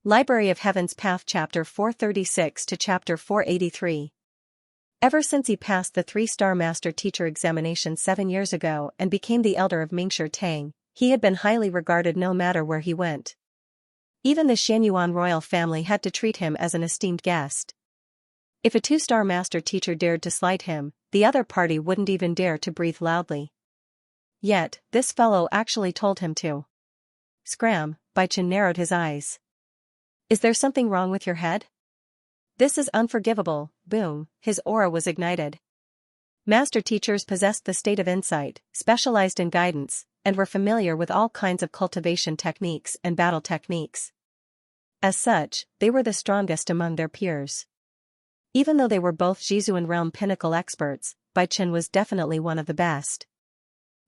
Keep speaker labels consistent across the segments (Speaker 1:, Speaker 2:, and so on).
Speaker 1: Library of Heaven's Path Chapter 436 to Chapter 483. Ever since he passed the 3-star Master Teacher examination 7 years ago and became the elder of Mingshi Tang, he had been highly regarded no matter where he went. Even the Xianyuan royal family had to treat him as an esteemed guest. If a 2-star Master Teacher dared to slight him, the other party wouldn't even dare to breathe loudly. Yet, this fellow actually told him to. Scram, Baichen narrowed his eyes. Is there something wrong with your head? This is unforgivable. Boom, his aura was ignited. Master teachers possessed the state of insight, specialized in guidance, and were familiar with all kinds of cultivation techniques and battle techniques. As such, they were the strongest among their peers. Even though they were both Jizuan realm pinnacle experts, Baichen was definitely one of the best.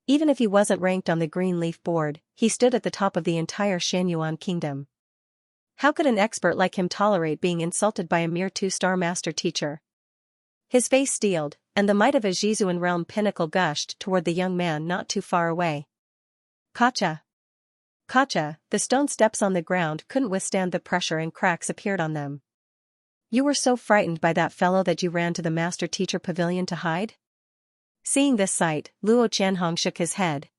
Speaker 1: Even if he wasn't ranked on the green leaf board, he stood at the top of the entire Xianyuan kingdom. How could an expert like him tolerate being insulted by a mere 2-star Master Teacher? His face steeled, and the might of a Jizuan realm pinnacle gushed toward the young man not too far away. Kacha! Kacha! The stone steps on the ground couldn't withstand the pressure and cracks appeared on them. You were so frightened by that fellow that you ran to the Master Teacher pavilion to hide? Seeing this sight, Luo Qianhong shook his head.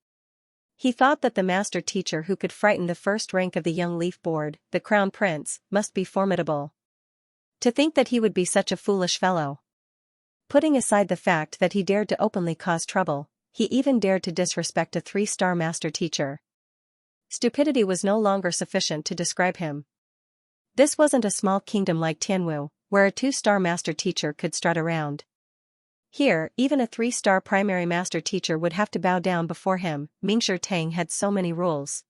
Speaker 1: He thought that the Master Teacher who could frighten the first rank of the young leaf board, the Crown Prince, must be formidable. To think that he would be such a foolish fellow. Putting aside the fact that he dared to openly cause trouble, he even dared to disrespect a 3-star Master Teacher. Stupidity was no longer sufficient to describe him. This wasn't a small kingdom like Tianwu, where a 2-star Master Teacher could strut around. Here, even a 3-star primary Master Teacher would have to bow down before him. Mingshi Tang had so many rules.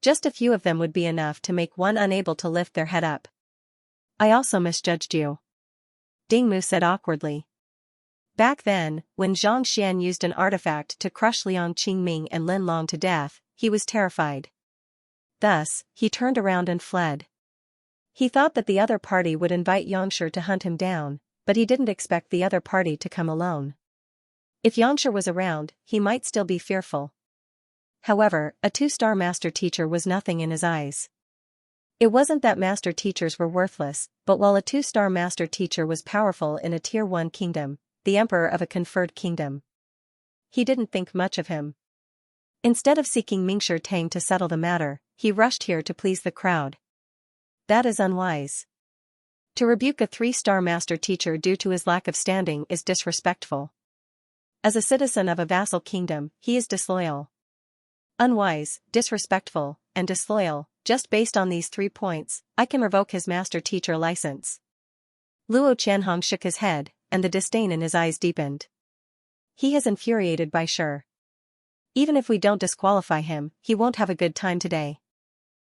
Speaker 1: Just a few of them would be enough to make one unable to lift their head up. I also misjudged you. Dingmu said awkwardly. Back then, when Zhang Xian used an artifact to crush Liang Qingming and Lin Long to death, he was terrified. Thus, he turned around and fled. He thought that the other party would invite Xianxia to hunt him down, but he didn't expect the other party to come alone. If Xianxia was around, he might still be fearful. However, a 2-star Master Teacher was nothing in his eyes. It wasn't that Master Teachers were worthless, but while a 2-star Master Teacher was powerful in a Tier 1 kingdom, the emperor of a conferred kingdom, he didn't think much of him. Instead of seeking Mingshi Tang to settle the matter, he rushed here to please the crowd. That is unwise. To rebuke a 3-star Master Teacher due to his lack of standing is disrespectful. As a citizen of a vassal kingdom, he is disloyal. Unwise, disrespectful, and disloyal. Just based on these 3 points, I can revoke his Master Teacher license. Luo Qianhong shook his head, and the disdain in his eyes deepened. He is infuriated by Shi. Even if we don't disqualify him, he won't have a good time today.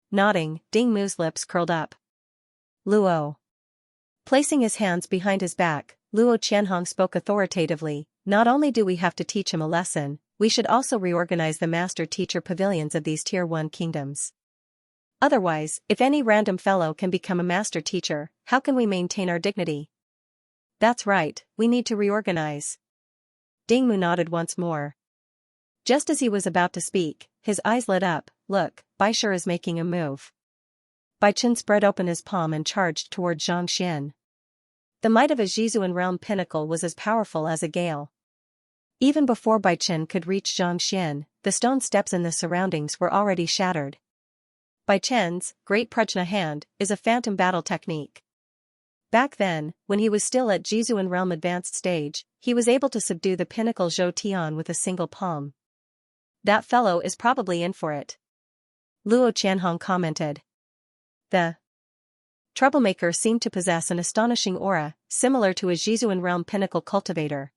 Speaker 1: Nodding, Dingmu's lips curled up. Luo. Placing his hands behind his back, Luo Qianhong spoke authoritatively. Not only do we have to teach him a lesson, we should also reorganize the Master Teacher pavilions of these Tier 1 kingdoms. Otherwise, if any random fellow can become a Master Teacher, how can we maintain our dignity? That's right, we need to reorganize. Dingmu nodded once more. Just as he was about to speak, his eyes lit up. Look, Baishi is making a move. Baichen spread open his palm and charged toward Zhang Xian. The might of a Jizuan realm pinnacle was as powerful as a gale. Even before Baichen could reach Zhang Xian, the stone steps in the surroundings were already shattered. Baichen's Great Prajna Hand is a phantom battle technique. Back then, when he was still at Jizuan realm advanced stage, he was able to subdue the pinnacle Zhou Tian with a single palm. That fellow is probably in for it. Luo Qianhong commented. The troublemaker seemed to possess an astonishing aura, similar to a Jizuan realm pinnacle cultivator.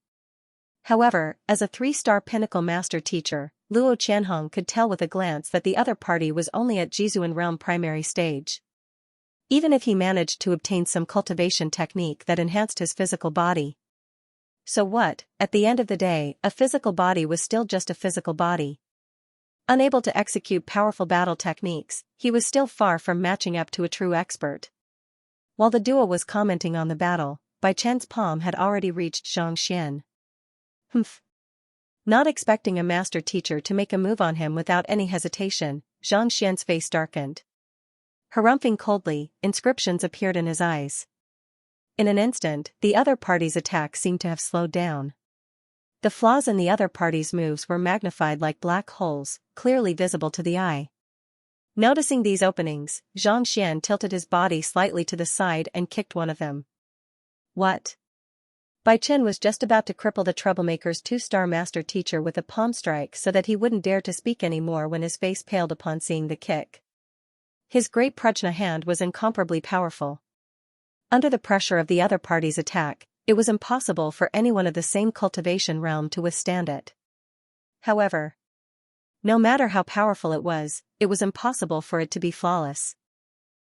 Speaker 1: However, as a 3-star pinnacle Master Teacher, Luo Qianhong could tell with a glance that the other party was only at Jizuan realm primary stage. Even if he managed to obtain some cultivation technique that enhanced his physical body. So what, at the end of the day, a physical body was still just a physical body. Unable to execute powerful battle techniques, he was still far from matching up to a true expert. While the duo was commenting on the battle, Baichen's palm had already reached Zhang Xian. Humph. Not expecting a Master Teacher to make a move on him without any hesitation, Zhang Xian's face darkened. Harumphing coldly, inscriptions appeared in his eyes. In an instant, the other party's attack seemed to have slowed down. The flaws in the other party's moves were magnified like black holes, clearly visible to the eye. Noticing these openings, Xianxia tilted his body slightly to the side and kicked one of them. What? Bai Chen was just about to cripple the troublemaker's two-star master teacher with a palm strike so that he wouldn't dare to speak anymore when his face paled upon seeing the kick. His great prajna hand was incomparably powerful. Under the pressure of the other party's attack, it was impossible for anyone of the same cultivation realm to withstand it. However, no matter how powerful it was impossible for it to be flawless.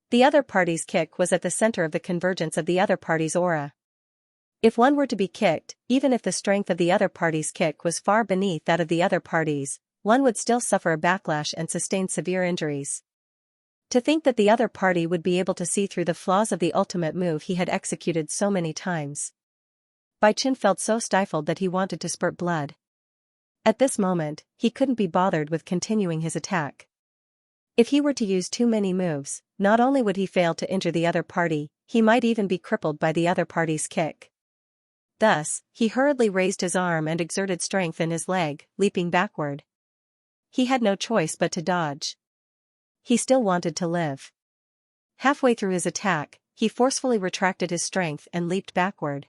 Speaker 1: The other party's kick was at the center of the convergence of the other party's aura. If one were to be kicked, even if the strength of the other party's kick was far beneath that of the other party's, one would still suffer a backlash and sustain severe injuries. To think that the other party would be able to see through the flaws of the ultimate move he had executed so many times. Bai Chen felt so stifled that he wanted to spurt blood. At this moment, he couldn't be bothered with continuing his attack. If he were to use too many moves, not only would he fail to injure the other party, he might even be crippled by the other party's kick. Thus, he hurriedly raised his arm and exerted strength in his leg, leaping backward. He had no choice but to dodge. He still wanted to live. Halfway through his attack, he forcefully retracted his strength and leaped backward.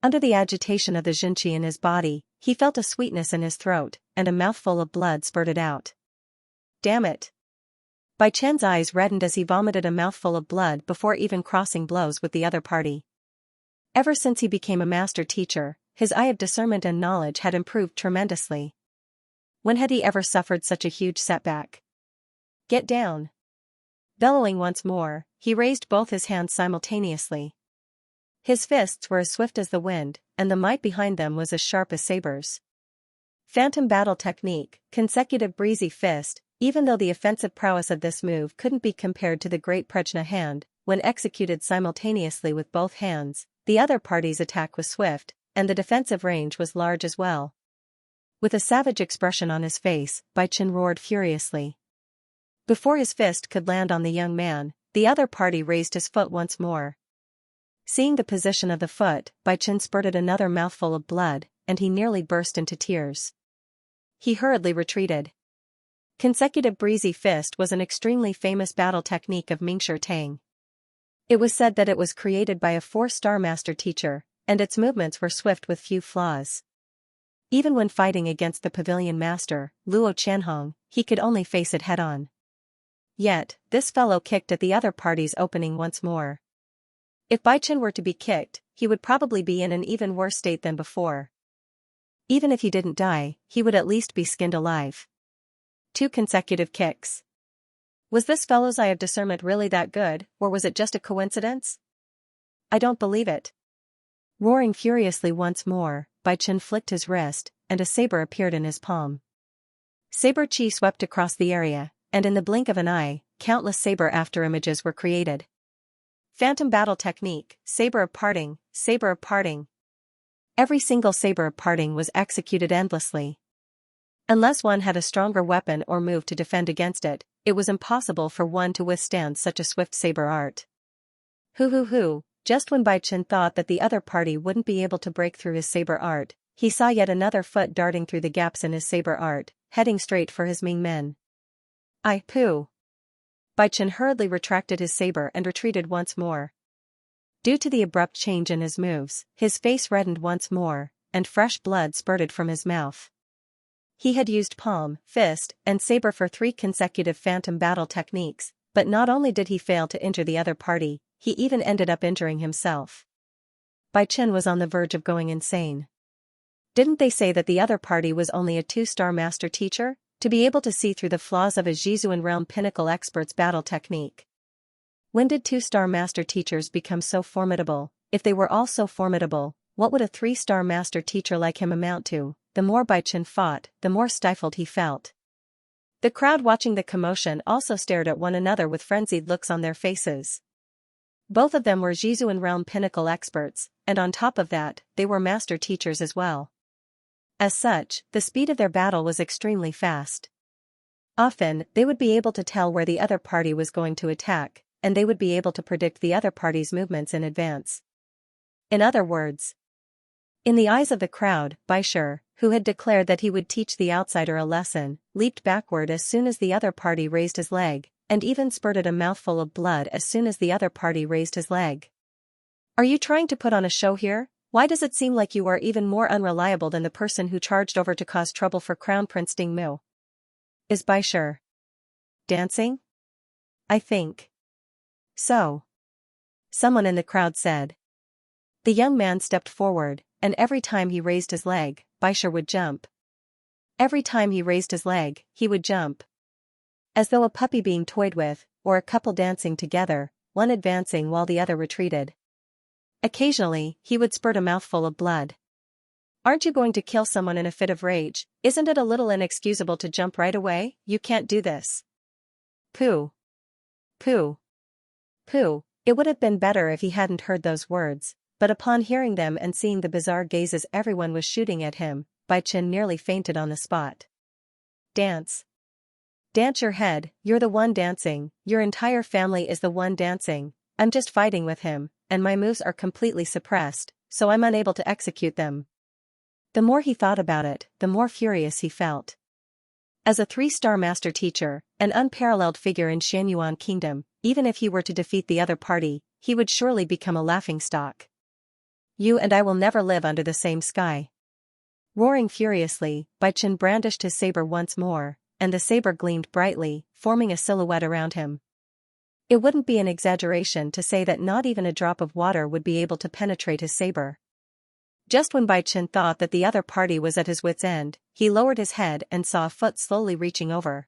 Speaker 1: Under the agitation of the Xianxia in his body, he felt a sweetness in his throat, and a mouthful of blood spurted out. Damn it! Bai Chen's eyes reddened as he vomited a mouthful of blood before even crossing blows with the other party. Ever since he became a master teacher, his eye of discernment and knowledge had improved tremendously. When had he ever suffered such a huge setback? Get down! Bellowing once more, he raised both his hands simultaneously. His fists were as swift as the wind, and the might behind them was as sharp as sabers. Phantom battle technique, consecutive breezy fist. Even though the offensive prowess of this move couldn't be compared to the great prajna hand, when executed simultaneously with both hands, the other party's attack was swift, and the defensive range was large as well. With a savage expression on his face, Bai Chen roared furiously. Before his fist could land on the young man, the other party raised his foot once more. Seeing the position of the foot, Bai Chen spurted another mouthful of blood, and he nearly burst into tears. He hurriedly retreated. Consecutive breezy fist was an extremely famous battle technique of Mingshi Tang. It was said that it was created by a 4-star master teacher, and its movements were swift with few flaws. Even when fighting against the pavilion master, Luo Qianhong, he could only face it head-on. Yet, this fellow kicked at the other party's opening once more. If Bai Chen were to be kicked, he would probably be in an even worse state than before. Even if he didn't die, he would at least be skinned alive. 2 consecutive kicks. Was this fellow's eye of discernment really that good, or was it just a coincidence? I don't believe it. Roaring furiously once more, Bai Chen flicked his wrist, and a saber appeared in his palm. Saber chi swept across the area, and in the blink of an eye, countless saber afterimages were created. Phantom battle technique, saber of parting, saber of parting. Every single saber of parting was executed endlessly. Unless one had a stronger weapon or move to defend against it, it was impossible for one to withstand such a swift saber art. Hoo! Just when Bai Chen thought that the other party wouldn't be able to break through his saber art, he saw yet another foot darting through the gaps in his saber art, heading straight for his Ming men. Pooh! Bai Chen hurriedly retracted his saber and retreated once more. Due to the abrupt change in his moves, his face reddened once more, and fresh blood spurted from his mouth. He had used palm, fist, and saber for 3 consecutive phantom battle techniques, but not only did he fail to injure the other party, he even ended up injuring himself. Bai Chen was on the verge of going insane. Didn't they say that the other party was only a 2-star master teacher, to be able to see through the flaws of a Zhizuan realm pinnacle expert's battle technique? When did 2-star master teachers become so formidable? If they were all so formidable, what would a 3-star master teacher like him amount to? The more Bai Chen fought, the more stifled he felt. The crowd watching the commotion also stared at one another with frenzied looks on their faces. Both of them were Zhizuan realm pinnacle experts, and on top of that, they were master teachers as well. As such, the speed of their battle was extremely fast. Often, they would be able to tell where the other party was going to attack, and they would be able to predict the other party's movements in advance. In other words, in the eyes of the crowd, Baishur, who had declared that he would teach the outsider a lesson, leaped backward as soon as the other party raised his leg, and even spurted a mouthful of blood as soon as the other party raised his leg. Are you trying to put on a show here? Why does it seem like you are even more unreliable than the person who charged over to cause trouble for Crown Prince Dingmu? Is Baishur dancing? I think so, someone in the crowd said. The young man stepped forward, and every time he raised his leg, Baishur would jump. Every time he raised his leg, he would jump. As though a puppy being toyed with, or a couple dancing together, one advancing while the other retreated. Occasionally, he would spurt a mouthful of blood. Aren't you going to kill someone in a fit of rage? Isn't it a little inexcusable to jump right away? You can't do this. Pooh. Pooh. Pooh. It would have been better if he hadn't heard those words, but upon hearing them and seeing the bizarre gazes everyone was shooting at him, Bai Chen nearly fainted on the spot. Dance. Dance your head, you're the one dancing, your entire family is the one dancing, I'm just fighting with him, and my moves are completely suppressed, so I'm unable to execute them. The more he thought about it, the more furious he felt. As a 3-star master teacher, an unparalleled figure in Xianyuan Kingdom, even if he were to defeat the other party, he would surely become a laughingstock. You and I will never live under the same sky. Roaring furiously, Bai Chen brandished his saber once more, and the saber gleamed brightly, forming a silhouette around him. It wouldn't be an exaggeration to say that not even a drop of water would be able to penetrate his saber. Just when Bai Chen thought that the other party was at his wit's end, he lowered his head and saw a foot slowly reaching over.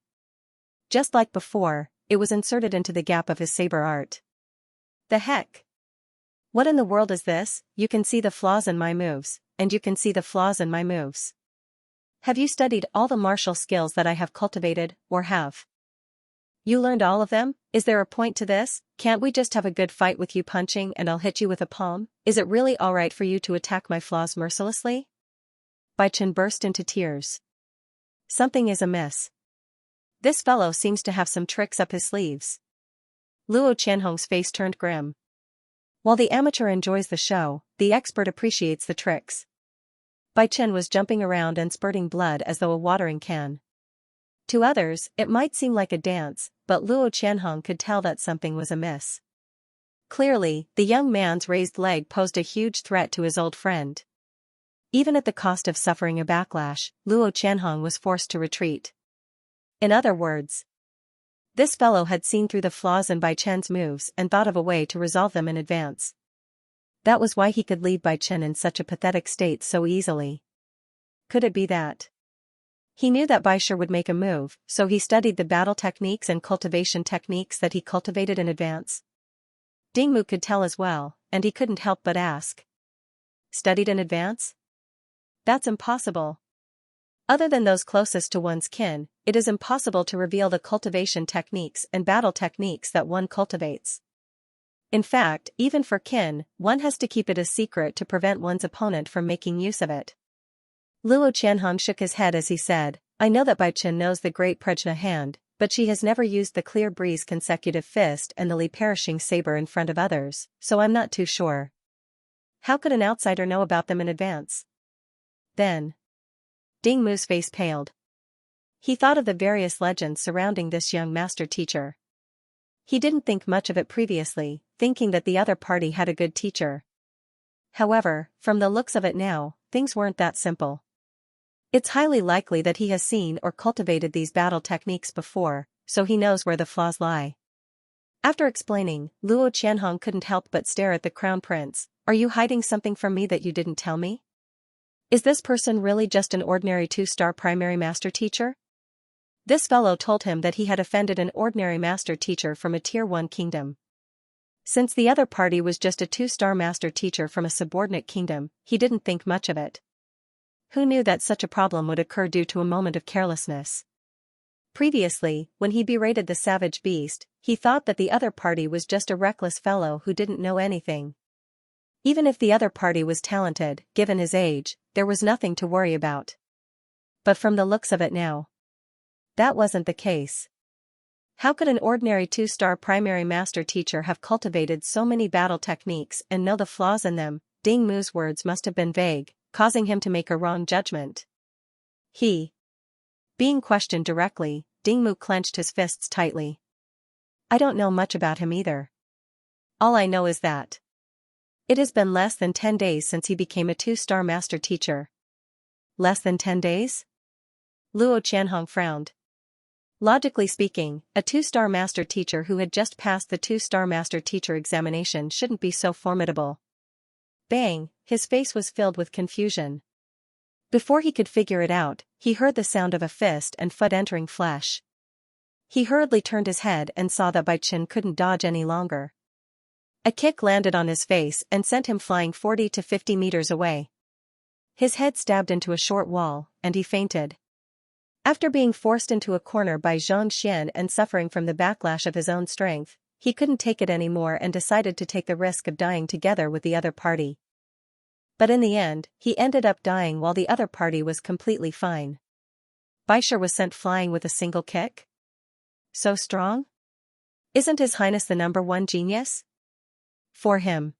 Speaker 1: Just like before, it was inserted into the gap of his saber art. The heck? What in the world is this? You can see the flaws in my moves, and you can see the flaws in my moves. Have you studied all the martial skills that I have cultivated, or have you learned all of them? Is there a point to this? Can't we just have a good fight with you punching and I'll hit you with a palm? Is it really alright for you to attack my flaws mercilessly? Bai Chen burst into tears. Something is amiss. This fellow seems to have some tricks up his sleeves. Luo Qianhong's face turned grim. While the amateur enjoys the show, the expert appreciates the tricks. Bai Chen was jumping around and spurting blood as though a watering can. To others, it might seem like a dance, but Luo Qianhong could tell that something was amiss. Clearly, the young man's raised leg posed a huge threat to his old friend. Even at the cost of suffering a backlash, Luo Qianhong was forced to retreat. In other words, this fellow had seen through the flaws in Bai Chen's moves and thought of a way to resolve them in advance. That was why he could leave Bai Chen in such a pathetic state so easily. Could it be that he knew that Baishur would make a move, so he studied the battle techniques and cultivation techniques that he cultivated in advance? Dingmu could tell as well, and he couldn't help but ask. Studied in advance? That's impossible. Other than those closest to one's kin, it is impossible to reveal the cultivation techniques and battle techniques that one cultivates. In fact, even for kin, one has to keep it a secret to prevent one's opponent from making use of it. Luo Qianhong shook his head as he said, I know that Bai Chen knows the great Prajna hand, but she has never used the clear breeze consecutive fist and the Li perishing saber in front of others, so I'm not too sure. How could an outsider know about them in advance? Then Ding Mu's face paled. He thought of the various legends surrounding this young master teacher. He didn't think much of it previously, thinking that the other party had a good teacher. However, from the looks of it now, things weren't that simple. It's highly likely that he has seen or cultivated these battle techniques before, so he knows where the flaws lie. After explaining, Luo Qianhong couldn't help but stare at the crown prince. Are you hiding something from me that you didn't tell me? Is this person really just an ordinary 2-star primary master teacher? This fellow told him that he had offended an ordinary master teacher from a Tier 1 kingdom. Since the other party was just a 2-star master teacher from a subordinate kingdom, he didn't think much of it. Who knew that such a problem would occur due to a moment of carelessness? Previously, when he berated the savage beast, he thought that the other party was just a reckless fellow who didn't know anything. Even if the other party was talented, given his age, there was nothing to worry about. But from the looks of it now, that wasn't the case. How could an ordinary 2-star primary master teacher have cultivated so many battle techniques and know the flaws in them? Ding Mu's words must have been vague, causing him to make a wrong judgment. Being questioned directly, Ding Mu clenched his fists tightly. I don't know much about him either. All I know is that it has been less than 10 days since he became a 2-star master teacher. Less than 10 days? Luo Qianhong frowned. Logically speaking, a 2-star master teacher who had just passed the 2-star master teacher examination shouldn't be so formidable. Bang, his face was filled with confusion. Before he could figure it out, he heard the sound of a fist and foot entering flesh. He hurriedly turned his head and saw that Bai Chen couldn't dodge any longer. A kick landed on his face and sent him flying 40 to 50 meters away. His head stabbed into a short wall, and he fainted. After being forced into a corner by Xianxia and suffering from the backlash of his own strength, he couldn't take it anymore and decided to take the risk of dying together with the other party. But in the end, he ended up dying while the other party was completely fine. Baisher was sent flying with a single kick? So strong? Isn't His Highness the #1 genius? For him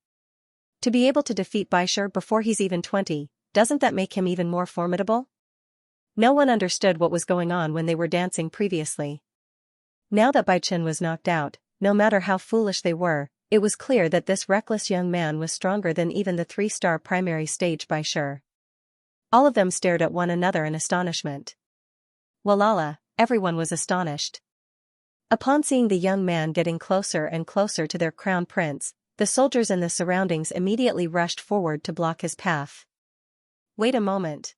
Speaker 1: to be able to defeat Baisher before he's even 20, doesn't that make him even more formidable? No one understood what was going on when they were dancing previously. Now that Bai Chen was knocked out, no matter how foolish they were, it was clear that this reckless young man was stronger than even the 3-star primary stage Baisher. All of them stared at one another in astonishment. Walala, everyone was astonished. Upon seeing the young man getting closer and closer to their crown prince, the soldiers in the surroundings immediately rushed forward to block his path. Wait a moment.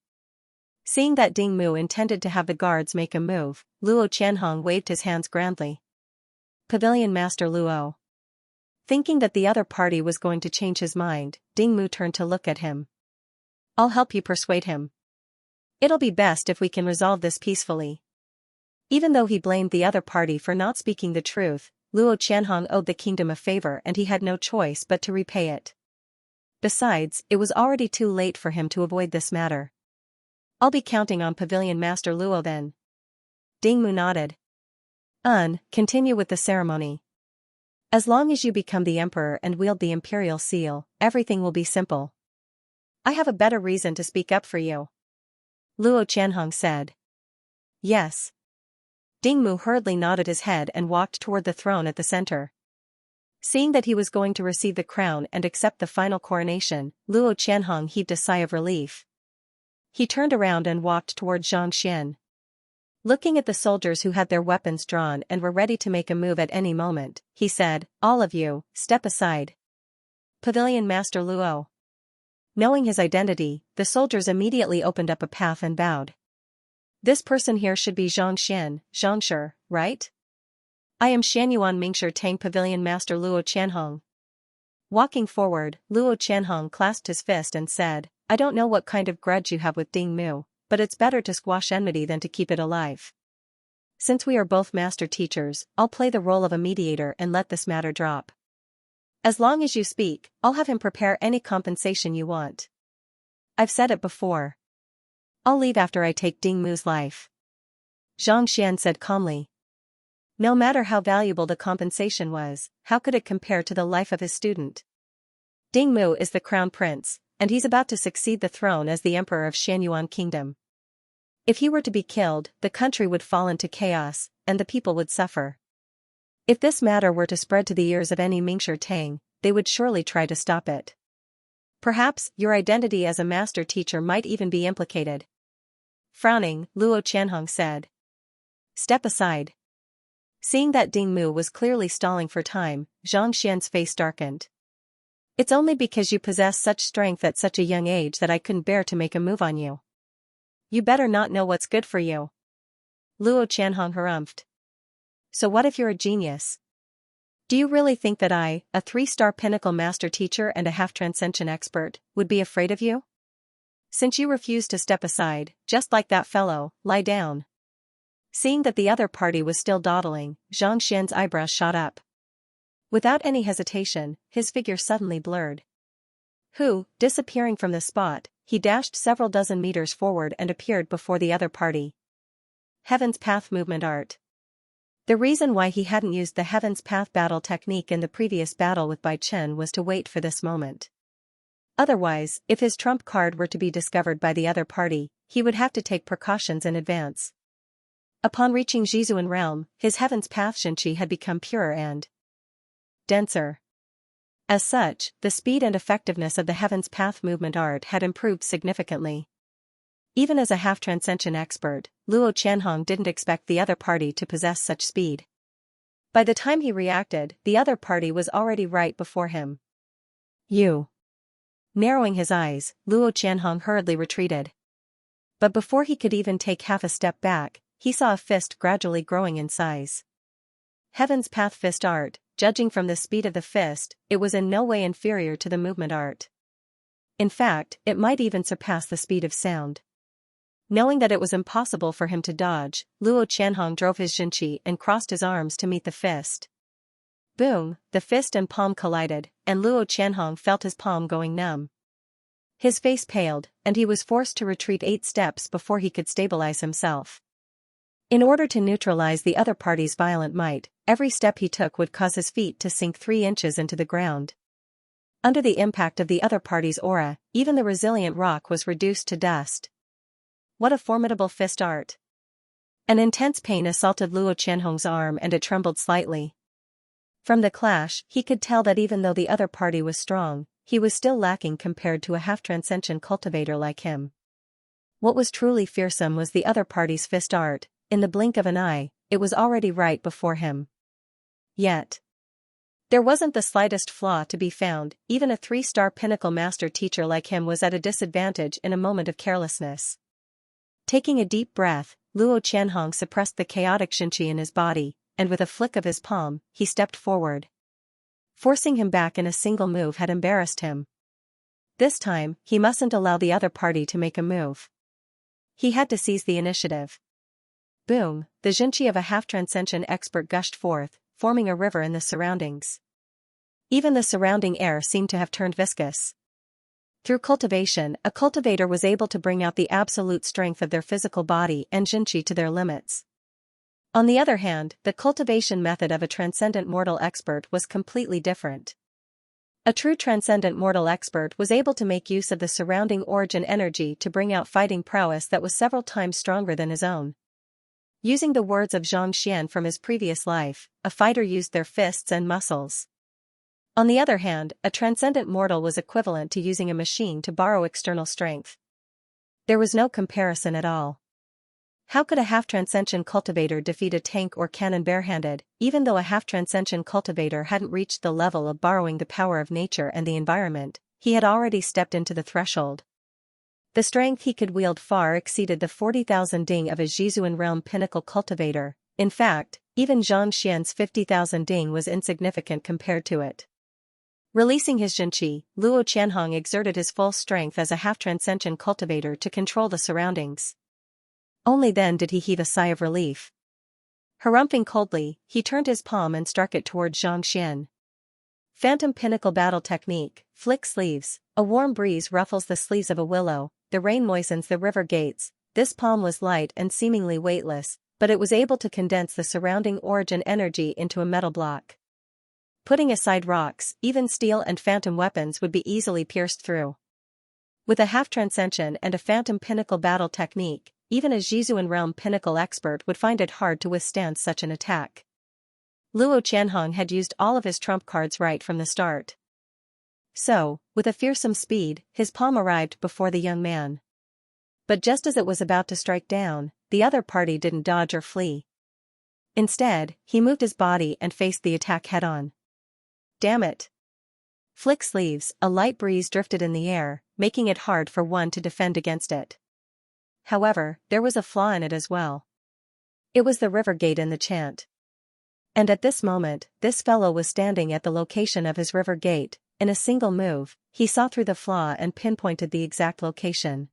Speaker 1: Seeing that Ding Mu intended to have the guards make a move, Luo Qianhong waved his hands grandly. Pavilion Master Luo. Thinking that the other party was going to change his mind, Ding Mu turned to look at him. I'll help you persuade him. It'll be best if we can resolve this peacefully. Even though he blamed the other party for not speaking the truth, Luo Qianhong owed the kingdom a favor and he had no choice but to repay it. Besides, it was already too late for him to avoid this matter. I'll be counting on Pavilion Master Luo then. Ding Mu nodded. Continue with the ceremony. As long as you become the emperor and wield the imperial seal, everything will be simple. I have a better reason to speak up for you. Luo Qianhong said. Yes. Ding Mu hurriedly nodded his head and walked toward the throne at the center. Seeing that he was going to receive the crown and accept the final coronation, Luo Qianhong heaved a sigh of relief. He turned around and walked toward Xianxia. Looking at the soldiers who had their weapons drawn and were ready to make a move at any moment, he said, all of you, step aside. Pavilion Master Luo. Knowing his identity, the soldiers immediately opened up a path and bowed. This person here should be Xianxia, right? I am Xianyuan Mingshi Tang Pavilion Master Luo Qianhong. Walking forward, Luo Qianhong clasped his fist and said, I don't know what kind of grudge you have with Ding Mu, but it's better to squash enmity than to keep it alive. Since we are both master teachers, I'll play the role of a mediator and let this matter drop. As long as you speak, I'll have him prepare any compensation you want. I've said it before. I'll leave after I take Ding Mu's life. Xianxia said calmly. No matter how valuable the compensation was, how could it compare to the life of his student? Ding Mu is the crown prince, and he's about to succeed the throne as the emperor of Xianyuan Kingdom. If he were to be killed, the country would fall into chaos, and the people would suffer. If this matter were to spread to the ears of any Mingshi Tang, they would surely try to stop it. Perhaps your identity as a master teacher might even be implicated. Frowning, Luo Qianhong said. Step aside. Seeing that Ding Mu was clearly stalling for time, Xianxia's face darkened. It's only because you possess such strength at such a young age that I couldn't bear to make a move on you. You better not know what's good for you. Luo Qianhong harumphed. So what if you're a genius? Do you really think that I, a 3-star pinnacle master teacher and a half-transcension expert, would be afraid of you? Since you refuse to step aside, just like that fellow, lie down. Seeing that the other party was still dawdling, Xianxia's eyebrows shot up. Without any hesitation, his figure suddenly blurred. Disappearing from the spot, he dashed several dozen meters forward and appeared before the other party. Heaven's Path Movement Art. The reason why he hadn't used the Heaven's Path battle technique in the previous battle with Bai Chen was to wait for this moment. Otherwise, if his trump card were to be discovered by the other party, he would have to take precautions in advance. Upon reaching Zhizuan realm, his Heaven's Path Xianxia had become purer and denser. As such, the speed and effectiveness of the Heaven's Path movement art had improved significantly. Even as a half-transcension expert, Luo Qianhong didn't expect the other party to possess such speed. By the time he reacted, the other party was already right before him. You. Narrowing his eyes, Luo Qianhong hurriedly retreated. But before he could even take half a step back, he saw a fist gradually growing in size. Heaven's Path fist art, judging from the speed of the fist, it was in no way inferior to the movement art. In fact, it might even surpass the speed of sound. Knowing that it was impossible for him to dodge, Luo Qianhong drove his Xianxia and crossed his arms to meet the fist. Boom, the fist and palm collided, and Luo Qianhong felt his palm going numb. His face paled, and he was forced to retreat 8 steps before he could stabilize himself. In order to neutralize the other party's violent might, every step he took would cause his feet to sink 3 inches into the ground. Under the impact of the other party's aura, even the resilient rock was reduced to dust. What a formidable fist art! An intense pain assaulted Luo Qianhong's arm and it trembled slightly. From the clash, he could tell that even though the other party was strong, he was still lacking compared to a half-transcension cultivator like him. What was truly fearsome was the other party's fist art. In the blink of an eye, it was already right before him. Yet there wasn't the slightest flaw to be found. Even a 3-star pinnacle master teacher like him was at a disadvantage in a moment of carelessness. Taking a deep breath, Luo Qianhong suppressed the chaotic Xianxia in his body, and with a flick of his palm, he stepped forward. Forcing him back in a single move had embarrassed him. This time, he mustn't allow the other party to make a move. He had to seize the initiative. Boom, the Xianxia of a half-transcension expert gushed forth, forming a river in the surroundings. Even the surrounding air seemed to have turned viscous. Through cultivation, a cultivator was able to bring out the absolute strength of their physical body and Xianxia to their limits. On the other hand, the cultivation method of a transcendent mortal expert was completely different. A true transcendent mortal expert was able to make use of the surrounding origin energy to bring out fighting prowess that was several times stronger than his own. Using the words of Zhang Xian from his previous life, a fighter used their fists and muscles. On the other hand, a transcendent mortal was equivalent to using a machine to borrow external strength. There was no comparison at all. How could a half-transcension cultivator defeat a tank or cannon barehanded, even though a half-transcension cultivator hadn't reached the level of borrowing the power of nature and the environment? He had already stepped into the threshold. The strength he could wield far exceeded the 40,000 ding of a Zhizuan realm pinnacle cultivator. In fact, even Zhang Xian's 50,000 ding was insignificant compared to it. Releasing his Xianxia, Luo Qianhong exerted his full strength as a half-transcension cultivator to control the surroundings. Only then did he heave a sigh of relief. Harumphing coldly, he turned his palm and struck it towards Zhang Xian. Phantom Pinnacle Battle Technique, Flick Sleeves. A warm breeze ruffles the sleeves of a willow, the rain moistens the river gates. This palm was light and seemingly weightless, but it was able to condense the surrounding origin energy into a metal block. Putting aside rocks, even steel and phantom weapons would be easily pierced through. With a half-transcension and a Phantom Pinnacle Battle Technique, even a Zhizuan realm pinnacle expert would find it hard to withstand such an attack. Luo Qianhong had used all of his trump cards right from the start. So, with a fearsome speed, his palm arrived before the young man. But just as it was about to strike down, the other party didn't dodge or flee. Instead, he moved his body and faced the attack head-on. Damn it! Flick Sleeves. A light breeze drifted in the air, making it hard for one to defend against it. However, there was a flaw in it as well. It was the river gate in the chant. And at this moment, this fellow was standing at the location of his river gate. In a single move, he saw through the flaw and pinpointed the exact location.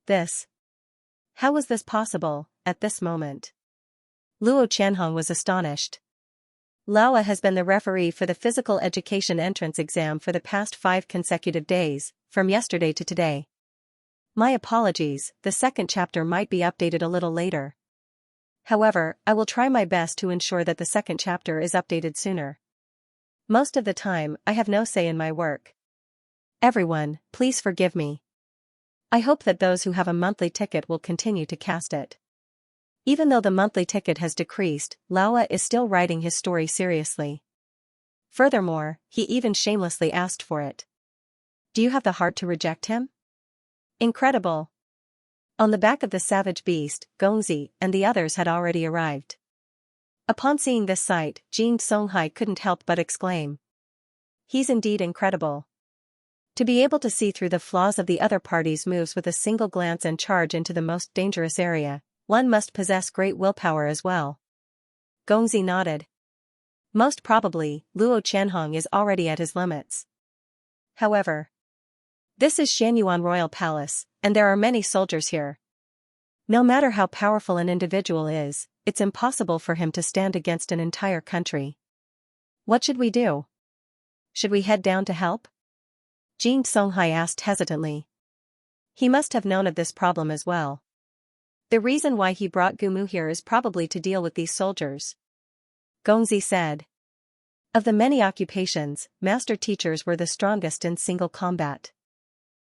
Speaker 1: How was this possible, at this moment? Luo Qianhong was astonished. Laowa has been the referee for the physical education entrance exam for the past 5 consecutive days, from yesterday to today. My apologies, the second chapter might be updated a little later. However, I will try my best to ensure that the second chapter is updated sooner. Most of the time, I have no say in my work. Everyone, please forgive me. I hope that those who have a monthly ticket will continue to cast it. Even though the monthly ticket has decreased, Laowa is still writing his story seriously. Furthermore, he even shamelessly asked for it. Do you have the heart to reject him? Incredible. On the back of the savage beast, Gongzi and the others had already arrived. Upon seeing this sight, Jin Songhai couldn't help but exclaim. He's indeed incredible. To be able to see through the flaws of the other party's moves with a single glance and charge into the most dangerous area, one must possess great willpower as well. Gongzi nodded. Most probably, Luo Qianhong is already at his limits. However, this is Xianyuan Royal Palace, and there are many soldiers here. No matter how powerful an individual is, it's impossible for him to stand against an entire country. What should we do? Should we head down to help? Jin Songhai asked hesitantly. He must have known of this problem as well. The reason why he brought Gumu here is probably to deal with these soldiers. Gongzi said. Of the many occupations, master teachers were the strongest in single combat.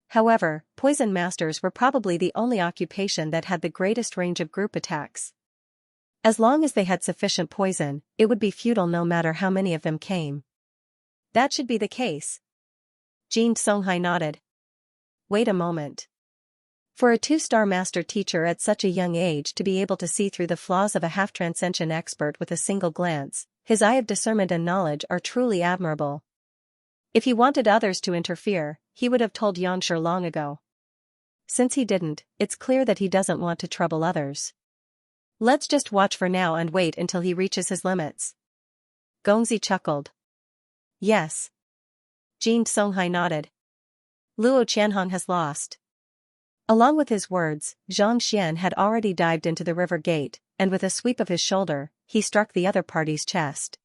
Speaker 1: However, poison masters were probably the only occupation that had the greatest range of group attacks. As long as they had sufficient poison, it would be futile no matter how many of them came. That should be the case. Jin Songhai nodded. Wait a moment. For a 2-star master teacher at such a young age to be able to see through the flaws of a half-transcension expert with a single glance, his eye of discernment and knowledge are truly admirable. If he wanted others to interfere, he would have told Xianxia long ago. Since he didn't, it's clear that he doesn't want to trouble others. Let's just watch for now and wait until he reaches his limits. Gongzi chuckled. Yes. Jin Songhai nodded. Luo Qianhong has lost. Along with his words, Zhang Xian had already dived into the river gate, and with a sweep of his shoulder, he struck the other party's chest.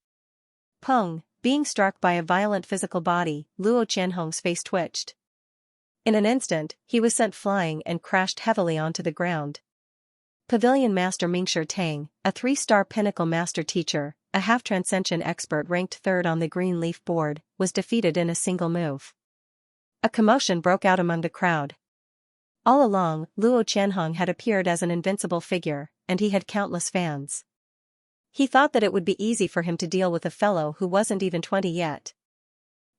Speaker 1: Peng, being struck by a violent physical body, Luo Qianhong's face twitched. In an instant, he was sent flying and crashed heavily onto the ground. Pavilion Master Mingshi Tang, a 3-star pinnacle master teacher, a half-transcension expert ranked 3rd on the green leaf board, was defeated in a single move. A commotion broke out among the crowd. All along, Luo Qianhong had appeared as an invincible figure, and he had countless fans. He thought that it would be easy for him to deal with a fellow who wasn't even 20 yet.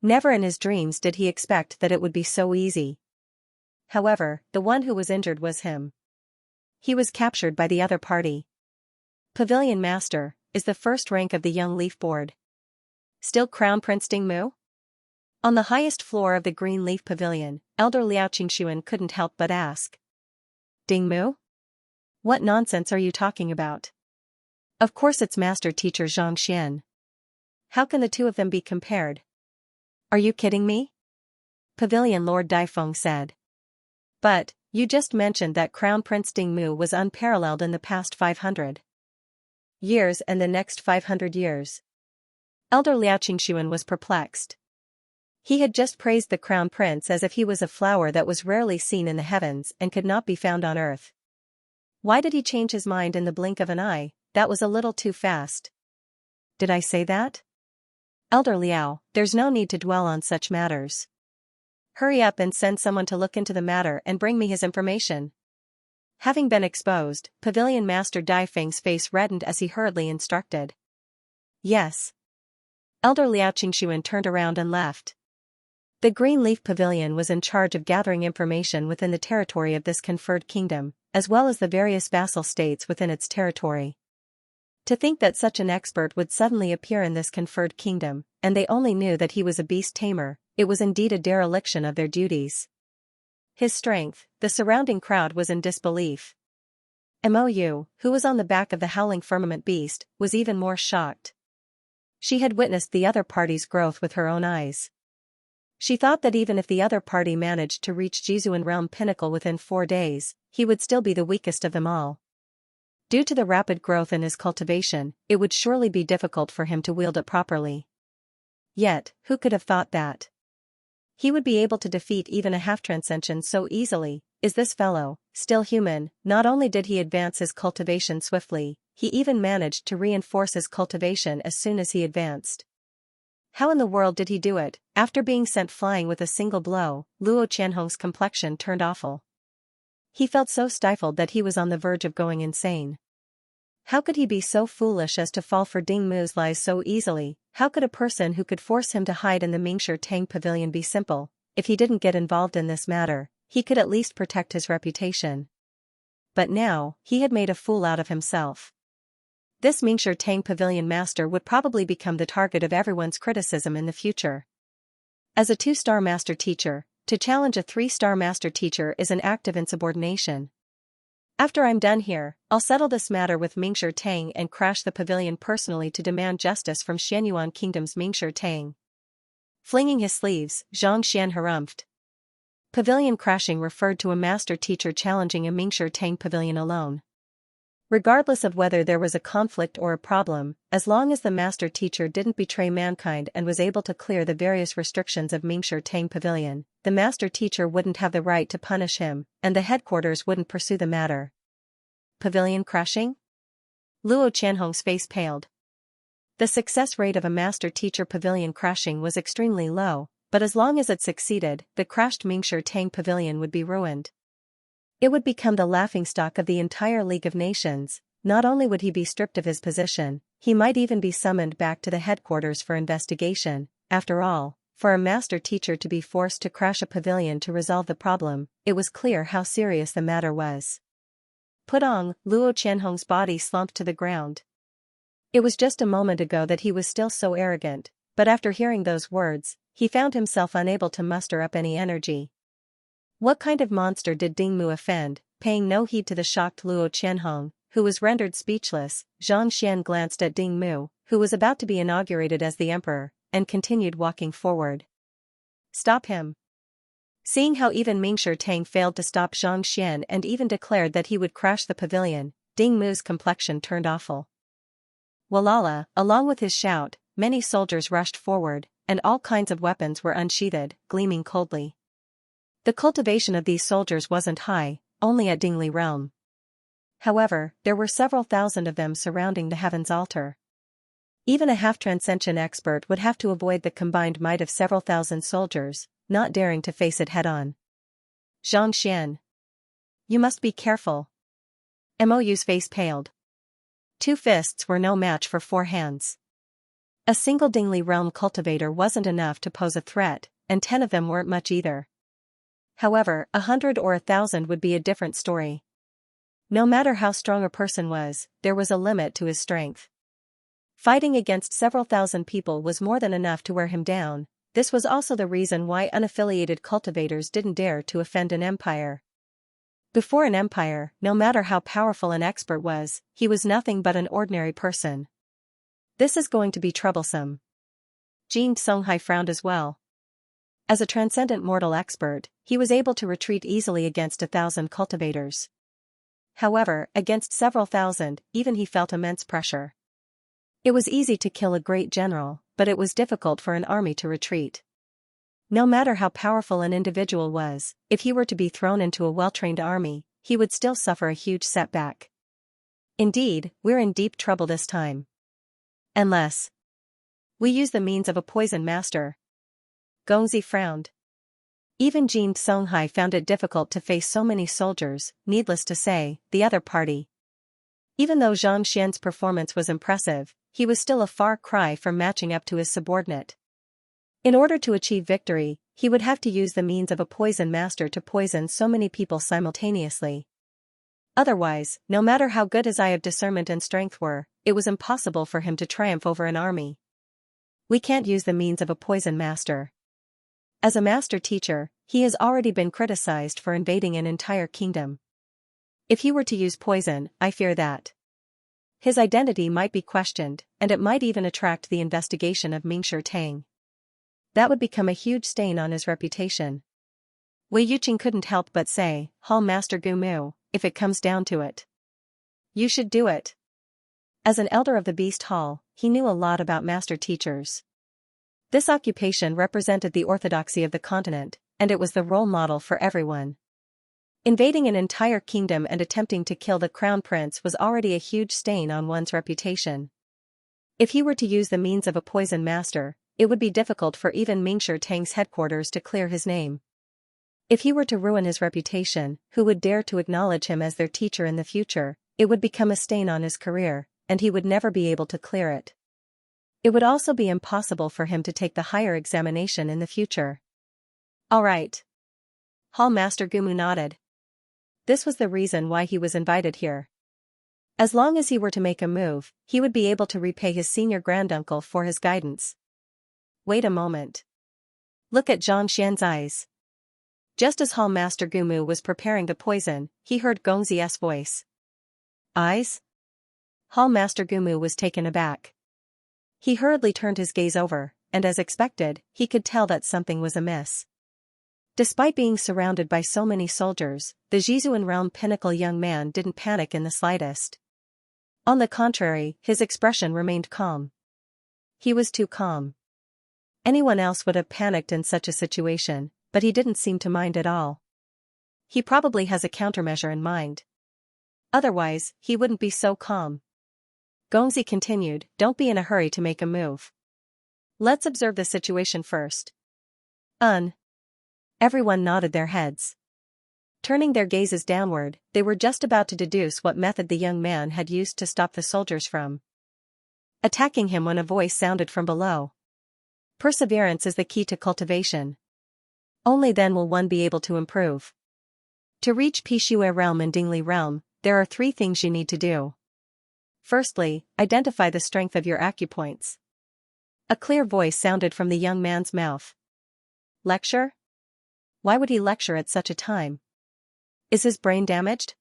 Speaker 1: Never in his dreams did he expect that it would be so easy. However, the one who was injured was him. He was captured by the other party. Pavilion Master is the first rank of the young leaf board. Still Crown Prince Dingmu? On the highest floor of the green leaf pavilion, Elder Liao Qingxuan couldn't help but ask. Dingmu? What nonsense are you talking about? Of course it's Master Teacher Zhang Xian. How can the two of them be compared? Are you kidding me? Pavilion Lord Daifeng said. But, you just mentioned that Crown Prince Dingmu was unparalleled in the past 500 years and the next 500 years. Elder Liao Qingxuan was perplexed. He had just praised the Crown Prince as if he was a flower that was rarely seen in the heavens and could not be found on earth. Why did he change his mind in the blink of an eye? That was a little too fast. Did I say that? Elder Liao, there's no need to dwell on such matters. Hurry up and send someone to look into the matter and bring me his information. Having been exposed, Pavilion Master Daifeng's face reddened as he hurriedly instructed. Yes. Elder Liao Qingxuan turned around and left. The Green Leaf Pavilion was in charge of gathering information within the territory of this conferred kingdom, as well as the various vassal states within its territory. To think that such an expert would suddenly appear in this conferred kingdom, and they only knew that he was a beast tamer, it was indeed a dereliction of their duties. His strength, the surrounding crowd was in disbelief. Mou, who was on the back of the howling firmament beast, was even more shocked. She had witnessed the other party's growth with her own eyes. She thought that even if the other party managed to reach Jizuan Realm Pinnacle within 4 days, he would still be the weakest of them all. Due to the rapid growth in his cultivation, it would surely be difficult for him to wield it properly. Yet, who could have thought that he would be able to defeat even a half-transcension so easily? Is this fellow still human? Not only did he advance his cultivation swiftly, he even managed to reinforce his cultivation as soon as he advanced. How in the world did he do it? After being sent flying with a single blow, Luo Qianhong's complexion turned awful. He felt so stifled that he was on the verge of going insane. How could he be so foolish as to fall for Ding Mu's lies so easily? How could a person who could force him to hide in the Mingshi Tang pavilion be simple? If he didn't get involved in this matter, he could at least protect his reputation. But now, he had made a fool out of himself. This Mingshi Tang pavilion master would probably become the target of everyone's criticism in the future. As a 2-star master teacher, to challenge a 3-star master teacher is an act of insubordination. After I'm done here, I'll settle this matter with Mingshi Tang and crash the pavilion personally to demand justice from Xianyuan Kingdom's Mingshi Tang. Flinging his sleeves, Xianxia harumphed. Pavilion crashing referred to a master teacher challenging a Mingshi Tang pavilion alone. Regardless of whether there was a conflict or a problem, as long as the master teacher didn't betray mankind and was able to clear the various restrictions of Mingshi Tang pavilion, the master teacher wouldn't have the right to punish him, and the headquarters wouldn't pursue the matter. Pavilion crashing? Luo Qianhong's face paled. The success rate of a master teacher pavilion crashing was extremely low, but as long as it succeeded, the crashed Mingshi Tang pavilion would be ruined. It would become the laughingstock of the entire League of Nations. Not only would he be stripped of his position, he might even be summoned back to the headquarters for investigation. After all, for a master teacher to be forced to crash a pavilion to resolve the problem, it was clear how serious the matter was. Pudong, Luo Qianhong's body slumped to the ground. It was just a moment ago that he was still so arrogant, but after hearing those words, he found himself unable to muster up any energy. What kind of monster did Ding Mu offend? Paying no heed to the shocked Luo Qianhong, who was rendered speechless, Zhang Xian glanced at Ding Mu, who was about to be inaugurated as the emperor, and continued walking forward. Stop him. Seeing how even Mingshi Tang failed to stop Zhang Xian and even declared that he would crash the pavilion, Ding Mu's complexion turned awful. Walala, along with his shout, many soldiers rushed forward, and all kinds of weapons were unsheathed, gleaming coldly. The cultivation of these soldiers wasn't high, only at Dingli realm. However, there were several thousand of them surrounding the heaven's altar. Even a half-transcension expert would have to avoid the combined might of several thousand soldiers, not daring to face it head-on. Zhang Xian. You must be careful. Mou's face paled. 2 fists were no match for 4 hands. A single Dingli realm cultivator wasn't enough to pose a threat, and 10 of them weren't much either. However, 100 or 1,000 would be a different story. No matter how strong a person was, there was a limit to his strength. Fighting against several thousand people was more than enough to wear him down. This was also the reason why unaffiliated cultivators didn't dare to offend an empire. Before an empire, no matter how powerful an expert was, he was nothing but an ordinary person. This is going to be troublesome. Jin Songhai frowned as well. As a transcendent mortal expert, he was able to retreat easily against 1,000 cultivators. However, against several thousand, even he felt immense pressure. It was easy to kill a great general, but it was difficult for an army to retreat. No matter how powerful an individual was, if he were to be thrown into a well-trained army, he would still suffer a huge setback. Indeed, we're in deep trouble this time. Unless we use the means of a poison master. Gongzi frowned. Even Jin Songhai found it difficult to face so many soldiers. Needless to say, the other party. Even though Zhang Xian's performance was impressive, he was still a far cry from matching up to his subordinate. In order to achieve victory, he would have to use the means of a poison master to poison so many people simultaneously. Otherwise, no matter how good his eye of discernment and strength were, it was impossible for him to triumph over an army. We can't use the means of a poison master. As a master teacher, he has already been criticized for invading an entire kingdom. If he were to use poison, I fear that his identity might be questioned, and it might even attract the investigation of Mingshi Tang. That would become a huge stain on his reputation. Wei Yuqing couldn't help but say, Hall Master Gu Mu, if it comes down to it, you should do it. As an elder of the Beast Hall, he knew a lot about master teachers. This occupation represented the orthodoxy of the continent, and it was the role model for everyone. Invading an entire kingdom and attempting to kill the crown prince was already a huge stain on one's reputation. If he were to use the means of a poison master, it would be difficult for even Mingshi Tang's headquarters to clear his name. If he were to ruin his reputation, who would dare to acknowledge him as their teacher in the future? It would become a stain on his career, and he would never be able to clear it. It would also be impossible for him to take the higher examination in the future. All right. Hall Master Gumu nodded. This was the reason why he was invited here. As long as he were to make a move, he would be able to repay his senior granduncle for his guidance. Wait a moment. Look at Xianxia's eyes. Just as Hall Master Gumu was preparing the poison, he heard Gongzi's voice. Eyes? Hall Master Gumu was taken aback. He hurriedly turned his gaze over, and as expected, he could tell that something was amiss. Despite being surrounded by so many soldiers, the Jizuan realm pinnacle young man didn't panic in the slightest. On the contrary, his expression remained calm. He was too calm. Anyone else would have panicked in such a situation, but he didn't seem to mind at all. He probably has a countermeasure in mind. Otherwise, he wouldn't be so calm. Gongzi continued, don't be in a hurry to make a move. Let's observe the situation first. Everyone nodded their heads. Turning their gazes downward, they were just about to deduce what method the young man had used to stop the soldiers from attacking him when a voice sounded from below. Perseverance is the key to cultivation. Only then will one be able to improve. To reach Pixue realm and Dingli realm, there are 3 things you need to do. Firstly, identify the strength of your acupoints. A clear voice sounded from the young man's mouth. Lecture? Why would he lecture at such a time? Is his brain damaged?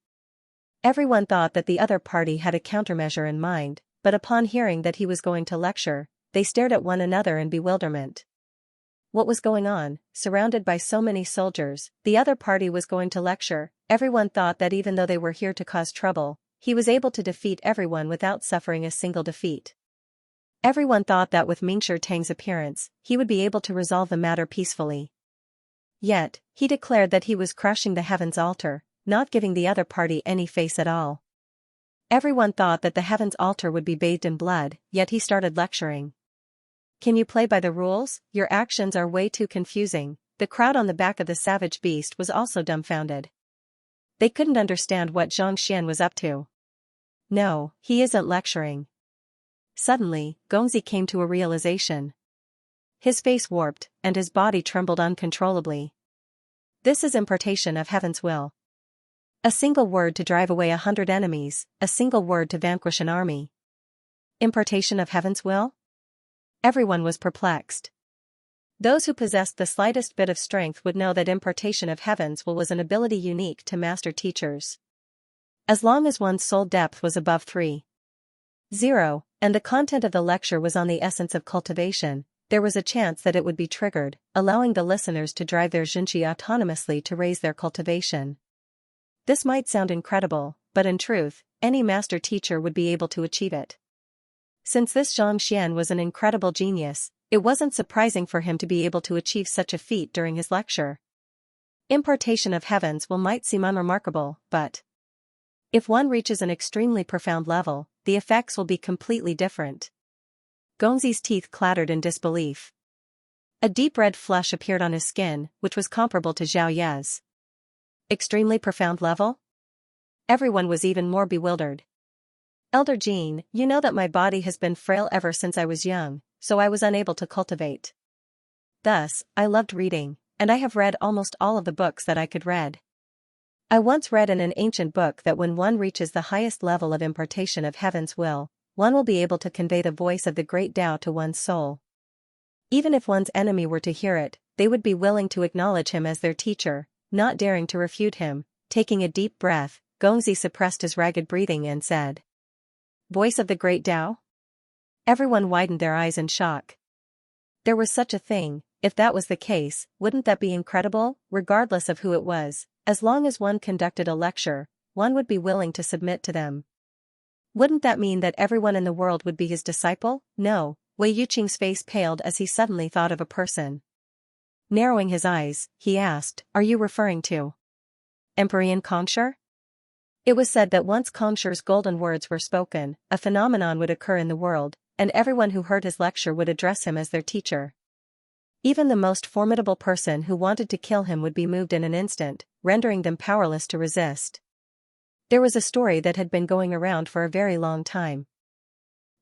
Speaker 1: Everyone thought that the other party had a countermeasure in mind, but upon hearing that he was going to lecture, they stared at one another in bewilderment. What was going on? Surrounded by so many soldiers, the other party was going to lecture. Everyone thought that even though they were here to cause trouble, he was able to defeat everyone without suffering a single defeat. Everyone thought that with Mingshi Tang's appearance, he would be able to resolve the matter peacefully. Yet, he declared that he was crushing the heavens altar, not giving the other party any face at all. Everyone thought that the heavens altar would be bathed in blood, yet he started lecturing. Can you play by the rules? Your actions are way too confusing. The crowd on the back of the savage beast was also dumbfounded. They couldn't understand what Xianxia was up to. No, he isn't lecturing. Suddenly, Gongzi came to a realization. His face warped, and his body trembled uncontrollably. This is impartation of heaven's will. A single word to drive away 100 enemies, a single word to vanquish an army. Impartation of heaven's will? Everyone was perplexed. Those who possessed the slightest bit of strength would know that impartation of heaven's will was an ability unique to master teachers. As long as one's soul depth was above 3.0, and the content of the lecture was on the essence of cultivation, there was a chance that it would be triggered, allowing the listeners to drive their Xianxia autonomously to raise their cultivation. This might sound incredible, but in truth, any master teacher would be able to achieve it. Since this Xianxia was an incredible genius, it wasn't surprising for him to be able to achieve such a feat during his lecture. Impartation of heaven's will might seem unremarkable, but if one reaches an extremely profound level, the effects will be completely different. Gongzi's teeth clattered in disbelief. A deep red flush appeared on his skin, which was comparable to Zhao Ye's. Extremely profound level? Everyone was even more bewildered. Elder Jean, you know that my body has been frail ever since I was young, so I was unable to cultivate. Thus, I loved reading, and I have read almost all of the books that I could read. I once read in an ancient book that when one reaches the highest level of impartation of heaven's will, one will be able to convey the voice of the great Tao to one's soul. Even if one's enemy were to hear it, they would be willing to acknowledge him as their teacher, not daring to refute him. Taking a deep breath, Gongzi suppressed his ragged breathing and said, "Voice of the great Tao?" Everyone widened their eyes in shock. There was such a thing. If that was the case, wouldn't that be incredible? Regardless of who it was, as long as one conducted a lecture, one would be willing to submit to them. Wouldn't that mean that everyone in the world would be his disciple? No. Wei Yuqing's face paled as he suddenly thought of a person. Narrowing his eyes, he asked, "Are you referring to Emperor Xianxia? It was said that once Xianxia's golden words were spoken, a phenomenon would occur in the world, and everyone who heard his lecture would address him as their teacher. Even the most formidable person who wanted to kill him would be moved in an instant, rendering them powerless to resist. There was a story that had been going around for a very long time.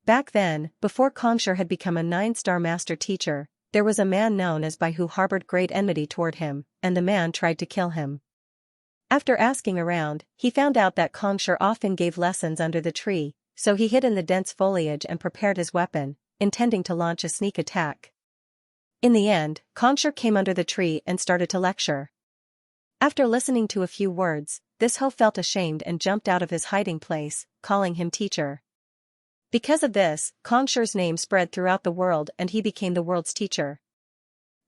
Speaker 1: Back then, before Xianxia had become a 9-star master teacher, there was a man known as Bai who harbored great enmity toward him, and the man tried to kill him. After asking around, he found out that Xianxia often gave lessons under the tree, so he hid in the dense foliage and prepared his weapon, intending to launch a sneak attack. In the end, Xianxia came under the tree and started to lecture. After listening to a few words, this Ho felt ashamed and jumped out of his hiding place, calling him teacher. Because of this, Xianxia's name spread throughout the world and he became the world's teacher.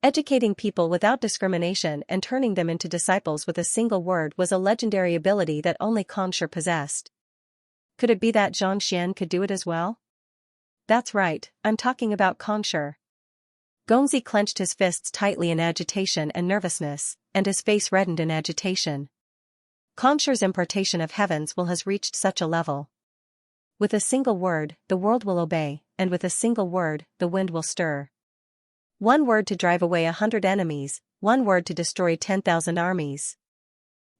Speaker 1: Educating people without discrimination and turning them into disciples with a single word was a legendary ability that only Xianxia possessed. Could it be that Xianxian could do it as well? That's right, I'm talking about Xianxia. Gongzi clenched his fists tightly in agitation and nervousness, and his face reddened in agitation. Xianxia's impartation of heavens will has reached such a level. With a single word, the world will obey, and with a single word, the wind will stir. One word to drive away 100 enemies, one word to destroy 10,000 armies.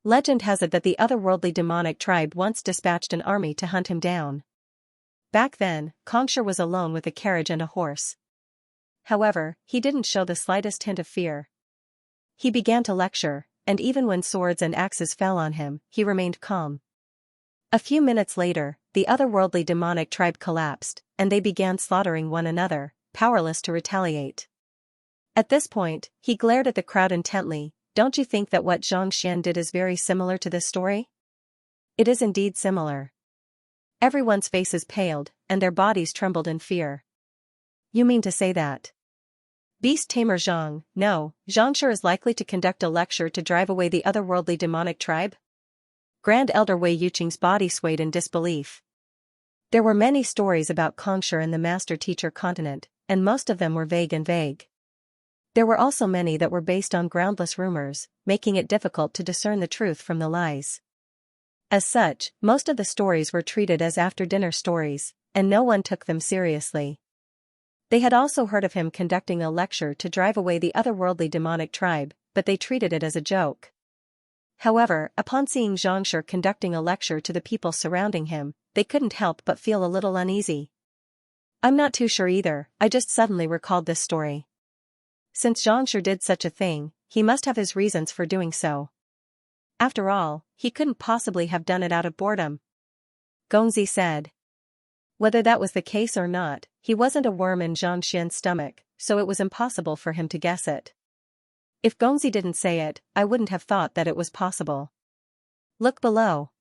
Speaker 1: Legend has it that the otherworldly demonic tribe once dispatched an army to hunt him down. Back then, Xianxia was alone with a carriage and a horse. However, he didn't show the slightest hint of fear. He began to lecture, and even when swords and axes fell on him, he remained calm. A few minutes later, the otherworldly demonic tribe collapsed, and they began slaughtering one another, powerless to retaliate. At this point, he glared at the crowd intently. Don't you think that what Xianxian did is very similar to this story? It is indeed similar. Everyone's faces paled, and their bodies trembled in fear. You mean to say that Beast Tamer Zhang, no, Xianxia is likely to conduct a lecture to drive away the otherworldly demonic tribe? Grand Elder Wei Yuqing's body swayed in disbelief. There were many stories about Xianxia in the master-teacher continent, and most of them were vague. There were also many that were based on groundless rumors, making it difficult to discern the truth from the lies. As such, most of the stories were treated as after-dinner stories, and no one took them seriously. They had also heard of him conducting a lecture to drive away the otherworldly demonic tribe, but they treated it as a joke. However, upon seeing Xianxia conducting a lecture to the people surrounding him, they couldn't help but feel a little uneasy. I'm not too sure either, I just suddenly recalled this story. Since Xianxia did such a thing, he must have his reasons for doing so. After all, he couldn't possibly have done it out of boredom. Gongzi said. Whether that was the case or not, he wasn't a worm in Xianxian's stomach, so it was impossible for him to guess it. If Gongzi didn't say it, I wouldn't have thought that it was possible. Look below.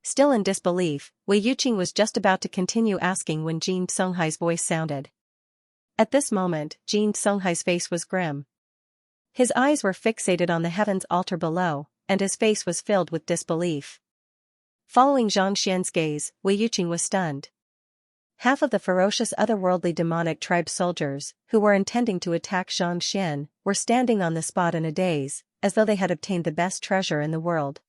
Speaker 1: Still in disbelief, Wei Yuqing was just about to continue asking when Jin Songhai's voice sounded. At this moment, Jin Songhai's face was grim. His eyes were fixated on the heavens altar below, and his face was filled with disbelief. Following Xianxian's gaze, Wei Yuqing was stunned. Half of the ferocious otherworldly demonic tribe soldiers, who were intending to attack Xianxian, were standing on the spot in a daze, as though they had obtained the best treasure in the world.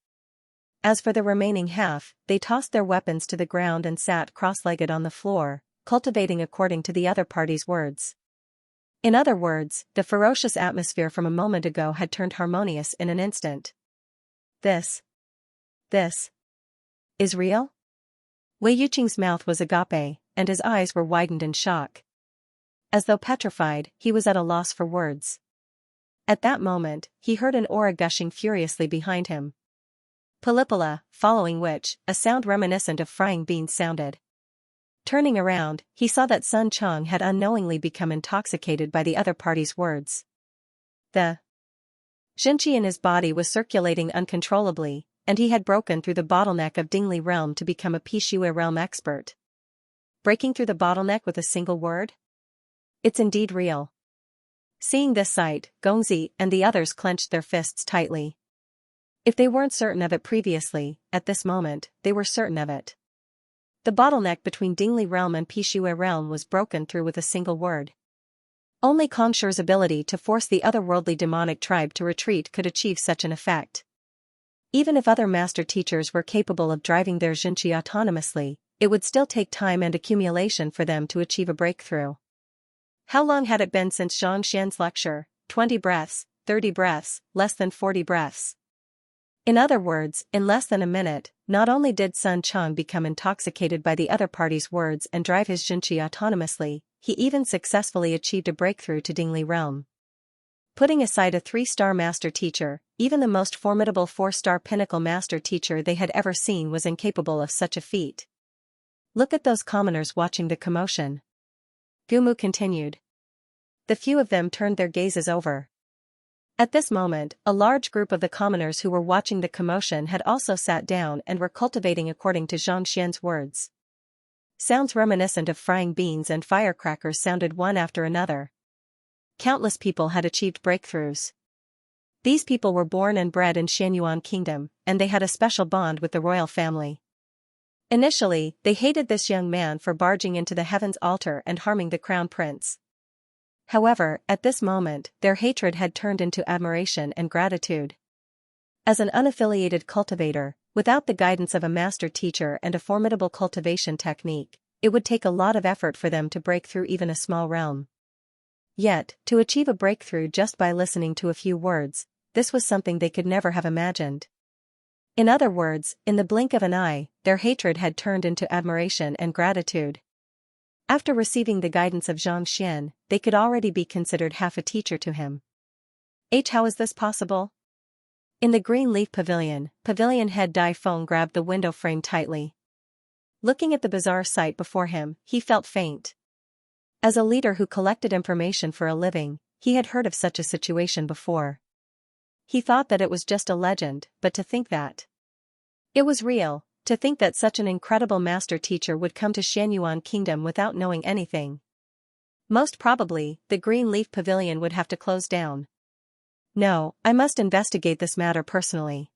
Speaker 1: As for the remaining half, they tossed their weapons to the ground and sat cross-legged on the floor, cultivating according to the other party's words. In other words, the ferocious atmosphere from a moment ago had turned harmonious in an instant. This is real? Wei Yuqing's mouth was agape, and his eyes were widened in shock. As though petrified, he was at a loss for words. At that moment, he heard an aura gushing furiously behind him. Pilipala, following which, a sound reminiscent of frying beans sounded. Turning around, he saw that Sun Chong had unknowingly become intoxicated by the other party's words. The Xinqi in his body was circulating uncontrollably, and he had broken through the bottleneck of Dingli realm to become a Pixue realm expert. Breaking through the bottleneck with a single word? It's indeed real. Seeing this sight, Gongzi and the others clenched their fists tightly. If they weren't certain of it previously, at this moment, they were certain of it. The bottleneck between Dingli realm and Pixue realm was broken through with a single word. Only Xianxia's ability to force the otherworldly demonic tribe to retreat could achieve such an effect. Even if other master teachers were capable of driving their Xianxia autonomously, it would still take time and accumulation for them to achieve a breakthrough. How long had it been since Xianxia's lecture? 20 breaths, 30 breaths, less than 40 breaths. In other words, in less than a minute, not only did Sun Chang become intoxicated by the other party's words and drive his Xianxia autonomously, he even successfully achieved a breakthrough to Dingli realm. Putting aside a 3-star master teacher, even the most formidable 4-star pinnacle master teacher they had ever seen was incapable of such a feat. Look at those commoners watching the commotion. Gumu continued. The few of them turned their gazes over. At this moment, a large group of the commoners who were watching the commotion had also sat down and were cultivating according to Xianxia's words. Sounds reminiscent of frying beans and firecrackers sounded one after another. Countless people had achieved breakthroughs. These people were born and bred in Xianyuan Kingdom, and they had a special bond with the royal family. Initially, they hated this young man for barging into the heaven's altar and harming the crown prince. However, at this moment, their hatred had turned into admiration and gratitude. As an unaffiliated cultivator, without the guidance of a master teacher and a formidable cultivation technique, it would take a lot of effort for them to break through even a small realm. Yet, to achieve a breakthrough just by listening to a few words, this was something they could never have imagined. In other words, in the blink of an eye, their hatred had turned into admiration and gratitude. After receiving the guidance of Xianxia, they could already be considered half a teacher to him. How is this possible? In the green leaf pavilion head Dai Feng grabbed the window frame tightly. Looking at the bizarre sight before him, he felt faint. As a leader who collected information for a living, he had heard of such a situation before. He thought that it was just a legend, but to think that it was real, to think that such an incredible master teacher would come to Xianyuan Kingdom without knowing anything. Most probably, the green leaf pavilion would have to close down. No, I must investigate this matter personally.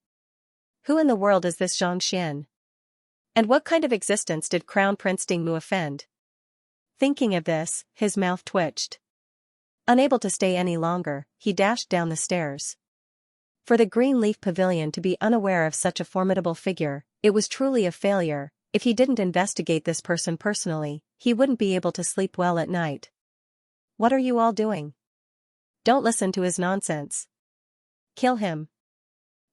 Speaker 1: Who in the world is this Xianxia? And what kind of existence did Crown Prince Dingmu offend? Thinking of this, his mouth twitched. Unable to stay any longer, he dashed down the stairs. For the green leaf pavilion to be unaware of such a formidable figure, it was truly a failure. If he didn't investigate this person personally, he wouldn't be able to sleep well at night. What are you all doing? Don't listen to his nonsense. Kill him.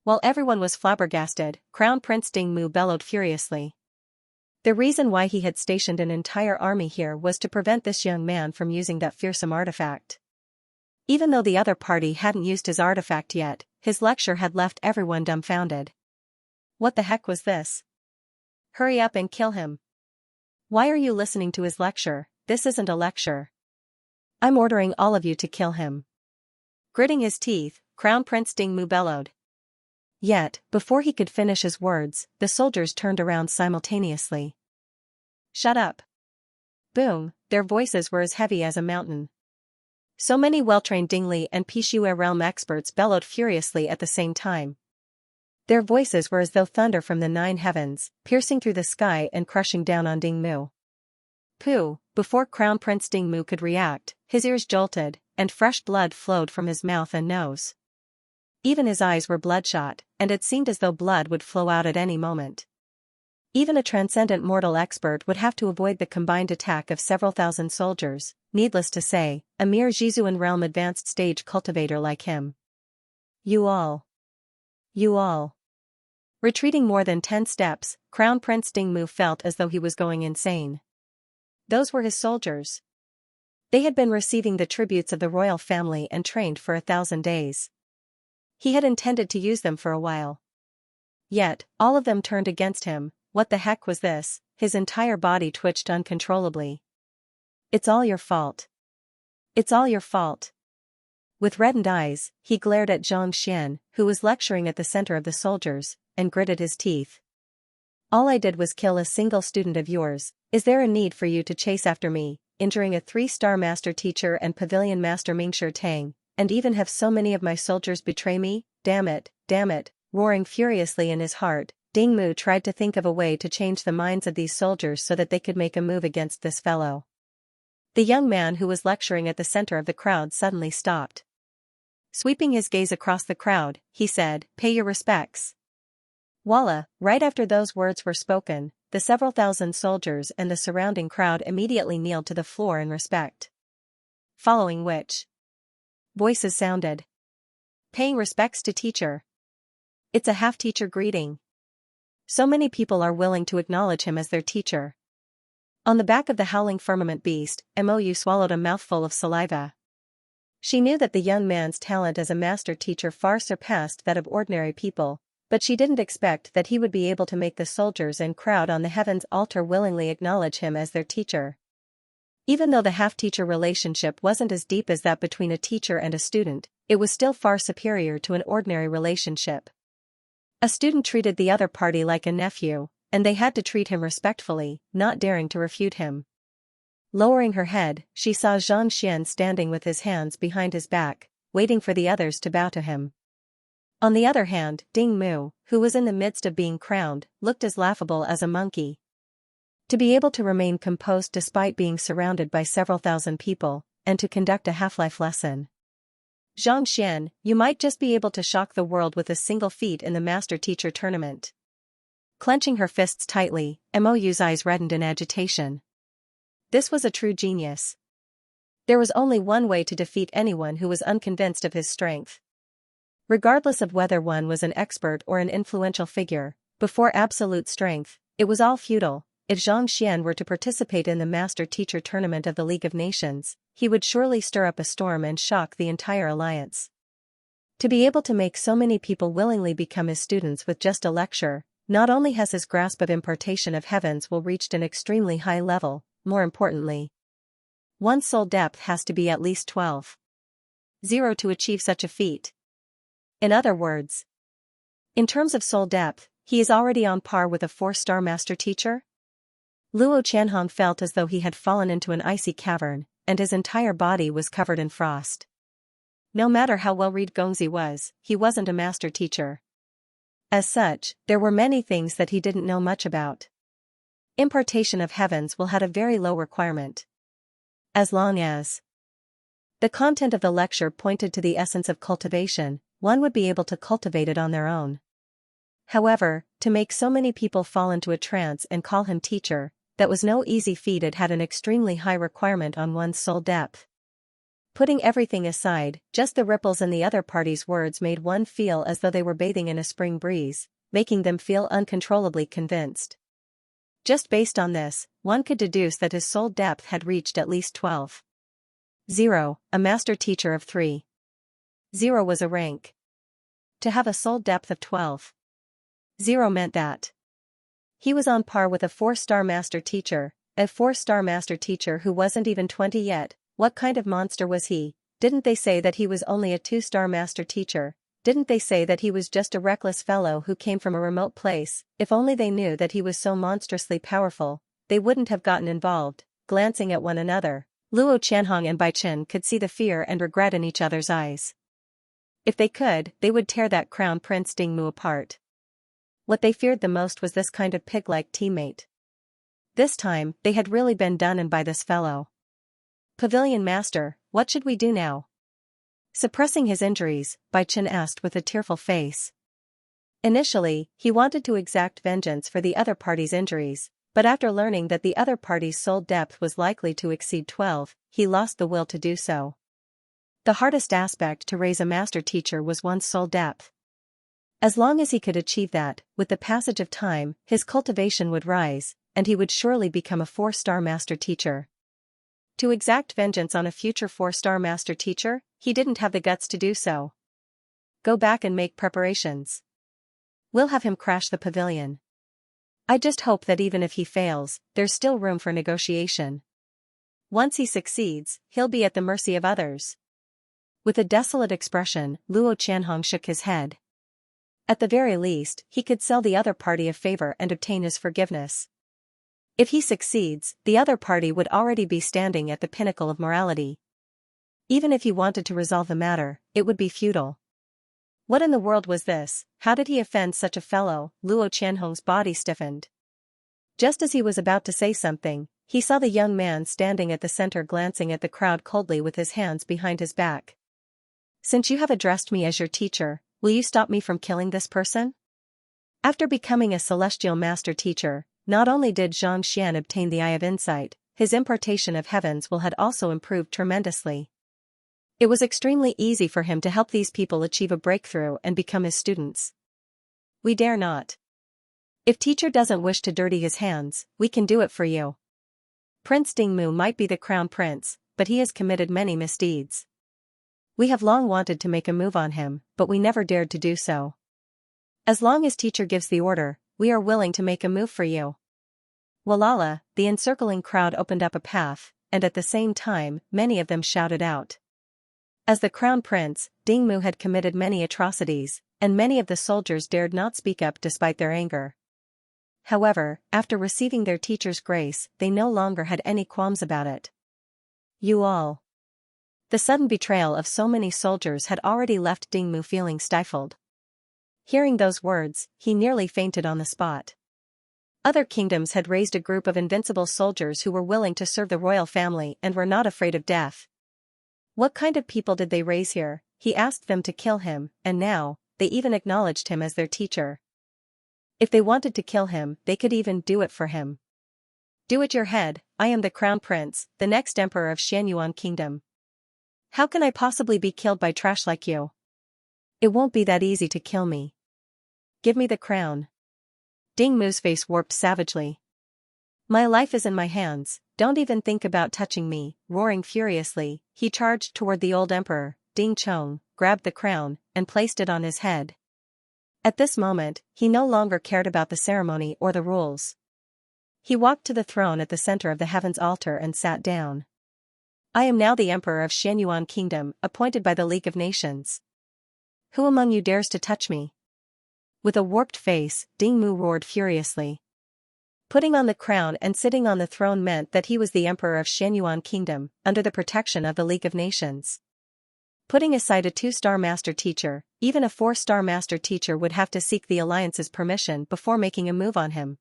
Speaker 1: While everyone was flabbergasted, Crown Prince Dingmu bellowed furiously. The reason why he had stationed an entire army here was to prevent this young man from using that fearsome artifact. Even though the other party hadn't used his artifact yet, his lecture had left everyone dumbfounded. What the heck was this? Hurry up and kill him. Why are you listening to his lecture? This isn't a lecture. I'm ordering all of you to kill him. Gritting his teeth, Crown Prince Dingmu bellowed. Yet, before he could finish his words, the soldiers turned around simultaneously. Shut up. Boom, their voices were as heavy as a mountain. So many well-trained Dingli and Pishue realm experts bellowed furiously at the same time. Their voices were as though thunder from the 9 heavens, piercing through the sky and crushing down on Dingmu. Pooh, before Crown Prince Dingmu could react, his ears jolted, and fresh blood flowed from his mouth and nose. Even his eyes were bloodshot, and it seemed as though blood would flow out at any moment. Even a transcendent mortal expert would have to avoid the combined attack of several thousand soldiers, needless to say, a mere Jizuan realm advanced stage cultivator like him. You all. Retreating more than 10 steps, Crown Prince Dingmu felt as though he was going insane. Those were his soldiers. They had been receiving the tributes of the royal family and trained for 1,000 days. He had intended to use them for a while. Yet, all of them turned against him. What the heck was this? His entire body twitched uncontrollably. It's all your fault. It's all your fault. With reddened eyes, he glared at Xianxia, who was lecturing at the center of the soldiers, and gritted his teeth. All I did was kill a single student of yours. Is there a need for you to chase after me, injuring a 3-star master teacher and pavilion master Mingshi Tang, and even have so many of my soldiers betray me? Damn it, roaring furiously in his heart, Dingmu tried to think of a way to change the minds of these soldiers so that they could make a move against this fellow. The young man who was lecturing at the center of the crowd suddenly stopped. Sweeping his gaze across the crowd, he said, "Pay your respects." Voila, right after those words were spoken, the several thousand soldiers and the surrounding crowd immediately kneeled to the floor in respect. Following which, voices sounded. Paying respects to teacher. It's a half-teacher greeting. So many people are willing to acknowledge him as their teacher. On the back of the howling firmament beast, Mou swallowed a mouthful of saliva. She knew that the young man's talent as a master teacher far surpassed that of ordinary people, but she didn't expect that he would be able to make the soldiers and crowd on the heaven's altar willingly acknowledge him as their teacher. Even though the half-teacher relationship wasn't as deep as that between a teacher and a student, it was still far superior to an ordinary relationship. A student treated the other party like a nephew, and they had to treat him respectfully, not daring to refute him. Lowering her head, she saw Xianxia standing with his hands behind his back, waiting for the others to bow to him. On the other hand, Ding Mu, who was in the midst of being crowned, looked as laughable as a monkey. To be able to remain composed despite being surrounded by several thousand people, and to conduct a half-life lesson. Xianxia, you might just be able to shock the world with a single feat in the Master Teacher tournament. Clenching her fists tightly, Mou's eyes reddened in agitation. This was a true genius. There was only one way to defeat anyone who was unconvinced of his strength. Regardless of whether one was an expert or an influential figure, before absolute strength, it was all futile. If Xianxia were to participate in the Master Teacher tournament of the League of Nations, he would surely stir up a storm and shock the entire alliance. To be able to make so many people willingly become his students with just a lecture, not only has his grasp of impartation of heavens will reached an extremely high level, more importantly, one's soul depth has to be at least 12.0 to achieve such a feat. In other words, in terms of soul depth, he is already on par with a 4-star Master Teacher. Luo Qianhong felt as though he had fallen into an icy cavern, and his entire body was covered in frost. No matter how well-read Gongzi was, he wasn't a master teacher. As such, there were many things that he didn't know much about. Impartation of heavens will have a very low requirement. As long as the content of the lecture pointed to the essence of cultivation, one would be able to cultivate it on their own. However, to make so many people fall into a trance and call him teacher, that was no easy feat. It had an extremely high requirement on one's soul depth. Putting everything aside, just the ripples in the other party's words made one feel as though they were bathing in a spring breeze, making them feel uncontrollably convinced. Just based on this, one could deduce that his soul depth had reached at least 12.0, a master teacher of 3.0 was a rank. To have a soul depth of 12.0 meant that he was on par with a 4-star master teacher, a 4-star master teacher who wasn't even 20 yet. What kind of monster was he? Didn't they say that he was only a 2-star master teacher? Didn't they say that he was just a reckless fellow who came from a remote place? If only they knew that he was so monstrously powerful, they wouldn't have gotten involved. Glancing at one another, Luo Qianhong and Bai Chen could see the fear and regret in each other's eyes. If they could, they would tear that crown prince Ding Mu apart. What they feared the most was this kind of pig-like teammate. This time, they had really been done in by this fellow. Pavilion Master, what should we do now? Suppressing his injuries, Bai Chen asked with a tearful face. Initially, he wanted to exact vengeance for the other party's injuries, but after learning that the other party's soul depth was likely to exceed 12, he lost the will to do so. The hardest aspect to raise a master teacher was one's soul depth. As long as he could achieve that, with the passage of time, his cultivation would rise, and he would surely become a 4-star master teacher. To exact vengeance on a future 4-star master teacher, he didn't have the guts to do so. Go back and make preparations. We'll have him crash the pavilion. I just hope that even if he fails, there's still room for negotiation. Once he succeeds, he'll be at the mercy of others. With a desolate expression, Luo Qianhong shook his head. At the very least, he could sell the other party a favor and obtain his forgiveness. If he succeeds, the other party would already be standing at the pinnacle of morality. Even if he wanted to resolve the matter, it would be futile. What in the world was this? How did he offend such a fellow? Luo Qianhong's body stiffened. Just as he was about to say something, he saw the young man standing at the center glancing at the crowd coldly with his hands behind his back. Since you have addressed me as your teacher, will you stop me from killing this person? After becoming a celestial master teacher, not only did Xianxia obtain the Eye of Insight, his impartation of heavens will had also improved tremendously. It was extremely easy for him to help these people achieve a breakthrough and become his students. We dare not. If teacher doesn't wish to dirty his hands, we can do it for you. Prince Dingmu might be the crown prince, but he has committed many misdeeds. We have long wanted to make a move on him, but we never dared to do so. As long as teacher gives the order, we are willing to make a move for you. Walala, the encircling crowd opened up a path, and at the same time, many of them shouted out. As the crown prince, Dingmu had committed many atrocities, and many of the soldiers dared not speak up despite their anger. However, after receiving their teacher's grace, they no longer had any qualms about it. You all. The sudden betrayal of so many soldiers had already left Dingmu feeling stifled. Hearing those words, he nearly fainted on the spot. Other kingdoms had raised a group of invincible soldiers who were willing to serve the royal family and were not afraid of death. What kind of people did they raise here? He asked them to kill him, and now, they even acknowledged him as their teacher. If they wanted to kill him, they could even do it for him. Do it your head, I am the crown prince, the next emperor of Xianyuan kingdom. How can I possibly be killed by trash like you? It won't be that easy to kill me. Give me the crown. Dingmu's face warped savagely. My life is in my hands, don't even think about touching me. Roaring furiously, he charged toward the old emperor. Ding Chong grabbed the crown and placed it on his head. At this moment, he no longer cared about the ceremony or the rules. He walked to the throne at the center of the heavens altar and sat down. I am now the emperor of Xianyuan kingdom, appointed by the League of Nations. Who among you dares to touch me? With a warped face, Dingmu roared furiously. Putting on the crown and sitting on the throne meant that he was the emperor of Xianyuan kingdom, under the protection of the League of Nations. Putting aside a 2-star master teacher, even a 4-star master teacher would have to seek the alliance's permission before making a move on him.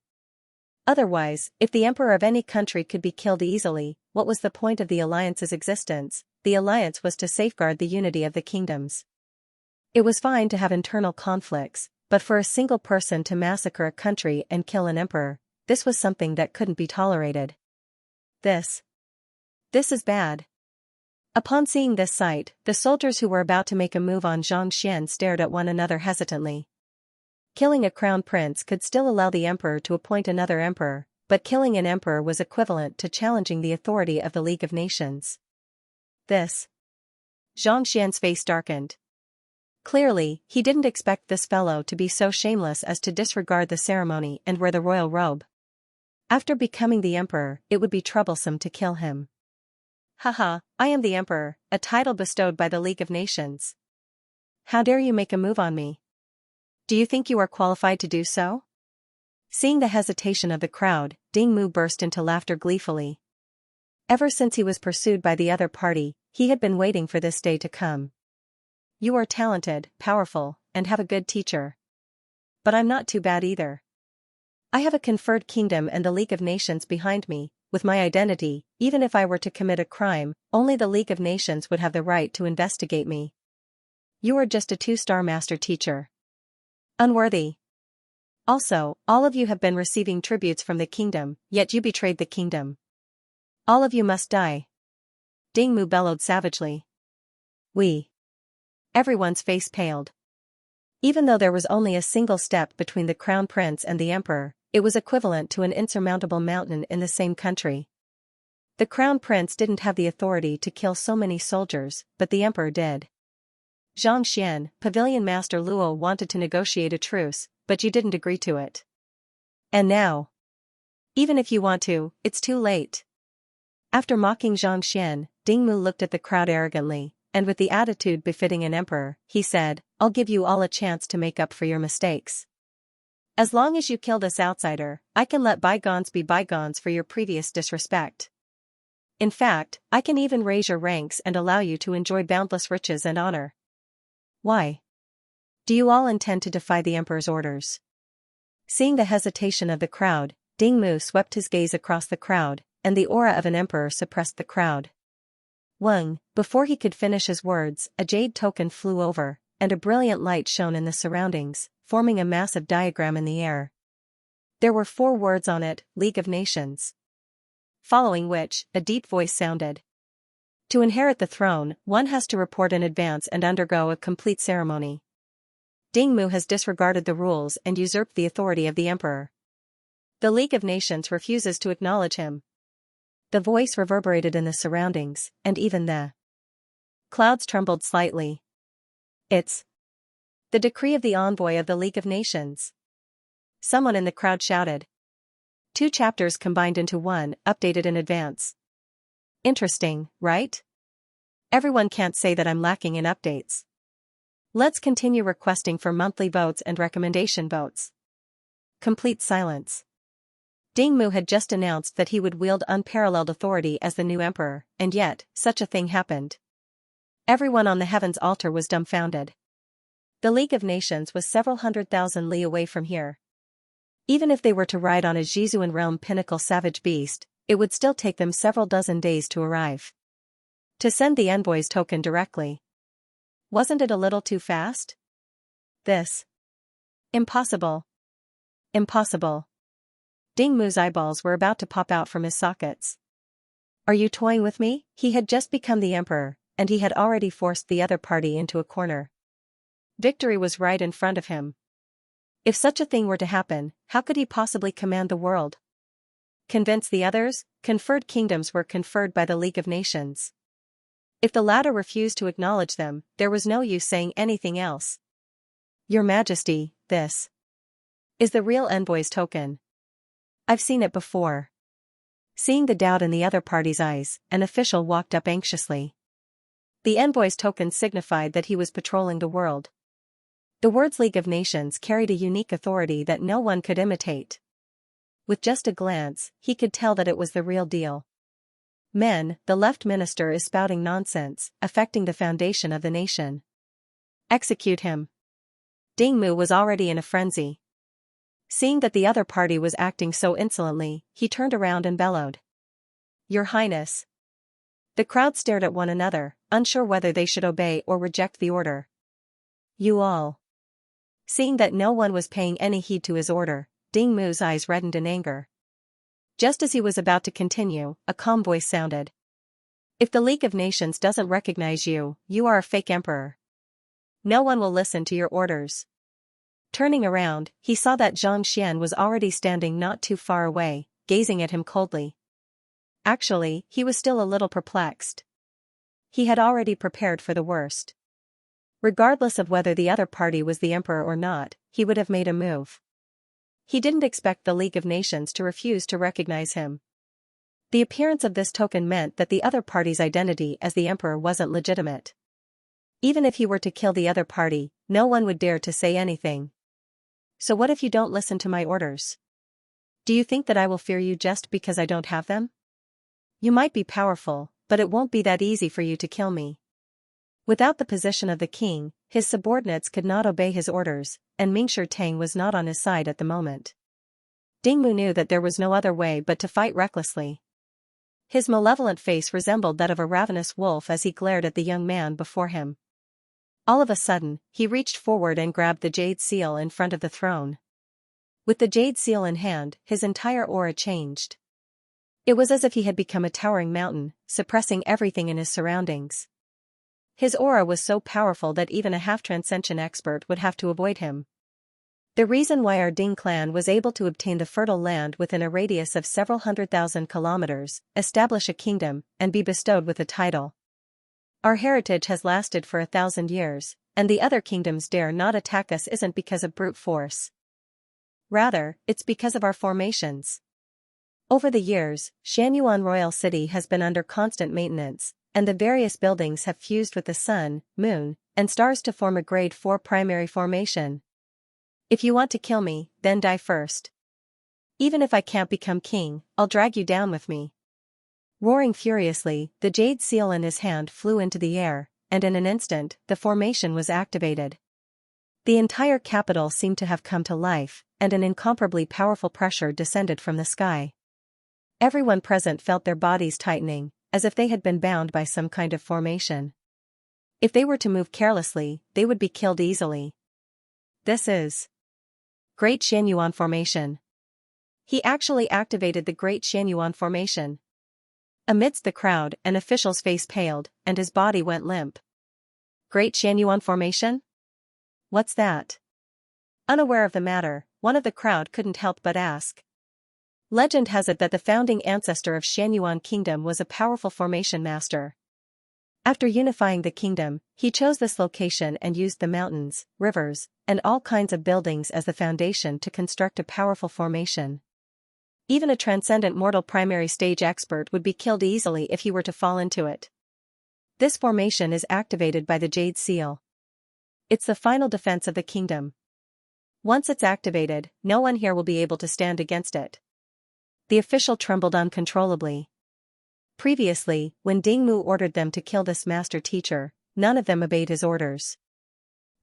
Speaker 1: Otherwise, if the emperor of any country could be killed easily, what was the point of the alliance's existence? The alliance was to safeguard the unity of the kingdoms. It was fine to have internal conflicts, but for a single person to massacre a country and kill an emperor, this was something that couldn't be tolerated. This is bad. Upon seeing this sight, the soldiers who were about to make a move on Xianxia stared at one another hesitantly. Killing a crown prince could still allow the emperor to appoint another emperor, but killing an emperor was equivalent to challenging the authority of the League of Nations. Xianxia's face darkened. Clearly, he didn't expect this fellow to be so shameless as to disregard the ceremony and wear the royal robe. After becoming the emperor, it would be troublesome to kill him. Haha, I am the emperor, a title bestowed by the League of Nations. How dare you make a move on me? Do you think you are qualified to do so? Seeing the hesitation of the crowd, Dingmu burst into laughter gleefully. Ever since he was pursued by the other party, he had been waiting for this day to come. You are talented, powerful, and have a good teacher. But I'm not too bad either. I have a conferred kingdom and the League of Nations behind me. With my identity, even if I were to commit a crime, only the League of Nations would have the right to investigate me. You are just a 2-star master teacher. Unworthy. Also, all of you have been receiving tributes from the kingdom, yet you betrayed the kingdom. All of you must die. Dingmu bellowed savagely. Everyone's face paled. Even though there was only a single step between the crown prince and the emperor, it was equivalent to an insurmountable mountain in the same country. The crown prince didn't have the authority to kill so many soldiers, but the emperor did. Xianxia, Pavilion Master Luo wanted to negotiate a truce, but you didn't agree to it. And now? Even if you want to, it's too late. After mocking Xianxia, Dingmu looked at the crowd arrogantly, and with the attitude befitting an emperor, he said, I'll give you all a chance to make up for your mistakes. As long as you kill this outsider, I can let bygones be bygones for your previous disrespect. In fact, I can even raise your ranks and allow you to enjoy boundless riches and honor. Why? Do you all intend to defy the emperor's orders? Seeing the hesitation of the crowd, Dingmu swept his gaze across the crowd, and the aura of an emperor suppressed the crowd. Before he could finish his words, a jade token flew over, and a brilliant light shone in the surroundings, forming a massive diagram in the air. There were 4 words on it, League of Nations. Following which, a deep voice sounded. To inherit the throne, one has to report in advance and undergo a complete ceremony. Dingmu has disregarded the rules and usurped the authority of the emperor. The League of Nations refuses to acknowledge him. The voice reverberated in the surroundings, and even the clouds trembled slightly. It's the decree of the envoy of the League of Nations. Someone in the crowd shouted. 2 chapters combined into one, updated in advance. Interesting, right? Everyone can't say that I'm lacking in updates. Let's continue requesting for monthly votes and recommendation votes. Complete silence. Dingmu had just announced that he would wield unparalleled authority as the new emperor, and yet, such a thing happened. Everyone on the heavens altar was dumbfounded. The League of Nations was several 100,000 li away from here. Even if they were to ride on a Jizuan realm pinnacle savage beast, it would still take them several dozen days to arrive. To send the envoy's token directly. Wasn't it a little too fast? This. Impossible. Impossible. Dingmu's eyeballs were about to pop out from his sockets. Are you toying with me? He had just become the emperor, and he had already forced the other party into a corner. Victory was right in front of him. If such a thing were to happen, how could he possibly command the world? Convince the others? Conferred kingdoms were conferred by the League of Nations. If the latter refused to acknowledge them, there was no use saying anything else. Your Majesty, this is the real envoy's token. I've seen it before. Seeing the doubt in the other party's eyes, an official walked up anxiously. The envoy's token signified that he was patrolling the world. The words League of Nations carried a unique authority that no one could imitate. With just a glance, he could tell that it was the real deal. Men, the left minister is spouting nonsense, affecting the foundation of the nation. Execute him. Dingmu was already in a frenzy. Seeing that the other party was acting so insolently, he turned around and bellowed. Your Highness. The crowd stared at one another, unsure whether they should obey or reject the order. You all. Seeing that no one was paying any heed to his order, Dingmu's eyes reddened in anger. Just as he was about to continue, a calm voice sounded. If the League of Nations doesn't recognize you, you are a fake emperor. No one will listen to your orders. Turning around, he saw that Xianxia was already standing not too far away, gazing at him coldly. Actually, he was still a little perplexed. He had already prepared for the worst. Regardless of whether the other party was the emperor or not, he would have made a move. He didn't expect the League of Nations to refuse to recognize him. The appearance of this token meant that the other party's identity as the emperor wasn't legitimate. Even if he were to kill the other party, no one would dare to say anything. So what if you don't listen to my orders? Do you think that I will fear you just because I don't have them? You might be powerful, but it won't be that easy for you to kill me. Without the position of the king, his subordinates could not obey his orders, and Mingshi Tang was not on his side at the moment. Dingmu knew that there was no other way but to fight recklessly. His malevolent face resembled that of a ravenous wolf as he glared at the young man before him. All of a sudden, he reached forward and grabbed the jade seal in front of the throne. With the jade seal in hand, his entire aura changed. It was as if he had become a towering mountain, suppressing everything in his surroundings. His aura was so powerful that even a half-transcension expert would have to avoid him. The reason why our Ding clan was able to obtain the fertile land within a radius of several 100,000 kilometers, establish a kingdom, and be bestowed with a title. Our heritage has lasted for 1,000 years, and the other kingdoms dare not attack us isn't because of brute force. Rather, it's because of our formations. Over the years, Xianyuan Royal City has been under constant maintenance, and the various buildings have fused with the sun, moon, and stars to form a grade 4 primary formation. If you want to kill me, then die first. Even if I can't become king, I'll drag you down with me. Roaring furiously, the jade seal in his hand flew into the air, and in an instant, the formation was activated. The entire capital seemed to have come to life, and an incomparably powerful pressure descended from the sky. Everyone present felt their bodies tightening, as if they had been bound by some kind of formation. If they were to move carelessly, they would be killed easily. This is Great Xianyuan Formation. He actually activated the Great Xianyuan Formation. Amidst the crowd, an official's face paled, and his body went limp. Great Xianyuan Formation? What's that? Unaware of the matter, one of the crowd couldn't help but ask. Legend has it that the founding ancestor of Xianyuan Kingdom was a powerful formation master. After unifying the kingdom, he chose this location and used the mountains, rivers, and all kinds of buildings as the foundation to construct a powerful formation. Even a transcendent mortal primary stage expert would be killed easily if he were to fall into it. This formation is activated by the Jade Seal. It's the final defense of the kingdom. Once it's activated, no one here will be able to stand against it. The official trembled uncontrollably. Previously, when Dingmu ordered them to kill this master teacher, none of them obeyed his orders.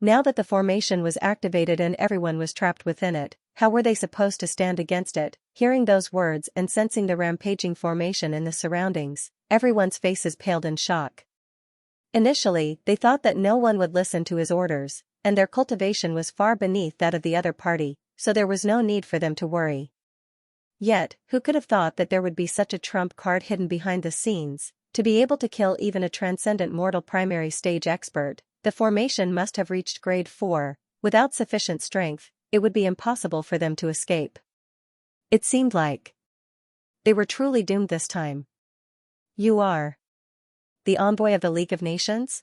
Speaker 1: Now that the formation was activated and everyone was trapped within it, how were they supposed to stand against it? Hearing those words and sensing the rampaging formation in the surroundings, everyone's faces paled in shock. Initially, they thought that no one would listen to his orders, and their cultivation was far beneath that of the other party, so there was no need for them to worry. Yet, who could have thought that there would be such a trump card hidden behind the scenes? To be able to kill even a transcendent mortal primary stage expert, the formation must have reached grade 4, without sufficient strength, it would be impossible for them to escape. It seemed like they were truly doomed this time. You are the envoy of the League of Nations?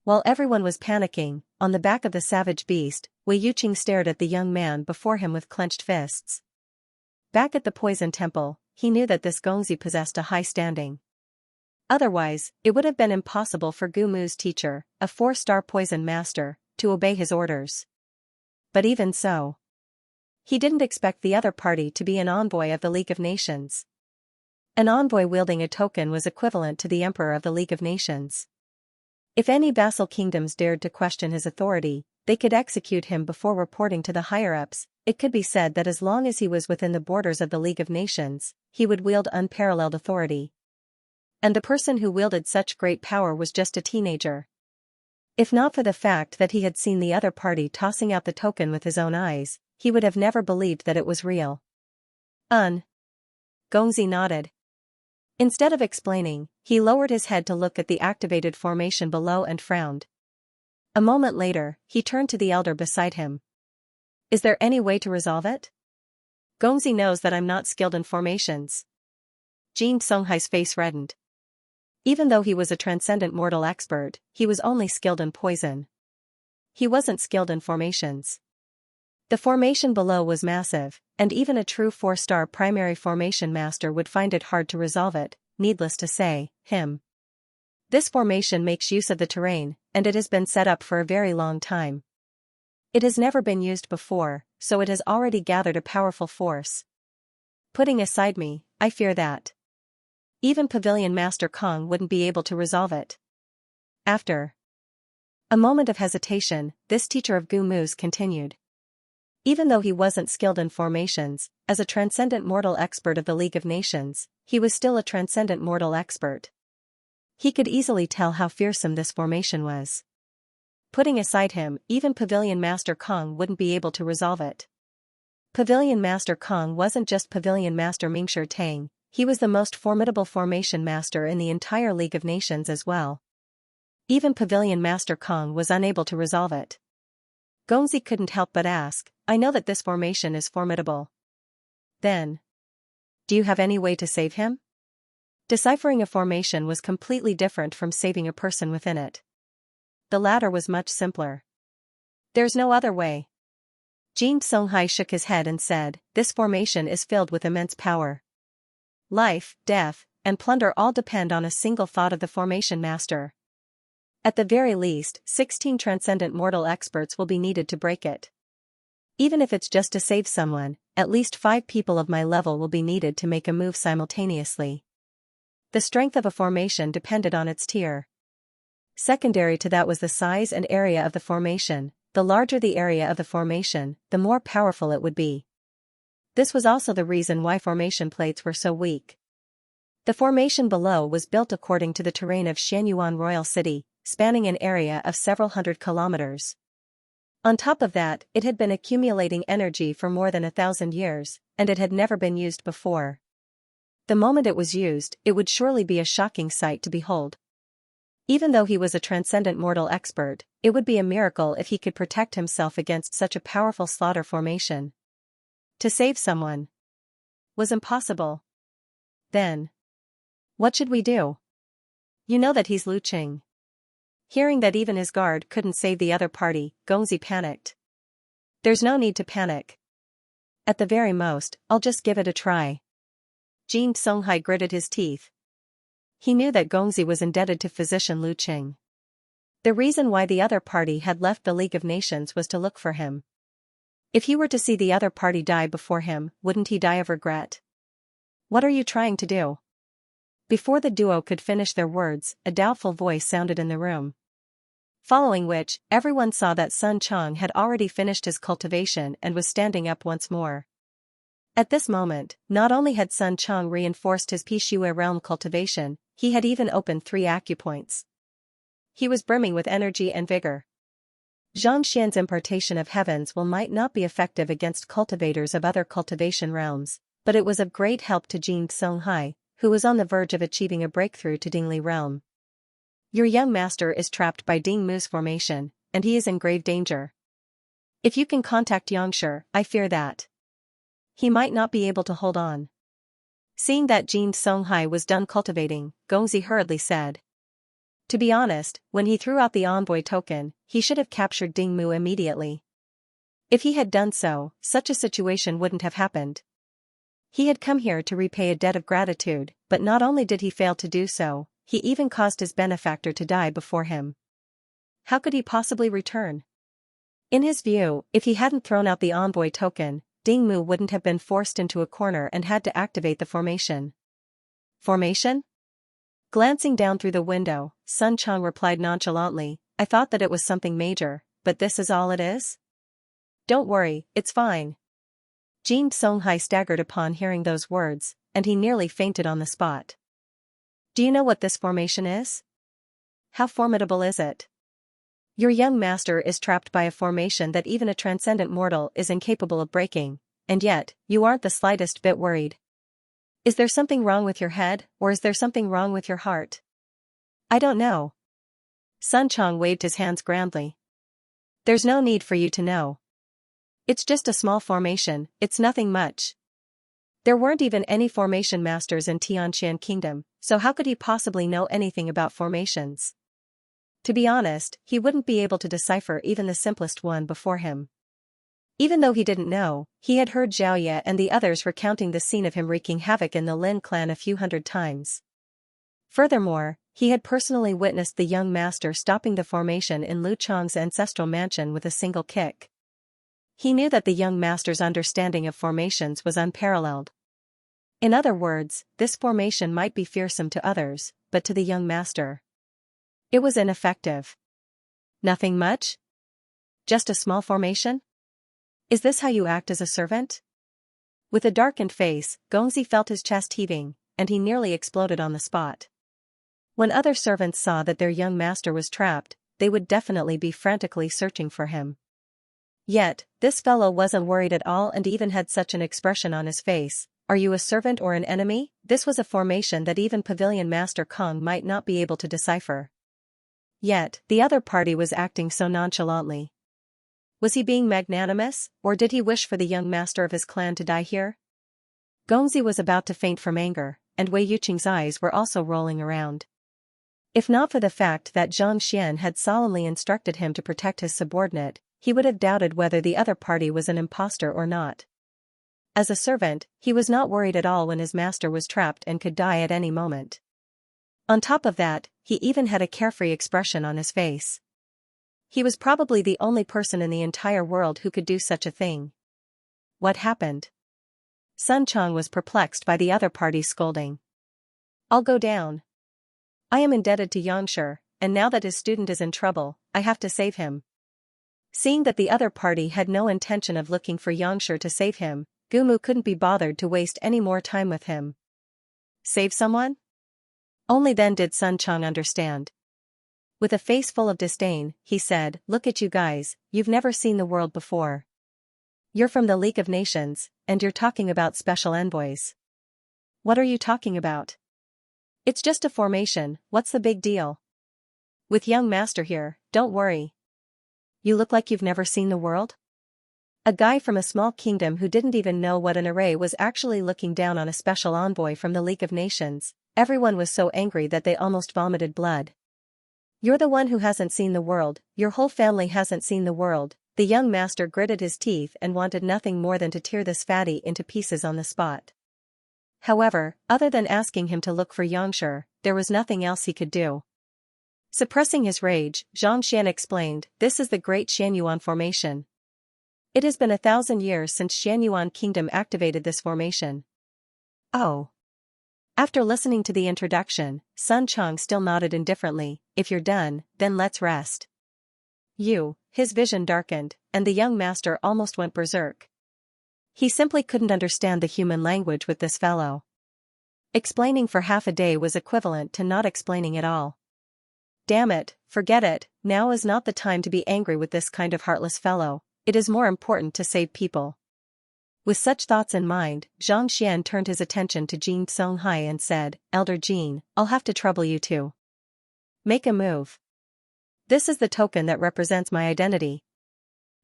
Speaker 1: While everyone was panicking, on the back of the savage beast, Wei Yuqing stared at the young man before him with clenched fists. Back at the Poison Temple, he knew that this Gongzi possessed a high standing. Otherwise, it would have been impossible for Gu Mu's teacher, a 4-star poison master, to obey his orders. But even so, he didn't expect the other party to be an envoy of the League of Nations. An envoy wielding a token was equivalent to the Emperor of the League of Nations. If any vassal kingdoms dared to question his authority, they could execute him before reporting to the higher-ups. It could be said that as long as he was within the borders of the League of Nations, he would wield unparalleled authority. And the person who wielded such great power was just a teenager. If not for the fact that he had seen the other party tossing out the token with his own eyes, he would have never believed that it was real. Gongzi nodded. Instead of explaining, he lowered his head to look at the activated formation below and frowned. A moment later, he turned to the elder beside him. Is there any way to resolve it? Gongzi knows that I'm not skilled in formations. Jin Songhai's face reddened. Even though he was a transcendent mortal expert, he was only skilled in poison. He wasn't skilled in formations. The formation below was massive, and even a true 4-star primary formation master would find it hard to resolve it, needless to say, him. This formation makes use of the terrain, and it has been set up for a very long time. It has never been used before, so it has already gathered a powerful force. Putting aside me, I fear that even Pavilion Master Kong wouldn't be able to resolve it. After a moment of hesitation, this teacher of Gu Mu's continued. Even though he wasn't skilled in formations, as a transcendent mortal expert of the League of Nations, he was still a transcendent mortal expert. He could easily tell how fearsome this formation was. Putting aside him, even Pavilion Master Kong wouldn't be able to resolve it. Pavilion Master Kong wasn't just Pavilion Master Mingshi Tang, he was the most formidable formation master in the entire League of Nations as well. Even Pavilion Master Kong was unable to resolve it. Gongzi couldn't help but ask, I know that this formation is formidable. Then, do you have any way to save him? Deciphering a formation was completely different from saving a person within it. The latter was much simpler. There's no other way. Jin Songhai shook his head and said, this formation is filled with immense power. Life, death, and plunder all depend on a single thought of the formation master. At the very least, 16 transcendent mortal experts will be needed to break it. Even if it's just to save someone, at least 5 people of my level will be needed to make a move simultaneously. The strength of a formation depended on its tier. Secondary to that was the size and area of the formation. The larger the area of the formation, the more powerful it would be. This was also the reason why formation plates were so weak. The formation below was built according to the terrain of Xianyuan Royal City, spanning an area of several hundred kilometers. On top of that, it had been accumulating energy for more than 1,000 years, and it had never been used before. The moment it was used, it would surely be a shocking sight to behold. Even though he was a transcendent mortal expert, it would be a miracle if he could protect himself against such a powerful slaughter formation. To save someone was impossible. Then, what should we do? You know that he's Lu Qing. Hearing that even his guard couldn't save the other party, Gongzi panicked. There's no need to panic. At the very most, I'll just give it a try. Jin Songhai gritted his teeth. He knew that Gongzi was indebted to physician Lu Qing. The reason why the other party had left the League of Nations was to look for him. If he were to see the other party die before him, wouldn't he die of regret? What are you trying to do? Before the duo could finish their words, a doubtful voice sounded in the room. Following which, everyone saw that Sun Chang had already finished his cultivation and was standing up once more. At this moment, not only had Sun Chang reinforced his Pishui realm cultivation, he had even opened 3 acupoints. He was brimming with energy and vigor. Xianxia's impartation of heaven's will might not be effective against cultivators of other cultivation realms, but it was of great help to Jin Songhai, who was on the verge of achieving a breakthrough to Dingli realm. Your young master is trapped by Ding Mu's formation, and he is in grave danger. If you can contact Xianxia, I fear that he might not be able to hold on. Seeing that Jin Songhai was done cultivating, Gongzi hurriedly said. To be honest, when he threw out the envoy token, he should have captured Ding Mu immediately. If he had done so, such a situation wouldn't have happened. He had come here to repay a debt of gratitude, but not only did he fail to do so, he even caused his benefactor to die before him. How could he possibly return? In his view, if he hadn't thrown out the envoy token, Ding Mu wouldn't have been forced into a corner and had to activate the formation. Formation? Glancing down through the window, Sun Chang replied nonchalantly, I thought that it was something major, but this is all it is? Don't worry, it's fine. Jin Songhai staggered upon hearing those words, and he nearly fainted on the spot. Do you know what this formation is? How formidable is it? Your young master is trapped by a formation that even a transcendent mortal is incapable of breaking, and yet, you aren't the slightest bit worried. Is there something wrong with your head, or is there something wrong with your heart? I don't know. Sun Chang waved his hands grandly. There's no need for you to know. It's just a small formation, it's nothing much. There weren't even any formation masters in Tianqian Kingdom, so how could he possibly know anything about formations? To be honest, he wouldn't be able to decipher even the simplest one before him. Even though he didn't know, he had heard Xiaoye and the others recounting the scene of him wreaking havoc in the Lin clan a few hundred times. Furthermore, he had personally witnessed the young master stopping the formation in Lu Chang's ancestral mansion with a single kick. He knew that the young master's understanding of formations was unparalleled. In other words, this formation might be fearsome to others, but to the young master, it was ineffective. Nothing much? Just a small formation? Is this how you act as a servant? With a darkened face, Gongzi felt his chest heaving, and he nearly exploded on the spot. When other servants saw that their young master was trapped, they would definitely be frantically searching for him. Yet, this fellow wasn't worried at all and even had such an expression on his face. Are you a servant or an enemy? This was a formation that even Pavilion Master Kong might not be able to decipher. Yet, the other party was acting so nonchalantly. Was he being magnanimous, or did he wish for the young master of his clan to die here? Gongzi was about to faint from anger, and Wei Yuqing's eyes were also rolling around. If not for the fact that Zhang Xian had solemnly instructed him to protect his subordinate, he would have doubted whether the other party was an impostor or not. As a servant, he was not worried at all when his master was trapped and could die at any moment. On top of that, he even had a carefree expression on his face. He was probably the only person in the entire world who could do such a thing. What happened? Sun Chang was perplexed by the other party's scolding. I'll go down. I am indebted to Xianxia, and now that his student is in trouble, I have to save him. Seeing that the other party had no intention of looking for Xianxia to save him, Gumu couldn't be bothered to waste any more time with him. Save someone? Only then did Sun Chang understand. With a face full of disdain, he said, "Look at you guys, you've never seen the world before. You're from the League of Nations, and you're talking about special envoys. What are you talking about? It's just a formation, what's the big deal? With young master here, don't worry. You look like you've never seen the world?" A guy from a small kingdom who didn't even know what an array was actually looking down on a special envoy from the League of Nations. Everyone was so angry that they almost vomited blood. "You're the one who hasn't seen the world, your whole family hasn't seen the world." The young master gritted his teeth and wanted nothing more than to tear this fatty into pieces on the spot. However, other than asking him to look for Xianxia, there was nothing else he could do. Suppressing his rage, Xianxia explained, "This is the Great Xianyuan Formation. It has been 1,000 years since Xianyuan Kingdom activated this formation." Oh. After listening to the introduction, Sun Chang still nodded indifferently. "If you're done, then let's rest." His vision darkened, and the young master almost went berserk. He simply couldn't understand the human language with this fellow. Explaining for half a day was equivalent to not explaining at all. Damn it, forget it, now is not the time to be angry with this kind of heartless fellow, it is more important to save people. With such thoughts in mind, Zhang Xian turned his attention to Jin Songhai and said, "Elder Jin, I'll have to trouble you to make a move. This is the token that represents my identity.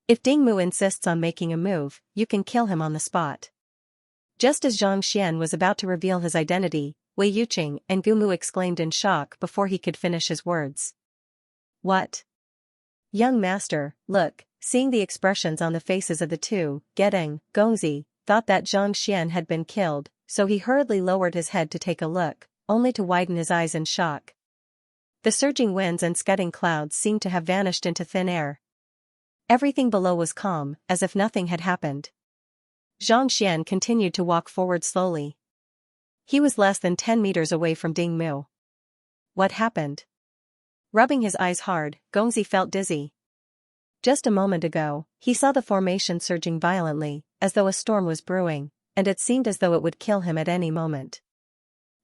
Speaker 1: If Dingmu insists on making a move, you can kill him on the spot." Just as Zhang Xian was about to reveal his identity, Wei Yuqing and Gumu exclaimed in shock before he could finish his words. "What? Young master, look." Seeing the expressions on the faces of the two, Gedeng, Gongzi, thought that Zhang Xian had been killed, so he hurriedly lowered his head to take a look, only to widen his eyes in shock. The surging winds and scudding clouds seemed to have vanished into thin air. Everything below was calm, as if nothing had happened. Zhang Xian continued to walk forward slowly. He was less than 10 meters away from Dingmu. What happened? Rubbing his eyes hard, Gongzi felt dizzy. Just a moment ago, he saw the formation surging violently, as though a storm was brewing, and it seemed as though it would kill him at any moment.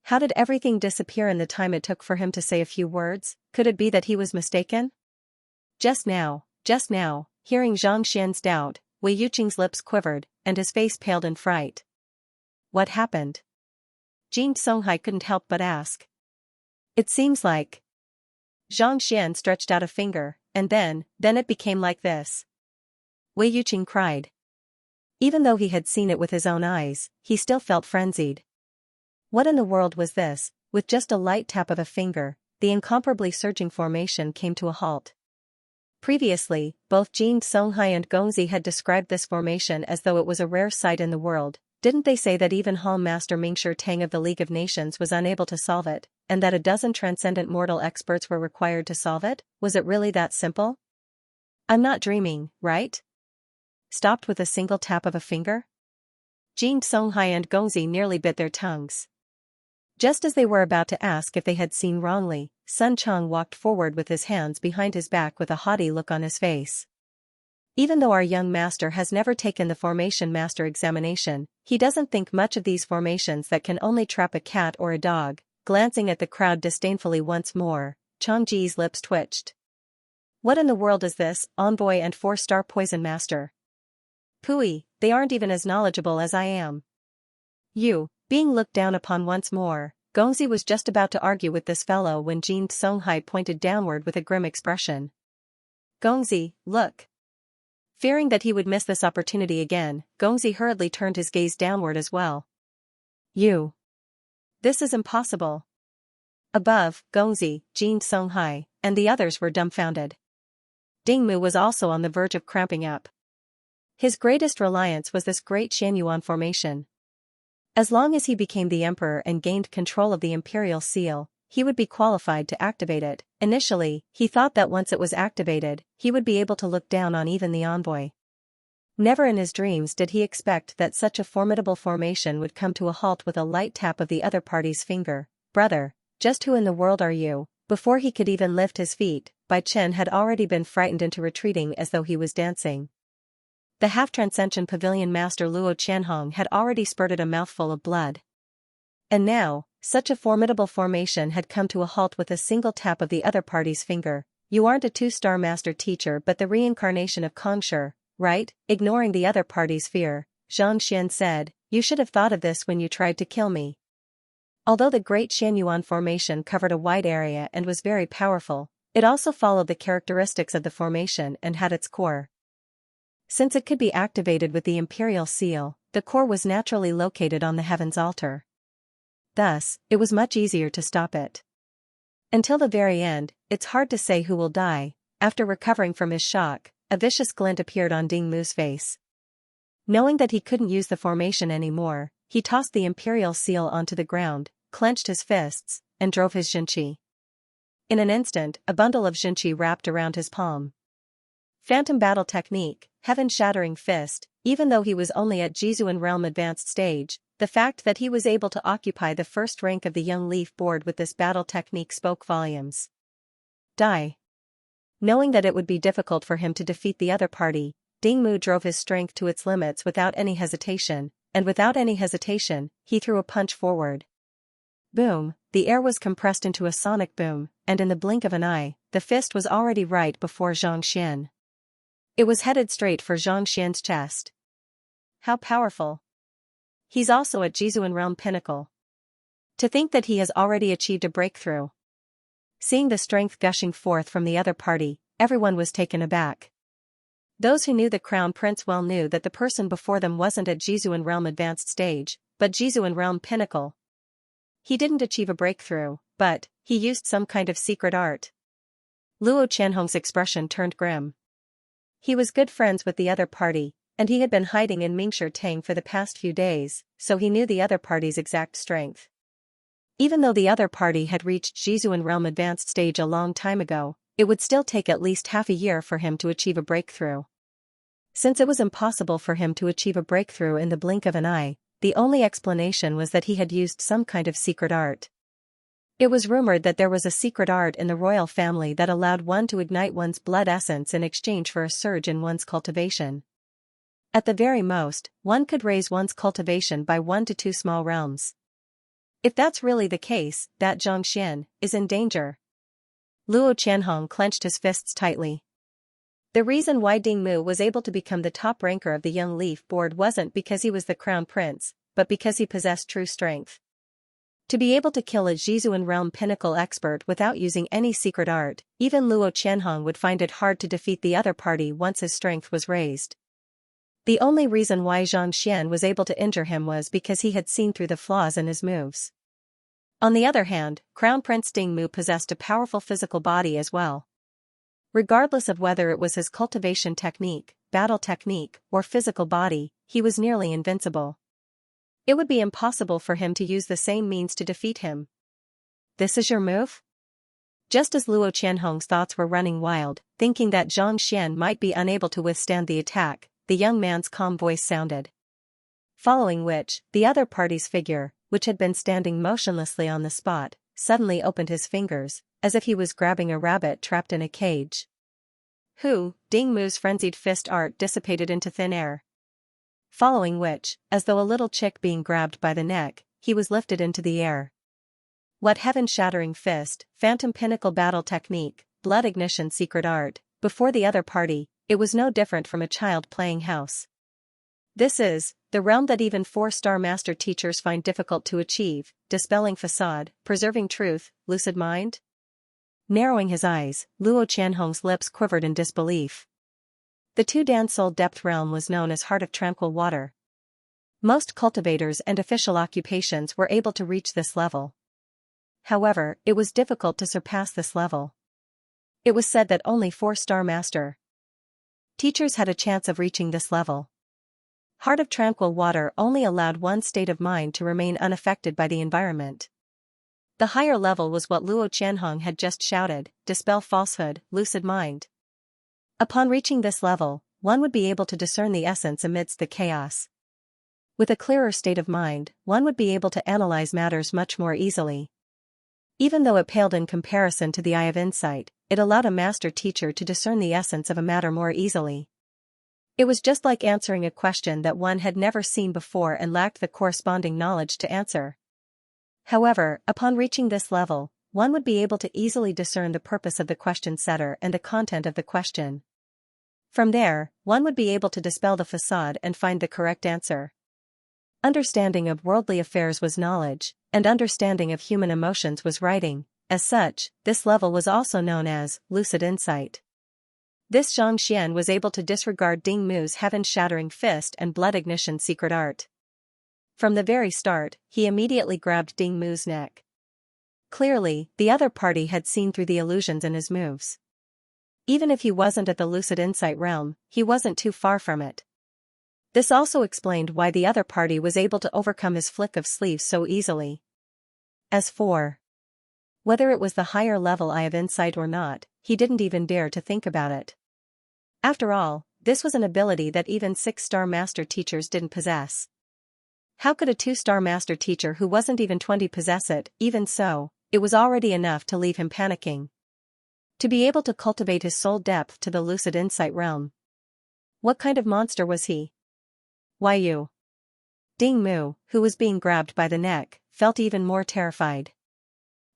Speaker 1: How did everything disappear in the time it took for him to say a few words? Could it be that he was mistaken? Just now, hearing Zhang Xian's doubt, Wei Yuqing's lips quivered, and his face paled in fright. What happened? Jin Songhai couldn't help but ask. It seems like... Zhang Xian stretched out a finger, and then it became like this. Wei Yuqing cried. Even though he had seen it with his own eyes, he still felt frenzied. What in the world was this? With just a light tap of a finger, the incomparably surging formation came to a halt. Previously, both Jin Songhai and Gongzi had described this formation as though it was a rare sight in the world. Didn't they say that even Hall Master Mingshi Tang of the League of Nations was unable to solve it, and that a dozen transcendent mortal experts were required to solve it? Was it really that simple? I'm not dreaming, right? Stopped with a single tap of a finger? Jin Songhai and Gongzi nearly bit their tongues. Just as they were about to ask if they had seen wrongly, Sun Chang walked forward with his hands behind his back with a haughty look on his face. Even though our young master has never taken the formation master examination, he doesn't think much of these formations that can only trap a cat or a dog. Glancing at the crowd disdainfully once more, Changji's lips twitched. What in the world is this, envoy and 4-star poison master? Pooey, they aren't even as knowledgeable as I am. Being looked down upon once more, Gongzi was just about to argue with this fellow when Jin Songhai pointed downward with a grim expression. Gongzi, look. Fearing that he would miss this opportunity again, Gongzi hurriedly turned his gaze downward as well. This is impossible. Above, Gongzi, Jin Songhai, and the others were dumbfounded. Dingmu was also on the verge of cramping up. His greatest reliance was this great Xianyuan formation. As long as he became the emperor and gained control of the imperial seal, he would be qualified to activate it. Initially, he thought that once it was activated, he would be able to look down on even the envoy. Never in his dreams did he expect that such a formidable formation would come to a halt with a light tap of the other party's finger. Brother, just who in the world are you? Before he could even lift his feet, Bai Chen had already been frightened into retreating as though he was dancing. The half-transcension pavilion master Luo Qianhong had already spurted a mouthful of blood. And now, Such a formidable formation had come to a halt with a single tap of the other party's finger. You aren't a two-star master teacher but the reincarnation of Xianxia, right? Ignoring the other party's fear, Xianxia said, you should have thought of this when you tried to kill me. Although the Great Xianyuan formation covered a wide area and was very powerful, it also followed the characteristics of the formation and had its core. Since it could be activated with the imperial seal, the core was naturally located on the heaven's altar. Thus, it was much easier to stop it. Until the very end, it's hard to say who will die. After recovering from his shock, a vicious glint appeared on Ding Mu's face. Knowing that he couldn't use the formation anymore, he tossed the imperial seal onto the ground, clenched his fists, and drove his Xianxia. In an instant, a bundle of Xianxia wrapped around his palm. Phantom battle technique, heaven-shattering fist. Even though he was only at Jizuan realm advanced stage, the fact that he was able to occupy the first rank of the Young Leaf board with this battle technique spoke volumes. Die. Knowing that it would be difficult for him to defeat the other party, Ding Mu drove his strength to its limits without any hesitation, and without any hesitation, he threw a punch forward. Boom, the air was compressed into a sonic boom, and in the blink of an eye, the fist was already right before Xianxia. It was headed straight for Xianxia's chest. How powerful. He's also at Jizuan realm pinnacle. To think that he has already achieved a breakthrough. Seeing the strength gushing forth from the other party, everyone was taken aback. Those who knew the Crown Prince well knew that the person before them wasn't at Jizuan realm advanced stage, but Jizuan realm pinnacle. He didn't achieve a breakthrough, but he used some kind of secret art. Luo Qianhong's expression turned grim. He was good friends with the other party, and he had been hiding in Mingshi Tang for the past few days, so he knew the other party's exact strength. Even though the other party had reached Jizuan realm advanced stage a long time ago, it would still take at least half a year for him to achieve a breakthrough. Since it was impossible for him to achieve a breakthrough in the blink of an eye, the only explanation was that he had used some kind of secret art. It was rumored that there was a secret art in the royal family that allowed one to ignite one's blood essence in exchange for a surge in one's cultivation. At the very most, one could raise one's cultivation by 1 to 2 small realms. If that's really the case, that Xianxia is in danger. Luo Qianhong clenched his fists tightly. The reason why Ding Mu was able to become the top ranker of the Young Leaf board wasn't because he was the crown prince, but because he possessed true strength. To be able to kill a Jizuan realm pinnacle expert without using any secret art, even Luo Qianhong would find it hard to defeat the other party once his strength was raised. The only reason why Xianxia was able to injure him was because he had seen through the flaws in his moves. On the other hand, Crown Prince Ding Mu possessed a powerful physical body as well. Regardless of whether it was his cultivation technique, battle technique, or physical body, he was nearly invincible. It would be impossible for him to use the same means to defeat him. This is your move? Just as Luo Qianhong's thoughts were running wild, thinking that Xianxia might be unable to withstand the attack, the young man's calm voice sounded. Following which, the other party's figure, which had been standing motionlessly on the spot, suddenly opened his fingers, as if he was grabbing a rabbit trapped in a cage. Who? Ding Mu's frenzied fist art dissipated into thin air. Following which, as though a little chick being grabbed by the neck, he was lifted into the air. What heaven-shattering fist, phantom pinnacle battle technique, blood ignition secret art. Before the other party, it was no different from a child playing house. This is the realm that even 4-star master teachers find difficult to achieve, dispelling facade, preserving truth, lucid mind? Narrowing his eyes, Luo Qianhong's lips quivered in disbelief. The 2-Dan Soul depth realm was known as Heart of Tranquil Water. Most cultivators and official occupations were able to reach this level. However, it was difficult to surpass this level. It was said that only 4-star master teachers had a chance of reaching this level. Heart of Tranquil Water only allowed one state of mind to remain unaffected by the environment. The higher level was what Luo Qianhong had just shouted, dispel falsehood, lucid mind. Upon reaching this level, one would be able to discern the essence amidst the chaos. With a clearer state of mind, one would be able to analyze matters much more easily. Even though it paled in comparison to the eye of insight, it allowed a master teacher to discern the essence of a matter more easily. It was just like answering a question that one had never seen before and lacked the corresponding knowledge to answer. However, upon reaching this level, one would be able to easily discern the purpose of the question setter and the content of the question. From there, one would be able to dispel the facade and find the correct answer. Understanding of worldly affairs was knowledge, and understanding of human emotions was writing. As such, this level was also known as lucid insight. This Xianxia was able to disregard Ding Mu's heaven-shattering fist and blood ignition secret art. From the very start, he immediately grabbed Ding Mu's neck. Clearly, the other party had seen through the illusions in his moves. Even if he wasn't at the lucid insight realm, he wasn't too far from it. This also explained why the other party was able to overcome his flick of sleeves so easily. As for whether it was the higher level eye of insight or not, he didn't even dare to think about it. After all, this was an ability that even 6-star master teachers didn't possess. How could a 2-star master teacher who wasn't even 20 possess it? Even so, it was already enough to leave him panicking. To be able to cultivate his soul depth to the lucid insight realm. What kind of monster was he? Why you? Ding Mu, who was being grabbed by the neck, felt even more terrified.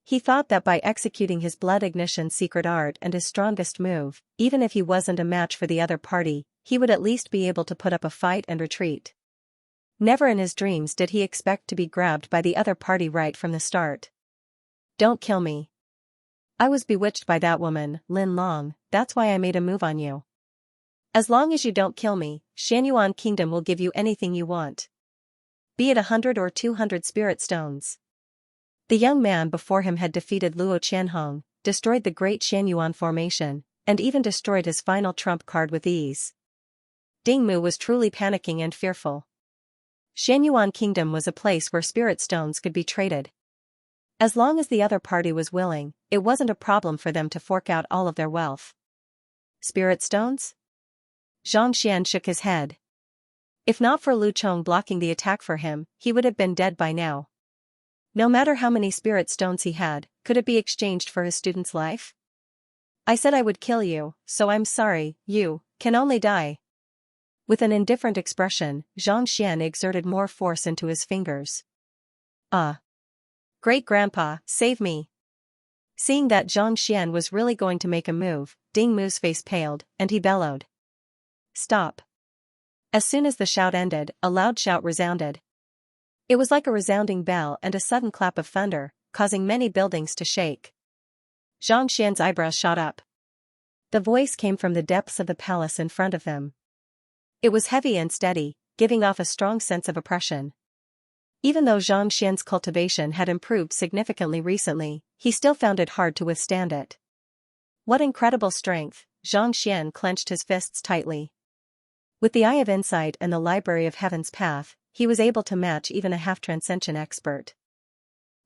Speaker 1: He thought that by executing his blood ignition secret art and his strongest move, even if he wasn't a match for the other party, he would at least be able to put up a fight and retreat. Never in his dreams did he expect to be grabbed by the other party right from the start. Don't kill me. I was bewitched by that woman, Lin Long, that's why I made a move on you. As long as you don't kill me, Xianyuan Kingdom will give you anything you want. Be it 100 or 200 spirit stones. The young man before him had defeated Luo Qianhong, destroyed the Great Xianyuan formation, and even destroyed his final trump card with ease. Ding Mu was truly panicking and fearful. Xianyuan Kingdom was a place where spirit stones could be traded. As long as the other party was willing, it wasn't a problem for them to fork out all of their wealth. Spirit stones? Zhang Xian shook his head. If not for Lu Chong blocking the attack for him, he would have been dead by now. No matter how many spirit stones he had, could it be exchanged for his student's life? I said I would kill you, so I'm sorry, you can only die. With an indifferent expression, Zhang Xian exerted more force into his fingers. Great-grandpa, save me. Seeing that Zhang Xian was really going to make a move, Ding Mu's face paled, and he bellowed. Stop. As soon as the shout ended, a loud shout resounded. It was like a resounding bell and a sudden clap of thunder, causing many buildings to shake. Zhang Xian's eyebrows shot up. The voice came from the depths of the palace in front of them. It was heavy and steady, giving off a strong sense of oppression. Even though Zhang Xian's cultivation had improved significantly recently, he still found it hard to withstand it. What incredible strength! Zhang Xian clenched his fists tightly. With the Eye of Insight and the Library of Heaven's Path, he was able to match even a half-transcension expert.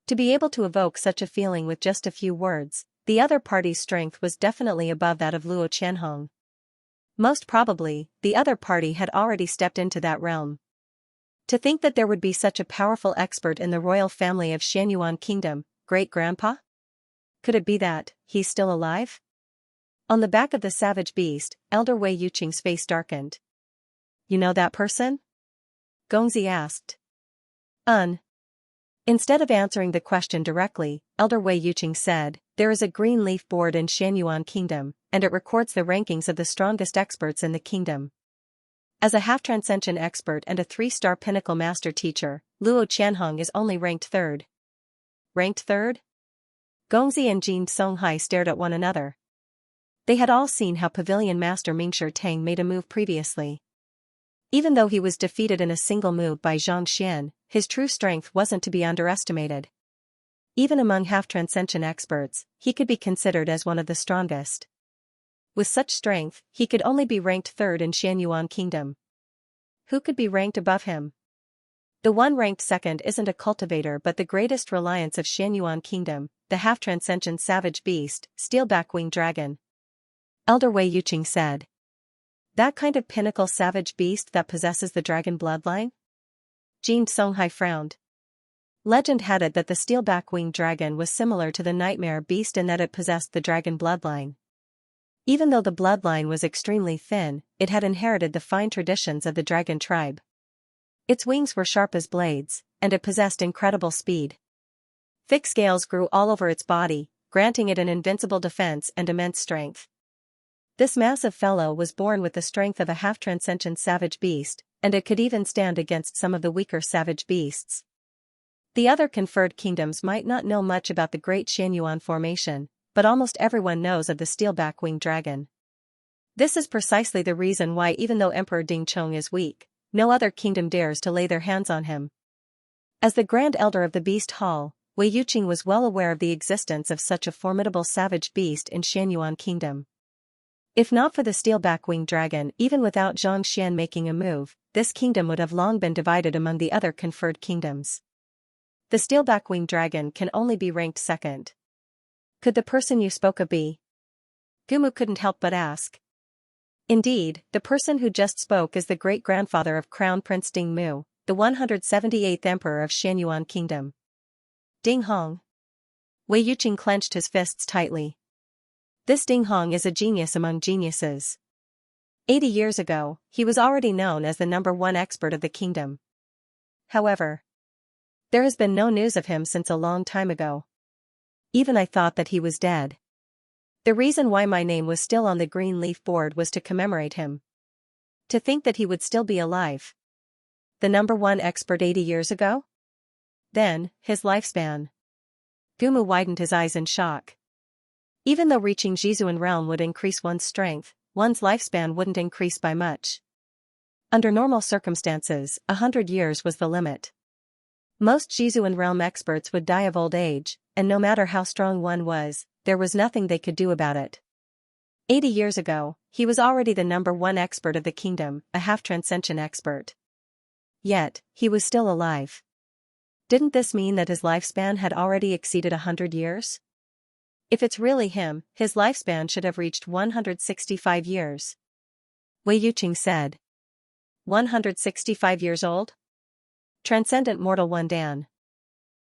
Speaker 1: To be able to evoke such a feeling with just a few words, the other party's strength was definitely above that of Luo Qianhong. Most probably, the other party had already stepped into that realm. To think that there would be such a powerful expert in the royal family of Xianyuan Kingdom, great-grandpa? Could it be that he's still alive? On the back of the savage beast, Elder Wei Yuqing's face darkened. You know that person? Gongzi asked. Instead of answering the question directly, Elder Wei Yuqing said, there is a green leaf board in Xianyuan Kingdom, and it records the rankings of the strongest experts in the kingdom. As a half-transcension expert and a 3-star pinnacle master teacher, Luo Qianhong is only ranked 3rd. Ranked 3rd? Gongzi and Jin Songhai stared at one another. They had all seen how Pavilion Master Mingshi Tang made a move previously. Even though he was defeated in a single move by Zhang Xian, his true strength wasn't to be underestimated. Even among half-transcension experts, he could be considered as one of the strongest. With such strength, he could only be ranked 3rd in Xianyuan Kingdom. Who could be ranked above him? The one ranked 2nd isn't a cultivator but the greatest reliance of Xianyuan Kingdom, the half-transcension savage beast, Steelback-winged dragon. Elder Wei Yuqing said. That kind of pinnacle savage beast that possesses the dragon bloodline? Jin Songhai frowned. Legend had it that the Steelback-winged dragon was similar to the nightmare beast in that it possessed the dragon bloodline. Even though the bloodline was extremely thin, it had inherited the fine traditions of the dragon tribe. Its wings were sharp as blades, and it possessed incredible speed. Thick scales grew all over its body, granting it an invincible defense and immense strength. This massive fellow was born with the strength of a half-transcendent savage beast, and it could even stand against some of the weaker savage beasts. The other conferred kingdoms might not know much about the Great Xianyuan formation, but almost everyone knows of the steelback winged dragon. This is precisely the reason why, even though Emperor Dingchong is weak, no other kingdom dares to lay their hands on him. As the Grand Elder of the Beast Hall, Wei Yuqing was well aware of the existence of such a formidable savage beast in Xianyuan Kingdom. If not for the steelback winged dragon, even without Xianxia making a move, this kingdom would have long been divided among the other conferred kingdoms. The steelback winged dragon can only be ranked second. Could the person you spoke of be? Gumu couldn't help but ask. Indeed, the person who just spoke is the great-grandfather of Crown Prince Ding Mu, the 178th Emperor of Xianyuan Kingdom. Ding Hong. Wei Yuqing clenched his fists tightly. This Ding Hong is a genius among geniuses. 80 years ago, he was already known as the #1 expert of the kingdom. However, there has been no news of him since a long time ago. Even I thought that he was dead. The reason why my name was still on the green leaf board was to commemorate him. To think that he would still be alive. The #1 expert 80 years ago? Then, his lifespan. Gumu widened his eyes in shock. Even though reaching Jizuan realm would increase one's strength, one's lifespan wouldn't increase by much. Under normal circumstances, 100 years was the limit. Most Jizuan realm experts would die of old age, and no matter how strong one was, there was nothing they could do about it. 80 years ago, he was already the #1 expert of the kingdom, a half-transcendent expert. Yet, he was still alive. Didn't this mean that his lifespan had already exceeded 100 years? If it's really him, his lifespan should have reached 165 years. Wei Yuqing said. 165 years old? Transcendent Mortal One Dan.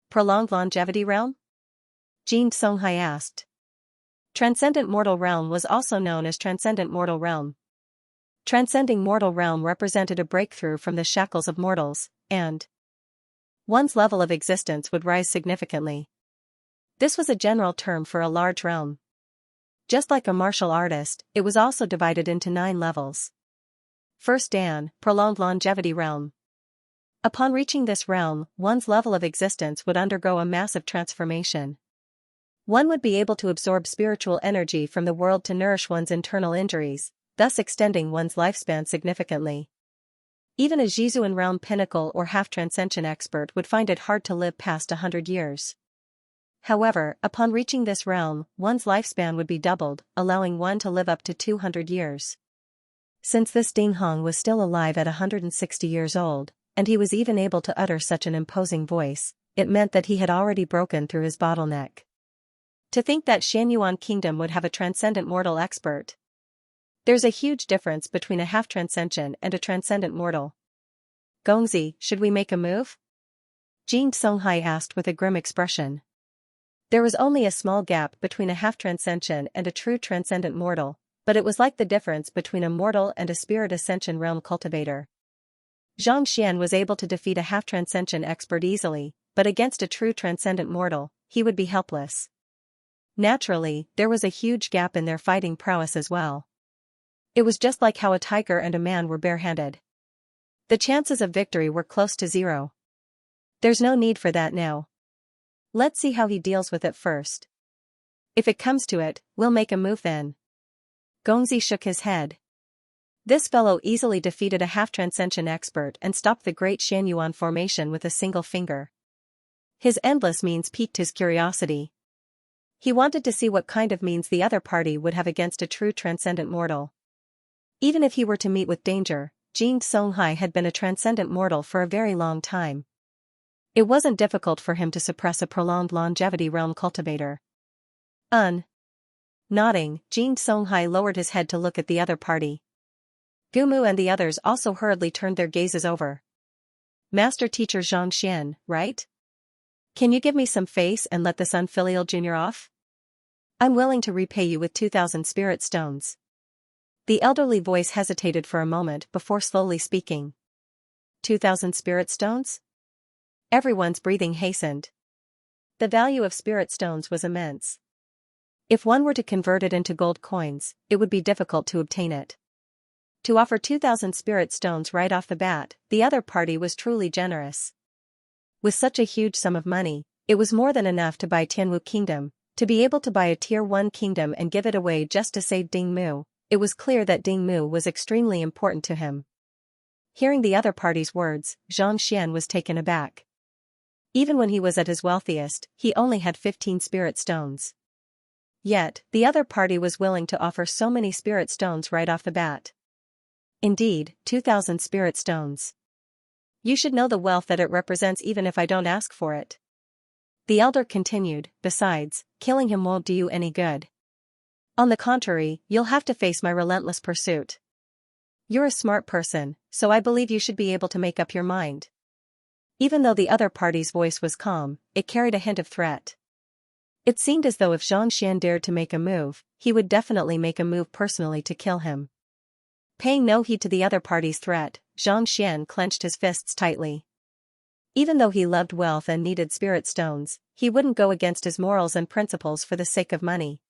Speaker 1: Prolonged Longevity Realm? Jin Songhai asked. Transcendent Mortal Realm was also known as Transcendent Mortal Realm. Transcending Mortal Realm represented a breakthrough from the shackles of mortals, and one's level of existence would rise significantly. This was a general term for a large realm. Just like a martial artist, it was also divided into 9 levels. First Dan, Prolonged Longevity Realm. Upon reaching this realm, one's level of existence would undergo a massive transformation. One would be able to absorb spiritual energy from the world to nourish one's internal injuries, thus extending one's lifespan significantly. Even a Jizuan realm pinnacle or half-transcendent expert would find it hard to live past 100 years. However, upon reaching this realm, one's lifespan would be doubled, allowing one to live up to 200 years. Since this Ding Hong was still alive at 160 years old, and he was even able to utter such an imposing voice, it meant that he had already broken through his bottleneck. To think that Xianyuan Kingdom would have a transcendent mortal expert. There's a huge difference between a half-transcendent and a transcendent mortal. Gongzi, should we make a move? Jin Songhai asked with a grim expression. There was only a small gap between a half-transcendent and a true transcendent mortal, but it was like the difference between a mortal and a spirit ascension realm cultivator. Zhang Xian was able to defeat a half-transcendent expert easily, but against a true transcendent mortal, he would be helpless. Naturally, there was a huge gap in their fighting prowess as well. It was just like how a tiger and a man were barehanded. The chances of victory were close to 0. There's no need for that now. Let's see how he deals with it first. If it comes to it, we'll make a move then. Gongzi shook his head. This fellow easily defeated a half-transcendent expert and stopped the Great Xianyuan formation with a single finger. His endless means piqued his curiosity. He wanted to see what kind of means the other party would have against a true transcendent mortal. Even if he were to meet with danger, Jin Songhai had been a transcendent mortal for a very long time. It wasn't difficult for him to suppress a prolonged longevity realm cultivator. Nodding, Jin Songhai lowered his head to look at the other party. Gumu and the others also hurriedly turned their gazes over. Master Teacher Zhang Xian, right? Can you give me some face and let this unfilial junior off? I'm willing to repay you with 2,000 spirit stones. The elderly voice hesitated for a moment before slowly speaking. 2,000 spirit stones? Everyone's breathing hastened. The value of spirit stones was immense. If one were to convert it into gold coins, it would be difficult to obtain it. To offer 2,000 spirit stones right off the bat, the other party was truly generous. With such a huge sum of money, it was more than enough to buy Tianwu Kingdom. To be able to buy a Tier 1 kingdom and give it away just to save Dingmu, it was clear that Dingmu was extremely important to him. Hearing the other party's words, Xianxia was taken aback. Even when he was at his wealthiest, he only had 15 spirit stones. Yet, the other party was willing to offer so many spirit stones right off the bat. Indeed, 2,000 spirit stones. You should know the wealth that it represents even if I don't ask for it. The elder continued, besides, killing him won't do you any good. On the contrary, you'll have to face my relentless pursuit. You're a smart person, so I believe you should be able to make up your mind. Even though the other party's voice was calm, it carried a hint of threat. It seemed as though if Xianxia dared to make a move, he would definitely make a move personally to kill him. Paying no heed to the other party's threat, Xianxia clenched his fists tightly. Even though he loved wealth and needed spirit stones, he wouldn't go against his morals and principles for the sake of money.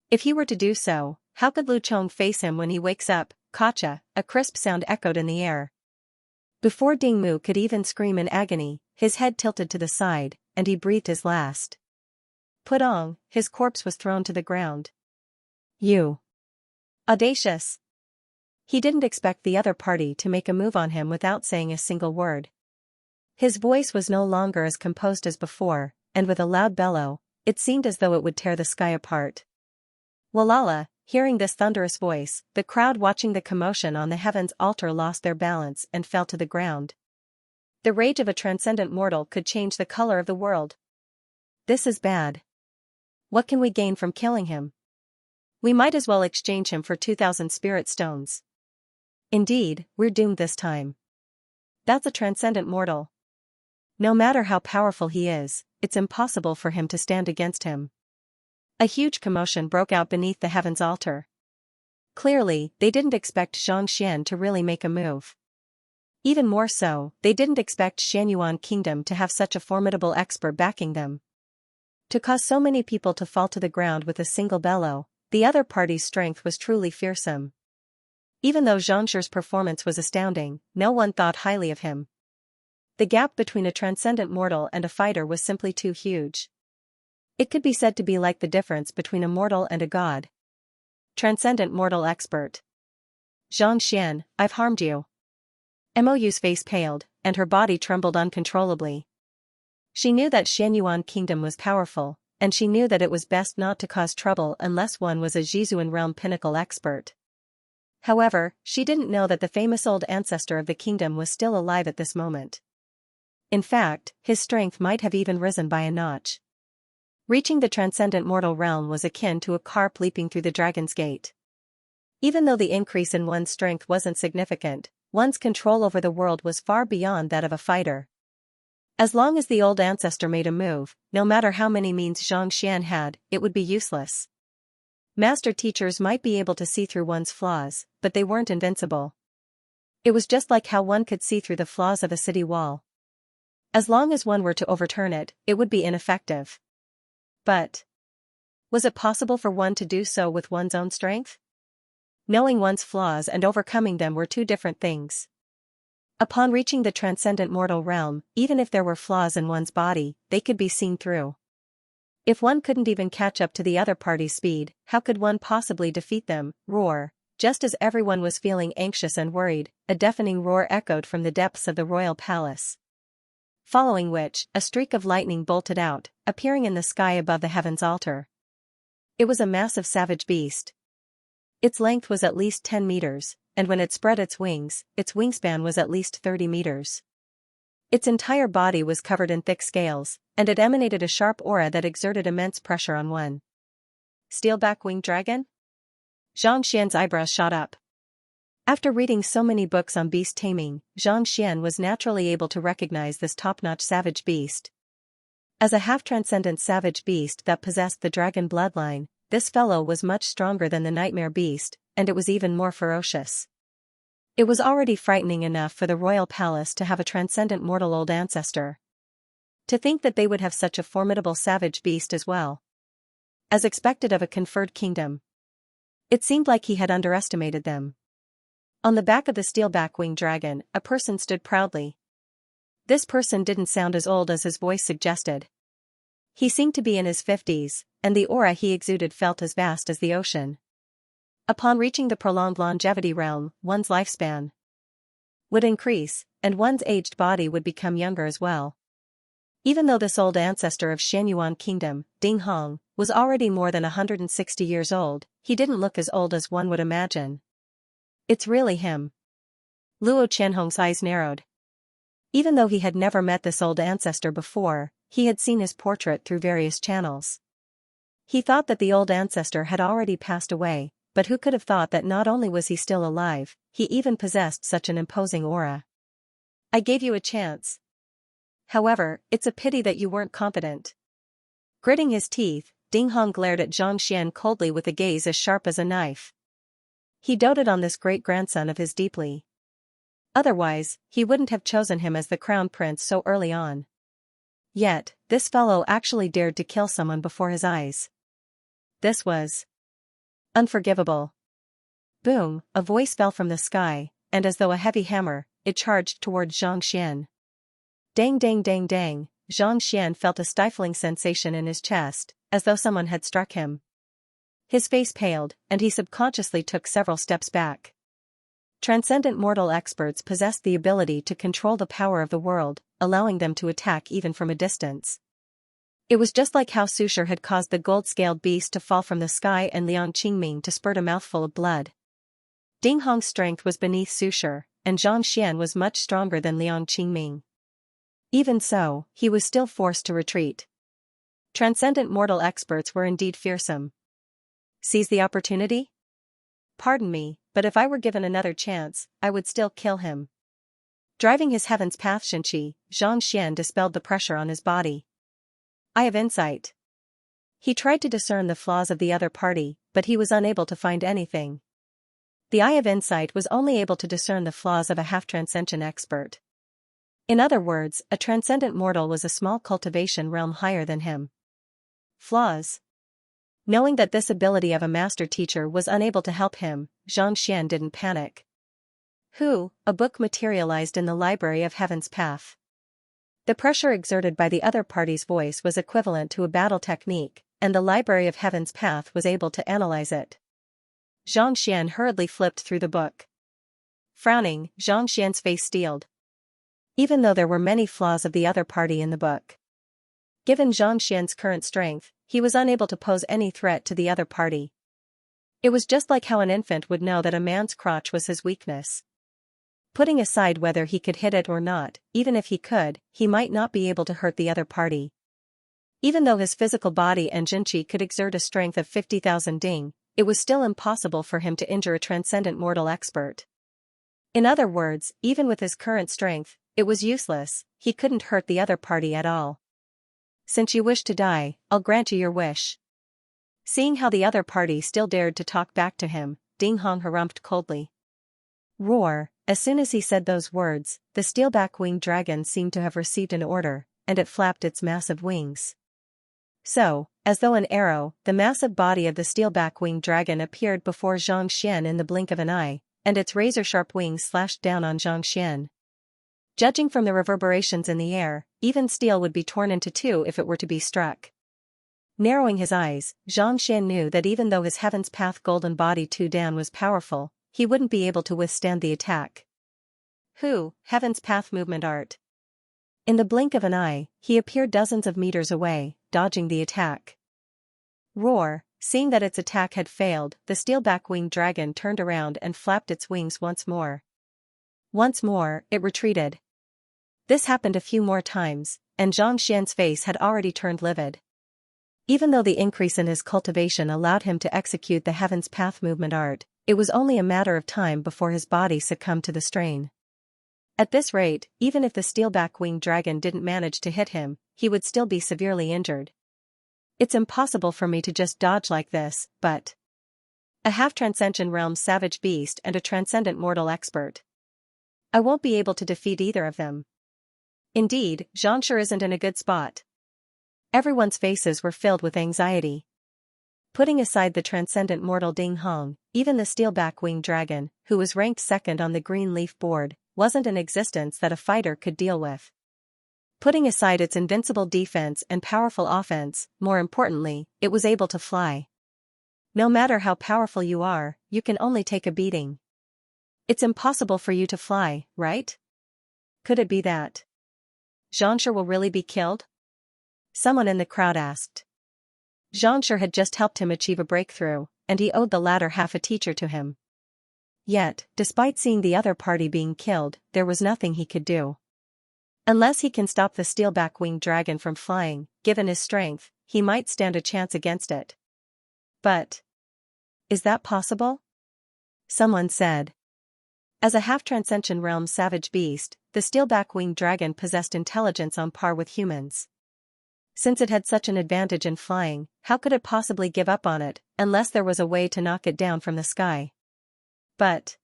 Speaker 1: If he were to do so, how could Lu Chong face him when he wakes up? Gotcha, a crisp sound echoed in the air. Before Dingmu could even scream in agony, his head tilted to the side, and he breathed his last. Pudong, his corpse was thrown to the ground. You. Audacious. He didn't expect the other party to make a move on him without saying a single word. His voice was no longer as composed as before, and with a loud bellow, it seemed as though it would tear the sky apart. Walala, hearing this thunderous voice, the crowd watching the commotion on the heavens altar lost their balance and fell to the ground. The rage of a transcendent mortal could change the color of the world. This is bad. What can we gain from killing him? We might as well exchange him for 2,000 spirit stones. Indeed, we're doomed this time. That's a transcendent mortal. No matter how powerful he is, it's impossible for him to stand against him. A huge commotion broke out beneath the heavens altar. Clearly, they didn't expect Xianxia to really make a move. Even more so, they didn't expect Xianyuan Kingdom to have such a formidable expert backing them. To cause so many people to fall to the ground with a single bellow, the other party's strength was truly fearsome. Even though Xianxia's performance was astounding, no one thought highly of him. The gap between a transcendent mortal and a fighter was simply too huge. It could be said to be like the difference between a mortal and a god. Transcendent mortal expert. Xianxia, I've harmed you. Mou's face paled, and her body trembled uncontrollably. She knew that Xianyuan Kingdom was powerful, and she knew that it was best not to cause trouble unless one was a Jizuan realm pinnacle expert. However, she didn't know that the famous old ancestor of the kingdom was still alive at this moment. In fact, his strength might have even risen by a notch. Reaching the transcendent mortal realm was akin to a carp leaping through the dragon's gate. Even though the increase in one's strength wasn't significant, one's control over the world was far beyond that of a fighter. As long as the old ancestor made a move, no matter how many means Xianxia had, it would be useless. Master teachers might be able to see through one's flaws, but they weren't invincible. It was just like how one could see through the flaws of a city wall. As long as one were to overturn it, it would be ineffective. But was it possible for one to do so with one's own strength? Knowing one's flaws and overcoming them were two different things. Upon reaching the transcendent mortal realm, even if there were flaws in one's body, they could be seen through. If one couldn't even catch up to the other party's speed, how could one possibly defeat them? Roar. Just as everyone was feeling anxious and worried, a deafening roar echoed from the depths of the royal palace. Following which, a streak of lightning bolted out, appearing in the sky above the heavens altar. It was a massive savage beast. Its length was at least 10 meters, and when it spread its wingspan was at least 30 meters. Its entire body was covered in thick scales, and it emanated a sharp aura that exerted immense pressure on one. Steelback winged dragon? Xianxia's eyebrows shot up. After reading so many books on beast taming, Xianxia was naturally able to recognize this top-notch savage beast. As a half-transcendent savage beast that possessed the dragon bloodline, this fellow was much stronger than the nightmare beast, and it was even more ferocious. It was already frightening enough for the royal palace to have a transcendent mortal old ancestor. To think that they would have such a formidable savage beast as well, as expected of a conferred kingdom. It seemed like he had underestimated them. On the back of the steelback-winged dragon, a person stood proudly. This person didn't sound as old as his voice suggested. He seemed to be in his 50s, and the aura he exuded felt as vast as the ocean. Upon reaching the prolonged longevity realm, one's lifespan would increase, and one's aged body would become younger as well. Even though this old ancestor of Xianyuan Kingdom, Ding Hong, was already more than 160 years old, he didn't look as old as one would imagine. It's really him. Luo Qianhong's eyes narrowed. Even though he had never met this old ancestor before, he had seen his portrait through various channels. He thought that the old ancestor had already passed away, but who could have thought that not only was he still alive, he even possessed such an imposing aura. I gave you a chance. However, it's a pity that you weren't confident. Gritting his teeth, Ding Hong glared at Zhang Xian coldly with a gaze as sharp as a knife. He doted on this great-grandson of his deeply. Otherwise, he wouldn't have chosen him as the crown prince so early on. Yet, this fellow actually dared to kill someone before his eyes. This was unforgivable. Boom, a voice fell from the sky, and as though a heavy hammer, it charged toward Zhang Xian. Dang dang dang dang, Zhang Xian felt a stifling sensation in his chest, as though someone had struck him. His face paled, and he subconsciously took several steps back. Transcendent mortal experts possessed the ability to control the power of the world, allowing them to attack even from a distance. It was just like how Su Shi had caused the gold-scaled beast to fall from the sky and Liang Qingming to spurt a mouthful of blood. Ding Hong's strength was beneath Su Shi, and Zhang Xian was much stronger than Liang Qingming. Even so, he was still forced to retreat. Transcendent mortal experts were indeed fearsome. Seize the opportunity? Pardon me, but if I were given another chance, I would still kill him. Driving his heaven's path Xianxia, Zhang Xian dispelled the pressure on his body. I have insight. He tried to discern the flaws of the other party, but he was unable to find anything. The eye of insight was only able to discern the flaws of a half-transcendent expert. In other words, a transcendent mortal was a small cultivation realm higher than him. Flaws. Knowing that this ability of a master teacher was unable to help him, Zhang Xian didn't panic. A book materialized in the library of Heaven's Path. The pressure exerted by the other party's voice was equivalent to a battle technique, and the library of Heaven's Path was able to analyze it. Zhang Xian hurriedly flipped through the book. Frowning, Zhang Xian's face steeled. Even though there were many flaws of the other party in the book. Given Zhang Xian's current strength, he was unable to pose any threat to the other party. It was just like how an infant would know that a man's crotch was his weakness. Putting aside whether he could hit it or not, even if he could, he might not be able to hurt the other party. Even though his physical body and Jinqi could exert a strength of 50,000 ding, it was still impossible for him to injure a transcendent mortal expert. In other words, even with his current strength, it was useless, he couldn't hurt the other party at all. Since you wish to die, I'll grant you your wish. Seeing how the other party still dared to talk back to him, Ding Hong harumphed coldly. Roar, as soon as he said those words, the steelback-winged dragon seemed to have received an order, and it flapped its massive wings. So, as though an arrow, the massive body of the steelback-winged dragon appeared before Zhang Xian in the blink of an eye, and its razor-sharp wings slashed down on Zhang Xian. Judging from the reverberations in the air, even steel would be torn into two if it were to be struck. Narrowing his eyes, Zhang Xian knew that even though his Heaven's Path golden body Tu Dan was powerful, he wouldn't be able to withstand the attack. Heaven's Path movement art. In the blink of an eye, he appeared dozens of meters away, dodging the attack. Roar, seeing that its attack had failed, the steelback-winged dragon turned around and flapped its wings once more. Once more, it retreated. This happened a few more times, and Zhang Xian's face had already turned livid. Even though the increase in his cultivation allowed him to execute the Heaven's Path movement art, it was only a matter of time before his body succumbed to the strain. At this rate, even if the steelback-winged dragon didn't manage to hit him, he would still be severely injured. It's impossible for me to just dodge like this, but a half-transcendent realm savage beast and a transcendent mortal expert. I won't be able to defeat either of them. Indeed, Xianxia isn't in a good spot. Everyone's faces were filled with anxiety. Putting aside the transcendent mortal Ding Hong, even the steelback-winged dragon, who was ranked second on the green leaf board, wasn't in existence that a fighter could deal with. Putting aside its invincible defense and powerful offense, more importantly, it was able to fly. No matter how powerful you are, you can only take a beating. It's impossible for you to fly, right? Could it be that Xianxia will really be killed? Someone in the crowd asked. Xianxia had just helped him achieve a breakthrough, and he owed the latter half a teacher to him. Yet, despite seeing the other party being killed, there was nothing he could do. Unless he can stop the steelback-winged dragon from flying, given his strength, he might stand a chance against it. But is that possible? Someone said. As a half-transcension realm savage beast, the steelback-winged dragon possessed intelligence on par with humans. Since it had such an advantage in flying, how could it possibly give up on it, unless there was a way to knock it down from the sky? But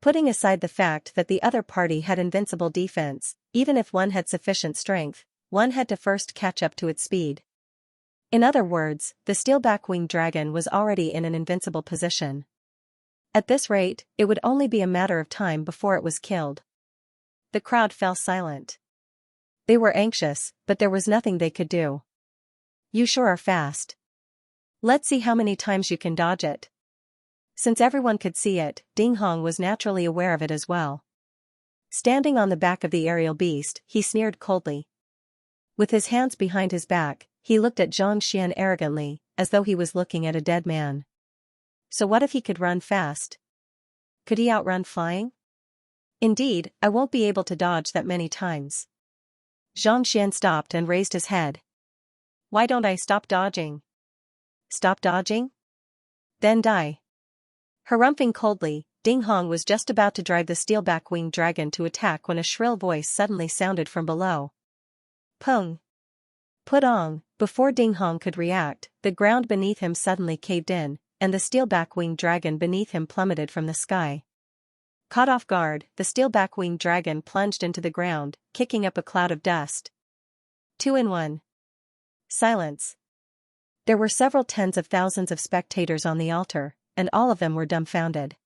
Speaker 1: putting aside the fact that the other party had invincible defense, even if one had sufficient strength, one had to first catch up to its speed. In other words, the steelback-winged dragon was already in an invincible position. At this rate, it would only be a matter of time before it was killed. The crowd fell silent. They were anxious, but there was nothing they could do. You sure are fast. Let's see how many times you can dodge it. Since everyone could see it, Ding Hong was naturally aware of it as well. Standing on the back of the aerial beast, he sneered coldly. With his hands behind his back, he looked at Xianxia arrogantly, as though he was looking at a dead man. So what if he could run fast? Could he outrun flying? Indeed, I won't be able to dodge that many times. Xianxia stopped and raised his head. Why don't I stop dodging? Stop dodging? Then die. Harumphing coldly, Ding Hong was just about to drive the steelback-winged dragon to attack when a shrill voice suddenly sounded from below. Pung! Put on! Before Ding Hong could react, the ground beneath him suddenly caved in, and the steelback-winged dragon beneath him plummeted from the sky. Caught off guard, the steelback-winged dragon plunged into the ground, kicking up a cloud of dust. 2 in 1. Silence. There were several tens of thousands of spectators on the altar, and all of them were dumbfounded.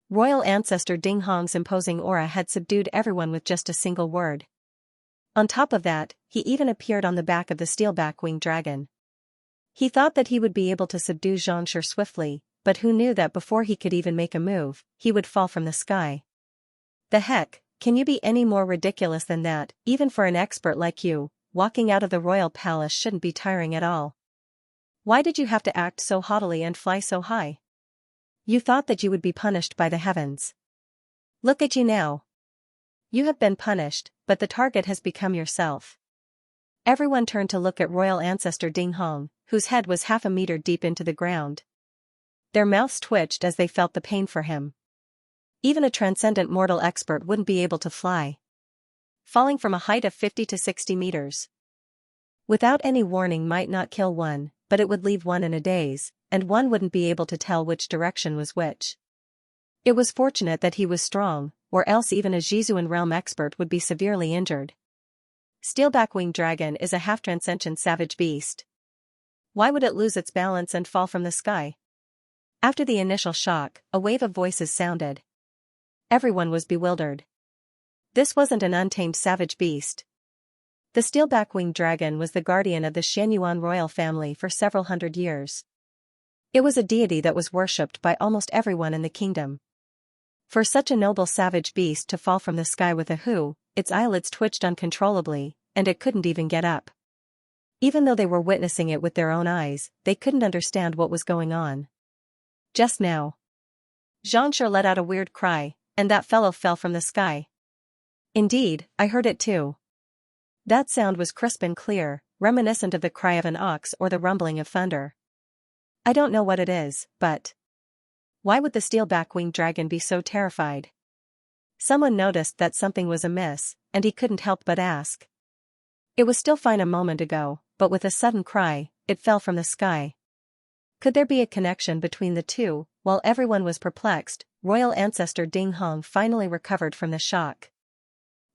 Speaker 1: Royal ancestor Ding Hong's imposing aura had subdued everyone with just a single word. On top of that, he even appeared on the back of the steelback-winged dragon. He thought that he would be able to subdue Xianxia swiftly, but who knew that before he could even make a move, he would fall from the sky. The heck, can you be any more ridiculous than that? Even for an expert like you, walking out of the royal palace shouldn't be tiring at all. Why did you have to act so haughtily and fly so high? You thought that you would be punished by the heavens. Look at you now. You have been punished, but the target has become yourself. Everyone turned to look at royal ancestor Ding Hong, whose head was half a meter deep into the ground. Their mouths twitched as they felt the pain for him. Even a transcendent mortal expert wouldn't be able to fly. Falling from a height of 50 to 60 meters. Without any warning might not kill one, but it would leave one in a daze, and one wouldn't be able to tell which direction was which. It was fortunate that he was strong, or else even a Jizuan realm expert would be severely injured. Steelback-winged dragon is a half-transcendent savage beast. Why would it lose its balance and fall from the sky? After the initial shock, a wave of voices sounded. Everyone was bewildered. This wasn't an untamed savage beast. The steelback-winged dragon was the guardian of the Xianyuan royal family for several hundred years. It was a deity that was worshipped by almost everyone in the kingdom. For such a noble savage beast to fall from the sky with a whoo, its eyelids twitched uncontrollably, and it couldn't even get up. Even though they were witnessing it with their own eyes, they couldn't understand what was going on. Just now, Xianxia let out a weird cry, and that fellow fell from the sky. Indeed, I heard it too. That sound was crisp and clear, reminiscent of the cry of an ox or the rumbling of thunder. I don't know what it is, but why would the steelback-winged dragon be so terrified? Someone noticed that something was amiss, and he couldn't help but ask. It was still fine a moment ago, but with a sudden cry, it fell from the sky. Could there be a connection between the two? While everyone was perplexed, royal ancestor Ding Hong finally recovered from the shock.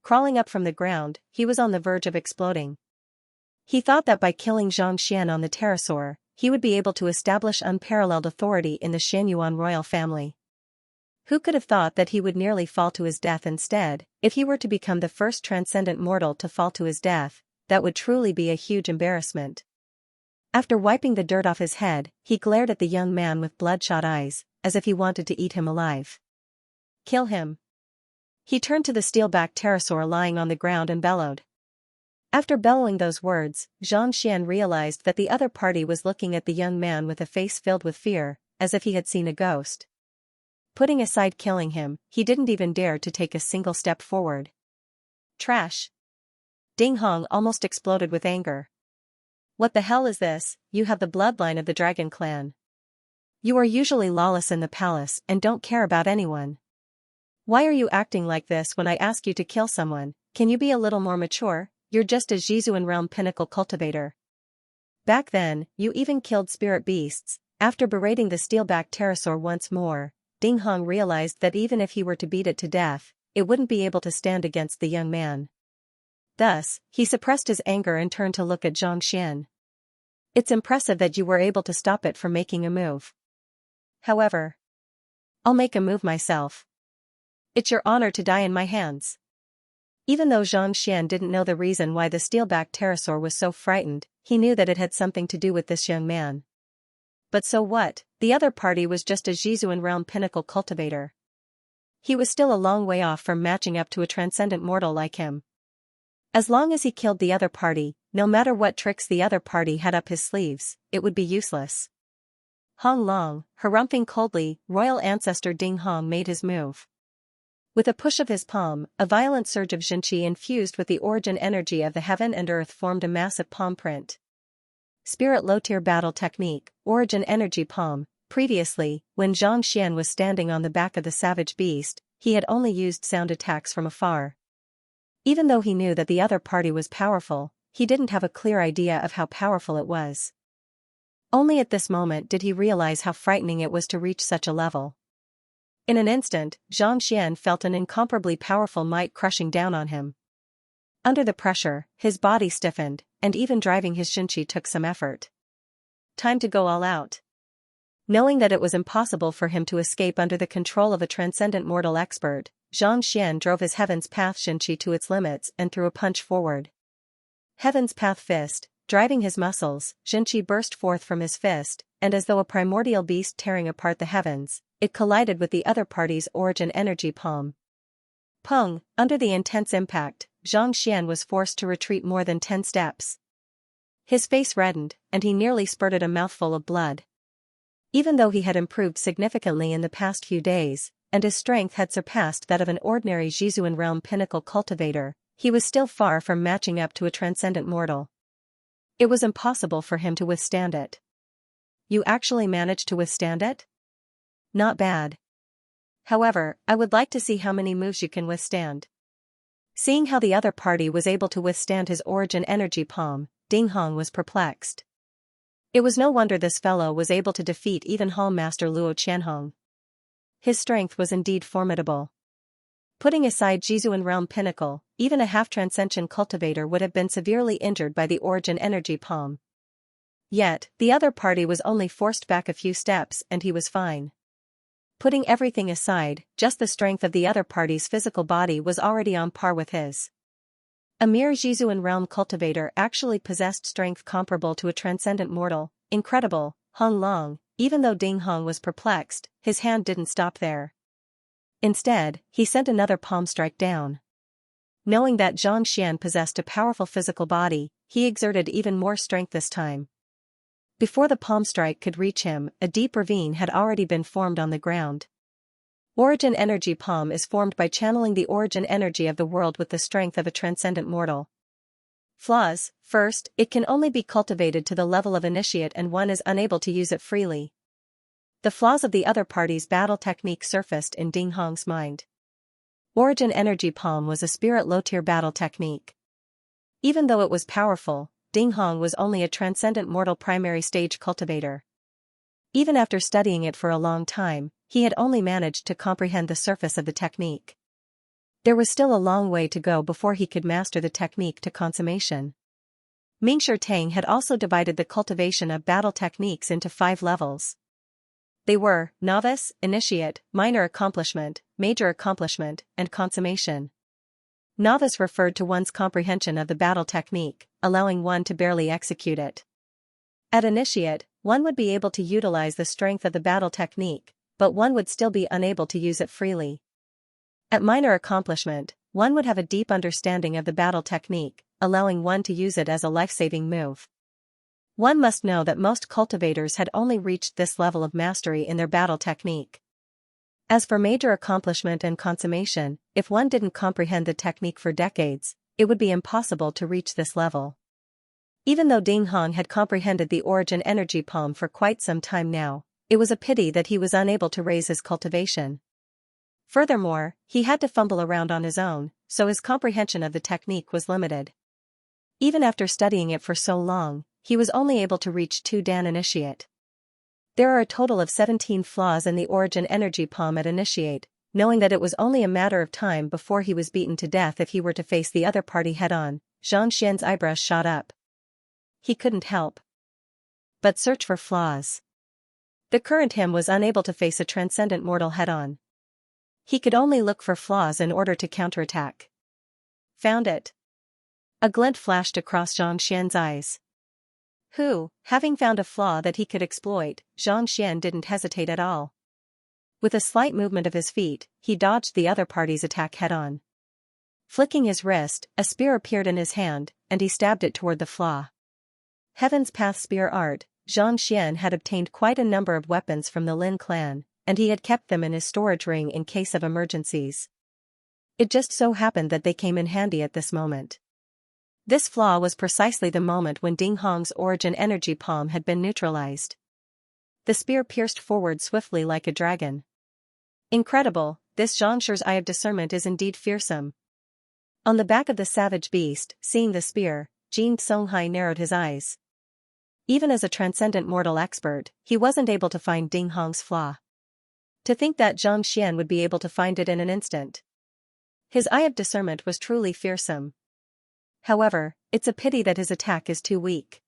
Speaker 1: Crawling up from the ground, he was on the verge of exploding. He thought that by killing Xianxia on the pterosaur, he would be able to establish unparalleled authority in the Xianyuan royal family. Who could have thought that he would nearly fall to his death instead? If he were to become the first transcendent mortal to fall to his death, that would truly be a huge embarrassment. After wiping the dirt off his head, he glared at the young man with bloodshot eyes, as if he wanted to eat him alive. Kill him. He turned to the steel-backed pterosaur lying on the ground and bellowed. After bellowing those words, Xianxia realized that the other party was looking at the young man with a face filled with fear, as if he had seen a ghost. Putting aside killing him, he didn't even dare to take a single step forward. Trash. Ding Hong almost exploded with anger. What the hell is this? You have the bloodline of the dragon clan. You are usually lawless in the palace and don't care about anyone. Why are you acting like this when I ask you to kill someone? Can you be a little more mature? You're just a Zhizuan realm pinnacle cultivator. Back then, you even killed spirit beasts. After berating the steel-backed pterosaur once more, Ding Hong realized that even if he were to beat it to death, it wouldn't be able to stand against the young man. Thus, he suppressed his anger and turned to look at Xianxia. It's impressive that you were able to stop it from making a move. However, I'll make a move myself. It's your honor to die in my hands. Even though Xianxia didn't know the reason why the steel-backed pterosaur was so frightened, he knew that it had something to do with this young man. But so what? The other party was just a Zhizuan realm pinnacle cultivator. He was still a long way off from matching up to a transcendent mortal like him. As long as he killed the other party, no matter what tricks the other party had up his sleeves, it would be useless. Hong Long, harumphing coldly, royal ancestor Ding Hong made his move. With a push of his palm, a violent surge of Xinqi infused with the origin energy of the heaven and earth formed a massive palm print. Spirit low-tier battle technique, origin energy palm. Previously, when Xianxia was standing on the back of the savage beast, he had only used sound attacks from afar. Even though he knew that the other party was powerful, he didn't have a clear idea of how powerful it was. Only at this moment did he realize how frightening it was to reach such a level. In an instant, Xianxia felt an incomparably powerful might crushing down on him. Under the pressure, his body stiffened, and even driving his Xinqi took some effort. Time to go all out. Knowing that it was impossible for him to escape under the control of a transcendent mortal expert, Xianxia drove his Heaven's Path Xinqi to its limits and threw a punch forward. Heaven's Path Fist, driving his muscles, Xinqi burst forth from his fist, and as though a primordial beast tearing apart the heavens, it collided with the other party's origin energy palm. Pung! Under the intense impact, Xianxia was forced to retreat more than 10 steps. His face reddened, and he nearly spurted a mouthful of blood. Even though he had improved significantly in the past few days, and his strength had surpassed that of an ordinary Zhizuan realm pinnacle cultivator, he was still far from matching up to a transcendent mortal. It was impossible for him to withstand it. You actually managed to withstand it? Not bad. However, I would like to see how many moves you can withstand. Seeing how the other party was able to withstand his origin energy palm, Ding Hong was perplexed. It was no wonder this fellow was able to defeat even Hall Master Luo Qianhong. His strength was indeed formidable. Putting aside Zhizuan realm pinnacle, even a half-transcension cultivator would have been severely injured by the origin energy palm. Yet, the other party was only forced back a few steps and he was fine. Putting everything aside, just the strength of the other party's physical body was already on par with his. A mere Zhizuan realm cultivator actually possessed strength comparable to a transcendent mortal. Incredible, Hong Long. Even though Ding Hong was perplexed, his hand didn't stop there. Instead, he sent another palm strike down. Knowing that Xianxia possessed a powerful physical body, he exerted even more strength this time. Before the palm strike could reach him, a deep ravine had already been formed on the ground. Origin energy palm is formed by channeling the origin energy of the world with the strength of a transcendent mortal. Flaws: first, it can only be cultivated to the level of initiate and one is unable to use it freely. The flaws of the other party's battle technique surfaced in Ding Hong's mind. Origin energy palm was a spirit low-tier battle technique. Even though it was powerful, Ding Hong was only a transcendent mortal primary stage cultivator. Even after studying it for a long time, he had only managed to comprehend the surface of the technique. There was still a long way to go before he could master the technique to consummation. Mingshi Tang had also divided the cultivation of battle techniques into 5 levels. They were novice, initiate, minor accomplishment, major accomplishment, and consummation. Novice referred to one's comprehension of the battle technique, allowing one to barely execute it. At initiate, one would be able to utilize the strength of the battle technique, but one would still be unable to use it freely. At minor accomplishment, one would have a deep understanding of the battle technique, allowing one to use it as a life-saving move. One must know that most cultivators had only reached this level of mastery in their battle technique. As for major accomplishment and consummation, if one didn't comprehend the technique for decades, it would be impossible to reach this level. Even though Ding Hong had comprehended the origin energy palm for quite some time now, it was a pity that he was unable to raise his cultivation. Furthermore, he had to fumble around on his own, so his comprehension of the technique was limited. Even after studying it for so long, he was only able to reach 2 Dan initiate. There are a total of 17 flaws in the origin energy palm at initiate, knowing that it was only a matter of time before he was beaten to death if he were to face the other party head-on. Xianxia's eyebrows shot up. He couldn't help but search for flaws. The current him was unable to face a transcendent mortal head-on. He could only look for flaws in order to counterattack. Found it. A glint flashed across Xianxia's eyes. Who, having found a flaw that he could exploit, Xianxia didn't hesitate at all. With a slight movement of his feet, he dodged the other party's attack head-on. Flicking his wrist, a spear appeared in his hand, and he stabbed it toward the flaw. Heaven's Path Spear Art. Xianxia had obtained quite a number of weapons from the Lin clan, and he had kept them in his storage ring in case of emergencies. It just so happened that they came in handy at this moment. This flaw was precisely the moment when Ding Hong's origin energy palm had been neutralized. The spear pierced forward swiftly like a dragon. Incredible, this Xianxia's eye of discernment is indeed fearsome. On the back of the savage beast, seeing the spear, Jin Songhai narrowed his eyes. Even as a transcendent mortal expert, he wasn't able to find Ding Hong's flaw. To think that Xianxia would be able to find it in an instant. His eye of discernment was truly fearsome. However, it's a pity that his attack is too weak.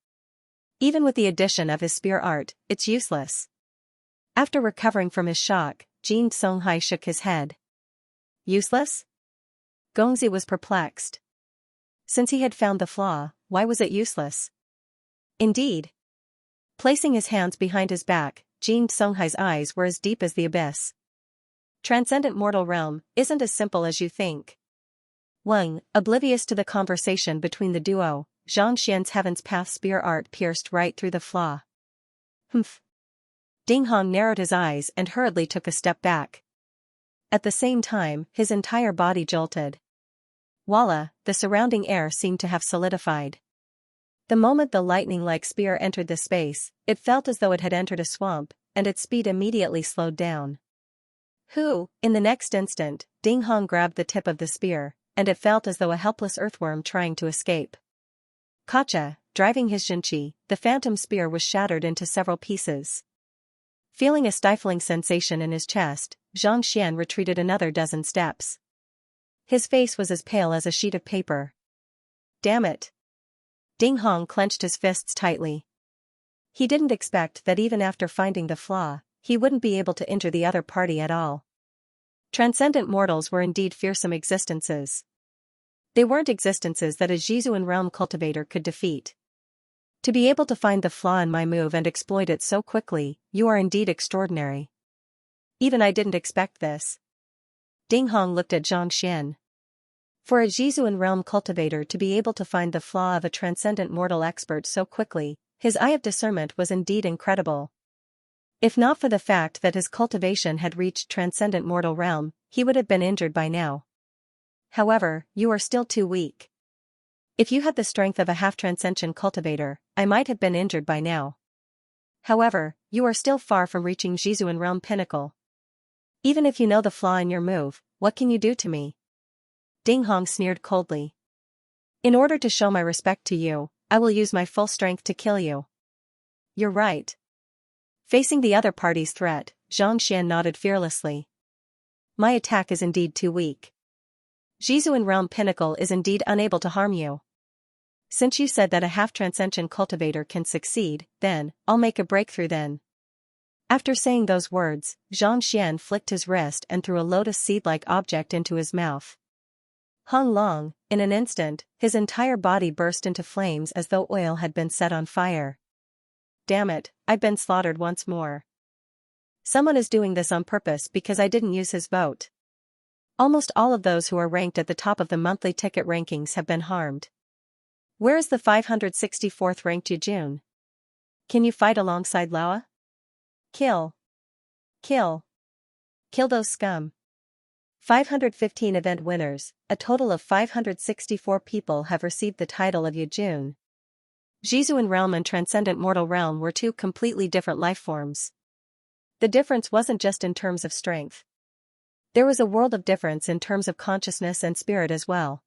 Speaker 1: Even with the addition of his spear art, it's useless. After recovering from his shock, Jin Songhai shook his head. Useless? Gongzi was perplexed. Since he had found the flaw, why was it useless? Indeed. Placing his hands behind his back, Jin Songhai's eyes were as deep as the abyss. Transcendent mortal realm isn't as simple as you think. Wang, oblivious to the conversation between the duo, Xianxia's Heaven's Path Spear Art pierced right through the flaw. Humph. Ding Hong narrowed his eyes and hurriedly took a step back. At the same time, his entire body jolted. Voila, the surrounding air seemed to have solidified. The moment the lightning-like spear entered the space, it felt as though it had entered a swamp, and its speed immediately slowed down. In the next instant, Ding Hong grabbed the tip of the spear, and it felt as though a helpless earthworm trying to escape. Kacha, driving his Xianxia, the phantom spear was shattered into several pieces. Feeling a stifling sensation in his chest, Xianxia retreated another dozen steps. His face was as pale as a sheet of paper. Damn it! Ding Hong clenched his fists tightly. He didn't expect that even after finding the flaw, he wouldn't be able to injure the other party at all. Transcendent mortals were indeed fearsome existences. They weren't existences that a Jizuan realm cultivator could defeat. To be able to find the flaw in my move and exploit it so quickly, you are indeed extraordinary. Even I didn't expect this. Ding Hong looked at Xianxia. For a Jizuan realm cultivator to be able to find the flaw of a transcendent mortal expert so quickly, his eye of discernment was indeed incredible. If not for the fact that his cultivation had reached transcendent mortal realm, he would have been injured by now. However, you are still too weak. If you had the strength of a half-transcension cultivator, I might have been injured by now. However, you are still far from reaching Jizuan realm pinnacle. Even if you know the flaw in your move, what can you do to me? Ding Hong sneered coldly. In order to show my respect to you, I will use my full strength to kill you. You're right. Facing the other party's threat, Xianxia nodded fearlessly. My attack is indeed too weak. Jizuan Realm Pinnacle is indeed unable to harm you. Since you said that a half-transcension cultivator can succeed, then, I'll make a breakthrough then. After saying those words, Xianxia flicked his wrist and threw a lotus seed-like object into his mouth. Hung Long, in an instant, his entire body burst into flames as though oil had been set on fire. Damn it, I've been slaughtered once more. Someone is doing this on purpose because I didn't use his vote. Almost all of those who are ranked at the top of the monthly ticket rankings have been harmed. Where is the 564th ranked Yujun? Can you fight alongside Laoa? Kill. Kill. Kill those scum. 515 event winners, a total of 564 people have received the title of Yujun. Jizuan Realm and Transcendent Mortal Realm were two completely different life forms. The difference wasn't just in terms of strength. There was a world of difference in terms of consciousness and spirit as well.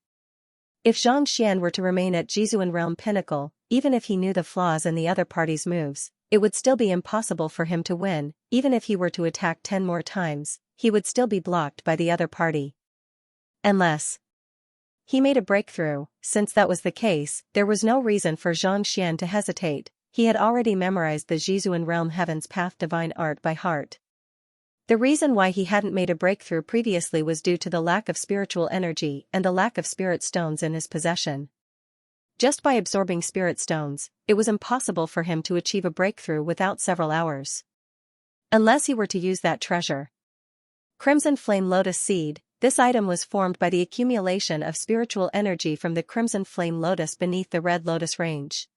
Speaker 1: If Xianxia were to remain at Jizuan Realm Pinnacle, even if he knew the flaws in the other party's moves, it would still be impossible for him to win. Even if he were to attack 10 more times, he would still be blocked by the other party. Unless he made a breakthrough. Since that was the case, there was no reason for Xianxia to hesitate. He had already memorized the Jizuan Realm Heaven's Path Divine Art by heart. The reason why he hadn't made a breakthrough previously was due to the lack of spiritual energy and the lack of spirit stones in his possession. Just by absorbing spirit stones, it was impossible for him to achieve a breakthrough without several hours. Unless he were to use that treasure. Crimson Flame Lotus Seed. This item was formed by the accumulation of spiritual energy from the Crimson Flame Lotus beneath the Red Lotus range.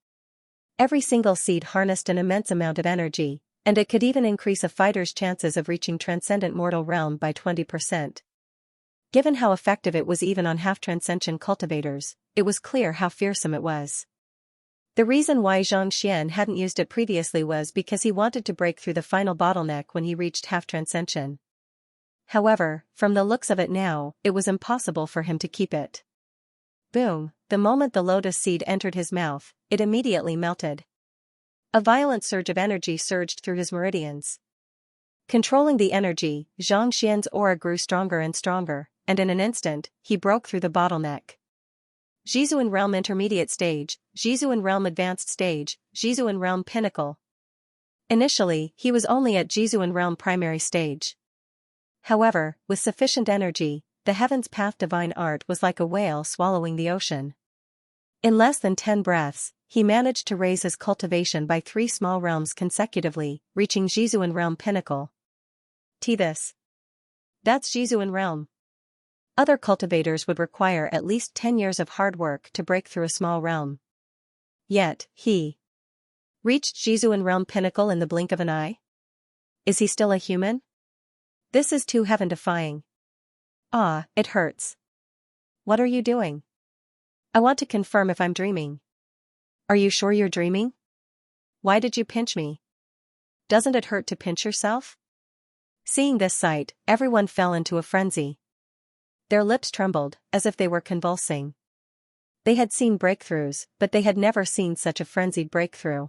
Speaker 1: Every single seed harnessed an immense amount of energy, and it could even increase a fighter's chances of reaching Transcendent Mortal Realm by 20%. Given how effective it was even on half-transcension cultivators, it was clear how fearsome it was. The reason why Xianxia hadn't used it previously was because he wanted to break through the final bottleneck when he reached half-transcension. However, from the looks of it now, it was impossible for him to keep it. Boom, the moment the lotus seed entered his mouth, it immediately melted. A violent surge of energy surged through his meridians. Controlling the energy, Xianxia's aura grew stronger and stronger, and in an instant, he broke through the bottleneck. Jizuan Realm Intermediate Stage, Jizuan Realm Advanced Stage, Jizuan Realm Pinnacle. Initially, he was only at Jizuan Realm Primary Stage. However, with sufficient energy, the Heaven's Path Divine Art was like a whale swallowing the ocean. In less than 10 breaths, he managed to raise his cultivation by 3 small realms consecutively, reaching Jizuan Realm Pinnacle. This. That's Jizuan Realm. Other cultivators would require at least 10 years of hard work to break through a small realm. Yet, he reached Jizuan Realm Pinnacle in the blink of an eye? Is he still a human? This is too heaven-defying. Ah, it hurts. What are you doing? I want to confirm if I'm dreaming. Are you sure you're dreaming? Why did you pinch me? Doesn't it hurt to pinch yourself? Seeing this sight, everyone fell into a frenzy. Their lips trembled, as if they were convulsing. They had seen breakthroughs, but they had never seen such a frenzied breakthrough.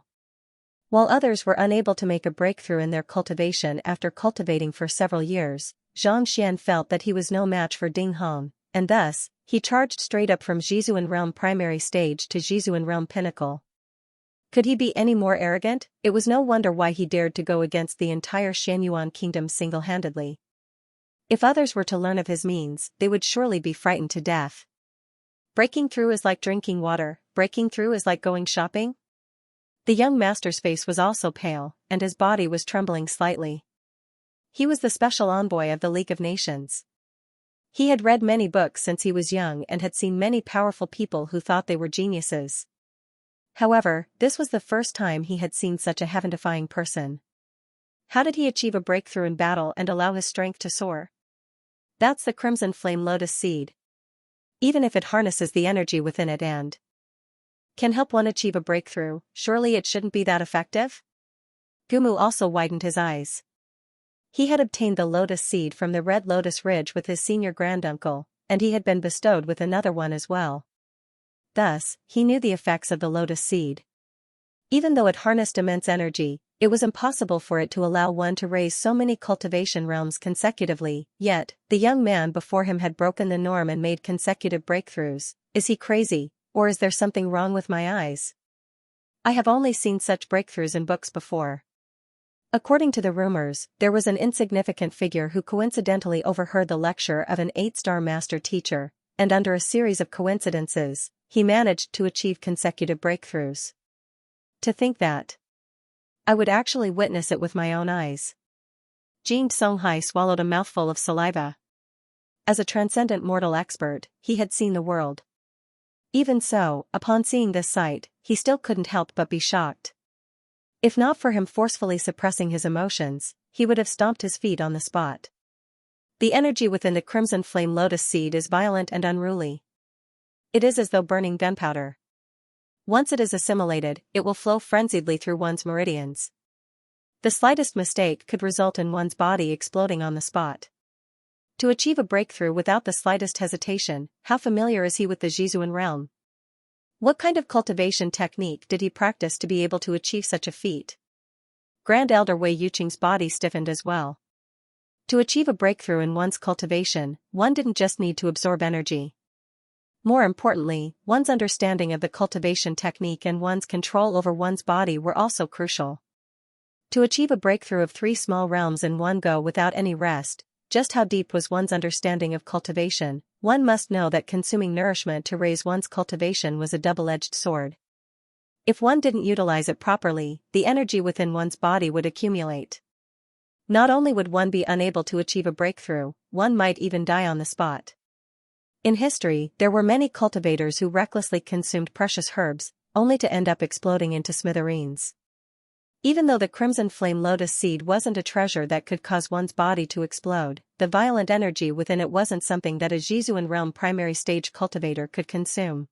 Speaker 1: While others were unable to make a breakthrough in their cultivation after cultivating for several years, Xianxia felt that he was no match for Ding Hong, and thus, he charged straight up from Jizuan Realm Primary Stage to Jizuan Realm Pinnacle. Could he be any more arrogant? It was no wonder why he dared to go against the entire Xianyuan kingdom single-handedly. If others were to learn of his means, they would surely be frightened to death. Breaking through is like drinking water, breaking through is like going shopping? The young master's face was also pale, and his body was trembling slightly. He was the special envoy of the League of Nations. He had read many books since he was young and had seen many powerful people who thought they were geniuses. However, this was the first time he had seen such a heaven-defying person. How did he achieve a breakthrough in battle and allow his strength to soar? That's the Crimson Flame Lotus Seed. Even if it harnesses the energy within it and can help one achieve a breakthrough, surely it shouldn't be that effective? Gumu also widened his eyes. He had obtained the lotus seed from the Red Lotus Ridge with his senior granduncle, and he had been bestowed with another one as well. Thus, he knew the effects of the lotus seed. Even though it harnessed immense energy, It was impossible for it to allow one to raise so many cultivation realms consecutively, yet, the young man before him had broken the norm and made consecutive breakthroughs. Is he crazy, or is there something wrong with my eyes? I have only seen such breakthroughs in books before. According to the rumors, there was an insignificant figure who coincidentally overheard the lecture of an 8-star master teacher, and under a series of coincidences, he managed to achieve consecutive breakthroughs. To think that I would actually witness it with my own eyes. Jing Songhai swallowed a mouthful of saliva. As a transcendent mortal expert, he had seen the world. Even so, upon seeing this sight, he still couldn't help but be shocked. If not for him forcefully suppressing his emotions, he would have stomped his feet on the spot. The energy within the crimson flame lotus seed is violent and unruly. It is as though burning gunpowder. Once it is assimilated, it will flow frenziedly through one's meridians. The slightest mistake could result in one's body exploding on the spot. To achieve a breakthrough without the slightest hesitation, how familiar is he with the Jizuan realm? What kind of cultivation technique did he practice to be able to achieve such a feat? Grand Elder Wei Yuqing's body stiffened as well. To achieve a breakthrough in one's cultivation, one didn't just need to absorb energy. More importantly, one's understanding of the cultivation technique and one's control over one's body were also crucial. To achieve a breakthrough of 3 small realms in one go without any rest, just how deep was one's understanding of cultivation? One must know that consuming nourishment to raise one's cultivation was a double-edged sword. If one didn't utilize it properly, the energy within one's body would accumulate. Not only would one be unable to achieve a breakthrough, one might even die on the spot. In history, there were many cultivators who recklessly consumed precious herbs, only to end up exploding into smithereens. Even though the crimson flame lotus seed wasn't a treasure that could cause one's body to explode, the violent energy within it wasn't something that a Jizuan realm primary stage cultivator could consume.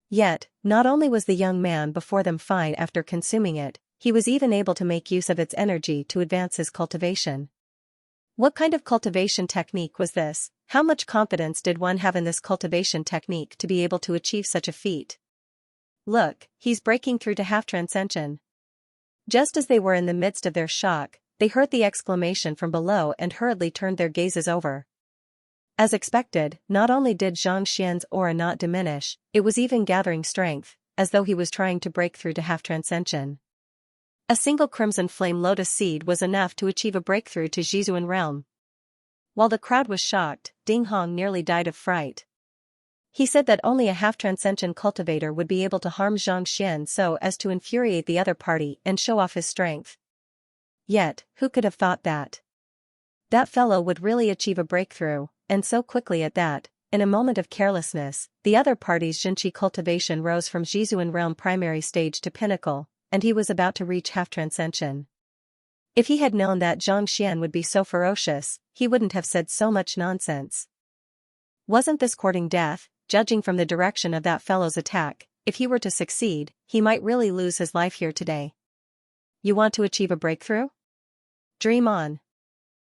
Speaker 1: Yet, not only was the young man before them fine after consuming it, he was even able to make use of its energy to advance his cultivation. What kind of cultivation technique was this? How much confidence did one have in this cultivation technique to be able to achieve such a feat? Look, he's breaking through to half-transcension. Just as they were in the midst of their shock, they heard the exclamation from below and hurriedly turned their gazes over. As expected, not only did Xianxia's aura not diminish, it was even gathering strength, as though he was trying to break through to half-transcension. A single crimson flame lotus seed was enough to achieve a breakthrough to Jizuan realm. While the crowd was shocked, Ding Hong nearly died of fright. He said that only a half-transcension cultivator would be able to harm Xianxia so as to infuriate the other party and show off his strength. Yet, who could have thought that? That fellow would really achieve a breakthrough, and so quickly at that. In a moment of carelessness, the other party's Xinqi cultivation rose from Jizuan realm primary stage to pinnacle, and he was about to reach half-transcension. If he had known that Xianxia would be so ferocious, he wouldn't have said so much nonsense. Wasn't this courting death? Judging from the direction of that fellow's attack, if he were to succeed, he might really lose his life here today. You want to achieve a breakthrough? Dream on.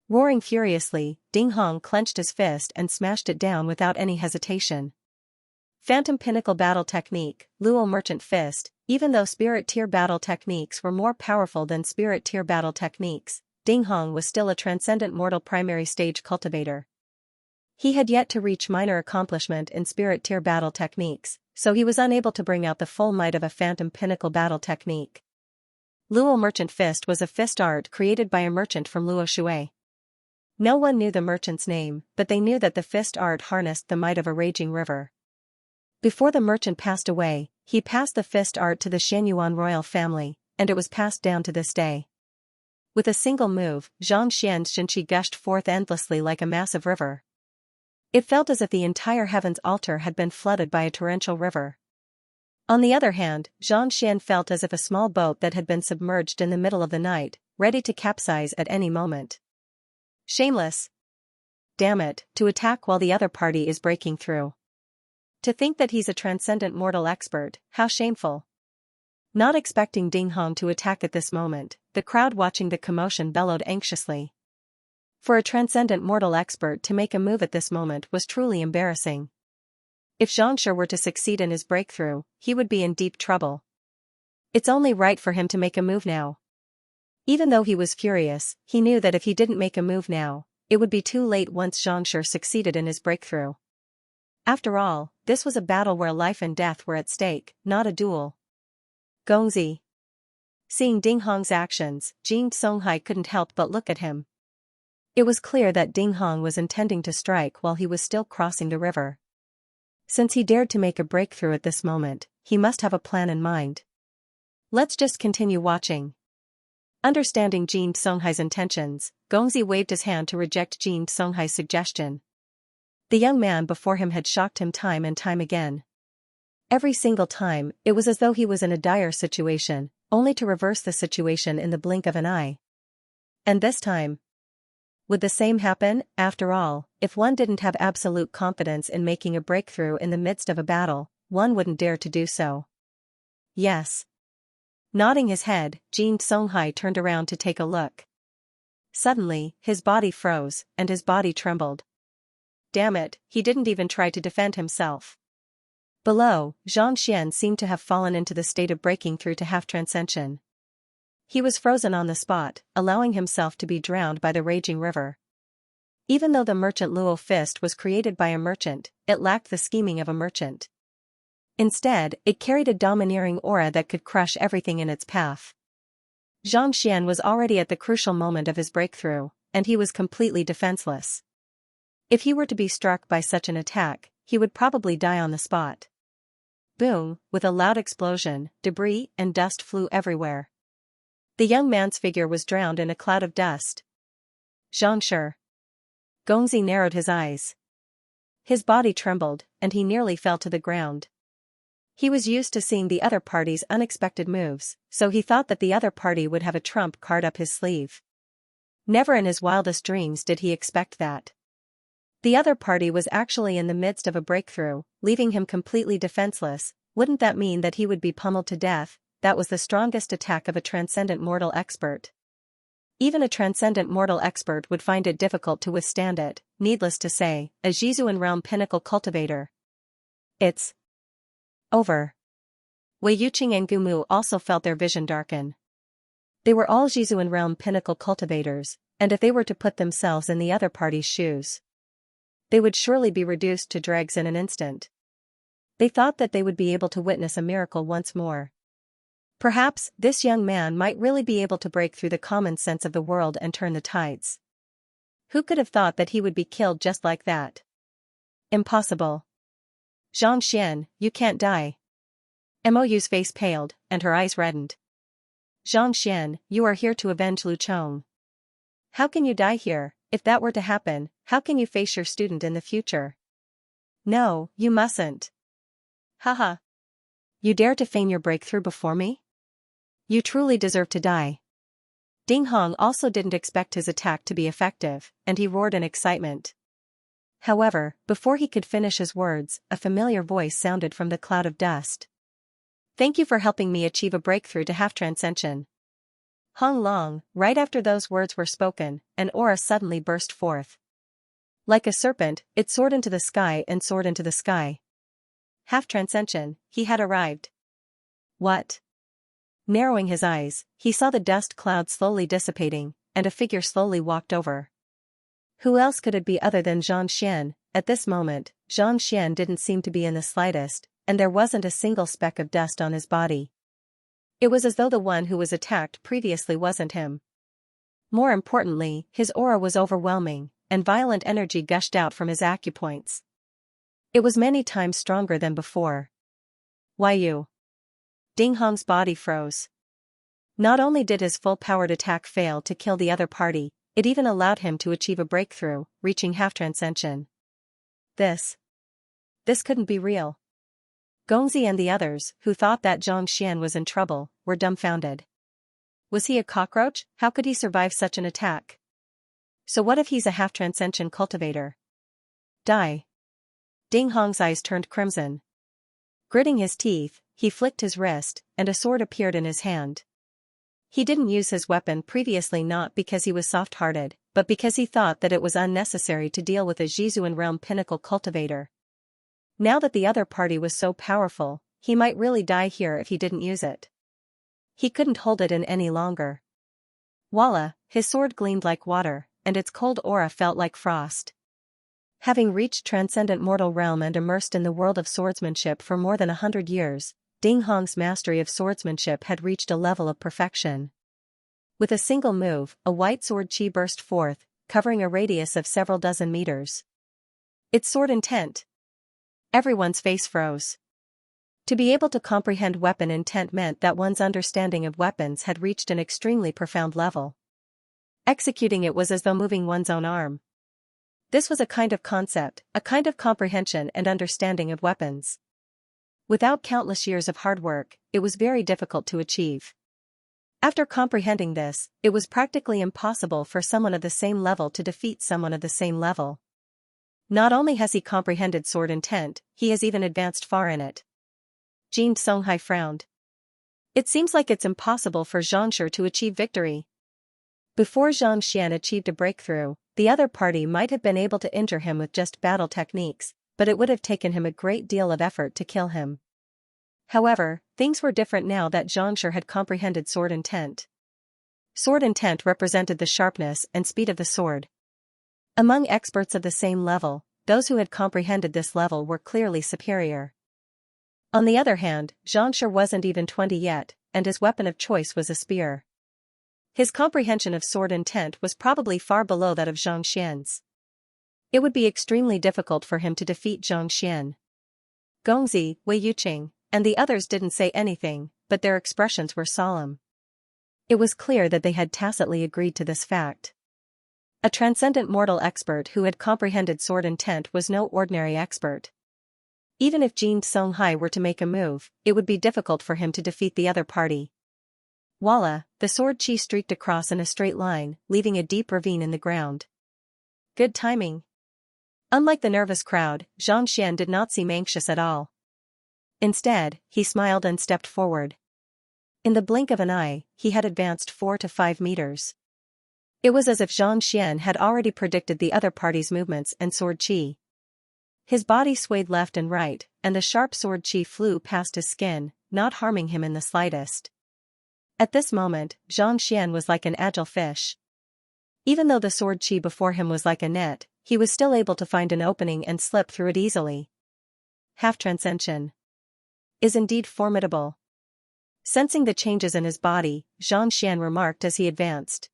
Speaker 1: Roaring furiously, Ding Hong clenched his fist and smashed it down without any hesitation. Phantom Pinnacle Battle Technique, Luo Merchant Fist. Even though Spirit Tier battle techniques were more powerful than Spirit Tier battle techniques, Ding Hong was still a transcendent mortal primary stage cultivator. He had yet to reach minor accomplishment in Spirit Tier battle techniques, so he was unable to bring out the full might of a Phantom Pinnacle battle technique. Luo Merchant Fist was a fist art created by a merchant from Luo Shui. No one knew the merchant's name, but they knew that the fist art harnessed the might of a raging river. Before the merchant passed away, he passed the fist art to the Xianyuan royal family, and it was passed down to this day. With a single move, Xianxia's Xinqi gushed forth endlessly like a massive river. It felt as if the entire heaven's altar had been flooded by a torrential river. On the other hand, Xianxia felt as if a small boat that had been submerged in the middle of the night, ready to capsize at any moment. Shameless! Damn it, to attack while the other party is breaking through. To think that he's a transcendent mortal expert, how shameful. Not expecting Ding Hong to attack at this moment, the crowd watching the commotion bellowed anxiously. For a transcendent mortal expert to make a move at this moment was truly embarrassing. If Xianxia were to succeed in his breakthrough, he would be in deep trouble. It's only right for him to make a move now. Even though he was furious, he knew that if he didn't make a move now, it would be too late once Xianxia succeeded in his breakthrough. After all, this was a battle where life and death were at stake, not a duel. Gongzi. Seeing Ding Hong's actions, Jing Songhai couldn't help but look at him. It was clear that Ding Hong was intending to strike while he was still crossing the river. Since he dared to make a breakthrough at this moment, he must have a plan in mind. Let's just continue watching. Understanding Jing Songhai's intentions, Gongzi waved his hand to reject Jing Songhai's suggestion. The young man before him had shocked him time and time again. Every single time, it was as though he was in a dire situation, only to reverse the situation in the blink of an eye. And this time, would the same happen? After all, if one didn't have absolute confidence in making a breakthrough in the midst of a battle, one wouldn't dare to do so. Yes. Nodding his head, Jing Songhai turned around to take a look. Suddenly, his body froze, and his body trembled. Damn it, he didn't even try to defend himself. Below, Xianxia seemed to have fallen into the state of breaking through to half-transcension. He was frozen on the spot, allowing himself to be drowned by the raging river. Even though the merchant Luo fist was created by a merchant, it lacked the scheming of a merchant. Instead, it carried a domineering aura that could crush everything in its path. Xianxia was already at the crucial moment of his breakthrough, and he was completely defenseless. If he were to be struck by such an attack, he would probably die on the spot. Boom, with a loud explosion, debris and dust flew everywhere. The young man's figure was drowned in a cloud of dust. Xianxia. Gongzi narrowed his eyes. His body trembled, and he nearly fell to the ground. He was used to seeing the other party's unexpected moves, so he thought that the other party would have a trump card up his sleeve. Never in his wildest dreams did he expect that. The other party was actually in the midst of a breakthrough, leaving him completely defenseless. Wouldn't that mean that he would be pummeled to death? That was the strongest attack of a transcendent mortal expert. Even a transcendent mortal expert would find it difficult to withstand it, needless to say, a Zhizuan realm pinnacle cultivator. It's over. Wei Yuqing and Gumu also felt their vision darken. They were all Zhizuan realm pinnacle cultivators, and if they were to put themselves in the other party's shoes, they would surely be reduced to dregs in an instant. They thought that they would be able to witness a miracle once more. Perhaps, this young man might really be able to break through the common sense of the world and turn the tides. Who could have thought that he would be killed just like that? Impossible. Xianxia, you can't die. Mou's face paled, and her eyes reddened. Xianxia, you are here to avenge Lu Chong. How can you die here? If that were to happen, how can you face your student in the future? No, you mustn't. Haha. You dare to feign your breakthrough before me? You truly deserve to die. Ding Hong also didn't expect his attack to be effective, and he roared in excitement. However, before he could finish his words, a familiar voice sounded from the cloud of dust. Thank you for helping me achieve a breakthrough to half-transcension. Hong Long, right after those words were spoken, an aura suddenly burst forth. Like a serpent, it soared into the sky and soared into the sky. Half-transcension, he had arrived. What? Narrowing his eyes, he saw the dust cloud slowly dissipating, and a figure slowly walked over. Who else could it be other than Xianxia? At this moment, Xianxia didn't seem to be in the slightest, and there wasn't a single speck of dust on his body. It was as though the one who was attacked previously wasn't him. More importantly, his aura was overwhelming, and violent energy gushed out from his acupoints. It was many times stronger than before. Why you? Ding Hong's body froze. Not only did his full-powered attack fail to kill the other party, it even allowed him to achieve a breakthrough, reaching half-transcension. This couldn't be real. Gongzi and the others, who thought that Xianxia was in trouble, were dumbfounded. Was he a cockroach? How could he survive such an attack? So what if he's a half-transcension cultivator? Die. Ding Hong's eyes turned crimson. Gritting his teeth, he flicked his wrist, and a sword appeared in his hand. He didn't use his weapon previously not because he was soft-hearted, but because he thought that it was unnecessary to deal with a Zhizuan realm pinnacle cultivator. Now that the other party was so powerful, he might really die here if he didn't use it. He couldn't hold it in any longer. Voila, his sword gleamed like water, and its cold aura felt like frost. Having reached transcendent mortal realm and immersed in the world of swordsmanship for more than 100 years, Ding Hong's mastery of swordsmanship had reached a level of perfection. With a single move, a white sword chi burst forth, covering a radius of several dozen meters. Its sword intent. Everyone's face froze. To be able to comprehend weapon intent meant that one's understanding of weapons had reached an extremely profound level. Executing it was as though moving one's own arm. This was a kind of concept, a kind of comprehension and understanding of weapons. Without countless years of hard work, it was very difficult to achieve. After comprehending this, it was practically impossible for someone of the same level to defeat someone of the same level. Not only has he comprehended sword intent, he has even advanced far in it. Jin Songhai frowned. It seems like it's impossible for Xianxia to achieve victory. Before Zhang Xian achieved a breakthrough, the other party might have been able to injure him with just battle techniques, but it would have taken him a great deal of effort to kill him. However, things were different now that Xianxia had comprehended sword intent. Sword intent represented the sharpness and speed of the sword. Among experts of the same level, those who had comprehended this level were clearly superior. On the other hand, Xianxia wasn't even 20 yet, and his weapon of choice was a spear. His comprehension of sword intent was probably far below that of Zhang Xian's. It would be extremely difficult for him to defeat Zhang Xian. Gongzi, Wei Yuqing, and the others didn't say anything, but their expressions were solemn. It was clear that they had tacitly agreed to this fact. A transcendent mortal expert who had comprehended sword intent was no ordinary expert. Even if Jin Songhai were to make a move, it would be difficult for him to defeat the other party. Voila, the sword chi streaked across in a straight line, leaving a deep ravine in the ground. Good timing. Unlike the nervous crowd, Zhang Xian did not seem anxious at all. Instead, he smiled and stepped forward. In the blink of an eye, he had advanced 4 to 5 meters. It was as if Zhang Xian had already predicted the other party's movements and sword chi. His body swayed left and right, and the sharp sword chi flew past his skin, not harming him in the slightest. At this moment, Zhang Xian was like an agile fish. Even though the sword chi before him was like a net, he was still able to find an opening and slip through it easily. Half-transcension is indeed formidable. Sensing the changes in his body, Zhang Xian remarked as he advanced.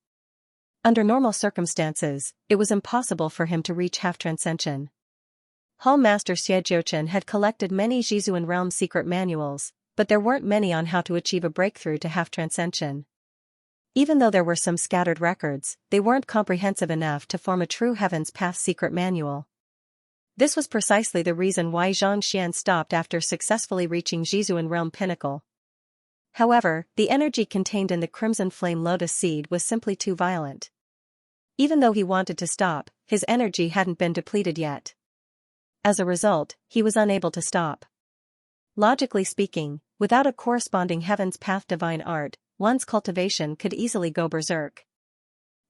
Speaker 1: Under normal circumstances, it was impossible for him to reach half-transcension. Hall Master Xie Jiuchen had collected many Jizuan realm secret manuals, but there weren't many on how to achieve a breakthrough to half-transcension. Even though there were some scattered records, they weren't comprehensive enough to form a true Heaven's Path secret manual. This was precisely the reason why Zhang Xian stopped after successfully reaching Jizuan realm pinnacle. However, the energy contained in the crimson flame lotus seed was simply too violent. Even though he wanted to stop, his energy hadn't been depleted yet. As a result, he was unable to stop. Logically speaking, without a corresponding Heaven's Path divine art, one's cultivation could easily go berserk.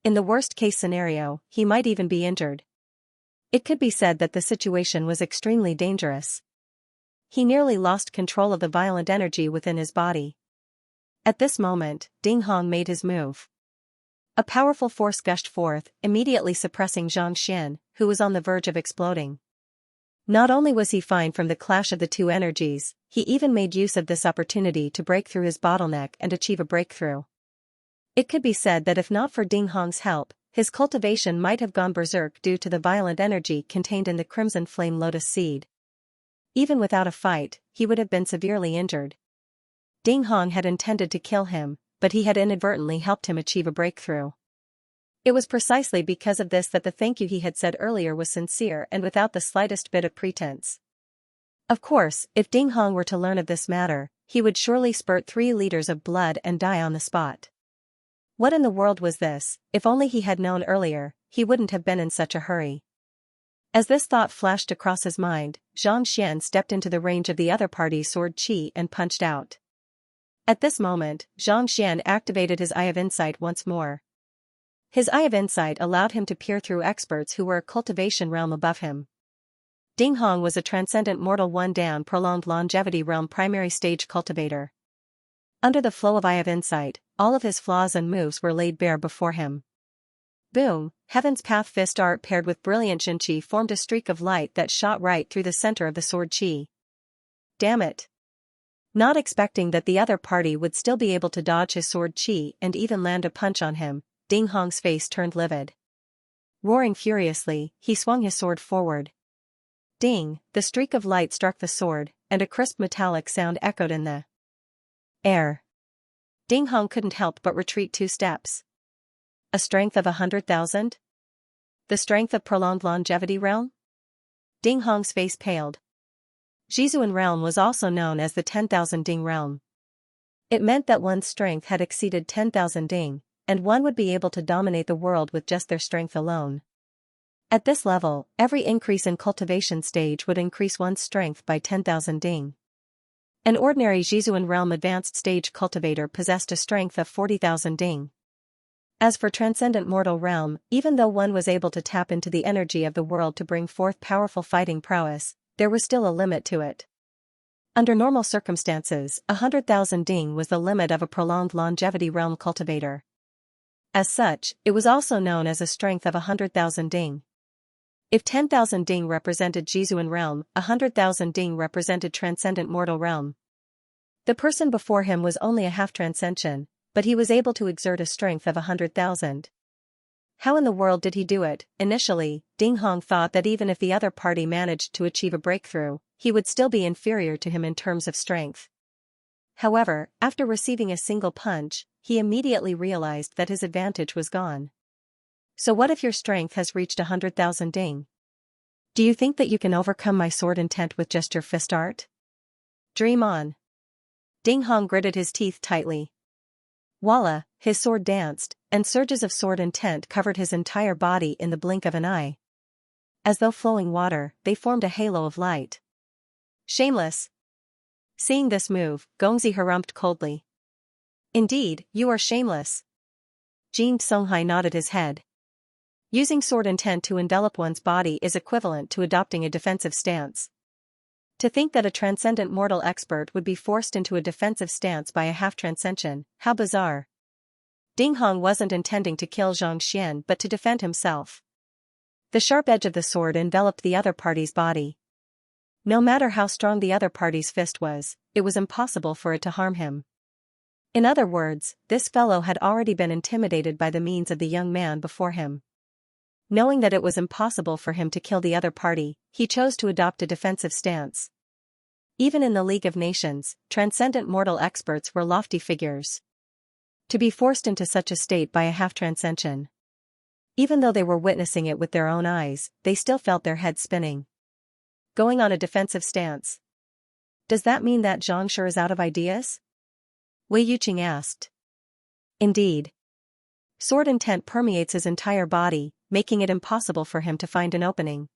Speaker 1: In the worst-case scenario, he might even be injured. It could be said that the situation was extremely dangerous. He nearly lost control of the violent energy within his body. At this moment, Ding Hong made his move. A powerful force gushed forth, immediately suppressing Zhang Xian, who was on the verge of exploding. Not only was he fine from the clash of the two energies, he even made use of this opportunity to break through his bottleneck and achieve a breakthrough. It could be said that if not for Ding Hong's help, his cultivation might have gone berserk due to the violent energy contained in the crimson flame lotus seed. Even without a fight, he would have been severely injured. Ding Hong had intended to kill him, but he had inadvertently helped him achieve a breakthrough. It was precisely because of this that the thank you he had said earlier was sincere and without the slightest bit of pretense. Of course, if Ding Hong were to learn of this matter, he would surely spurt 3 liters of blood and die on the spot. What in the world was this? If only he had known earlier, he wouldn't have been in such a hurry. As this thought flashed across his mind, Zhang Xian stepped into the range of the other party's sword chi and punched out. At this moment, Zhang Xian activated his Eye of Insight once more. His Eye of Insight allowed him to peer through experts who were a cultivation realm above him. Ding Hong was a transcendent mortal one-down prolonged longevity realm primary stage cultivator. Under the flow of eye of insight, all of his flaws and moves were laid bare before him. Boom, Heaven's Path fist art paired with brilliant Xianxia formed a streak of light that shot right through the center of the sword chi. Damn it. Not expecting that the other party would still be able to dodge his sword chi and even land a punch on him, Ding Hong's face turned livid. Roaring furiously, he swung his sword forward. Ding, the streak of light struck the sword, and a crisp metallic sound echoed in the air. Ding Hong couldn't help but retreat 2 steps. A strength of 100,000? The strength of prolonged longevity realm? Ding Hong's face paled. Jizuan realm was also known as the 10,000 Ding realm. It meant that one's strength had exceeded 10,000 Ding, and one would be able to dominate the world with just their strength alone. At this level, every increase in cultivation stage would increase one's strength by 10,000 Ding. An ordinary Jizuan realm advanced stage cultivator possessed a strength of 40,000 Ding. As for transcendent mortal realm, even though one was able to tap into the energy of the world to bring forth powerful fighting prowess, there was still a limit to it. Under normal circumstances, 100,000 Ding was the limit of a prolonged longevity realm cultivator. As such, it was also known as a strength of 100,000 Ding. If 10,000 Ding represented Jizuan realm, 100,000 Ding represented transcendent mortal realm. The person before him was only a half transcension, but he was able to exert a strength of 100,000. How in the world did he do it? Initially, Ding Hong thought that even if the other party managed to achieve a breakthrough, he would still be inferior to him in terms of strength. However, after receiving a single punch, he immediately realized that his advantage was gone. So what if your strength has reached 100,000 Ding? Do you think that you can overcome my sword intent with just your fist art? Dream on. Ding Hong gritted his teeth tightly. Voila, his sword danced, and surges of sword intent covered his entire body in the blink of an eye. As though flowing water, they formed a halo of light. Shameless. Seeing this move, Gongzi harumphed coldly. Indeed, you are shameless. Jin Songhai nodded his head. Using sword intent to envelop one's body is equivalent to adopting a defensive stance. To think that a transcendent mortal expert would be forced into a defensive stance by a half-transcension, how bizarre. Ding Hong wasn't intending to kill Xianxia but to defend himself. The sharp edge of the sword enveloped the other party's body. No matter how strong the other party's fist was, it was impossible for it to harm him. In other words, this fellow had already been intimidated by the means of the young man before him. Knowing that it was impossible for him to kill the other party, he chose to adopt a defensive stance. Even in the League of Nations, transcendent mortal experts were lofty figures. To be forced into such a state by a half-transcension. Even though they were witnessing it with their own eyes, they still felt their heads spinning. Going on a defensive stance. Does that mean that Xianxia is out of ideas? Wei Yuqing asked. Indeed. Sword intent permeates his entire body, making it impossible for him to find an opening.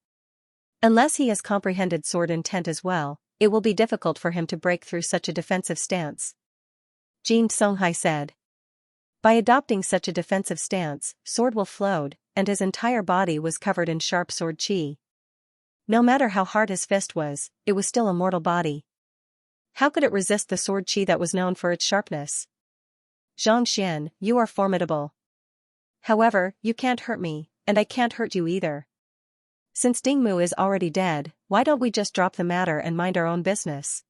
Speaker 1: Unless he has comprehended sword intent as well, it will be difficult for him to break through such a defensive stance. Jin Songhai said. By adopting such a defensive stance, sword will flowed, and his entire body was covered in sharp sword chi. No matter how hard his fist was, it was still a mortal body. How could it resist the sword chi that was known for its sharpness? Xianxia, you are formidable. However, you can't hurt me, and I can't hurt you either. Since Dingmu is already dead, why don't we just drop the matter and mind our own business?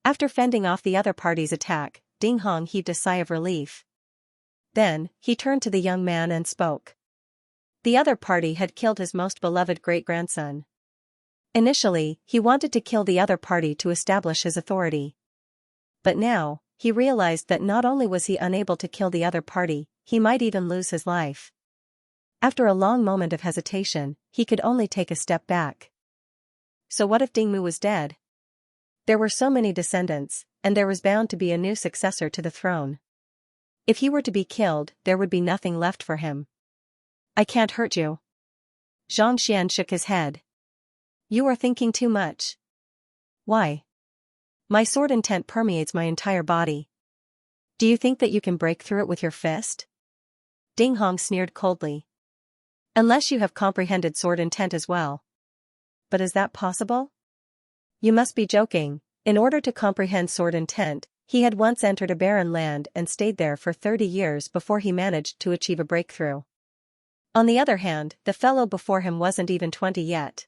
Speaker 1: After fending off the other party's attack, Ding Hong heaved a sigh of relief. Then, he turned to the young man and spoke. The other party had killed his most beloved great-grandson. Initially, he wanted to kill the other party to establish his authority. But now, he realized that not only was he unable to kill the other party, he might even lose his life. After a long moment of hesitation, he could only take a step back. So what if Dingmu was dead? There were so many descendants, and there was bound to be a new successor to the throne. If he were to be killed, there would be nothing left for him. I can't hurt you. Xianxia shook his head. You are thinking too much. Why? My sword intent permeates my entire body. Do you think that you can break through it with your fist? Ding Hong sneered coldly. Unless you have comprehended sword intent as well. But is that possible? You must be joking. In order to comprehend sword intent, He had once entered a barren land and stayed there for 30 years before he managed to achieve a breakthrough. On the other hand, the fellow before him wasn't even 20 yet.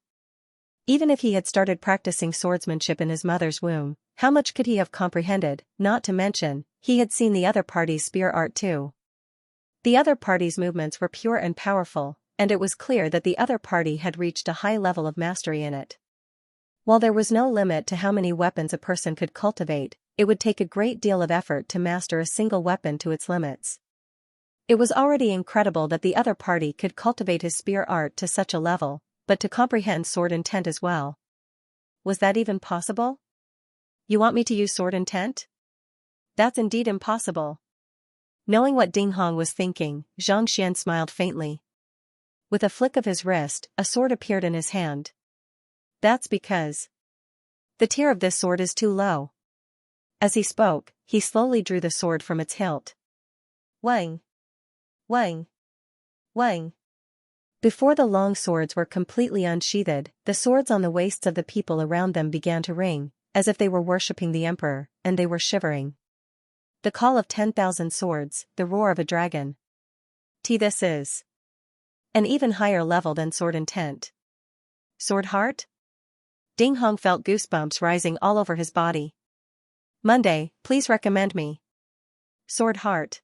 Speaker 1: Even if he had started practicing swordsmanship in his mother's womb, how much could he have comprehended? Not to mention, he had seen the other party's spear art too. The other party's movements were pure and powerful, and it was clear that the other party had reached a high level of mastery in it. While there was no limit to how many weapons a person could cultivate, it would take a great deal of effort to master a single weapon to its limits. It was already incredible that the other party could cultivate his spear art to such a level, but to comprehend sword intent as well. Was that even possible? You want me to use sword intent? That's indeed impossible. Knowing what Ding Hong was thinking, Xianxia smiled faintly. With a flick of his wrist, a sword appeared in his hand. That's because the tier of this sword is too low. As he spoke, he slowly drew the sword from its hilt. Wang! Wang! Wang! Before the long swords were completely unsheathed, the swords on the waists of the people around them began to ring, as if they were worshipping the emperor, and they were shivering. The call of 10,000 swords, the roar of a dragon. This is an even higher level than sword intent. Sword heart? Ding Hong felt goosebumps rising all over his body. Monday, please recommend me. Sword heart.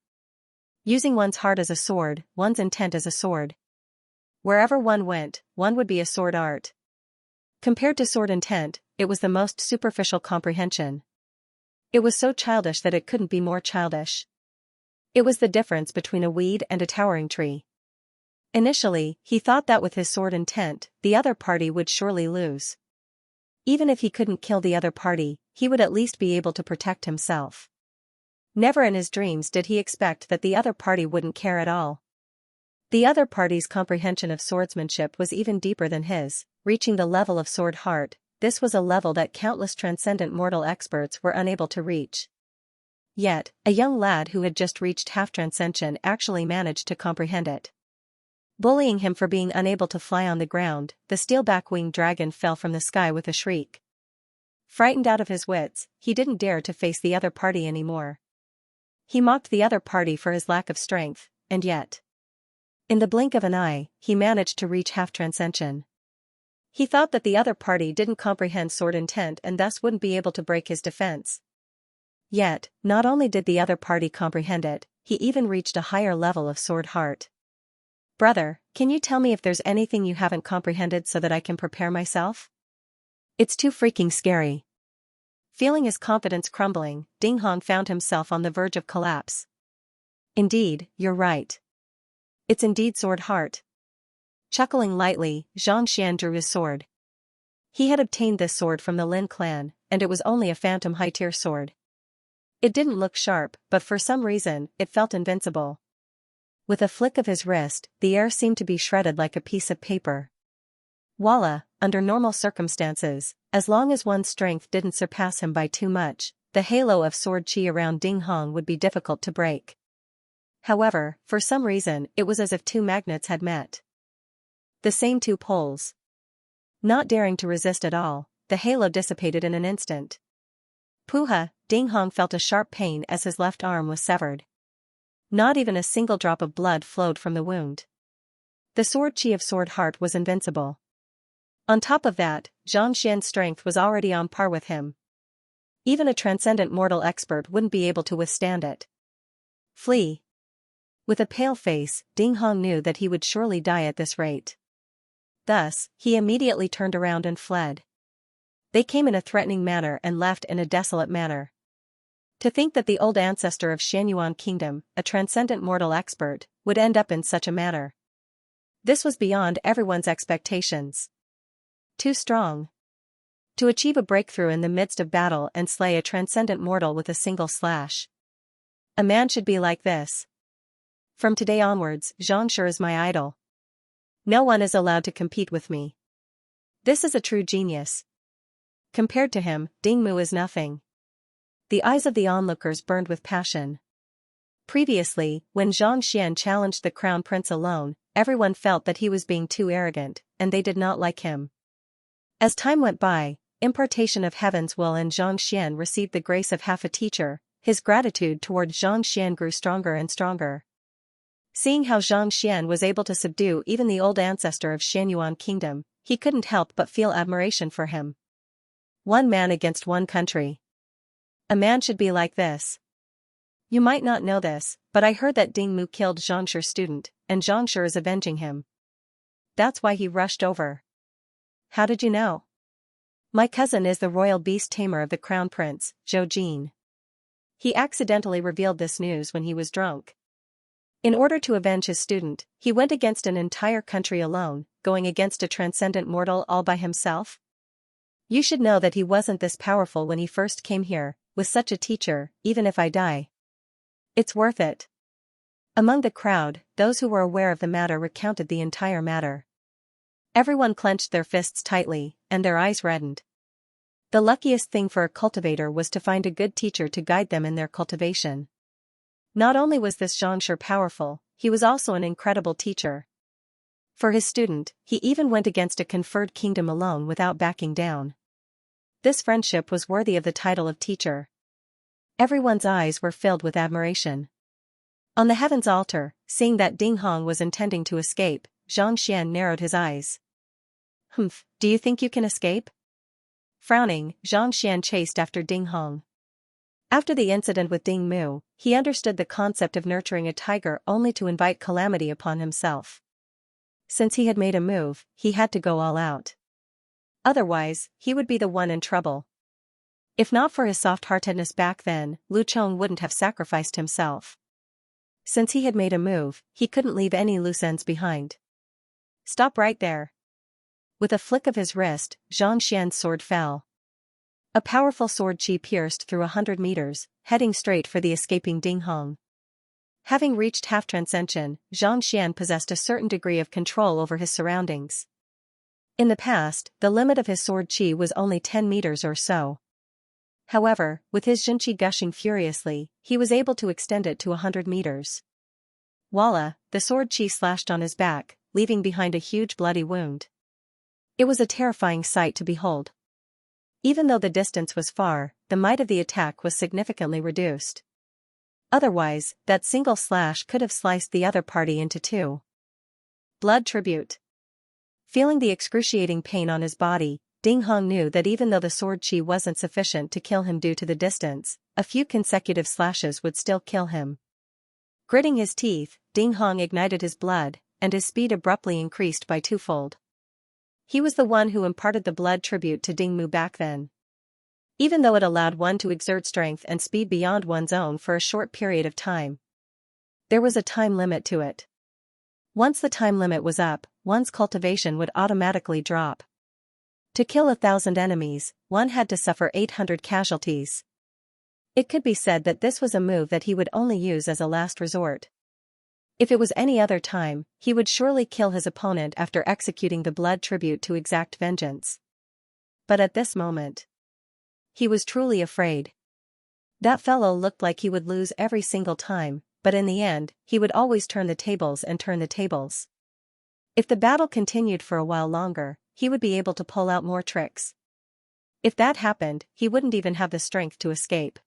Speaker 1: Using one's heart as a sword, one's intent as a sword. Wherever one went, one would be a sword art. Compared to sword intent, it was the most superficial comprehension. It was so childish that it couldn't be more childish. It was the difference between a weed and a towering tree. Initially, he thought that with his sword intent, the other party would surely lose. Even if he couldn't kill the other party, he would at least be able to protect himself. Never in his dreams did he expect that the other party wouldn't care at all. The other party's comprehension of swordsmanship was even deeper than his, reaching the level of sword heart. This was a level that countless transcendent mortal experts were unable to reach. Yet, a young lad who had just reached half-transcension actually managed to comprehend it. Bullying him for being unable to fly on the ground, the steelback-winged dragon fell from the sky with a shriek. Frightened out of his wits, he didn't dare to face the other party anymore. He mocked the other party for his lack of strength, and yet, in the blink of an eye, he managed to reach half-transcension. He thought that the other party didn't comprehend sword intent and thus wouldn't be able to break his defense. Yet, not only did the other party comprehend it, he even reached a higher level of sword heart. Brother, can you tell me if there's anything you haven't comprehended so that I can prepare myself? It's too freaking scary. Feeling his confidence crumbling, Ding Hong found himself on the verge of collapse. Indeed, you're right. It's indeed sword heart. Chuckling lightly, Xianxia drew his sword. He had obtained this sword from the Lin clan, and it was only a phantom high-tier sword. It didn't look sharp, but for some reason, it felt invincible. With a flick of his wrist, the air seemed to be shredded like a piece of paper. Voila, under normal circumstances, as long as one's strength didn't surpass him by too much, the halo of sword chi around Ding Hong would be difficult to break. However, for some reason, it was as if two magnets had met. The same two poles. Not daring to resist at all, the halo dissipated in an instant. Puha, Ding Hong felt a sharp pain as his left arm was severed. Not even a single drop of blood flowed from the wound. The sword chi of sword heart was invincible. On top of that, Xianxian's strength was already on par with him. Even a transcendent mortal expert wouldn't be able to withstand it. Flee. With a pale face, Ding Hong knew that he would surely die at this rate. Thus, he immediately turned around and fled. They came in a threatening manner and left in a desolate manner. To think that the old ancestor of Xianyuan Kingdom, a transcendent mortal expert, would end up in such a manner. This was beyond everyone's expectations. Too strong. To achieve a breakthrough in the midst of battle and slay a transcendent mortal with a single slash. A man should be like this. From today onwards, Xianxia is my idol. No one is allowed to compete with me. This is a true genius. Compared to him, Ding Mu is nothing. The eyes of the onlookers burned with passion. Previously, when Xianxia challenged the crown prince alone, everyone felt that he was being too arrogant, and they did not like him. As time went by, impartation of heaven's will and Xianxia received the grace of half a teacher, his gratitude toward Xianxia grew stronger and stronger. Seeing how Xianxia was able to subdue even the old ancestor of Xianyuan kingdom, he couldn't help but feel admiration for him. One man against one country. A man should be like this. You might not know this, but I heard that Ding Mu killed Xianxia's student, and Xianxia is avenging him. That's why he rushed over. How did you know? My cousin is the royal beast tamer of the crown prince, Zhou Jin. He accidentally revealed this news when he was drunk. In order to avenge his student, he went against an entire country alone, going against a transcendent mortal all by himself. You should know that he wasn't this powerful when he first came here, with such a teacher, even if I die. It's worth it. Among the crowd, those who were aware of the matter recounted the entire matter. Everyone clenched their fists tightly, and their eyes reddened. The luckiest thing for a cultivator was to find a good teacher to guide them in their cultivation. Not only was this Xianxia powerful, he was also an incredible teacher. For his student, he even went against a conferred kingdom alone without backing down. This friendship was worthy of the title of teacher. Everyone's eyes were filled with admiration. On the heavens altar, seeing that Ding Hong was intending to escape, Xianxia narrowed his eyes. Humph, do you think you can escape? Frowning, Xianxia chased after Ding Hong. After the incident with Ding Mu, he understood the concept of nurturing a tiger only to invite calamity upon himself. Since he had made a move, he had to go all out. Otherwise, he would be the one in trouble. If not for his soft-heartedness back then, Lu Chong wouldn't have sacrificed himself. Since he had made a move, he couldn't leave any loose ends behind. Stop right there. With a flick of his wrist, Xianxia's sword fell. A powerful sword chi pierced through 100 meters, heading straight for the escaping Ding Hong. Having reached half-transcension, Xianxia possessed a certain degree of control over his surroundings. In the past, the limit of his sword chi was only 10 meters or so. However, with his Jinqi gushing furiously, he was able to extend it to 100 meters. Voila, the sword chi slashed on his back, leaving behind a huge bloody wound. It was a terrifying sight to behold. Even though the distance was far, the might of the attack was significantly reduced. Otherwise, that single slash could have sliced the other party into two. Blood tribute. Feeling the excruciating pain on his body, Ding Hong knew that even though the sword chi wasn't sufficient to kill him due to the distance, a few consecutive slashes would still kill him. Gritting his teeth, Ding Hong ignited his blood, and his speed abruptly increased by twofold. He was the one who imparted the blood tribute to Ding Mu back then. Even though it allowed one to exert strength and speed beyond one's own for a short period of time, there was a time limit to it. Once the time limit was up, one's cultivation would automatically drop. To kill 1,000 enemies, one had to suffer 800 casualties. It could be said that this was a move that he would only use as a last resort. If it was any other time, he would surely kill his opponent after executing the blood tribute to exact vengeance. But at this moment, he was truly afraid. That fellow looked like he would lose every single time, but in the end, he would always turn the tables and turn the tables. If the battle continued for a while longer, he would be able to pull out more tricks. If that happened, he wouldn't even have the strength to escape.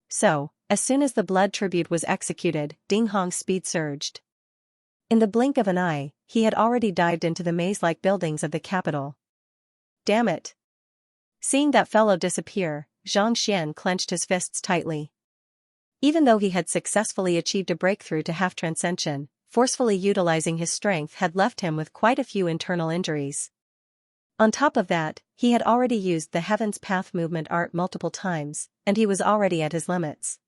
Speaker 1: So, as soon as the blood tribute was executed, Ding Hong's speed surged. In the blink of an eye, he had already dived into the maze-like buildings of the capital. Damn it! Seeing that fellow disappear, Xianxia clenched his fists tightly. Even though he had successfully achieved a breakthrough to half-transcension, forcefully utilizing his strength had left him with quite a few internal injuries. On top of that, he had already used the Heaven's Path movement art multiple times, and he was already at his limits.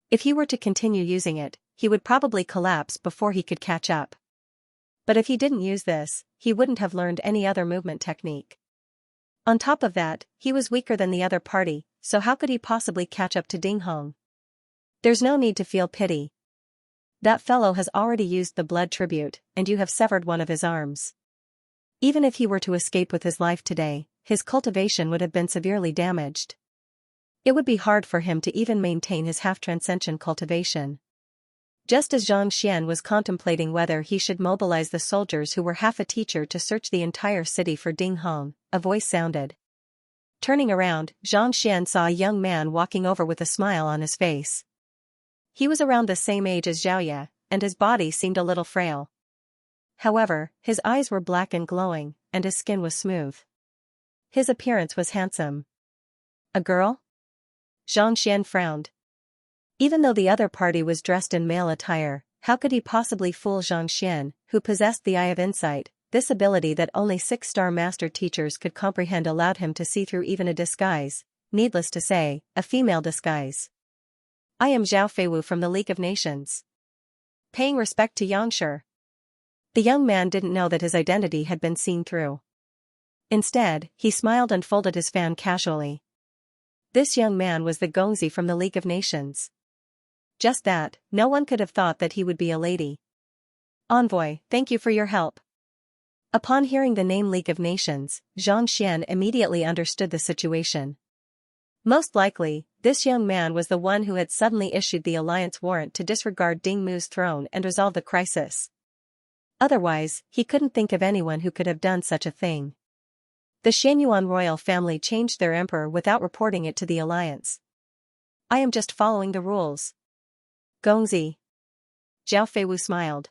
Speaker 1: If he were to continue using it, he would probably collapse before he could catch up. But if he didn't use this, he wouldn't have learned any other movement technique. On top of that, he was weaker than the other party, so how could he possibly catch up to Ding Hong? There's no need to feel pity. That fellow has already used the blood tribute, and you have severed one of his arms. Even if he were to escape with his life today, his cultivation would have been severely damaged. It would be hard for him to even maintain his half-transcension cultivation. Just as Xianxia was contemplating whether he should mobilize the soldiers who were half a teacher to search the entire city for Ding Hong, a voice sounded. Turning around, Xianxia saw a young man walking over with a smile on his face. He was around the same age as Xiaoya, and his body seemed a little frail. However, his eyes were black and glowing, and his skin was smooth. His appearance was handsome. A girl? Xianxia frowned. Even though the other party was dressed in male attire, how could he possibly fool Xianxia, who possessed the Eye of Insight? This ability that only 6-star master teachers could comprehend allowed him to see through even a disguise, needless to say, a female disguise. I am Zhao Feiwu from the League of Nations. Paying respect to Yangshi. The young man didn't know that his identity had been seen through. Instead, he smiled and folded his fan casually. This young man was the Gongzi from the League of Nations. Just that, no one could have thought that he would be a lady. Envoy, thank you for your help. Upon hearing the name League of Nations, Xianxia immediately understood the situation. Most likely, this young man was the one who had suddenly issued the alliance warrant to disregard Ding Mu's throne and resolve the crisis. Otherwise, he couldn't think of anyone who could have done such a thing. The Xianyuan royal family changed their emperor without reporting it to the alliance. I am just following the rules. Gongzi. Zhao Feiwu smiled.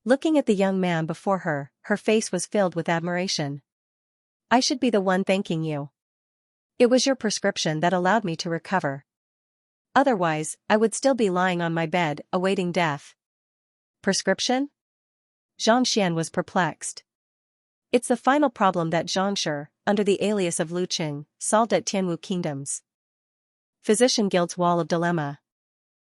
Speaker 1: Looking at the young man before her, her face was filled with admiration. I should be the one thanking you. It was your prescription that allowed me to recover. Otherwise, I would still be lying on my bed, awaiting death. Prescription? Xianxia was perplexed. It's the final problem that Xianxia, under the alias of Lu Qing, solved at Tianwu Kingdoms. Physician Guild's Wall of Dilemma.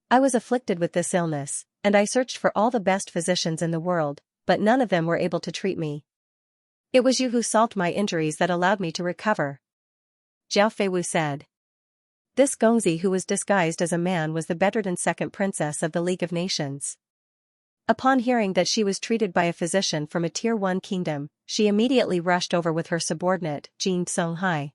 Speaker 1: I was afflicted with this illness, and I searched for all the best physicians in the world, but none of them were able to treat me. It was you who solved my injuries that allowed me to recover. Zhao Feiwu said. This Gongzi who was disguised as a man was the bedridden second princess of the League of Nations. Upon hearing that she was treated by a physician from a Tier 1 kingdom, she immediately rushed over with her subordinate, Jing Songhai.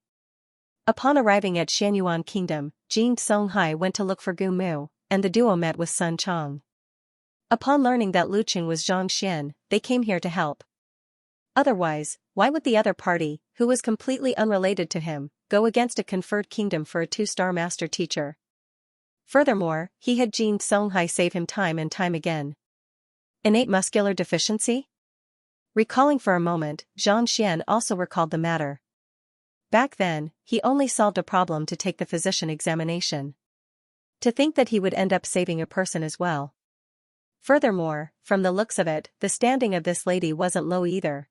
Speaker 1: Upon arriving at Xianyuan Kingdom, Jing Songhai went to look for Gu Mu, and the duo met with Sun Chong. Upon learning that Lu Qing was Xianxia, they came here to help. Otherwise, why would the other party, who was completely unrelated to him, go against a conferred kingdom for a 2-star master teacher? Furthermore, he had Jing Songhai save him time and time again. Innate muscular deficiency? Recalling for a moment, Xianxia also recalled the matter. Back then, he only solved a problem to take the physician examination. To think that he would end up saving a person as well. Furthermore, from the looks of it, the standing of this lady wasn't low either.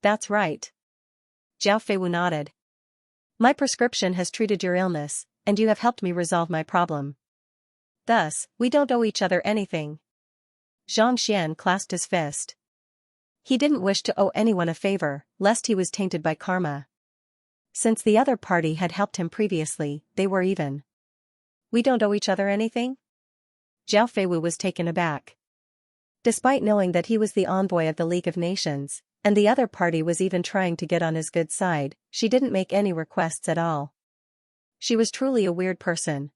Speaker 1: That's right. Zhao Feiwu nodded. My prescription has treated your illness, and you have helped me resolve my problem. Thus, we don't owe each other anything. Xianxia clasped his fist. He didn't wish to owe anyone a favor, lest he was tainted by karma. Since the other party had helped him previously, they were even. We don't owe each other anything? Zhao Feiwu was taken aback. Despite knowing that he was the envoy of the League of Nations, and the other party was even trying to get on his good side, she didn't make any requests at all. She was truly a weird person.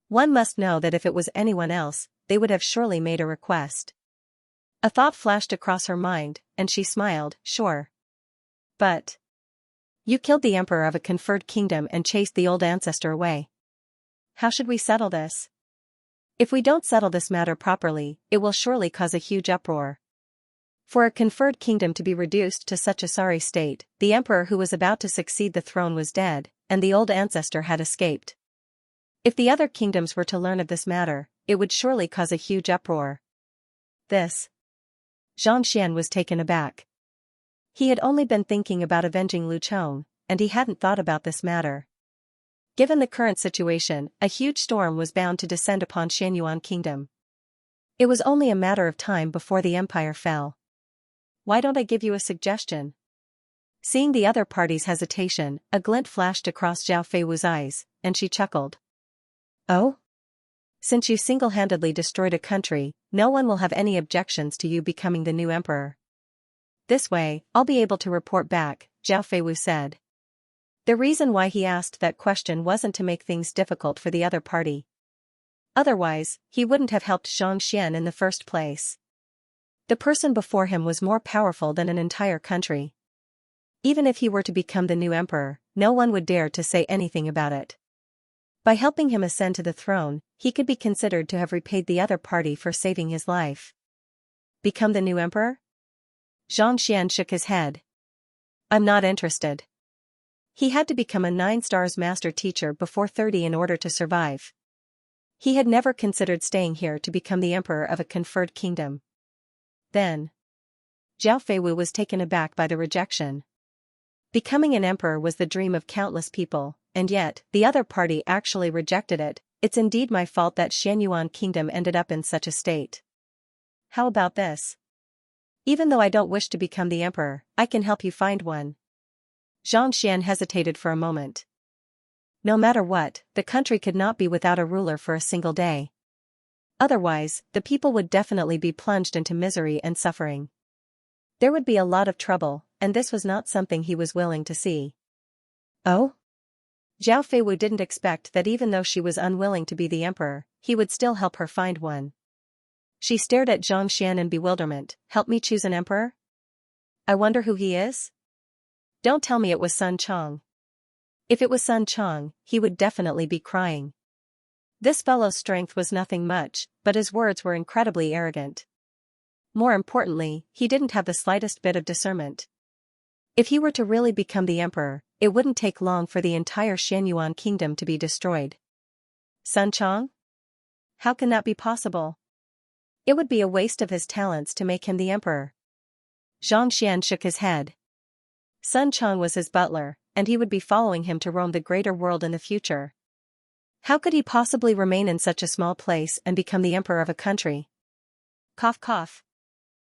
Speaker 1: One must know that if it was anyone else, they would have surely made a request. A thought flashed across her mind, and she smiled, sure. But you killed the emperor of a conferred kingdom and chased the old ancestor away. How should we settle this? If we don't settle this matter properly, it will surely cause a huge uproar. For a conferred kingdom to be reduced to such a sorry state, the emperor who was about to succeed the throne was dead, and the old ancestor had escaped. If the other kingdoms were to learn of this matter, it would surely cause a huge uproar. This. Xianxia was taken aback. He had only been thinking about avenging Lu Chong, and he hadn't thought about this matter. Given the current situation, a huge storm was bound to descend upon Xianyuan Kingdom. It was only a matter of time before the empire fell. Why don't I give you a suggestion? Seeing the other party's hesitation, a glint flashed across Zhao Feiwu's eyes, and she chuckled. Oh? Since you single-handedly destroyed a country, no one will have any objections to you becoming the new emperor. This way, I'll be able to report back, Zhao Feiwu said. The reason why he asked that question wasn't to make things difficult for the other party. Otherwise, he wouldn't have helped Xianxia in the first place. The person before him was more powerful than an entire country. Even if he were to become the new emperor, no one would dare to say anything about it. By helping him ascend to the throne, he could be considered to have repaid the other party for saving his life. Become the new emperor? Xianxia shook his head. I'm not interested. He had to become a 9-stars master teacher before 30 in order to survive. He had never considered staying here to become the emperor of a conferred kingdom. Then, Zhao Feiwu was taken aback by the rejection. Becoming an emperor was the dream of countless people, and yet, the other party actually rejected it. It's indeed my fault that Xianyuan kingdom ended up in such a state. How about this? Even though I don't wish to become the emperor, I can help you find one. Xianxia hesitated for a moment. No matter what, the country could not be without a ruler for a single day. Otherwise, the people would definitely be plunged into misery and suffering. There would be a lot of trouble, and this was not something he was willing to see. Oh? Zhao Feiwu didn't expect that even though she was unwilling to be the emperor, he would still help her find one. She stared at Xianxia in bewilderment. Help me choose an emperor? I wonder who he is? Don't tell me it was Sun Chong. If it was Sun Chong, he would definitely be crying. This fellow's strength was nothing much, but his words were incredibly arrogant. More importantly, he didn't have the slightest bit of discernment. If he were to really become the emperor, it wouldn't take long for the entire Xianyuan kingdom to be destroyed. Sun Chong? How can that be possible? It would be a waste of his talents to make him the emperor. Xianxian shook his head. Sun Chong was his butler, and he would be following him to roam the greater world in the future. How could he possibly remain in such a small place and become the emperor of a country? Cough cough.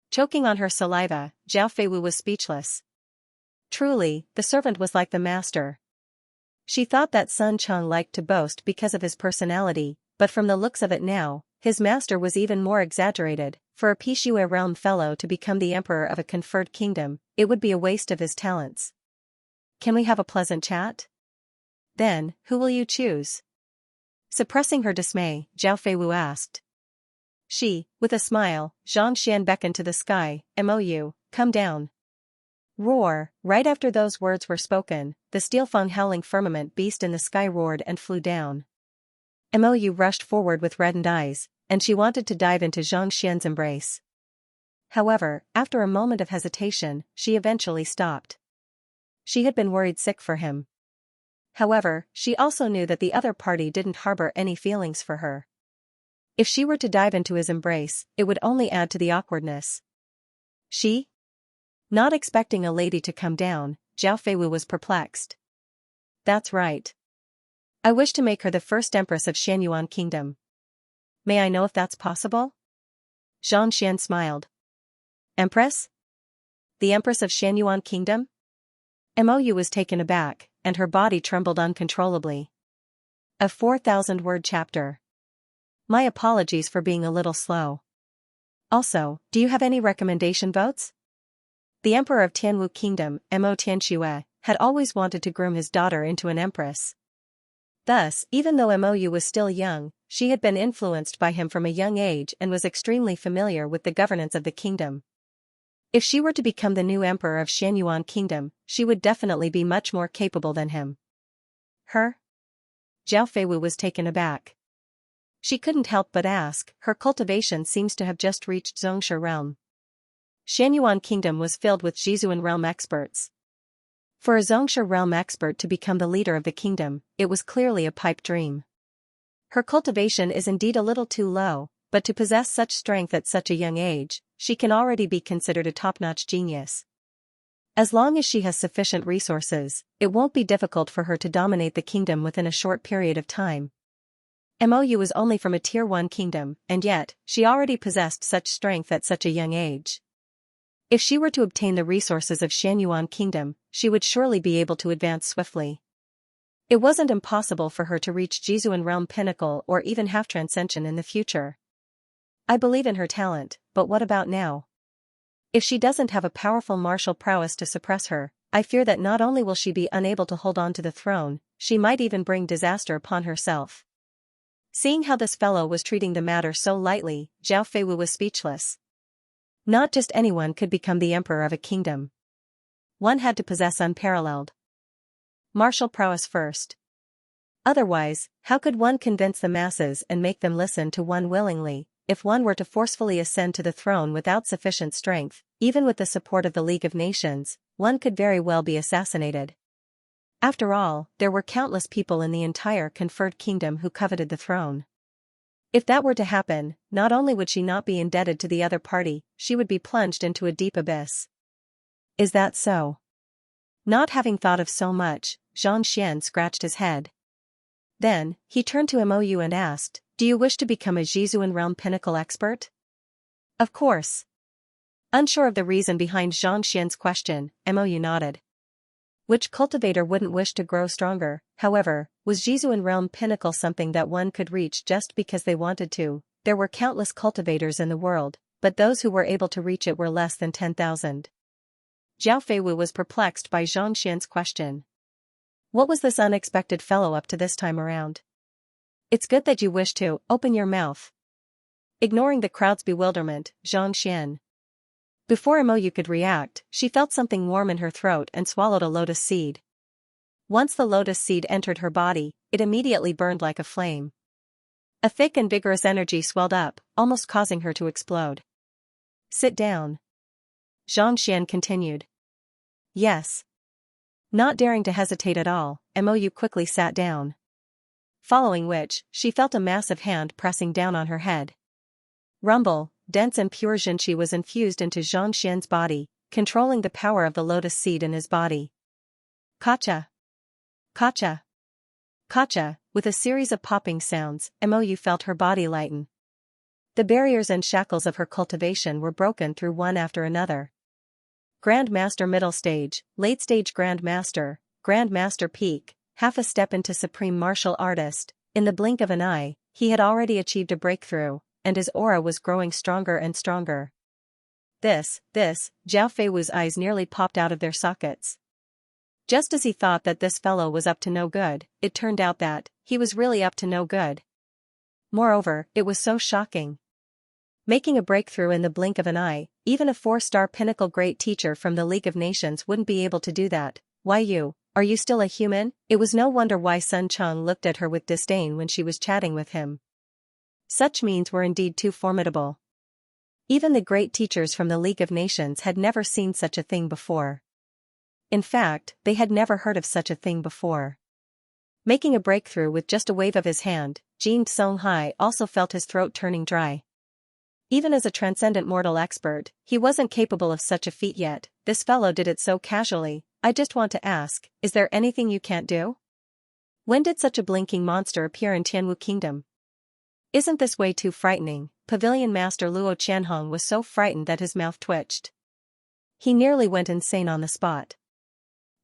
Speaker 1: Choking on her saliva, Zhao Feiwu was speechless. Truly, the servant was like the master. She thought that Sun Chong liked to boast because of his personality, but from the looks of it now, his master was even more exaggerated. For a Pishue realm fellow to become the emperor of a conferred kingdom, it would be a waste of his talents. Can we have a pleasant chat? Then, who will you choose? Suppressing her dismay, Zhao Feiwu asked. She, with a smile, Xianxian beckoned to the sky. Mou, come down. Roar! Right after those words were spoken, the steel-fang howling firmament beast in the sky roared and flew down. Mou rushed forward with reddened eyes, and she wanted to dive into Xianxian's embrace. However, after a moment of hesitation, she eventually stopped. She had been worried sick for him. However, she also knew that the other party didn't harbor any feelings for her. If she were to dive into his embrace, it would only add to the awkwardness. She? Not expecting a lady to come down, Zhao Feiwu was perplexed. That's right. I wish to make her the first empress of Xianyuan kingdom. May I know if that's possible? Xianxian smiled. Empress? The empress of Xianyuan kingdom? Mou was taken aback, and her body trembled uncontrollably. A 4,000-word chapter. My apologies for being a little slow. Also, do you have any recommendation votes? The emperor of Tianwu kingdom, Mo Tianxue, had always wanted to groom his daughter into an empress. Thus, even though Mou was still young, she had been influenced by him from a young age and was extremely familiar with the governance of the kingdom. If she were to become the new emperor of Xianyuan kingdom, she would definitely be much more capable than him. Her? Zhao Feiwu was taken aback. She couldn't help but ask. Her cultivation seems to have just reached Xianxia realm. Xianyuan kingdom was filled with Jizuan realm experts. For a Xianxia realm expert to become the leader of the kingdom, it was clearly a pipe dream. Her cultivation is indeed a little too low, but to possess such strength at such a young age, she can already be considered a top-notch genius. As long as she has sufficient resources, it won't be difficult for her to dominate the kingdom within a short period of time. Mou was only from a Tier 1 kingdom, and yet, she already possessed such strength at such a young age. If she were to obtain the resources of Xianyuan kingdom, she would surely be able to advance swiftly. It wasn't impossible for her to reach Jizuan realm pinnacle or even half-transcension in the future. I believe in her talent, but what about now? If she doesn't have a powerful martial prowess to suppress her, I fear that not only will she be unable to hold on to the throne, she might even bring disaster upon herself. Seeing how this fellow was treating the matter so lightly, Zhao Feiwu was speechless. Not just anyone could become the emperor of a kingdom. One had to possess unparalleled Martial prowess first. Otherwise, how could one convince the masses and make them listen to one willingly? If one were to forcefully ascend to the throne without sufficient strength, even with the support of the League of Nations, one could very well be assassinated. After all, there were countless people in the entire conferred kingdom who coveted the throne. If that were to happen, not only would she not be indebted to the other party, she would be plunged into a deep abyss. Is that so? Not having thought of so much, Xianxia scratched his head. Then, he turned to Mou and asked, "Do you wish to become a Zhizuan realm pinnacle expert?" Of course. Unsure of the reason behind Xianxia's question, Mou nodded. Which cultivator wouldn't wish to grow stronger? However, was Zhizuan realm pinnacle something that one could reach just because they wanted to? There were countless cultivators in the world, but those who were able to reach it were less than 10,000. Zhao Feiwu was perplexed by Xianxia's question. What was this unexpected fellow up to this time around? It's good that you wish to, open your mouth. Ignoring the crowd's bewilderment, Xianxia. Before Mou could react, she felt something warm in her throat and swallowed a lotus seed. Once the lotus seed entered her body, it immediately burned like a flame. A thick and vigorous energy swelled up, almost causing her to explode. Sit down. Xianxian continued. Yes. Not daring to hesitate at all, Mou quickly sat down. Following which, she felt a massive hand pressing down on her head. Rumble, dense and pure Jinqi was infused into Xianxian's body, controlling the power of the lotus seed in his body. Kacha! Kacha! Kacha! With a series of popping sounds, Mou felt her body lighten. The barriers and shackles of her cultivation were broken through one after another. Grand Master Middle Stage, Late Stage Grand Master, Grand Master Peak, half a step into Supreme Martial Artist. In the blink of an eye, he had already achieved a breakthrough, and his aura was growing stronger and stronger. Zhao Feiwu's eyes nearly popped out of their sockets. Just as he thought that this fellow was up to no good, it turned out that he was really up to no good. Moreover, it was so shocking. Making a breakthrough in the blink of an eye, even a 4-star pinnacle great teacher from the League of Nations wouldn't be able to do that. Why are you still a human? It was no wonder why Sun Chang looked at her with disdain when she was chatting with him. Such means were indeed too formidable. Even the great teachers from the League of Nations had never seen such a thing before. In fact, they had never heard of such a thing before. Making a breakthrough with just a wave of his hand, Jin Songhai also felt his throat turning dry. Even as a transcendent mortal expert, he wasn't capable of such a feat yet. This fellow did it so casually. I just want to ask, is there anything you can't do? When did such a blinking monster appear in Tianwu Kingdom? Isn't this way too frightening? Pavilion Master Luo Qianhong was so frightened that his mouth twitched. He nearly went insane on the spot.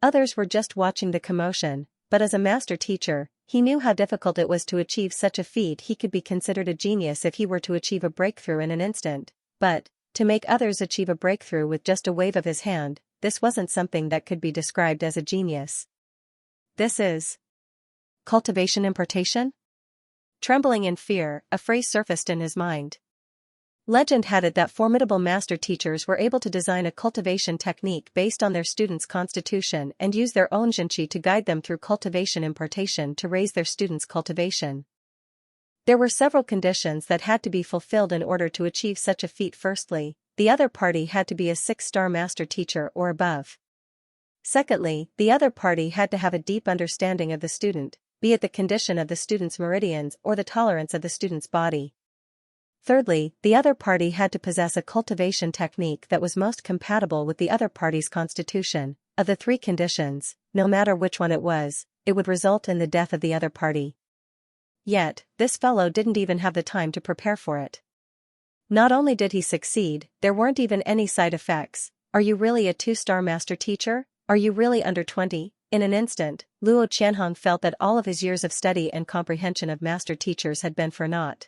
Speaker 1: Others were just watching the commotion, but as a master teacher, he knew how difficult it was to achieve such a feat. He could be considered a genius if he were to achieve a breakthrough in an instant, but to make others achieve a breakthrough with just a wave of his hand, this wasn't something that could be described as a genius. This is cultivation importation? Trembling in fear, a phrase surfaced in his mind. Legend had it that formidable master teachers were able to design a cultivation technique based on their students' constitution and use their own Jinqi to guide them through cultivation importation to raise their students' cultivation. There were several conditions that had to be fulfilled in order to achieve such a feat. Firstly, the other party had to be a 6-star master teacher or above. Secondly, the other party had to have a deep understanding of the student, be it the condition of the student's meridians or the tolerance of the student's body. Thirdly, the other party had to possess a cultivation technique that was most compatible with the other party's constitution. Of the 3 conditions, no matter which one it was, it would result in the death of the other party. Yet, this fellow didn't even have the time to prepare for it. Not only did he succeed, there weren't even any side effects. Are you really a 2-star master teacher? Are you really under 20? In an instant, Luo Qianhong felt that all of his years of study and comprehension of master teachers had been for naught.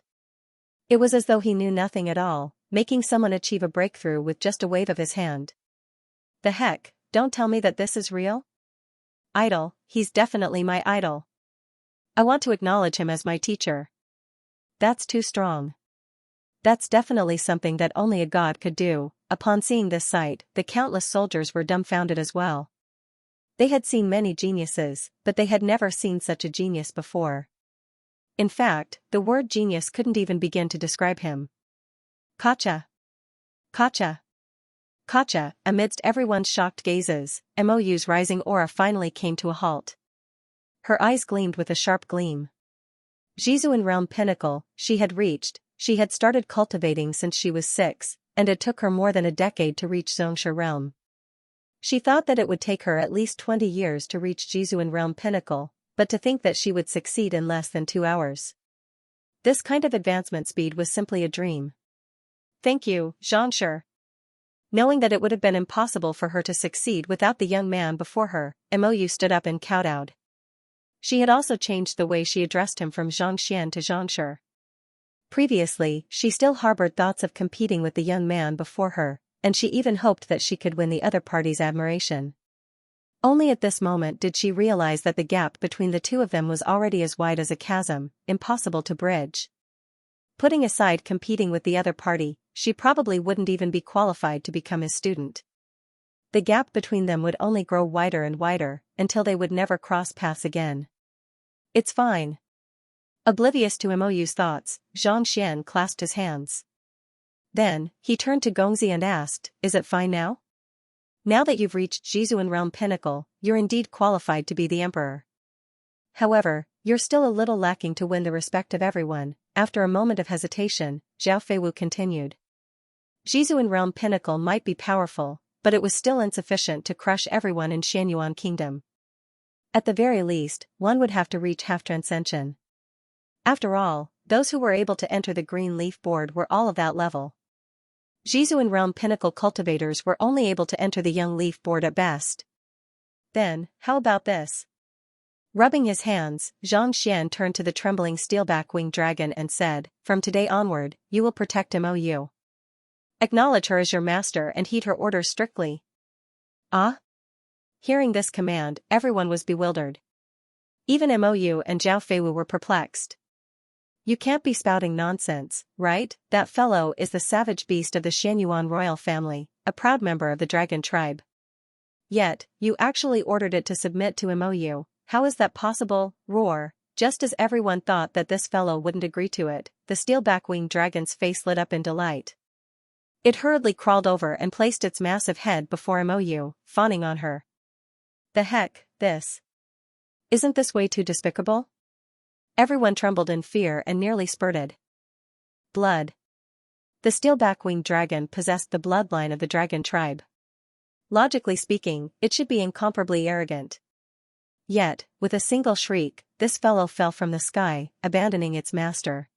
Speaker 1: It was as though he knew nothing at all, making someone achieve a breakthrough with just a wave of his hand. The heck, don't tell me that this is real? Idol, he's definitely my idol. I want to acknowledge him as my teacher. That's too strong. That's definitely something that only a god could do. Upon seeing this sight, the countless soldiers were dumbfounded as well. They had seen many geniuses, but they had never seen such a genius before. In fact, the word genius couldn't even begin to describe him. Gotcha! Gotcha! Gotcha! Amidst everyone's shocked gazes, Mou's rising aura finally came to a halt. Her eyes gleamed with a sharp gleam. Jizuan realm pinnacle, she had reached. She had started cultivating since she was 6, and it took her more than a decade to reach Xianxia realm. She thought that it would take her at least 20 years to reach Jizuan realm pinnacle, but to think that she would succeed in less than 2 hours. This kind of advancement speed was simply a dream. Thank you, Xianxia. Knowing that it would have been impossible for her to succeed without the young man before her, Mou stood up and kowtowed. She had also changed the way she addressed him from Xianxian to Xianxia. Previously, she still harbored thoughts of competing with the young man before her, and she even hoped that she could win the other party's admiration. Only at this moment did she realize that the gap between the two of them was already as wide as a chasm, impossible to bridge. Putting aside competing with the other party, she probably wouldn't even be qualified to become his student. The gap between them would only grow wider and wider, until they would never cross paths again. It's fine. Oblivious to Mou's thoughts, Xianxian clasped his hands. Then, he turned to Gongzi and asked, "Is it fine now? Now that you've reached Jizuan realm pinnacle, you're indeed qualified to be the emperor. However, you're still a little lacking to win the respect of everyone." After a moment of hesitation, Zhao Feiwu continued. Jizuan realm pinnacle might be powerful, but it was still insufficient to crush everyone in Xianyuan kingdom. At the very least, one would have to reach half transcension. After all, those who were able to enter the green leaf board were all of that level. Jizuan realm pinnacle cultivators were only able to enter the young leaf board at best. Then, how about this? Rubbing his hands, Xianxian turned to the trembling steelback-winged dragon and said, "From today onward, you will protect Mou. Acknowledge her as your master and heed her orders strictly." Ah? Hearing this command, everyone was bewildered. Even Mou and Zhao Feiwu were perplexed. You can't be spouting nonsense, right? That fellow is the savage beast of the Xianyuan royal family, a proud member of the dragon tribe. Yet, you actually ordered it to submit to Mou. How is that possible? Roar. Just as everyone thought that this fellow wouldn't agree to it, the steelback-winged dragon's face lit up in delight. It hurriedly crawled over and placed its massive head before Mou, fawning on her. The heck, this? Isn't this way too despicable? Everyone trembled in fear and nearly spurted blood. The steelback-winged dragon possessed the bloodline of the dragon tribe. Logically speaking, it should be incomparably arrogant. Yet, with a single shriek, this fellow fell from the sky, abandoning its master.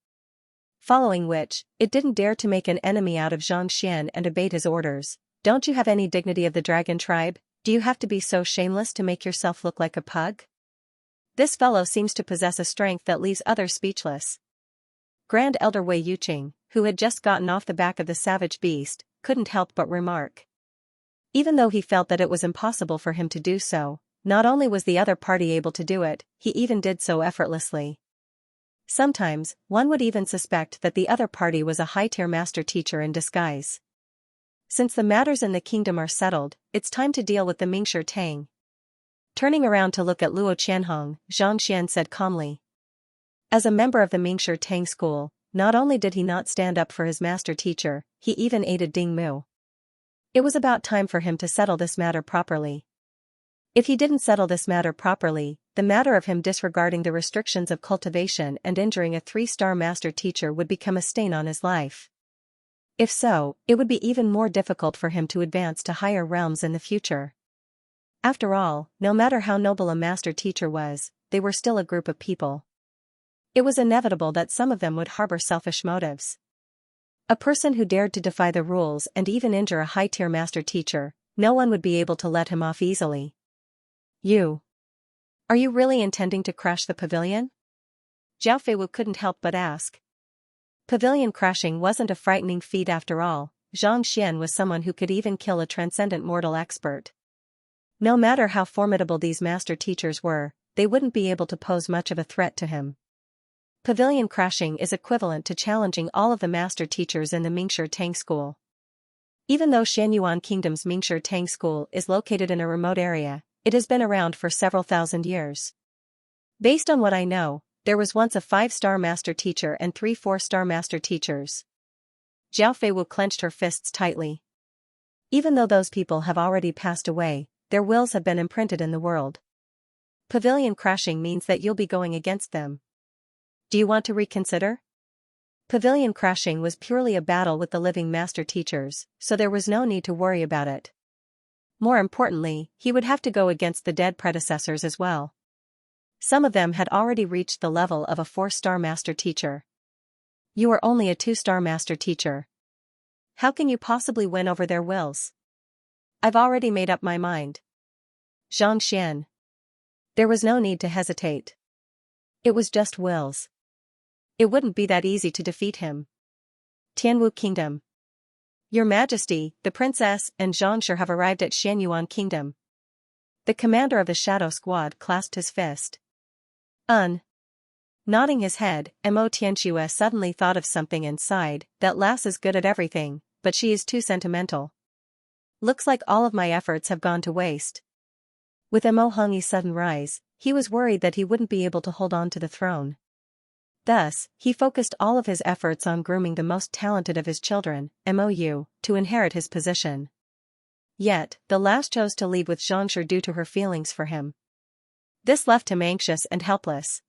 Speaker 1: Following which, it didn't dare to make an enemy out of Xianxian and obeyed his orders. Don't you have any dignity of the dragon tribe? Do you have to be so shameless to make yourself look like a pug? This fellow seems to possess a strength that leaves others speechless. Grand Elder Wei Yuqing, who had just gotten off the back of the savage beast, couldn't help but remark. Even though he felt that it was impossible for him to do so, not only was the other party able to do it, he even did so effortlessly. Sometimes, one would even suspect that the other party was a high-tier master teacher in disguise. Since the matters in the kingdom are settled, it's time to deal with the Mingshi Tang. Turning around to look at Luo Qianhong, Xianxian said calmly. As a member of the Mingshi Tang school, not only did he not stand up for his master teacher, he even aided Ding Mu. It was about time for him to settle this matter properly. If he didn't settle this matter properly, the matter of him disregarding the restrictions of cultivation and injuring a 3-star master teacher would become a stain on his life. If so, it would be even more difficult for him to advance to higher realms in the future. After all, no matter how noble a master teacher was, they were still a group of people. It was inevitable that some of them would harbor selfish motives. A person who dared to defy the rules and even injure a high-tier master teacher, no one would be able to let him off easily. Are you really intending to crash the pavilion? Zhao Feiwu couldn't help but ask. Pavilion crashing wasn't a frightening feat after all. Xianxian was someone who could even kill a transcendent mortal expert. No matter how formidable these master teachers were, they wouldn't be able to pose much of a threat to him. Pavilion crashing is equivalent to challenging all of the master teachers in the Mingshi Tang school. Even though Xianyuan Kingdom's Mingshi Tang school is located in a remote area, It has been around for several thousand years. Based on what I know, there was once a 5-star master teacher and 3 4-star master teachers. Jiao Feiwu clenched her fists tightly. Even though those people have already passed away, their wills have been imprinted in the world. Pavilion crashing means that you'll be going against them. Do you want to reconsider? Pavilion crashing was purely a battle with the living master teachers, so there was no need to worry about it. More importantly, he would have to go against the dead predecessors as well. Some of them had already reached the level of a 4-star master teacher. You are only a 2-star master teacher. How can you possibly win over their wills? I've already made up my mind. Xianxia. There was no need to hesitate. It was just wills. It wouldn't be that easy to defeat him. Tianwu Kingdom. Your Majesty, the princess and Xianxia have arrived at Xianyuan Kingdom. The commander of the Shadow Squad clasped his fist. Nodding his head, Mo Tianxue suddenly thought of something and sighed. That lass is good at everything, but she is too sentimental. Looks like all of my efforts have gone to waste. With Mo Hongyi's sudden rise, he was worried that he wouldn't be able to hold on to the throne. Thus, he focused all of his efforts on grooming the most talented of his children, Mou, to inherit his position. Yet, the lass chose to leave with Xianxia due to her feelings for him. This left him anxious and helpless.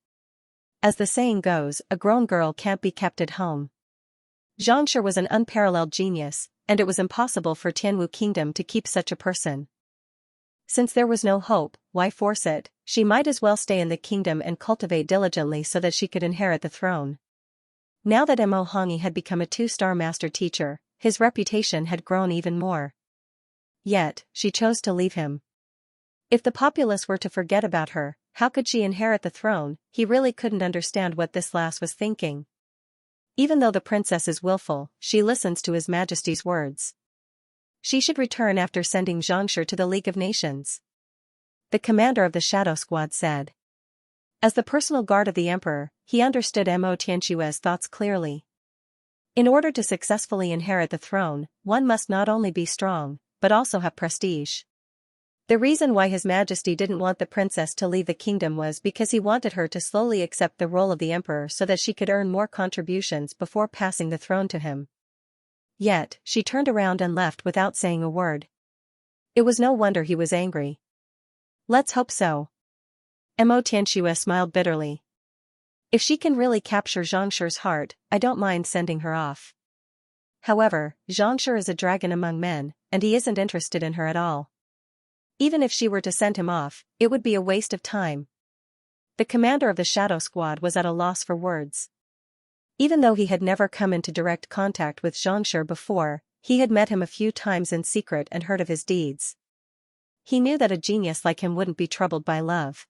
Speaker 1: As the saying goes, a grown girl can't be kept at home. Xianxia was an unparalleled genius, and it was impossible for Tianwu Kingdom to keep such a person. Since there was no hope, why force it? She might as well stay in the kingdom and cultivate diligently so that she could inherit the throne. Now that Mo Hongyi had become a 2-star master teacher, his reputation had grown even more. Yet, she chose to leave him. If the populace were to forget about her, how could she inherit the throne? He really couldn't understand what this lass was thinking. Even though the princess is willful, she listens to His Majesty's words. She should return after sending Xianxia to the League of Nations. The commander of the Shadow Squad said. As the personal guard of the emperor, he understood Mo Tianxue's thoughts clearly. In order to successfully inherit the throne, one must not only be strong, but also have prestige. The reason why His Majesty didn't want the princess to leave the kingdom was because he wanted her to slowly accept the role of the emperor so that she could earn more contributions before passing the throne to him. Yet, she turned around and left without saying a word. It was no wonder he was angry. Let's hope so. Mo Tianxue smiled bitterly. If she can really capture Xianxia's heart, I don't mind sending her off. However, Xianxia is a dragon among men, and he isn't interested in her at all. Even if she were to send him off, it would be a waste of time. The commander of the Shadow Squad was at a loss for words. Even though he had never come into direct contact with Xianxia before, he had met him a few times in secret and heard of his deeds. He knew that a genius like him wouldn't be troubled by love.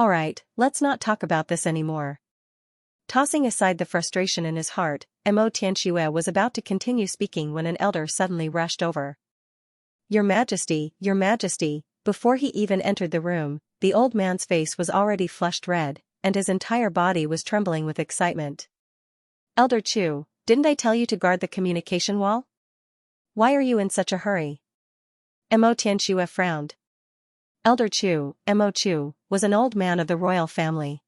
Speaker 1: Alright, let's not talk about this anymore. Tossing aside the frustration in his heart, Mo Tianxue was about to continue speaking when an elder suddenly rushed over. Your Majesty, Your Majesty. Before he even entered the room, the old man's face was already flushed red, and his entire body was trembling with excitement. Elder Chu, didn't I tell you to guard the communication wall? Why are you in such a hurry? Mo Tianxue frowned. Elder Chu, Mo Chu, was an old man of the royal family.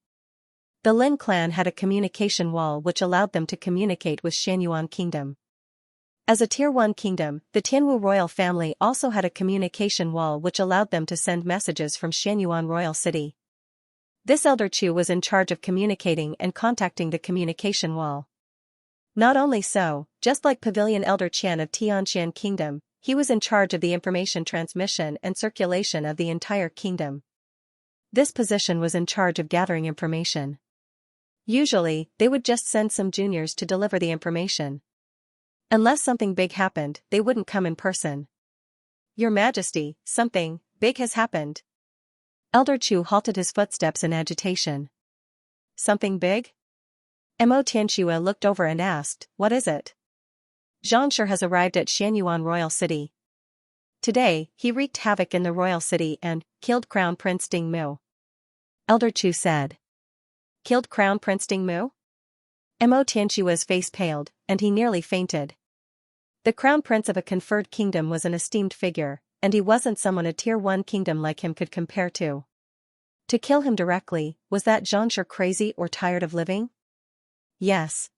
Speaker 1: The Lin clan had a communication wall which allowed them to communicate with Xianyuan Kingdom. As a Tier 1 kingdom, the Tianwu royal family also had a communication wall which allowed them to send messages from Xianyuan royal city. This Elder Chu was in charge of communicating and contacting the communication wall. Not only so, just like Pavilion Elder Qian of Tianxian Kingdom, he was in charge of the information transmission and circulation of the entire kingdom. This position was in charge of gathering information. Usually, they would just send some juniors to deliver the information. Unless something big happened, they wouldn't come in person. Your Majesty, something big has happened. Elder Chu halted his footsteps in agitation. Something big? Mo Tianxue looked over and asked, what is it? Xianxia has arrived at Xianyuan royal city. Today, he wreaked havoc in the royal city and killed Crown Prince Dingmu. Elder Chu said. Killed Crown Prince Dingmu? Mo Tianxue's face paled, and he nearly fainted. The crown prince of a conferred kingdom was an esteemed figure, and he wasn't someone a tier 1 kingdom like him could compare to. To kill him directly, was that Xianxia crazy or tired of living? Yes.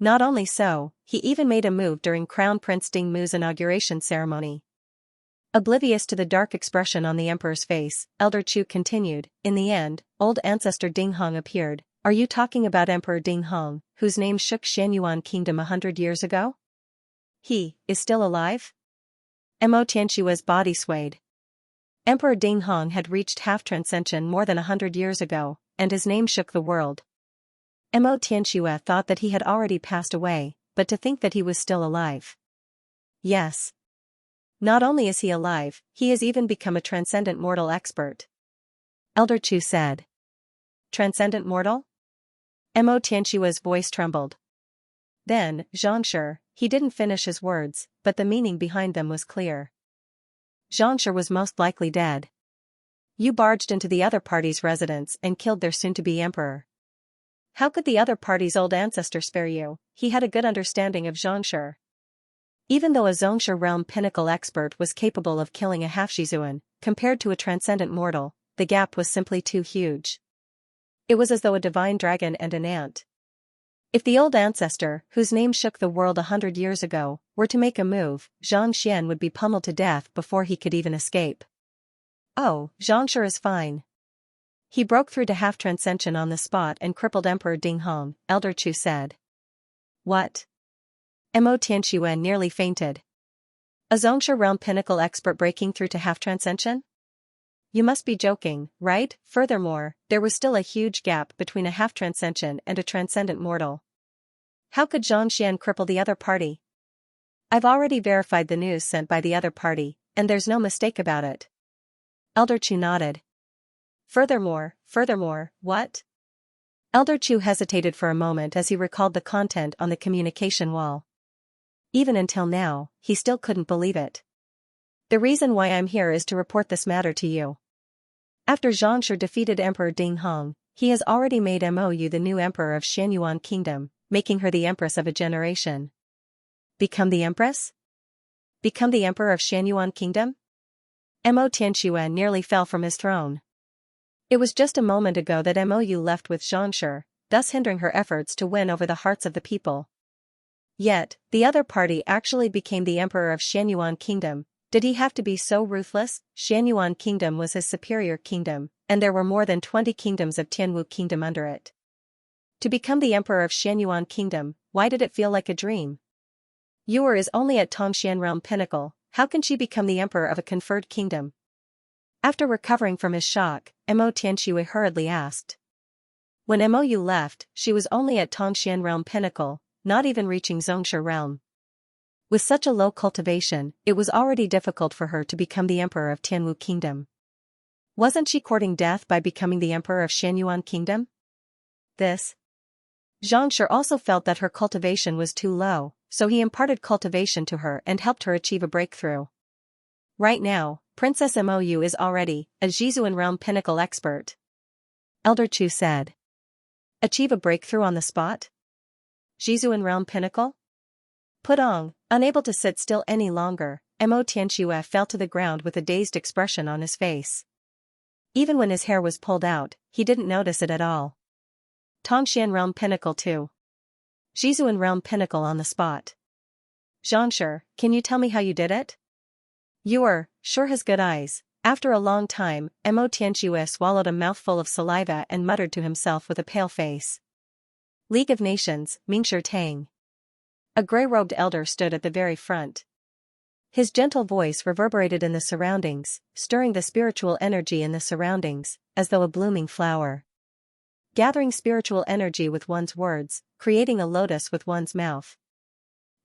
Speaker 1: Not only so, he even made a move during Crown Prince Dingmu's inauguration ceremony. Oblivious to the dark expression on the emperor's face, Elder Chu continued, in the end, old ancestor Ding Hong appeared. Are you talking about Emperor Ding Hong, whose name shook Xianyuan Kingdom 100 years ago? He is still alive? Mo Tianxua's body swayed. Emperor Ding Hong had reached half-transcension more than 100 years ago, and his name shook the world. Mo Tianxua thought that he had already passed away, but to think that he was still alive. Yes. Not only is he alive, he has even become a transcendent mortal expert. Elder Chu said. Transcendent mortal? Mo Tianxua's voice trembled. Then, Xianxia, he didn't finish his words, but the meaning behind them was clear. Xianxia was most likely dead. You barged into the other party's residence and killed their soon-to-be emperor. How could the other party's old ancestor spare you? He had a good understanding of Xianxia. Even though a Xianxia realm pinnacle expert was capable of killing a half-Shizuan, compared to a transcendent mortal, the gap was simply too huge. It was as though a divine dragon and an ant. If the old ancestor, whose name shook the world 100 years ago, were to make a move, Zhang Xian would be pummeled to death before he could even escape. Oh, Xianxia is fine. He broke through to half-transcension on the spot and crippled Emperor Ding Hong, Elder Chu said. What? Mo Tianxuan nearly fainted. A Xianxia realm pinnacle expert breaking through to half-transcension? You must be joking, right? Furthermore, there was still a huge gap between a half-transcension and a transcendent mortal. How could Zhang Xian cripple the other party? I've already verified the news sent by the other party, and there's no mistake about it. Elder Chu nodded. Furthermore, what? Elder Chu hesitated for a moment as he recalled the content on the communication wall. Even until now, he still couldn't believe it. The reason why I'm here is to report this matter to you. After Xianxia defeated Emperor Ding Hong, he has already made Mou the new emperor of Xianyuan Kingdom, making her the empress of a generation. Become the empress? Become the emperor of Xianyuan Kingdom? Mo Tianxuan nearly fell from his throne. It was just a moment ago that Mou left with Xianxia, thus hindering her efforts to win over the hearts of the people. Yet, the other party actually became the emperor of Xianyuan Kingdom. Did he have to be so ruthless? Xianyuan Kingdom was his superior kingdom, and there were more than 20 kingdoms of Tianwu Kingdom under it. To become the emperor of Xianyuan Kingdom, why did it feel like a dream? Yuer is only at Tongxian realm pinnacle, how can she become the emperor of a conferred kingdom? After recovering from his shock, Mo Tianxue hurriedly asked. When Mou left, she was only at Tongxian realm pinnacle, not even reaching Zhongxia realm. With such a low cultivation, it was already difficult for her to become the emperor of Tianwu Kingdom. Wasn't she courting death by becoming the emperor of Xianyuan Kingdom? Xianxia also felt that her cultivation was too low, so he imparted cultivation to her and helped her achieve a breakthrough. Right now, Princess Mou is already a Zhizuan realm pinnacle expert. Elder Chu said. Achieve a breakthrough on the spot? Zhizuan realm pinnacle? Pudong, unable to sit still any longer, Mo Tianxue fell to the ground with a dazed expression on his face. Even when his hair was pulled out, he didn't notice it at all. Tongxian realm pinnacle too. Zhizuan realm pinnacle on the spot. Xianxia, can you tell me how you did it? Yuer sure has good eyes. After a long time, Mo Tianxue swallowed a mouthful of saliva and muttered to himself with a pale face. League of Nations, Mingshi Tang. A gray-robed elder stood at the very front. His gentle voice reverberated in the surroundings, stirring the spiritual energy in the surroundings, as though a blooming flower. Gathering spiritual energy with one's words, creating a lotus with one's mouth.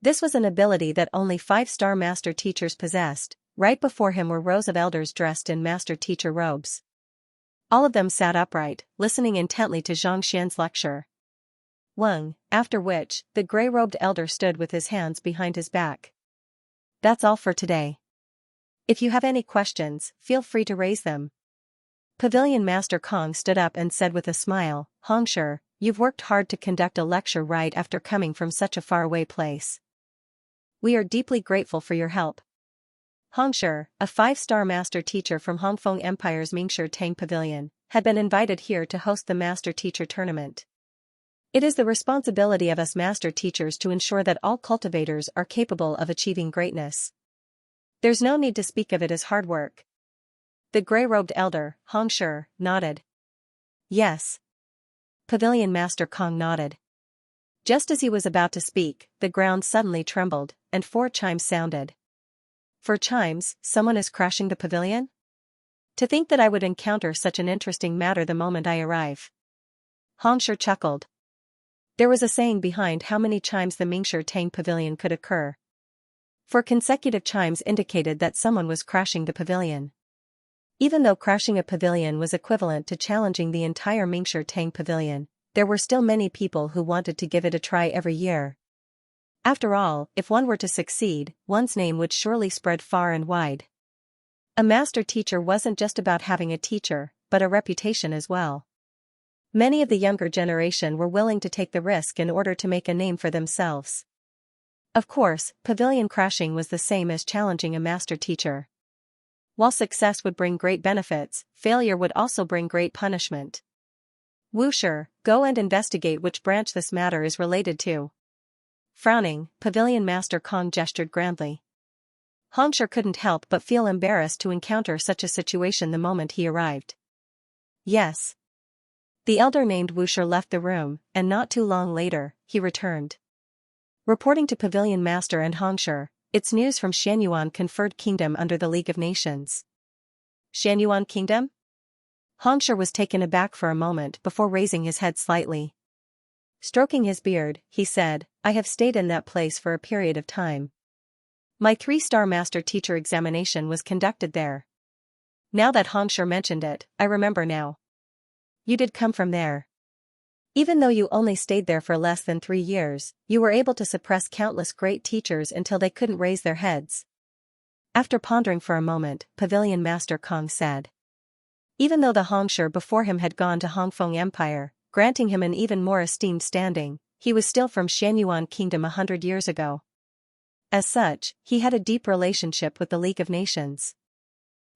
Speaker 1: This was an ability that only 5-star master teachers possessed. Right before him were rows of elders dressed in master teacher robes. All of them sat upright, listening intently to Zhang Xian's lecture. After which, the gray-robed elder stood with his hands behind his back. That's all for today. If you have any questions, feel free to raise them. Pavilion Master Kong stood up and said with a smile, Hongshi, you've worked hard to conduct a lecture right after coming from such a faraway place. We are deeply grateful for your help. Hongshi, a 5-star master teacher from Hongfeng Empire's Mingshi Tang Pavilion, had been invited here to host the master teacher tournament. It is the responsibility of us master teachers to ensure that all cultivators are capable of achieving greatness. There's no need to speak of it as hard work. The gray-robed elder, Hongshi, nodded. Yes. Pavilion Master Kong nodded. Just as he was about to speak, the ground suddenly trembled, and 4 chimes sounded. 4 chimes, someone is crashing the pavilion? To think that I would encounter such an interesting matter the moment I arrive. Hongshi chuckled. There was a saying behind how many chimes the Mingshi Tang Pavilion could occur. 4 consecutive chimes indicated that someone was crashing the pavilion. Even though crashing a pavilion was equivalent to challenging the entire Mingshi Tang Pavilion, there were still many people who wanted to give it a try every year. After all, if one were to succeed, one's name would surely spread far and wide. A master teacher wasn't just about having a teacher, but a reputation as well. Many of the younger generation were willing to take the risk in order to make a name for themselves. Of course, pavilion crashing was the same as challenging a master teacher. While success would bring great benefits, failure would also bring great punishment. Wushi, go and investigate which branch this matter is related to. Frowning, Pavilion Master Kong gestured grandly. Hongshi couldn't help but feel embarrassed to encounter such a situation the moment he arrived. Yes. The elder named Wushi left the room, and not too long later, he returned. Reporting to Pavilion Master and Hongshi, it's news from Xianyuan conferred kingdom under the League of Nations. Xianyuan Kingdom? Hongshi was taken aback for a moment before raising his head slightly. Stroking his beard, he said, I have stayed in that place for a period of time. My 3-star master teacher examination was conducted there. Now that Hongshi mentioned it, I remember now. You did come from there. Even though you only stayed there for less than 3 years, you were able to suppress countless great teachers until they couldn't raise their heads. After pondering for a moment, Pavilion Master Kong said. Even though the Hongshi before him had gone to Hongfeng Empire, granting him an even more esteemed standing, he was still from Xianyuan Kingdom 100 years ago. As such, he had a deep relationship with the League of Nations.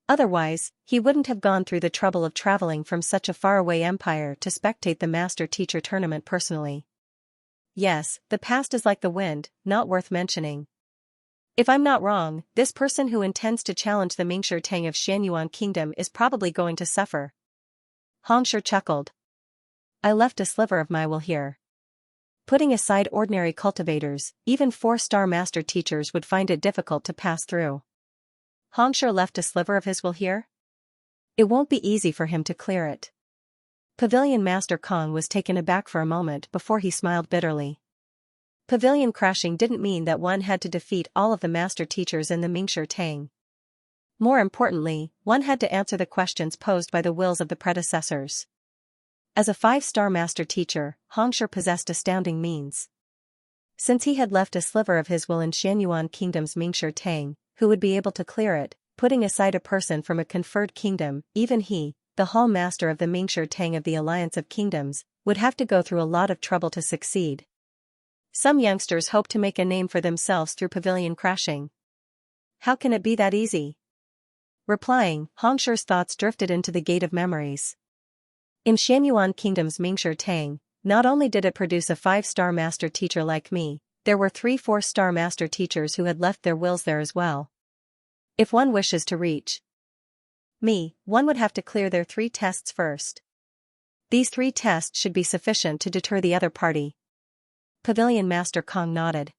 Speaker 1: Otherwise, he wouldn't have gone through the trouble of traveling from such a faraway empire to spectate the master-teacher tournament personally. Yes, the past is like the wind, not worth mentioning. If I'm not wrong, this person who intends to challenge the Mingshi Tang of Xianyuan Kingdom is probably going to suffer. Hongshi chuckled. I left a sliver of my will here. Putting aside ordinary cultivators, even 4-star master teachers would find it difficult to pass through. Hongshi left a sliver of his will here? It won't be easy for him to clear it. Pavilion Master Kong was taken aback for a moment before he smiled bitterly. Pavilion crashing didn't mean that one had to defeat all of the master teachers in the Mingshi Tang. More importantly, one had to answer the questions posed by the wills of the predecessors. As a 5-star master teacher, Hongshi possessed astounding means. Since he had left a sliver of his will in Xianyuan Kingdom's Mingshi Tang, who would be able to clear it, putting aside a person from a conferred kingdom, even he, the Hall Master of the Mingshi Tang of the Alliance of Kingdoms, would have to go through a lot of trouble to succeed. Some youngsters hope to make a name for themselves through pavilion crashing. How can it be that easy? Replying, Hongshi's thoughts drifted into the gate of memories. In Xianyuan Kingdom's Mingshi Tang, not only did it produce a 5-star master teacher like me, there were 3 4-star master teachers who had left their wills there as well. If one wishes to reach me, one would have to clear their 3 tests first. These 3 tests should be sufficient to deter the other party. Pavilion Master Kong nodded.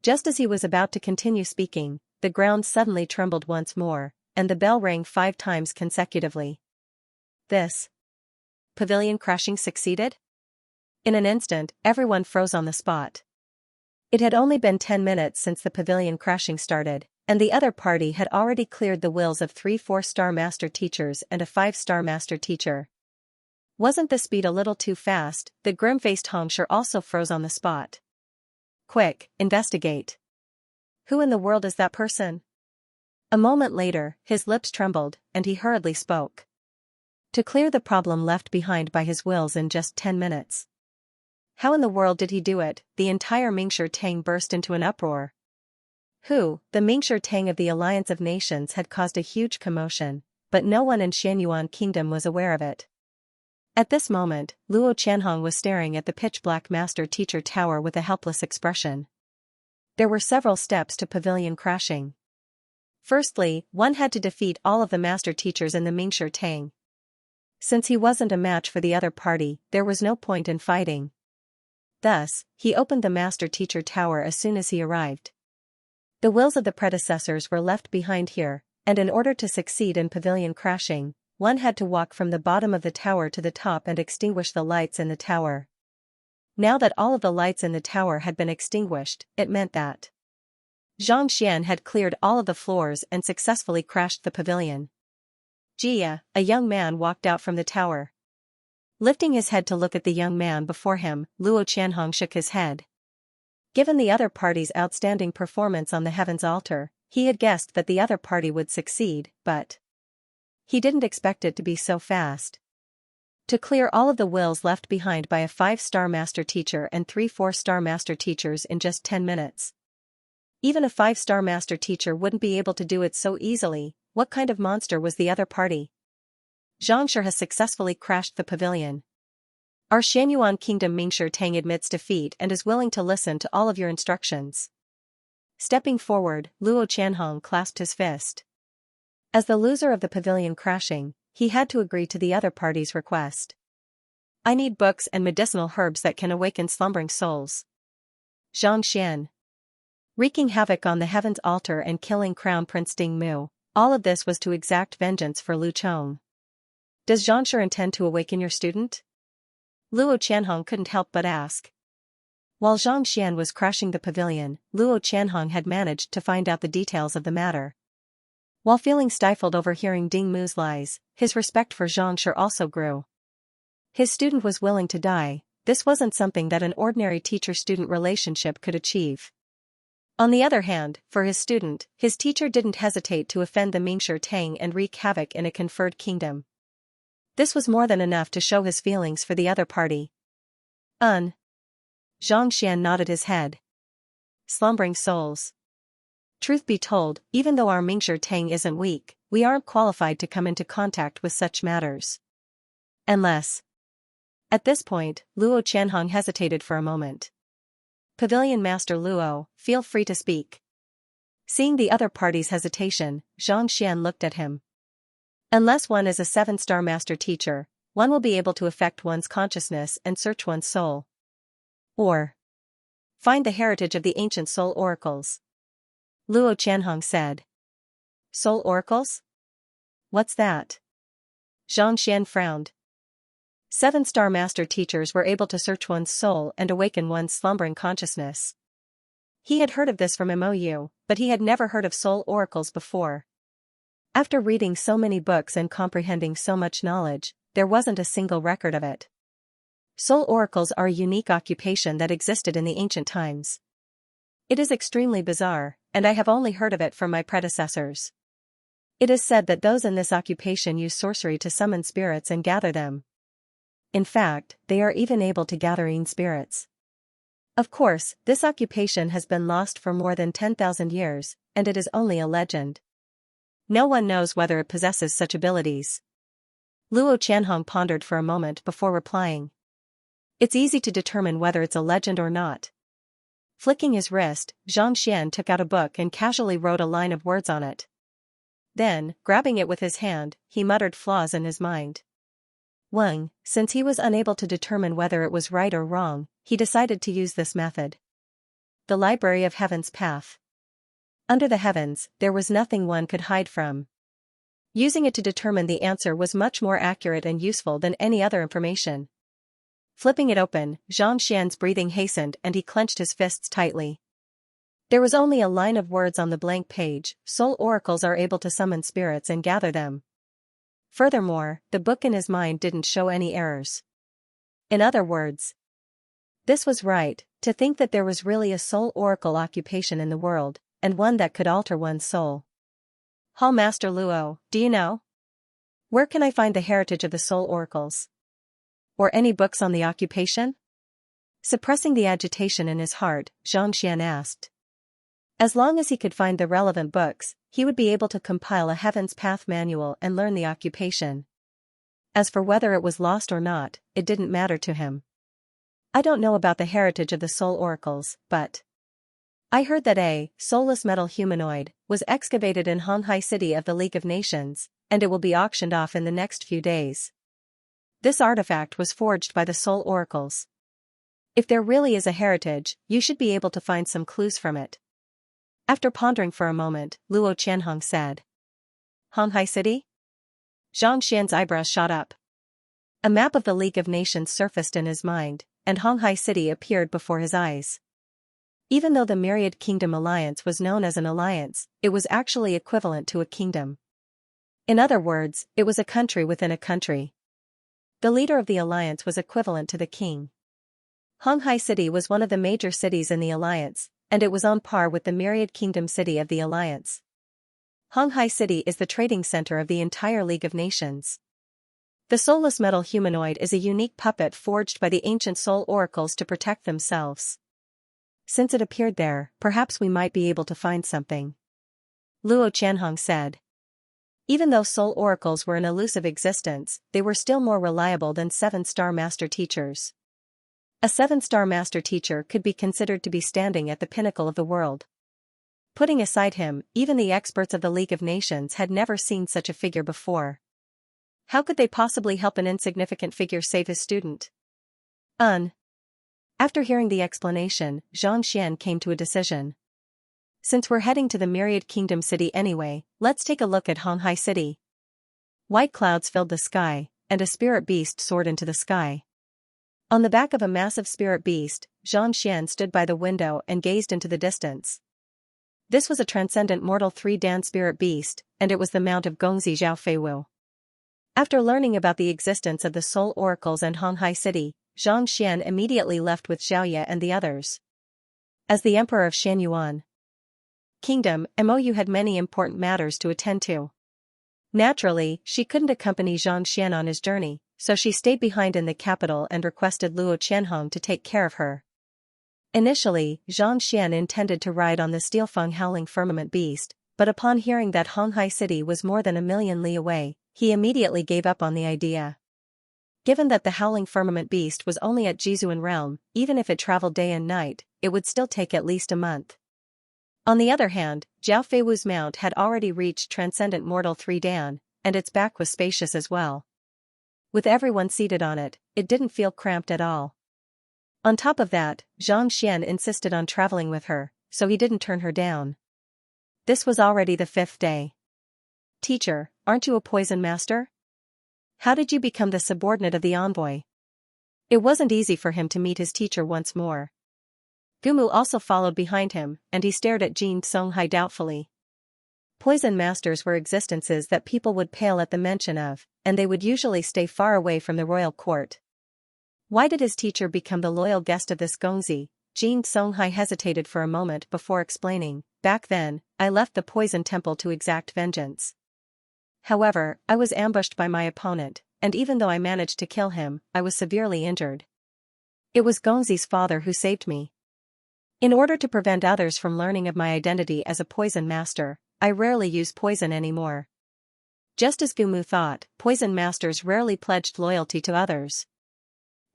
Speaker 1: Just as he was about to continue speaking, the ground suddenly trembled once more, and the bell rang 5 times consecutively. This pavilion crashing succeeded? In an instant, everyone froze on the spot. It had only been 10 minutes since the pavilion crashing started, and the other party had already cleared the wills of 3 4-star master teachers and a 5-star master teacher. Wasn't the speed a little too fast? The grim-faced Hongshi also froze on the spot. Quick, investigate. Who in the world is that person? A moment later, his lips trembled, and he hurriedly spoke. To clear the problem left behind by his wills in just 10 minutes. How in the world did he do it? The entire Mingshi Tang burst into an uproar. The Mingshi Tang of the Alliance of Nations had caused a huge commotion, but no one in Xianyuan Kingdom was aware of it. At this moment, Luo Qianhong was staring at the pitch-black Master Teacher Tower with a helpless expression. There were several steps to pavilion crashing. Firstly, one had to defeat all of the Master Teachers in the Mingshi Tang. Since he wasn't a match for the other party, there was no point in fighting. Thus, he opened the Master Teacher Tower as soon as he arrived. The wills of the predecessors were left behind here, and in order to succeed in pavilion crashing, one had to walk from the bottom of the tower to the top and extinguish the lights in the tower. Now that all of the lights in the tower had been extinguished, it meant that Xianxia had cleared all of the floors and successfully crashed the pavilion. Jia, a young man, walked out from the tower. Lifting his head to look at the young man before him, Luo Qianhong shook his head. Given the other party's outstanding performance on the Heaven's Altar, he had guessed that the other party would succeed, but he didn't expect it to be so fast. To clear all of the wills left behind by a 5-star Master Teacher and 3 4-star Master Teachers in just 10 minutes. Even a 5-star Master Teacher wouldn't be able to do it so easily. What kind of monster was the other party? Xianxia has successfully crashed the pavilion. Our Xianyuan Kingdom Mingshi Tang admits defeat and is willing to listen to all of your instructions. Stepping forward, Luo Qianhong clasped his fist. As the loser of the pavilion crashing, he had to agree to the other party's request. I need books and medicinal herbs that can awaken slumbering souls. Xianxian. Wreaking havoc on the Heaven's Altar and killing Crown Prince Ding Mu, all of this was to exact vengeance for Lu Chong. Does Xianxia intend to awaken your student? Luo Qianhong couldn't help but ask. While Xianxian was crashing the pavilion, Luo Qianhong had managed to find out the details of the matter. While feeling stifled over hearing Ding Mu's lies, his respect for Xianxia also grew. His student was willing to die. This wasn't something that an ordinary teacher-student relationship could achieve. On the other hand, for his student, his teacher didn't hesitate to offend the Mingshi Tang and wreak havoc in a conferred kingdom. This was more than enough to show his feelings for the other party. Xianxian nodded his head. Slumbering souls. Truth be told, even though our Mingshi Tang isn't weak, we aren't qualified to come into contact with such matters. Unless. At this point, Luo Qianhong hesitated for a moment. Pavilion Master Luo, feel free to speak. Seeing the other party's hesitation, Xianxian looked at him. Unless one is a 7-star Master Teacher, one will be able to affect one's consciousness and search one's soul. Or find the heritage of the ancient soul oracles. Luo Qianhong said. Soul oracles? What's that? Xianxian frowned. 7-star Master Teachers were able to search one's soul and awaken one's slumbering consciousness. He had heard of this from Mou, but he had never heard of soul oracles before. After reading so many books and comprehending so much knowledge, there wasn't a single record of it. Soul oracles are a unique occupation that existed in the ancient times. It is extremely bizarre, and I have only heard of it from my predecessors. It is said that those in this occupation use sorcery to summon spirits and gather them. In fact, they are even able to gather spirits. Of course, this occupation has been lost for more than 10,000 years, and it is only a legend. No one knows whether it possesses such abilities. Luo Qianhong pondered for a moment before replying. It's easy to determine whether it's a legend or not. Flicking his wrist, Xianxian took out a book and casually wrote a line of words on it. Then, grabbing it with his hand, he muttered flaws in his mind. Since he was unable to determine whether it was right or wrong, he decided to use this method. The Library of Heaven's Path. Under the heavens, there was nothing one could hide from. Using it to determine the answer was much more accurate and useful than any other information. Flipping it open, Xianxian's breathing hastened and he clenched his fists tightly. There was only a line of words on the blank page. Soul oracles are able to summon spirits and gather them. Furthermore, the book in his mind didn't show any errors. In other words, this was right, to think that there was really a soul oracle occupation in the world, and one that could alter one's soul. Hall Master Luo, do you know? Where can I find the heritage of the soul oracles? Or any books on the occupation? Suppressing the agitation in his heart, Xianxian asked. As long as he could find the relevant books, he would be able to compile a Heaven's Path manual and learn the occupation. As for whether it was lost or not, it didn't matter to him. I don't know about the heritage of the soul oracles, but I heard that a soulless metal humanoid was excavated in Honghai City of the League of Nations, and it will be auctioned off in the next few days. This artifact was forged by the soul oracles. If there really is a heritage, you should be able to find some clues from it. After pondering for a moment, Luo Qianhong said. Honghai City? Zhang Xian's eyebrows shot up. A map of the League of Nations surfaced in his mind, and Honghai City appeared before his eyes. Even though the Myriad Kingdom Alliance was known as an alliance, it was actually equivalent to a kingdom. In other words, it was a country within a country. The leader of the alliance was equivalent to the king. Honghai City was one of the major cities in the alliance, and it was on par with the Myriad Kingdom city of the alliance. Honghai City is the trading center of the entire League of Nations. The soulless metal humanoid is a unique puppet forged by the ancient soul oracles to protect themselves. Since it appeared there, perhaps we might be able to find something. Luo Qianhong said. Even though soul oracles were an elusive existence, they were still more reliable than 7-star master teachers. A 7-star master teacher could be considered to be standing at the pinnacle of the world. Putting aside him, even the experts of the League of Nations had never seen such a figure before. How could they possibly help an insignificant figure save his student? After hearing the explanation, Zhang Xian came to a decision. Since we're heading to the Myriad Kingdom city anyway, let's take a look at Honghai City. White clouds filled the sky, and a spirit beast soared into the sky. On the back of a massive spirit beast, Zhang Xian stood by the window and gazed into the distance. This was a transcendent mortal 3-dan spirit beast, and it was the mount of Gongzi Zhao Feiwu. After learning about the existence of the soul oracles and Honghai City, Zhang Xian immediately left with Xiaoya and the others. As the emperor of Shan Kingdom, Mou had many important matters to attend to. Naturally, she couldn't accompany Zhang Xian on his journey, so she stayed behind in the capital and requested Luo Qianhong to take care of her. Initially, Zhang Xian intended to ride on the Steelfeng Howling Firmament Beast, but upon hearing that Honghai City was more than 1,000,000 li away, he immediately gave up on the idea. Given that the Howling Firmament Beast was only at Jizuan Realm, even if it traveled day and night, it would still take at least a month. On the other hand, Zhao Feiwu's mount had already reached Transcendent Mortal 3-dan, and its back was spacious as well. With everyone seated on it, it didn't feel cramped at all. On top of that, Zhang Xian insisted on traveling with her, so he didn't turn her down. This was already the 5th day. Teacher, aren't you a poison master? How did you become the subordinate of the envoy? It wasn't easy for him to meet his teacher once more. Gumu also followed behind him, and he stared at Jin Songhai doubtfully. Poison masters were existences that people would pale at the mention of, and they would usually stay far away from the royal court. Why did his teacher become the loyal guest of this Gongzi? Jin Songhai hesitated for a moment before explaining. Back then, I left the poison temple to exact vengeance. However, I was ambushed by my opponent, and even though I managed to kill him, I was severely injured. It was Gongzi's father who saved me. In order to prevent others from learning of my identity as a poison master, I rarely use poison anymore. Just as Gumu thought, poison masters rarely pledged loyalty to others.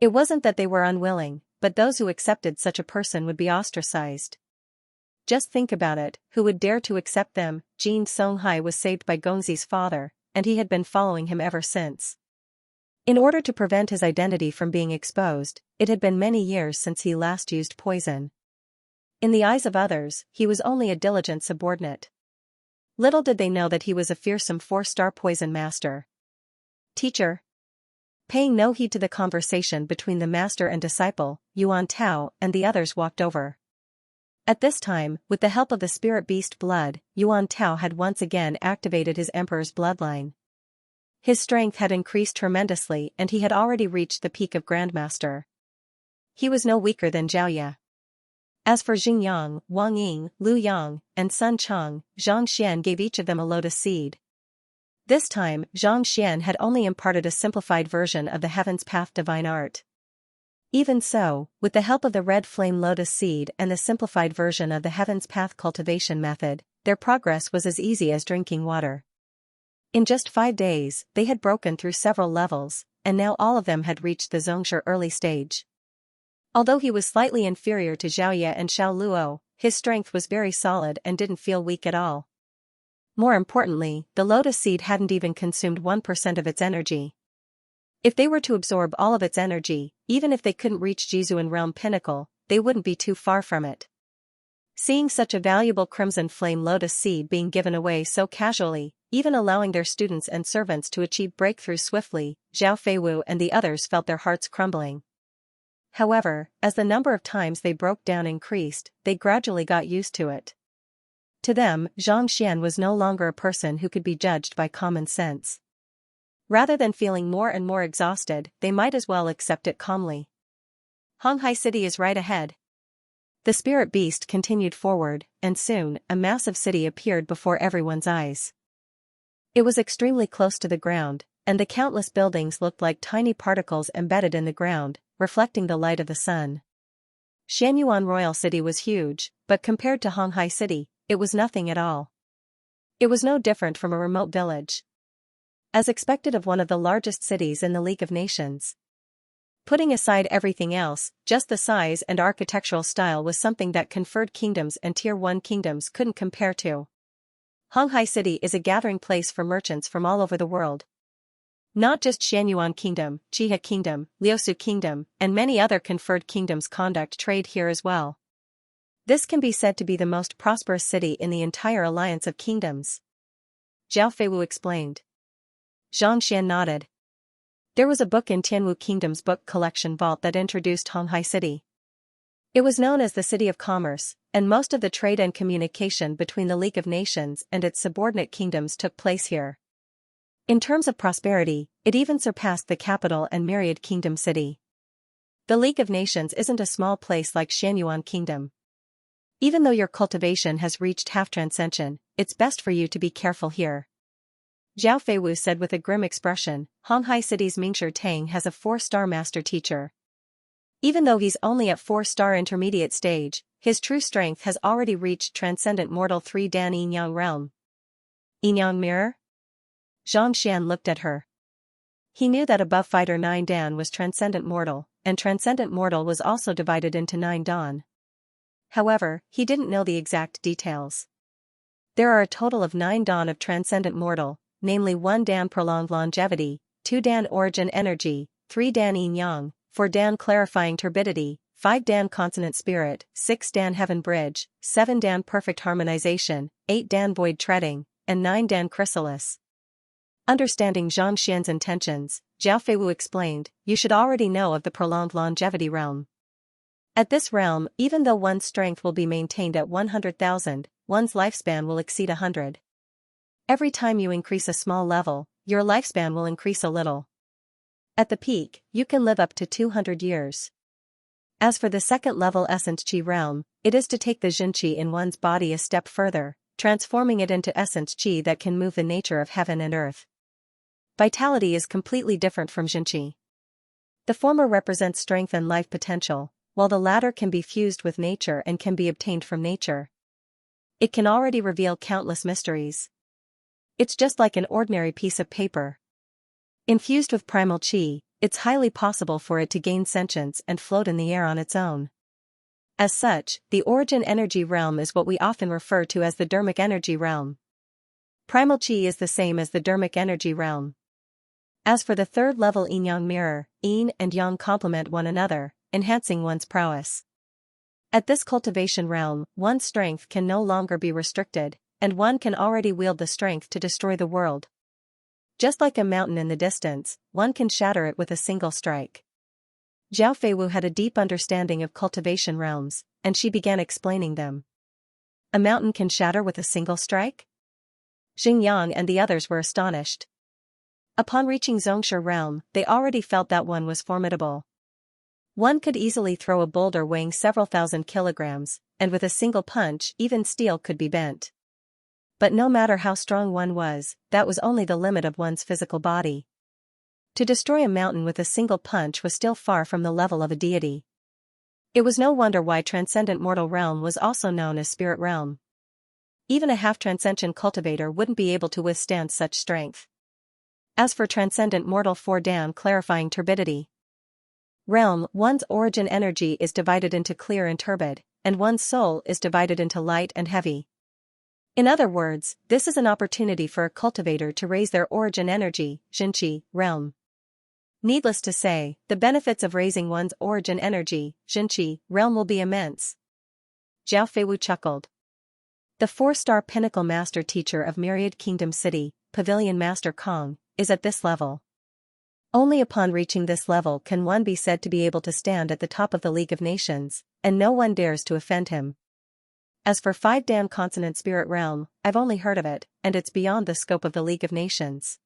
Speaker 1: It wasn't that they were unwilling, but those who accepted such a person would be ostracized. Just think about it, who would dare to accept them? Jin Songhai was saved by Gongzi's father, and he had been following him ever since. In order to prevent his identity from being exposed, it had been many years since he last used poison. In the eyes of others, he was only a diligent subordinate. Little did they know that he was a fearsome 4-star poison master. Teacher. Paying no heed to the conversation between the master and disciple, Yuan Tao and the others walked over. At this time, with the help of the spirit beast blood, Yuan Tao had once again activated his emperor's bloodline. His strength had increased tremendously and he had already reached the peak of Grandmaster. He was no weaker than Xiaoya. As for Xingyang, Wang Ying, Lu Yang, and Sun Cheng, Zhang Xian gave each of them a lotus seed. This time, Zhang Xian had only imparted a simplified version of the Heaven's Path divine art. Even so, with the help of the red flame lotus seed and the simplified version of the Heaven's Path cultivation method, their progress was as easy as drinking water. In just 5 days, they had broken through several levels, and now all of them had reached the Xianxia early stage. Although he was slightly inferior to Xiaoye and Xiao Luo, his strength was very solid and didn't feel weak at all. More importantly, the lotus seed hadn't even consumed 1% of its energy. If they were to absorb all of its energy, even if they couldn't reach Jizuan realm pinnacle, they wouldn't be too far from it. Seeing such a valuable crimson flame lotus seed being given away so casually, even allowing their students and servants to achieve breakthroughs swiftly, Zhao Feiwu and the others felt their hearts crumbling. However, as the number of times they broke down increased, they gradually got used to it. To them, Xianxia was no longer a person who could be judged by common sense. Rather than feeling more and more exhausted, they might as well accept it calmly. Honghai City is right ahead. The spirit beast continued forward, and soon, a massive city appeared before everyone's eyes. It was extremely close to the ground, and the countless buildings looked like tiny particles embedded in the ground, reflecting the light of the sun. Xianyuan Royal City was huge, but compared to Honghai City, it was nothing at all. It was no different from a remote village. As expected of one of the largest cities in the League of Nations. Putting aside everything else, just the size and architectural style was something that conferred kingdoms and Tier 1 kingdoms couldn't compare to. Honghai City is a gathering place for merchants from all over the world. Not just Xianyuan Kingdom, Chiha Kingdom, Liusu Kingdom, and many other conferred kingdoms conduct trade here as well. This can be said to be the most prosperous city in the entire alliance of kingdoms. Zhao Feiwu explained. Xianxia nodded. There was a book in Tianwu Kingdom's book collection vault that introduced Honghai City. It was known as the City of Commerce, and most of the trade and communication between the League of Nations and its subordinate kingdoms took place here. In terms of prosperity, it even surpassed the capital and myriad kingdom city. The League of Nations isn't a small place like Xianyuan Kingdom. Even though your cultivation has reached half transcension, it's best for you to be careful here. Zhao Feiwu said with a grim expression. Honghai City's Mingshi Tang has a 4-star master teacher. Even though he's only at 4-star intermediate stage, his true strength has already reached transcendent mortal 3 Dan Yinyang realm. Yinyang mirror? Xianxia looked at her. He knew that above fighter 9 Dan was transcendent mortal, and transcendent mortal was also divided into 9 Dan. However, he didn't know the exact details. There are a total of 9 Dan of transcendent mortal, namely 1 Dan prolonged longevity, 2 Dan origin energy, 3 Dan yin yang, 4 Dan clarifying turbidity, 5 Dan consonant spirit, 6 Dan heaven bridge, 7 Dan perfect harmonization, 8 Dan void treading, and 9 Dan chrysalis. Understanding Xianxia's intentions, Zhao Feiwu explained, you should already know of the prolonged longevity realm. At this realm, even though one's strength will be maintained at 100,000, one's lifespan will exceed 100. Every time you increase a small level, your lifespan will increase a little. At the peak, you can live up to 200 years. As for the second level Essence Qi realm, it is to take the Jin Qi in one's body a step further, transforming it into Essence Qi that can move the nature of heaven and earth. Vitality is completely different from Jin Qi. The former represents strength and life potential, while the latter can be fused with nature and can be obtained from nature. It can already reveal countless mysteries. It's just like an ordinary piece of paper. Infused with primal qi, it's highly possible for it to gain sentience and float in the air on its own. As such, the origin energy realm is what we often refer to as the dermic energy realm. Primal qi is the same as the dermic energy realm. As for the third level yin-yang mirror, yin and yang complement one another, enhancing one's prowess. At this cultivation realm, one's strength can no longer be restricted, and one can already wield the strength to destroy the world. Just like a mountain in the distance, one can shatter it with a single strike. Zhao Feiwu had a deep understanding of cultivation realms, and she began explaining them. A mountain can shatter with a single strike? Xingyang and the others were astonished. Upon reaching Xianxia realm, they already felt that one was formidable. One could easily throw a boulder weighing several thousand kilograms, and with a single punch even steel could be bent. But no matter how strong one was, that was only the limit of one's physical body. To destroy a mountain with a single punch was still far from the level of a deity. It was no wonder why transcendent mortal realm was also known as spirit realm. Even a half-transcension cultivator wouldn't be able to withstand such strength. As for transcendent mortal 4 down clarifying turbidity realm, one's origin energy is divided into clear and turbid, and one's soul is divided into light and heavy. In other words, this is an opportunity for a cultivator to raise their origin energy, Xianxia, realm. Needless to say, the benefits of raising one's origin energy, Xianxia, realm will be immense. Zhao Feiwu chuckled. The 4-star pinnacle master teacher of Myriad Kingdom City, Pavilion Master Kong, is at this level. Only upon reaching this level can one be said to be able to stand at the top of the League of Nations, and no one dares to offend him. As for 5 Dan consonant spirit realm, I've only heard of it, and it's beyond the scope of the League of Nations.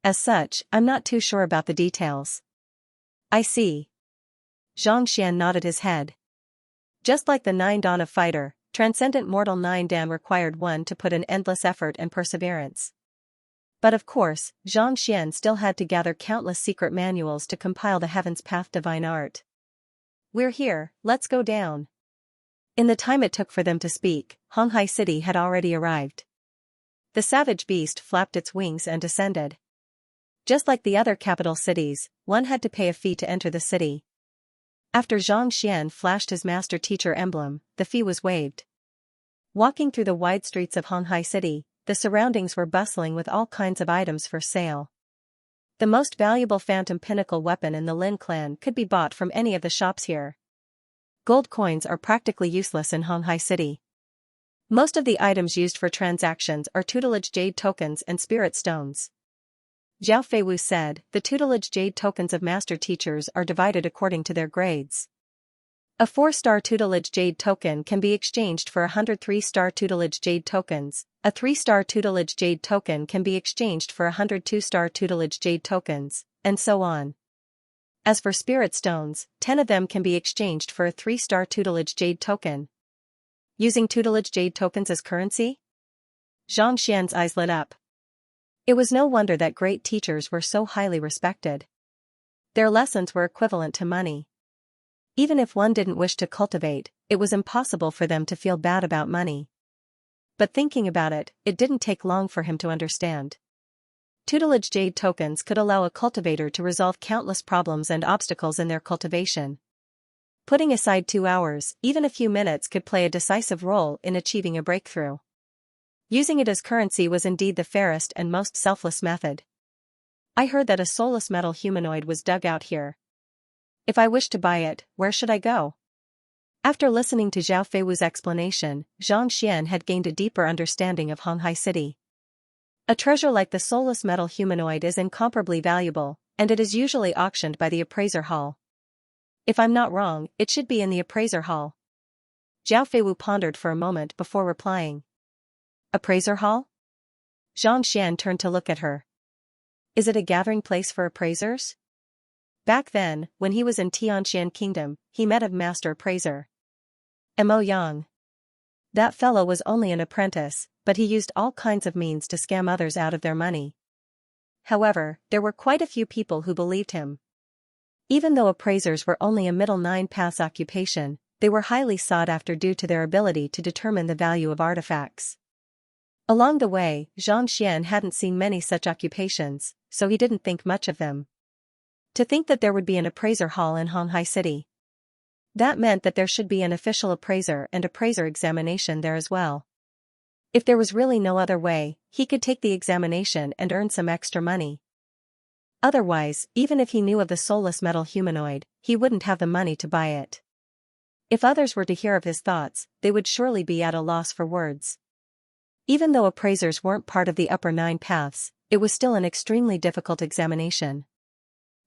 Speaker 1: As such, I'm not too sure about the details. I see. Xianxia nodded his head. Just like the 9 Dan of Fighter, transcendent mortal 9 Dan required one to put in endless effort and perseverance. But of course, Xianxia still had to gather countless secret manuals to compile the Heaven's Path divine art. We're here, let's go down. In the time it took for them to speak, Honghai City had already arrived. The savage beast flapped its wings and descended. Just like the other capital cities, one had to pay a fee to enter the city. After Xianxia flashed his master teacher emblem, the fee was waived. Walking through the wide streets of Honghai City, the surroundings were bustling with all kinds of items for sale. The most valuable phantom pinnacle weapon in the Lin clan could be bought from any of the shops here. Gold coins are practically useless in Honghai City. Most of the items used for transactions are tutelage jade tokens and spirit stones. Zhao Feiwu said, the tutelage jade tokens of master teachers are divided according to their grades. A 4-star tutelage jade token can be exchanged for 100 3-star tutelage jade tokens, a 3-star tutelage jade token can be exchanged for 100 2-star tutelage jade tokens, and so on. As for spirit stones, 10 of them can be exchanged for a 3-star tutelage jade token. Using tutelage jade tokens as currency? Xianxia's eyes lit up. It was no wonder that great teachers were so highly respected. Their lessons were equivalent to money. Even if one didn't wish to cultivate, it was impossible for them to feel bad about money. But thinking about it, it didn't take long for him to understand. Tutelage jade tokens could allow a cultivator to resolve countless problems and obstacles in their cultivation. Putting aside 2 hours, even a few minutes could play a decisive role in achieving a breakthrough. Using it as currency was indeed the fairest and most selfless method. I heard that a soulless metal humanoid was dug out here. If I wish to buy it, where should I go? After listening to Zhao Feiwu's explanation, Xianxia had gained a deeper understanding of Honghai City. A treasure like the soulless metal humanoid is incomparably valuable, and it is usually auctioned by the appraiser hall. If I'm not wrong, it should be in the appraiser hall. Zhao Feiwu pondered for a moment before replying. Appraiser hall? Xianxia turned to look at her. Is it a gathering place for appraisers? Back then, when he was in Tianxian Kingdom, he met a master appraiser. Mo Yang. That fellow was only an apprentice, but he used all kinds of means to scam others out of their money. However, there were quite a few people who believed him. Even though appraisers were only a middle 9-pass occupation, they were highly sought after due to their ability to determine the value of artifacts. Along the way, Xianxia hadn't seen many such occupations, so he didn't think much of them. To think that there would be an appraiser hall in Honghai City. That meant that there should be an official appraiser and appraiser examination there as well. If there was really no other way, he could take the examination and earn some extra money. Otherwise, even if he knew of the soulless metal humanoid, he wouldn't have the money to buy it. If others were to hear of his thoughts, they would surely be at a loss for words. Even though appraisers weren't part of the upper 9 paths, it was still an extremely difficult examination.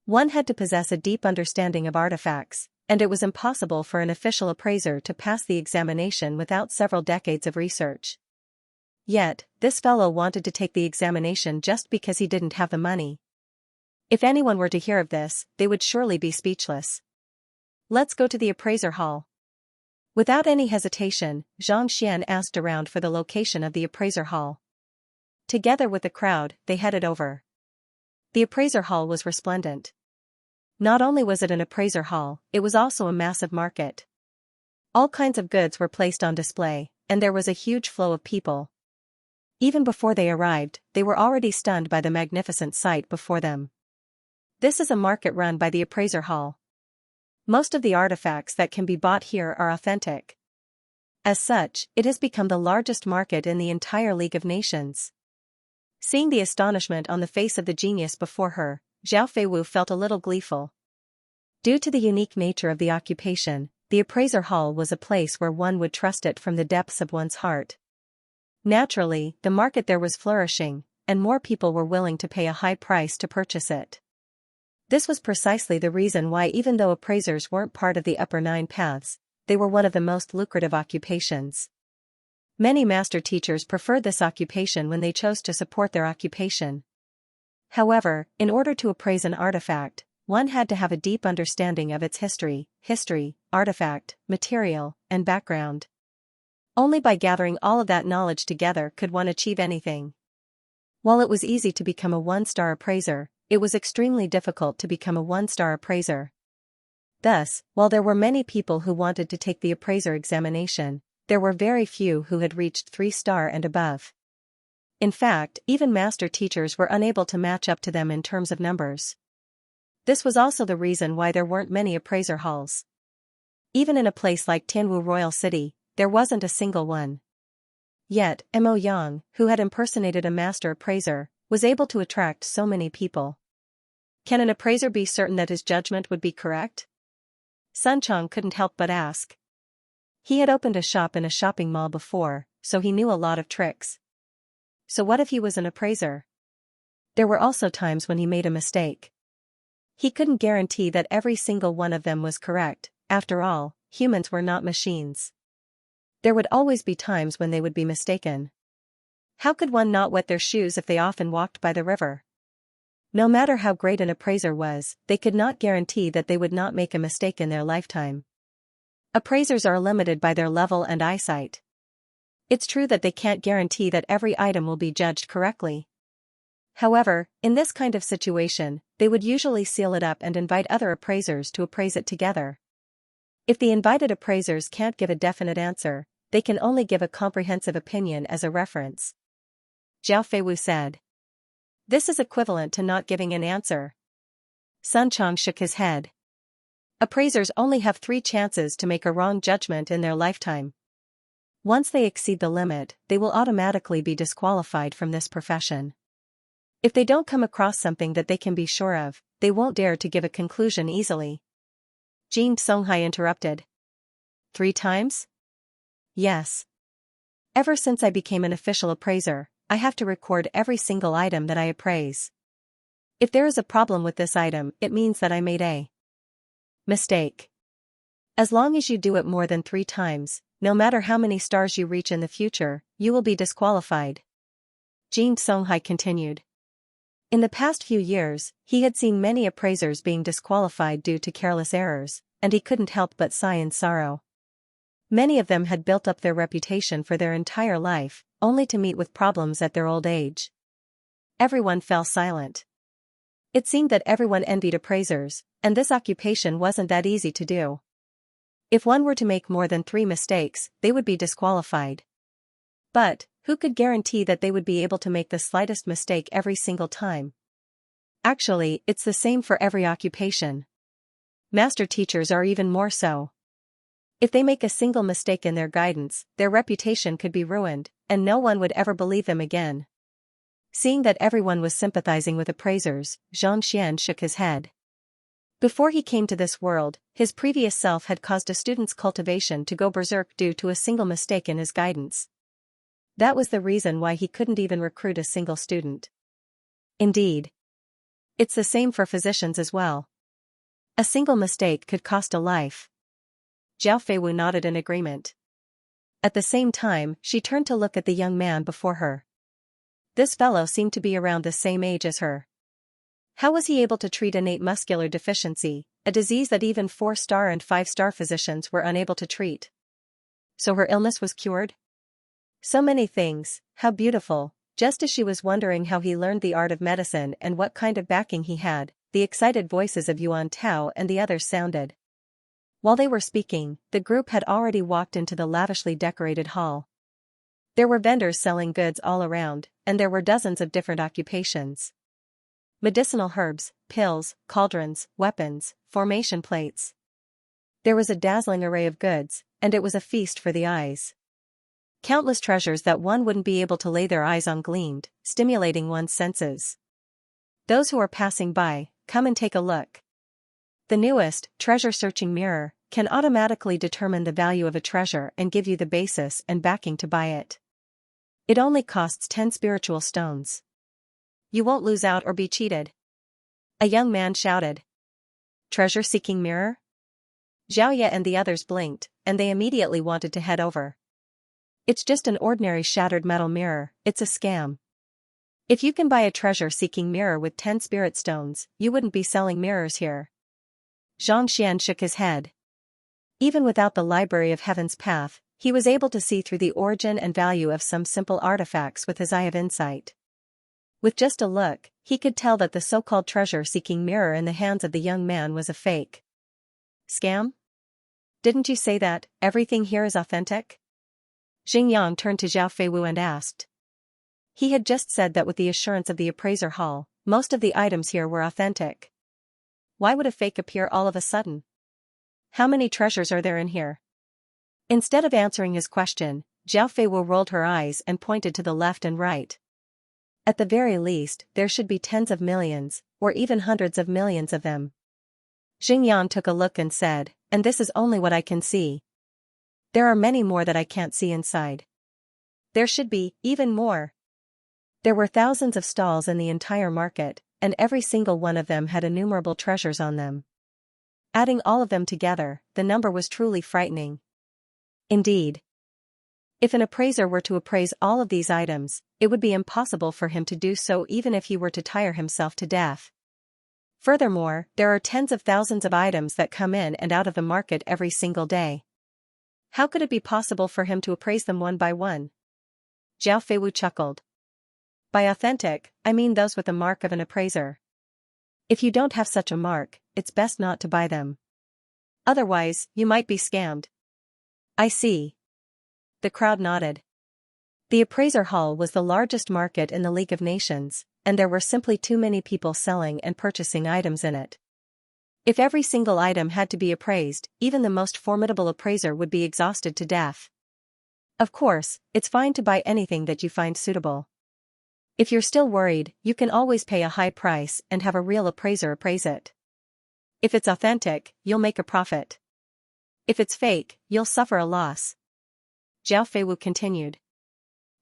Speaker 1: One had to possess a deep understanding of artifacts, and it was impossible for an official appraiser to pass the examination without several decades of research. Yet, this fellow wanted to take the examination just because he didn't have the money. If anyone were to hear of this, they would surely be speechless. Let's go to the appraiser hall. Without any hesitation, Xianxia asked around for the location of the appraiser hall. Together with the crowd, they headed over. The appraiser hall was resplendent. Not only was it an appraiser hall, it was also a massive market. All kinds of goods were placed on display, and there was a huge flow of people. Even before they arrived, they were already stunned by the magnificent sight before them. This is a market run by the appraiser hall. Most of the artifacts that can be bought here are authentic. As such, it has become the largest market in the entire League of Nations. Seeing the astonishment on the face of the genius before her, Zhao Feiwu felt a little gleeful. Due to the unique nature of the occupation, the appraiser hall was a place where one would trust it from the depths of one's heart. Naturally, the market there was flourishing, and more people were willing to pay a high price to purchase it. This was precisely the reason why, even though appraisers weren't part of the upper 9 paths, they were one of the most lucrative occupations. Many master teachers preferred this occupation when they chose to support their occupation. However, in order to appraise an artifact, one had to have a deep understanding of its history, artifact, material, and background. Only by gathering all of that knowledge together could one achieve anything. While it was easy to become a 1-star appraiser, it was extremely difficult to become a 1-star appraiser. Thus, while there were many people who wanted to take the appraiser examination, there were very few who had reached 3-star and above. In fact, even master teachers were unable to match up to them in terms of numbers. This was also the reason why there weren't many appraiser halls. Even in a place like Tianwu Royal City, there wasn't a single one. Yet, Mo Yang, who had impersonated a master appraiser, was able to attract so many people. Can an appraiser be certain that his judgment would be correct? Sun Chong couldn't help but ask. He had opened a shop in a shopping mall before, so he knew a lot of tricks. So what if he was an appraiser? There were also times when he made a mistake. He couldn't guarantee that every single one of them was correct. After all, humans were not machines. There would always be times when they would be mistaken. How could one not wet their shoes if they often walked by the river? No matter how great an appraiser was, they could not guarantee that they would not make a mistake in their lifetime. Appraisers are limited by their level and eyesight. It's true that they can't guarantee that every item will be judged correctly. However, in this kind of situation, they would usually seal it up and invite other appraisers to appraise it together. If the invited appraisers can't give a definite answer, they can only give a comprehensive opinion as a reference. Zhao Feiwu said. This is equivalent to not giving an answer. Sun Chong shook his head. Appraisers only have 3 chances to make a wrong judgment in their lifetime. Once they exceed the limit, they will automatically be disqualified from this profession. If they don't come across something that they can be sure of, they won't dare to give a conclusion easily. Jin Songhai interrupted. 3 times? Yes. Ever since I became an official appraiser, I have to record every single item that I appraise. If there is a problem with this item, it means that I made a mistake. As long as you do it more than 3 times, no matter how many stars you reach in the future, you will be disqualified. Jin Songhai continued. In the past few years, he had seen many appraisers being disqualified due to careless errors, and he couldn't help but sigh in sorrow. Many of them had built up their reputation for their entire life, only to meet with problems at their old age. Everyone fell silent. It seemed that everyone envied appraisers, and this occupation wasn't that easy to do. If one were to make more than 3 mistakes, they would be disqualified. But, who could guarantee that they would be able to make the slightest mistake every single time? Actually, it's the same for every occupation. Master teachers are even more so. If they make a single mistake in their guidance, their reputation could be ruined, and no one would ever believe them again. Seeing that everyone was sympathizing with appraisers, Xianxia shook his head. Before he came to this world, his previous self had caused a student's cultivation to go berserk due to a single mistake in his guidance. That was the reason why he couldn't even recruit a single student. Indeed. It's the same for physicians as well. A single mistake could cost a life. Zhao Feiwu nodded in agreement. At the same time, she turned to look at the young man before her. This fellow seemed to be around the same age as her. How was he able to treat innate muscular deficiency, a disease that even 4-star and 5-star physicians were unable to treat? So her illness was cured? So many things, how beautiful, Just as she was wondering how he learned the art of medicine and what kind of backing he had, the excited voices of Yuan Tao and the others sounded. While they were speaking, the group had already walked into the lavishly decorated hall. There were vendors selling goods all around, and there were dozens of different occupations. Medicinal herbs, pills, cauldrons, weapons, formation plates. There was a dazzling array of goods, and it was a feast for the eyes. Countless treasures that one wouldn't be able to lay their eyes on gleamed, stimulating one's senses. Those who are passing by, come and take a look. The newest, treasure-searching mirror, can automatically determine the value of a treasure and give you the basis and backing to buy it. It only costs 10 spiritual stones. You won't lose out or be cheated. A young man shouted. Treasure-seeking mirror? Xiaoya and the others blinked, and they immediately wanted to head over. It's just an ordinary shattered metal mirror, it's a scam. If you can buy a treasure-seeking mirror with 10 spirit stones, you wouldn't be selling mirrors here. Xianxia shook his head. Even without the Library of Heaven's Path, he was able to see through the origin and value of some simple artifacts with his eye of insight. With just a look, he could tell that the so-called treasure-seeking mirror in the hands of the young man was a fake. Scam? Didn't you say that everything here is authentic? Xingyang turned to Zhao Feiwu and asked. He had just said that with the assurance of the appraiser hall, most of the items here were authentic. Why would a fake appear all of a sudden? How many treasures are there in here? Instead of answering his question, Zhao Feiwu rolled her eyes and pointed to the left and right. At the very least, there should be tens of millions, or even hundreds of millions of them. Xingyang took a look and said, and this is only what I can see. There are many more that I can't see inside. There should be, even more. There were thousands of stalls in the entire market, and every single one of them had innumerable treasures on them. Adding all of them together, the number was truly frightening. Indeed. If an appraiser were to appraise all of these items, it would be impossible for him to do so even if he were to tire himself to death. Furthermore, there are tens of thousands of items that come in and out of the market every single day. How could it be possible for him to appraise them one by one? Zhao Feiwu chuckled. By authentic, I mean those with the mark of an appraiser. If you don't have such a mark, it's best not to buy them. Otherwise, you might be scammed. I see. The crowd nodded. The appraiser hall was the largest market in the League of Nations, and there were simply too many people selling and purchasing items in it. If every single item had to be appraised, even the most formidable appraiser would be exhausted to death. Of course, it's fine to buy anything that you find suitable. If you're still worried, you can always pay a high price and have a real appraiser appraise it. If it's authentic, you'll make a profit. If it's fake, you'll suffer a loss. Zhao Feiwu continued.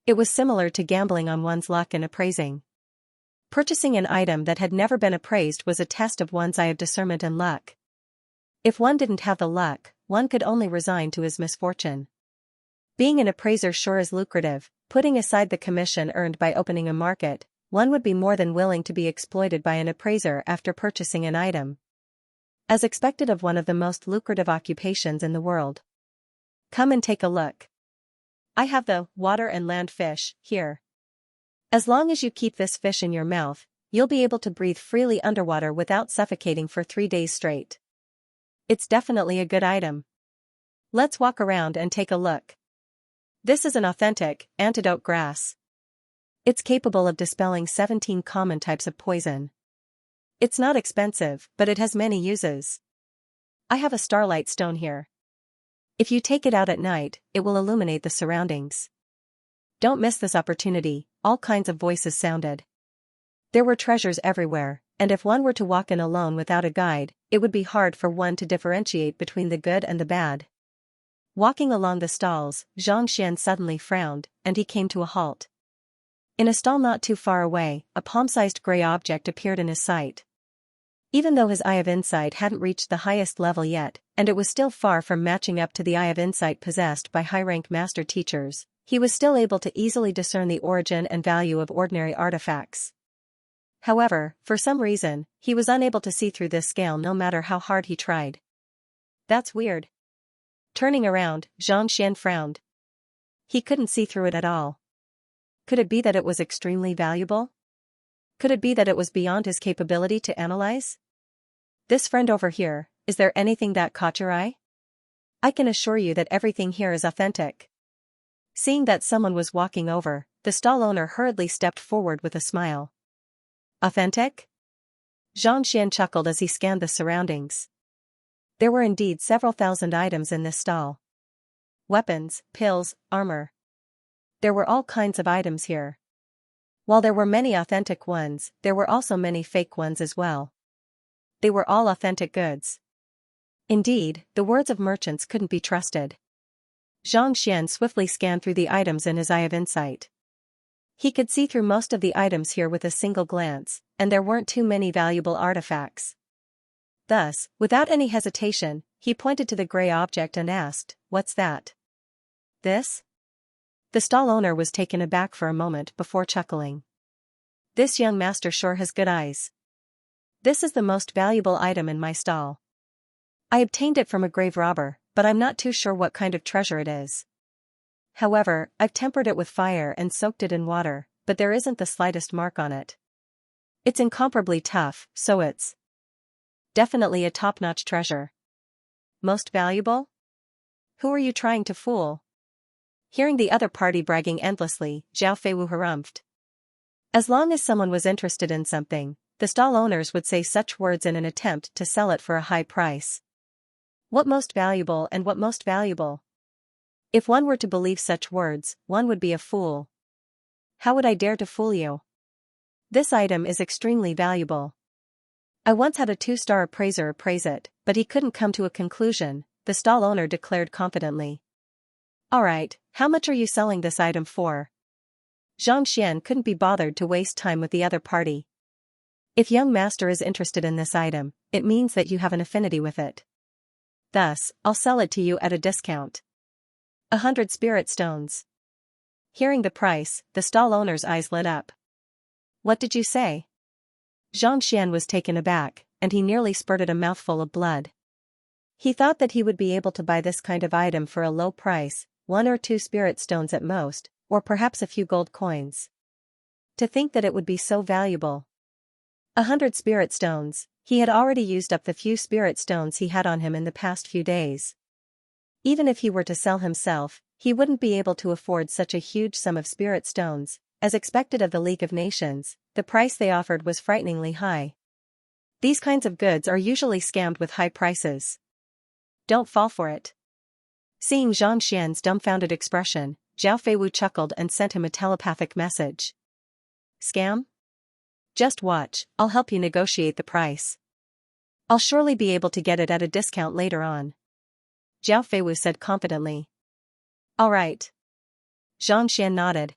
Speaker 1: It was similar to gambling on one's luck in appraising. Purchasing an item that had never been appraised was a test of one's eye of discernment and luck. If one didn't have the luck, one could only resign to his misfortune. Being an appraiser sure is lucrative. Putting aside the commission earned by opening a market, one would be more than willing to be exploited by an appraiser after purchasing an item. As expected of one of the most lucrative occupations in the world. Come and take a look. I have the water and land fish here. As long as you keep this fish in your mouth, you'll be able to breathe freely underwater without suffocating for 3 days straight. It's definitely a good item. Let's walk around and take a look. This is an authentic, antidote grass. It's capable of dispelling 17 common types of poison. It's not expensive, but it has many uses. I have a starlight stone here. If you take it out at night, it will illuminate the surroundings. Don't miss this opportunity, all kinds of voices sounded. There were treasures everywhere, and if one were to walk in alone without a guide, it would be hard for one to differentiate between the good and the bad. Walking along the stalls, Xianxia suddenly frowned, and he came to a halt. In a stall not too far away, a palm-sized gray object appeared in his sight. Even though his eye of insight hadn't reached the highest level yet, and it was still far from matching up to the eye of insight possessed by high-rank master teachers, he was still able to easily discern the origin and value of ordinary artifacts. However, for some reason, he was unable to see through this scale no matter how hard he tried. That's weird. Turning around, Xianxia frowned. He couldn't see through it at all. Could it be that it was extremely valuable? Could it be that it was beyond his capability to analyze? This friend over here, is there anything that caught your eye? I can assure you that everything here is authentic. Seeing that someone was walking over, the stall owner hurriedly stepped forward with a smile. Authentic? Xianxia chuckled as he scanned the surroundings. There were indeed several thousand items in this stall. Weapons, pills, armor. There were all kinds of items here. While there were many authentic ones, there were also many fake ones as well. They were all authentic goods. Indeed, the words of merchants couldn't be trusted. Xianxia swiftly scanned through the items in his eye of insight. He could see through most of the items here with a single glance, and there weren't too many valuable artifacts. Thus, without any hesitation, he pointed to the gray object and asked, "What's that?" "This?" The stall owner was taken aback for a moment before chuckling. "This young master sure has good eyes. This is the most valuable item in my stall. I obtained it from a grave robber, but I'm not too sure what kind of treasure it is. However, I've tempered it with fire and soaked it in water, but there isn't the slightest mark on it. It's incomparably tough, so it's definitely a top-notch treasure." "Most valuable? Who are you trying to fool?" Hearing the other party bragging endlessly, Zhao Feiwu harumphed. As long as someone was interested in something, the stall owners would say such words in an attempt to sell it for a high price. What most valuable and what most valuable? If one were to believe such words, one would be a fool. How would I dare to fool you? This item is extremely valuable. I once had a 2-star appraiser appraise it, but he couldn't come to a conclusion, the stall owner declared confidently. "Alright, how much are you selling this item for?" Xianxia couldn't be bothered to waste time with the other party. If young master is interested in this item, it means that you have an affinity with it. Thus, I'll sell it to you at a discount. 100 spirit stones. Hearing the price, the stall owner's eyes lit up. "What did you say?" Xianxia was taken aback, and he nearly spurted a mouthful of blood. He thought that he would be able to buy this kind of item for a low price, 1 or 2 spirit stones at most, or perhaps a few gold coins. To think that it would be so valuable. 100 spirit stones, he had already used up the few spirit stones he had on him in the past few days. Even if he were to sell himself, he wouldn't be able to afford such a huge sum of spirit stones. As expected of the League of Nations, the price they offered was frighteningly high. These kinds of goods are usually scammed with high prices. Don't fall for it. Seeing Xianxia's dumbfounded expression, Zhao Feiwu chuckled and sent him a telepathic message. Scam? Just watch, I'll help you negotiate the price. I'll surely be able to get it at a discount later on. Zhao Feiwu said confidently. All right. Xianxia nodded.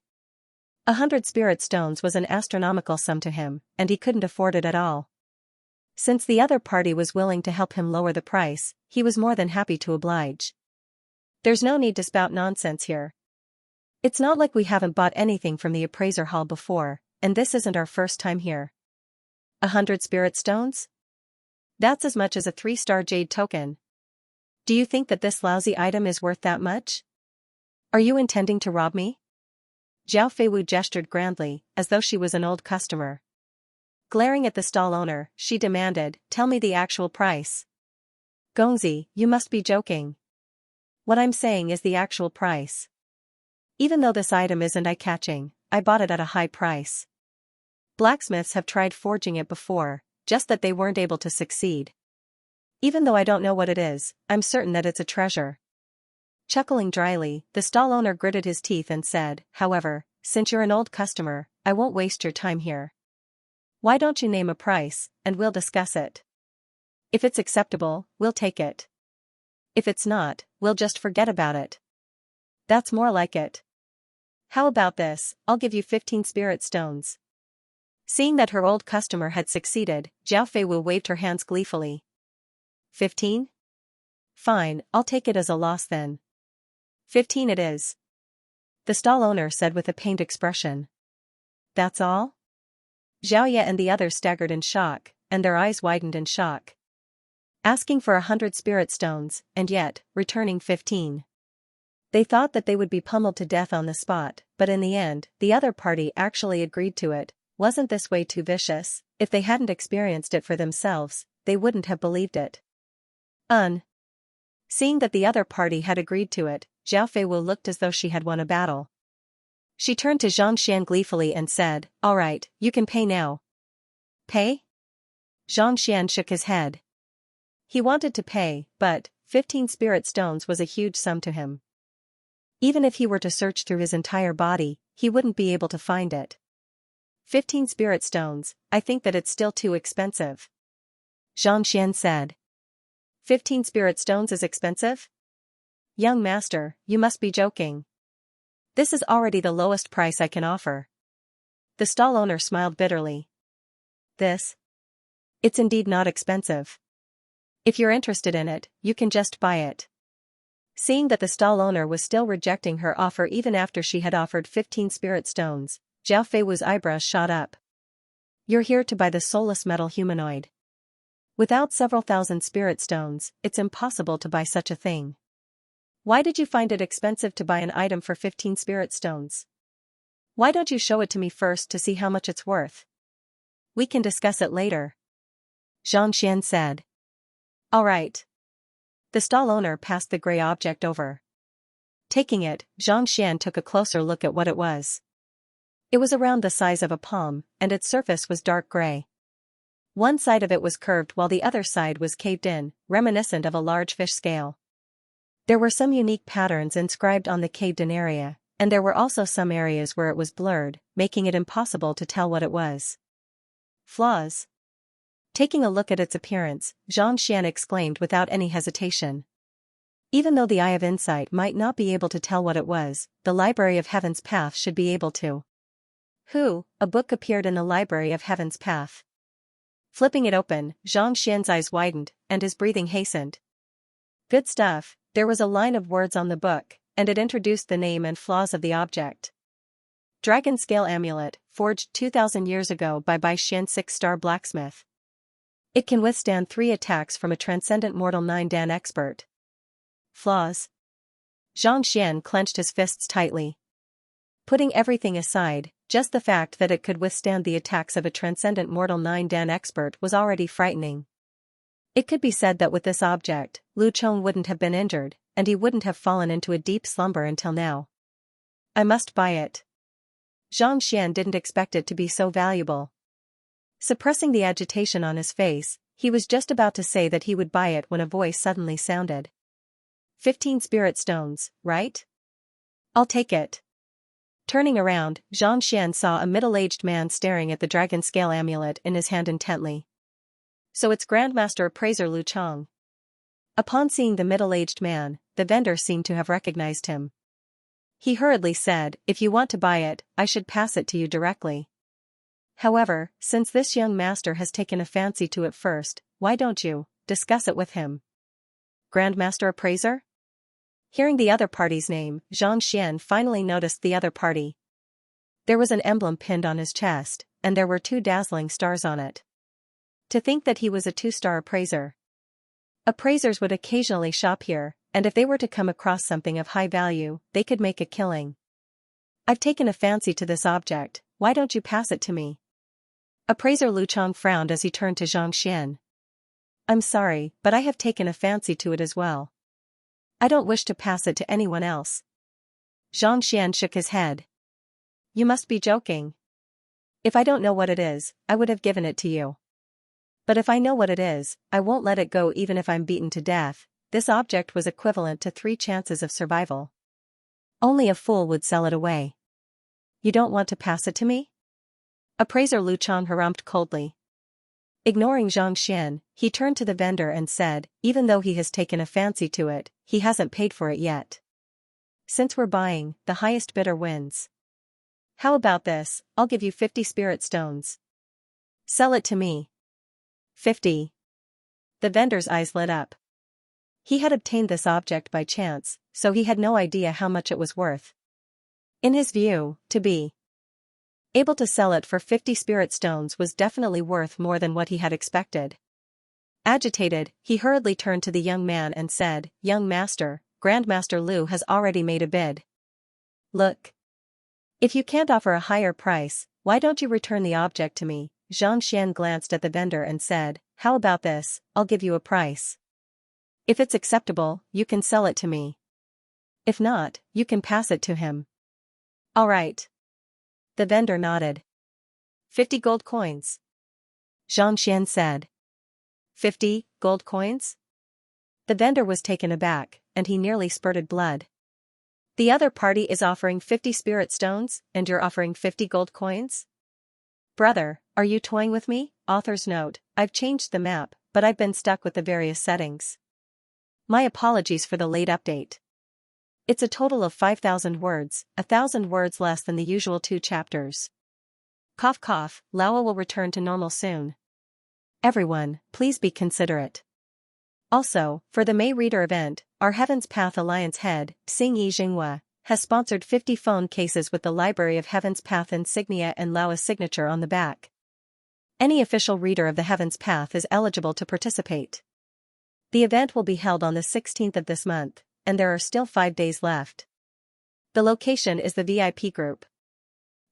Speaker 1: 100 spirit stones was an astronomical sum to him, and he couldn't afford it at all. Since the other party was willing to help him lower the price, he was more than happy to oblige. There's no need to spout nonsense here. It's not like we haven't bought anything from the appraiser hall before, and this isn't our first time here. 100 spirit stones? That's as much as a 3-star jade token. Do you think that this lousy item is worth that much? Are you intending to rob me? Zhao Feiwu gestured grandly, as though she was an old customer. Glaring at the stall owner, she demanded, Tell me the actual price. Gongzi, you must be joking. What I'm saying is the actual price. Even though this item isn't eye-catching, I bought it at a high price. Blacksmiths have tried forging it before, just that they weren't able to succeed. Even though I don't know what it is, I'm certain that it's a treasure. Chuckling dryly, the stall owner gritted his teeth and said, However, since you're an old customer, I won't waste your time here. Why don't you name a price, and we'll discuss it. If it's acceptable, we'll take it. If it's not, we'll just forget about it. That's more like it. How about this, I'll give you 15 spirit stones. Seeing that her old customer had succeeded, Zhao Feiwu waved her hands gleefully. 15? Fine, I'll take it as a loss then. 15 it is. The stall owner said with a pained expression. That's all? Xiaoya and the others staggered in shock, and their eyes widened in shock. Asking for 100 spirit stones, and yet, returning 15. They thought that they would be pummeled to death on the spot, but in the end, the other party actually agreed to it. Wasn't this way too vicious? If they hadn't experienced it for themselves, they wouldn't have believed it. Seeing that the other party had agreed to it, Zhao Feiwu looked as though she had won a battle. She turned to Xianxia gleefully and said, "All right, you can pay now." Pay? Xianxia shook his head. He wanted to pay, but 15 spirit stones was a huge sum to him. Even if he were to search through his entire body, he wouldn't be able to find it. 15 spirit stones, I think that it's still too expensive. Xianxia said. 15 spirit stones is expensive? Young master, you must be joking. This is already the lowest price I can offer. The stall owner smiled bitterly. It's indeed not expensive. If you're interested in it, you can just buy it. Seeing that the stall owner was still rejecting her offer even after she had offered 15 spirit stones, Zhao Feiwu's eyebrows shot up. You're here to buy the soulless metal humanoid. Without several thousand spirit stones, it's impossible to buy such a thing. Why did you find it expensive to buy an item for 15 spirit stones? Why don't you show it to me first to see how much it's worth? We can discuss it later. Xianxia said. All right. The stall owner passed the gray object over. Taking it, Xianxia took a closer look at what it was. It was around the size of a palm, and its surface was dark gray. One side of it was curved while the other side was caved in, reminiscent of a large fish scale. There were some unique patterns inscribed on the caved-in area, and there were also some areas where it was blurred, making it impossible to tell what it was. Flaws. Taking a look at its appearance, Xianxia exclaimed without any hesitation. Even though the Eye of Insight might not be able to tell what it was, the Library of Heaven's Path should be able to. A book appeared in the Library of Heaven's Path. Flipping it open, Xianxia's eyes widened, and his breathing hastened. Good stuff. There was a line of words on the book, and it introduced the name and flaws of the object. Dragon Scale Amulet, forged 2,000 years ago by Bai Xian 6-star blacksmith. It can withstand 3 attacks from a transcendent mortal 9-dan expert. Flaws. Xianxia clenched his fists tightly. Putting everything aside, just the fact that it could withstand the attacks of a transcendent mortal 9-dan expert was already frightening. It could be said that with this object, Lu Chong wouldn't have been injured, and he wouldn't have fallen into a deep slumber until now. I must buy it. Xianxia didn't expect it to be so valuable. Suppressing the agitation on his face, he was just about to say that he would buy it when a voice suddenly sounded. 15 spirit stones, right? I'll take it. Turning around, Xianxia saw a middle-aged man staring at the dragon scale amulet in his hand intently. So it's Grandmaster Appraiser Lu Chong. Upon seeing the middle-aged man, the vendor seemed to have recognized him. He hurriedly said, if you want to buy it, I should pass it to you directly. However, since this young master has taken a fancy to it first, why don't you discuss it with him? Grandmaster Appraiser? Hearing the other party's name, Xianxia finally noticed the other party. There was an emblem pinned on his chest, and there were 2 dazzling stars on it. To think that he was a 2-star appraiser. Appraisers would occasionally shop here, and if they were to come across something of high value, they could make a killing. I've taken a fancy to this object, why don't you pass it to me? Appraiser Lu Chong frowned as he turned to Xianxia. I'm sorry, but I have taken a fancy to it as well. I don't wish to pass it to anyone else. Xianxia shook his head. You must be joking. If I don't know what it is, I would have given it to you. But if I know what it is, I won't let it go even if I'm beaten to death. This object was equivalent to 3 chances of survival. Only a fool would sell it away. You don't want to pass it to me? Appraiser Lu Chong harumphed coldly. Ignoring Xianxia, he turned to the vendor and said, even though he has taken a fancy to it, he hasn't paid for it yet. Since we're buying, the highest bidder wins. How about this, I'll give you 50 spirit stones. Sell it to me. 50. The vendor's eyes lit up. He had obtained this object by chance, so he had no idea how much it was worth. In his view, to be able to sell it for 50 spirit stones was definitely worth more than what he had expected. Agitated, he hurriedly turned to the young man and said, Young master, Grandmaster Lu has already made a bid. Look. If you can't offer a higher price, why don't you return the object to me? Xianxia glanced at the vendor and said, how about this, I'll give you a price. If it's acceptable, you can sell it to me. If not, you can pass it to him. All right. The vendor nodded. 50 gold coins. Xianxia said. 50 gold coins? The vendor was taken aback, and he nearly spurted blood. The other party is offering 50 spirit stones, and you're offering 50 gold coins? Brother, are you toying with me? Author's note, I've changed the map, but I've been stuck with the various settings. My apologies for the late update. It's a total of 5,000 words, 1,000 words less than the usual 2 chapters. Cough cough, Laowa will return to normal soon. Everyone, please be considerate. Also, for the May Reader event, our Heaven's Path Alliance head, Xianxia, has sponsored 50 phone cases with the Library of Heaven's Path insignia and Laowa's signature on the back. Any official reader of the Heaven's Path is eligible to participate. The event will be held on the 16th of this month, and there are still 5 days left. The location is the VIP group.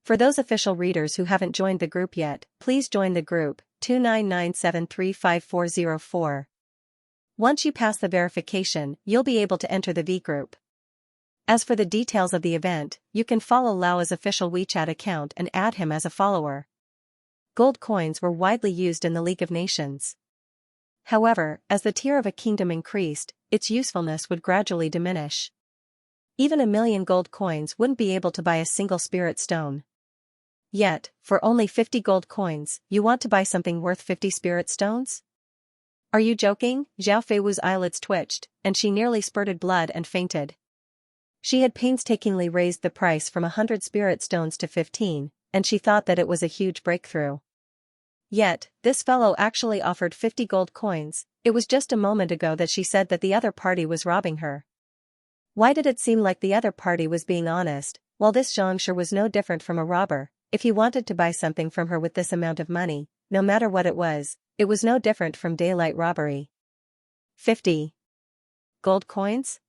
Speaker 1: For those official readers who haven't joined the group yet, please join the group, 2997355404. Once you pass the verification, you'll be able to enter the V group. As for the details of the event, you can follow Laowa's official WeChat account and add him as a follower. Gold coins were widely used in the League of Nations. However, as the tier of a kingdom increased, its usefulness would gradually diminish. Even 1,000,000 gold coins wouldn't be able to buy a single spirit stone. Yet, for only 50 gold coins, you want to buy something worth 50 spirit stones? Are you joking? Zhao Feiwu's eyelids twitched, and she nearly spurted blood and fainted. She had painstakingly raised the price from 100 spirit stones to 15, and she thought that it was a huge breakthrough. Yet, this fellow actually offered 50 gold coins. It was just a moment ago that she said that the other party was robbing her. Why did it seem like the other party was being honest, while this Xianxia was no different from a robber? If he wanted to buy something from her with this amount of money, no matter what it was no different from daylight robbery. 50 gold coins?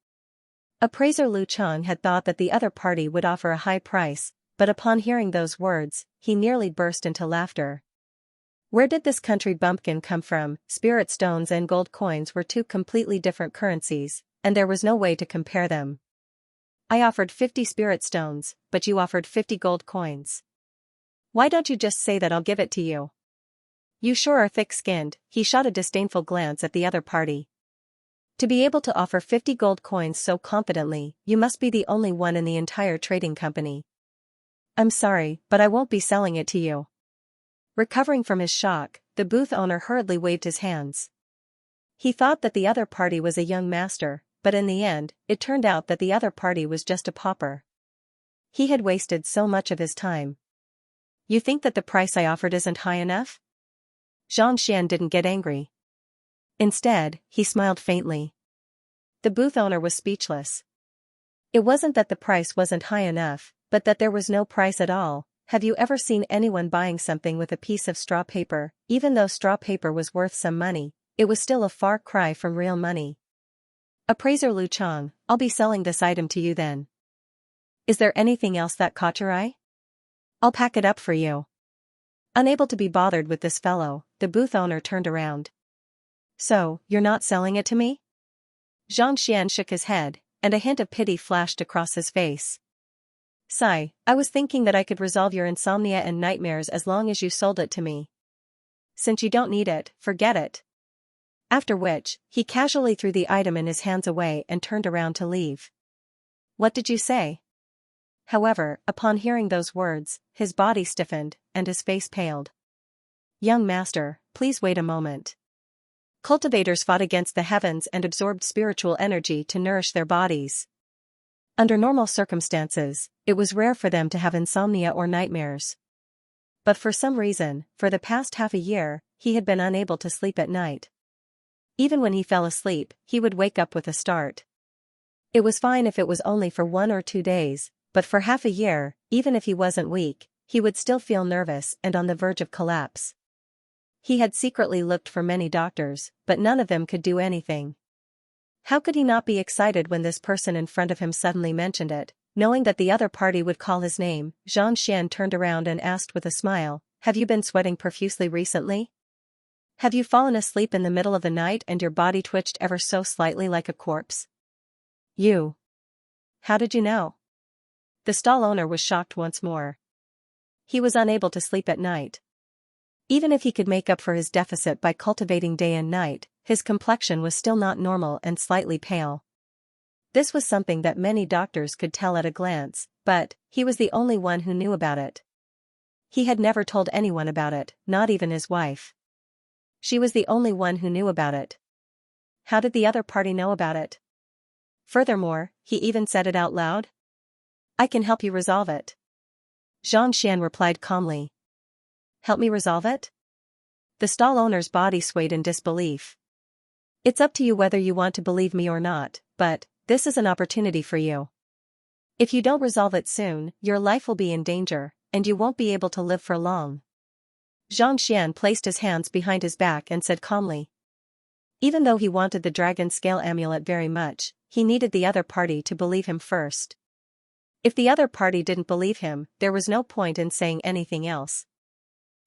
Speaker 1: Appraiser Lu Chang had thought that the other party would offer a high price, but upon hearing those words, he nearly burst into laughter. Where did this country bumpkin come from? Spirit stones and gold coins were 2 completely different currencies, and there was no way to compare them. I offered 50 spirit stones, but you offered 50 gold coins. Why don't you just say that I'll give it to you? You sure are thick-skinned. He shot a disdainful glance at the other party. To be able to offer 50 gold coins so confidently, you must be the only one in the entire trading company. I'm sorry, but I won't be selling it to you. Recovering from his shock, the booth owner hurriedly waved his hands. He thought that the other party was a young master, but in the end, it turned out that the other party was just a pauper. He had wasted so much of his time. You think that the price I offered isn't high enough? Xianxia didn't get angry. Instead, he smiled faintly. The booth owner was speechless. It wasn't that the price wasn't high enough, but that there was no price at all. Have you ever seen anyone buying something with a piece of straw paper? Even though straw paper was worth some money, it was still a far cry from real money. Appraiser Lu Chang, I'll be selling this item to you then. Is there anything else that caught your eye? I'll pack it up for you. Unable to be bothered with this fellow, the booth owner turned around. So, you're not selling it to me? Xianxia shook his head, and a hint of pity flashed across his face. Sigh, I was thinking that I could resolve your insomnia and nightmares as long as you sold it to me. Since you don't need it, forget it. After which, he casually threw the item in his hands away and turned around to leave. What did you say? However, upon hearing those words, his body stiffened, and his face paled. Young master, please wait a moment. Cultivators fought against the heavens and absorbed spiritual energy to nourish their bodies. Under normal circumstances, it was rare for them to have insomnia or nightmares. But for some reason, for the past half a year, he had been unable to sleep at night. Even when he fell asleep, he would wake up with a start. It was fine if it was only for 1 or 2 days, but for half a year, even if he wasn't weak, he would still feel nervous and on the verge of collapse. He had secretly looked for many doctors, but none of them could do anything. How could he not be excited when this person in front of him suddenly mentioned it? Knowing that the other party would call his name, Xianxia turned around and asked with a smile, "Have you been sweating profusely recently? Have you fallen asleep in the middle of the night and your body twitched ever so slightly like a corpse?" "You. How did you know?" The stall owner was shocked once more. He was unable to sleep at night. Even if he could make up for his deficit by cultivating day and night, his complexion was still not normal and slightly pale. This was something that many doctors could tell at a glance, but he was the only one who knew about it. He had never told anyone about it, not even his wife. She was the only one who knew about it. How did the other party know about it? Furthermore, he even said it out loud. "I can help you resolve it." Xianxia replied calmly. "Help me resolve it?" The stall owner's body swayed in disbelief. "It's up to you whether you want to believe me or not, but this is an opportunity for you. If you don't resolve it soon, your life will be in danger, and you won't be able to live for long." Xianxian placed his hands behind his back and said calmly. Even though he wanted the dragon scale amulet very much, he needed the other party to believe him first. If the other party didn't believe him, there was no point in saying anything else.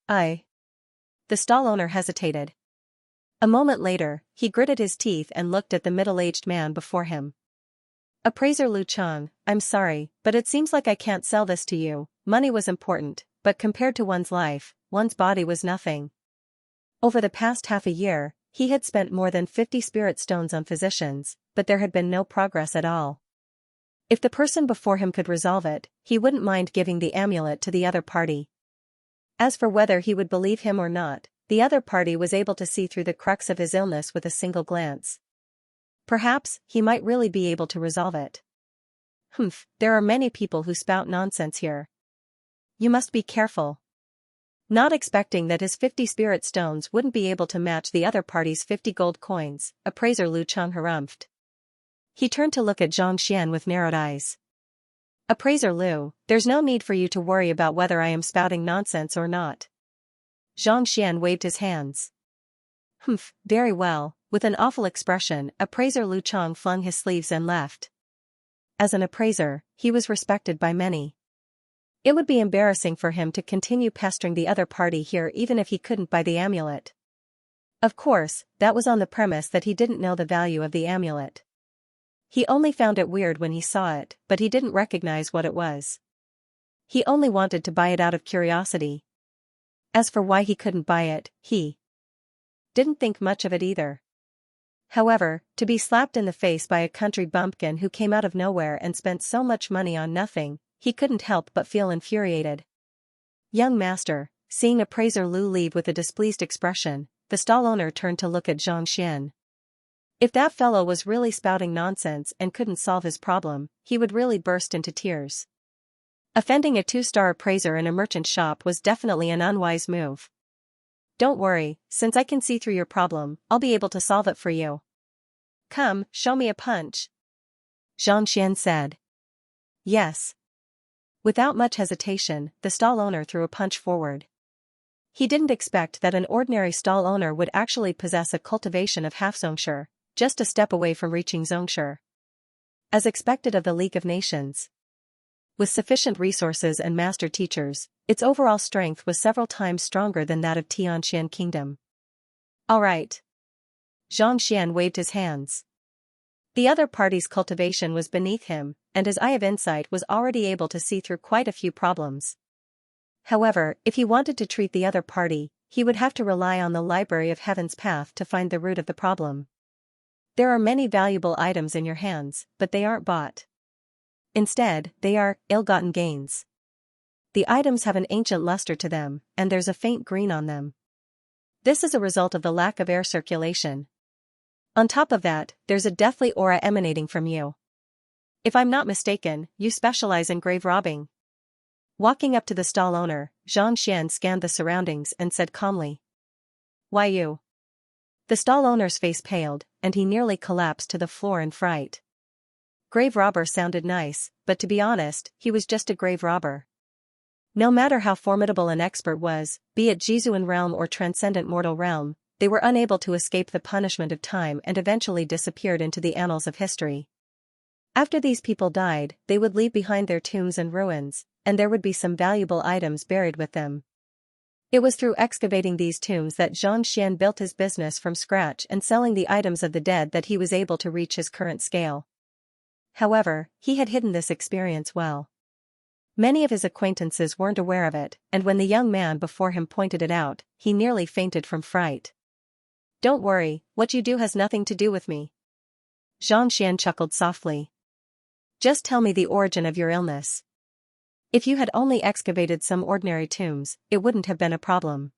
Speaker 1: The stall owner hesitated. A moment later, he gritted his teeth and looked at the middle-aged man before him. "Appraiser Lu Cheng, I'm sorry, but it seems like I can't sell this to you. Money was important, but compared to one's life, one's body was nothing." Over the past half a year, he had spent more than 50 spirit stones on physicians, but there had been no progress at all. If the person before him could resolve it, he wouldn't mind giving the amulet to the other party. As for whether he would believe him or not, the other party was able to see through the crux of his illness with a single glance. Perhaps he might really be able to resolve it. There are many people who spout nonsense here. You must be careful. Not expecting that his 50 spirit stones wouldn't be able to match the other party's 50 gold coins, appraiser Lu Cheng harumphed. He turned to look at Xianxia with narrowed eyes. "Appraiser Lu, there's no need for you to worry about whether I am spouting nonsense or not." Xianxia waved his hands. Very well." With an awful expression, appraiser Lu Cheng flung his sleeves and left. As an appraiser, he was respected by many. It would be embarrassing for him to continue pestering the other party here even if he couldn't buy the amulet. Of course, that was on the premise that he didn't know the value of the amulet. He only found it weird when he saw it, but he didn't recognize what it was. He only wanted to buy it out of curiosity. As for why he couldn't buy it, he didn't think much of it either. However, to be slapped in the face by a country bumpkin who came out of nowhere and spent so much money on nothing, he couldn't help but feel infuriated. "Young master," seeing appraiser Lu leave with a displeased expression, the stall owner turned to look at Xianxia. If that fellow was really spouting nonsense and couldn't solve his problem, he would really burst into tears. Offending a 2-star appraiser in a merchant shop was definitely an unwise move. "Don't worry, since I can see through your problem, I'll be able to solve it for you. Come, show me a punch," Xianxia said. "Yes." Without much hesitation, the stall owner threw a punch forward. He didn't expect that an ordinary stall owner would actually possess a cultivation of half Xianxia, just a step away from reaching Xianxia. As expected of the League of Nations. With sufficient resources and master teachers, its overall strength was several times stronger than that of Tianxian Kingdom. "All right." Xianxia waved his hands. The other party's cultivation was beneath him, and his eye of insight was already able to see through quite a few problems. However, if he wanted to treat the other party, he would have to rely on the Library of Heaven's Path to find the root of the problem. There are many valuable items in your hands, but they aren't bought. Instead, they are ill-gotten gains. The items have an ancient luster to them, and there's a faint green on them. This is a result of the lack of air circulation. On top of that, there's a deathly aura emanating from you. If I'm not mistaken, you specialize in grave robbing. Walking up to the stall owner, Xianxia scanned the surroundings and said calmly. "Why you?" The stall owner's face paled, and he nearly collapsed to the floor in fright. Grave robber sounded nice, but to be honest, he was just a grave robber. No matter how formidable an expert was, be it Jizuan realm or transcendent mortal realm, they were unable to escape the punishment of time and eventually disappeared into the annals of history. After these people died, they would leave behind their tombs and ruins, and there would be some valuable items buried with them. It was through excavating these tombs that Xianxia built his business from scratch and selling the items of the dead that he was able to reach his current scale. However, he had hidden this experience well. Many of his acquaintances weren't aware of it, and when the young man before him pointed it out, he nearly fainted from fright. "Don't worry, what you do has nothing to do with me." Xianxia chuckled softly. "Just tell me the origin of your illness. If you had only excavated some ordinary tombs, it wouldn't have been a problem.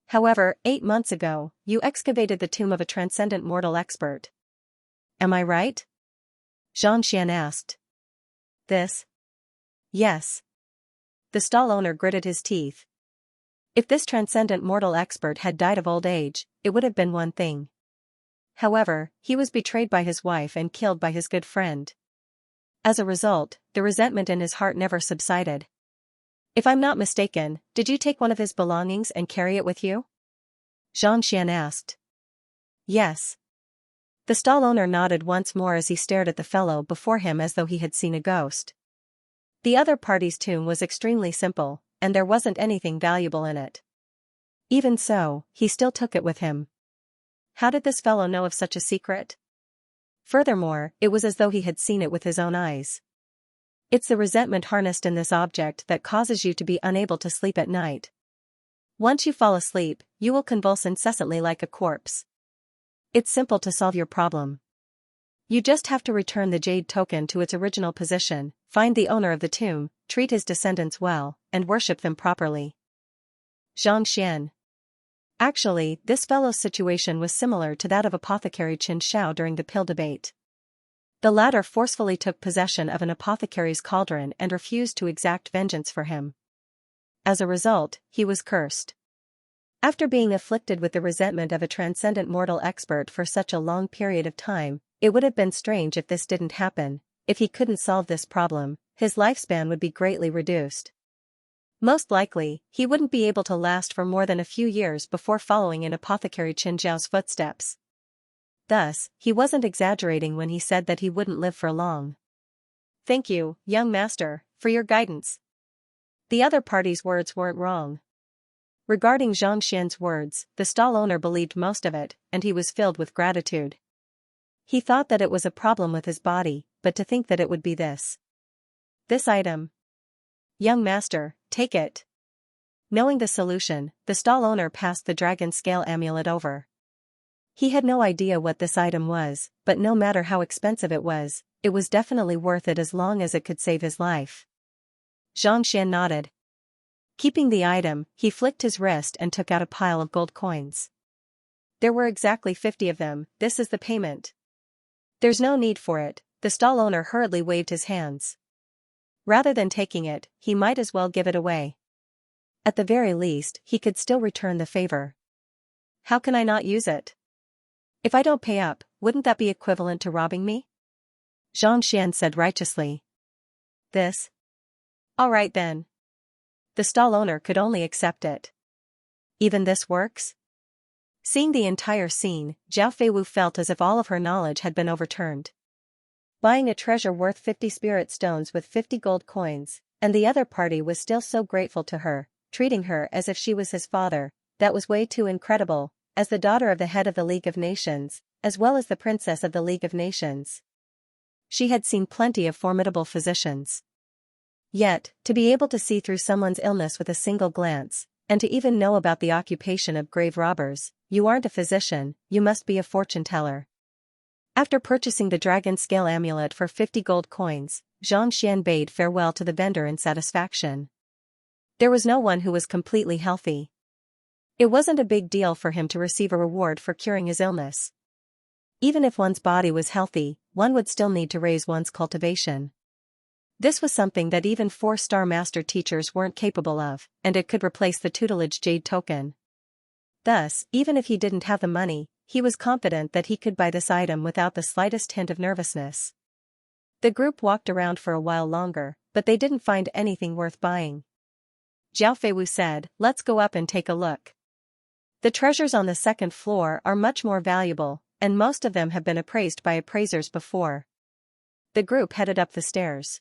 Speaker 1: However, 8 months ago, you excavated the tomb of a transcendent mortal expert. Am I right?" Xianxia asked. "This? Yes." The stall owner gritted his teeth. If this transcendent mortal expert had died of old age, it would have been one thing. However, he was betrayed by his wife and killed by his good friend. As a result, the resentment in his heart never subsided. "If I'm not mistaken, did you take one of his belongings and carry it with you?" Xianxia asked. "Yes." The stall owner nodded once more as he stared at the fellow before him as though he had seen a ghost. The other party's tomb was extremely simple, and there wasn't anything valuable in it. Even so, he still took it with him. How did this fellow know of such a secret? Furthermore, it was as though he had seen it with his own eyes. It's the resentment harnessed in this object that causes you to be unable to sleep at night. Once you fall asleep, you will convulse incessantly like a corpse. It's simple to solve your problem. You just have to return the jade token to its original position, find the owner of the tomb, treat his descendants well, and worship them properly. Xianxia. Actually, this fellow's situation was similar to that of apothecary Qin Shao during the pill debate. The latter forcefully took possession of an apothecary's cauldron and refused to exact vengeance for him. As a result, he was cursed. After being afflicted with the resentment of a transcendent mortal expert for such a long period of time, it would have been strange if this didn't happen. If he couldn't solve this problem, his lifespan would be greatly reduced. Most likely, he wouldn't be able to last for more than a few years before following in apothecary Qin Zhao's footsteps. Thus, he wasn't exaggerating when he said that he wouldn't live for long. "Thank you, young master, for your guidance." The other party's words weren't wrong. Regarding Xianxia's words, the stall owner believed most of it, and he was filled with gratitude. He thought that it was a problem with his body, but to think that it would be this. "This item. Young master, take it." Knowing the solution, the stall owner passed the dragon scale amulet over. He had no idea what this item was, but no matter how expensive it was definitely worth it as long as it could save his life. Xianxia nodded. Keeping the item, he flicked his wrist and took out a pile of gold coins. There were exactly 50 of them. "This is the payment." "There's no need for it," the stall owner hurriedly waved his hands. Rather than taking it, he might as well give it away. At the very least, he could still return the favor. "How can I not use it? If I don't pay up, wouldn't that be equivalent to robbing me?" Xianxia said righteously. "This? All right then." The stall owner could only accept it. Even this works? Seeing the entire scene, Zhao Feiwu felt as if all of her knowledge had been overturned. Buying a treasure worth 50 spirit stones with 50 gold coins, and the other party was still so grateful to her, treating her as if she was his father. That was way too incredible, as the daughter of the head of the League of Nations, as well as the princess of the League of Nations. She had seen plenty of formidable physicians. Yet, to be able to see through someone's illness with a single glance, and to even know about the occupation of grave robbers, you aren't a physician, you must be a fortune teller. After purchasing the dragon scale amulet for 50 gold coins, Xianxia bade farewell to the vendor in satisfaction. There was no one who was completely healthy. It wasn't a big deal for him to receive a reward for curing his illness. Even if one's body was healthy, one would still need to raise one's cultivation. This was something that even 4-star master teachers weren't capable of, and it could replace the tutelage jade token. Thus, even if he didn't have the money, he was confident that he could buy this item without the slightest hint of nervousness. The group walked around for a while longer, but they didn't find anything worth buying. Zhao Feiwu said, "Let's go up and take a look." The treasures on the second floor are much more valuable, and most of them have been appraised by appraisers before. The group headed up the stairs.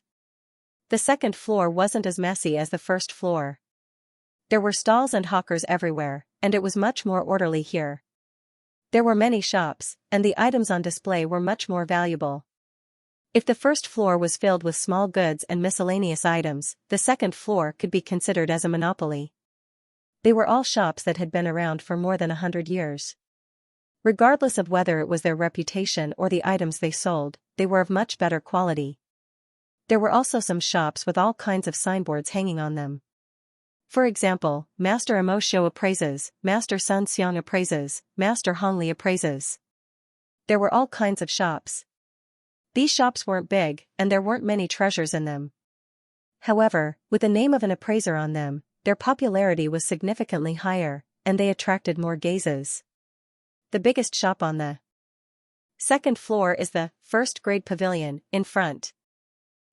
Speaker 1: The second floor wasn't as messy as the first floor. There were stalls and hawkers everywhere, and it was much more orderly here. There were many shops, and the items on display were much more valuable. If the first floor was filled with small goods and miscellaneous items, the second floor could be considered as a monopoly. They were all shops that had been around for more than 100 years. Regardless of whether it was their reputation or the items they sold, they were of much better quality. There were also some shops with all kinds of signboards hanging on them. For example, Master Xiao appraises, Master Sun Xiang appraises, Master Hongli appraises. There were all kinds of shops. These shops weren't big, and there weren't many treasures in them. However, with the name of an appraiser on them, their popularity was significantly higher, and they attracted more gazes. The biggest shop on the second floor is the first grade pavilion, in front.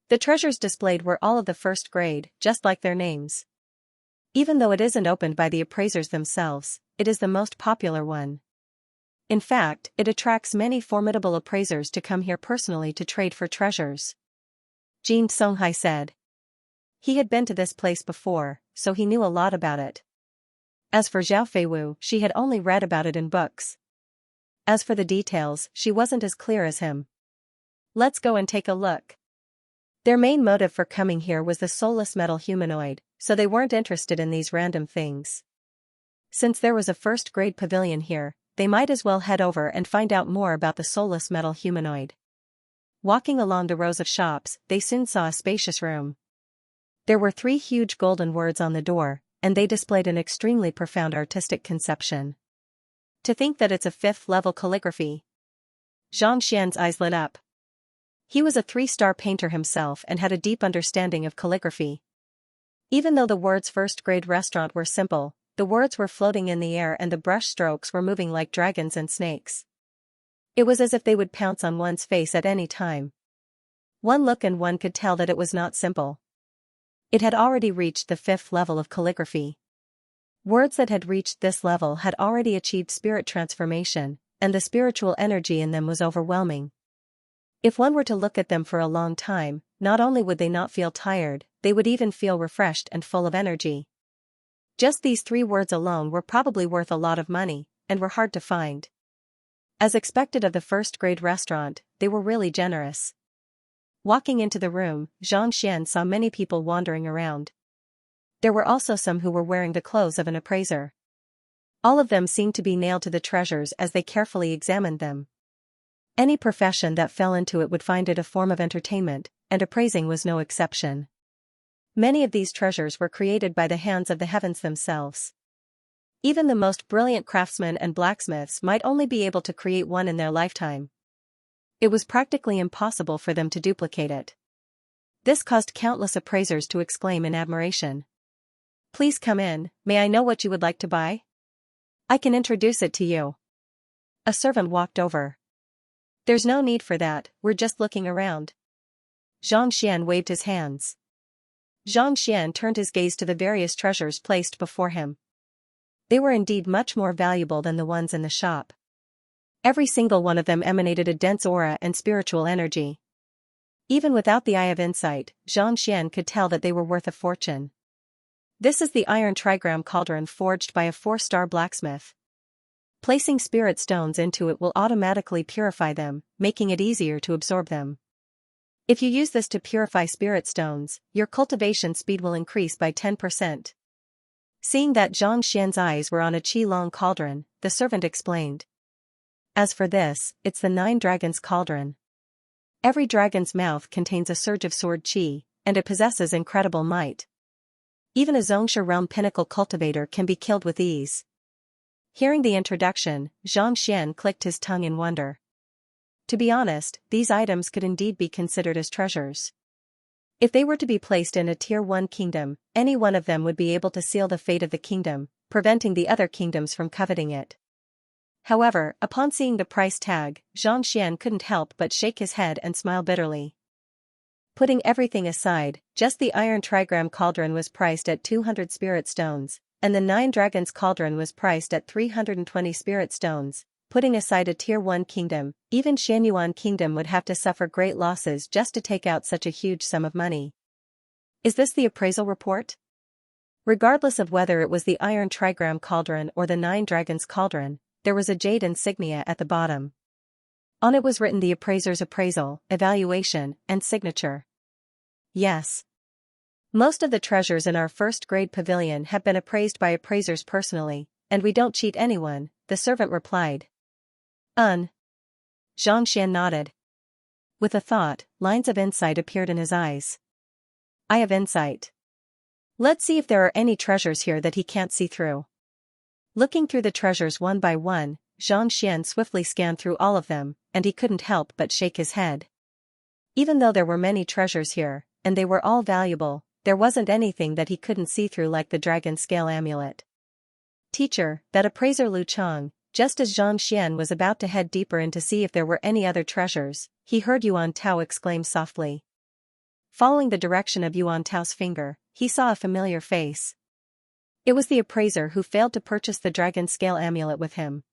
Speaker 1: The treasures displayed were all of the first grade, just like their names. Even though it isn't opened by the appraisers themselves, it is the most popular one. In fact, it attracts many formidable appraisers to come here personally to trade for treasures. Jin Songhai said. He had been to this place before, so he knew a lot about it. As for Zhao Feiwu, she had only read about it in books. As for the details, she wasn't as clear as him. Let's go and take a look. Their main motive for coming here was the soulless metal humanoid, so they weren't interested in these random things. Since there was a first-grade pavilion here, they might as well head over and find out more about the soulless metal humanoid. Walking along the rows of shops, they soon saw a spacious room. There were 3 huge golden words on the door, and they displayed an extremely profound artistic conception. To think that it's a 5th-level calligraphy. Xianxia's eyes lit up. He was a 3-star painter himself and had a deep understanding of calligraphy. Even though the words first-grade restaurant were simple, the words were floating in the air and the brush strokes were moving like dragons and snakes. It was as if they would pounce on one's face at any time. One look and one could tell that it was not simple. It had already reached the 5th level of calligraphy. Words that had reached this level had already achieved spirit transformation, and the spiritual energy in them was overwhelming. If one were to look at them for a long time, not only would they not feel tired, they would even feel refreshed and full of energy. Just these 3 words alone were probably worth a lot of money, and were hard to find. As expected of the first-grade restaurant, they were really generous. Walking into the room, Xianxia saw many people wandering around. There were also some who were wearing the clothes of an appraiser. All of them seemed to be nailed to the treasures as they carefully examined them. Any profession that fell into it would find it a form of entertainment, and appraising was no exception. Many of these treasures were created by the hands of the heavens themselves. Even the most brilliant craftsmen and blacksmiths might only be able to create one in their lifetime. It was practically impossible for them to duplicate it. This caused countless appraisers to exclaim in admiration. Please come in, may I know what you would like to buy? I can introduce it to you. A servant walked over. There's no need for that, we're just looking around. Xianxia waved his hands. Xianxia turned his gaze to the various treasures placed before him. They were indeed much more valuable than the ones in the shop. Every single one of them emanated a dense aura and spiritual energy. Even without the eye of insight, Xianxia could tell that they were worth a fortune. This is the iron trigram cauldron forged by a 4-star blacksmith. Placing spirit stones into it will automatically purify them, making it easier to absorb them. If you use this to purify spirit stones, your cultivation speed will increase by 10%. Seeing that Xianxia's eyes were on a qi-long cauldron, the servant explained. As for this, it's the 9 dragons cauldron. Every dragon's mouth contains a surge of sword qi, and it possesses incredible might. Even a Xianxia realm pinnacle cultivator can be killed with ease. Hearing the introduction, Xianxia clicked his tongue in wonder. To be honest, these items could indeed be considered as treasures. If they were to be placed in a Tier 1 kingdom, any one of them would be able to seal the fate of the kingdom, preventing the other kingdoms from coveting it. However, upon seeing the price tag, Xianxia couldn't help but shake his head and smile bitterly. Putting everything aside, just the iron trigram cauldron was priced at 200 spirit stones, and the 9 Dragons Cauldron was priced at 320 spirit stones. Putting aside a Tier 1 kingdom, even Xianyuan Kingdom would have to suffer great losses just to take out such a huge sum of money. Is this the appraisal report? Regardless of whether it was the Iron Trigram Cauldron or the 9 Dragons Cauldron, there was a jade insignia at the bottom. On it was written the appraiser's appraisal, evaluation, and signature. Yes. Most of the treasures in our first-grade pavilion have been appraised by appraisers personally, and we don't cheat anyone, the servant replied. Xianxia nodded. With a thought, lines of insight appeared in his eyes. I have insight. Let's see if there are any treasures here that he can't see through. Looking through the treasures one by one, Xianxia swiftly scanned through all of them, and he couldn't help but shake his head. Even though there were many treasures here, and they were all valuable, there wasn't anything that he couldn't see through like the dragon scale amulet. Teacher, that appraiser Lu Chang, just as Xianxia was about to head deeper in to see if there were any other treasures, he heard Yuan Tao exclaim softly. Following the direction of Yuan Tao's finger, he saw a familiar face. It was the appraiser who failed to purchase the dragon scale amulet with him.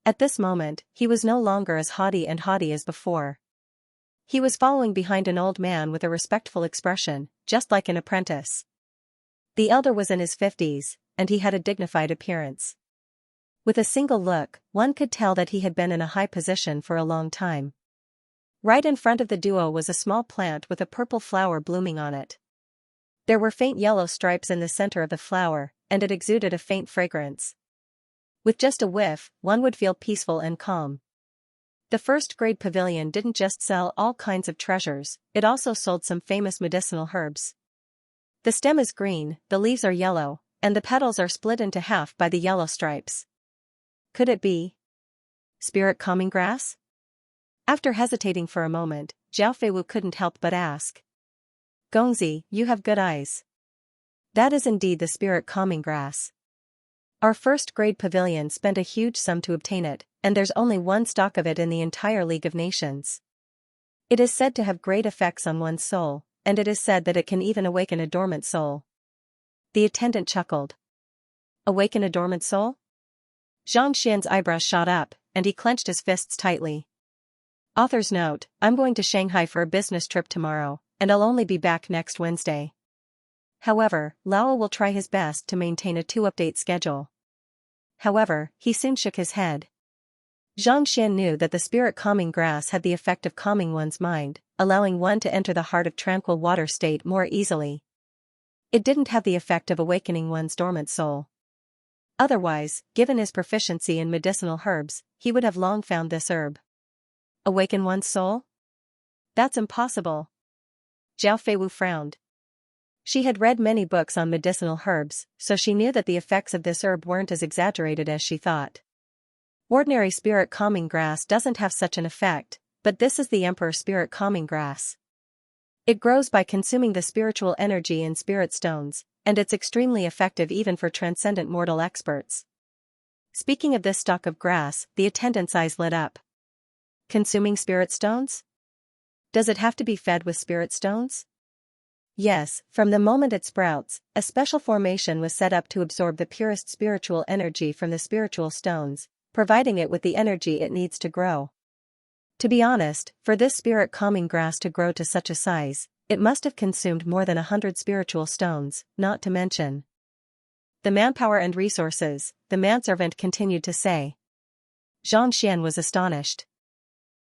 Speaker 1: At this moment, he was no longer as haughty as before. He was following behind an old man with a respectful expression, just like an apprentice. The elder was in his 50s, and he had a dignified appearance. With a single look, one could tell that he had been in a high position for a long time. Right in front of the duo was a small plant with a purple flower blooming on it. There were faint yellow stripes in the center of the flower, and it exuded a faint fragrance. With just a whiff, one would feel peaceful and calm. The first-grade pavilion didn't just sell all kinds of treasures, it also sold some famous medicinal herbs. The stem is green, the leaves are yellow, and the petals are split into half by the yellow stripes. Could it be spirit calming grass? After hesitating for a moment, Zhao Feiwu couldn't help but ask. Gongzi, you have good eyes. That is indeed the spirit calming grass. Our first-grade pavilion spent a huge sum to obtain it, and there's only one stock of it in the entire League of Nations. It is said to have great effects on one's soul, and it is said that it can even awaken a dormant soul. The attendant chuckled. Awaken a dormant soul? Xianxia's eyebrows shot up, and he clenched his fists tightly. Author's note, I'm going to Shanghai for a business trip tomorrow, and I'll only be back next Wednesday. However, Lao will try his best to maintain a 2-update schedule. However, he soon shook his head. Xianxia knew that the spirit calming grass had the effect of calming one's mind, allowing one to enter the heart of tranquil water state more easily. It didn't have the effect of awakening one's dormant soul. Otherwise, given his proficiency in medicinal herbs, he would have long found this herb. Awaken one's soul? That's impossible. Zhao Feiwu frowned. She had read many books on medicinal herbs, so she knew that the effects of this herb weren't as exaggerated as she thought. Ordinary spirit calming grass doesn't have such an effect, but this is the Emperor spirit calming grass. It grows by consuming the spiritual energy in spirit stones, and it's extremely effective even for transcendent mortal experts. Speaking of this stalk of grass, the attendant's eyes lit up. Consuming spirit stones? Does it have to be fed with spirit stones? Yes, from the moment it sprouts, a special formation was set up to absorb the purest spiritual energy from the spiritual stones, providing it with the energy it needs to grow. To be honest, for this spirit calming grass to grow to such a size, it must have consumed more than 100 spiritual stones, not to mention the manpower and resources, the manservant continued to say. Xianxia was astonished.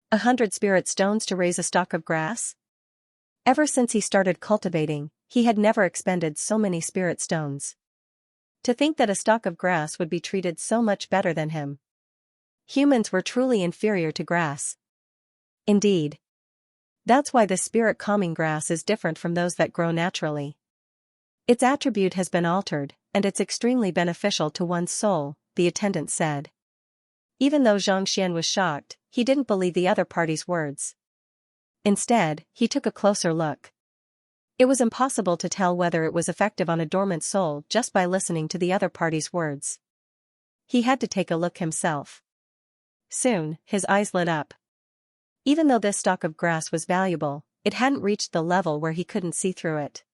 Speaker 1: 100 spirit stones to raise a stalk of grass? Ever since he started cultivating, he had never expended so many spirit stones. To think that a stalk of grass would be treated so much better than him. Humans were truly inferior to grass. Indeed. That's why this spirit calming grass is different from those that grow naturally. Its attribute has been altered, and it's extremely beneficial to one's soul, the attendant said. Even though Xianxia was shocked, he didn't believe the other party's words. Instead, he took a closer look. It was impossible to tell whether it was effective on a dormant soul just by listening to the other party's words. He had to take a look himself. Soon, his eyes lit up. Even though this stalk of grass was valuable, it hadn't reached the level where he couldn't see through it.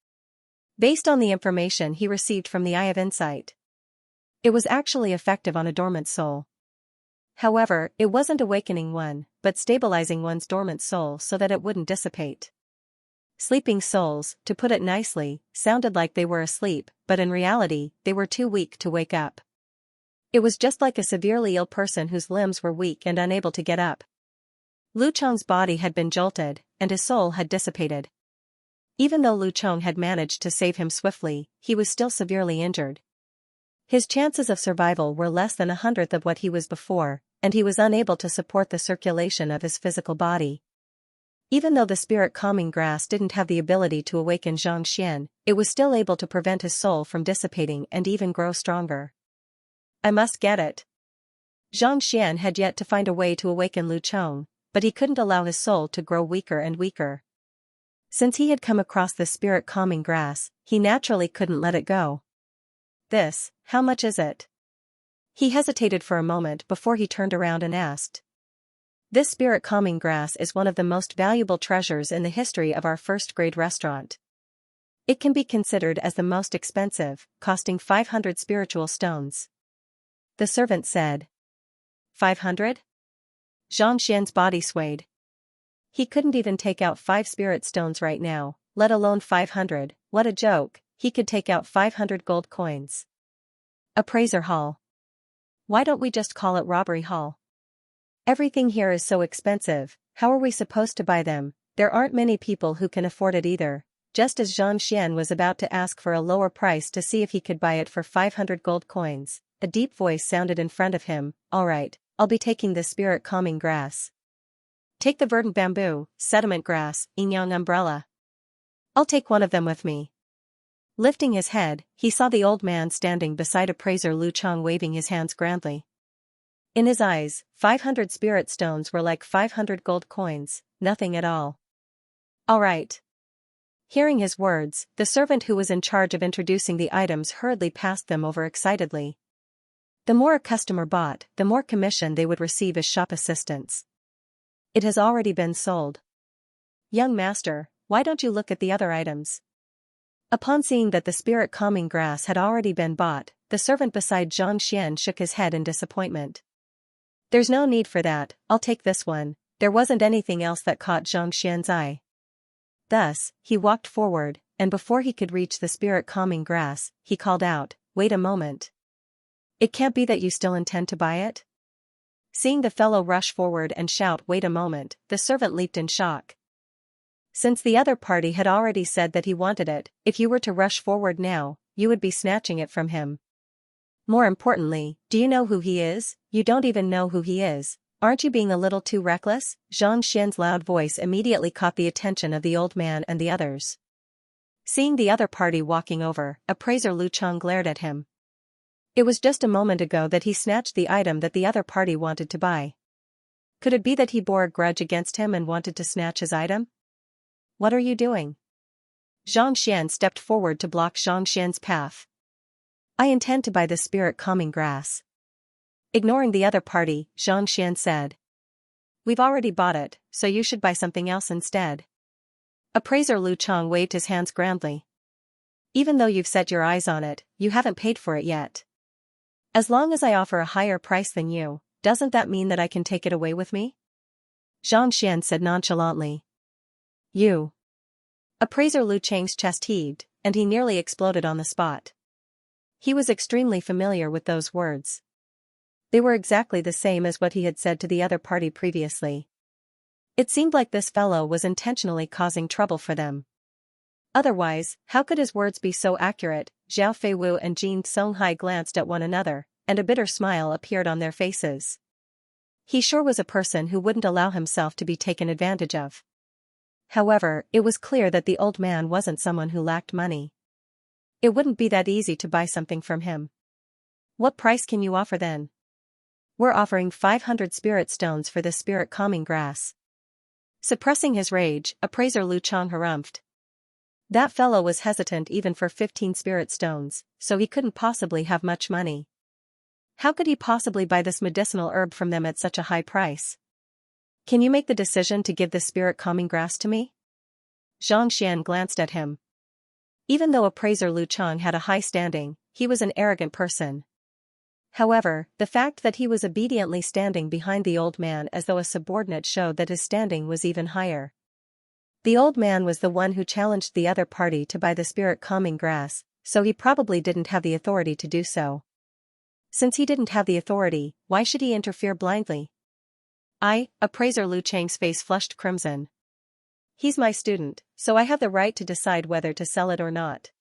Speaker 1: Based on the information he received from the Eye of Insight, It was actually effective on a dormant soul. However, it wasn't awakening one, but stabilizing one's dormant soul so that it wouldn't dissipate. Sleeping souls, to put it nicely, sounded like they were asleep, but in reality, they were too weak to wake up. It was just like a severely ill person whose limbs were weak and unable to get up. Lu Chong's body had been jolted, and his soul had dissipated. Even though Lu Chong had managed to save him swiftly, he was still severely injured. His chances of survival were less than 1/100th of what he was before, and he was unable to support the circulation of his physical body. Even though the spirit calming grass didn't have the ability to awaken Xianxia, it was still able to prevent his soul from dissipating and even grow stronger. I must get it. Xianxia had yet to find a way to awaken Lu Chong, but he couldn't allow his soul to grow weaker and weaker. Since he had come across the spirit calming grass, he naturally couldn't let it go. How much is it? He hesitated for a moment before he turned around and asked. This spirit calming grass is one of the most valuable treasures in the history of our first-grade restaurant. It can be considered as the most expensive, costing 500 spiritual stones. The servant said. 500? Xianxian's body swayed. He couldn't even take out 5 spirit stones right now, let alone 500, what a joke, he could take out 500 gold coins. Appraiser Hall. Why don't we just call it Robbery Hall? Everything here is so expensive, how are we supposed to buy them? There aren't many people who can afford it either. Just as Xianxia was about to ask for a lower price to see if he could buy it for 500 gold coins, a deep voice sounded in front of him. All right, I'll be taking the spirit calming grass. Take the verdant bamboo, sediment grass, Inyang umbrella. I'll take one of them with me. Lifting his head, he saw the old man standing beside appraiser Lu Chong waving his hands grandly. In his eyes, 500 spirit stones were like 500 gold coins, nothing at all. All right. Hearing his words, the servant who was in charge of introducing the items hurriedly passed them over excitedly. The more a customer bought, the more commission they would receive as shop assistants. It has already been sold. Young master, why don't you look at the other items? Upon seeing that the spirit calming grass had already been bought, the servant beside Xianxia shook his head in disappointment. There's no need for that, I'll take this one. There wasn't anything else that caught Xianxia's eye. Thus, he walked forward, and before he could reach the spirit calming grass, he called out, wait a moment. It can't be that you still intend to buy it? Seeing the fellow rush forward and shout wait a moment, the servant leaped in shock. Since the other party had already said that he wanted it, if you were to rush forward now, you would be snatching it from him. More importantly, do you know who he is? You don't even know who he is. Aren't you being a little too reckless? Xianxia's loud voice immediately caught the attention of the old man and the others. Seeing the other party walking over, appraiser Lu Chong glared at him. It was just a moment ago that he snatched the item that the other party wanted to buy. Could it be that he bore a grudge against him and wanted to snatch his item? What are you doing? Xianxia stepped forward to block Xianxia's path. I intend to buy the spirit calming grass. Ignoring the other party, Xianxia said. We've already bought it, so you should buy something else instead. Appraiser Lu Chong waved his hands grandly. Even though you've set your eyes on it, you haven't paid for it yet. As long as I offer a higher price than you, doesn't that mean that I can take it away with me? Xianxia said nonchalantly. You. Appraiser Lu Chang's chest heaved, and he nearly exploded on the spot. He was extremely familiar with those words. They were exactly the same as what he had said to the other party previously. It seemed like this fellow was intentionally causing trouble for them. Otherwise, how could his words be so accurate? Zhao Feiwu and Jin Songhai glanced at one another, and a bitter smile appeared on their faces. He sure was a person who wouldn't allow himself to be taken advantage of. However, it was clear that the old man wasn't someone who lacked money. It wouldn't be that easy to buy something from him. What price can you offer then? We're offering 500 spirit stones for this spirit calming grass. Suppressing his rage, appraiser Lu Chong harumphed. That fellow was hesitant even for 15 spirit stones, so he couldn't possibly have much money. How could he possibly buy this medicinal herb from them at such a high price? Can you make the decision to give this spirit calming grass to me? Xianxia glanced at him. Even though appraiser Lu Chong had a high standing, he was an arrogant person. However, the fact that he was obediently standing behind the old man as though a subordinate showed that his standing was even higher. The old man was the one who challenged the other party to buy the spirit-calming grass, so he probably didn't have the authority to do so. Since he didn't have the authority, why should he interfere blindly? Appraiser Lu Chang's face flushed crimson. He's my student, so I have the right to decide whether to sell it or not.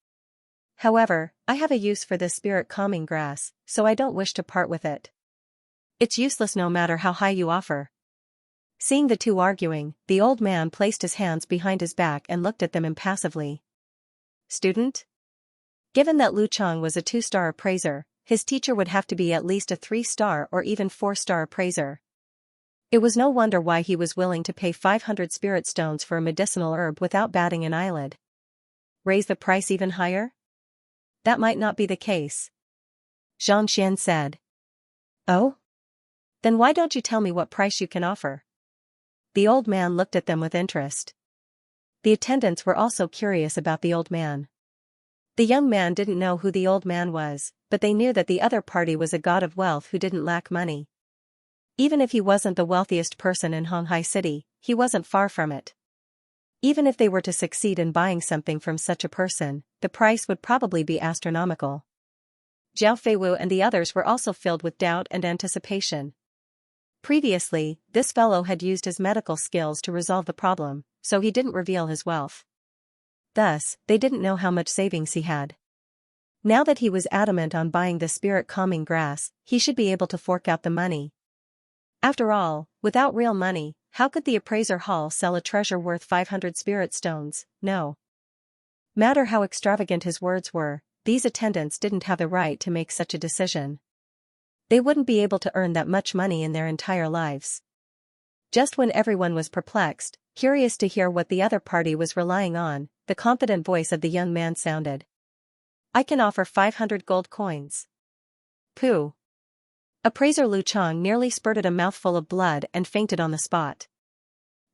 Speaker 1: However, I have a use for this spirit-calming grass, so I don't wish to part with it. It's useless no matter how high you offer. Seeing the two arguing, the old man placed his hands behind his back and looked at them impassively. Student? Given that Lu Chang was a 2-star appraiser, his teacher would have to be at least a 3-star or even 4-star appraiser. It was no wonder why he was willing to pay 500 spirit stones for a medicinal herb without batting an eyelid. Raise the price even higher? That might not be the case. Xianxia said. Oh? Then why don't you tell me what price you can offer? The old man looked at them with interest. The attendants were also curious about the old man. The young man didn't know who the old man was, but they knew that the other party was a god of wealth who didn't lack money. Even if he wasn't the wealthiest person in Honghai City, he wasn't far from it. Even if they were to succeed in buying something from such a person, the price would probably be astronomical. Zhao Feiwu and the others were also filled with doubt and anticipation. Previously, this fellow had used his medical skills to resolve the problem, so he didn't reveal his wealth. Thus, they didn't know how much savings he had. Now that he was adamant on buying the spirit-calming grass, he should be able to fork out the money. After all, without real money, how could the appraiser hall sell a treasure worth 500 spirit stones? No matter how extravagant his words were, these attendants didn't have the right to make such a decision. They wouldn't be able to earn that much money in their entire lives. Just when everyone was perplexed, curious to hear what the other party was relying on, the confident voice of the young man sounded. I can offer 500 gold coins. Pooh. Appraiser Lu Chang nearly spurted a mouthful of blood and fainted on the spot.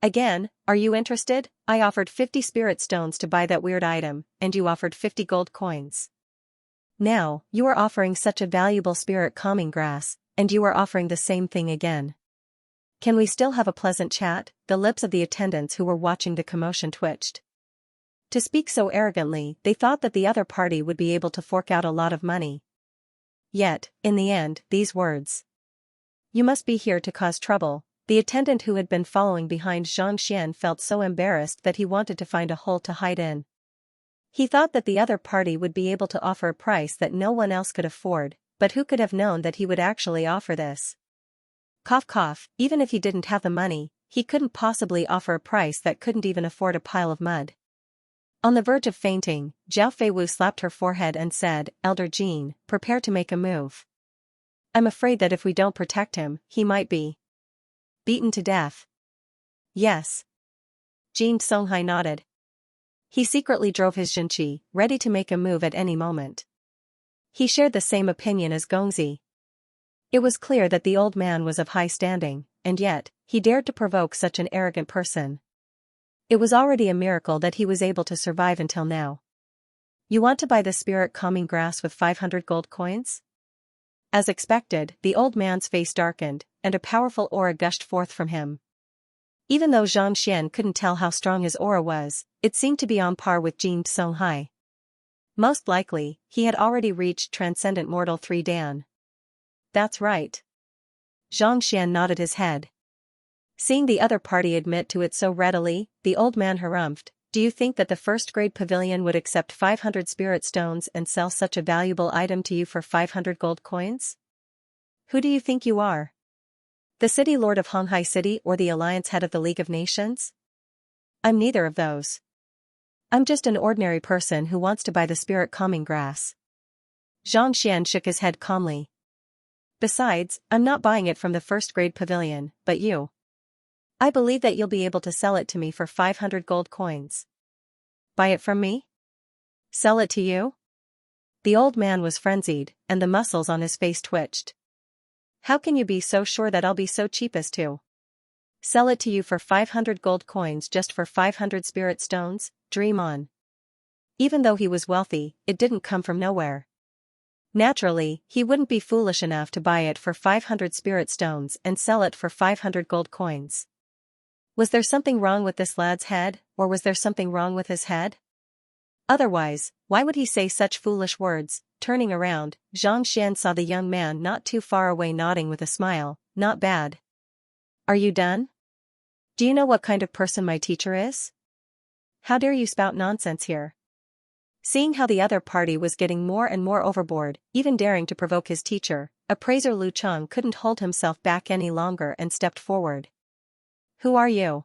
Speaker 1: Again, are you interested? I offered 50 spirit stones to buy that weird item, and you offered 50 gold coins. Now, you are offering such a valuable spirit-calming grass, and you are offering the same thing again. Can we still have a pleasant chat? The lips of the attendants who were watching the commotion twitched. To speak so arrogantly, they thought that the other party would be able to fork out a lot of money. Yet, in the end, these words. You must be here to cause trouble. The attendant who had been following behind Xianxia felt so embarrassed that he wanted to find a hole to hide in. He thought that the other party would be able to offer a price that no one else could afford, but who could have known that he would actually offer this? Cough cough, even if he didn't have the money, he couldn't possibly offer a price that couldn't even afford a pile of mud. On the verge of fainting, Zhao Feiwu slapped her forehead and said, Elder Jean, prepare to make a move. I'm afraid that if we don't protect him, he might be beaten to death. Yes. Jean Songhai nodded. He secretly drove his Xinqi, ready to make a move at any moment. He shared the same opinion as Gongzi. It was clear that the old man was of high standing, and yet, he dared to provoke such an arrogant person. It was already a miracle that he was able to survive until now. You want to buy the spirit-calming grass with 500 gold coins? As expected, the old man's face darkened, and a powerful aura gushed forth from him. Even though Xianxia couldn't tell how strong his aura was, it seemed to be on par with Jin Songhai. Most likely, he had already reached Transcendent Mortal 3 Dan. That's right. Xianxia nodded his head. Seeing the other party admit to it so readily, the old man harumphed, do you think that the first-grade pavilion would accept 500 spirit stones and sell such a valuable item to you for 500 gold coins? Who do you think you are? The city lord of Honghai City or the alliance head of the League of Nations? I'm neither of those. I'm just an ordinary person who wants to buy the spirit-calming grass. Xianxia shook his head calmly. Besides, I'm not buying it from the first-grade pavilion, but you. I believe that you'll be able to sell it to me for 500 gold coins. Buy it from me? Sell it to you? The old man was frenzied, and the muscles on his face twitched. How can you be so sure that I'll be so cheap as to sell it to you for 500 gold coins just for 500 spirit stones? Dream on. Even though he was wealthy, it didn't come from nowhere. Naturally, he wouldn't be foolish enough to buy it for 500 spirit stones and sell it for 500 gold coins. Was there something wrong with this lad's head, or was there something wrong with his head? Otherwise, why would he say such foolish words? Turning around, Xianxia saw the young man not too far away nodding with a smile. Not bad. Are you done? Do you know what kind of person my teacher is? How dare you spout nonsense here? Seeing how the other party was getting more and more overboard, even daring to provoke his teacher, appraiser Lu Cheng couldn't hold himself back any longer and stepped forward. Who are you?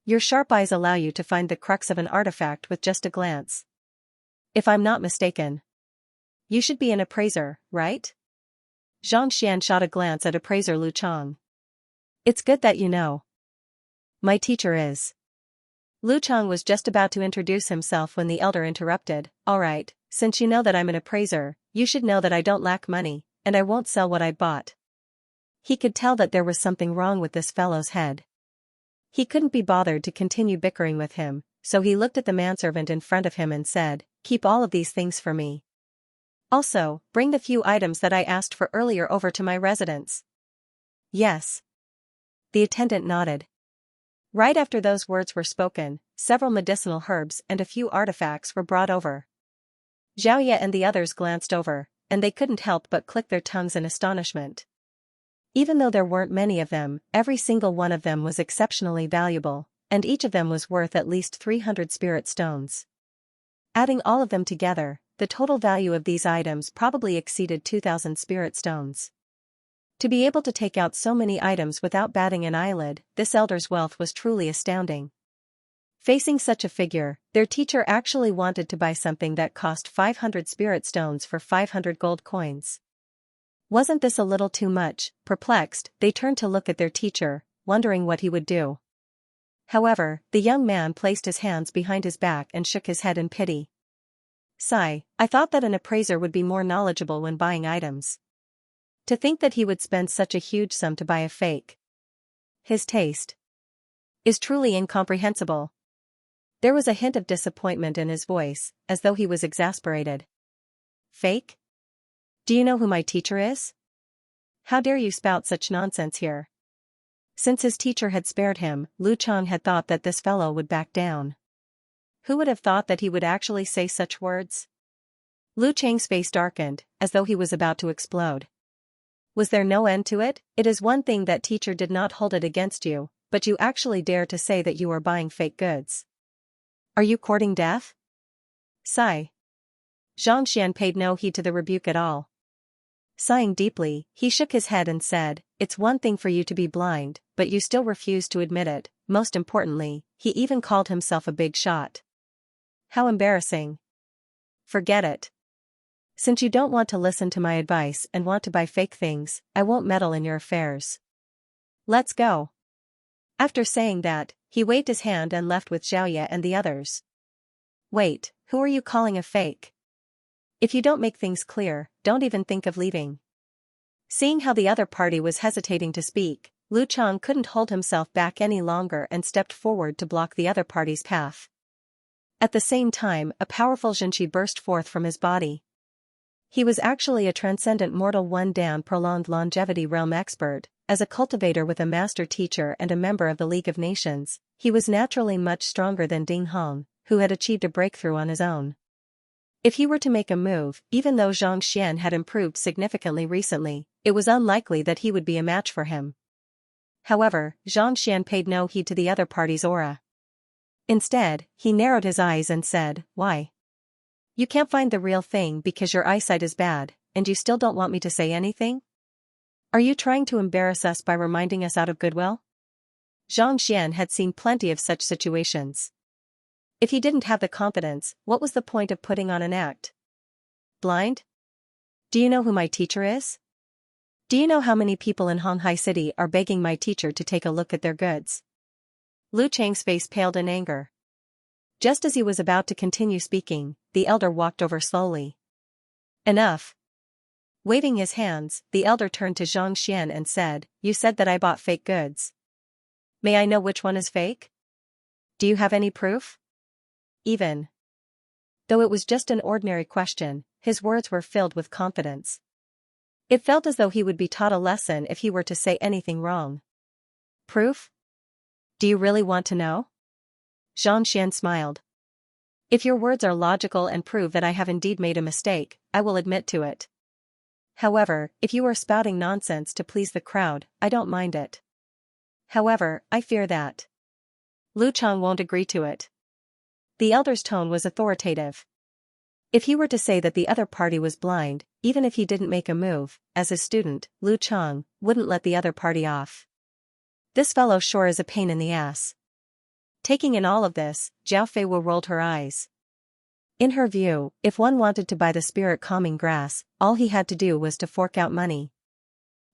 Speaker 1: Your sharp eyes allow you to find the crux of an artifact with just a glance. If I'm not mistaken, you should be an appraiser, right? Xianxia shot a glance at appraiser Lu Cheng. It's good that you know. My teacher is. Lu Cheng was just about to introduce himself when the elder interrupted. All right, since you know that I'm an appraiser, you should know that I don't lack money, and I won't sell what I bought. He could tell that there was something wrong with this fellow's head. He couldn't be bothered to continue bickering with him, so he looked at the manservant in front of him and said, keep all of these things for me. Also, bring the few items that I asked for earlier over to my residence. Yes. The attendant nodded. Right after those words were spoken, several medicinal herbs and a few artifacts were brought over. Xiaoya and the others glanced over, and they couldn't help but click their tongues in astonishment. Even though there weren't many of them, every single one of them was exceptionally valuable, and each of them was worth at least 300 spirit stones. Adding all of them together, the total value of these items probably exceeded 2,000 spirit stones. To be able to take out so many items without batting an eyelid, this elder's wealth was truly astounding. Facing such a figure, their teacher actually wanted to buy something that cost 500 spirit stones for 500 gold coins. Wasn't this a little too much? Perplexed, they turned to look at their teacher, wondering what he would do. However, the young man placed his hands behind his back and shook his head in pity. Sigh, I thought that an appraiser would be more knowledgeable when buying items. To think that he would spend such a huge sum to buy a fake. His taste is truly incomprehensible. There was a hint of disappointment in his voice, as though he was exasperated. Fake? Do you know who my teacher is? How dare you spout such nonsense here? Since his teacher had spared him, Lu Cheng had thought that this fellow would back down. Who would have thought that he would actually say such words? Lu Cheng's face darkened, as though he was about to explode. Was there no end to it? It is one thing that teacher did not hold it against you, but you actually dare to say that you are buying fake goods. Are you courting death? Sigh. Xianxia paid no heed to the rebuke at all. Sighing deeply, he shook his head and said, it's one thing for you to be blind, but you still refuse to admit it. Most importantly, he even called himself a big shot. How embarrassing. Forget it. Since you don't want to listen to my advice and want to buy fake things, I won't meddle in your affairs. Let's go. After saying that, he waved his hand and left with Xiaoya and the others. Wait, who are you calling a fake? If you don't make things clear, don't even think of leaving. Seeing how the other party was hesitating to speak, Lu Cheng couldn't hold himself back any longer and stepped forward to block the other party's path. At the same time, a powerful Xianxia burst forth from his body. He was actually a transcendent mortal one-down prolonged longevity realm expert. As a cultivator with a master teacher and a member of the League of Nations, he was naturally much stronger than Ding Hong, who had achieved a breakthrough on his own. If he were to make a move, even though Zhang Xian had improved significantly recently, it was unlikely that he would be a match for him. However, Zhang Xian paid no heed to the other party's aura. Instead, he narrowed his eyes and said, why? You can't find the real thing because your eyesight is bad, and you still don't want me to say anything? Are you trying to embarrass us by reminding us out of goodwill? Zhang Xian had seen plenty of such situations. If he didn't have the confidence, what was the point of putting on an act? Blind? Do you know who my teacher is? Do you know how many people in Honghai City are begging my teacher to take a look at their goods? Lu Cheng's face paled in anger. Just as he was about to continue speaking, the elder walked over slowly. Enough. Waving his hands, the elder turned to Zhang Xian and said, you said that I bought fake goods. May I know which one is fake? Do you have any proof? Even Though it was just an ordinary question, his words were filled with confidence. It felt as though he would be taught a lesson if he were to say anything wrong. Proof? Do you really want to know? Xianxia smiled. If your words are logical and prove that I have indeed made a mistake, I will admit to it. However, if you are spouting nonsense to please the crowd, I don't mind it. However, I fear that Lu Chang won't agree to it. The elder's tone was authoritative. If he were to say that the other party was blind, even if he didn't make a move, as his student, Lu Chang wouldn't let the other party off. This fellow sure is a pain in the ass. Taking in all of this, Zhao Feiwu rolled her eyes. In her view, if one wanted to buy the spirit-calming grass, all he had to do was to fork out money.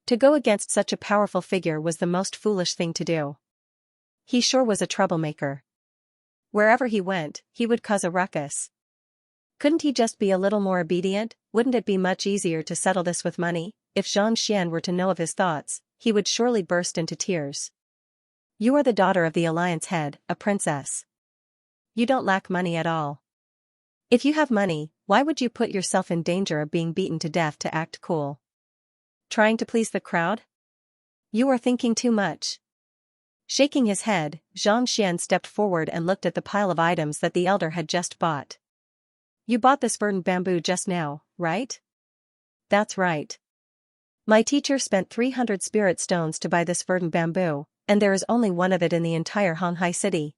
Speaker 1: To go against such a powerful figure was the most foolish thing to do. He sure was a troublemaker. Wherever he went, he would cause a ruckus. Couldn't he just be a little more obedient? Wouldn't it be much easier to settle this with money? If Xianxia were to know of his thoughts, he would surely burst into tears. You are the daughter of the Alliance head, a princess. You don't lack money at all. If you have money, why would you put yourself in danger of being beaten to death to act cool? Trying to please the crowd? You are thinking too much. Shaking his head, Xianxia stepped forward and looked at the pile of items that the elder had just bought. You bought this verdant bamboo just now, right? That's right. My teacher spent 300 spirit stones to buy this verdant bamboo, and there is only one of it in the entire Honghai city.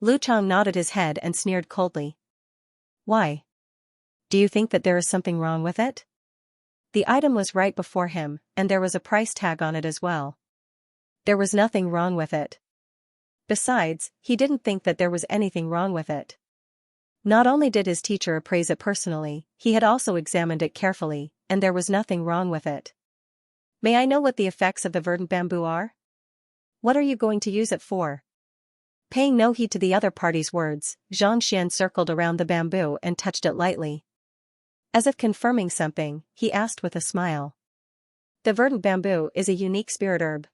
Speaker 1: Lu Chang nodded his head and sneered coldly. Why? Do you think that there is something wrong with it? The item was right before him, and there was a price tag on it as well. There was nothing wrong with it. Besides, he didn't think that there was anything wrong with it. Not only did his teacher appraise it personally, he had also examined it carefully, and there was nothing wrong with it. May I know what the effects of the verdant bamboo are? What are you going to use it for? Paying no heed to the other party's words, Xianxia circled around the bamboo and touched it lightly. As if confirming something, he asked with a smile. The verdant bamboo is a unique spirit herb.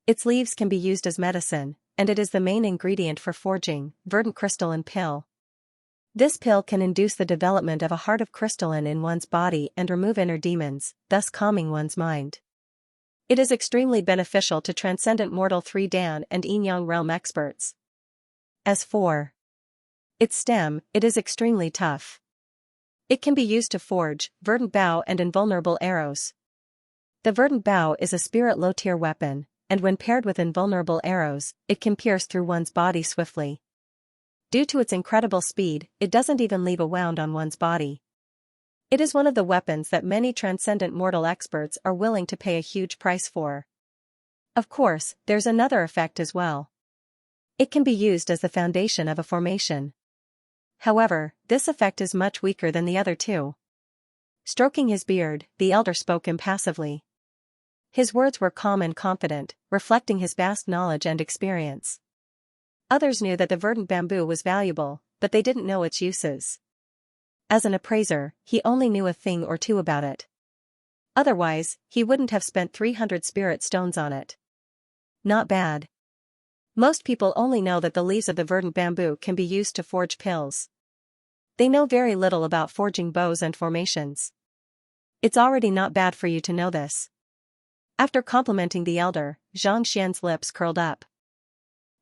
Speaker 1: Its leaves can be used as medicine, and it is the main ingredient for forging verdant crystalline pill. This pill can induce the development of a heart of crystalline in one's body and remove inner demons, thus calming one's mind. It is extremely beneficial to transcendent mortal 3 Dan and Yin-Yang realm experts. As for its stem, it is extremely tough. It can be used to forge verdant bow and invulnerable arrows. The verdant bow is a spirit low-tier weapon, and when paired with invulnerable arrows, it can pierce through one's body swiftly. Due to its incredible speed, it doesn't even leave a wound on one's body. It is one of the weapons that many transcendent mortal experts are willing to pay a huge price for. Of course, there's another effect as well. It can be used as the foundation of a formation. However, this effect is much weaker than the other two. Stroking his beard, the elder spoke impassively. His words were calm and confident, reflecting his vast knowledge and experience. Others knew that the verdant bamboo was valuable, but they didn't know its uses. As an appraiser, he only knew a thing or two about it. Otherwise, he wouldn't have spent 300 spirit stones on it. Not bad. Most people only know that the leaves of the verdant bamboo can be used to forge pills. They know very little about forging bows and formations. It's already not bad for you to know this. After complimenting the elder, Xianxia's lips curled up.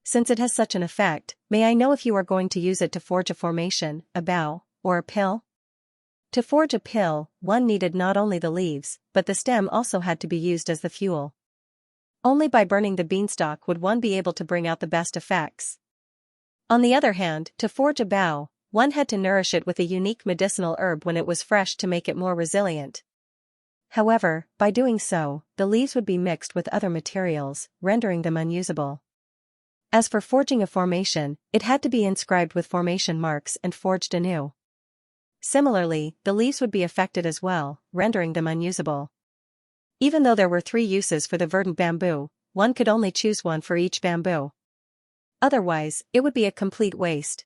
Speaker 1: Since it has such an effect, may I know if you are going to use it to forge a formation, a bow, or a pill? To forge a pill, one needed not only the leaves, but the stem also had to be used as the fuel. Only by burning the beanstalk would one be able to bring out the best effects. On the other hand, to forge a bow, one had to nourish it with a unique medicinal herb when it was fresh to make it more resilient. However, by doing so, the leaves would be mixed with other materials, rendering them unusable. As for forging a formation, it had to be inscribed with formation marks and forged anew. Similarly, the leaves would be affected as well, rendering them unusable. Even though there were 3 uses for the verdant bamboo, one could only choose one for each bamboo. Otherwise, it would be a complete waste.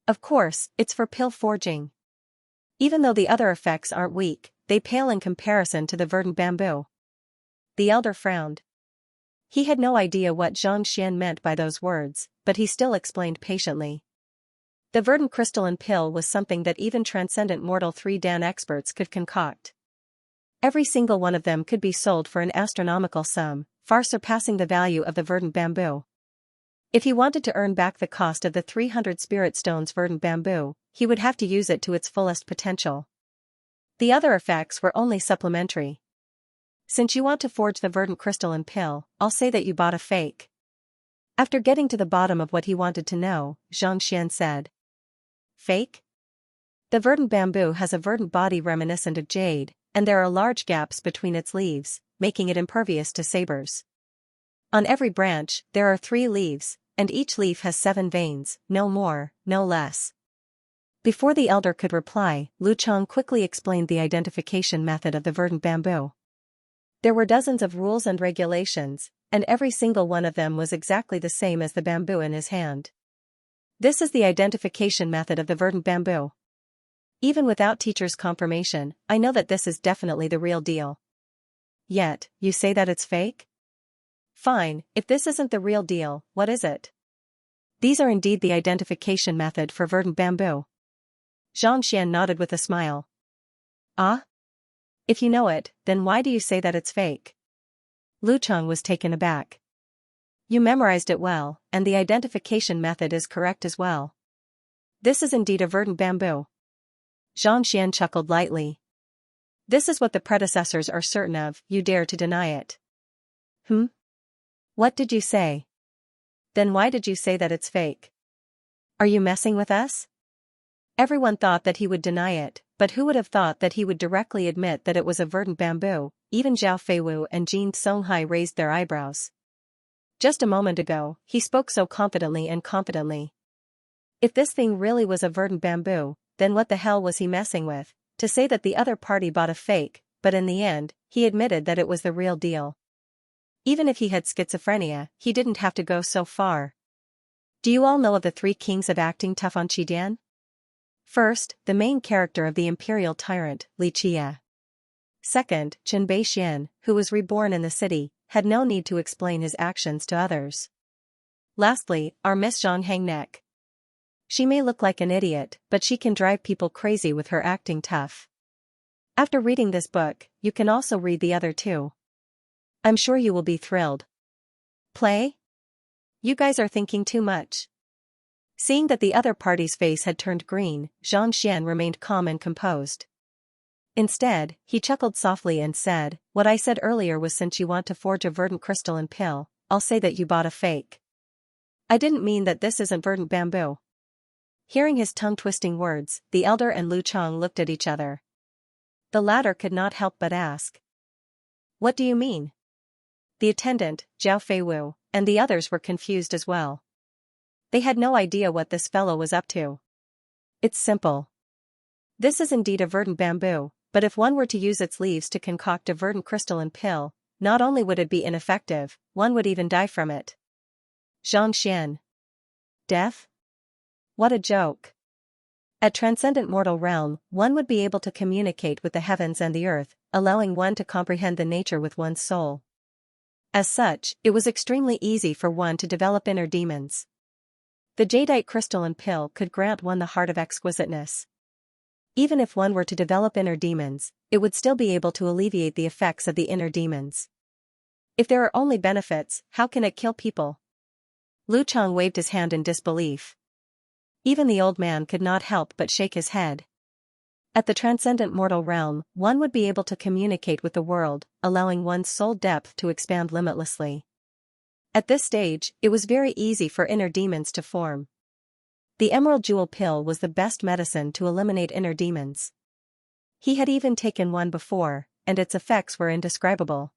Speaker 1: Of course, it's for pill forging. Even though the other effects aren't weak, they pale in comparison to the verdant bamboo. The elder frowned. He had no idea what Xianxia meant by those words, but he still explained patiently. The verdant crystalline pill was something that even transcendent mortal 3-Dan experts could concoct. Every single one of them could be sold for an astronomical sum, far surpassing the value of the verdant bamboo. If he wanted to earn back the cost of the 300 spirit stones verdant bamboo, he would have to use it to its fullest potential. The other effects were only supplementary. Since you want to forge the verdant crystalline pill, I'll say that you bought a fake. After getting to the bottom of what he wanted to know, Xianxia said. Fake? The verdant bamboo has a verdant body reminiscent of jade, and there are large gaps between its leaves, making it impervious to sabers. On every branch, there are 3 leaves, and each leaf has 7 veins, no more, no less. Before the elder could reply, Lu Chang quickly explained the identification method of the verdant bamboo. There were dozens of rules and regulations, and every single one of them was exactly the same as the bamboo in his hand. This is the identification method of the verdant bamboo. Even without teacher's confirmation, I know that this is definitely the real deal. Yet, you say that it's fake? Fine, if this isn't the real deal, what is it? These are indeed the identification method for verdant bamboo. Xianxia nodded with a smile. Ah? If you know it, then why do you say that it's fake? Lu Chang was taken aback. You memorized it well, and the identification method is correct as well. This is indeed a verdant bamboo. Xianxia chuckled lightly. This is what the predecessors are certain of, you dare to deny it. What did you say? Then why did you say that it's fake? Are you messing with us? Everyone thought that he would deny it, but who would have thought that he would directly admit that it was a verdant bamboo? Even Zhao Feiwu and Jin Songhai raised their eyebrows. Just a moment ago, he spoke so confidently and confidently. If this thing really was a verdant bamboo, then what the hell was he messing with? To say that the other party bought a fake, but in the end, he admitted that it was the real deal. Even if he had schizophrenia, he didn't have to go so far. Do you all know of the 3 kings of acting tough on Qidian? First, the main character of the imperial tyrant, Li Qia. Second, Chen Beixian, who was reborn in the city, had no need to explain his actions to others. Lastly, our Miss Zhang Hangnek. She may look like an idiot, but she can drive people crazy with her acting tough. After reading this book, you can also read the other 2. I'm sure you will be thrilled. Play? You guys are thinking too much. Seeing that the other party's face had turned green, Xianxia remained calm and composed. Instead, he chuckled softly and said, what I said earlier was since you want to forge a verdant crystalline pill, I'll say that you bought a fake. I didn't mean that this isn't verdant bamboo. Hearing his tongue-twisting words, the elder and Lu Chang looked at each other. The latter could not help but ask. What do you mean? The attendant, Zhao Feiwu, and the others were confused as well. They had no idea what this fellow was up to. It's simple. This is indeed a verdant bamboo, but if one were to use its leaves to concoct a verdant crystalline pill, not only would it be ineffective, one would even die from it. Xianxia. Death? What a joke. At transcendent mortal realm, one would be able to communicate with the heavens and the earth, allowing one to comprehend the nature with one's soul. As such, it was extremely easy for one to develop inner demons. The jadeite crystalline pill could grant one the heart of exquisiteness. Even if one were to develop inner demons, it would still be able to alleviate the effects of the inner demons. If there are only benefits, how can it kill people? Lu Chang waved his hand in disbelief. Even the old man could not help but shake his head. At the transcendent mortal realm, one would be able to communicate with the world, allowing one's soul depth to expand limitlessly. At this stage, it was very easy for inner demons to form. The emerald jewel pill was the best medicine to eliminate inner demons. He had even taken one before, and its effects were indescribable.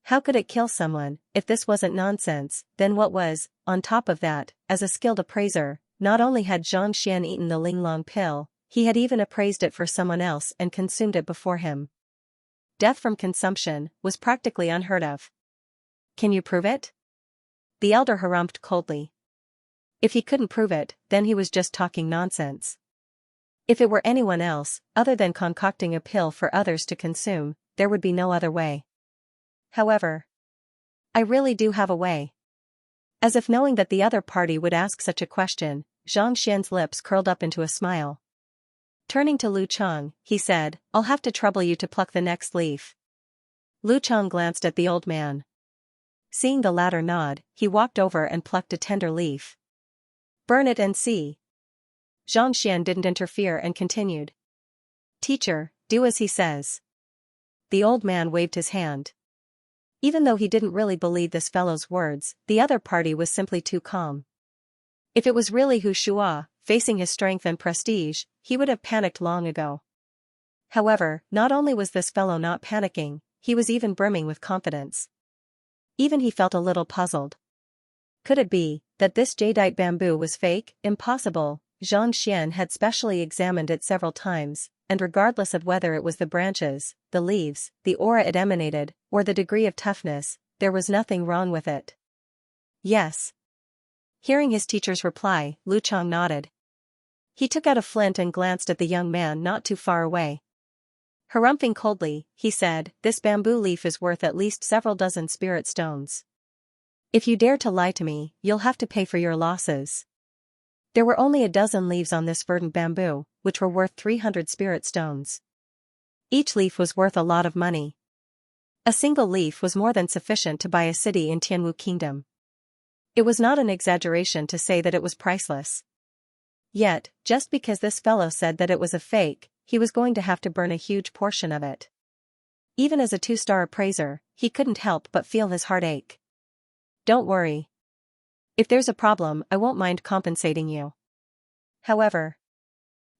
Speaker 1: How could it kill someone? If this wasn't nonsense, then what was? On top of that, as a skilled appraiser, not only had Xianxia eaten the Linglong pill, he had even appraised it for someone else and consumed it before him. Death from consumption was practically unheard of. Can you prove it? The elder harumphed coldly. If he couldn't prove it, then he was just talking nonsense. If it were anyone else, other than concocting a pill for others to consume, there would be no other way. However, I really do have a way. As if knowing that the other party would ask such a question, Xianxia's lips curled up into a smile. Turning to Lu Chang, he said, "I'll have to trouble you to pluck the next leaf." Lu Chang glanced at the old man. Seeing the latter nod, he walked over and plucked a tender leaf. "Burn it and see." Xianxia didn't interfere and continued. "Teacher, do as he says." The old man waved his hand. Even though he didn't really believe this fellow's words, the other party was simply too calm. If it was really Hu Shua, facing his strength and prestige, he would have panicked long ago. However, not only was this fellow not panicking, he was even brimming with confidence. Even he felt a little puzzled. Could it be that this jadeite bamboo was fake? Impossible. Xianxia had specially examined it several times, and regardless of whether it was the branches, the leaves, the aura it emanated, or the degree of toughness, there was nothing wrong with it. Yes. Hearing his teacher's reply, Lu Chang nodded. He took out a flint and glanced at the young man not too far away. Harumphing coldly, he said, "This bamboo leaf is worth at least several dozen spirit stones. If you dare to lie to me, you'll have to pay for your losses." There were only a dozen leaves on this verdant bamboo, which were worth 300 spirit stones. Each leaf was worth a lot of money. A single leaf was more than sufficient to buy a city in Tianwu Kingdom. It was not an exaggeration to say that it was priceless. Yet, just because this fellow said that it was a fake, he was going to have to burn a huge portion of it. Even as a 2-star appraiser, he couldn't help but feel his heart ache. "Don't worry. If there's a problem, I won't mind compensating you. However,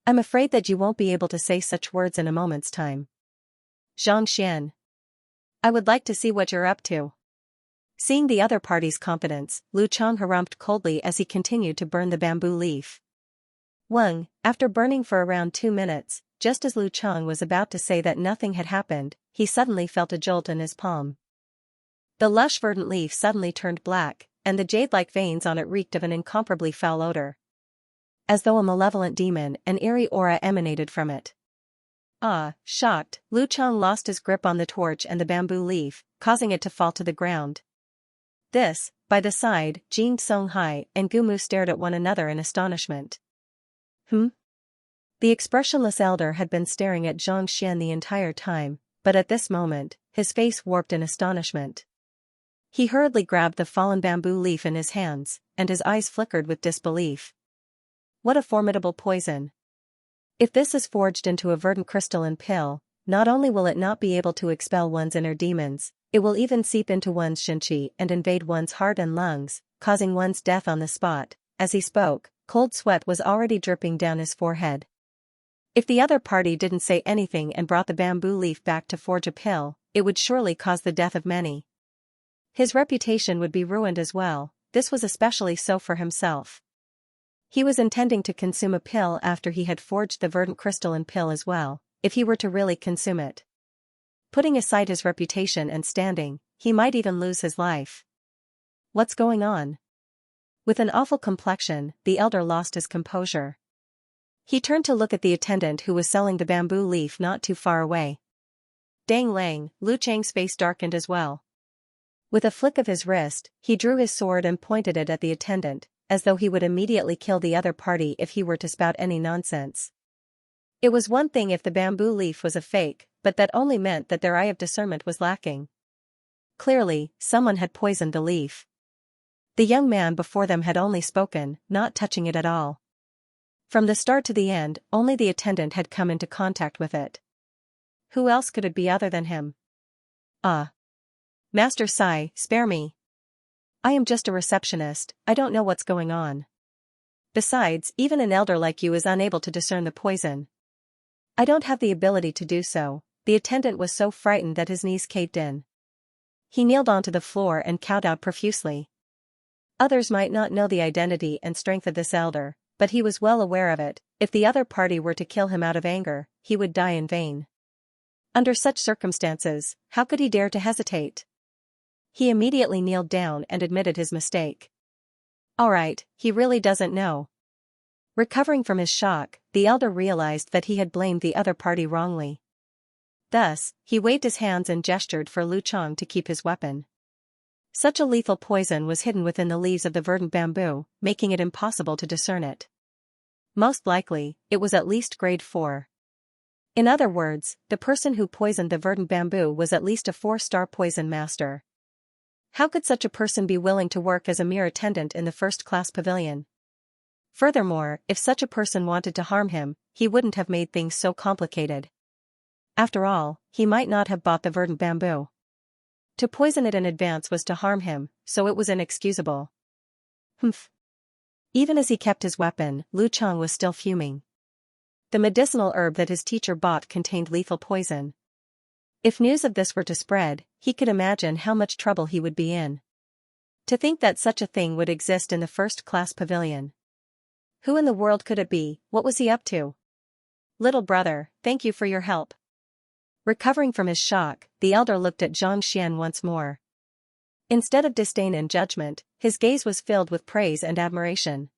Speaker 1: I'm afraid that you won't be able to say such words in a moment's time." "Xianxian, I would like to see what you're up to." Seeing the other party's confidence, Lu Chang harumphed coldly as he continued to burn the bamboo leaf. After burning for around 2 minutes, just as Lu Chang was about to say that nothing had happened, he suddenly felt a jolt in his palm. The lush verdant leaf suddenly turned black, and the jade-like veins on it reeked of an incomparably foul odor. As though a malevolent demon, an eerie aura emanated from it. Shocked, Lu Chang lost his grip on the torch and the bamboo leaf, causing it to fall to the ground. By the side, Jing Songhai and Gumu stared at one another in astonishment. The expressionless elder had been staring at Xianxia the entire time, but at this moment, his face warped in astonishment. He hurriedly grabbed the fallen bamboo leaf in his hands, and his eyes flickered with disbelief. What a formidable poison! If this is forged into a verdant crystalline pill, not only will it not be able to expel one's inner demons, it will even seep into one's shinqi and invade one's heart and lungs, causing one's death on the spot. As he spoke, cold sweat was already dripping down his forehead. If the other party didn't say anything and brought the bamboo leaf back to forge a pill, it would surely cause the death of many. His reputation would be ruined as well. This was especially so for himself. He was intending to consume a pill after he had forged the verdant crystalline pill as well, if he were to really consume it. Putting aside his reputation and standing, he might even lose his life. What's going on? With an awful complexion, the elder lost his composure. He turned to look at the attendant who was selling the bamboo leaf not too far away. Dang Lang, Lu Chang's face darkened as well. With a flick of his wrist, he drew his sword and pointed it at the attendant, as though he would immediately kill the other party if he were to spout any nonsense. It was one thing if the bamboo leaf was a fake, but that only meant that their eye of discernment was lacking. Clearly, someone had poisoned the leaf. The young man before them had only spoken, not touching it at all. From the start to the end, only the attendant had come into contact with it. Who else could it be other than him? Master Sai, spare me. I am just a receptionist, I don't know what's going on. Besides, even an elder like you is unable to discern the poison. I don't have the ability to do so. The attendant was so frightened that his knees caved in. He kneeled onto the floor and kowtowed profusely. Others might not know the identity and strength of this elder, but he was well aware of it. If the other party were to kill him out of anger, he would die in vain. Under such circumstances, how could he dare to hesitate? He immediately kneeled down and admitted his mistake. All right, he really doesn't know. Recovering from his shock, the elder realized that he had blamed the other party wrongly. Thus, he waved his hands and gestured for Lu Chang to keep his weapon. Such a lethal poison was hidden within the leaves of the verdant bamboo, making it impossible to discern it. most likely, it was at least grade 4. In other words, the person who poisoned the verdant bamboo was at least a 4-star poison master. How could such a person be willing to work as a mere attendant in the first-class pavilion? Furthermore, if such a person wanted to harm him, he wouldn't have made things so complicated. After all, he might not have bought the verdant bamboo. To poison it in advance was to harm him, so it was inexcusable. Humph. Even as he kept his weapon, Lu Chang was still fuming. The medicinal herb that his teacher bought contained lethal poison. If news of this were to spread, he could imagine how much trouble he would be in. To think that such a thing would exist in the first-class pavilion. Who in the world could it be? What was he up to? Little brother, thank you for your help. Recovering from his shock, the elder looked at Xianxia once more. Instead of disdain and judgment, his gaze was filled with praise and admiration.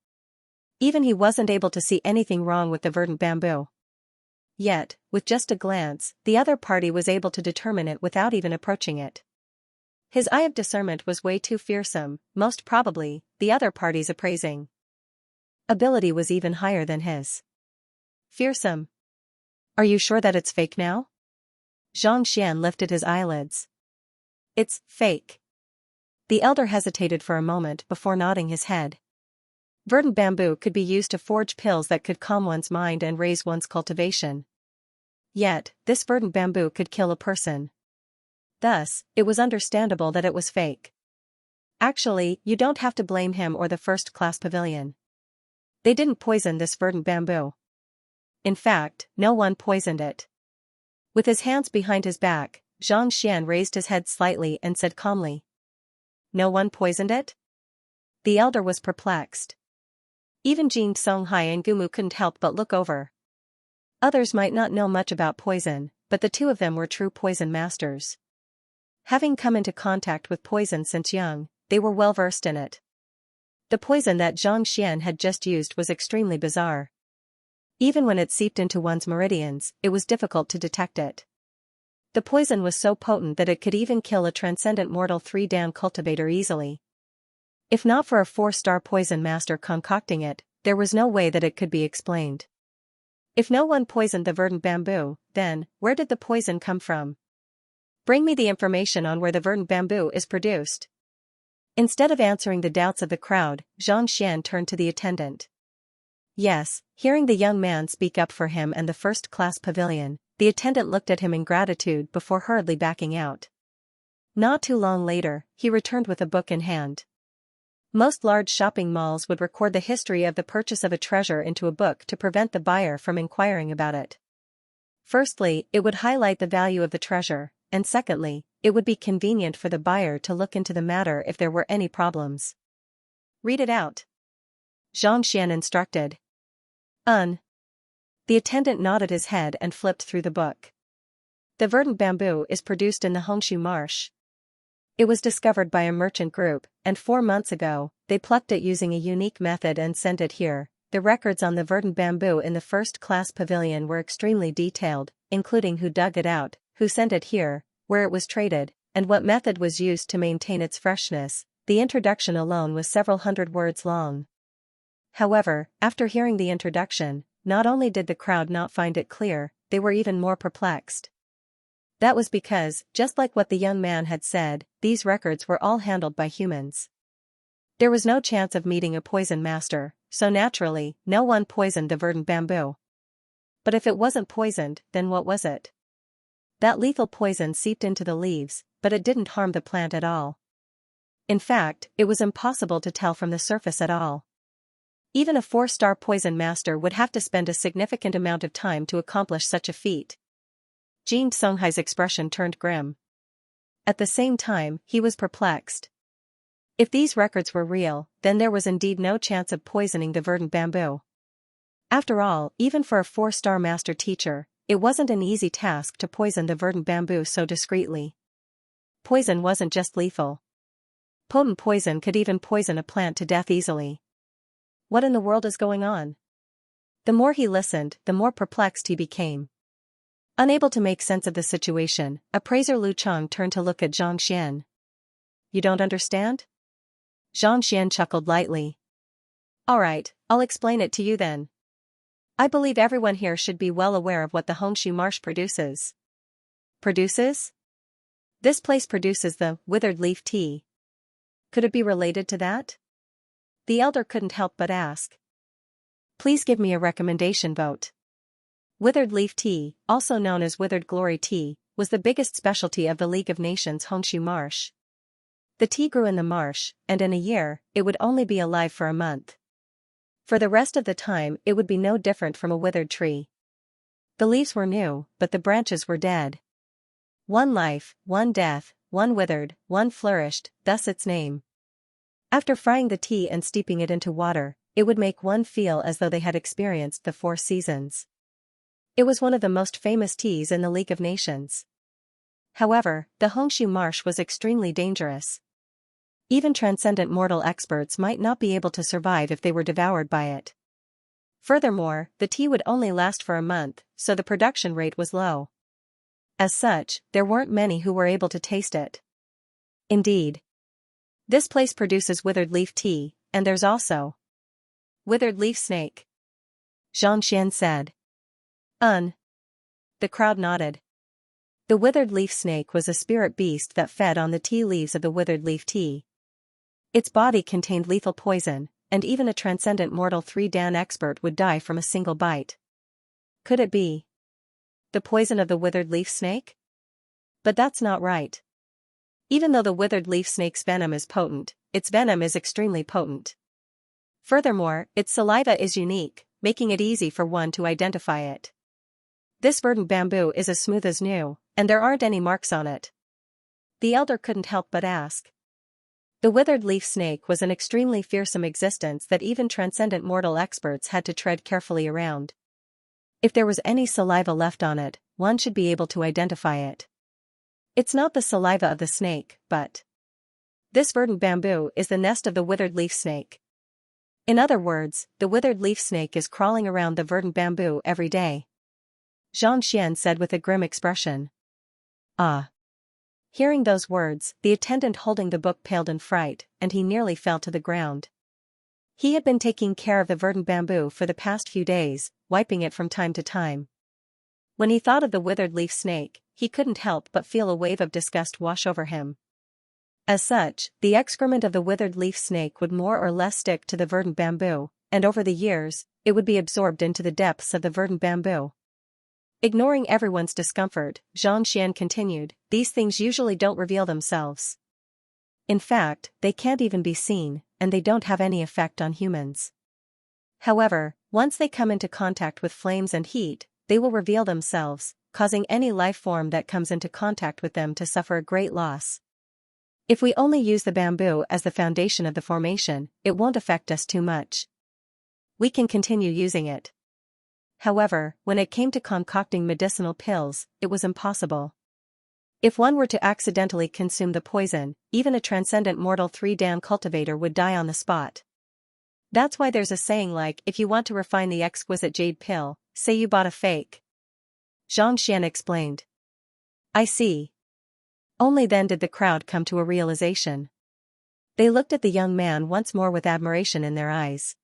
Speaker 1: Even he wasn't able to see anything wrong with the verdant bamboo. Yet, with just a glance, the other party was able to determine it without even approaching it. His eye of discernment was way too fearsome, most probably, the other party's appraising ability was even higher than his. Fearsome. Are you sure that it's fake now? Xianxia lifted his eyelids. It's fake. The elder hesitated for a moment before nodding his head. Verdant bamboo could be used to forge pills that could calm one's mind and raise one's cultivation. Yet, this verdant bamboo could kill a person. Thus, it was understandable that it was fake. Actually, you don't have to blame him or the first-class pavilion. They didn't poison this verdant bamboo. In fact, no one poisoned it. With his hands behind his back, Xianxia raised his head slightly and said calmly. No one poisoned it? The elder was perplexed. Even Jin Songhai and Gumu couldn't help but look over. Others might not know much about poison, but the two of them were true poison masters. Having come into contact with poison since young, they were well versed in it. The poison that Xianxia had just used was extremely bizarre. Even when it seeped into one's meridians, it was difficult to detect it. The poison was so potent that it could even kill a transcendent mortal 3-dan cultivator easily. If not for a 4-star poison master concocting it, there was no way that it could be explained. If no one poisoned the verdant bamboo, then, where did the poison come from? Bring me the information on where the verdant bamboo is produced. Instead of answering the doubts of the crowd, Xianxia turned to the attendant. Yes, hearing the young man speak up for him and the first-class pavilion, the attendant looked at him in gratitude before hurriedly backing out. Not too long later, he returned with a book in hand. Most large shopping malls would record the history of the purchase of a treasure into a book to prevent the buyer from inquiring about it. Firstly, it would highlight the value of the treasure, and secondly, it would be convenient for the buyer to look into the matter if there were any problems. Read it out. Xianxia instructed. The attendant nodded his head and flipped through the book. The verdant bamboo is produced in the Hongshu marsh. It was discovered by a merchant group, and 4 months ago, they plucked it using a unique method and sent it here. The records on the verdant bamboo in the first-class pavilion were extremely detailed, including who dug it out, who sent it here, where it was traded, and what method was used to maintain its freshness. The introduction alone was several hundred words long. However, after hearing the introduction, not only did the crowd not find it clear, they were even more perplexed. That was because, just like what the young man had said, these records were all handled by humans. There was no chance of meeting a poison master, so naturally, no one poisoned the verdant bamboo. But if it wasn't poisoned, then what was it? That lethal poison seeped into the leaves, but it didn't harm the plant at all. In fact, it was impossible to tell from the surface at all. Even a 4-star poison master would have to spend a significant amount of time to accomplish such a feat. Jin Songhai's expression turned grim. At the same time, he was perplexed. If these records were real, then there was indeed no chance of poisoning the verdant bamboo. After all, even for a 4-star master teacher, it wasn't an easy task to poison the verdant bamboo so discreetly. Poison wasn't just lethal. Potent poison could even poison a plant to death easily. What in the world is going on? The more he listened, the more perplexed he became. Unable to make sense of the situation, appraiser Lu Chang turned to look at Xianxia. You don't understand? Xianxia chuckled lightly. Alright, I'll explain it to you then. I believe everyone here should be well aware of what the Xianxia marsh produces. Produces? This place produces the withered leaf tea. Could it be related to that? The elder couldn't help but ask. Please give me a recommendation vote. Withered leaf tea, also known as withered glory tea, was the biggest specialty of the League of Nations Xianxia marsh. The tea grew in the marsh, and in a year, it would only be alive for a month. For the rest of the time it would be no different from a withered tree. The leaves were new, but the branches were dead. One life, one death, one withered, one flourished, thus its name. After frying the tea and steeping it into water, it would make one feel as though they had experienced the 4 seasons. It was one of the most famous teas in the League of Nations. However, the Xianxia marsh was extremely dangerous. Even transcendent mortal experts might not be able to survive if they were devoured by it. Furthermore, the tea would only last for a month, so the production rate was low. As such, there weren't many who were able to taste it. Indeed. This place produces withered leaf tea, and there's also withered leaf snake. Xianxia said. The crowd nodded. The withered leaf snake was a spirit beast that fed on the tea leaves of the withered leaf tea. Its body contained lethal poison, and even a transcendent mortal 3-dan expert would die from a single bite. Could it be the poison of the withered leaf snake? But that's not right. Even though the withered leaf snake's venom is potent, its venom is extremely potent. Furthermore, its saliva is unique, making it easy for one to identify it. This verdant bamboo is as smooth as new, and there aren't any marks on it. The elder couldn't help but ask. The withered leaf snake was an extremely fearsome existence that even transcendent mortal experts had to tread carefully around. If there was any saliva left on it, one should be able to identify it. It's not the saliva of the snake, but this verdant bamboo is the nest of the withered leaf snake. In other words, the withered leaf snake is crawling around the verdant bamboo every day. Xianxia said with a grim expression. Ah. Hearing those words, the attendant holding the book paled in fright, and he nearly fell to the ground. He had been taking care of the verdant bamboo for the past few days, wiping it from time to time. When he thought of the withered leaf snake, he couldn't help but feel a wave of disgust wash over him. As such, the excrement of the withered leaf snake would more or less stick to the verdant bamboo, and over the years, it would be absorbed into the depths of the verdant bamboo. Ignoring everyone's discomfort, Xianxia continued, these things usually don't reveal themselves. In fact, they can't even be seen, and they don't have any effect on humans. However, once they come into contact with flames and heat, they will reveal themselves, causing any life form that comes into contact with them to suffer a great loss. If we only use the bamboo as the foundation of the formation, it won't affect us too much. We can continue using it. However, when it came to concocting medicinal pills, it was impossible. If one were to accidentally consume the poison, even a transcendent mortal 3-dan cultivator would die on the spot. That's why there's a saying like, if you want to refine the exquisite jade pill, say you bought a fake. Xianxia explained. I see. Only then did the crowd come to a realization. They looked at the young man once more with admiration in their eyes.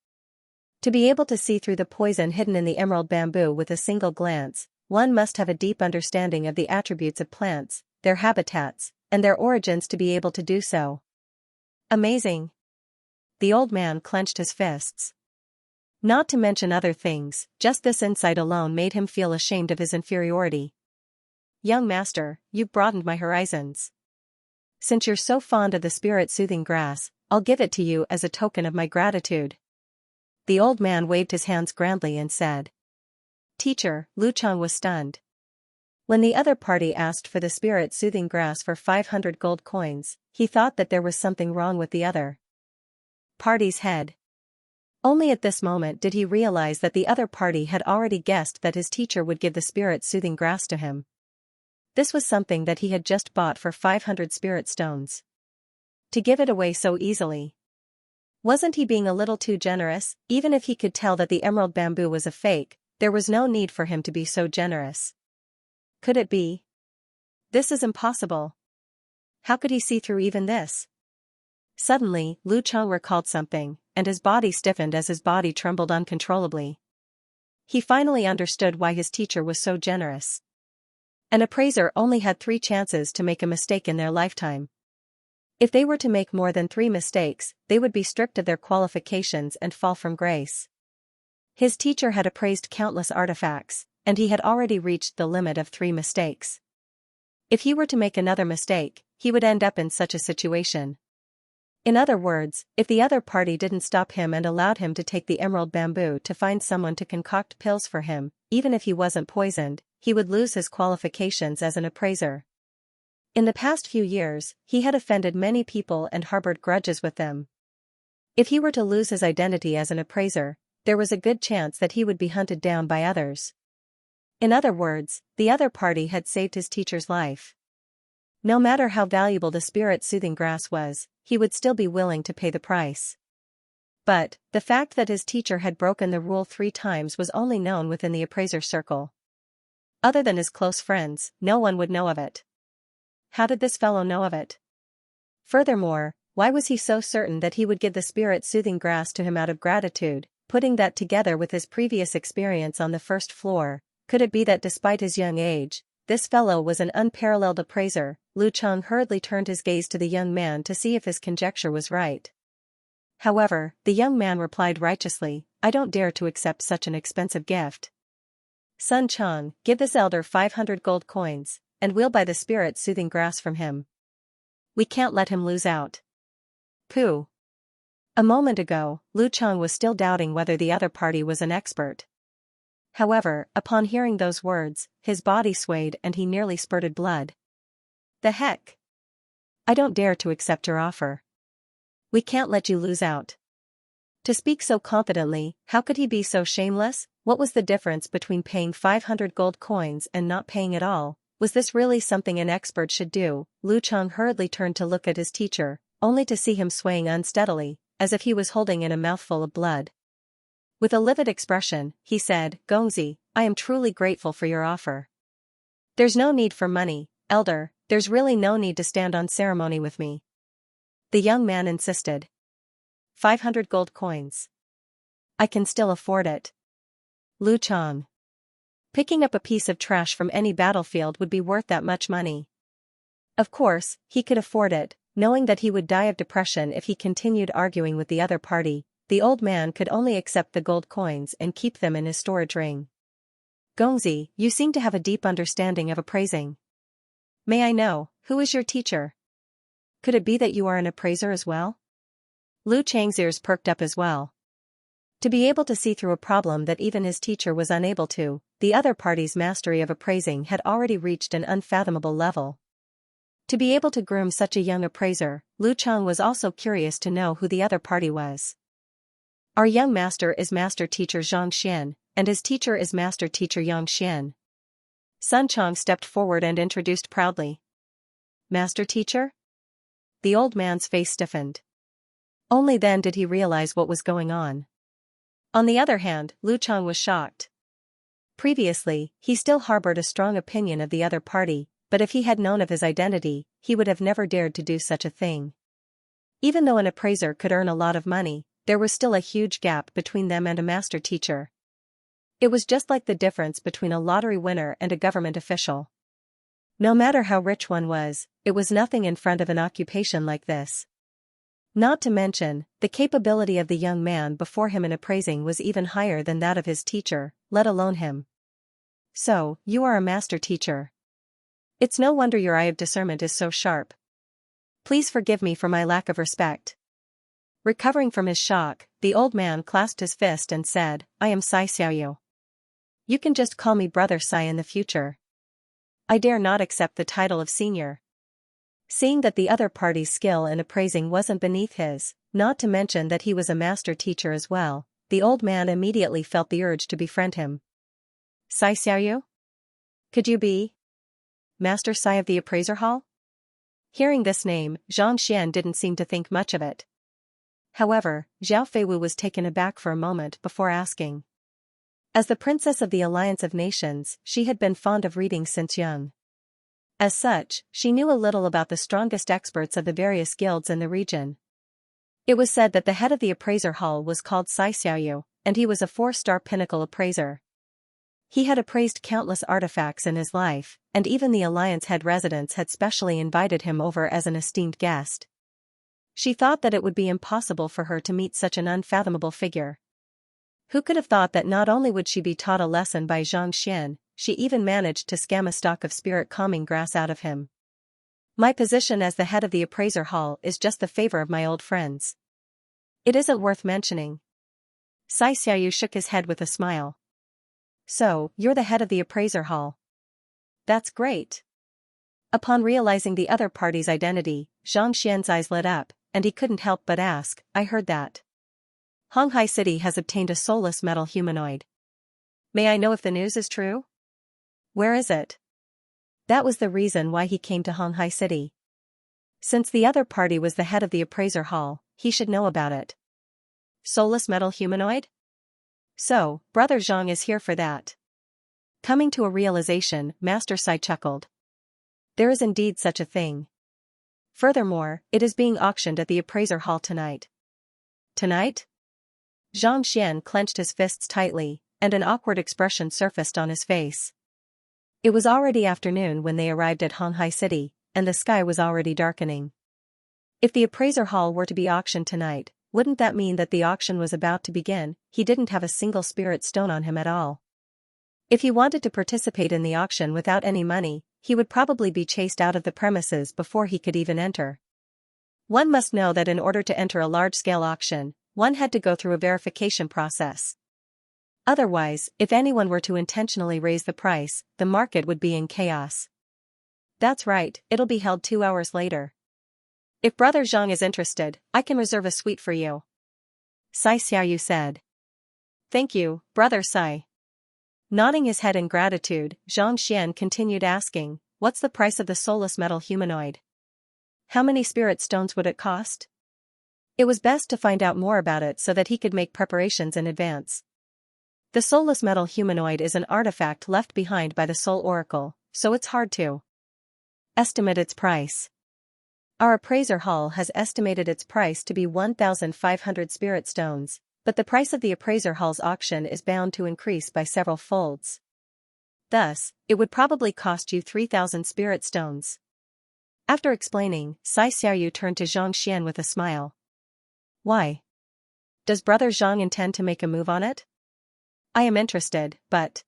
Speaker 1: To be able to see through the poison hidden in the emerald bamboo with a single glance, one must have a deep understanding of the attributes of plants, their habitats, and their origins to be able to do so. Amazing. The old man clenched his fists. Not to mention other things, just this insight alone made him feel ashamed of his inferiority. Young master, you've broadened my horizons. Since you're so fond of the spirit-soothing grass, I'll give it to you as a token of my gratitude. The old man waved his hands grandly and said. Teacher, Luchang was stunned. When the other party asked for the spirit-soothing grass for 500 gold coins, he thought that there was something wrong with the other party's head. Only at this moment did he realize that the other party had already guessed that his teacher would give the spirit-soothing grass to him. This was something that he had just bought for 500 spirit stones. To give it away so easily. Wasn't he being a little too generous? Even if he could tell that the emerald bamboo was a fake, there was no need for him to be so generous. Could it be? This is impossible. How could he see through even this? Suddenly, Lu Chang recalled something, and his body stiffened as his body trembled uncontrollably. He finally understood why his teacher was so generous. An appraiser only had 3 chances to make a mistake in their lifetime. If they were to make more than 3 mistakes, they would be stripped of their qualifications and fall from grace. His teacher had appraised countless artifacts, and he had already reached the limit of 3 mistakes. If he were to make another mistake, he would end up in such a situation. In other words, if the other party didn't stop him and allowed him to take the emerald bamboo to find someone to concoct pills for him, even if he wasn't poisoned, he would lose his qualifications as an appraiser. In the past few years, he had offended many people and harbored grudges with them. If he were to lose his identity as an appraiser, there was a good chance that he would be hunted down by others. In other words, the other party had saved his teacher's life. No matter how valuable the spirit-soothing grass was, he would still be willing to pay the price. But, the fact that his teacher had broken the rule 3 times was only known within the appraiser circle. Other than his close friends, no one would know of it. How did this fellow know of it? Furthermore, why was he so certain that he would give the spirit-soothing grass to him out of gratitude, putting that together with his previous experience on the first floor? Could it be that despite his young age, this fellow was an unparalleled appraiser? Lu Cheng hurriedly turned his gaze to the young man to see if his conjecture was right. However, the young man replied righteously, "I don't dare to accept such an expensive gift. Sun Cheng, give this elder 500 gold coins, and we'll buy the spirit-soothing grass from him. We can't let him lose out." Pooh. A moment ago, Lu Cheng was still doubting whether the other party was an expert. However, upon hearing those words, his body swayed and he nearly spurted blood. The heck? I don't dare to accept your offer. We can't let you lose out. To speak so confidently, how could he be so shameless? What was the difference between paying 500 gold coins and not paying at all? Was this really something an expert should do? Lu Cheng hurriedly turned to look at his teacher, only to see him swaying unsteadily, as if he was holding in a mouthful of blood. With a livid expression, he said, "Gongzi, I am truly grateful for your offer. There's no need for money, elder, there's really no need to stand on ceremony with me." The young man insisted. 500 gold coins. I can still afford it. Lu Cheng. Picking up a piece of trash from any battlefield would be worth that much money. Of course, he could afford it, knowing that he would die of depression if he continued arguing with the other party. The old man could only accept the gold coins and keep them in his storage ring. Gongzi, you seem to have a deep understanding of appraising. May I know, who is your teacher? Could it be that you are an appraiser as well? Lu Cheng's ears perked up as well. To be able to see through a problem that even his teacher was unable to, the other party's mastery of appraising had already reached an unfathomable level. To be able to groom such a young appraiser, Lu Cheng was also curious to know who the other party was. Our young master is Master Teacher Xianxia, and his teacher is Master Teacher Xianxia. Sun Cheng stepped forward and introduced proudly. Master Teacher? The old man's face stiffened. Only then did he realize what was going on. On the other hand, Lu Cheng was shocked. Previously, he still harbored a strong opinion of the other party, but if he had known of his identity, he would have never dared to do such a thing. Even though an appraiser could earn a lot of money, there was still a huge gap between them and a master teacher. It was just like the difference between a lottery winner and a government official. No matter how rich one was, it was nothing in front of an occupation like this. Not to mention, the capability of the young man before him in appraising was even higher than that of his teacher, let alone him. So, you are a master teacher. It's no wonder your eye of discernment is so sharp. Please forgive me for my lack of respect. Recovering from his shock, the old man clasped his fist and said, I am Sai Xiaoyu. You can just call me Brother Sai in the future. I dare not accept the title of senior. Seeing that the other party's skill in appraising wasn't beneath his, not to mention that he was a master teacher as well, the old man immediately felt the urge to befriend him. Sai Xiaoyu? Could you be Master Sai of the appraiser hall? Hearing this name, Xianxia didn't seem to think much of it. However, Zhao Feiwu was taken aback for a moment before asking. As the princess of the Alliance of Nations, she had been fond of reading since young. As such, she knew a little about the strongest experts of the various guilds in the region. It was said that the head of the appraiser hall was called Sai Xiaoyu, and he was a 4-star pinnacle appraiser. He had appraised countless artifacts in his life, and even the Alliance head residents had specially invited him over as an esteemed guest. She thought that it would be impossible for her to meet such an unfathomable figure. Who could have thought that not only would she be taught a lesson by Xianxia, she even managed to scam a stalk of spirit-calming grass out of him. My position as the head of the appraiser hall is just the favor of my old friends. It isn't worth mentioning. Xianxia shook his head with a smile. So, you're the head of the appraiser hall. That's great. Upon realizing the other party's identity, Xianxia's eyes lit up, and he couldn't help but ask, I heard that Honghai City has obtained a soulless metal humanoid. May I know if the news is true? Where is it? That was the reason why he came to Honghai City. Since the other party was the head of the appraiser hall, he should know about it. Soulless metal humanoid? So, Brother Zhang is here for that. Coming to a realization, Master Sai chuckled. There is indeed such a thing. Furthermore, it is being auctioned at the appraiser hall tonight. Tonight? Xianxia clenched his fists tightly, and an awkward expression surfaced on his face. It was already afternoon when they arrived at Honghai City, and the sky was already darkening. If the appraiser hall were to be auctioned tonight, wouldn't that mean that the auction was about to begin? He didn't have a single spirit stone on him at all. If he wanted to participate in the auction without any money, he would probably be chased out of the premises before he could even enter. One must know that in order to enter a large-scale auction, one had to go through a verification process. Otherwise, if anyone were to intentionally raise the price, the market would be in chaos. That's right, it'll be held 2 hours later. If Brother Zhang is interested, I can reserve a suite for you. Xiaoyu said. Thank you, Brother Sai. Nodding his head in gratitude, Xianxia continued asking, what's the price of the soulless metal humanoid? How many spirit stones would it cost? It was best to find out more about it so that he could make preparations in advance. The soulless metal humanoid is an artifact left behind by the Soul Oracle, so it's hard to estimate its price. Our appraiser hall has estimated its price to be 1,500 spirit stones, but the price of the appraiser hall's auction is bound to increase by several folds. Thus, it would probably cost you 3,000 spirit stones. After explaining, Xiaoyu turned to Xianxia with a smile. Why? Does Brother Zhang intend to make a move on it? I am interested, but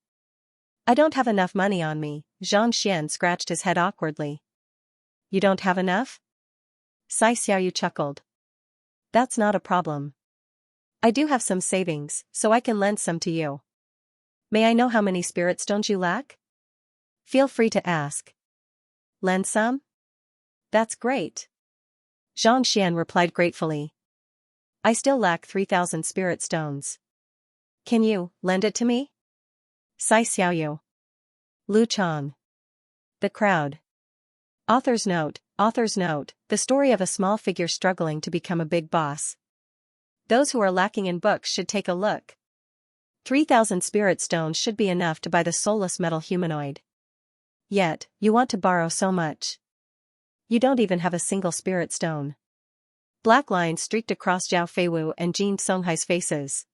Speaker 1: I don't have enough money on me. Xianxia scratched his head awkwardly. You don't have enough? Xiaoyu chuckled. That's not a problem. I do have some savings, so I can lend some to you. May I know how many spirit stones you lack? Feel free to ask. Lend some? That's great. Xianxia replied gratefully. I still lack 3,000 spirit stones. Can you lend it to me? Xiaoyu. Lu Chang. The crowd. Author's note, the story of a small figure struggling to become a big boss. Those who are lacking in books should take a look. 3,000 spirit stones should be enough to buy the soulless metal humanoid. Yet, you want to borrow so much. You don't even have a single spirit stone. Black lines streaked across Zhao Feiwu and Jin Songhai's faces.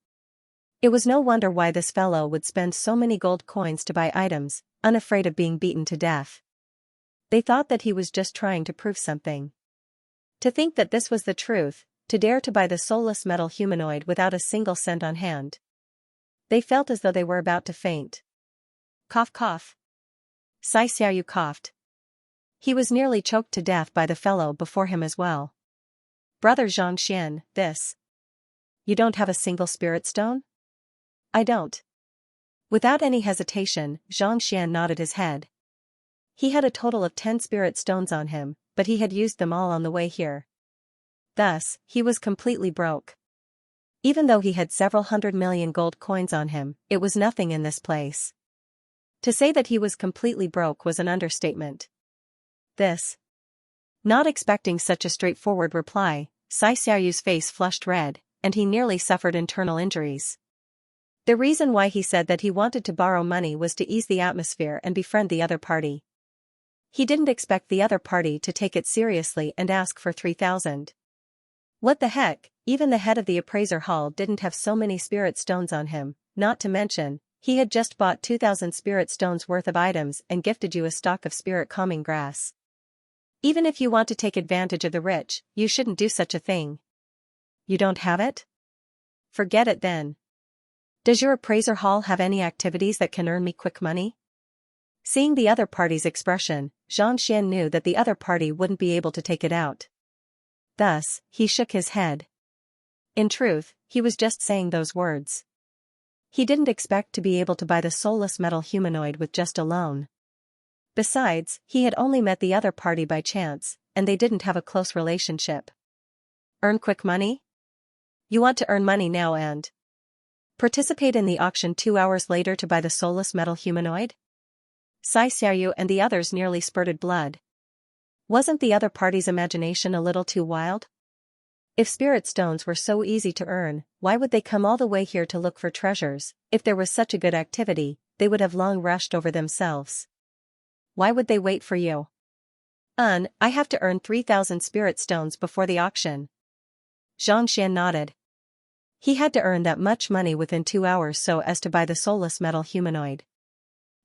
Speaker 1: It was no wonder why this fellow would spend so many gold coins to buy items, unafraid of being beaten to death. They thought that he was just trying to prove something. To think that this was the truth, to dare to buy the soulless metal humanoid without a single cent on hand. They felt as though they were about to faint. Cough cough. Xiaoyu coughed. He was nearly choked to death by the fellow before him as well. Brother Xianxia, this. You don't have a single spirit stone? I don't. Without any hesitation, Xianxia nodded his head. He had a total of 10 spirit stones on him, but he had used them all on the way here. Thus, he was completely broke. Even though he had several 100 million gold coins on him, it was nothing in this place. To say that he was completely broke was an understatement. This. Not expecting such a straightforward reply, Xiaoyu's face flushed red, and he nearly suffered internal injuries. The reason why he said that he wanted to borrow money was to ease the atmosphere and befriend the other party. He didn't expect the other party to take it seriously and ask for 3,000. What the heck, even the head of the appraiser hall didn't have so many spirit stones on him, not to mention, He had just bought 2,000 spirit stones worth of items and gifted you a stock of spirit calming grass. Even if you want to take advantage of the rich, you shouldn't do such a thing. You don't have it? Forget it then. Does your appraiser hall have any activities that can earn me quick money? Seeing the other party's expression, Xianxia knew that the other party wouldn't be able to take it out. Thus, he shook his head. In truth, he was just saying those words. He didn't expect to be able to buy the soulless metal humanoid with just a loan. Besides, he had only met the other party by chance, and they didn't have a close relationship. Earn quick money? You want to earn money now and participate in the auction 2 hours later to buy the soulless metal humanoid? Xianxia and the others nearly spurted blood. Wasn't the other party's imagination a little too wild? If spirit stones were so easy to earn, why would they come all the way here to look for treasures? If there was such a good activity, they would have long rushed over themselves. Why would they wait for you? I have to earn 3,000 spirit stones before the auction. Xianxia nodded. He had to earn that much money within 2 hours so as to buy the soulless metal humanoid.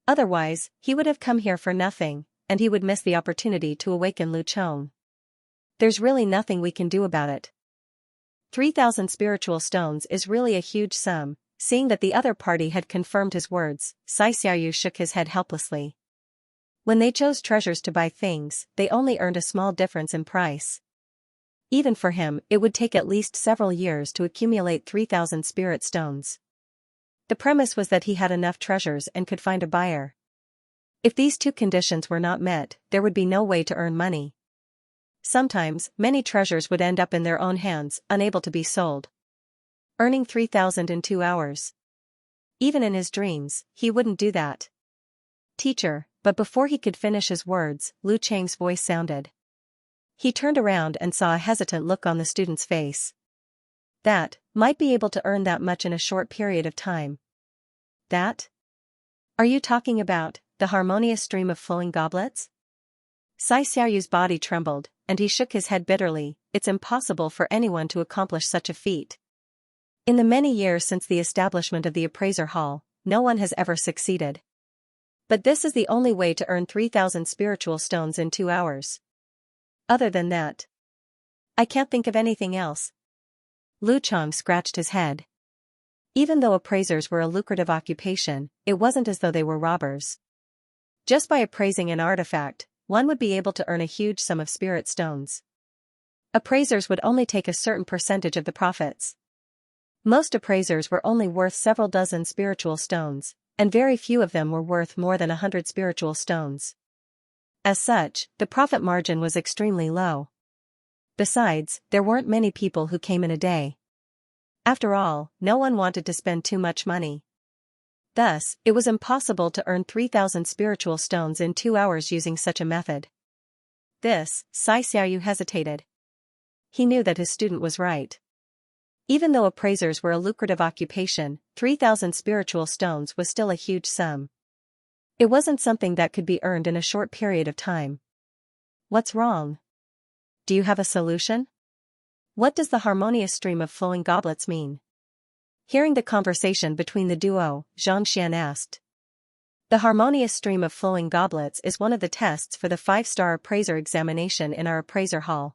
Speaker 1: Otherwise, he would have come here for nothing, and he would miss the opportunity to awaken Lu Chong. There's really nothing we can do about it. 3,000 spiritual stones is really a huge sum. Seeing that the other party had confirmed his words, Xiaoyu shook his head helplessly. When they chose treasures to buy things, they only earned a small difference in price. Even for him, it would take at least several years to accumulate 3,000 spirit stones. The premise was that he had enough treasures and could find a buyer. If these two conditions were not met, there would be no way to earn money. Sometimes, many treasures would end up in their own hands, unable to be sold. Earning 3,000 in 2 hours. Even in his dreams, he wouldn't do that. Teacher, but before he could finish his words, Lu Chang's voice sounded. He turned around and saw a hesitant look on the student's face. That, might be able to earn that much in a short period of time. That? Are you talking about the harmonious stream of flowing goblets? Xiaoyu's body trembled, and he shook his head bitterly. It's impossible for anyone to accomplish such a feat. In the many years since the establishment of the appraiser hall, no one has ever succeeded. But this is the only way to earn 3,000 spiritual stones in 2 hours. Other than that, I can't think of anything else. Lu Chong scratched his head. Even though appraisers were a lucrative occupation, it wasn't as though they were robbers. Just by appraising an artifact, one would be able to earn a huge sum of spirit stones. Appraisers would only take a certain percentage of the profits. Most appraisers were only worth several dozen spiritual stones, and very few of them were worth more than 100 spiritual stones. As such, the profit margin was extremely low. Besides, there weren't many people who came in a day. After all, no one wanted to spend too much money. Thus, it was impossible to earn 3,000 spiritual stones in 2 hours using such a method. This, Xiaoyu hesitated. He knew that his student was right. Even though appraisers were a lucrative occupation, 3,000 spiritual stones was still a huge sum. It wasn't something that could be earned in a short period of time. What's wrong? Do you have a solution? What does the harmonious stream of flowing goblets mean? Hearing the conversation between the duo, Xianxia asked. The harmonious stream of flowing goblets is one of the tests for the 5-star appraiser examination in our appraiser hall.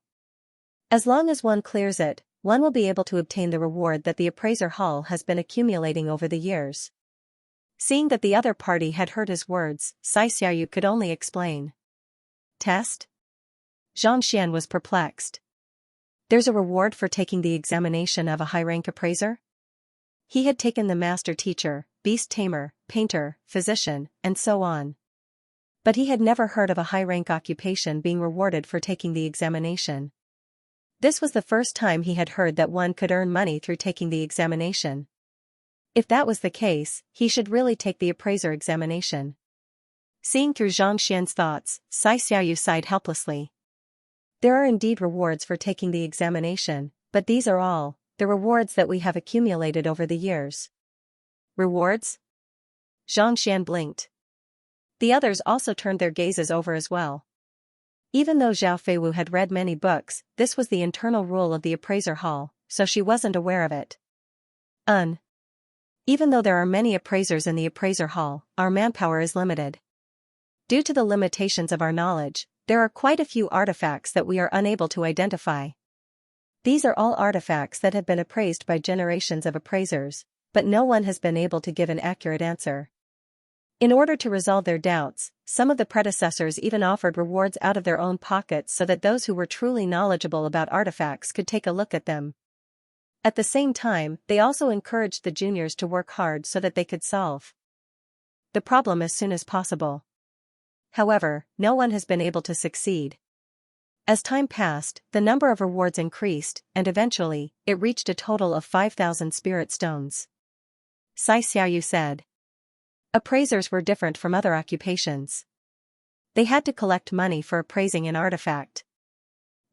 Speaker 1: As long as one clears it, one will be able to obtain the reward that the appraiser hall has been accumulating over the years. Seeing that the other party had heard his words, Xiaoyu could only explain. Test? Xianxia was perplexed. There's a reward for taking the examination of a high-rank appraiser? He had taken the master teacher, beast tamer, painter, physician, and so on. But he had never heard of a high-rank occupation being rewarded for taking the examination. This was the first time he had heard that one could earn money through taking the examination. If that was the case, he should really take the appraiser examination. Seeing through Xianxian's thoughts, Xiaoyu sighed helplessly. There are indeed rewards for taking the examination, but these are all the rewards that we have accumulated over the years. Rewards? Xianxian blinked. The others also turned their gazes over as well. Even though Zhao Feiwu had read many books, this was the internal rule of the appraiser hall, so she wasn't aware of it. Even though there are many appraisers in the appraiser hall, our manpower is limited. Due to the limitations of our knowledge, there are quite a few artifacts that we are unable to identify. These are all artifacts that have been appraised by generations of appraisers, but no one has been able to give an accurate answer. In order to resolve their doubts, some of the predecessors even offered rewards out of their own pockets so that those who were truly knowledgeable about artifacts could take a look at them. At the same time, they also encouraged the juniors to work hard so that they could solve the problem as soon as possible. However, no one has been able to succeed. As time passed, the number of rewards increased, and eventually, it reached a total of 5,000 spirit stones. Xianxia said. Appraisers were different from other occupations. They had to collect money for appraising an artifact.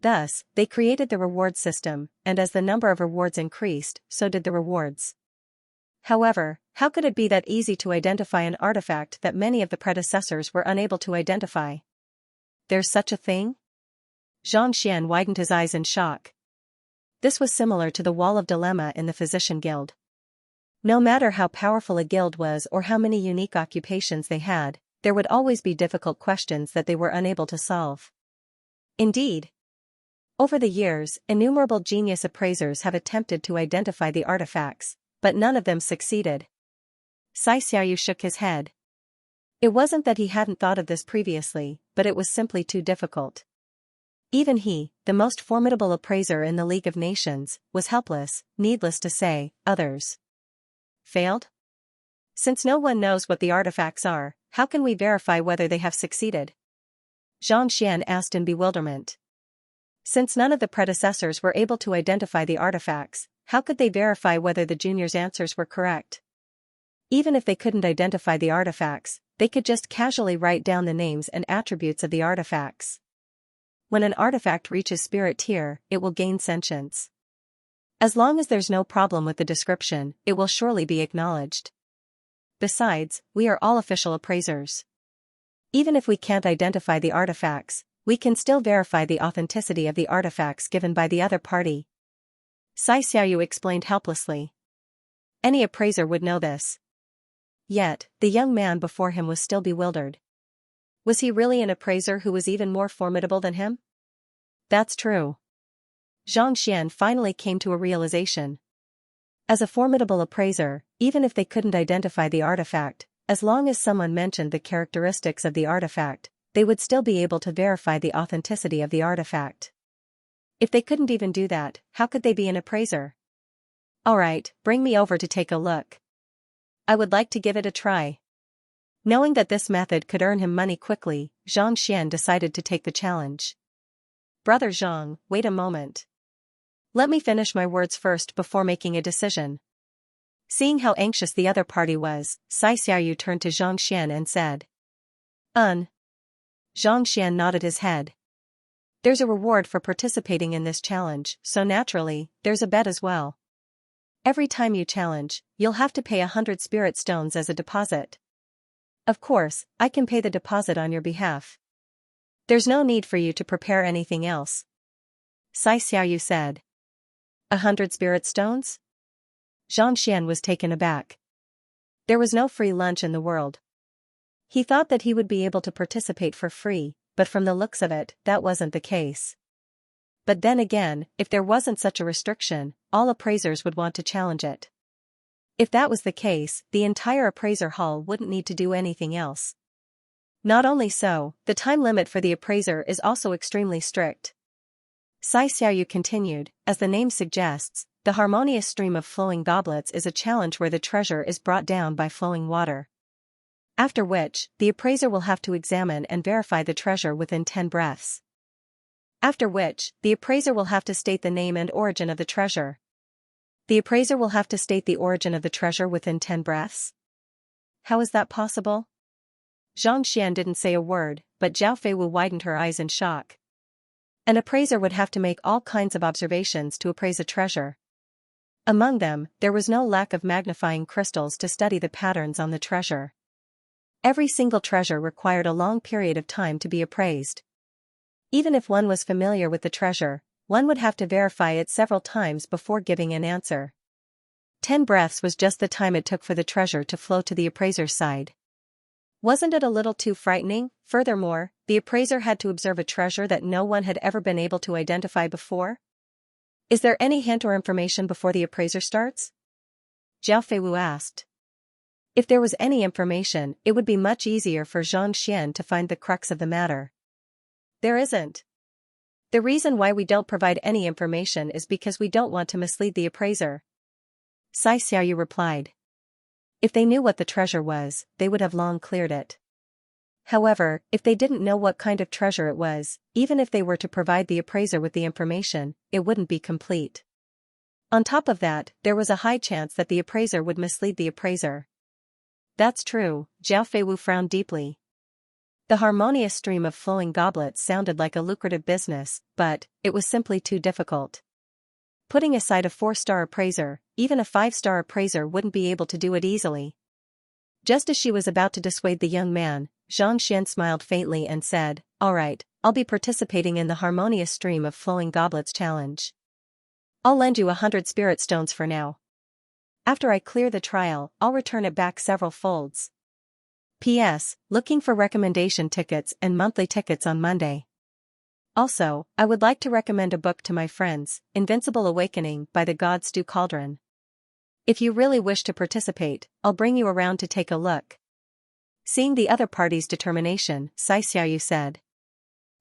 Speaker 1: Thus, they created the reward system, and as the number of rewards increased, so did the rewards. However, how could it be that easy to identify an artifact that many of the predecessors were unable to identify? There's such a thing? Xianxia widened his eyes in shock. This was similar to the wall of dilemma in the physician guild. No matter how powerful a guild was or how many unique occupations they had, there would always be difficult questions that they were unable to solve. Indeed, over the years, innumerable genius appraisers have attempted to identify the artifacts, but none of them succeeded. Xianxia shook his head. It wasn't that he hadn't thought of this previously, but it was simply too difficult. Even he, the most formidable appraiser in the League of Nations, was helpless. Needless to say, others failed? Since no one knows what the artifacts are, how can we verify whether they have succeeded? Xianxia asked in bewilderment. Since none of the predecessors were able to identify the artifacts, how could they verify whether the juniors' answers were correct? Even if they couldn't identify the artifacts, they could just casually write down the names and attributes of the artifacts. When an artifact reaches spirit tier, it will gain sentience. As long as there's no problem with the description, it will surely be acknowledged. Besides, we are all official appraisers. Even if we can't identify the artifacts, we can still verify the authenticity of the artifacts given by the other party. Xianxia explained helplessly. Any appraiser would know this. Yet, the young man before him was still bewildered. Was he really an appraiser who was even more formidable than him? That's true. Xianxia finally came to a realization. As a formidable appraiser, even if they couldn't identify the artifact, as long as someone mentioned the characteristics of the artifact, they would still be able to verify the authenticity of the artifact. If they couldn't even do that, how could they be an appraiser? Alright, bring me over to take a look. I would like to give it a try. Knowing that this method could earn him money quickly, Xianxia decided to take the challenge. Brother Zhang, wait a moment. Let me finish my words first before making a decision. Seeing how anxious the other party was, Xianxia turned to Xianxia and said. Xianxia nodded his head. There's a reward for participating in this challenge, so naturally, there's a bet as well. Every time you challenge, you'll have to pay 100 spirit stones as a deposit. Of course, I can pay the deposit on your behalf. There's no need for you to prepare anything else. Xianxia said. 100 spirit stones? Xianxia was taken aback. There was no free lunch in the world. He thought that he would be able to participate for free, but from the looks of it, that wasn't the case. But then again, if there wasn't such a restriction, all appraisers would want to challenge it. If that was the case, the entire appraiser hall wouldn't need to do anything else. Not only so, the time limit for the appraiser is also extremely strict. Xianxia continued, as the name suggests, the harmonious stream of flowing goblets is a challenge where the treasure is brought down by flowing water. After which, the appraiser will have to examine and verify the treasure within 10 breaths. After which, the appraiser will have to state the name and origin of the treasure. The appraiser will have to state the origin of the treasure within 10 breaths? How is that possible? Xianxia didn't say a word, but Zhao Feiwu widened her eyes in shock. An appraiser would have to make all kinds of observations to appraise a treasure. Among them, there was no lack of magnifying crystals to study the patterns on the treasure. Every single treasure required a long period of time to be appraised. Even if one was familiar with the treasure, one would have to verify it several times before giving an answer. 10 breaths was just the time it took for the treasure to flow to the appraiser's side. Wasn't it a little too frightening? Furthermore, the appraiser had to observe a treasure that no one had ever been able to identify before. Is there any hint or information before the appraiser starts? Zhao Feiwu asked. If there was any information, it would be much easier for Xianxia to find the crux of the matter. There isn't. The reason why we don't provide any information is because we don't want to mislead the appraiser. Xianxia replied. If they knew what the treasure was, they would have long cleared it. However, if they didn't know what kind of treasure it was, even if they were to provide the appraiser with the information, it wouldn't be complete. On top of that, there was a high chance that the appraiser would mislead the appraiser. That's true, Zhao Feiwu frowned deeply. The harmonious stream of flowing goblets sounded like a lucrative business, but it was simply too difficult. Putting aside a 4-star appraiser, even a 5-star appraiser wouldn't be able to do it easily. Just as she was about to dissuade the young man, Xianxia smiled faintly and said, "All right, I'll be participating in the harmonious stream of flowing goblets challenge. I'll lend you 100 spirit stones for now. After I clear the trial, I'll return it back several folds. P.S. Looking for recommendation tickets and monthly tickets on Monday. Also, I would like to recommend a book to my friends, Invincible Awakening by the God Stew Cauldron. If you really wish to participate, I'll bring you around to take a look." Seeing the other party's determination, Xianxia said.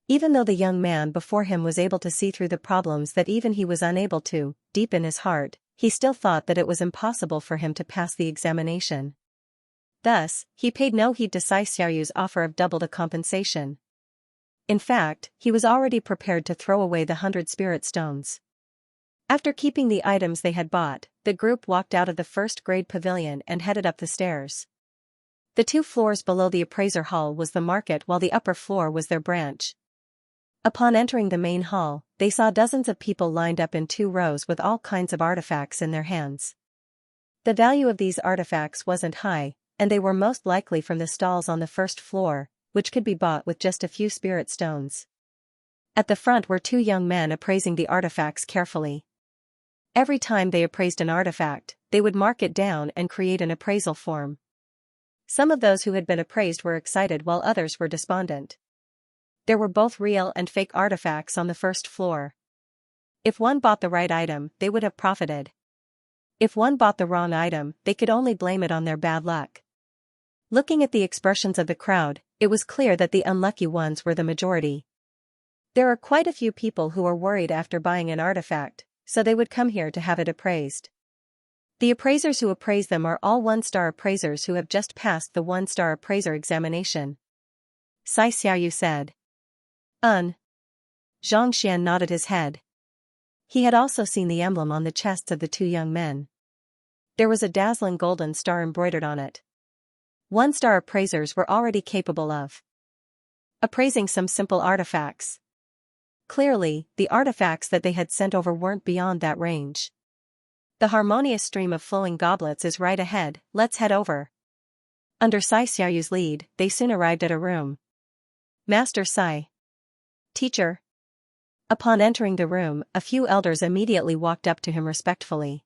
Speaker 1: Even though the young man before him was able to see through the problems that even he was unable to, deep in his heart, he still thought that it was impossible for him to pass the examination. Thus, he paid no heed to Xiaoyu's offer of double the compensation. In fact, he was already prepared to throw away the 100 spirit stones. After keeping the items they had bought, the group walked out of the first-grade pavilion and headed up the stairs. The 2 floors below the appraiser hall was the market while the upper floor was their branch. Upon entering the main hall, they saw dozens of people lined up in 2 rows with all kinds of artifacts in their hands. The value of these artifacts wasn't high, and they were most likely from the stalls on the first floor, which could be bought with just a few spirit stones. At the front were 2 young men appraising the artifacts carefully. Every time they appraised an artifact, they would mark it down and create an appraisal form. Some of those who had been appraised were excited while others were despondent. There were both real and fake artifacts on the first floor. If one bought the right item, they would have profited. If one bought the wrong item, they could only blame it on their bad luck. Looking at the expressions of the crowd, it was clear that the unlucky ones were the majority. There are quite a few people who are worried after buying an artifact, so they would come here to have it appraised. The appraisers who appraise them are all 1-star appraisers who have just passed the 1-star appraiser examination. Xiaoyu said. Xianxia nodded his head. He had also seen the emblem on the chests of the 2 young men. There was a dazzling golden star embroidered on it. 1-star appraisers were already capable of appraising some simple artifacts. Clearly, the artifacts that they had sent over weren't beyond that range. The harmonious stream of flowing goblets is right ahead, let's head over. Under Xiaoyu's lead, they soon arrived at a room. Master Sai. Teacher. Upon entering the room, a few elders immediately walked up to him respectfully.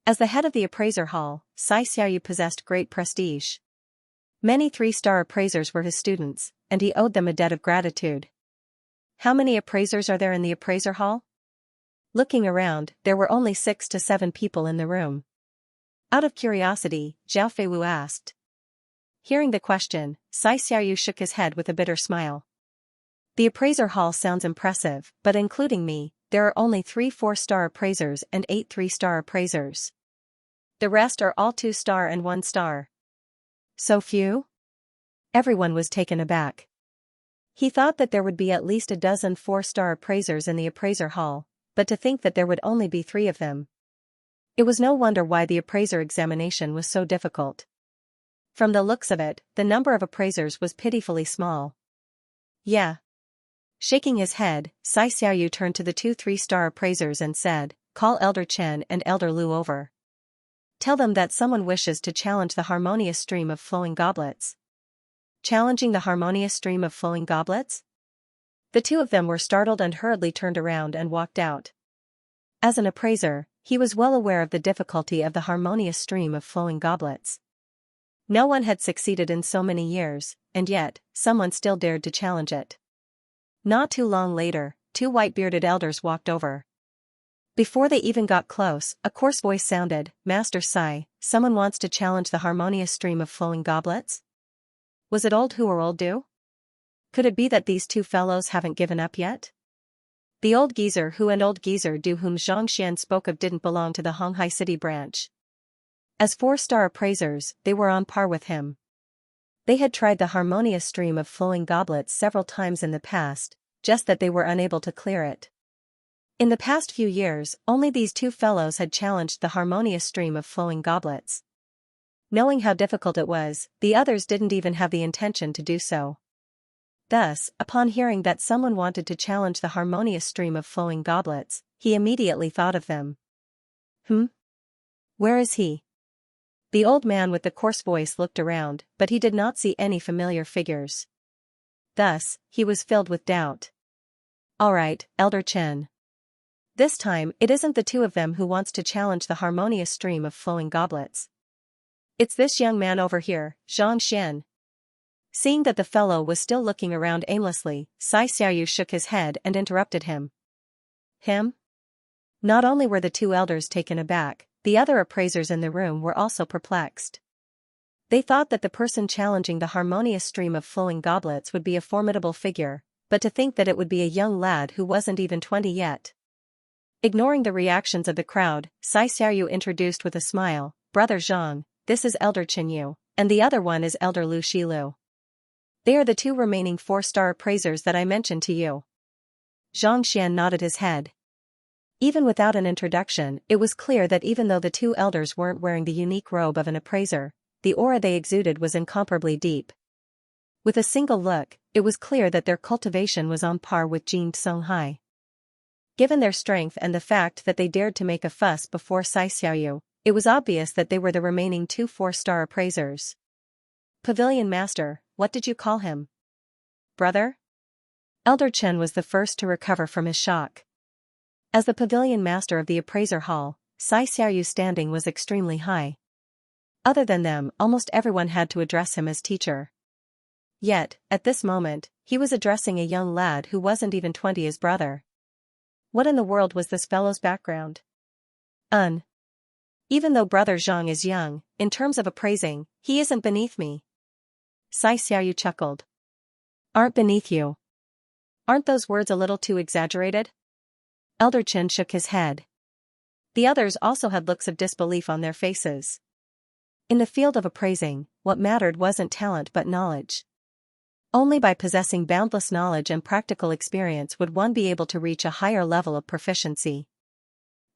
Speaker 1: As the head of the appraiser hall, Xiaoyu possessed great prestige. Many 3-star appraisers were his students, and he owed them a debt of gratitude. How many appraisers are there in the appraiser hall? Looking around, there were only 6 to 7 people in the room. Out of curiosity, Zhao Feiwu asked. Hearing the question, Xiaoyu shook his head with a bitter smile. The appraiser hall sounds impressive, but including me, there are only 3 4-star appraisers and 8 3-star appraisers. The rest are all 2-star and 1-star. So few? Everyone was taken aback. He thought that there would be at least a dozen 4-star appraisers in the appraiser hall, but to think that there would only be 3 of them. It was no wonder why the appraiser examination was so difficult. From the looks of it, the number of appraisers was pitifully small. Yeah. Shaking his head, Xiaoyu turned to the 2 3-star appraisers and said, "Call Elder Chen and Elder Lu over. Tell them that someone wishes to challenge the harmonious stream of flowing goblets." Challenging the harmonious stream of flowing goblets? The 2 of them were startled and hurriedly turned around and walked out. As an appraiser, he was well aware of the difficulty of the harmonious stream of flowing goblets. No one had succeeded in so many years, and yet, someone still dared to challenge it. Not too long later, two white-bearded elders walked over. Before they even got close, a coarse voice sounded, "Master Sai, someone wants to challenge the harmonious stream of flowing goblets?" Was it old Hu or old Du? Could it be that these two fellows haven't given up yet? The old geezer Hu and old geezer Du whom Xianxia spoke of didn't belong to the Honghai City branch. As 4-star appraisers, they were on par with him. They had tried the harmonious stream of flowing goblets several times in the past, just that they were unable to clear it. In the past few years, only these two fellows had challenged the harmonious stream of flowing goblets. Knowing how difficult it was, the others didn't even have the intention to do so. Thus, upon hearing that someone wanted to challenge the harmonious stream of flowing goblets, he immediately thought of them. Where is he? The old man with the coarse voice looked around, but he did not see any familiar figures. Thus, he was filled with doubt. All right, Elder Chen. This time, it isn't the two of them who wants to challenge the harmonious stream of flowing goblets. It's this young man over here, Xianxia. Seeing that the fellow was still looking around aimlessly, Sai Xiaoyu shook his head and interrupted him. Him? Not only were the two elders taken aback, the other appraisers in the room were also perplexed. They thought that the person challenging the harmonious stream of flowing goblets would be a formidable figure, but to think that it would be a young lad who wasn't even 20 yet. Ignoring the reactions of the crowd, Sai Xiaoyu introduced with a smile, "Brother Zhang, this is Elder Chen Yu, and the other one is Elder Lu Shilu. They are the two remaining 4-star appraisers that I mentioned to you." Xianxia nodded his head. Even without an introduction, it was clear that even though the two elders weren't wearing the unique robe of an appraiser, the aura they exuded was incomparably deep. With a single look, it was clear that their cultivation was on par with Jin Songhai. Given their strength and the fact that they dared to make a fuss before Sai Xiaoyu, it was obvious that they were the remaining two 4-star appraisers. "Pavilion Master, what did you call him?" "Brother?" Elder Chen was the first to recover from his shock. As the pavilion master of the appraiser hall, Sai Xiaoyu's standing was extremely high. Other than them, almost everyone had to address him as teacher. Yet, at this moment, he was addressing a young lad who wasn't even 20 as brother. What in the world was this fellow's background? Even though Brother Zhang is young, in terms of appraising, he isn't beneath me. Sai Xiaoyu chuckled. "Aren't beneath you? Aren't those words a little too exaggerated?" Elder Chen shook his head. The others also had looks of disbelief on their faces. In the field of appraising, what mattered wasn't talent but knowledge. Only by possessing boundless knowledge and practical experience would one be able to reach a higher level of proficiency.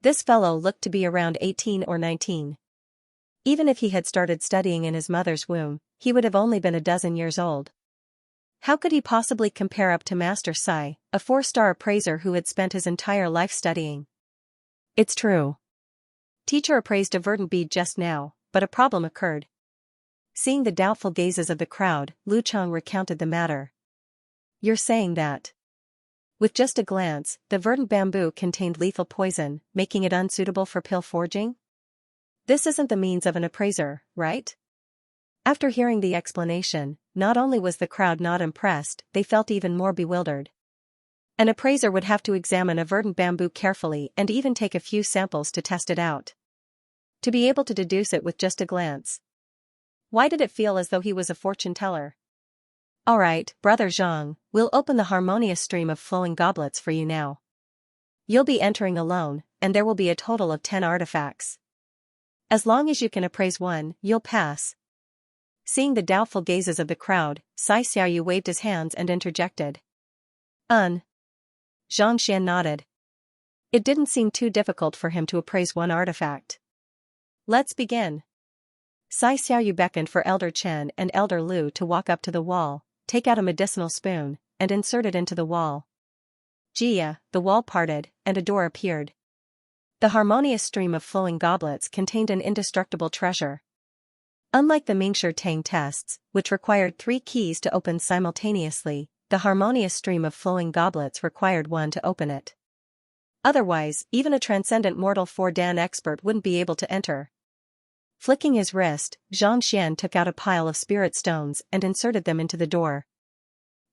Speaker 1: This fellow looked to be around 18 or 19. Even if he had started studying in his mother's womb, he would have only been a dozen years old. How could he possibly compare up to Master Sai, a 4-star appraiser who had spent his entire life studying? It's true. Teacher appraised a verdant bead just now, but a problem occurred. Seeing the doubtful gazes of the crowd, Lu Chang recounted the matter. You're saying that? With just a glance, the verdant bamboo contained lethal poison, making it unsuitable for pill forging? This isn't the means of an appraiser, right? After hearing the explanation, not only was the crowd not impressed, they felt even more bewildered. An appraiser would have to examine a verdant bamboo carefully and even take a few samples to test it out. To be able to deduce it with just a glance. Why did it feel as though he was a fortune teller? All right, Brother Zhang, we'll open the harmonious stream of flowing goblets for you now. You'll be entering alone, and there will be a total of 10 artifacts. As long as you can appraise one, you'll pass. Seeing the doubtful gazes of the crowd, Sai Xiaoyu waved his hands and interjected. Zhang Xian nodded. It didn't seem too difficult for him to appraise one artifact. Let's begin. Sai Xiaoyu beckoned for Elder Chen and Elder Lu to walk up to the wall, take out a medicinal spoon, and insert it into the wall. Jia, the wall parted, and a door appeared. The harmonious stream of flowing goblets contained an indestructible treasure. Unlike the Mingshi Tang tests, which required 3 keys to open simultaneously, the harmonious stream of flowing goblets required one to open it. Otherwise, even a transcendent mortal 4-dan expert wouldn't be able to enter. Flicking his wrist, Xianxia took out a pile of spirit stones and inserted them into the door.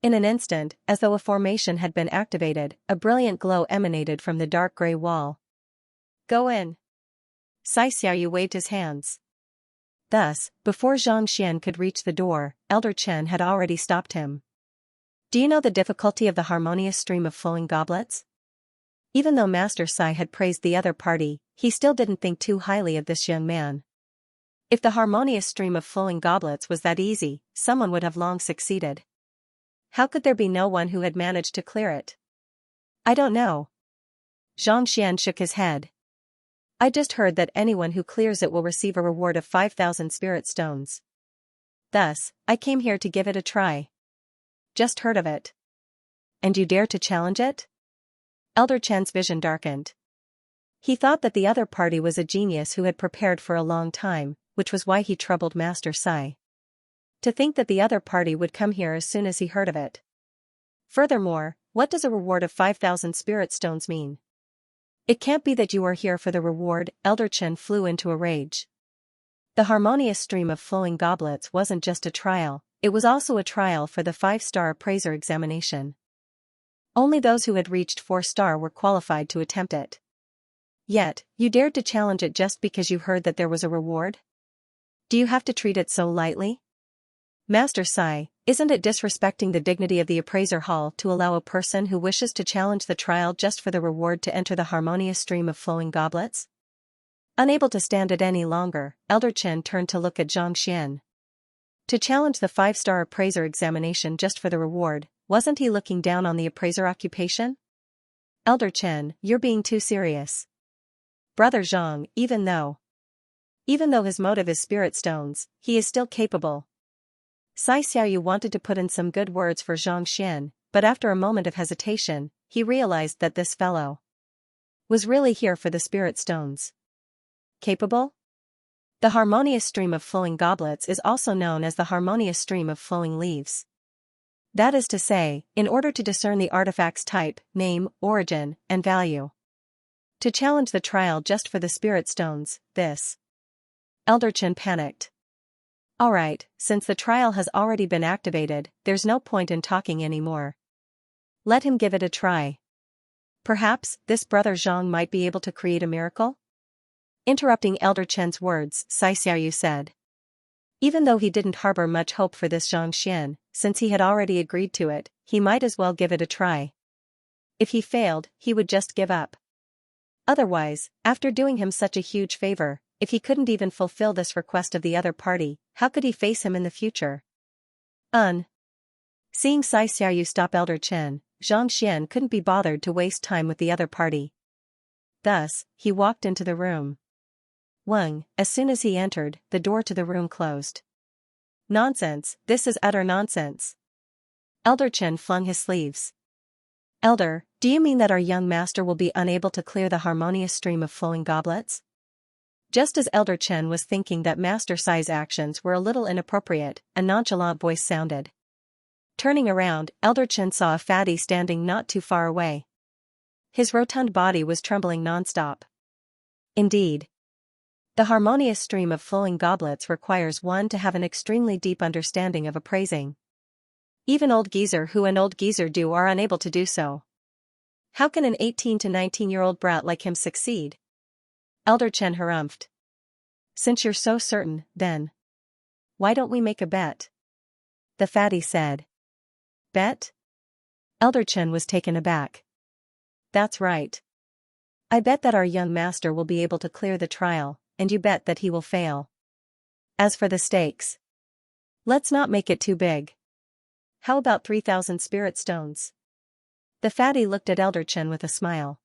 Speaker 1: In an instant, as though a formation had been activated, a brilliant glow emanated from the dark gray wall. "Go in." Xianxia waved his hands. Thus, before Xianxia could reach the door, Elder Chen had already stopped him. "Do you know the difficulty of the harmonious stream of flowing goblets?" Even though Master Sai had praised the other party, he still didn't think too highly of this young man. If the harmonious stream of flowing goblets was that easy, someone would have long succeeded. How could there be no one who had managed to clear it? "I don't know." Xianxia shook his head. "I just heard that anyone who clears it will receive a reward of 5,000 spirit stones. Thus, I came here to give it a try." "Just heard of it. And you dare to challenge it?" Elder Chen's vision darkened. He thought that the other party was a genius who had prepared for a long time, which was why he troubled Master Sai. To think that the other party would come here as soon as he heard of it. Furthermore, what does a reward of 5,000 spirit stones mean? "It can't be that you are here for the reward." Elder Chen flew into a rage. The harmonious stream of flowing goblets wasn't just a trial, it was also a trial for the 5-star appraiser examination. Only those who had reached 4-star were qualified to attempt it. Yet, you dared to challenge it just because you heard that there was a reward? Do you have to treat it so lightly? Master Sai, isn't it disrespecting the dignity of the appraiser hall to allow a person who wishes to challenge the trial just for the reward to enter the harmonious stream of flowing goblets? Unable to stand it any longer, Elder Chen turned to look at Xianxia. To challenge the 5-star appraiser examination just for the reward, wasn't he looking down on the appraiser occupation? "Elder Chen, you're being too serious." "Brother Zhang, even though his motive is spirit stones, he is still capable." Xiaoyu wanted to put in some good words for Xianxia, but after a moment of hesitation, he realized that this fellow was really here for the spirit stones. Capable? The harmonious stream of flowing goblets is also known as the harmonious stream of flowing leaves. That is to say, in order to discern the artifact's type, name, origin, and value. To challenge the trial just for the spirit stones, this. Elder Chen panicked. "Alright, since the trial has already been activated, there's no point in talking anymore. Let him give it a try. Perhaps, this brother Zhang might be able to create a miracle?" Interrupting Elder Chen's words, Xiaoyu said. Even though he didn't harbor much hope for this Xianxia, since he had already agreed to it, he might as well give it a try. If he failed, he would just give up. Otherwise, after doing him such a huge favor, if he couldn't even fulfill this request of the other party, how could he face him in the future? Seeing Xiaoyu stop Elder Chen, Xianxia couldn't be bothered to waste time with the other party. Thus, he walked into the room. As soon as he entered, the door to the room closed. "Nonsense, this is utter nonsense." Elder Chen flung his sleeves. "Elder, do you mean that our young master will be unable to clear the harmonious stream of flowing goblets?" Just as Elder Chen was thinking that Master Sai's actions were a little inappropriate, a nonchalant voice sounded. Turning around, Elder Chen saw a fatty standing not too far away. His rotund body was trembling nonstop. Indeed. The harmonious stream of flowing goblets requires one to have an extremely deep understanding of appraising. Even old geezer who an old geezer do are unable to do so. How can an 18 to 19-year-old brat like him succeed? Elder Chen harumphed. "Since you're so certain, then why don't we make a bet?" the fatty said. "Bet?" Elder Chen was taken aback. "That's right. I bet that our young master will be able to clear the trial, and you bet that he will fail. As for the stakes, let's not make it too big. How about 3,000 spirit stones?" The fatty looked at Elder Chen with a smile.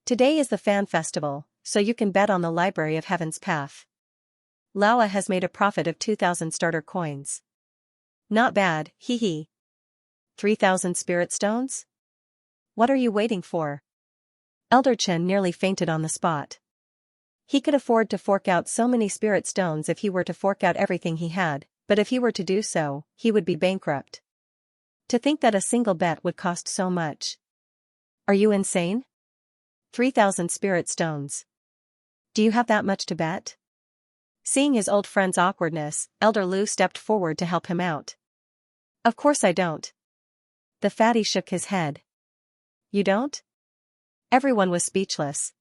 Speaker 1: "Today is the fan festival, so you can bet on the Library of Heaven's Path. Laowa has made a profit of 2,000 starter coins. Not bad, hee hee. 3,000 spirit stones? What are you waiting for?" Elder Chen nearly fainted on the spot. He could afford to fork out so many spirit stones if he were to fork out everything he had, but if he were to do so, he would be bankrupt. To think that a single bet would cost so much. Are you insane? 3,000 spirit stones. Do you have that much to bet? Seeing his old friend's awkwardness, Elder Lu stepped forward to help him out. Of course I don't. The fatty shook his head. You don't? Everyone was speechless.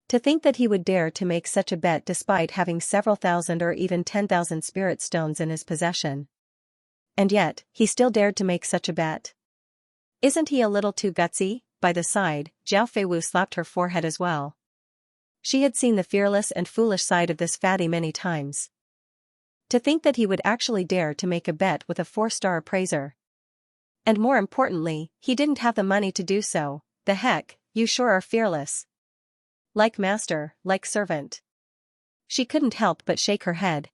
Speaker 1: To think that he would dare to make such a bet despite having several thousand or even 10,000 spirit stones in his possession. And yet, he still dared to make such a bet. Isn't he a little too gutsy? By the side, Zhao Feiwu slapped her forehead as well. She had seen the fearless and foolish side of this fatty many times. To think that he would actually dare to make a bet with a 4-star appraiser. And more importantly, he didn't have the money to do so. The heck, you sure are fearless. Like master, like servant. She couldn't help but shake her head.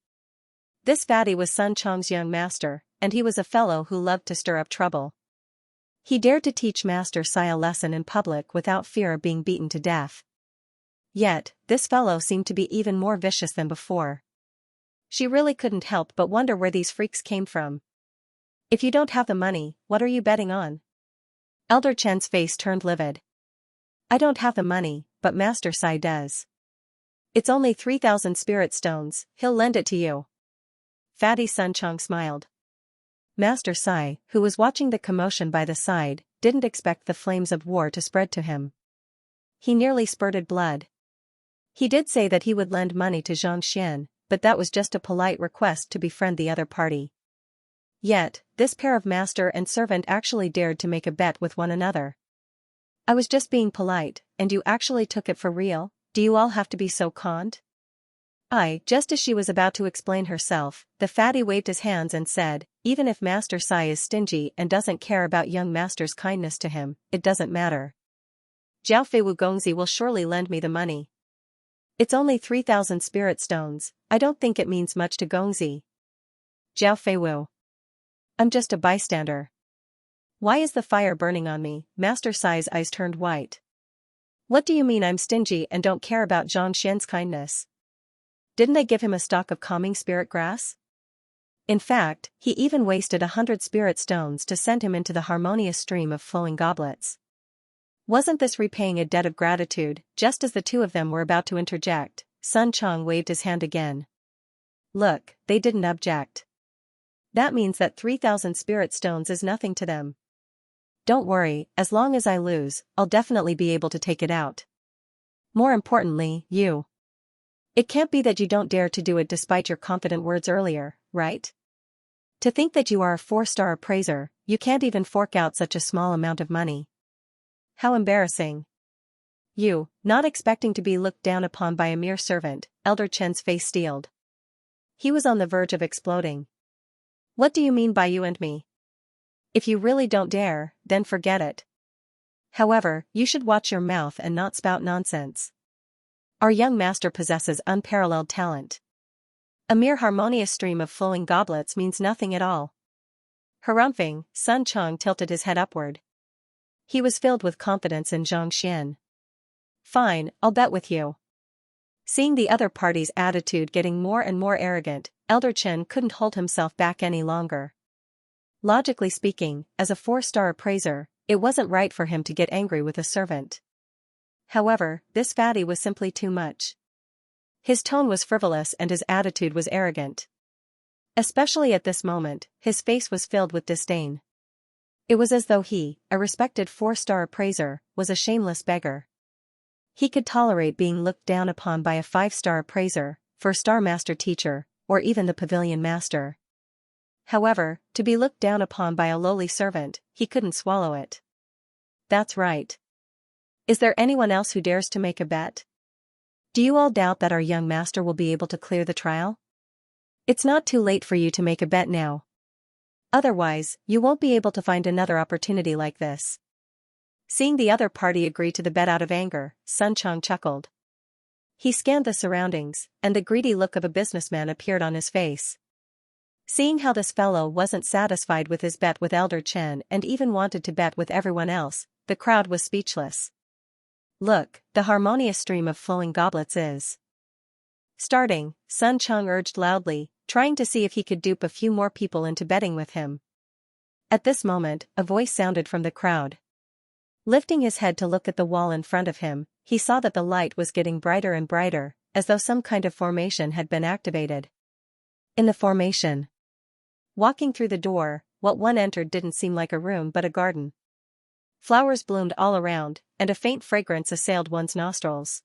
Speaker 1: This fatty was Sun Chong's young master, and he was a fellow who loved to stir up trouble. He dared to teach Master Sai a lesson in public without fear of being beaten to death. Yet, this fellow seemed to be even more vicious than before. She really couldn't help but wonder where these freaks came from. If you don't have the money, what are you betting on? Elder Chen's face turned livid. I don't have the money, but Master Sai does. It's only 3,000 spirit stones, he'll lend it to you. Fatty Sun Chong smiled. Master Sai, who was watching the commotion by the side, didn't expect the flames of war to spread to him. He nearly spurted blood. He did say that he would lend money to Xianxia, but that was just a polite request to befriend the other party. Yet, this pair of master and servant actually dared to make a bet with one another. I was just being polite, and you actually took it for real? Do you all have to be so conned? Just as she was about to explain herself, the fatty waved his hands and said, even if Master Sai is stingy and doesn't care about young master's kindness to him, it doesn't matter. Zhao Feiwu Gongzi will surely lend me the money. It's only 3,000 spirit stones, I don't think it means much to Gongzi. Zhao Feiwu. I'm just a bystander. Why is the fire burning on me? Master Sai's eyes turned white. What do you mean I'm stingy and don't care about Zhangxian's kindness? Didn't I give him a stock of calming spirit grass? In fact, he even wasted 100 spirit stones to send him into the harmonious stream of flowing goblets. Wasn't this repaying a debt of gratitude? Just as the two of them were about to interject, Sun Chong waved his hand again. Look, they didn't object. That means that 3,000 spirit stones is nothing to them. Don't worry, as long as I lose, I'll definitely be able to take it out. More importantly, you. It can't be that you don't dare to do it despite your confident words earlier, right? To think that you are a 4-star appraiser, you can't even fork out such a small amount of money. How embarrassing. You, not expecting to be looked down upon by a mere servant, Elder Chen's face steeled. He was on the verge of exploding. What do you mean by you and me? If you really don't dare, then forget it. However, you should watch your mouth and not spout nonsense. Our young master possesses unparalleled talent. A mere harmonious stream of flowing goblets means nothing at all. Harumphing, Sun Chong tilted his head upward. He was filled with confidence in Zhangxian. Fine, I'll bet with you. Seeing the other party's attitude getting more and more arrogant, Elder Chen couldn't hold himself back any longer. Logically speaking, as a 4-star appraiser, it wasn't right for him to get angry with a servant. However, this fatty was simply too much. His tone was frivolous and his attitude was arrogant. Especially at this moment, his face was filled with disdain. It was as though he, a respected 4-star appraiser, was a shameless beggar. He could tolerate being looked down upon by a 5-star appraiser, 4-star master teacher, or even the pavilion master. However, to be looked down upon by a lowly servant, he couldn't swallow it. That's right. Is there anyone else who dares to make a bet? Do you all doubt that our young master will be able to clear the trial? It's not too late for you to make a bet now. Otherwise, you won't be able to find another opportunity like this. Seeing the other party agree to the bet out of anger, Sun Chong chuckled. He scanned the surroundings, and the greedy look of a businessman appeared on his face. Seeing how this fellow wasn't satisfied with his bet with Elder Chen and even wanted to bet with everyone else, the crowd was speechless. Look, the harmonious stream of flowing goblets is starting, Sun Chong urged loudly, trying to see if he could dupe a few more people into betting with him. At this moment, a voice sounded from the crowd. Lifting his head to look at the wall in front of him, he saw that the light was getting brighter and brighter, as though some kind of formation had been activated. In the formation. Walking through the door, what one entered didn't seem like a room but a garden. Flowers bloomed all around, and a faint fragrance assailed one's nostrils.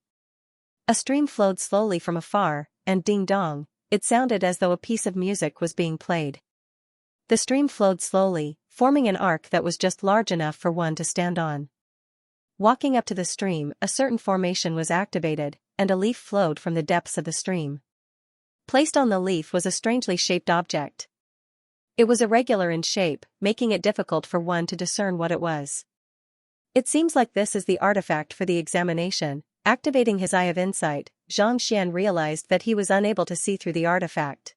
Speaker 1: A stream flowed slowly from afar, and ding-dong, it sounded as though a piece of music was being played. The stream flowed slowly, forming an arc that was just large enough for one to stand on. Walking up to the stream, a certain formation was activated, and a leaf flowed from the depths of the stream. Placed on the leaf was a strangely shaped object. It was irregular in shape, making it difficult for one to discern what it was. It seems like this is the artifact for the examination. Activating his eye of insight, Xianxia realized that he was unable to see through the artifact.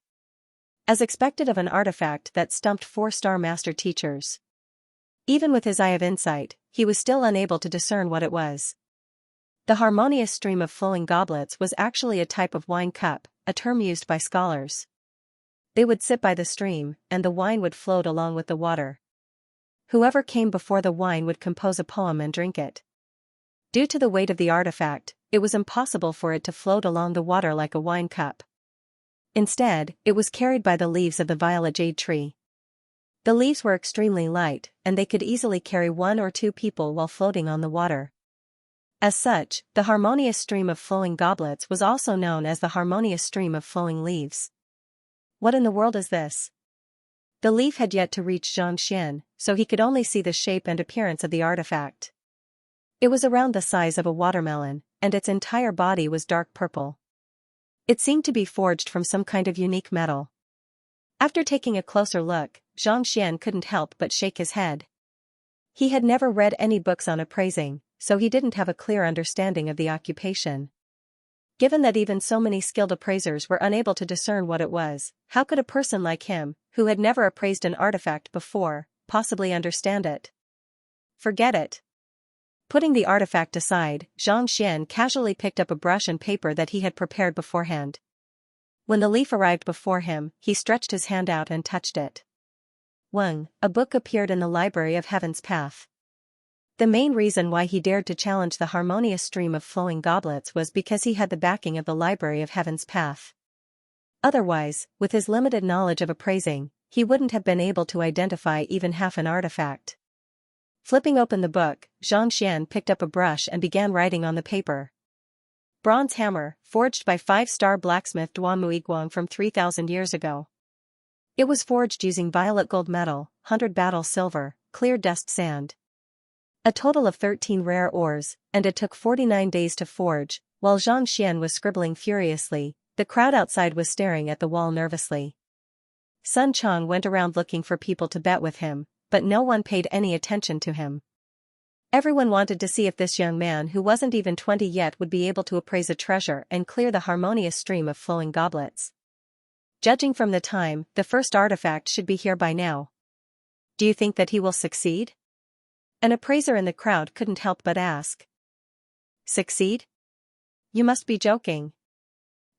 Speaker 1: As expected of an artifact that stumped 4-star master teachers. Even with his eye of insight, he was still unable to discern what it was. The harmonious stream of flowing goblets was actually a type of wine cup, a term used by scholars. They would sit by the stream, and the wine would float along with the water. Whoever came before the wine would compose a poem and drink it. Due to the weight of the artifact, it was impossible for it to float along the water like a wine cup. Instead, it was carried by the leaves of the violet jade tree. The leaves were extremely light, and they could easily carry 1 or 2 people while floating on the water. As such, the harmonious stream of flowing goblets was also known as the harmonious stream of flowing leaves. What in the world is this? The leaf had yet to reach Xianxia, so he could only see the shape and appearance of the artifact. It was around the size of a watermelon, and its entire body was dark purple. It seemed to be forged from some kind of unique metal. After taking a closer look, Xianxia couldn't help but shake his head. He had never read any books on appraising, so he didn't have a clear understanding of the occupation. Given that even so many skilled appraisers were unable to discern what it was, how could a person like him, who had never appraised an artifact before, possibly understand it? Forget it. Putting the artifact aside, Xianxia casually picked up a brush and paper that he had prepared beforehand. When the leaf arrived before him, he stretched his hand out and touched it. Wang, a book appeared in the Library of Heaven's Path. The main reason why he dared to challenge the harmonious stream of flowing goblets was because he had the backing of the Library of Heaven's Path. Otherwise, with his limited knowledge of appraising, he wouldn't have been able to identify even half an artifact. Flipping open the book, Xianxia picked up a brush and began writing on the paper. Bronze hammer, forged by 5-star blacksmith Duamuiguang from 3,000 years ago. It was forged using violet gold metal, 100 battle silver, clear dust sand. A total of 13 rare ores, and it took 49 days to forge. While Xianxia was scribbling furiously, the crowd outside was staring at the wall nervously. Sun Chong went around looking for people to bet with him, but no one paid any attention to him. Everyone wanted to see if this young man who wasn't even 20 yet would be able to appraise a treasure and clear the harmonious stream of flowing goblets. Judging from the time, the first artifact should be here by now. Do you think that he will succeed? An appraiser in the crowd couldn't help but ask. Succeed? You must be joking.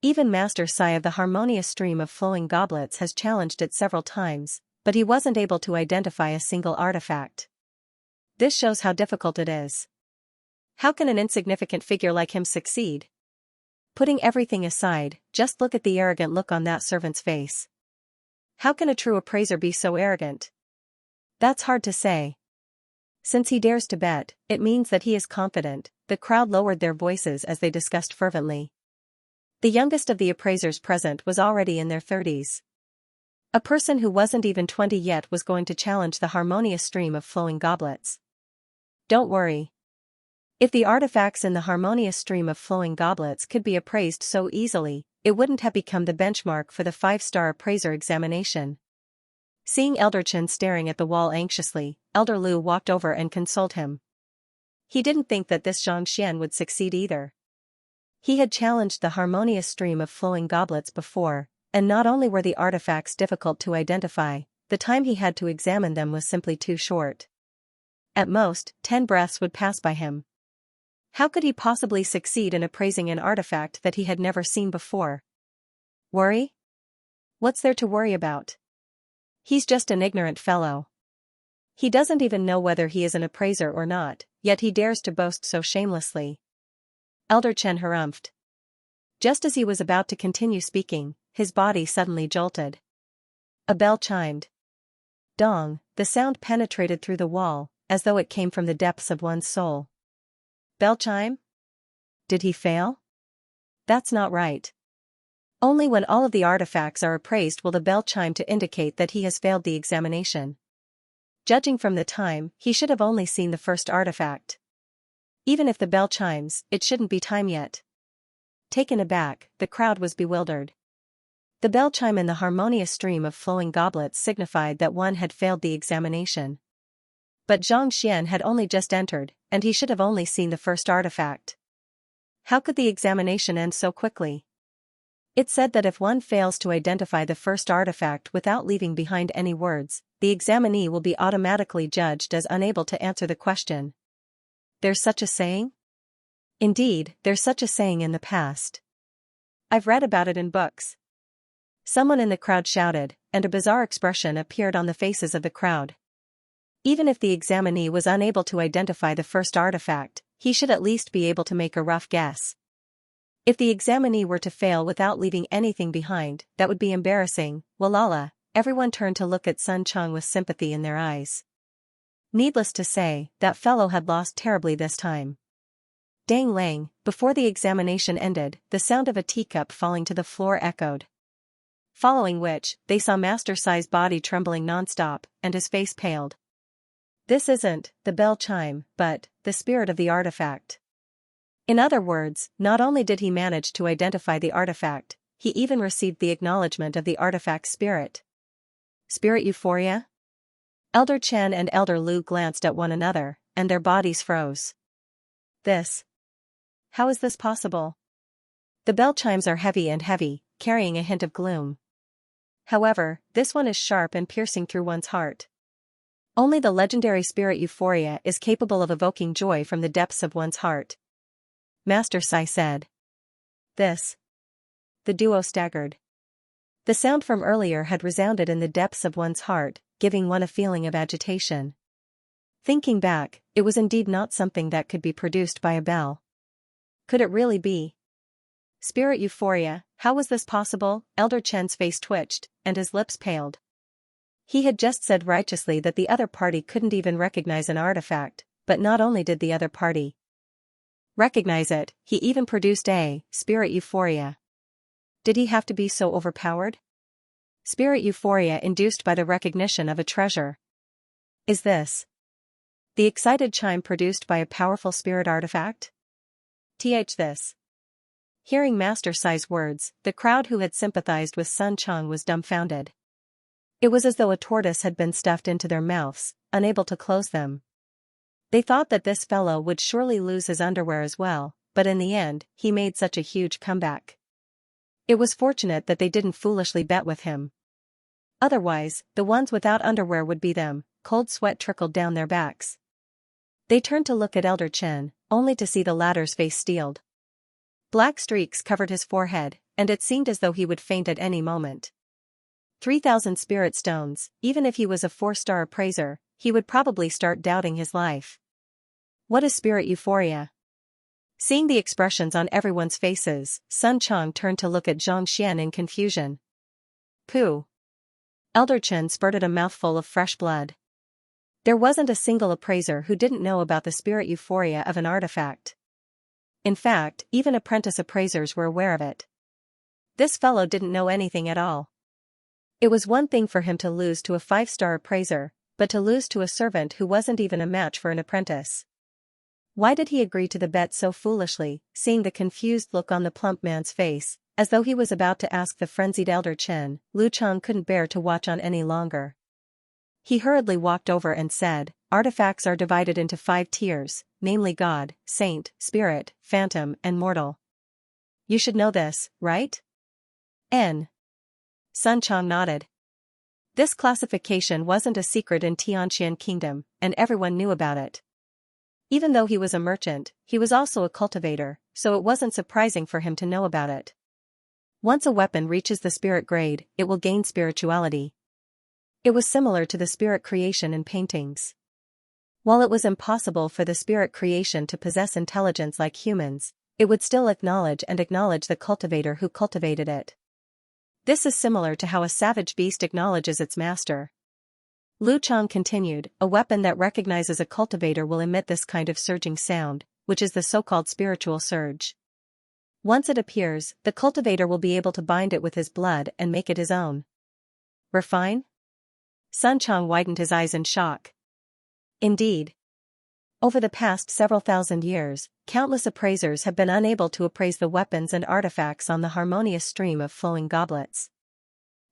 Speaker 1: Even Master Sai of the harmonious stream of flowing goblets has challenged it several times, but he wasn't able to identify a single artifact. This shows how difficult it is. How can an insignificant figure like him succeed? Putting everything aside, just look at the arrogant look on that servant's face. How can a true appraiser be so arrogant? That's hard to say. Since he dares to bet, it means that he is confident. The crowd lowered their voices as they discussed fervently. The youngest of the appraisers present was already in their 30s. A person who wasn't even 20 yet was going to challenge the harmonious stream of flowing goblets. Don't worry. If the artifacts in the harmonious stream of flowing goblets could be appraised so easily, it wouldn't have become the benchmark for the 5-star appraiser examination. Seeing Elder Chen staring at the wall anxiously, Elder Lu walked over and consoled him. He didn't think that this Xianxia would succeed either. He had challenged the harmonious stream of flowing goblets before, and not only were the artifacts difficult to identify, the time he had to examine them was simply too short. At most, 10 breaths would pass by him. How could he possibly succeed in appraising an artifact that he had never seen before? Worry? What's there to worry about? He's just an ignorant fellow. He doesn't even know whether he is an appraiser or not, yet he dares to boast so shamelessly. Elder Chen harumphed. Just as he was about to continue speaking, his body suddenly jolted. A bell chimed. Dong, the sound penetrated through the wall, as though it came from the depths of one's soul. Bell chime? Did he fail? That's not right. Only when all of the artifacts are appraised will the bell chime to indicate that he has failed the examination. Judging from the time, he should have only seen the first artifact. Even if the bell chimes, it shouldn't be time yet. Taken aback, the crowd was bewildered. The bell chime and the harmonious stream of flowing goblets signified that one had failed the examination. But Zhang Xian had only just entered, and he should have only seen the first artifact. How could the examination end so quickly? It said that if one fails to identify the first artifact without leaving behind any words, the examinee will be automatically judged as unable to answer the question. There's such a saying? Indeed, there's such a saying in the past. I've read about it in books. Someone in the crowd shouted, and a bizarre expression appeared on the faces of the crowd. Even if the examinee was unable to identify the first artifact, he should at least be able to make a rough guess. If the examinee were to fail without leaving anything behind, that would be embarrassing. Walala, everyone turned to look at Sun Chong with sympathy in their eyes. Needless to say, that fellow had lost terribly this time. Dang Lang, before the examination ended, the sound of a teacup falling to the floor echoed. Following which, they saw Master Sai's body trembling non-stop, and his face paled. This isn't the bell chime, but the spirit of the artifact. In other words, not only did he manage to identify the artifact, he even received the acknowledgement of the artifact's spirit. Spirit euphoria? Elder Chen and Elder Lu glanced at one another, and their bodies froze. How is this possible? The bell chimes are heavy and heavy, carrying a hint of gloom. However, this one is sharp and piercing through one's heart. Only the legendary spirit euphoria is capable of evoking joy from the depths of one's heart. Master Sai said. The duo staggered. The sound from earlier had resounded in the depths of one's heart, giving one a feeling of agitation. Thinking back, it was indeed not something that could be produced by a bell. Could it really be? Spirit euphoria, how was this possible? Elder Chen's face twitched, and his lips paled. He had just said righteously that the other party couldn't even recognize an artifact, but not only did the other party recognize it, he even produced a spirit euphoria. Did he have to be so overpowered? Spirit euphoria induced by the recognition of a treasure. Is this the excited chime produced by a powerful spirit artifact? This. Hearing Master Sai's words, the crowd who had sympathized with Sun Chong was dumbfounded. It was as though a tortoise had been stuffed into their mouths, unable to close them. They thought that this fellow would surely lose his underwear as well, but in the end, he made such a huge comeback. It was fortunate that they didn't foolishly bet with him. Otherwise, the ones without underwear would be them. Cold sweat trickled down their backs. They turned to look at Elder Chen, only to see the latter's face steeled. Black streaks covered his forehead, and it seemed as though he would faint at any moment. 3,000 spirit stones, even if he was a 4-star appraiser, he would probably start doubting his life. What is spirit euphoria? Seeing the expressions on everyone's faces, Sun Chong turned to look at Zhang Xian in confusion. Pooh. Elder Chen spurted a mouthful of fresh blood. There wasn't a single appraiser who didn't know about the spirit euphoria of an artifact. In fact, even apprentice appraisers were aware of it. This fellow didn't know anything at all. It was one thing for him to lose to a 5-star appraiser, but to lose to a servant who wasn't even a match for an apprentice. Why did he agree to the bet so foolishly? Seeing the confused look on the plump man's face, as though he was about to ask the frenzied Elder Chen, Lu Chang couldn't bear to watch on any longer. He hurriedly walked over and said, artifacts are divided into 5 tiers, namely God, Saint, Spirit, Phantom, and Mortal. You should know this, right? Sun Chong nodded. This classification wasn't a secret in Tianqian Kingdom, and everyone knew about it. Even though he was a merchant, he was also a cultivator, so it wasn't surprising for him to know about it. Once a weapon reaches the spirit grade, it will gain spirituality. It was similar to the spirit creation in paintings. While it was impossible for the spirit creation to possess intelligence like humans, it would still acknowledge the cultivator who cultivated it. This is similar to how a savage beast acknowledges its master. Lu Chang continued, a weapon that recognizes a cultivator will emit this kind of surging sound, which is the so-called spiritual surge. Once it appears, the cultivator will be able to bind it with his blood and make it his own. Refine? Sun Chang widened his eyes in shock. Indeed. Over the past several thousand years, countless appraisers have been unable to appraise the weapons and artifacts on the harmonious stream of flowing goblets.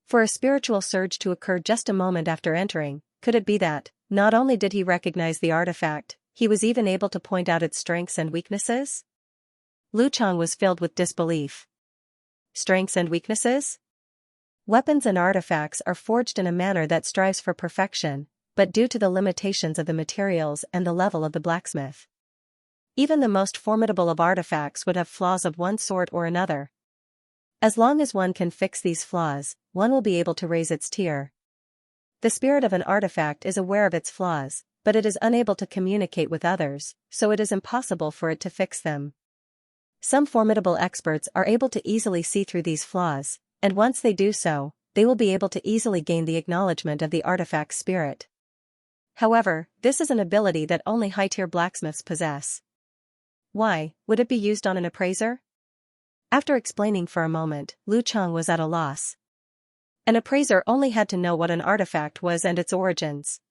Speaker 1: For a spiritual surge to occur just a moment after entering, could it be that, not only did he recognize the artifact, he was even able to point out its strengths and weaknesses? Lu Chang was filled with disbelief. Strengths and weaknesses? Weapons and artifacts are forged in a manner that strives for perfection, but due to the limitations of the materials and the level of the blacksmith. Even the most formidable of artifacts would have flaws of one sort or another. As long as one can fix these flaws, one will be able to raise its tier. The spirit of an artifact is aware of its flaws, but it is unable to communicate with others, so it is impossible for it to fix them. Some formidable experts are able to easily see through these flaws, and once they do so, they will be able to easily gain the acknowledgement of the artifact's spirit. However, this is an ability that only high-tier blacksmiths possess. Why would it be used on an appraiser? After explaining for a moment, Lu Chang was at a loss. An appraiser only had to know what an artifact was and its origins.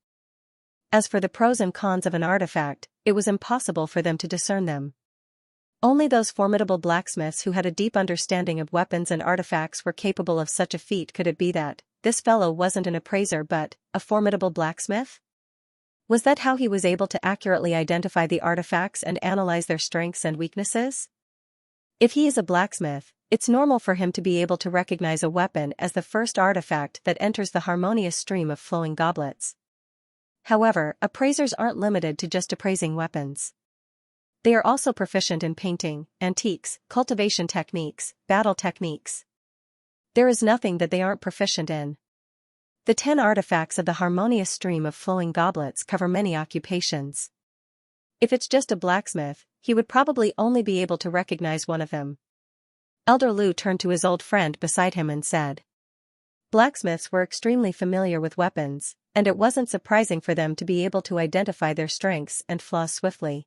Speaker 1: As for the pros and cons of an artifact, it was impossible for them to discern them. Only those formidable blacksmiths who had a deep understanding of weapons and artifacts were capable of such a feat. Could it be that this fellow wasn't an appraiser but a formidable blacksmith? Was that how he was able to accurately identify the artifacts and analyze their strengths and weaknesses? If he is a blacksmith, it's normal for him to be able to recognize a weapon as the first artifact that enters the harmonious stream of flowing goblets. However, appraisers aren't limited to just appraising weapons. They are also proficient in painting, antiques, cultivation techniques, battle techniques. There is nothing that they aren't proficient in. The 10 artifacts of the harmonious stream of flowing goblets cover many occupations. If it's just a blacksmith, he would probably only be able to recognize one of them. Elder Lu turned to his old friend beside him and said. Blacksmiths were extremely familiar with weapons, and it wasn't surprising for them to be able to identify their strengths and flaws swiftly.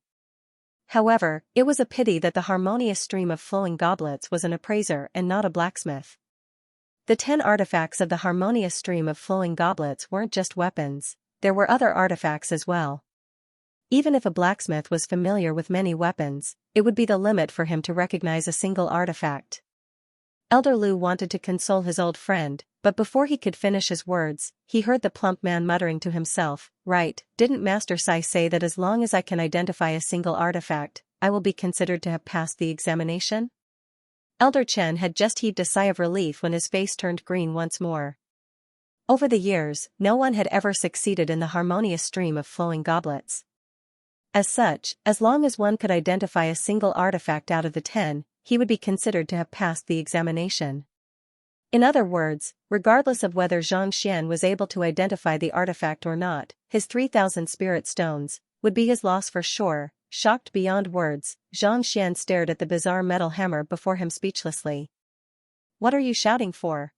Speaker 1: However, it was a pity that the harmonious stream of flowing goblets was an appraiser and not a blacksmith. The 10 artifacts of the harmonious stream of flowing goblets weren't just weapons, there were other artifacts as well. Even if a blacksmith was familiar with many weapons, it would be the limit for him to recognize a single artifact. Elder Lu wanted to console his old friend, but before he could finish his words, he heard the plump man muttering to himself, right, didn't Master Sai say that as long as I can identify a single artifact, I will be considered to have passed the examination? Elder Chen had just heaved a sigh of relief when his face turned green once more. Over the years, no one had ever succeeded in the harmonious stream of flowing goblets. As such, as long as one could identify a single artifact out of the 10, he would be considered to have passed the examination. In other words, regardless of whether Xianxia was able to identify the artifact or not, his 3,000 spirit stones would be his loss for sure. Shocked beyond words, Xianxia stared at the bizarre metal hammer before him speechlessly. What are you shouting for?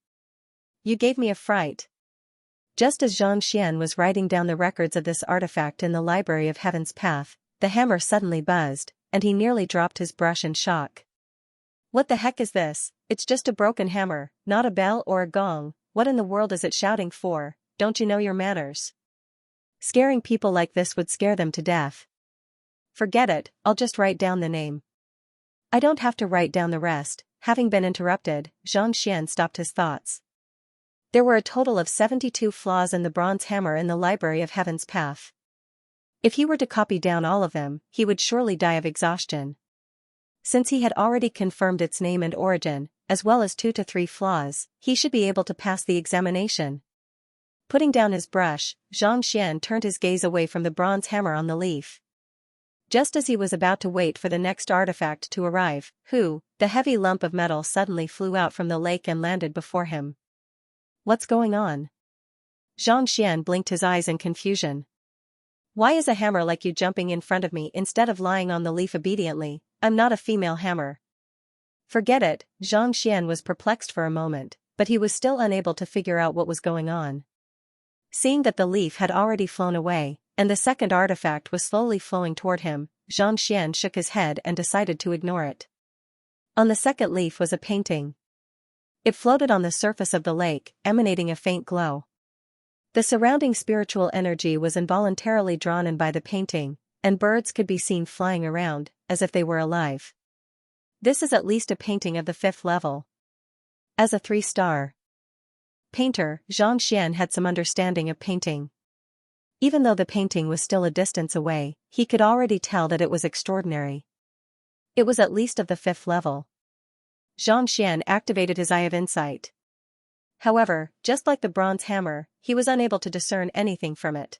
Speaker 1: You gave me a fright. Just as Xianxia was writing down the records of this artifact in the Library of Heaven's Path, the hammer suddenly buzzed, and he nearly dropped his brush in shock. What the heck is this? It's just a broken hammer, not a bell or a gong. What in the world is it shouting for? Don't you know your manners? Scaring people like this would scare them to death. Forget it, I'll just write down the name. I don't have to write down the rest. Having been interrupted, Xianxia stopped his thoughts. There were a total of 72 flaws in the bronze hammer in the Library of Heaven's Path. If he were to copy down all of them, he would surely die of exhaustion. Since he had already confirmed its name and origin, as well as 2 to 3 flaws, he should be able to pass the examination. Putting down his brush, Xianxia turned his gaze away from the bronze hammer on the leaf. Just as he was about to wait for the next artifact to arrive, the heavy lump of metal suddenly flew out from the lake and landed before him. What's going on? Xianxia blinked his eyes in confusion. Why is a hammer like you jumping in front of me instead of lying on the leaf obediently? I'm not a female hammer. Forget it. Xianxia was perplexed for a moment, but he was still unable to figure out what was going on. Seeing that the leaf had already flown away, and the second artifact was slowly flowing toward him, Xianxia shook his head and decided to ignore it. On the second leaf was a painting. It floated on the surface of the lake, emanating a faint glow. The surrounding spiritual energy was involuntarily drawn in by the painting, and birds could be seen flying around, as if they were alive. This is at least a painting of the 5th level. As a 3-star painter, Xianxia had some understanding of painting. Even though the painting was still a distance away, he could already tell that it was extraordinary. It was at least of the 5th level. Xianxia activated his eye of insight. However, just like the bronze hammer, he was unable to discern anything from it.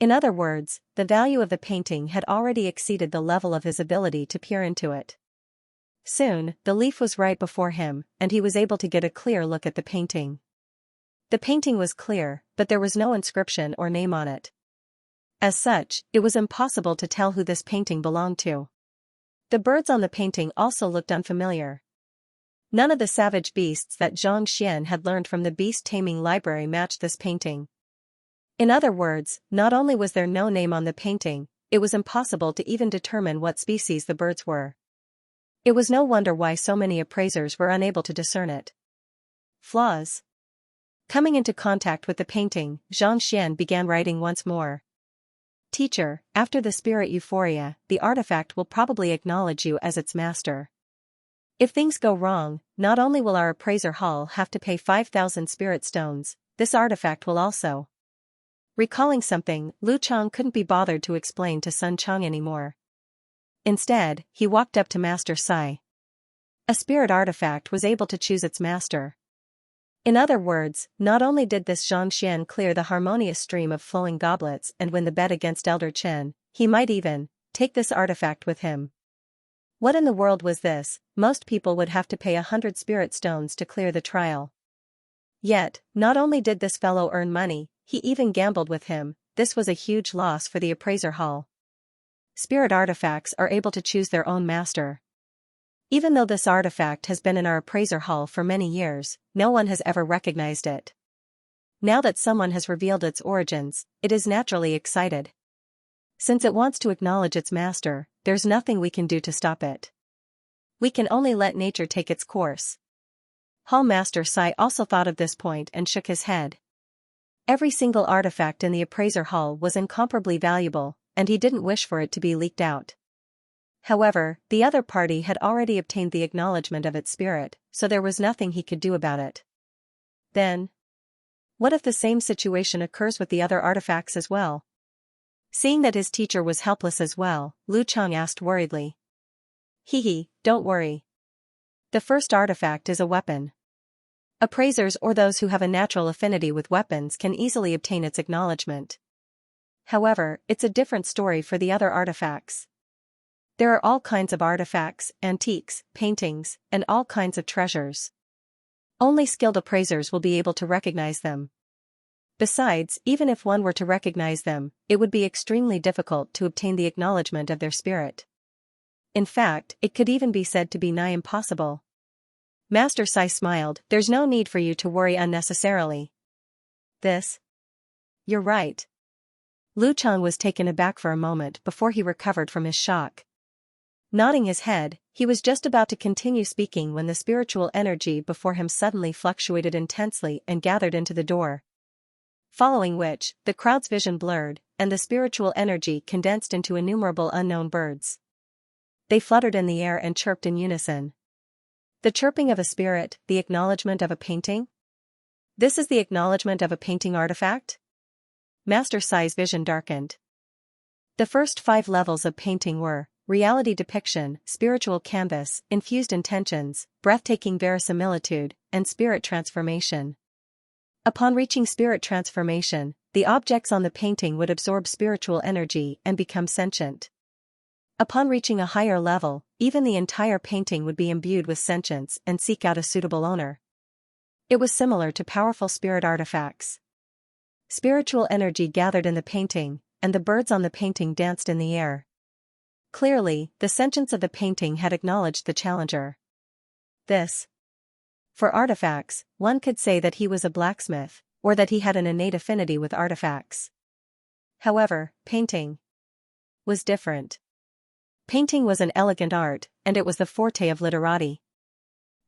Speaker 1: In other words, the value of the painting had already exceeded the level of his ability to peer into it. Soon, the leaf was right before him, and he was able to get a clear look at the painting. The painting was clear, but there was no inscription or name on it. As such, it was impossible to tell who this painting belonged to. The birds on the painting also looked unfamiliar. None of the savage beasts that Xianxia had learned from the beast-taming library matched this painting. In other words, not only was there no name on the painting, it was impossible to even determine what species the birds were. It was no wonder why so many appraisers were unable to discern it. Flaws. Coming into contact with the painting, Xianxia began writing once more. Teacher, after the spirit euphoria, the artifact will probably acknowledge you as its master. If things go wrong, not only will our appraiser hall have to pay 5,000 spirit stones, this artifact will also. Recalling something, Lu Chang couldn't be bothered to explain to Sun Chang anymore. Instead, he walked up to Master Sai. A spirit artifact was able to choose its master. In other words, not only did this Xianxia clear the harmonious stream of flowing goblets and win the bet against Elder Chen, he might even take this artifact with him. What in the world was this? Most people would have to pay 100 spirit stones to clear the trial. Yet, not only did this fellow earn money, he even gambled with him. This was a huge loss for the appraiser hall. Spirit artifacts are able to choose their own master. Even though this artifact has been in our appraiser hall for many years, no one has ever recognized it. Now that someone has revealed its origins, it is naturally excited. Since it wants to acknowledge its master, there's nothing we can do to stop it. We can only let nature take its course. Hall Master Sai also thought of this point and shook his head. Every single artifact in the appraiser hall was incomparably valuable, and he didn't wish for it to be leaked out. However, the other party had already obtained the acknowledgement of its spirit, so there was nothing he could do about it. Then, what if the same situation occurs with the other artifacts as well? Seeing that his teacher was helpless as well, Lu Chang asked worriedly. Don't worry. The first artifact is a weapon. Appraisers or those who have a natural affinity with weapons can easily obtain its acknowledgement. However, it's a different story for the other artifacts. There are all kinds of artifacts, antiques, paintings, and all kinds of treasures. Only skilled appraisers will be able to recognize them. Besides, even if one were to recognize them, it would be extremely difficult to obtain the acknowledgement of their spirit. In fact, it could even be said to be nigh impossible. Master Sai smiled. There's no need for you to worry unnecessarily. You're right. Lu Chang was taken aback for a moment before he recovered from his shock. Nodding his head, he was just about to continue speaking when the spiritual energy before him suddenly fluctuated intensely and gathered into the door. Following which, the crowd's vision blurred, and the spiritual energy condensed into innumerable unknown birds. They fluttered in the air and chirped in unison. The chirping of a spirit, the acknowledgement of a painting? This is the acknowledgement of a painting artifact? Master Sai's vision darkened. The first 5 levels of painting were reality depiction, spiritual canvas, infused intentions, breathtaking verisimilitude, and spirit transformation. Upon reaching spirit transformation, the objects on the painting would absorb spiritual energy and become sentient. Upon reaching a higher level, even the entire painting would be imbued with sentience and seek out a suitable owner. It was similar to powerful spirit artifacts. Spiritual energy gathered in the painting, and the birds on the painting danced in the air. Clearly, the sentience of the painting had acknowledged the challenger. For artifacts, one could say that he was a blacksmith, or that he had an innate affinity with artifacts. However, painting was different. Painting was an elegant art, and it was the forte of literati.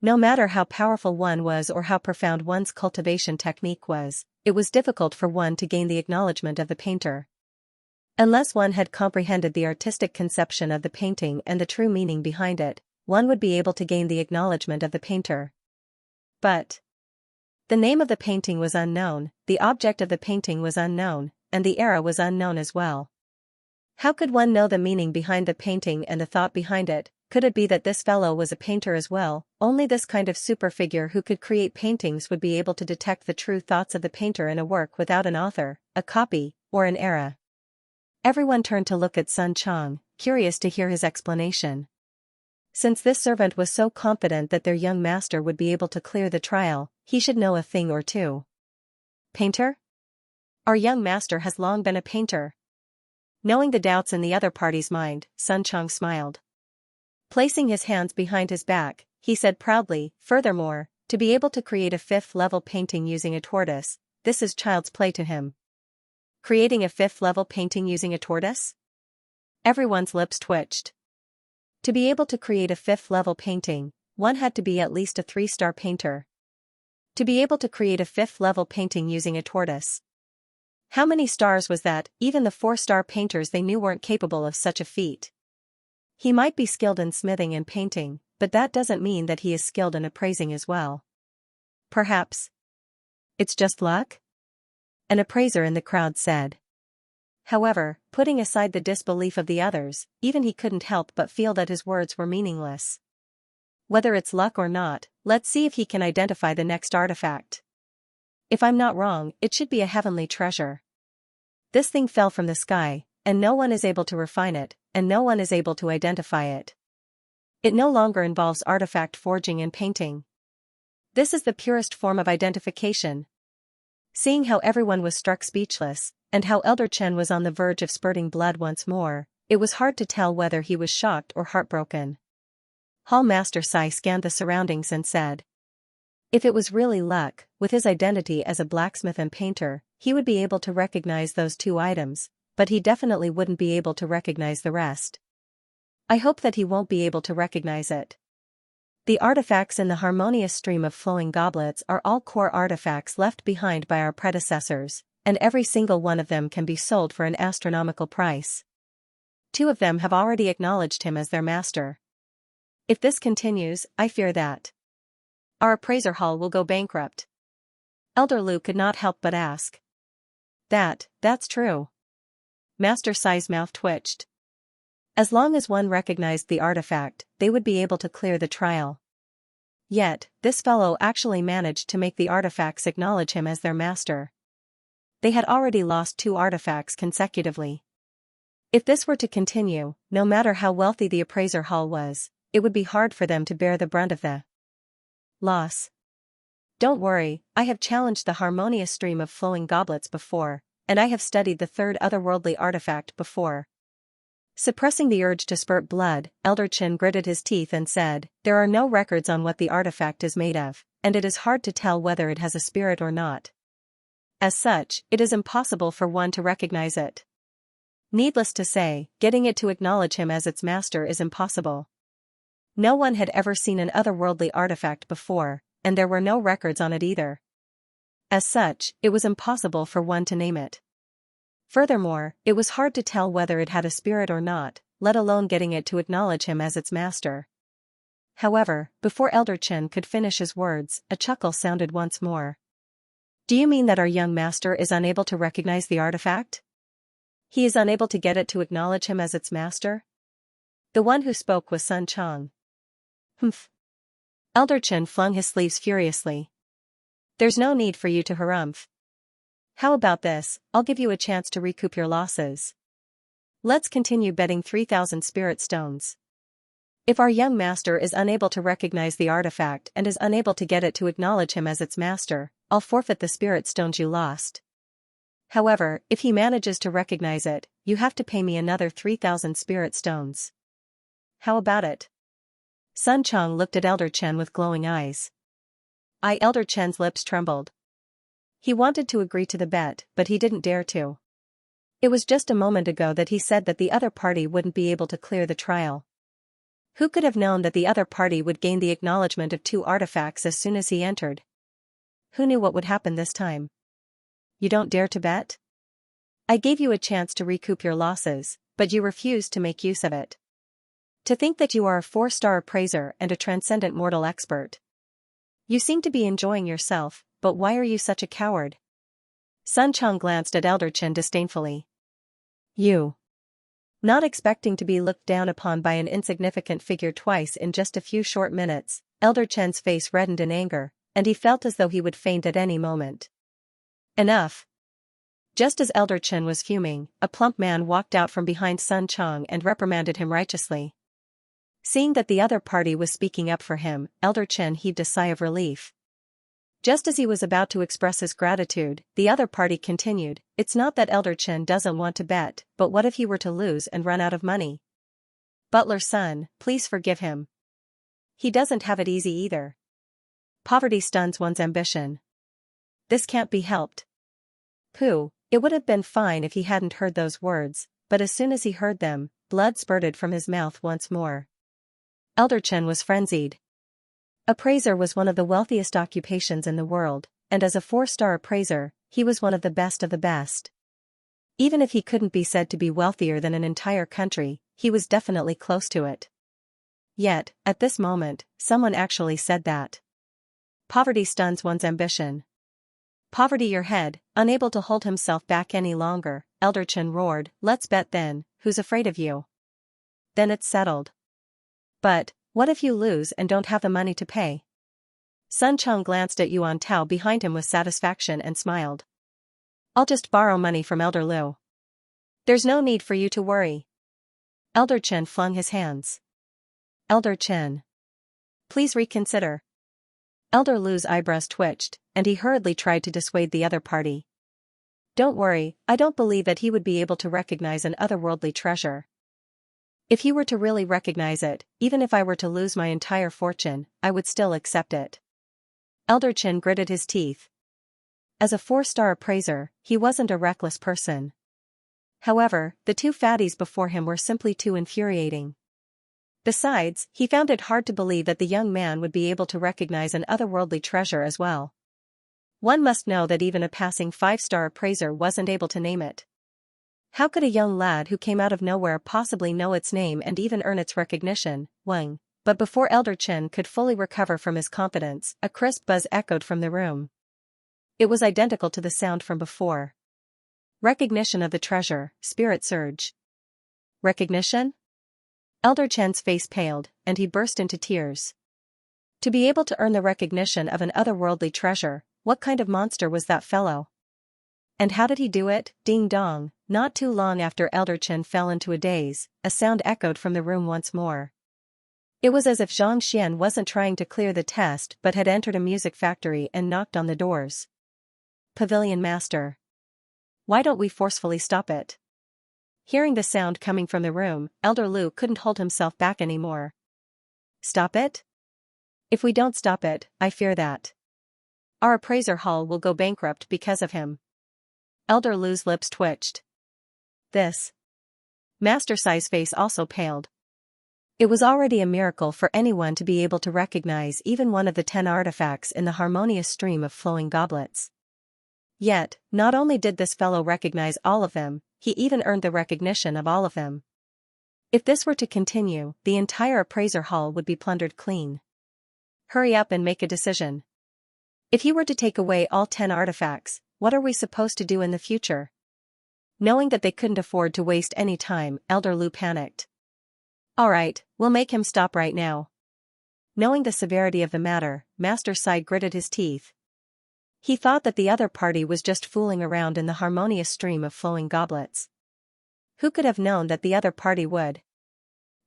Speaker 1: No matter how powerful one was or how profound one's cultivation technique was, it was difficult for one to gain the acknowledgement of the painter. Unless one had comprehended the artistic conception of the painting and the true meaning behind it, one would be able to gain the acknowledgement of the painter. But the name of the painting was unknown, the object of the painting was unknown, and the era was unknown as well. How could one know the meaning behind the painting and the thought behind it? Could it be that this fellow was a painter as well? Only this kind of super figure who could create paintings would be able to detect the true thoughts of the painter in a work without an author, a copy, or an era. Everyone turned to look at Sun Chang, curious to hear his explanation. Since this servant was so confident that their young master would be able to clear the trial, he should know a thing or two. Painter? Our young master has long been a painter. Knowing the doubts in the other party's mind, Sun Chang smiled. Placing his hands behind his back, he said proudly, furthermore, to be able to create a fifth-level painting using a tortoise, this is child's play to him. Creating a fifth-level painting using a tortoise? Everyone's lips twitched. To be able to create a fifth-level painting, one had to be at least a 3-star painter. To be able to create a fifth-level painting using a tortoise. How many stars was that? Even the 4-star painters they knew weren't capable of such a feat. He might be skilled in smithing and painting, but that doesn't mean that he is skilled in appraising as well. Perhaps it's just luck? An appraiser in the crowd said. However, putting aside the disbelief of the others, even he couldn't help but feel that his words were meaningless. Whether it's luck or not, let's see if he can identify the next artifact. If I'm not wrong, it should be a heavenly treasure. This thing fell from the sky, and no one is able to refine it, and no one is able to identify it. It no longer involves artifact forging and painting. This is the purest form of identification. Seeing how everyone was struck speechless, and how Elder Chen was on the verge of spurting blood once more, it was hard to tell whether he was shocked or heartbroken. Hall Master Sai scanned the surroundings and said, if it was really luck, with his identity as a blacksmith and painter, he would be able to recognize those 2 items, but he definitely wouldn't be able to recognize the rest. I hope that he won't be able to recognize it. The artifacts in the harmonious stream of flowing goblets are all core artifacts left behind by our predecessors, and every single one of them can be sold for an astronomical price. 2 of them have already acknowledged him as their master. If this continues, I fear that our appraiser hall will go bankrupt. Elder Lu could not help but ask. That's true. Master Sai's mouth twitched. As long as one recognized the artifact, they would be able to clear the trial. Yet, this fellow actually managed to make the artifacts acknowledge him as their master. They had already lost 2 artifacts consecutively. If this were to continue, no matter how wealthy the appraiser hall was, it would be hard for them to bear the brunt of the loss. Don't worry, I have challenged the harmonious stream of flowing goblets before, and I have studied the 3rd otherworldly artifact before. Suppressing the urge to spurt blood, Elder Chen gritted his teeth and said, there are no records on what the artifact is made of, and it is hard to tell whether it has a spirit or not. As such, it is impossible for one to recognize it. Needless to say, getting it to acknowledge him as its master is impossible. No one had ever seen an otherworldly artifact before, and there were no records on it either. As such, it was impossible for one to name it. Furthermore, it was hard to tell whether it had a spirit or not, let alone getting it to acknowledge him as its master. However, before Elder Chen could finish his words, a chuckle sounded once more. Do you mean that our young master is unable to recognize the artifact? He is unable to get it to acknowledge him as its master? The one who spoke was Sun Chang. Humph. Elder Chen flung his sleeves furiously. There's no need for you to harumph. How about this, I'll give you a chance to recoup your losses. Let's continue betting 3,000 spirit stones. If our young master is unable to recognize the artifact and is unable to get it to acknowledge him as its master, I'll forfeit the spirit stones you lost. However, if he manages to recognize it, you have to pay me another 3,000 spirit stones. How about it? Sun Chang looked at Elder Chen with glowing eyes. Elder Chen's lips trembled. He wanted to agree to the bet, but he didn't dare to. It was just a moment ago that he said that the other party wouldn't be able to clear the trial. Who could have known that the other party would gain the acknowledgement of 2 artifacts as soon as he entered? Who knew what would happen this time? You don't dare to bet? I gave you a chance to recoup your losses, but you refused to make use of it. To think that you are a 4-star appraiser and a transcendent mortal expert. You seem to be enjoying yourself, but why are you such a coward? Sun Chang glanced at Elder Chen disdainfully. You. Not expecting to be looked down upon by an insignificant figure twice in just a few short minutes, Elder Chen's face reddened in anger, and he felt as though he would faint at any moment. Enough. Just as Elder Chen was fuming, a plump man walked out from behind Sun Chang and reprimanded him righteously. Seeing that the other party was speaking up for him, Elder Chen heaved a sigh of relief. Just as he was about to express his gratitude, the other party continued, "It's not that Elder Chen doesn't want to bet, but what if he were to lose and run out of money? Butler's son, please forgive him. He doesn't have it easy either. Poverty stuns one's ambition. This can't be helped." Pooh, it would have been fine if he hadn't heard those words, but as soon as he heard them, blood spurted from his mouth once more. Elder Chen was frenzied. Appraiser was one of the wealthiest occupations in the world, and as a 4-star appraiser, he was one of the best of the best. Even if he couldn't be said to be wealthier than an entire country, he was definitely close to it. Yet, at this moment, someone actually said that. Poverty stuns one's ambition. Poverty your head. Unable to hold himself back any longer, Elder Chen roared, "Let's bet then, who's afraid of you? Then it's settled." "But, what if you lose and don't have the money to pay?" Sun Chang glanced at Yuan Tao behind him with satisfaction and smiled. "I'll just borrow money from Elder Liu. There's no need for you to worry." Elder Chen flung his hands. "Elder Chen. Please reconsider." Elder Liu's eyebrows twitched, and he hurriedly tried to dissuade the other party. "Don't worry, I don't believe that he would be able to recognize an otherworldly treasure. If he were to really recognize it, even if I were to lose my entire fortune, I would still accept it." Elder Chen gritted his teeth. As a 4-star appraiser, he wasn't a reckless person. However, the 2 fatties before him were simply too infuriating. Besides, he found it hard to believe that the young man would be able to recognize an otherworldly treasure as well. One must know that even a passing 5-star appraiser wasn't able to name it. How could a young lad who came out of nowhere possibly know its name and even earn its recognition? Wang. But before Elder Chen could fully recover from his confidence, a crisp buzz echoed from the room. It was identical to the sound from before. Recognition of the treasure, spirit surge. Recognition? Elder Chen's face paled, and he burst into tears. To be able to earn the recognition of an otherworldly treasure, what kind of monster was that fellow? And how did he do it? Ding dong. Not too long after Elder Chen fell into a daze, a sound echoed from the room once more. It was as if Xianxia wasn't trying to clear the test but had entered a music factory and knocked on the doors. "Pavilion Master. Why don't we forcefully stop it?" Hearing the sound coming from the room, Elder Liu couldn't hold himself back anymore. "Stop it? If we don't stop it, I fear that our appraiser hall will go bankrupt because of him." Elder Liu's lips twitched. This. Master Sai's face also paled. It was already a miracle for anyone to be able to recognize even one of the 10 artifacts in the harmonious stream of flowing goblets. Yet, not only did this fellow recognize all of them, he even earned the recognition of all of them. If this were to continue, the entire appraiser hall would be plundered clean. Hurry up and make a decision. If he were to take away all 10 artifacts, what are we supposed to do in the future? Knowing that they couldn't afford to waste any time, Elder Liu panicked. "Alright, we'll make him stop right now." Knowing the severity of the matter, Master Sai gritted his teeth. He thought that the other party was just fooling around in the harmonious stream of flowing goblets. Who could have known that the other party would?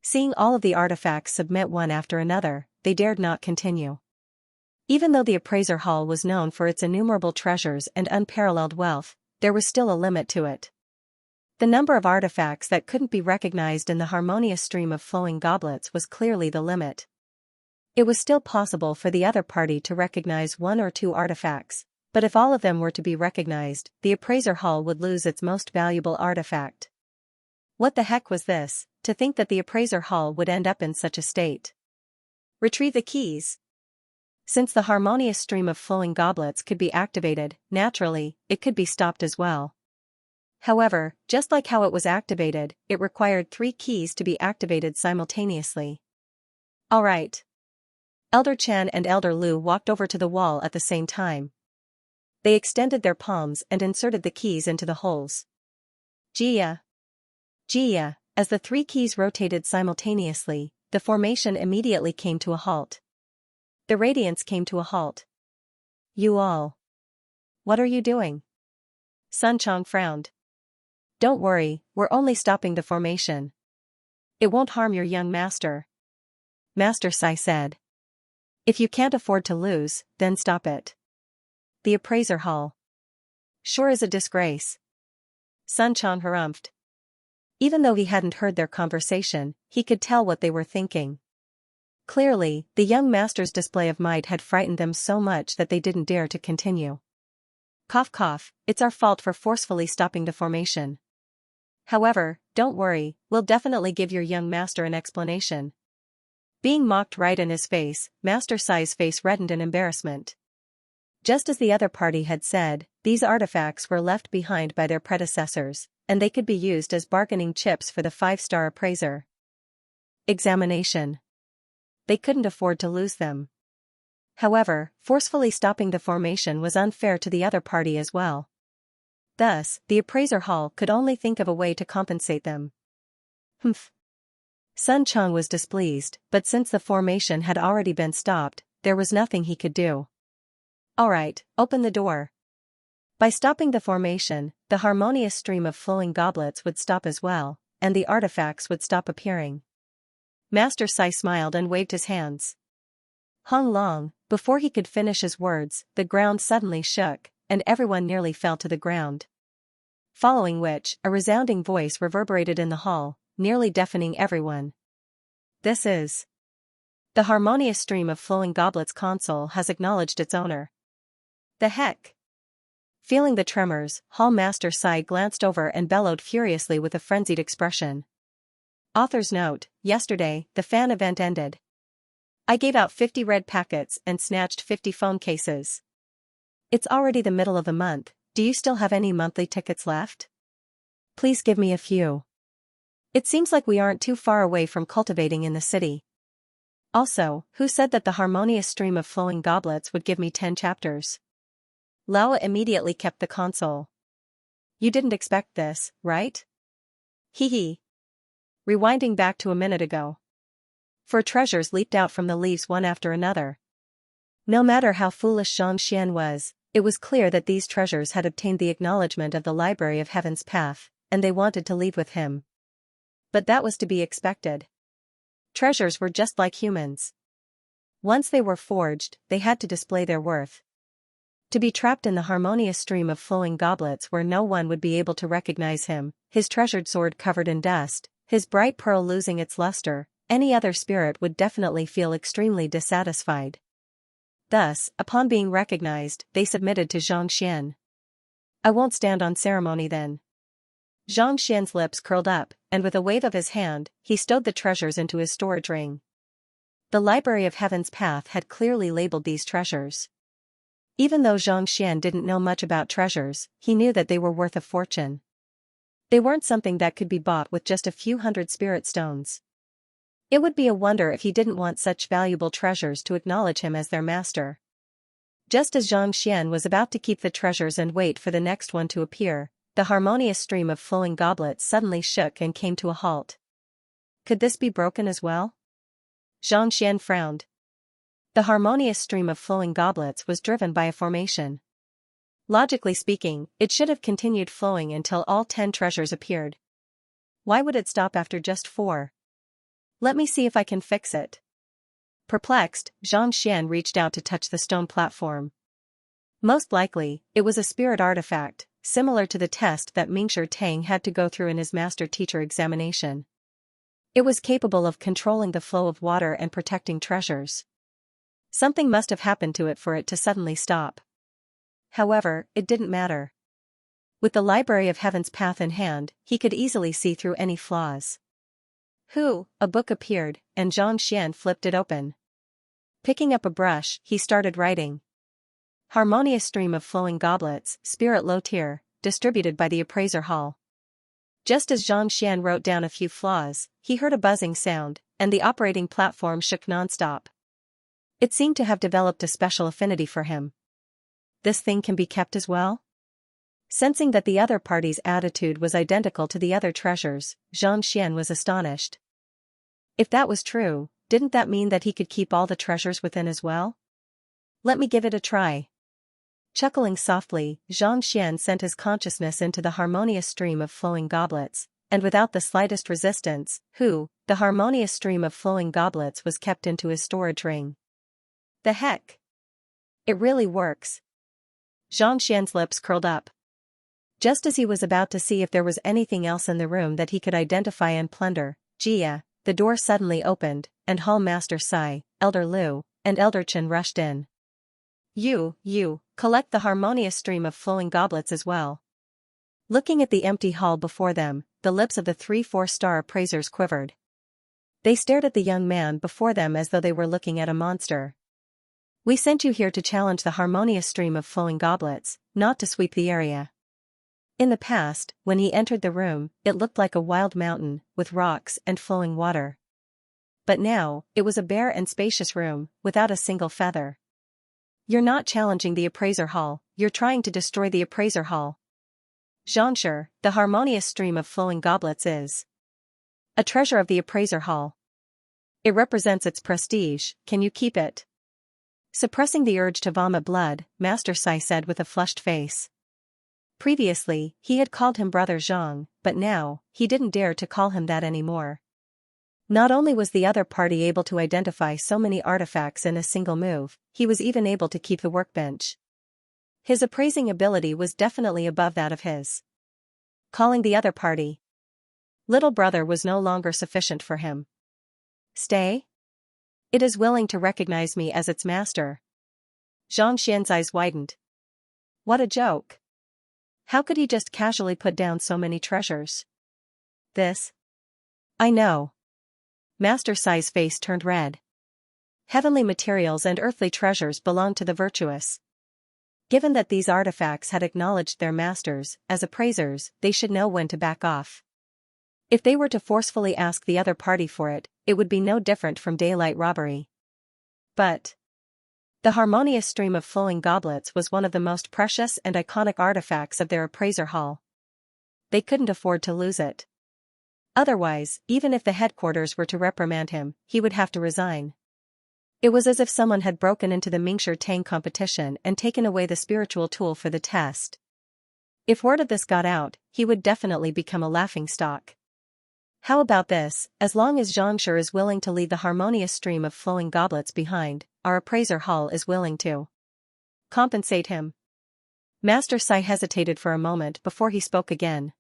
Speaker 1: Seeing all of the artifacts submit one after another, they dared not continue. Even though the appraiser hall was known for its innumerable treasures and unparalleled wealth, there was still a limit to it. The number of artifacts that couldn't be recognized in the harmonious stream of flowing goblets was clearly the limit. It was still possible for the other party to recognize one or two artifacts, but if all of them were to be recognized, the appraiser hall would lose its most valuable artifact. What the heck was this? To think that the appraiser hall would end up in such a state. Retrieve the keys. Since the harmonious stream of flowing goblets could be activated, naturally, it could be stopped as well. However, just like how it was activated, it required 3 keys to be activated simultaneously. All right. Elder Chen and Elder Lu walked over to the wall at the same time. They extended their palms and inserted the keys into the holes. Jia. Jia, as the 3 keys rotated simultaneously, the formation immediately came to a halt. The radiance came to a halt. You all. What are you doing? Sun Chong frowned. Don't worry, we're only stopping the formation. It won't harm your young master. Master Sai said. If you can't afford to lose, then stop it. The appraiser hall. Sure is a disgrace. Sun Chong harumphed. Even though he hadn't heard their conversation, he could tell what they were thinking. Clearly, the young master's display of might had frightened them so much that they didn't dare to continue. Cough cough, it's our fault for forcefully stopping the formation. However, don't worry, we'll definitely give your young master an explanation. Being mocked right in his face, Master Sai's face reddened in embarrassment. Just as the other party had said, these artifacts were left behind by their predecessors, and they could be used as bargaining chips for the 5-star appraiser. Examination. They couldn't afford to lose them. However, forcefully stopping the formation was unfair to the other party as well. Thus, the appraiser hall could only think of a way to compensate them. Humph. Sun Chong was displeased, but since the formation had already been stopped, there was nothing he could do. Alright, open the door. By stopping the formation, the harmonious stream of flowing goblets would stop as well, and the artifacts would stop appearing. Master Sai smiled and waved his hands. Hong Long, before he could finish his words, the ground suddenly shook, and everyone nearly fell to the ground. Following which, a resounding voice reverberated in the hall, nearly deafening everyone. This is. The harmonious stream of flowing goblets console has acknowledged its owner. The heck? Feeling the tremors, Hall Master Sai glanced over and bellowed furiously with a frenzied expression. Author's note, yesterday, the fan event ended. I gave out 50 red packets and snatched 50 phone cases. It's already the middle of the month, do you still have any monthly tickets left? Please give me a few. It seems like we aren't too far away from cultivating in the city. Also, who said that the harmonious stream of flowing goblets would give me 10 chapters? Laowa immediately kept the console. You didn't expect this, right? Hee hee. Rewinding back to a minute ago. 4 treasures leaped out from the leaves one after another. No matter how foolish Xianxia was, it was clear that these treasures had obtained the acknowledgement of the Library of Heaven's Path, and they wanted to leave with him. But that was to be expected. Treasures were just like humans. Once they were forged, they had to display their worth. To be trapped in the harmonious stream of flowing goblets where no one would be able to recognize him, his treasured sword covered in dust, his bright pearl losing its luster, any other spirit would definitely feel extremely dissatisfied. Thus, upon being recognized, they submitted to Xianxia. I won't stand on ceremony then. Xianxia's lips curled up, and with a wave of his hand, he stowed the treasures into his storage ring. The Library of Heaven's Path had clearly labeled these treasures. Even though Xianxia didn't know much about treasures, he knew that they were worth a fortune. They weren't something that could be bought with just a few hundred spirit stones. It would be a wonder if he didn't want such valuable treasures to acknowledge him as their master. Just as Xianxia was about to keep the treasures and wait for the next one to appear, the harmonious stream of flowing goblets suddenly shook and came to a halt. Could this be broken as well? Xianxia frowned. The harmonious stream of flowing goblets was driven by a formation. Logically speaking, it should have continued flowing until all 10 treasures appeared. Why would it stop after just 4? Let me see if I can fix it. Perplexed, Xianxia reached out to touch the stone platform. Most likely, it was a spirit artifact, similar to the test that Mingshi Tang had to go through in his master-teacher examination. It was capable of controlling the flow of water and protecting treasures. Something must have happened to it for it to suddenly stop. However, it didn't matter. With the Library of Heaven's path in hand, he could easily see through any flaws. A book appeared, and Xianxia flipped it open. Picking up a brush, he started writing. Harmonious stream of flowing goblets, spirit low tier, distributed by the appraiser hall. Just as Xianxia wrote down a few flaws, he heard a buzzing sound, and the operating platform shook nonstop. It seemed to have developed a special affinity for him. This thing can be kept as well? Sensing that the other party's attitude was identical to the other treasures, Xianxia was astonished. If that was true, didn't that mean that he could keep all the treasures within as well? Let me give it a try. Chuckling softly, Xianxia sent his consciousness into the harmonious stream of flowing goblets, and without the slightest resistance, the harmonious stream of flowing goblets was kept into his storage ring. The heck? It really works. Xianxia's lips curled up. Just as he was about to see if there was anything else in the room that he could identify and plunder, the door suddenly opened, and Hall Master Sai, Elder Liu, and Elder Chen rushed in. You, collect the harmonious stream of flowing goblets as well. Looking at the empty hall before them, the lips of the 3 4-star appraisers quivered. They stared at the young man before them as though they were looking at a monster. We sent you here to challenge the harmonious stream of flowing goblets, not to sweep the area. In the past, when he entered the room, it looked like a wild mountain, with rocks and flowing water. But now, it was a bare and spacious room, without a single feather. You're not challenging the appraiser hall, you're trying to destroy the appraiser hall. Xianxia, the harmonious stream of flowing goblets is a treasure of the appraiser hall. It represents its prestige, can you keep it? Suppressing the urge to vomit blood, Master Sai said with a flushed face. Previously, he had called him Brother Zhang, but now, he didn't dare to call him that anymore. Not only was the other party able to identify so many artifacts in a single move, he was even able to keep the workbench. His appraising ability was definitely above that of his. Calling the other party. Little brother was no longer sufficient for him. Stay? It is willing to recognize me as its master. Xianxia's eyes widened. What a joke. How could he just casually put down so many treasures? I know. Master Sai's face turned red. Heavenly materials and earthly treasures belong to the virtuous. Given that these artifacts had acknowledged their masters as appraisers, they should know when to back off. If they were to forcefully ask the other party for it, it would be no different from daylight robbery. But the harmonious stream of flowing goblets was one of the most precious and iconic artifacts of their appraiser hall. They couldn't afford to lose it. Otherwise, even if the headquarters were to reprimand him, he would have to resign. It was as if someone had broken into the Mingshi Tang competition and taken away the spiritual tool for the test. If word of this got out, he would definitely become a laughingstock. How about this, as long as Xianxia is willing to leave the harmonious stream of flowing goblets behind, our appraiser hall is willing to compensate him. Master Sai hesitated for a moment before he spoke again.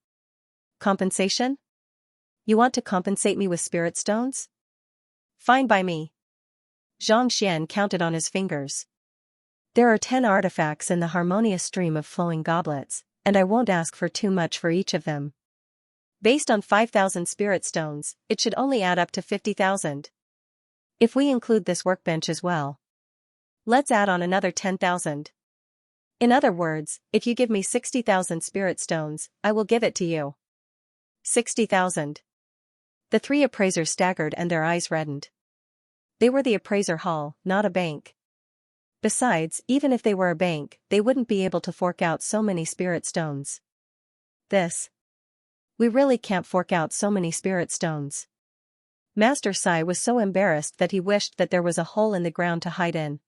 Speaker 1: Compensation? You want to compensate me with spirit stones? Fine by me. Xianxia counted on his fingers. There are 10 artifacts in the harmonious stream of flowing goblets, and I won't ask for too much for each of them. Based on 5,000 spirit stones, it should only add up to 50,000. If we include this workbench as well, let's add on another 10,000. In other words, if you give me 60,000 spirit stones, I will give it to you. 60,000. The 3 appraisers staggered and their eyes reddened. They were the appraiser hall, not a bank. Besides, even if they were a bank, they wouldn't be able to fork out so many spirit stones. We really can't fork out so many spirit stones. Master Sai was so embarrassed that he wished that there was a hole in the ground to hide in.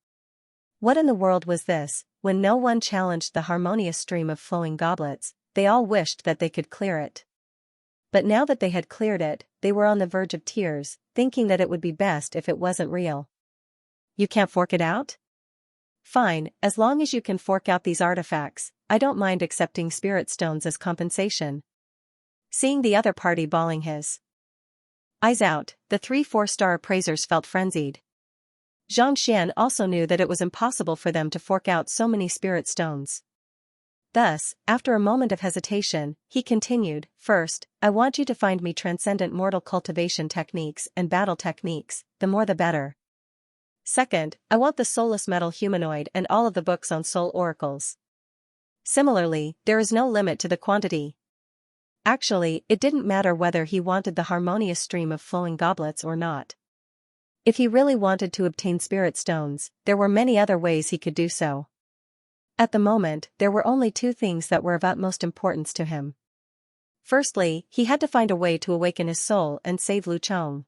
Speaker 1: What in the world was this? When no one challenged the harmonious stream of flowing goblets, they all wished that they could clear it. But now that they had cleared it, they were on the verge of tears, thinking that it would be best if it wasn't real. You can't fork it out? Fine, as long as you can fork out these artifacts, I don't mind accepting spirit stones as compensation. Seeing the other party bawling his eyes out, the 3 4-star appraisers felt frenzied. Xianxia also knew that it was impossible for them to fork out so many spirit stones. Thus, after a moment of hesitation, he continued, "First, I want you to find me transcendent mortal cultivation techniques and battle techniques, the more the better. Second, I want the soulless metal humanoid and all of the books on soul oracles. Similarly, there is no limit to the quantity." Actually, it didn't matter whether he wanted the harmonious stream of flowing goblets or not. If he really wanted to obtain spirit stones, there were many other ways he could do so. At the moment, there were only 2 things that were of utmost importance to him. Firstly, he had to find a way to awaken his soul and save Lu Chong.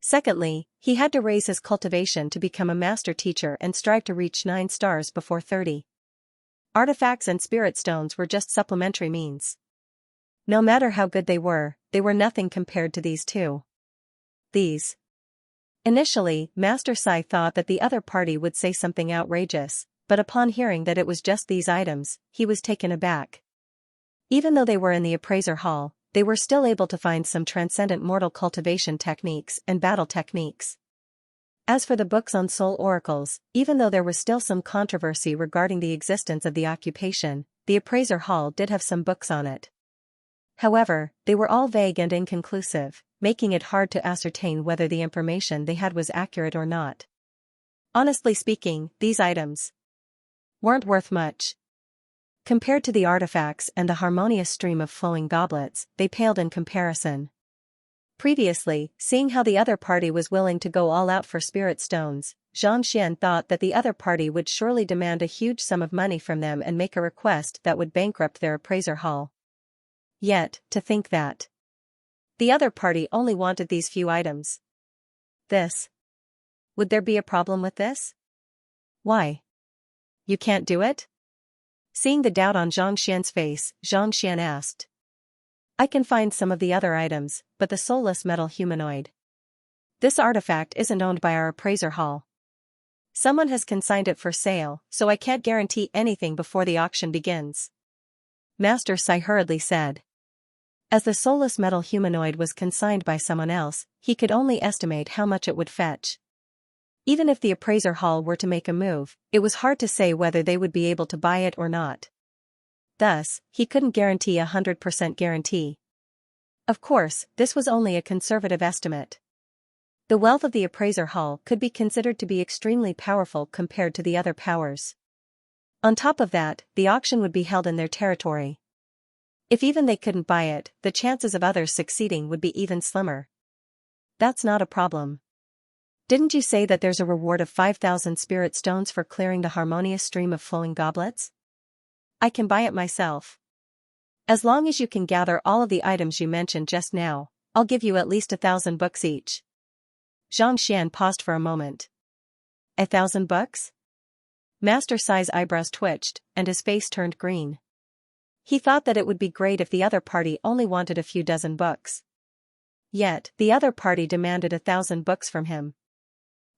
Speaker 1: Secondly, he had to raise his cultivation to become a master teacher and strive to reach 9 stars before 30. Artifacts and spirit stones were just supplementary means. No matter how good they were nothing compared to these 2. Initially, Master Sai thought that the other party would say something outrageous, but upon hearing that it was just these items, he was taken aback. Even though they were in the appraiser hall, they were still able to find some transcendent mortal cultivation techniques and battle techniques. As for the books on soul oracles, even though there was still some controversy regarding the existence of the occupation, the appraiser hall did have some books on it. However, they were all vague and inconclusive, making it hard to ascertain whether the information they had was accurate or not. Honestly speaking, these items weren't worth much. Compared to the artifacts and the harmonious stream of flowing goblets, they paled in comparison. Previously, seeing how the other party was willing to go all out for spirit stones, Xianxia thought that the other party would surely demand a huge sum of money from them and make a request that would bankrupt their appraiser hall. Yet, to think that the other party only wanted these few items. Would there be a problem with this? Why? You can't do it? Seeing the doubt on Xianxia's face, Xianxia asked. I can find some of the other items, but the soulless metal humanoid. This artifact isn't owned by our appraiser hall. Someone has consigned it for sale, so I can't guarantee anything before the auction begins. Master Sai hurriedly said. As the soulless metal humanoid was consigned by someone else, he could only estimate how much it would fetch. Even if the appraiser hall were to make a move, it was hard to say whether they would be able to buy it or not. Thus, he couldn't guarantee a 100% guarantee. Of course, this was only a conservative estimate. The wealth of the appraiser hall could be considered to be extremely powerful compared to the other powers. On top of that, the auction would be held in their territory. If even they couldn't buy it, the chances of others succeeding would be even slimmer. That's not a problem. Didn't you say that there's a reward of 5,000 spirit stones for clearing the harmonious stream of flowing goblets? I can buy it myself. As long as you can gather all of the items you mentioned just now, I'll give you at least 1,000 books each. Xianxia paused for a moment. 1,000 books? Master Sai's eyebrows twitched, and his face turned green. He thought that it would be great if the other party only wanted a few dozen books. Yet, the other party demanded 1,000 books from him.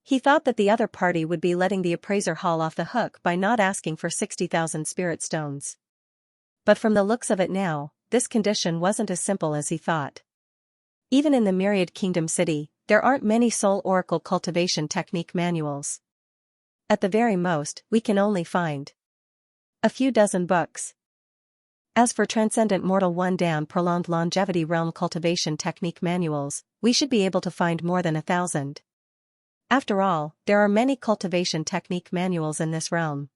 Speaker 1: He thought that the other party would be letting the appraiser hall off the hook by not asking for 60,000 spirit stones. But from the looks of it now, this condition wasn't as simple as he thought. Even in the Myriad Kingdom City, there aren't many soul oracle cultivation technique manuals. At the very most, we can only find a few dozen books. As for Transcendent Mortal 1 down Prolonged Longevity Realm cultivation technique manuals, we should be able to find more than 1,000. After all, there are many cultivation technique manuals in this realm.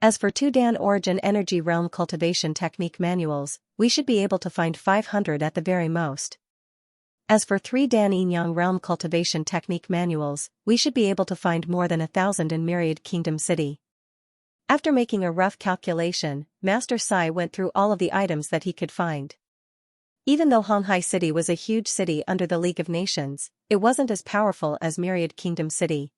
Speaker 1: As for 2 Dan Origin Energy Realm cultivation technique manuals, we should be able to find 500 at the very most. As for 3 Dan Yin Yang Realm cultivation technique manuals, we should be able to find more than 1,000 in Myriad Kingdom City. After making a rough calculation, Master Sai went through all of the items that he could find. Even though Honghai City was a huge city under the League of Nations, it wasn't as powerful as Myriad Kingdom City.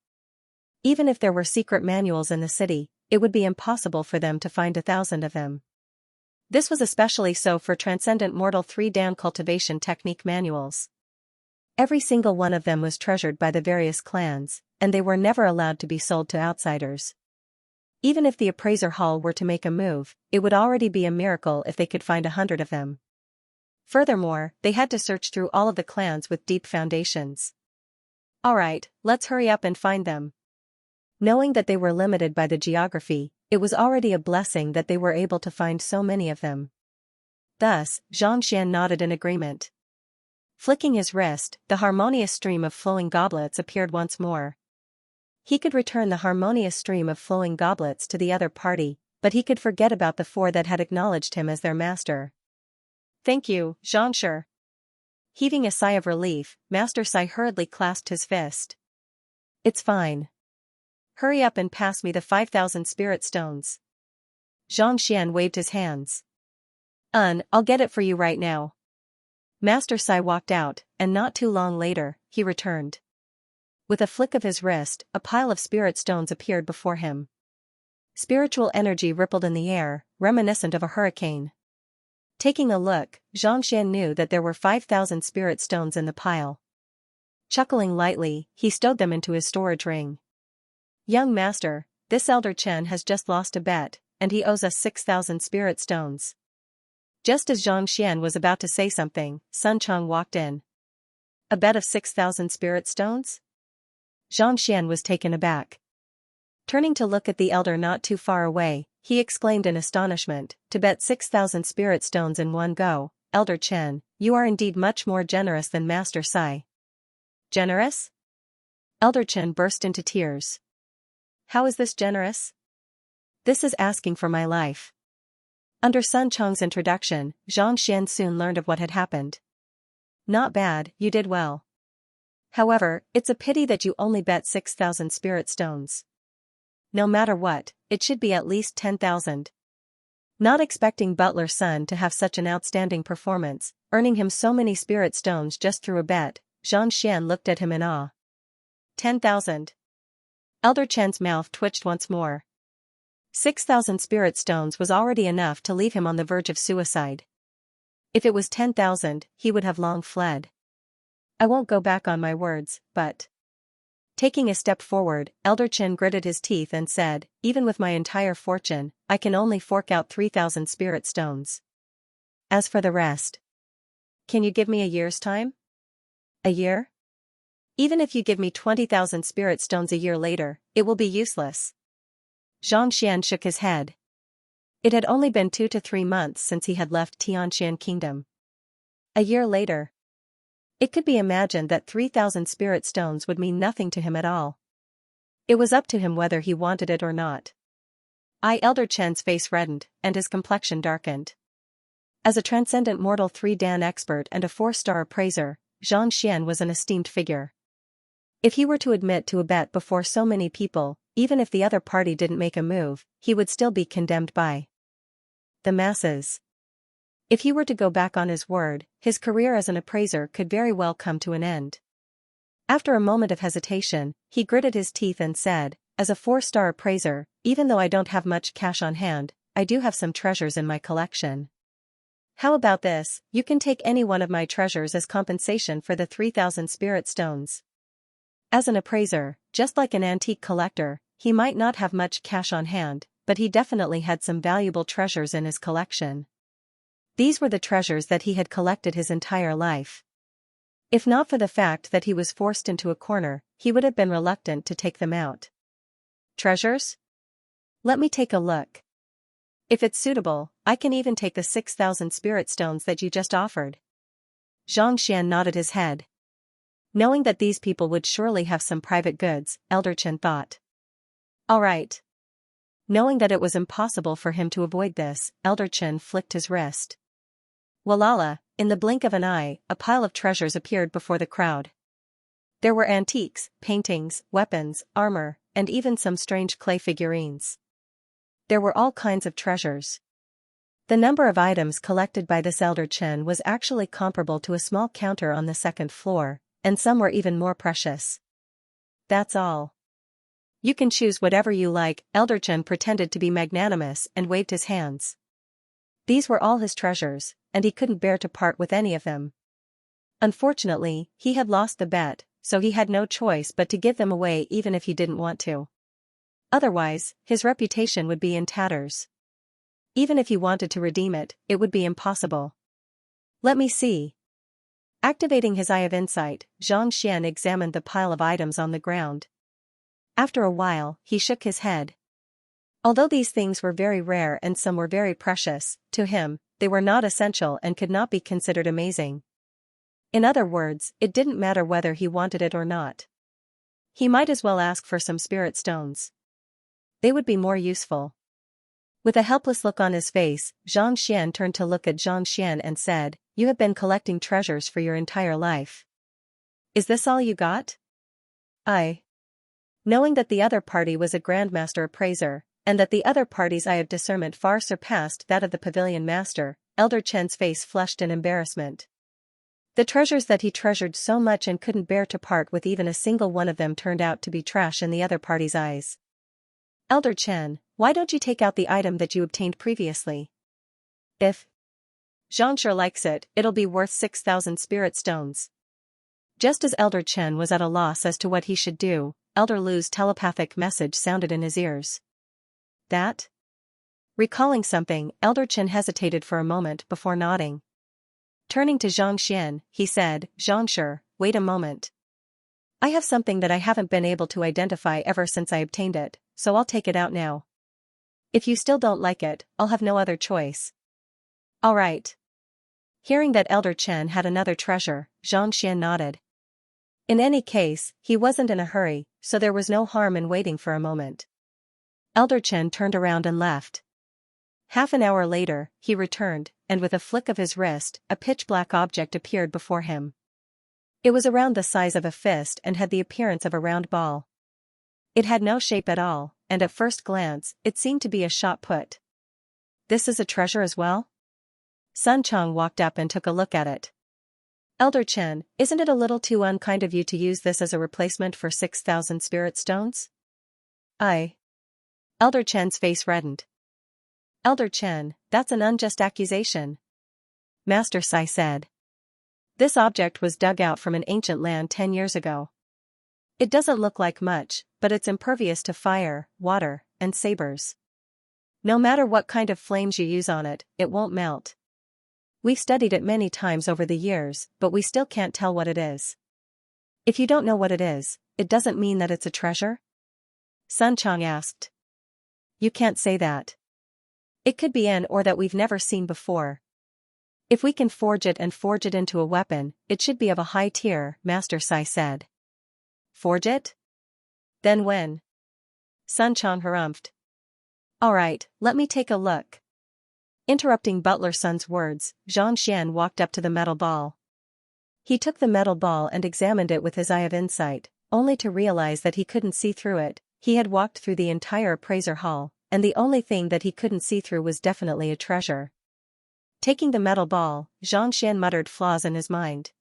Speaker 1: Even if there were secret manuals in the city, it would be impossible for them to find 1,000 of them. This was especially so for Transcendent Mortal 3 Dan cultivation technique manuals. Every single one of them was treasured by the various clans, and they were never allowed to be sold to outsiders. Even if the appraiser hall were to make a move, it would already be a miracle if they could find 100 of them. Furthermore, they had to search through all of the clans with deep foundations. Alright, let's hurry up and find them. Knowing that they were limited by the geography, it was already a blessing that they were able to find so many of them. Thus, Xianxia nodded in agreement. Flicking his wrist, the harmonious stream of flowing goblets appeared once more. He could return the harmonious stream of flowing goblets to the other party, but he could forget about the 4 that had acknowledged him as their master. Thank you, Xianxia. Heaving a sigh of relief, Master Sai hurriedly clasped his fist. It's fine. Hurry up and pass me the 5,000 spirit stones. Xianxian waved his hands. I'll get it for you right now. Master Sai walked out, and not too long later, he returned. With a flick of his wrist, a pile of spirit stones appeared before him. Spiritual energy rippled in the air, reminiscent of a hurricane. Taking a look, Xianxian knew that there were 5,000 spirit stones in the pile. Chuckling lightly, he stowed them into his storage ring. Young master, this elder Chen has just lost a bet, and he owes us 6,000 spirit stones. Just as Xianxian was about to say something, Sun Chong walked in. A bet of 6,000 spirit stones? Xianxian was taken aback. Turning to look at the elder not too far away, he exclaimed in astonishment, to bet 6,000 spirit stones in one go, Elder Chen, you are indeed much more generous than Master Sai. Generous? Elder Chen burst into tears. How is this generous? This is asking for my life. Under Sun Chong's introduction, Xianxian soon learned of what had happened. Not bad, you did well. However, it's a pity that you only bet 6,000 spirit stones. No matter what, it should be at least 10,000. Not expecting Butler Sun to have such an outstanding performance, earning him so many spirit stones just through a bet, Xianxian looked at him in awe. 10,000. Elder Chen's mouth twitched once more. 6,000 spirit stones was already enough to leave him on the verge of suicide. If it was 10,000, he would have long fled. I won't go back on my words, but... Taking a step forward, Elder Chen gritted his teeth and said, even with my entire fortune, I can only fork out 3,000 spirit stones. As for the rest... Can you give me a year's time? A year? Even if you give me 20,000 spirit stones a year later, it will be useless. Xianxian shook his head. It had only been 2 to 3 months since he had left Tianxian Kingdom. A year later. It could be imagined that 3,000 spirit stones would mean nothing to him at all. It was up to him whether he wanted it or not. Elder Chen's face reddened, and his complexion darkened. As a transcendent mortal 3-dan expert and a 4-star appraiser, Xianxian was an esteemed figure. If he were to admit to a bet before so many people, even if the other party didn't make a move, he would still be condemned by the masses. If he were to go back on his word, his career as an appraiser could very well come to an end. After a moment of hesitation, he gritted his teeth and said, as a 4-star appraiser, even though I don't have much cash on hand, I do have some treasures in my collection. How about this, you can take any one of my treasures as compensation for the 3,000 spirit stones. As an appraiser, just like an antique collector, he might not have much cash on hand, but he definitely had some valuable treasures in his collection. These were the treasures that he had collected his entire life. If not for the fact that he was forced into a corner, he would have been reluctant to take them out. Treasures? Let me take a look. If it's suitable, I can even take the 6,000 spirit stones that you just offered. Xianxian nodded his head. Knowing that these people would surely have some private goods, Elder Chen thought. All right. Knowing that it was impossible for him to avoid this, Elder Chen flicked his wrist. Walala, in the blink of an eye, a pile of treasures appeared before the crowd. There were antiques, paintings, weapons, armor, and even some strange clay figurines. There were all kinds of treasures. The number of items collected by this Elder Chen was actually comparable to a small counter on the second floor, and some were even more precious. That's all. You can choose whatever you like, Elder Chen pretended to be magnanimous and waved his hands. These were all his treasures, and he couldn't bear to part with any of them. Unfortunately, he had lost the bet, so he had no choice but to give them away even if he didn't want to. Otherwise, his reputation would be in tatters. Even if he wanted to redeem it, it would be impossible. Let me see. Activating his eye of insight, Xianxia examined the pile of items on the ground. After a while, he shook his head. Although these things were very rare and some were very precious, to him, they were not essential and could not be considered amazing. In other words, it didn't matter whether he wanted it or not. He might as well ask for some spirit stones. They would be more useful. With a helpless look on his face, Xianxia turned to look at Xianxia and said, "You have been collecting treasures for your entire life. Is this all you got?" Knowing that the other party was a grandmaster appraiser, and that the other party's eye of discernment far surpassed that of the pavilion master, Elder Chen's face flushed in embarrassment. The treasures that he treasured so much and couldn't bear to part with even a single one of them turned out to be trash in the other party's eyes. "Elder Chen, why don't you take out the item that you obtained previously? If Xianxia likes it, it'll be worth 6,000 spirit stones." Just as Elder Chen was at a loss as to what he should do, Elder Lu's telepathic message sounded in his ears. That? Recalling something, Elder Chen hesitated for a moment before nodding. Turning to Xianxia, he said, "Xianxia, wait a moment. I have something that I haven't been able to identify ever since I obtained it, so I'll take it out now. If you still don't like it, I'll have no other choice." "All right." Hearing that Elder Chen had another treasure, Xianxia nodded. In any case, he wasn't in a hurry, so there was no harm in waiting for a moment. Elder Chen turned around and left. Half an hour later, he returned, and with a flick of his wrist, a pitch-black object appeared before him. It was around the size of a fist and had the appearance of a round ball. It had no shape at all, and at first glance, it seemed to be a shot put. "This is a treasure as well?" Sun Chong walked up and took a look at it. "Elder Chen, isn't it a little too unkind of you to use this as a replacement for 6,000 spirit stones?" Elder Chen's face reddened. "Elder Chen, that's an unjust accusation," Master Sai said. "This object was dug out from an ancient land 10 years ago. It doesn't look like much, but it's impervious to fire, water, and sabers. No matter what kind of flames you use on it, it won't melt. We've studied it many times over the years, but we still can't tell what it is." "If you don't know what it is, it doesn't mean that it's a treasure?" Sun Chong asked. "You can't say that. It could be an ore that we've never seen before. If we can forge it into a weapon, it should be of a high tier," Master Sai said. "Forge it? Then when?" Sun Chong harumphed. "All right, let me take a look." Interrupting Butler Sun's words, Xianxia walked up to the metal ball. He took the metal ball and examined it with his eye of insight, only to realize that he couldn't see through it. He had walked through the entire appraiser hall, and the only thing that he couldn't see through was definitely a treasure. Taking the metal ball, Xianxia muttered flaws in his mind.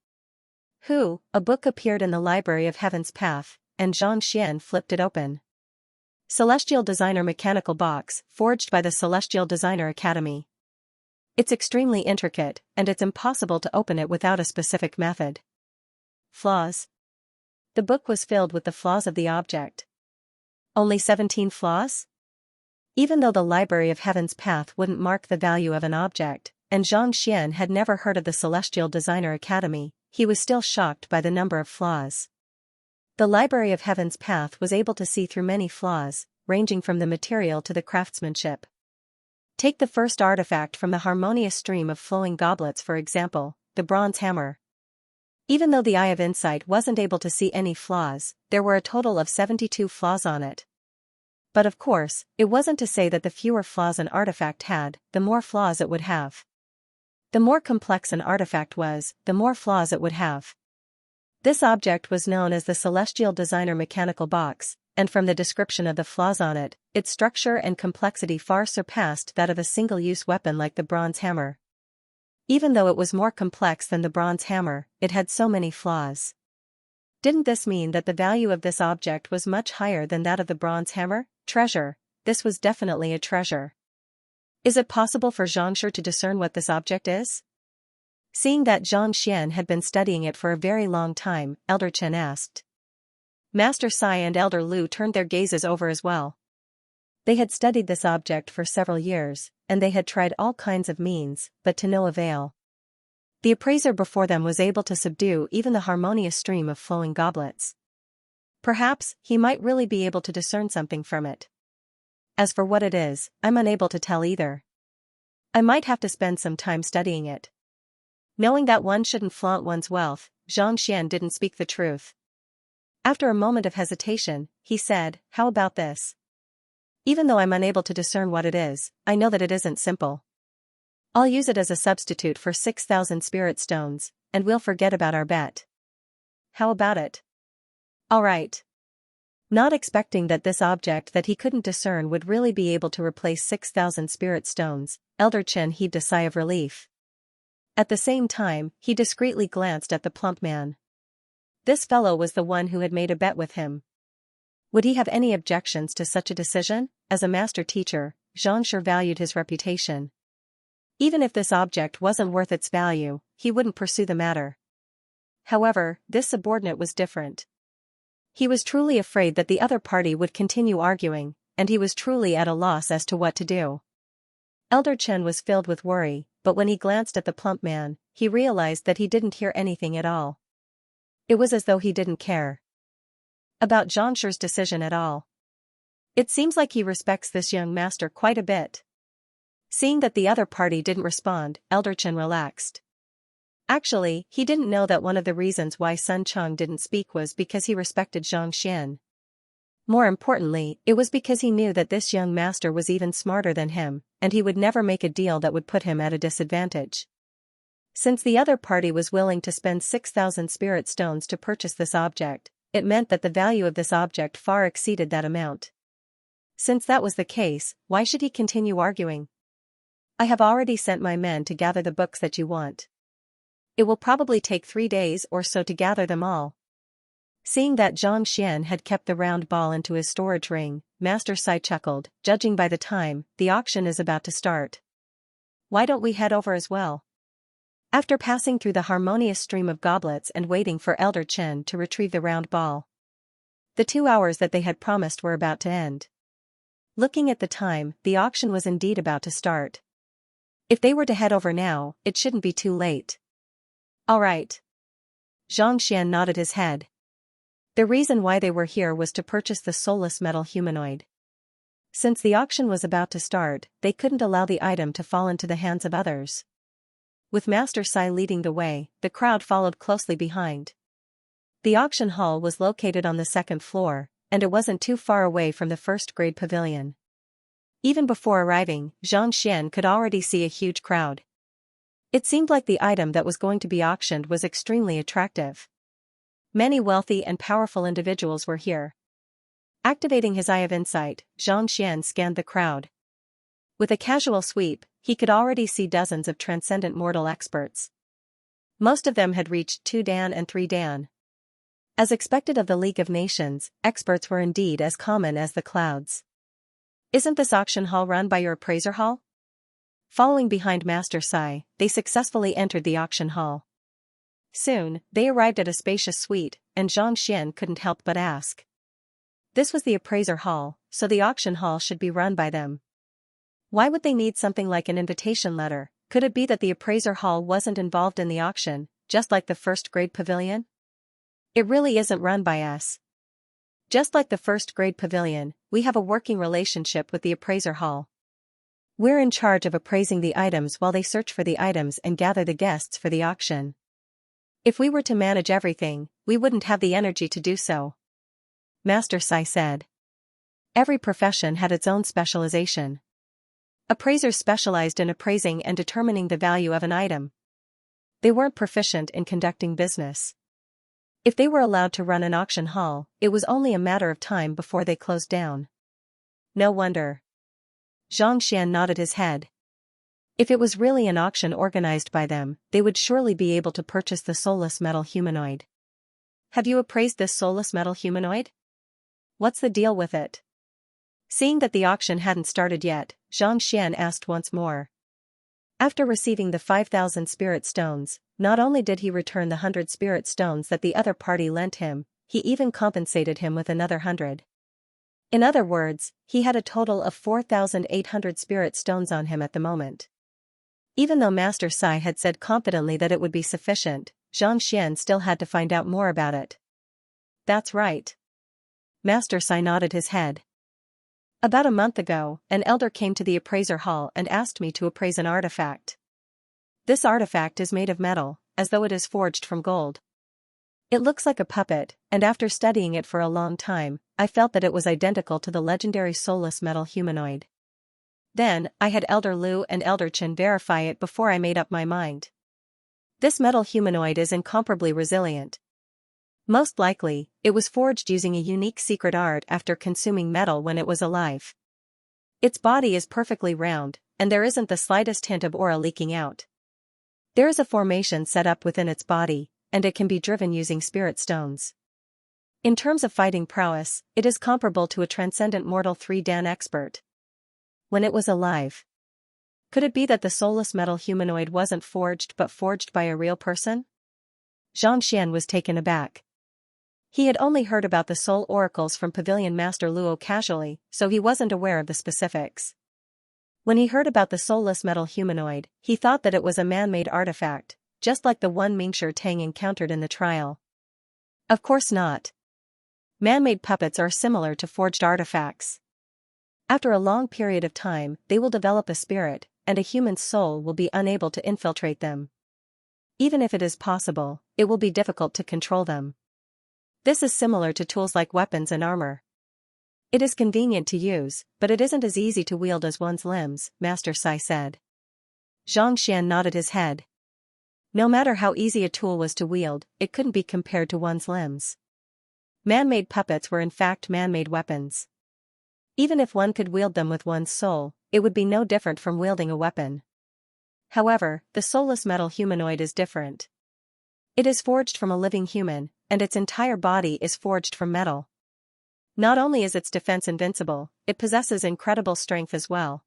Speaker 1: A book appeared in the Library of Heaven's Path, and Xianxia flipped it open. Celestial Designer Mechanical Box, forged by the Celestial Designer Academy. It's extremely intricate, and it's impossible to open it without a specific method. Flaws? The book was filled with the flaws of the object. Only 17 flaws? Even though the Library of Heaven's Path wouldn't mark the value of an object, and Xianxia had never heard of the Celestial Designer Academy, he was still shocked by the number of flaws. The Library of Heaven's Path was able to see through many flaws, ranging from the material to the craftsmanship. Take the first artifact from the harmonious stream of flowing goblets, for example, the bronze hammer. Even though the Eye of Insight wasn't able to see any flaws, there were a total of 72 flaws on it. But of course, it wasn't to say that the fewer flaws an artifact had, the more flaws it would have. The more complex an artifact was, the more flaws it would have. This object was known as the Celestial Designer Mechanical Box, and from the description of the flaws on it, its structure and complexity far surpassed that of a single-use weapon like the bronze hammer. Even though it was more complex than the bronze hammer, it had so many flaws. Didn't this mean that the value of this object was much higher than that of the bronze hammer? Treasure. This was definitely a treasure. Is it possible for Xianxia to discern what this object is? Seeing that Xianxia had been studying it for a very long time, Elder Chen asked. Master Sai and Elder Lu turned their gazes over as well. They had studied this object for several years, and they had tried all kinds of means, but to no avail. The appraiser before them was able to subdue even the harmonious stream of flowing goblets. Perhaps he might really be able to discern something from it. As for what it is, I'm unable to tell either. I might have to spend some time studying it. Knowing that one shouldn't flaunt one's wealth, Xianxia didn't speak the truth. After a moment of hesitation, he said, "How about this? Even though I'm unable to discern what it is, I know that it isn't simple. I'll use it as a substitute for 6,000 spirit stones, and we'll forget about our bet. How about it?" "All right." Not expecting that this object that he couldn't discern would really be able to replace 6,000 spirit stones, Elder Chen heaved a sigh of relief. At the same time, he discreetly glanced at the plump man. This fellow was the one who had made a bet with him. Would he have any objections to such a decision? As a master teacher, Xianxia valued his reputation. Even if this object wasn't worth its value, he wouldn't pursue the matter. However, this subordinate was different. He was truly afraid that the other party would continue arguing, and he was truly at a loss as to what to do. Elder Chen was filled with worry, but when he glanced at the plump man, he realized that he didn't hear anything at all. It was as though he didn't care about Xianxia's decision at all. It seems like he respects this young master quite a bit. Seeing that the other party didn't respond, Elder Chen relaxed. Actually, he didn't know that one of the reasons why Sun Chong didn't speak was because he respected Xianxia. More importantly, it was because he knew that this young master was even smarter than him, and he would never make a deal that would put him at a disadvantage. Since the other party was willing to spend 6,000 spirit stones to purchase this object, it meant that the value of this object far exceeded that amount. Since that was the case, why should he continue arguing? "I have already sent my men to gather the books that you want. It will probably take 3 days or so to gather them all." Seeing that Xianxia had kept the round ball into his storage ring, Master Sai chuckled, "Judging by the time, the auction is about to start. Why don't we head over as well?" After passing through the harmonious stream of goblets and waiting for Elder Chen to retrieve the round ball, the 2 hours that they had promised were about to end. Looking at the time, the auction was indeed about to start. If they were to head over now, it shouldn't be too late. "All right." Xianxia nodded his head. The reason why they were here was to purchase the soulless metal humanoid. Since the auction was about to start, they couldn't allow the item to fall into the hands of others. With Master Sai leading the way, the crowd followed closely behind. The auction hall was located on the 2nd floor, and it wasn't too far away from the first-grade pavilion. Even before arriving, Xianxia could already see a huge crowd. It seemed like the item that was going to be auctioned was extremely attractive. Many wealthy and powerful individuals were here. Activating his eye of insight, Xianxia scanned the crowd. With a casual sweep, he could already see dozens of transcendent mortal experts. Most of them had reached 2 Dan and 3 Dan. As expected of the League of Nations, experts were indeed as common as the clouds. "Isn't this auction hall run by your appraiser hall?" Following behind Master Sai, they successfully entered the auction hall. Soon, they arrived at a spacious suite, and Xianxia couldn't help but ask. This was the appraiser hall, so the auction hall should be run by them. Why would they need something like an invitation letter? Could it be that the appraiser hall wasn't involved in the auction, just like the first-grade pavilion? "It really isn't run by us. Just like the first-grade pavilion, we have a working relationship with the appraiser hall. We're in charge of appraising the items while they search for the items and gather the guests for the auction. If we were to manage everything, we wouldn't have the energy to do so," Master Sai said. Every profession had its own specialization. Appraisers specialized in appraising and determining the value of an item. They weren't proficient in conducting business. If they were allowed to run an auction hall, it was only a matter of time before they closed down. No wonder. Xianxia nodded his head. If it was really an auction organized by them, they would surely be able to purchase the soulless metal humanoid. "Have you appraised this soulless metal humanoid? What's the deal with it?" Seeing that the auction hadn't started yet, Xianxia asked once more. After receiving the 5,000 spirit stones, not only did he return the 100 spirit stones that the other party lent him, he even compensated him with another 100. In other words, he had a total of 4,800 spirit stones on him at the moment. Even though Master Sai had said confidently that it would be sufficient, Xianxia still had to find out more about it. That's right. Master Sai nodded his head. About a month ago, an elder came to the appraiser hall and asked me to appraise an artifact. This artifact is made of metal, as though it is forged from gold. It looks like a puppet, and after studying it for a long time, I felt that it was identical to the legendary soulless metal humanoid. Then, I had Elder Lu and Elder Chen verify it before I made up my mind. This metal humanoid is incomparably resilient. Most likely, it was forged using a unique secret art after consuming metal when it was alive. Its body is perfectly round, and there isn't the slightest hint of aura leaking out. There is a formation set up within its body, and it can be driven using spirit stones. In terms of fighting prowess, it is comparable to a transcendent mortal 3-dan expert. When it was alive. Could it be that the soulless metal humanoid wasn't forged but forged by a real person? Xianxia was taken aback. He had only heard about the soul oracles from Pavilion Master Luo casually, so he wasn't aware of the specifics. When he heard about the soulless metal humanoid, he thought that it was a man-made artifact, just like the one Mingshi Tang encountered in the trial. Of course not. Man-made puppets are similar to forged artifacts. After a long period of time, they will develop a spirit, and a human's soul will be unable to infiltrate them. Even if it is possible, it will be difficult to control them. This is similar to tools like weapons and armor. It is convenient to use, but it isn't as easy to wield as one's limbs, Master Sai said. Xianxia nodded his head. No matter how easy a tool was to wield, it couldn't be compared to one's limbs. Man-made puppets were in fact man-made weapons. Even if one could wield them with one's soul, it would be no different from wielding a weapon. However, the soulless metal humanoid is different. It is forged from a living human, and its entire body is forged from metal. Not only is its defense invincible, it possesses incredible strength as well.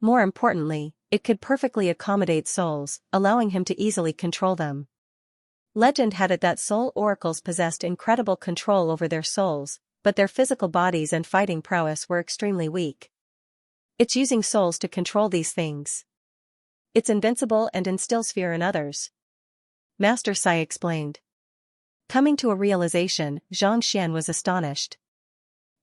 Speaker 1: More importantly, it could perfectly accommodate souls, allowing him to easily control them. Legend had it that soul oracles possessed incredible control over their souls, but their physical bodies and fighting prowess were extremely weak. It's using souls to control these things. It's invincible and instills fear in others. Master Sai explained. Coming to a realization, Xianxia was astonished.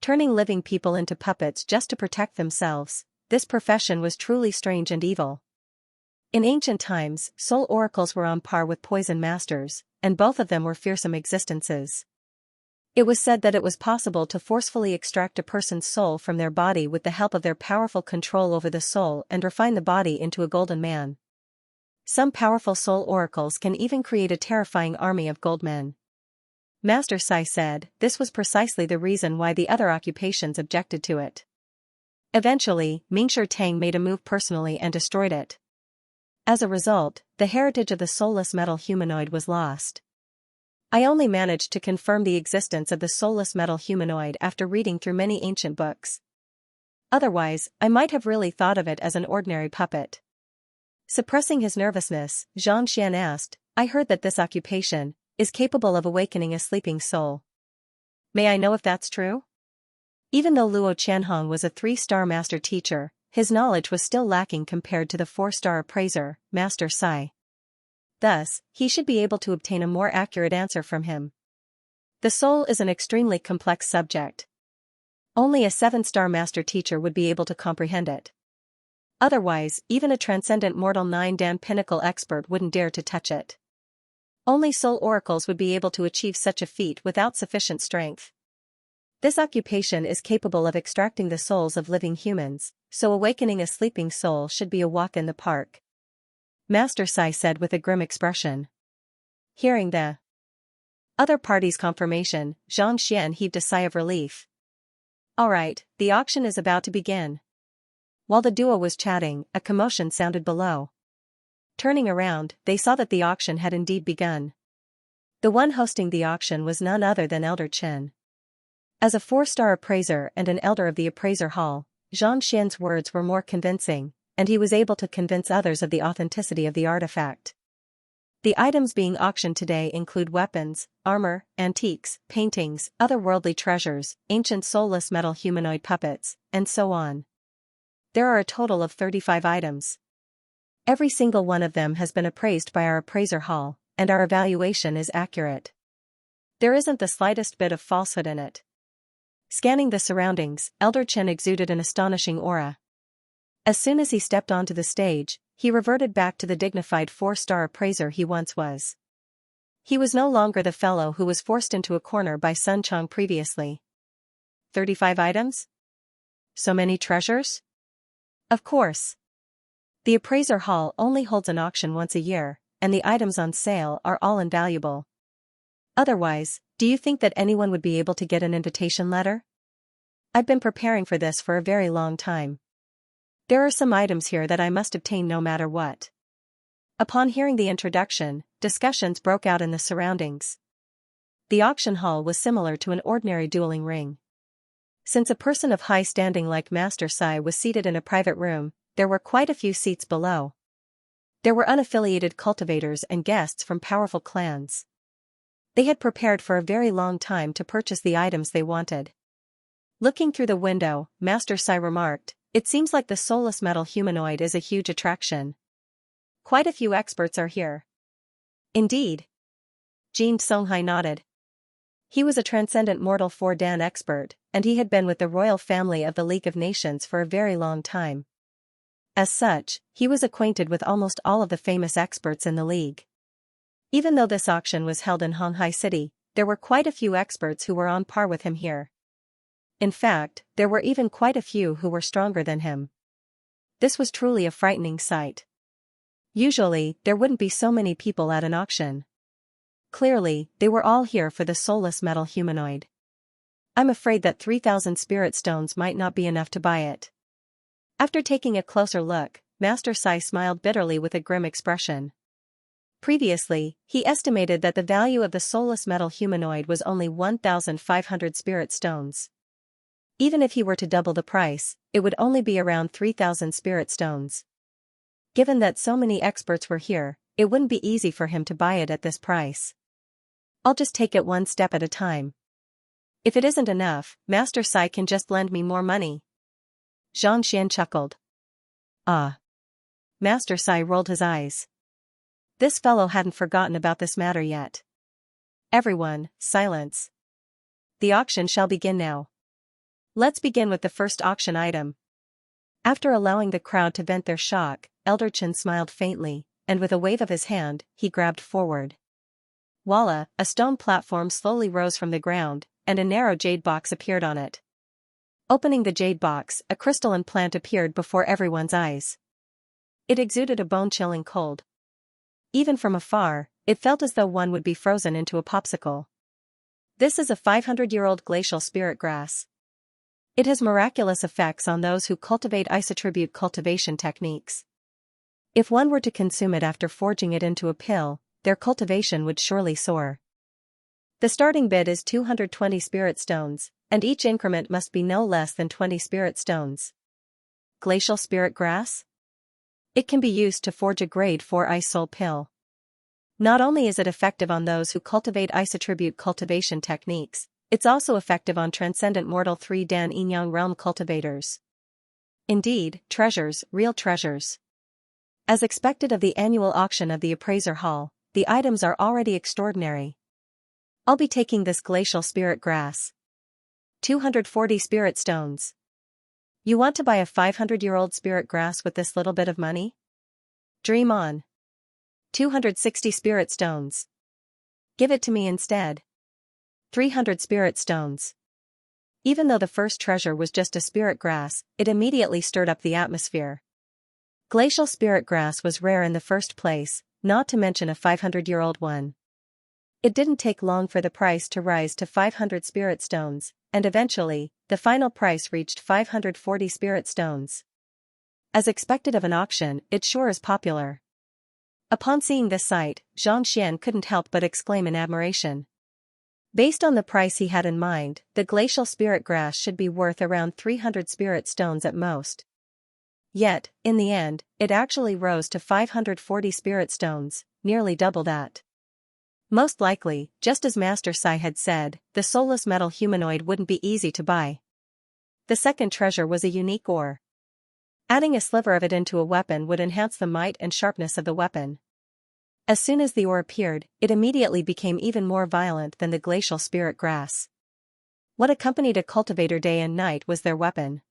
Speaker 1: Turning living people into puppets just to protect themselves, this profession was truly strange and evil. In ancient times, soul oracles were on par with poison masters, and both of them were fearsome existences. It was said that it was possible to forcefully extract a person's soul from their body with the help of their powerful control over the soul and refine the body into a golden man. Some powerful soul oracles can even create a terrifying army of gold men. Master Sai said this was precisely the reason why the other occupations objected to it. Eventually, Mingshi Tang made a move personally and destroyed it. As a result, the heritage of the soulless metal humanoid was lost. I only managed to confirm the existence of the soulless metal humanoid after reading through many ancient books. Otherwise, I might have really thought of it as an ordinary puppet. Suppressing his nervousness, Xianxia asked, I heard that this occupation is capable of awakening a sleeping soul. May I know if that's true? Even though Luo Qianhong was a 3-star master teacher, his knowledge was still lacking compared to the 4-star appraiser, Master Sai. Thus, he should be able to obtain a more accurate answer from him. The soul is an extremely complex subject. Only a 7-star master teacher would be able to comprehend it. Otherwise, even a transcendent mortal 9-dan pinnacle expert wouldn't dare to touch it. Only soul oracles would be able to achieve such a feat without sufficient strength. This occupation is capable of extracting the souls of living humans, so awakening a sleeping soul should be a walk in the park. Master Sai said with a grim expression. Hearing the other party's confirmation, Xianxia heaved a sigh of relief. All right, the auction is about to begin. While the duo was chatting, a commotion sounded below. Turning around, they saw that the auction had indeed begun. The one hosting the auction was none other than Elder Chen. As a 4-star appraiser and an elder of the appraiser hall, Xianxia's words were more convincing, and he was able to convince others of the authenticity of the artifact. The items being auctioned today include weapons, armor, antiques, paintings, otherworldly treasures, ancient soulless metal humanoid puppets, and so on. There are a total of 35 items. Every single one of them has been appraised by our appraiser hall, and our evaluation is accurate. There isn't the slightest bit of falsehood in it. Scanning the surroundings, Elder Chen exuded an astonishing aura. As soon as he stepped onto the stage, he reverted back to the dignified 4-star appraiser he once was. He was no longer the fellow who was forced into a corner by Sun Chong previously. 35 items? So many treasures? Of course. The appraiser hall only holds an auction once a year, and the items on sale are all invaluable. Otherwise, do you think that anyone would be able to get an invitation letter? I've been preparing for this for a very long time. There are some items here that I must obtain no matter what. Upon hearing the introduction, discussions broke out in the surroundings. The auction hall was similar to an ordinary dueling ring. Since a person of high standing like Master Sai was seated in a private room, there were quite a few seats below. There were unaffiliated cultivators and guests from powerful clans. They had prepared for a very long time to purchase the items they wanted. Looking through the window, Master Sai remarked, "It seems like the soulless metal humanoid is a huge attraction. Quite a few experts are here." Indeed. Jin Songhai nodded. He was a transcendent mortal 4-dan expert, and he had been with the royal family of the League of Nations for a very long time. As such, he was acquainted with almost all of the famous experts in the league. Even though this auction was held in Honghai City, there were quite a few experts who were on par with him here. In fact, there were even quite a few who were stronger than him. This was truly a frightening sight. Usually, there wouldn't be so many people at an auction. Clearly, they were all here for the soulless metal humanoid. I'm afraid that 3,000 spirit stones might not be enough to buy it. After taking a closer look, Master Sai smiled bitterly with a grim expression. Previously, he estimated that the value of the soulless metal humanoid was only 1,500 spirit stones. Even if he were to double the price, it would only be around 3,000 spirit stones. Given that so many experts were here, it wouldn't be easy for him to buy it at this price. I'll just take it one step at a time. If it isn't enough, Master Sai can just lend me more money. Xianxia chuckled. Ah. Master Sai rolled his eyes. This fellow hadn't forgotten about this matter yet. Everyone, silence. The auction shall begin now. Let's begin with the first auction item. After allowing the crowd to vent their shock, Elder Chen smiled faintly, and with a wave of his hand, he grabbed forward. Voila, a stone platform slowly rose from the ground, and a narrow jade box appeared on it. Opening the jade box, a crystalline plant appeared before everyone's eyes. It exuded a bone-chilling cold. Even from afar, it felt as though one would be frozen into a popsicle. This is a 500-year-old glacial spirit grass. It has miraculous effects on those who cultivate isotribute cultivation techniques. If one were to consume it after forging it into a pill, their cultivation would surely soar. The starting bid is 220 spirit stones, and each increment must be no less than 20 spirit stones. Glacial spirit grass? It can be used to forge a grade 4 ice soul pill. Not only is it effective on those who cultivate isotribute cultivation techniques, it's also effective on transcendent mortal 3-dan yin-yang realm cultivators. Indeed, treasures, real treasures. As expected of the annual auction of the appraiser hall, the items are already extraordinary. I'll be taking this glacial spirit grass. 240 spirit stones. You want to buy a 500-year-old spirit grass with this little bit of money? Dream on. 260 spirit stones. Give it to me instead. 300 spirit stones. Even though the first treasure was just a spirit grass, it immediately stirred up the atmosphere. Glacial spirit grass was rare in the first place, not to mention a 500-year-old one. It didn't take long for the price to rise to 500 spirit stones, and eventually, the final price reached 540 spirit stones. As expected of an auction, it sure is popular. Upon seeing this sight, Xianxia couldn't help but exclaim in admiration. Based on the price he had in mind, the glacial spirit grass should be worth around 300 spirit stones at most. Yet, in the end, it actually rose to 540 spirit stones, nearly double that. Most likely, just as Master Sai had said, the soulless metal humanoid wouldn't be easy to buy. The second treasure was a unique ore. Adding a sliver of it into a weapon would enhance the might and sharpness of the weapon. As soon as the ore appeared, it immediately became even more violent than the glacial spirit grass. What accompanied a cultivator day and night was their weapon.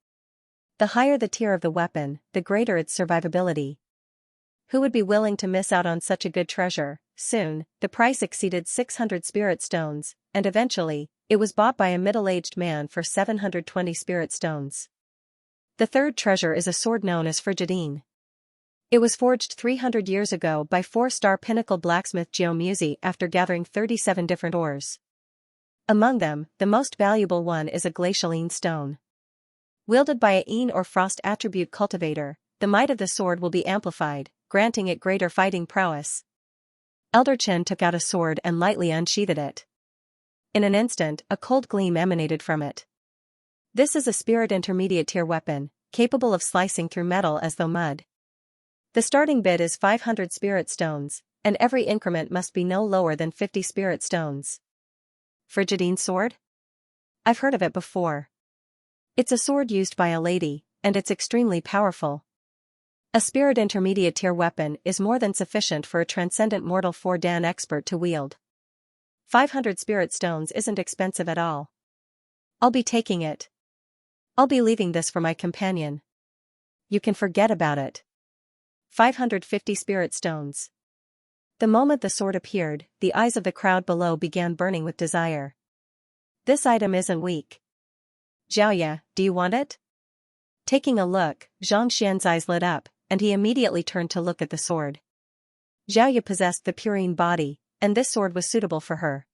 Speaker 1: The higher the tier of the weapon, the greater its survivability. Who would be willing to miss out on such a good treasure? Soon, the price exceeded 600 spirit stones, and eventually, it was bought by a middle-aged man for 720 spirit stones. The third treasure is a sword known as Frigidine. It was forged 300 years ago by 4-star pinnacle blacksmith Jiao Muzi after gathering 37 different ores. Among them, the most valuable one is a glacialine stone. Wielded by a Yin or Frost attribute cultivator, the might of the sword will be amplified, granting it greater fighting prowess. Elder Chen took out a sword and lightly unsheathed it. In an instant, a cold gleam emanated from it. This is a spirit intermediate tier weapon, capable of slicing through metal as though mud. The starting bid is 500 spirit stones, and every increment must be no lower than 50 spirit stones. Frigidine sword? I've heard of it before. It's a sword used by a lady, and it's extremely powerful. A spirit intermediate tier weapon is more than sufficient for a transcendent mortal 4-dan expert to wield. 500 spirit stones isn't expensive at all. I'll be taking it. I'll be leaving this for my companion. You can forget about it. 550 spirit stones. The moment the sword appeared, the eyes of the crowd below began burning with desire. This item isn't weak. Xiaoya, do you want it? Taking a look, Xianxia's eyes lit up, and he immediately turned to look at the sword. Xiaoya possessed the purine body, and this sword was suitable for her.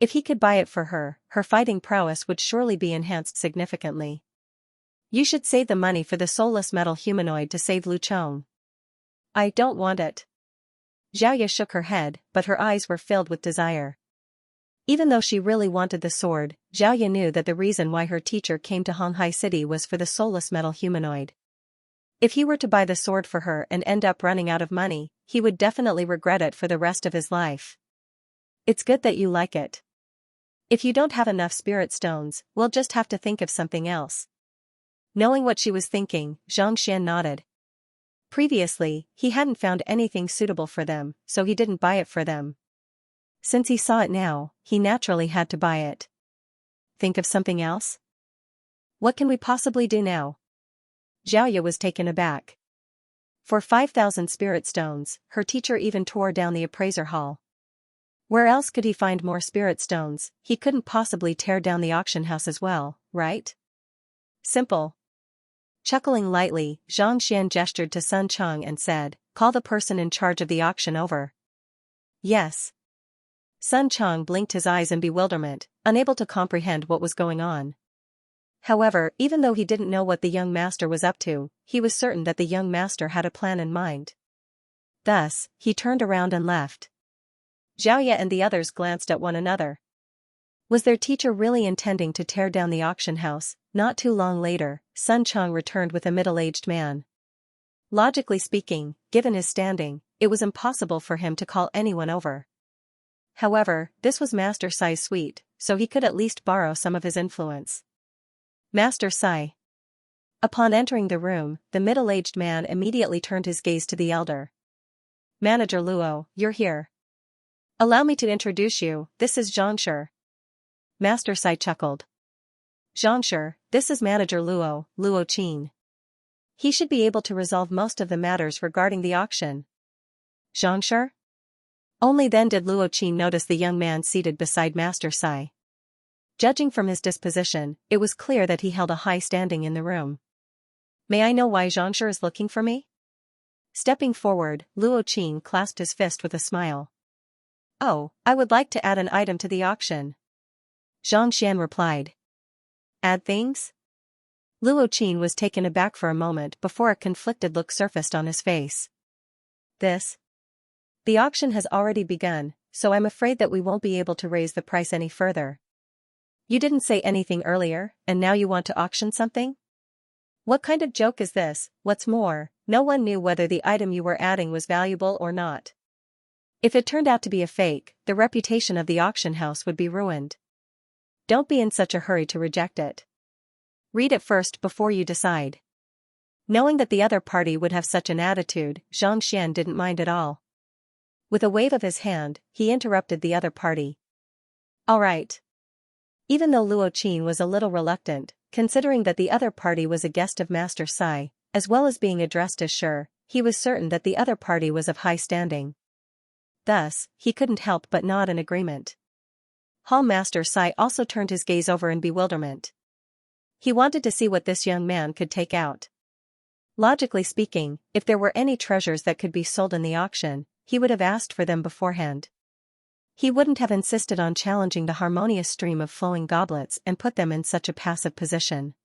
Speaker 1: If he could buy it for her, her fighting prowess would surely be enhanced significantly. You should save the money for the soulless metal humanoid to save Lu Chong. I don't want it. Xiaoya shook her head, but her eyes were filled with desire. Even though she really wanted the sword, Xiaoya knew that the reason why her teacher came to Honghai City was for the soulless metal humanoid. If he were to buy the sword for her and end up running out of money, he would definitely regret it for the rest of his life. It's good that you like it. If you don't have enough spirit stones, we'll just have to think of something else. Knowing what she was thinking, Xianxia nodded. Previously, he hadn't found anything suitable for them, so he didn't buy it for them. Since he saw it now, he naturally had to buy it. Think of something else? What can we possibly do now? Xiaoya was taken aback. For 5,000 spirit stones, her teacher even tore down the appraiser hall. Where else could he find more spirit stones? He couldn't possibly tear down the auction house as well, right? Simple. Chuckling lightly, Zhang gestured to Sun Chang and said, "Call the person in charge of the auction over." Yes. Sun Chang blinked his eyes in bewilderment, unable to comprehend what was going on. However, even though he didn't know what the young master was up to, he was certain that the young master had a plan in mind. Thus, he turned around and left. Xiaoya and the others glanced at one another. Was their teacher really intending to tear down the auction house? Not too long later, Sun Chang returned with a middle-aged man. Logically speaking, given his standing, it was impossible for him to call anyone over. However, this was Master Sai's suite, so he could at least borrow some of his influence. Master Sai. Upon entering the room, the middle-aged man immediately turned his gaze to the elder. Manager Luo, you're here. Allow me to introduce you, this is Xianxia. Master Sai chuckled. Xianxia, this is Manager Luo, Luo Qin. He should be able to resolve most of the matters regarding the auction. Xianxia? Only then did Luo Qin notice the young man seated beside Master Sai. Judging from his disposition, it was clear that he held a high standing in the room. May I know why Xianxia is looking for me? Stepping forward, Luo Qin clasped his fist with a smile. Oh, I would like to add an item to the auction. Zhang replied. Add things? Luo Qin was taken aback for a moment before a conflicted look surfaced on his face. This? The auction has already begun, so I'm afraid that we won't be able to raise the price any further. You didn't say anything earlier, and now you want to auction something? What kind of joke is this? What's more, no one knew whether the item you were adding was valuable or not. If it turned out to be a fake, the reputation of the auction house would be ruined. Don't be in such a hurry to reject it. Read it first before you decide. Knowing that the other party would have such an attitude, Xianxia didn't mind at all. With a wave of his hand, he interrupted the other party. All right. Even though Luo Qin was a little reluctant, considering that the other party was a guest of Master Sai, as well as being addressed as Sure, he was certain that the other party was of high standing. Thus, he couldn't help but nod in agreement. Hall Master Sai also turned his gaze over in bewilderment. He wanted to see what this young man could take out. Logically speaking, if there were any treasures that could be sold in the auction, he would have asked for them beforehand. He wouldn't have insisted on challenging the harmonious stream of flowing goblets and put them in such a passive position.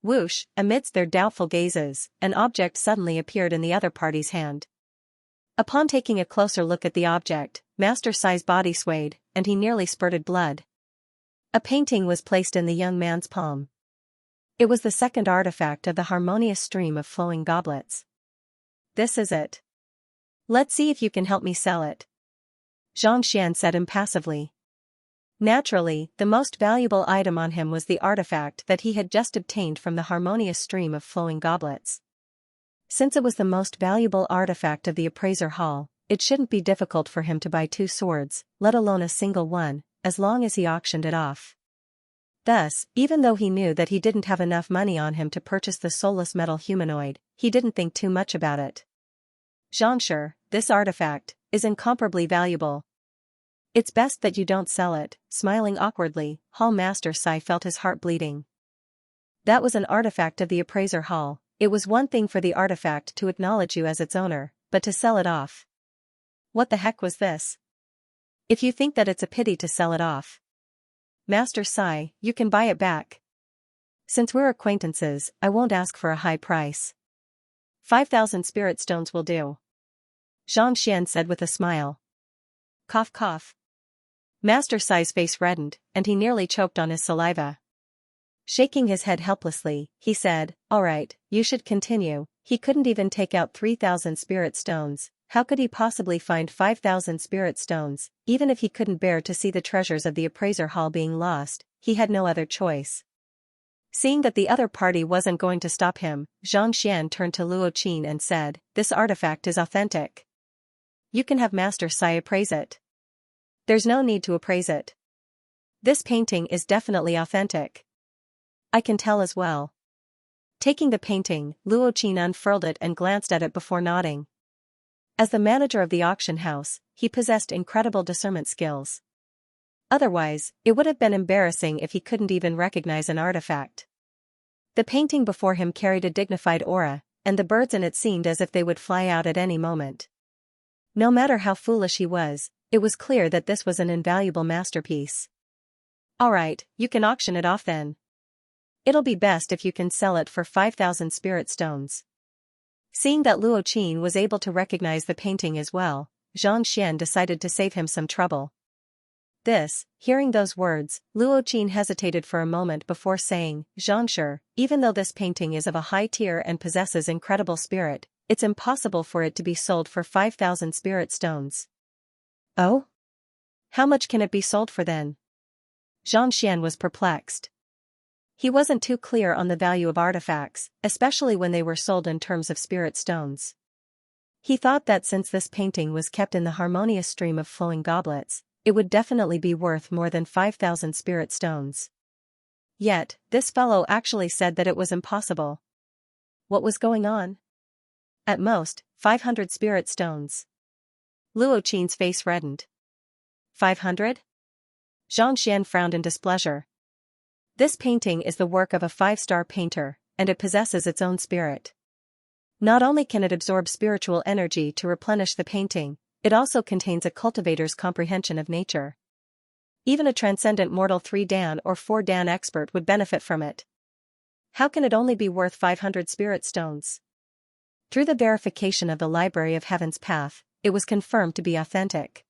Speaker 1: Whoosh, amidst their doubtful gazes, an object suddenly appeared in the other party's hand. Upon taking a closer look at the object, Master Sai's body swayed, and he nearly spurted blood. A painting was placed in the young man's palm. It was the second artifact of the harmonious stream of flowing goblets. This is it. Let's see if you can help me sell it, Xianxia said impassively. Naturally, the most valuable item on him was the artifact that he had just obtained from the harmonious stream of flowing goblets. Since it was the most valuable artifact of the appraiser hall, it shouldn't be difficult for him to buy 2 swords, let alone a single one, as long as he auctioned it off. Thus, even though he knew that he didn't have enough money on him to purchase the soulless metal humanoid, he didn't think too much about it. Xianxia, this artifact is incomparably valuable. It's best that you don't sell it. Smiling awkwardly, Hall Master Sai felt his heart bleeding. That was an artifact of the appraiser hall. It was one thing for the artifact to acknowledge you as its owner, but to sell it off. What the heck was this? If you think that it's a pity to sell it off, Master Sai, you can buy it back. Since we're acquaintances, I won't ask for a high price. 5,000 spirit stones will do, Xianxia said with a smile. Cough cough. Master Sai's face reddened, and he nearly choked on his saliva. Shaking his head helplessly, he said, all right, you should continue. He couldn't even take out 3,000 spirit stones. How could he possibly find 5,000 spirit stones? Even if he couldn't bear to see the treasures of the appraiser hall being lost, he had no other choice. Seeing that the other party wasn't going to stop him, Xianxia turned to Luo Qin and said, this artifact is authentic. You can have Master Sai appraise it. There's no need to appraise it. This painting is definitely authentic. I can tell as well. Taking the painting, Luo Qin unfurled it and glanced at it before nodding. As the manager of the auction house, he possessed incredible discernment skills. Otherwise, it would have been embarrassing if he couldn't even recognize an artifact. The painting before him carried a dignified aura, and the birds in it seemed as if they would fly out at any moment. No matter how foolish he was, it was clear that this was an invaluable masterpiece. All right, you can auction it off then. It'll be best if you can sell it for 5,000 spirit stones. Seeing that Luo Qin was able to recognize the painting as well, Xianxia decided to save him some trouble. Hearing those words, Luo Qin hesitated for a moment before saying, Xianxia, even though this painting is of a high tier and possesses incredible spirit, it's impossible for it to be sold for 5,000 spirit stones. Oh? How much can it be sold for then? Xianxia was perplexed. He wasn't too clear on the value of artifacts, especially when they were sold in terms of spirit stones. He thought that since this painting was kept in the harmonious stream of flowing goblets, it would definitely be worth more than 5,000 spirit stones. Yet, this fellow actually said that it was impossible. What was going on? At most, 500 spirit stones. Luo Qin's face reddened. 500? Xianxia frowned in displeasure. This painting is the work of a 5-star painter, and it possesses its own spirit. Not only can it absorb spiritual energy to replenish the painting, it also contains a cultivator's comprehension of nature. Even a transcendent mortal 3 Dan or 4 Dan expert would benefit from it. How can it only be worth 500 spirit stones? Through the verification of the Library of Heaven's Path, it was confirmed to be authentic.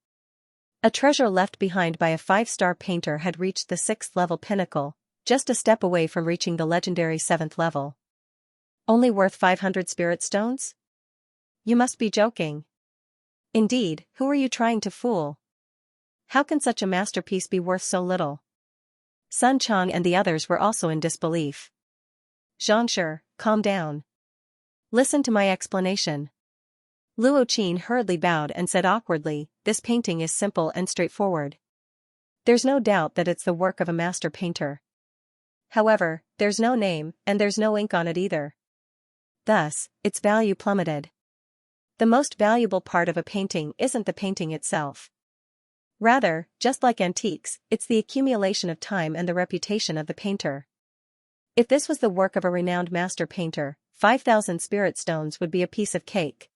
Speaker 1: A treasure left behind by a 5-star painter had reached the 6th level pinnacle, just a step away from reaching the legendary 7th level. Only worth 500 spirit stones? You must be joking. Indeed, who are you trying to fool? How can such a masterpiece be worth so little? Sun Chang and the others were also in disbelief. Xianxia, calm down. Listen to my explanation. Luo Qin hurriedly bowed and said awkwardly, this painting is simple and straightforward. There's no doubt that it's the work of a master painter. However, there's no name, and there's no ink on it either. Thus, its value plummeted. The most valuable part of a painting isn't the painting itself. Rather, just like antiques, it's the accumulation of time and the reputation of the painter. If this was the work of a renowned master painter, 5,000 spirit stones would be a piece of cake.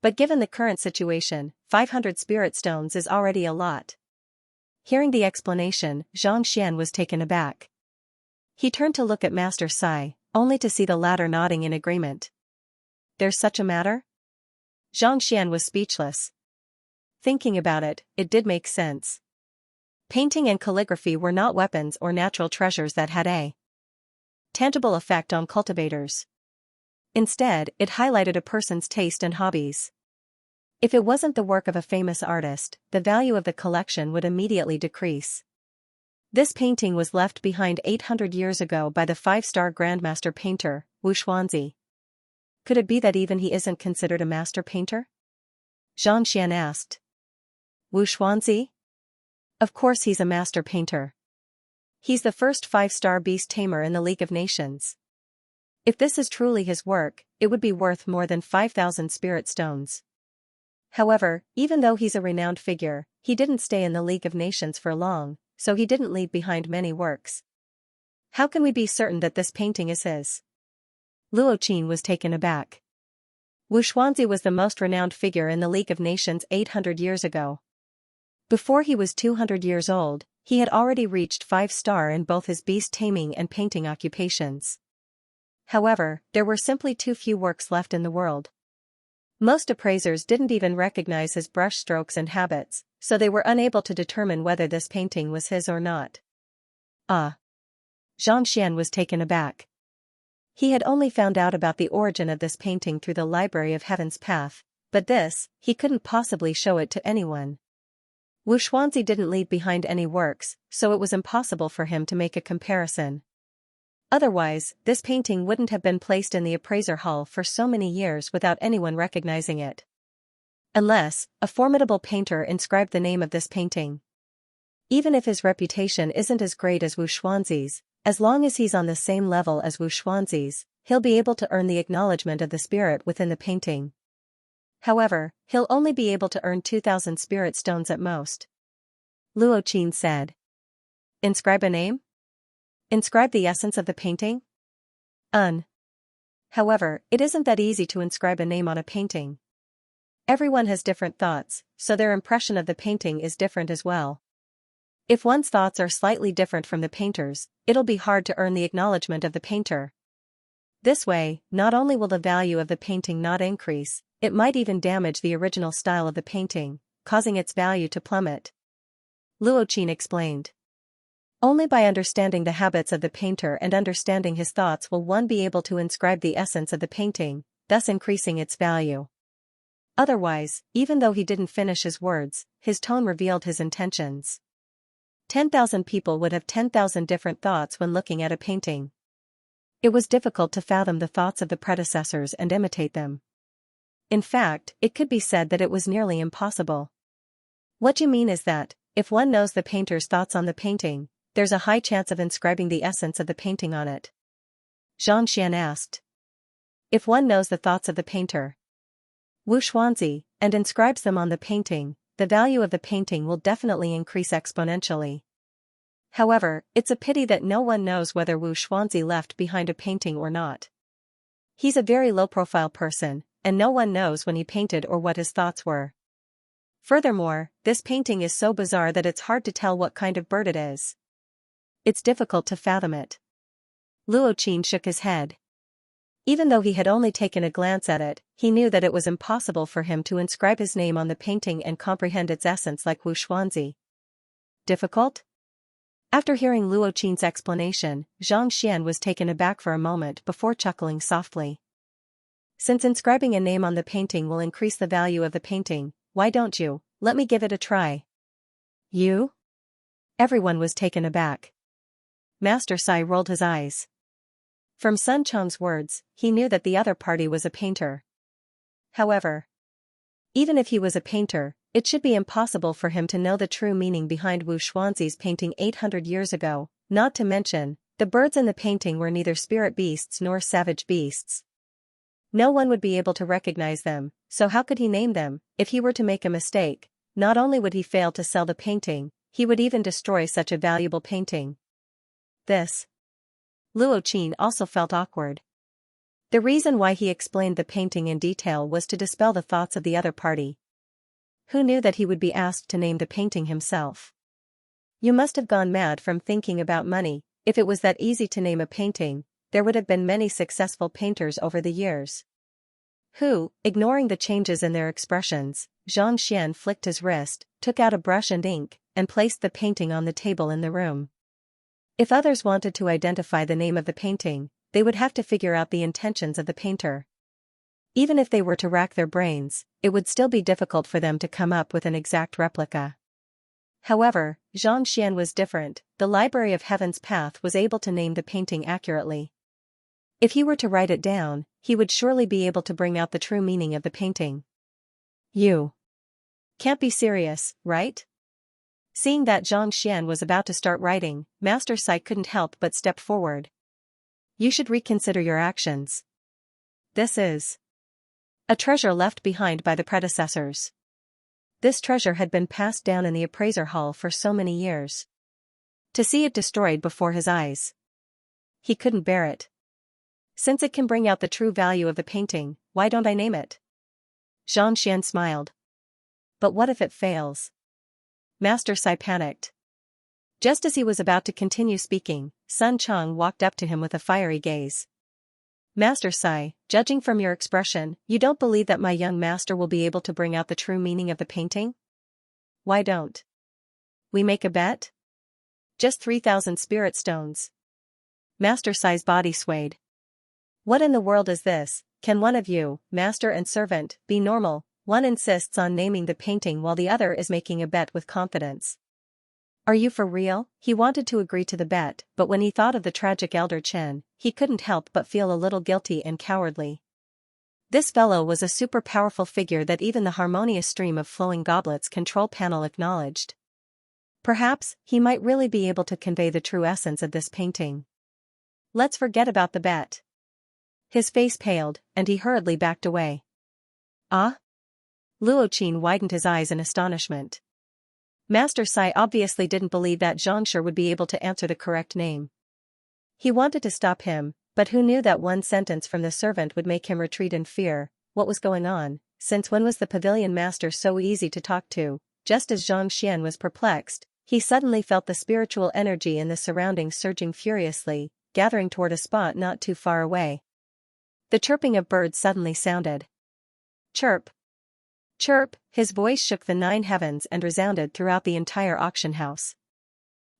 Speaker 1: But given the current situation, 500 spirit stones is already a lot. Hearing the explanation, Xianxia was taken aback. He turned to look at Master Sai, only to see the latter nodding in agreement. There's such a matter? Xianxia was speechless. Thinking about it, it did make sense. Painting and calligraphy were not weapons or natural treasures that had a tangible effect on cultivators. Instead, it highlighted a person's taste and hobbies. If it wasn't the work of a famous artist, the value of the collection would immediately decrease. This painting was left behind 800 years ago by the 5-star Grandmaster painter, Wu Xuanzi. Could it be that even he isn't considered a master painter? Xianxia asked. Wu Xuanzi? Of course he's a master painter. He's the first 5-star beast tamer in the League of Nations. If this is truly his work, it would be worth more than 5,000 spirit stones. However, even though he's a renowned figure, he didn't stay in the League of Nations for long, so he didn't leave behind many works. How can we be certain that this painting is his? Luo Qin was taken aback. Wu Xuanzi was the most renowned figure in the League of Nations 800 years ago. Before he was 200 years old, he had already reached 5-star in both his beast taming and painting occupations. However, there were simply too few works left in the world. Most appraisers didn't even recognize his brushstrokes and habits, so they were unable to determine whether this painting was his or not. Ah! Xianxia was taken aback. He had only found out about the origin of this painting through the Library of Heaven's Path, but this, he couldn't possibly show it to anyone. Wu Xuanzi didn't leave behind any works, so it was impossible for him to make a comparison. Otherwise, this painting wouldn't have been placed in the appraiser hall for so many years without anyone recognizing it. Unless, a formidable painter inscribed the name of this painting. Even if his reputation isn't as great as Wu Xuanzi's, as long as he's on the same level as Wu Xuanzi's, he'll be able to earn the acknowledgement of the spirit within the painting. However, he'll only be able to earn 2,000 spirit stones at most. Luo Qin said. Inscribe a name? Inscribe the essence of the painting? However, it isn't that easy to inscribe a name on a painting. Everyone has different thoughts, so their impression of the painting is different as well. If one's thoughts are slightly different from the painter's, it'll be hard to earn the acknowledgement of the painter. This way, not only will the value of the painting not increase, it might even damage the original style of the painting, causing its value to plummet. Luo Qin explained. Only by understanding the habits of the painter and understanding his thoughts will one be able to inscribe the essence of the painting, thus increasing its value. Otherwise, even though he didn't finish his words, his tone revealed his intentions. 10,000 people would have 10,000 different thoughts when looking at a painting. It was difficult to fathom the thoughts of the predecessors and imitate them. In fact, it could be said that it was nearly impossible. What you mean is that, if one knows the painter's thoughts on the painting, there's a high chance of inscribing the essence of the painting on it? Xianxia asked. If one knows the thoughts of the painter, Wu Xuanzi, and inscribes them on the painting, the value of the painting will definitely increase exponentially. However, it's a pity that no one knows whether Wu Xuanzi left behind a painting or not. He's a very low-profile person, and no one knows when he painted or what his thoughts were. Furthermore, this painting is so bizarre that it's hard to tell what kind of bird it is. It's difficult to fathom it. Luo Qin shook his head. Even though he had only taken a glance at it, he knew that it was impossible for him to inscribe his name on the painting and comprehend its essence like Wu Xuanzi. Difficult? After hearing Luo Qin's explanation, Xianxia was taken aback for a moment before chuckling softly. Since inscribing a name on the painting will increase the value of the painting, why don't you let me give it a try? You? Everyone was taken aback. Master Sai rolled his eyes. From Sun Chong's words, he knew that the other party was a painter. However, even if he was a painter, it should be impossible for him to know the true meaning behind Wu Xuanzi's painting 800 years ago, not to mention, the birds in the painting were neither spirit beasts nor savage beasts. No one would be able to recognize them, so how could he name them? If he were to make a mistake, not only would he fail to sell the painting, he would even destroy such a valuable painting. Luo Qin also felt awkward. The reason why he explained the painting in detail was to dispel the thoughts of the other party. Who knew that he would be asked to name the painting himself? You must have gone mad from thinking about money. If it was that easy to name a painting, there would have been many successful painters over the years. Ignoring the changes in their expressions, Xianxia flicked his wrist, took out a brush and ink, and placed the painting on the table in the room. If others wanted to identify the name of the painting, they would have to figure out the intentions of the painter. Even if they were to rack their brains, it would still be difficult for them to come up with an exact replica. However, Xianxia was different. The Library of Heaven's Path was able to name the painting accurately. If he were to write it down, he would surely be able to bring out the true meaning of the painting. You can't be serious, right? Seeing that Xianxia was about to start writing, Master Sai couldn't help but step forward. You should reconsider your actions. This is a treasure left behind by the predecessors. This treasure had been passed down in the appraiser hall for so many years. To see it destroyed before his eyes, he couldn't bear it. Since it can bring out the true value of the painting, why don't I name it? Xianxia smiled. But what if it fails? Master Sai panicked. Just as he was about to continue speaking, Sun Chong walked up to him with a fiery gaze. Master Sai, judging from your expression, you don't believe that my young master will be able to bring out the true meaning of the painting? Why don't we make a bet? Just 3,000 spirit stones. Master Sai's body swayed. What in the world is this? Can one of you, master and servant, be normal? One insists on naming the painting while the other is making a bet with confidence. Are you for real? He wanted to agree to the bet, but when he thought of the tragic Elder Chen, he couldn't help but feel a little guilty and cowardly. This fellow was a super powerful figure that even the harmonious stream of flowing goblets control panel acknowledged. Perhaps, he might really be able to convey the true essence of this painting. Let's forget about the bet. His face paled, and he hurriedly backed away. Ah? Luo Qin widened his eyes in astonishment. Master Sai obviously didn't believe that Xianxia would be able to answer the correct name. He wanted to stop him, but who knew that one sentence from the servant would make him retreat in fear? What was going on? Since when was the pavilion master so easy to talk to? Just as Xianxia was perplexed, he suddenly felt the spiritual energy in the surroundings surging furiously, gathering toward a spot not too far away. The chirping of birds suddenly sounded. Chirp! Chirp! His voice shook the 9 heavens and resounded throughout the entire auction house.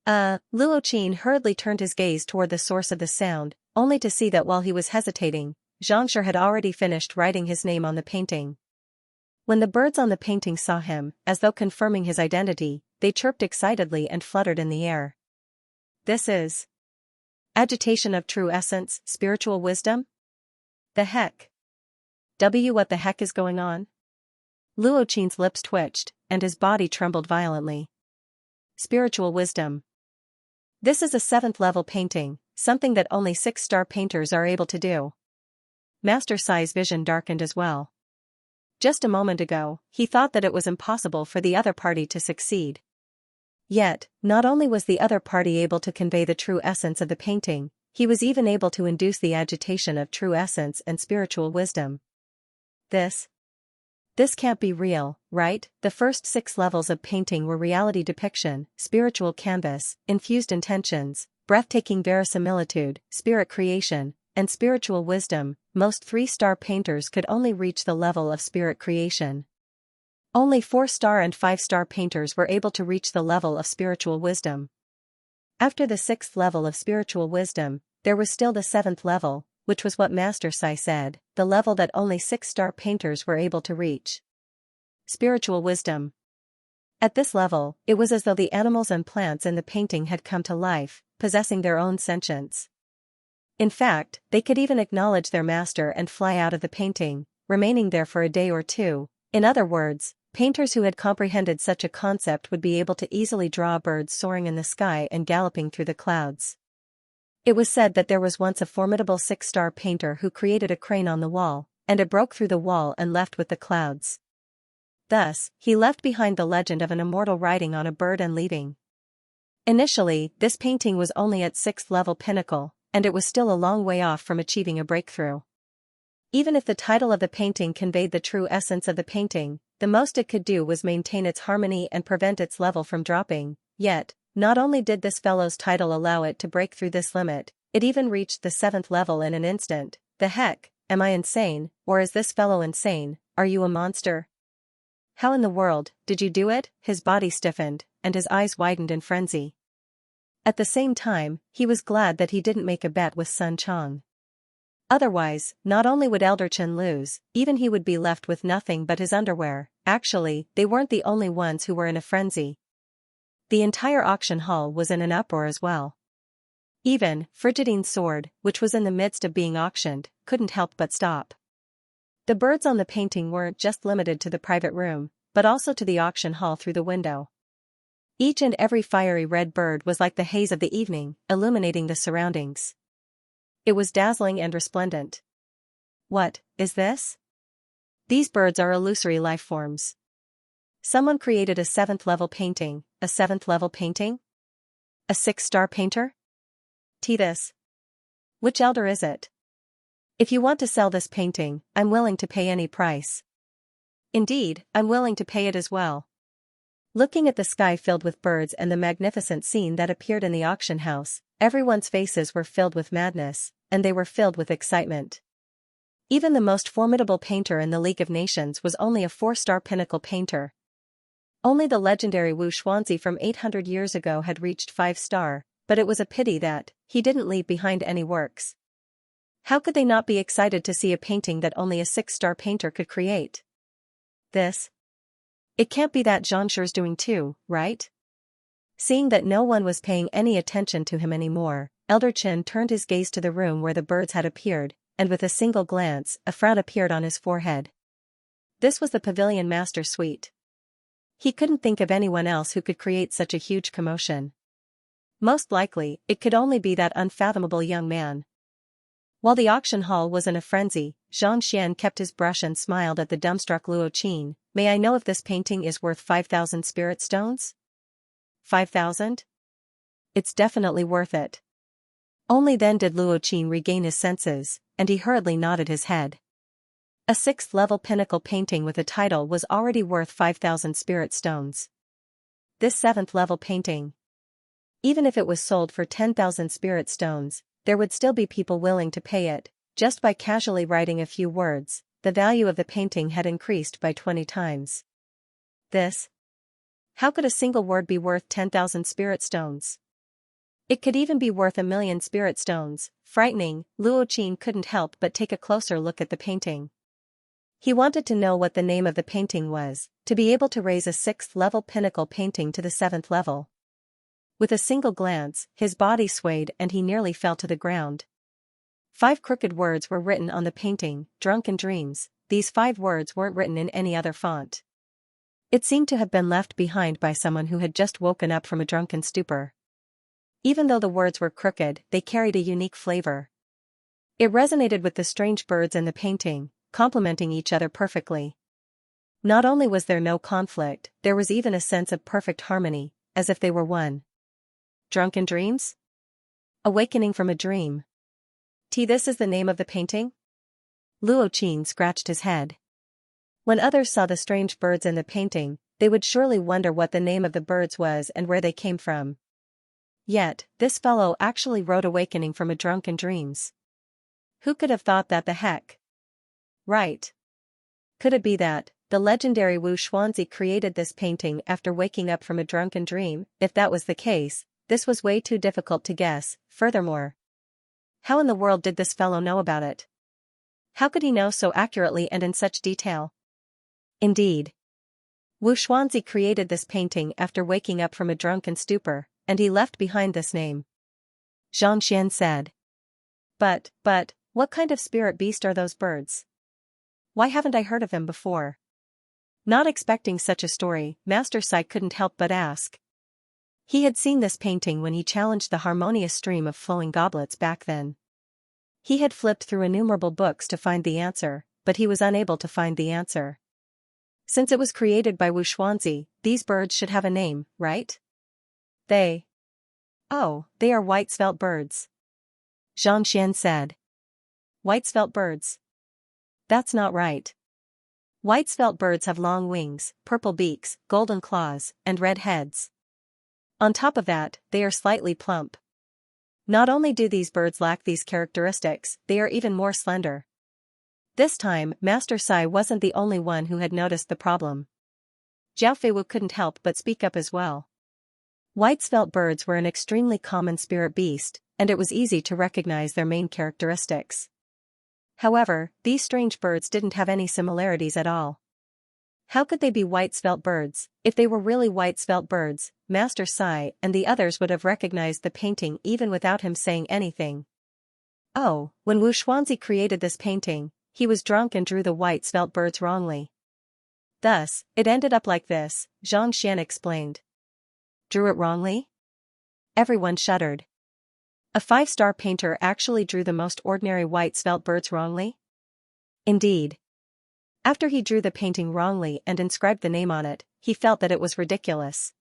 Speaker 1: Luo Qin hurriedly turned his gaze toward the source of the sound, only to see that while he was hesitating, Xianxia had already finished writing his name on the painting. When the birds on the painting saw him, as though confirming his identity, they chirped excitedly and fluttered in the air. This is agitation of true essence, spiritual wisdom? The heck? What the heck is going on? Luo Qin's lips twitched, and his body trembled violently. Spiritual wisdom. This is a 7th-level painting, something that only 6-star painters are able to do. Master Sai's vision darkened as well. Just a moment ago, he thought that it was impossible for the other party to succeed. Yet, not only was the other party able to convey the true essence of the painting, he was even able to induce the agitation of true essence and spiritual wisdom. This can't be real, right? The first 6 levels of painting were reality depiction, spiritual canvas, infused intentions, breathtaking verisimilitude, spirit creation, and spiritual wisdom. Most 3-star painters could only reach the level of spirit creation. Only 4-star and 5-star painters were able to reach the level of spiritual wisdom. After the 6th level of spiritual wisdom, there was still the 7th level, which was what Master Sai said, the level that only 6-star painters were able to reach. Spiritual wisdom. At this level, it was as though the animals and plants in the painting had come to life, possessing their own sentience. In fact, they could even acknowledge their master and fly out of the painting, remaining there for a day or two. In other words, painters who had comprehended such a concept would be able to easily draw birds soaring in the sky and galloping through the clouds. It was said that there was once a formidable 6-star painter who created a crane on the wall, and it broke through the wall and left with the clouds. Thus, he left behind the legend of an immortal riding on a bird and leaving. Initially, this painting was only at 6th level pinnacle, and it was still a long way off from achieving a breakthrough. Even if the title of the painting conveyed the true essence of the painting, the most it could do was maintain its harmony and prevent its level from dropping. Yet, not only did this fellow's title allow it to break through this limit, it even reached the 7th level in an instant. The heck, am I insane, or is this fellow insane? Are you a monster? How in the world did you do it? His body stiffened, and his eyes widened in frenzy. At the same time, he was glad that he didn't make a bet with Sun Chong. Otherwise, not only would Elder Chen lose, even he would be left with nothing but his underwear. Actually, they weren't the only ones who were in a frenzy. The entire auction hall was in an uproar as well. Even Frigidine's sword, which was in the midst of being auctioned, couldn't help but stop. The birds on the painting weren't just limited to the private room, but also to the auction hall through the window. Each and every fiery red bird was like the haze of the evening, illuminating the surroundings. It was dazzling and resplendent. What is this? These birds are illusory life forms. Someone created a 7th level painting. A 7th level painting? A 6-star painter? This. Which elder is it? If you want to sell this painting, I'm willing to pay any price. Indeed, I'm willing to pay it as well. Looking at the sky filled with birds and the magnificent scene that appeared in the auction house, everyone's faces were filled with madness, and they were filled with excitement. Even the most formidable painter in the League of Nations was only a 4-star pinnacle painter. Only the legendary Wu Xuanzi from 800 years ago had reached 5-star, but it was a pity that he didn't leave behind any works. How could they not be excited to see a painting that only a 6-star painter could create? This? It can't be that Xianxia's doing too, right? Seeing that no one was paying any attention to him anymore, Elder Chen turned his gaze to the room where the birds had appeared, and with a single glance, a frown appeared on his forehead. This was the Pavilion Master Suite. He couldn't think of anyone else who could create such a huge commotion. Most likely, it could only be that unfathomable young man. While the auction hall was in a frenzy, Xianxia kept his brush and smiled at the dumbstruck Luo Qin. May I know if this painting is worth 5,000 spirit stones? 5,000? It's definitely worth it. Only then did Luo Qin regain his senses, and he hurriedly nodded his head. A 6th level pinnacle painting with a title was already worth 5,000 spirit stones. This 7th level painting. Even if it was sold for 10,000 spirit stones, there would still be people willing to pay it. Just by casually writing a few words, the value of the painting had increased by 20 times. This? How could a single word be worth 10,000 spirit stones? It could even be worth 1,000,000 spirit stones. Frightening, Luo Qin couldn't help but take a closer look at the painting. He wanted to know what the name of the painting was, to be able to raise a 6th level pinnacle painting to the 7th level. With a single glance, his body swayed and he nearly fell to the ground. 5 crooked words were written on the painting, drunken dreams. These 5 words weren't written in any other font. It seemed to have been left behind by someone who had just woken up from a drunken stupor. Even though the words were crooked, they carried a unique flavor. It resonated with the strange birds in the painting, complementing each other perfectly. Not only was there no conflict, there was even a sense of perfect harmony, as if they were one. Drunken dreams? Awakening from a dream. This is the name of the painting? Luo Qin scratched his head. When others saw the strange birds in the painting, they would surely wonder what the name of the birds was and where they came from. Yet, this fellow actually wrote awakening from a drunken dreams. Who could have thought that? The heck? Right. Could it be that the legendary Wu Xuanzi created this painting after waking up from a drunken dream? If that was the case, this was way too difficult to guess. Furthermore, how in the world did this fellow know about it? How could he know so accurately and in such detail? Indeed, Wu Xuanzi created this painting after waking up from a drunken stupor, and he left behind this name. Xianxia said. But, what kind of spirit beast are those birds? Why haven't I heard of them before? Not expecting such a story, Master Sai couldn't help but ask. He had seen this painting when he challenged the harmonious stream of flowing goblets back then. He had flipped through innumerable books to find the answer, but he was unable to find the answer. Since it was created by Wu Xuanzi, these birds should have a name, right? Oh, they are white svelte birds. Xianxia said. White svelte birds? That's not right. White svelte birds have long wings, purple beaks, golden claws, and red heads. On top of that, they are slightly plump. Not only do these birds lack these characteristics, they are even more slender. This time, Master Sai wasn't the only one who had noticed the problem. Jiao Feiwu couldn't help but speak up as well. White svelte birds were an extremely common spirit beast, and it was easy to recognize their main characteristics. However, these strange birds didn't have any similarities at all. How could they be white svelte birds? If they were really white svelte birds, Master Sai and the others would have recognized the painting even without him saying anything. Oh, when Wu Xuanzi created this painting, he was drunk and drew the white svelte birds wrongly. Thus, it ended up like this, Xianxia explained. Drew it wrongly? Everyone shuddered. A 5-star painter actually drew the most ordinary white svelte birds wrongly? Indeed. After he drew the painting wrongly and inscribed the name on it, he felt that it was ridiculous.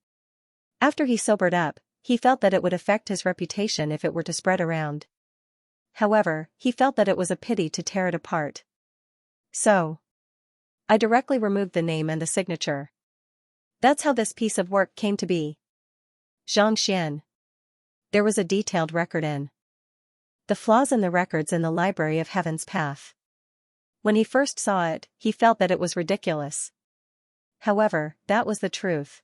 Speaker 1: After he sobered up, he felt that it would affect his reputation if it were to spread around. However, he felt that it was a pity to tear it apart. So, I directly removed the name and the signature. That's how this piece of work came to be. Xianxia. There was a detailed record in the flaws in the records in the Library of Heaven's Path. When he first saw it, he felt that it was ridiculous. However, that was the truth.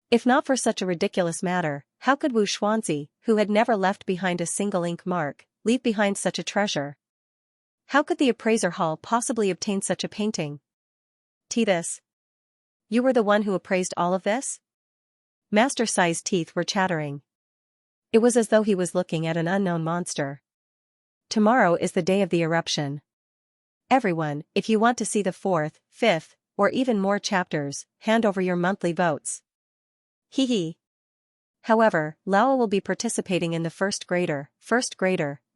Speaker 1: If not for such a ridiculous matter, how could Wu Xuanzi, who had never left behind a single ink mark, leave behind such a treasure? How could the appraiser hall possibly obtain such a painting? This. You were the one who appraised all of this? Master Sai's teeth were chattering. It was as though he was looking at an unknown monster. Tomorrow is the day of the eruption. Everyone, if you want to see the 4th, 5th, or even more chapters, hand over your monthly votes. Hee. However, Lao will be participating in the first grader,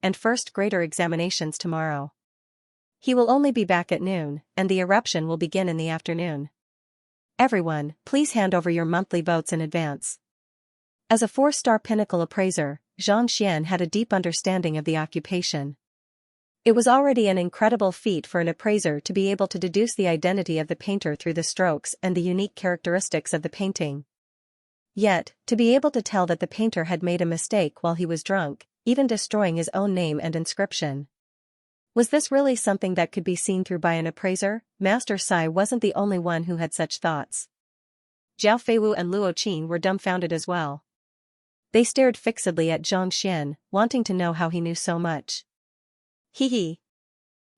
Speaker 1: and first grader examinations tomorrow. He will only be back at noon, and the eruption will begin in the afternoon. Everyone, please hand over your monthly votes in advance. As a 4-star pinnacle appraiser, Xianxia had a deep understanding of the occupation. It was already an incredible feat for an appraiser to be able to deduce the identity of the painter through the strokes and the unique characteristics of the painting. Yet, to be able to tell that the painter had made a mistake while he was drunk, even destroying his own name and inscription. Was this really something that could be seen through by an appraiser? Master Sai wasn't the only one who had such thoughts. Jiao Feiwu and Luo Qin were dumbfounded as well. They stared fixedly at Xianxia, wanting to know how he knew so much. Hee.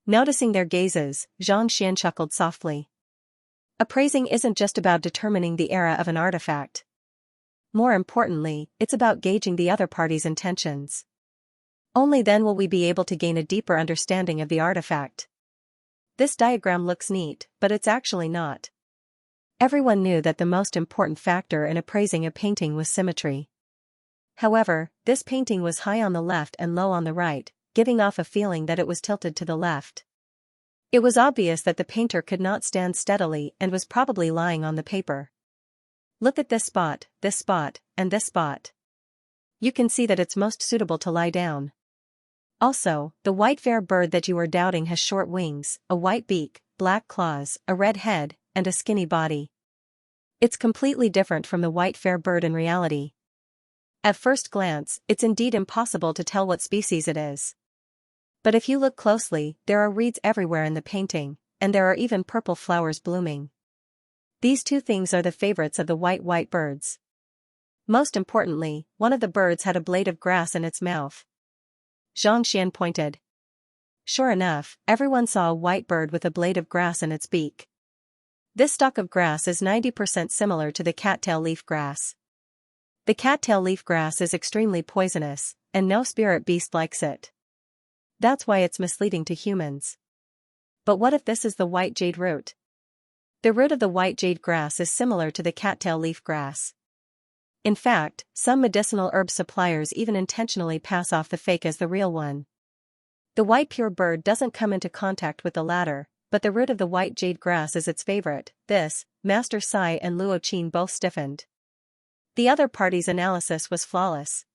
Speaker 1: Noticing their gazes, Xianxia chuckled softly. Appraising isn't just about determining the era of an artifact. More importantly, it's about gauging the other party's intentions. Only then will we be able to gain a deeper understanding of the artifact. This diagram looks neat, but it's actually not. Everyone knew that the most important factor in appraising a painting was symmetry. However, this painting was high on the left and low on the right, giving off a feeling that it was tilted to the left. It was obvious that the painter could not stand steadily and was probably lying on the paper. Look at this spot, and this spot. You can see that it's most suitable to lie down. Also, the white fair bird that you are doubting has short wings, a white beak, black claws, a red head, and a skinny body. It's completely different from the white fair bird in reality. At first glance, it's indeed impossible to tell what species it is. But if you look closely, there are reeds everywhere in the painting, and there are even purple flowers blooming. These two things are the favorites of the white birds. Most importantly, one of the birds had a blade of grass in its mouth. Xianxia pointed. Sure enough, everyone saw a white bird with a blade of grass in its beak. This stalk of grass is 90% similar to the cattail leaf grass. The cattail leaf grass is extremely poisonous, and no spirit beast likes it. That's why it's misleading to humans. But what if this is the white jade root? The root of the white jade grass is similar to the cattail leaf grass. In fact, some medicinal herb suppliers even intentionally pass off the fake as the real one. The white pure bird doesn't come into contact with the latter, but the root of the white jade grass is its favorite. This, Master Sai and Luo Qin both stiffened. The other party's analysis was flawless.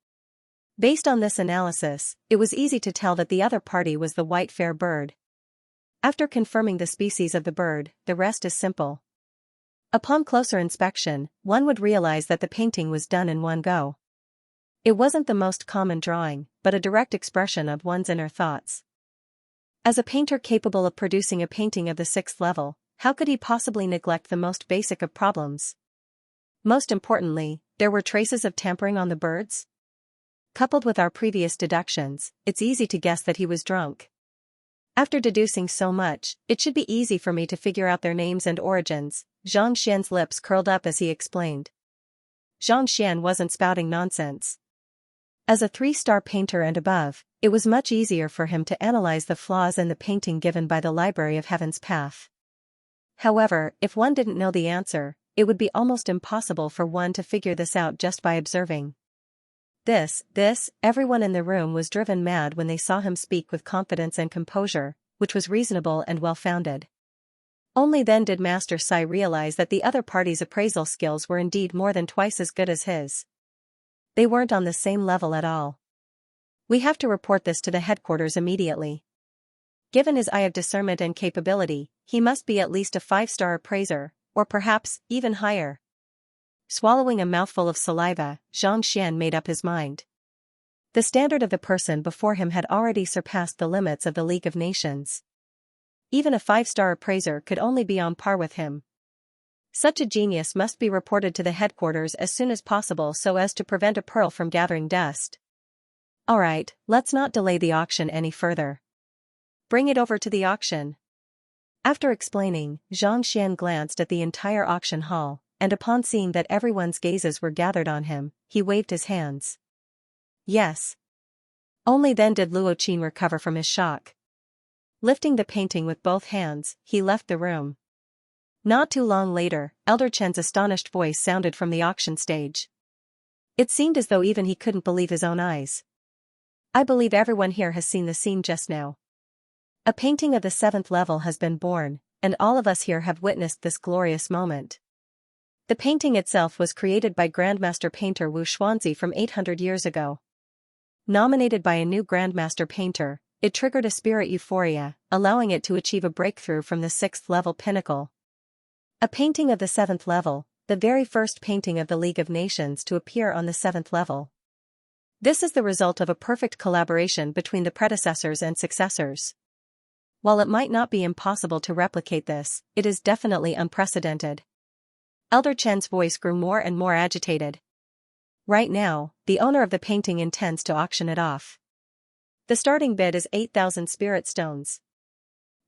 Speaker 1: Based on this analysis, it was easy to tell that the other party was the white fair bird. After confirming the species of the bird, the rest is simple. Upon closer inspection, one would realize that the painting was done in one go. It wasn't the most common drawing, but a direct expression of one's inner thoughts. As a painter capable of producing a painting of the 6th level, how could he possibly neglect the most basic of problems? Most importantly, there were traces of tampering on the birds? Coupled with our previous deductions, it's easy to guess that he was drunk. After deducing so much, it should be easy for me to figure out their names and origins. Xianxian's lips curled up as he explained. Xianxian wasn't spouting nonsense. As a 3-star painter and above, it was much easier for him to analyze the flaws in the painting given by the Library of Heaven's Path. However, if one didn't know the answer, it would be almost impossible for one to figure this out just by observing. Everyone in the room was driven mad when they saw him speak with confidence and composure, which was reasonable and well-founded. Only then did Master Sai realize that the other party's appraisal skills were indeed more than twice as good as his. They weren't on the same level at all. We have to report this to the headquarters immediately. Given his eye of discernment and capability, he must be at least a 5-star appraiser, or perhaps even higher. Swallowing a mouthful of saliva, Xianxian made up his mind. The standard of the person before him had already surpassed the limits of the League of Nations. Even a 5-star appraiser could only be on par with him. Such a genius must be reported to the headquarters as soon as possible so as to prevent a pearl from gathering dust. Alright, let's not delay the auction any further. Bring it over to the auction. After explaining, Xianxian glanced at the entire auction hall, and upon seeing that everyone's gazes were gathered on him, he waved his hands. Yes. Only then did Luo Qin recover from his shock. Lifting the painting with both hands, he left the room. Not too long later, Elder Chen's astonished voice sounded from the auction stage. It seemed as though even he couldn't believe his own eyes. I believe everyone here has seen the scene just now. A painting of the 7th level has been born, and all of us here have witnessed this glorious moment. The painting itself was created by Grandmaster Painter Wu Xuanzi from 800 years ago. Nominated by a new Grandmaster Painter, it triggered a spirit euphoria, allowing it to achieve a breakthrough from the 6th level pinnacle. A painting of the 7th level, the very first painting of the League of Nations to appear on the 7th level. This is the result of a perfect collaboration between the predecessors and successors. While it might not be impossible to replicate this, it is definitely unprecedented. Elder Chen's voice grew more and more agitated. Right now, the owner of the painting intends to auction it off. The starting bid is 8,000 spirit stones.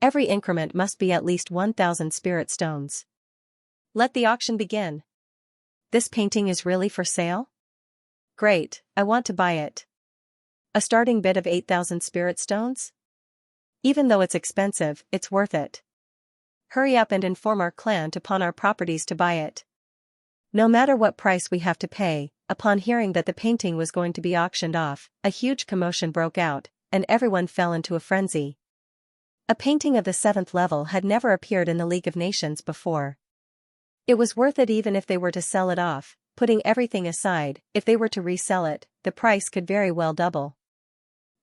Speaker 1: Every increment must be at least 1,000 spirit stones. Let the auction begin. This painting is really for sale? Great, I want to buy it. A starting bid of 8,000 spirit stones? Even though it's expensive, it's worth it. Hurry up and inform our clan to pawn our properties to buy it. No matter what price we have to pay. Upon hearing that the painting was going to be auctioned off, a huge commotion broke out, and everyone fell into a frenzy. A painting of the 7th level had never appeared in the League of Nations before. It was worth it even if they were to sell it off. Putting everything aside, if they were to resell it, the price could very well double.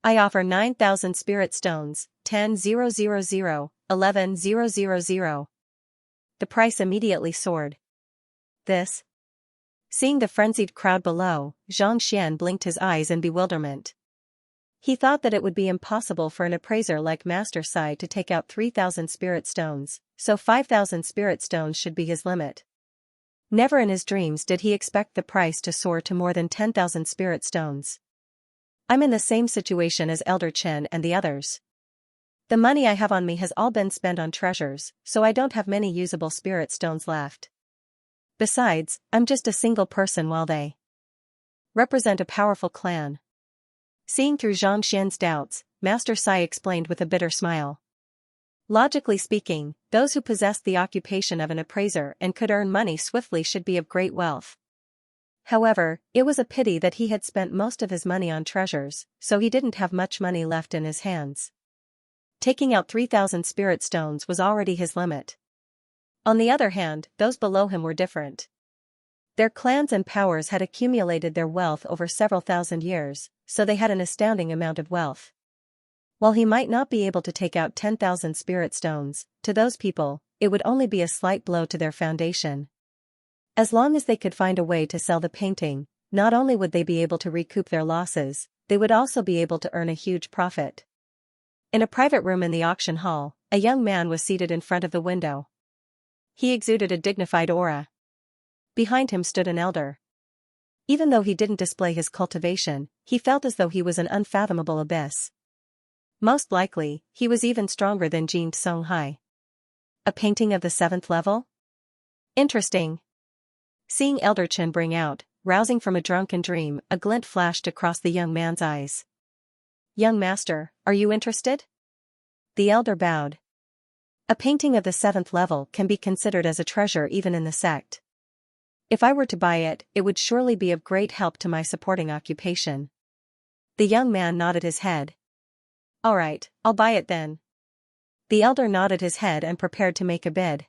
Speaker 1: I offer 9,000 spirit stones, 10,000, 11,000. The price immediately soared. This? Seeing the frenzied crowd below, Xianxian blinked his eyes in bewilderment. He thought that it would be impossible for an appraiser like Master Sai to take out 3,000 spirit stones, so 5,000 spirit stones should be his limit. Never in his dreams did he expect the price to soar to more than 10,000 spirit stones. I'm in the same situation as Elder Chen and the others. The money I have on me has all been spent on treasures, so I don't have many usable spirit stones left. Besides, I'm just a single person while they represent a powerful clan. Seeing through Xianxia's doubts, Master Sai explained with a bitter smile. Logically speaking, those who possessed the occupation of an appraiser and could earn money swiftly should be of great wealth. However, it was a pity that he had spent most of his money on treasures, so he didn't have much money left in his hands. Taking out 3,000 spirit stones was already his limit. On the other hand, those below him were different. Their clans and powers had accumulated their wealth over several thousand years, so they had an astounding amount of wealth. While he might not be able to take out 10,000 spirit stones, to those people, it would only be a slight blow to their foundation. As long as they could find a way to sell the painting, not only would they be able to recoup their losses, they would also be able to earn a huge profit. In a private room in the auction hall, a young man was seated in front of the window. He exuded a dignified aura. Behind him stood an elder. Even though he didn't display his cultivation, he felt as though he was an unfathomable abyss. Most likely, he was even stronger than Jin Songhai. A painting of the 7th level? Interesting. Seeing Elder Chen bring out, rousing from a drunken dream, a glint flashed across the young man's eyes. Young master, are you interested? The elder bowed. A painting of the 7th level can be considered as a treasure even in the sect. If I were to buy it, it would surely be of great help to my supporting occupation. The young man nodded his head. All right, I'll buy it then. The elder nodded his head and prepared to make a bid.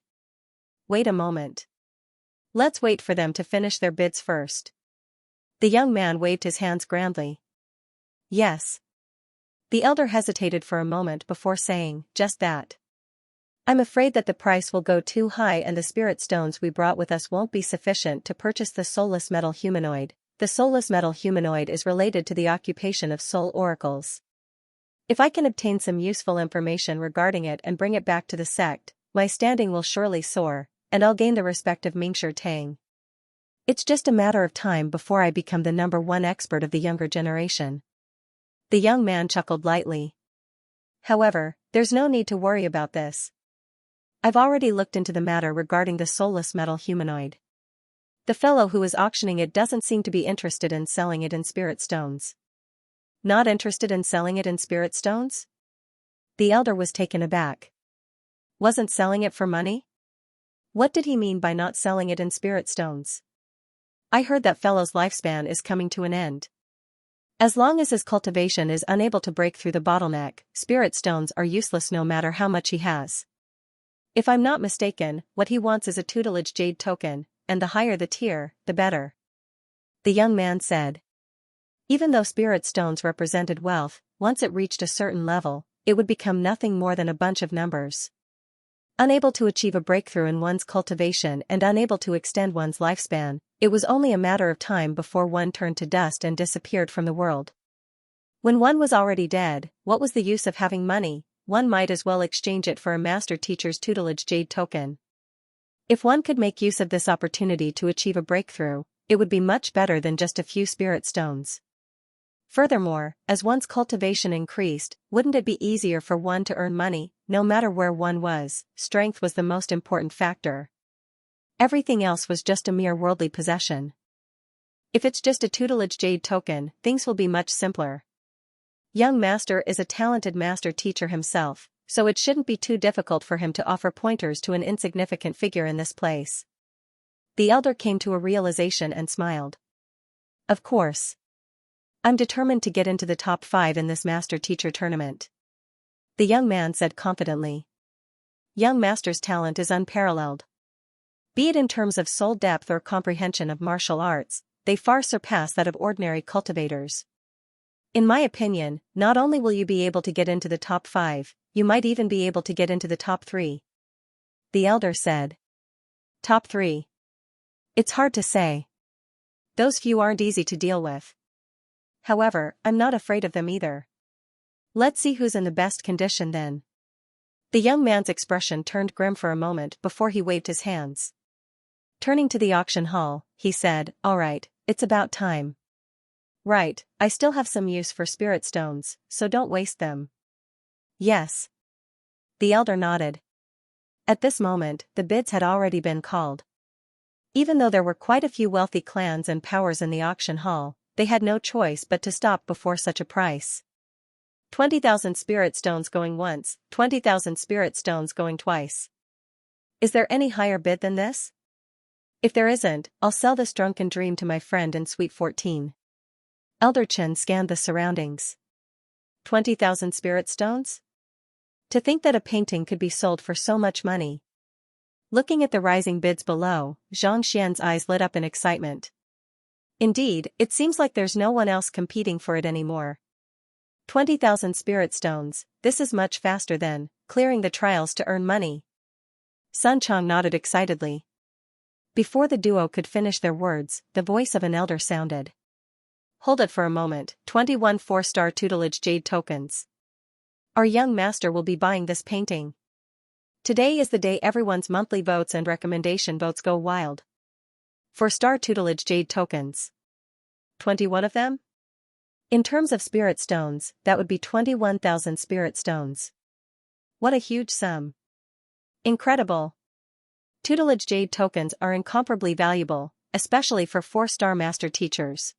Speaker 1: Wait a moment. Let's wait for them to finish their bids first. The young man waved his hands grandly. Yes. The elder hesitated for a moment before saying, just that. I'm afraid that the price will go too high and the spirit stones we brought with us won't be sufficient to purchase the soulless metal humanoid. The soulless metal humanoid is related to the occupation of soul oracles. If I can obtain some useful information regarding it and bring it back to the sect, my standing will surely soar, and I'll gain the respect of Mingshi Tang. It's just a matter of time before I become the #1 expert of the younger generation. The young man chuckled lightly. However, there's no need to worry about this. I've already looked into the matter regarding the soulless metal humanoid. The fellow who is auctioning it doesn't seem to be interested in selling it in spirit stones. Not interested in selling it in spirit stones? The elder was taken aback. Wasn't selling it for money? What did he mean by not selling it in spirit stones? I heard that fellow's lifespan is coming to an end. As long as his cultivation is unable to break through the bottleneck, spirit stones are useless no matter how much he has. If I'm not mistaken, what he wants is a tutelage jade token, and the higher the tier, the better. The young man said. Even though spirit stones represented wealth, once it reached a certain level, it would become nothing more than a bunch of numbers. Unable to achieve a breakthrough in one's cultivation and unable to extend one's lifespan, it was only a matter of time before one turned to dust and disappeared from the world. When one was already dead, what was the use of having money? One might as well exchange it for a master teacher's tutelage jade token. If one could make use of this opportunity to achieve a breakthrough, it would be much better than just a few spirit stones. Furthermore, as one's cultivation increased, wouldn't it be easier for one to earn money? No matter where one was, strength was the most important factor. Everything else was just a mere worldly possession. If it's just a tutelage jade token, things will be much simpler. Young Master is a talented master teacher himself, so it shouldn't be too difficult for him to offer pointers to an insignificant figure in this place. The elder came to a realization and smiled. Of course. I'm determined to get into the top 5 in this master-teacher tournament. The young man said confidently. Young Master's talent is unparalleled. Be it in terms of soul depth or comprehension of martial arts, they far surpass that of ordinary cultivators. In my opinion, not only will you be able to get into the top 5, you might even be able to get into the top 3. The elder said. Top 3. It's hard to say. Those few aren't easy to deal with. However, I'm not afraid of them either. Let's see who's in the best condition then. The young man's expression turned grim for a moment before he waved his hands. Turning to the auction hall, he said, "All right, it's about time." "Right, I still have some use for spirit stones, so don't waste them." "Yes." The elder nodded. At this moment, the bids had already been called. Even though there were quite a few wealthy clans and powers in the auction hall, they had no choice but to stop before such a price. 20,000 spirit stones going once, 20,000 spirit stones going twice. Is there any higher bid than this? If there isn't, I'll sell this drunken dream to my friend in Suite 14. Elder Chen scanned the surroundings. 20,000 spirit stones? To think that a painting could be sold for so much money. Looking at the rising bids below, Xianxia's eyes lit up in excitement. Indeed, it seems like there's no one else competing for it anymore. 20,000 spirit stones, this is much faster than clearing the trials to earn money. Sun Chong nodded excitedly. Before the duo could finish their words, the voice of an elder sounded. "Hold it for a moment, 21 4-star tutelage jade tokens. Our young master will be buying this painting. Today is the day everyone's monthly votes and recommendation votes go wild. 4-star tutelage jade tokens. 21 of them? In terms of spirit stones, that would be 21,000 spirit stones. What a huge sum. Incredible. Tutelage jade tokens are incomparably valuable, especially for 4-star master teachers.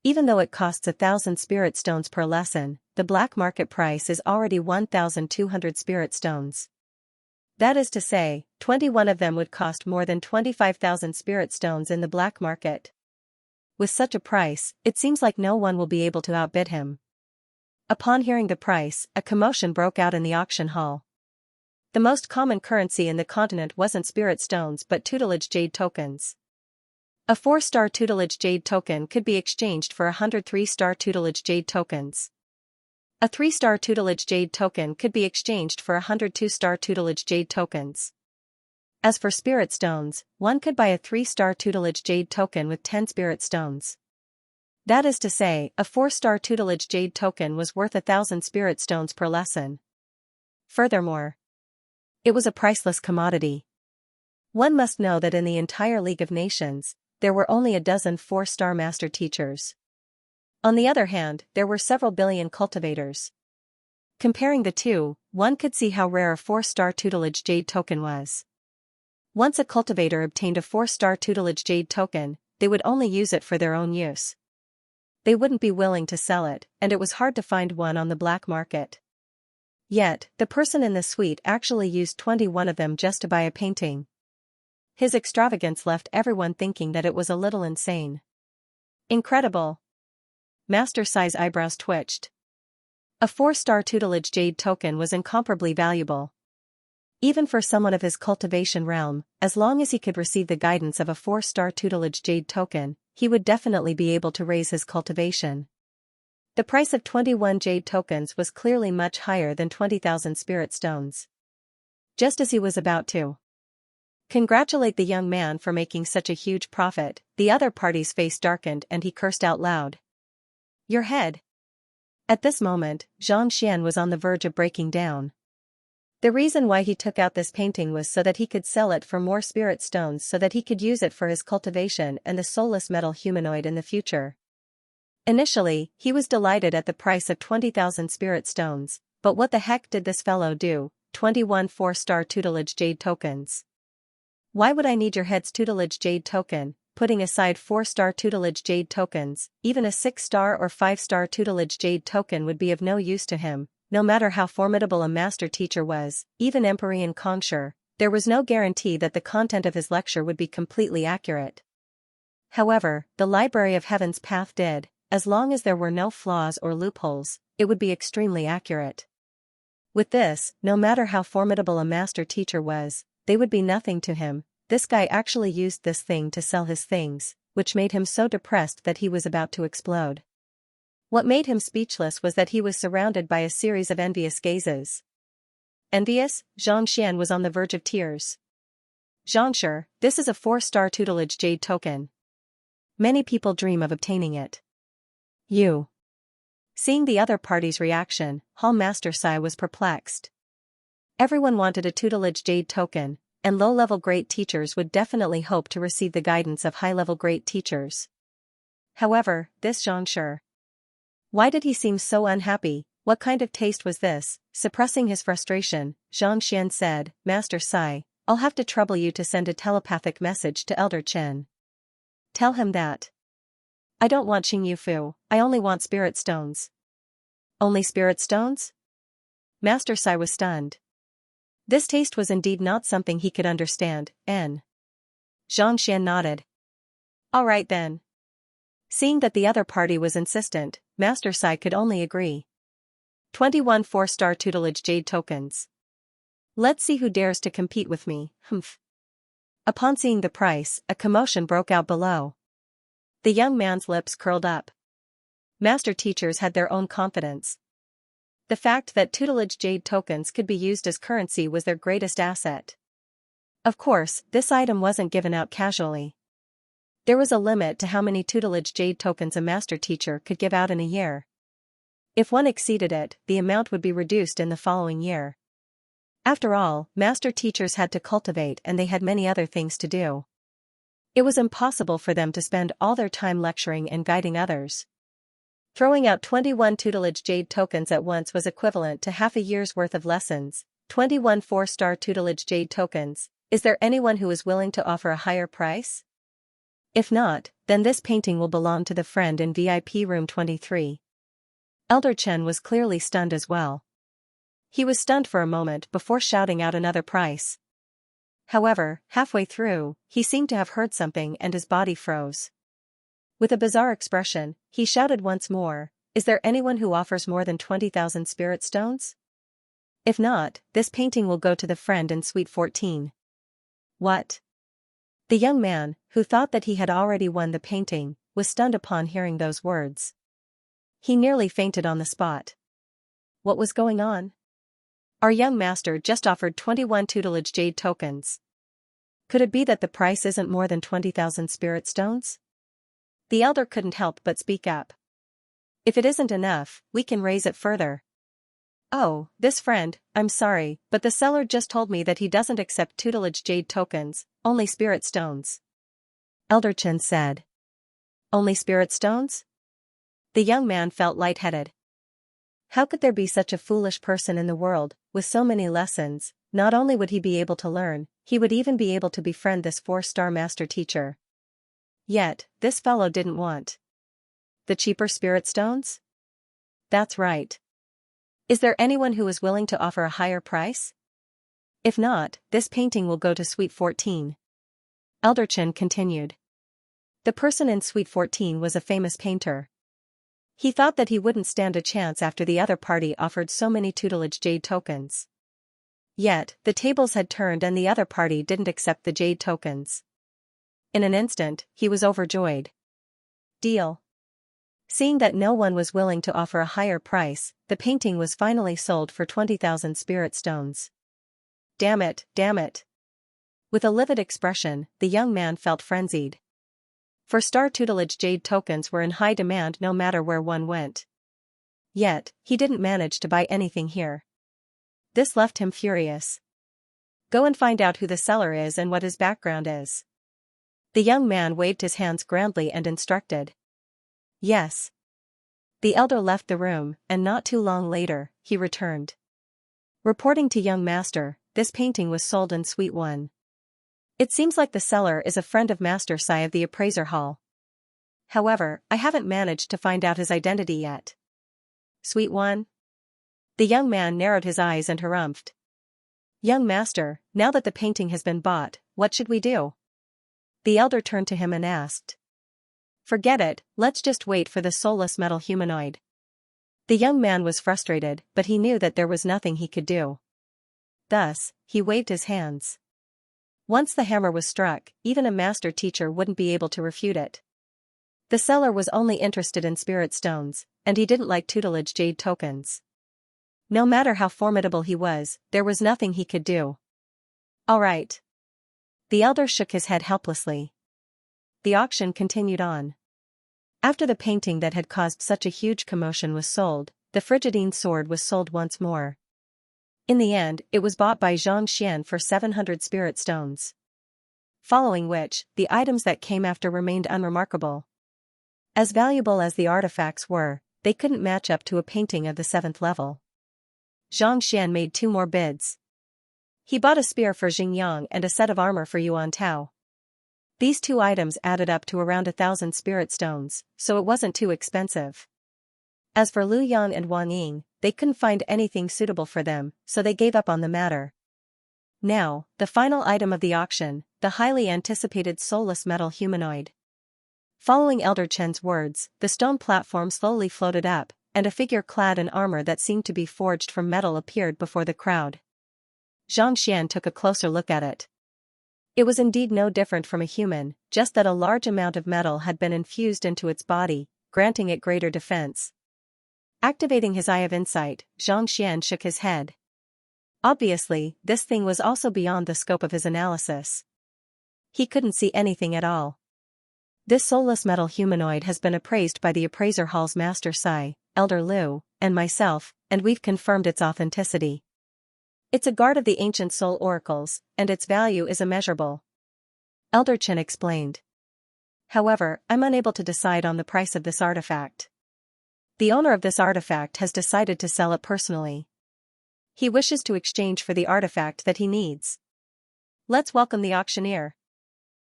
Speaker 1: Even though it costs 1,000 spirit stones per lesson, the black market price is already 1,200 spirit stones. That is to say, 21 of them would cost more than 25,000 spirit stones in the black market. With such a price, it seems like no one will be able to outbid him." Upon hearing the price, a commotion broke out in the auction hall. The most common currency in the continent wasn't spirit stones but tutelage jade tokens. A 4-star tutelage jade token could be exchanged for 100 3-star tutelage jade tokens. A 3-star tutelage jade token could be exchanged for 100 2-star tutelage jade tokens. As for spirit stones, one could buy a 3-star tutelage jade token with 10 spirit stones. That is to say, a 4-star tutelage jade token was worth 1,000 spirit stones per lesson. Furthermore, it was a priceless commodity. One must know that in the entire League of Nations, there were only a dozen 4-star master teachers. On the other hand, there were several billion cultivators. Comparing the two, one could see how rare a 4-star tutelage jade token was. Once a cultivator obtained a 4-star tutelage jade token, they would only use it for their own use. They wouldn't be willing to sell it, and it was hard to find one on the black market. Yet, the person in the suite actually used 21 of them just to buy a painting. His extravagance left everyone thinking that it was a little insane. Incredible. Master Sai's eyebrows twitched. A 4-star tutelage jade token was incomparably valuable. Even for someone of his cultivation realm, as long as he could receive the guidance of a 4-star tutelage jade token, he would definitely be able to raise his cultivation. The price of 21 jade tokens was clearly much higher than 20,000 spirit stones. Just as he was about to congratulate the young man for making such a huge profit, the other party's face darkened and he cursed out loud. "Your head." At this moment, Xianxia was on the verge of breaking down. The reason why he took out this painting was so that he could sell it for more spirit stones so that he could use it for his cultivation and the soulless metal humanoid in the future. Initially, he was delighted at the price of 20,000 spirit stones, but what the heck did this fellow do? 21 4-star tutelage jade tokens. Why would I need your head's tutelage jade token? Putting aside 4-star tutelage jade tokens, even a 6-star or 5-star tutelage jade token would be of no use to him, no matter how formidable a master teacher was, even Empyrean Kongsher, there was no guarantee that the content of his lecture would be completely accurate. However, the Library of Heaven's Path did. As long as there were no flaws or loopholes, it would be extremely accurate. With this, no matter how formidable a master teacher was, they would be nothing to him. This guy actually used this thing to sell his things, which made him so depressed that he was about to explode. What made him speechless was that he was surrounded by a series of envious gazes. Envious? Xianxia was on the verge of tears. "Xianxia, this is a 4-star tutelage jade token. Many people dream of obtaining it. You." Seeing the other party's reaction, Hall Master Sai was perplexed. Everyone wanted a tutelage jade token, and low-level great teachers would definitely hope to receive the guidance of high-level great teachers. However, this Xianxia. Why did he seem so unhappy? What kind of taste was this? Suppressing his frustration, Xianxia said, Master Sai, I'll have to trouble you to send a telepathic message to Elder Chen. Tell him that. I don't want Xingyu Fu, I only want spirit stones. Only spirit stones? Master Sai was stunned. This taste was indeed not something he could understand, Xianxia nodded. All right then. Seeing that the other party was insistent, Master Sai could only agree. 21 4-star tutelage jade tokens. Let's see who dares to compete with me, humph. Upon seeing the price, a commotion broke out below. The young man's lips curled up. Master teachers had their own confidence. The fact that tutelage jade tokens could be used as currency was their greatest asset. Of course, this item wasn't given out casually. There was a limit to how many tutelage jade tokens a master teacher could give out in a year. If one exceeded it, the amount would be reduced in the following year. After all, master teachers had to cultivate and they had many other things to do. It was impossible for them to spend all their time lecturing and guiding others. Throwing out 21 tutelage jade tokens at once was equivalent to half a year's worth of lessons. 21 4-star tutelage jade tokens. Is there anyone who is willing to offer a higher price? If not, then this painting will belong to the friend in VIP room 23. Elder Chen was clearly stunned as well. He was stunned for a moment before shouting out another price. However, halfway through, he seemed to have heard something and his body froze. With a bizarre expression, he shouted once more, Is there anyone who offers more than 20,000 spirit stones? If not, this painting will go to the friend in suite 14. What? The young man, who thought that he had already won the painting, was stunned upon hearing those words. He nearly fainted on the spot. What was going on? Our young master just offered 21 tutelage jade tokens. Could it be that the price isn't more than 20,000 spirit stones? The elder couldn't help but speak up. If it isn't enough, we can raise it further. Oh, this friend, I'm sorry, but the seller just told me that he doesn't accept tutelage jade tokens, only spirit stones. Elder Chen said. Only spirit stones? The young man felt lightheaded. How could there be such a foolish person in the world? With so many lessons, not only would he be able to learn, he would even be able to befriend this 4-star master teacher. Yet, this fellow didn't want the cheaper spirit stones? That's right. Is there anyone who is willing to offer a higher price? If not, this painting will go to suite 14. Elder Chen continued. The person in suite 14 was a famous painter. He thought that he wouldn't stand a chance after the other party offered so many tutelage jade tokens. Yet, the tables had turned and the other party didn't accept the jade tokens. In an instant, he was overjoyed. Deal. Seeing that no one was willing to offer a higher price, the painting was finally sold for 20,000 spirit stones. Damn it, damn it. With a livid expression, the young man felt frenzied. 4-star tutelage jade tokens were in high demand no matter where one went. Yet, he didn't manage to buy anything here. This left him furious. Go and find out who the seller is and what his background is. The young man waved his hands grandly and instructed. Yes. The elder left the room, and not too long later, he returned. Reporting to young master, this painting was sold in suite 1. It seems like the seller is a friend of Master Sai of the appraiser hall. However, I haven't managed to find out his identity yet. Suite 1? The young man narrowed his eyes and harumphed. Young master, now that the painting has been bought, what should we do? The elder turned to him and asked. Forget it, let's just wait for the soulless metal humanoid. The young man was frustrated, but he knew that there was nothing he could do. Thus, he waved his hands. Once the hammer was struck, even a master teacher wouldn't be able to refute it. The seller was only interested in spirit stones, and he didn't like tutelage jade tokens. No matter how formidable he was, there was nothing he could do. All right. The elder shook his head helplessly. The auction continued on. After the painting that had caused such a huge commotion was sold, the Frigidine sword was sold once more. In the end, it was bought by Xianxia for 700 spirit stones. Following which, the items that came after remained unremarkable. As valuable as the artifacts were, they couldn't match up to a painting of the 7th level. Xianxia made 2 more bids. He bought a spear for Xingyang and a set of armor for Yuan Tao. These 2 items added up to around 1,000 spirit stones, so it wasn't too expensive. As for Lu Yan and Wang Ying, they couldn't find anything suitable for them, so they gave up on the matter. Now, the final item of the auction, the highly anticipated soulless metal humanoid. Following Elder Chen's words, the stone platform slowly floated up, and a figure clad in armor that seemed to be forged from metal appeared before the crowd. Xianxia took a closer look at it. It was indeed no different from a human, just that a large amount of metal had been infused into its body, granting it greater defense. Activating his Eye of Insight, Xianxia shook his head. Obviously, this thing was also beyond the scope of his analysis. He couldn't see anything at all. This soulless metal humanoid has been appraised by the appraiser hall's master Sai, Elder Liu, and myself, and we've confirmed its authenticity. It's a guard of the ancient soul oracles, and its value is immeasurable. Elder Chen explained. However, I'm unable to decide on the price of this artifact. The owner of this artifact has decided to sell it personally. He wishes to exchange for the artifact that he needs. Let's welcome the auctioneer.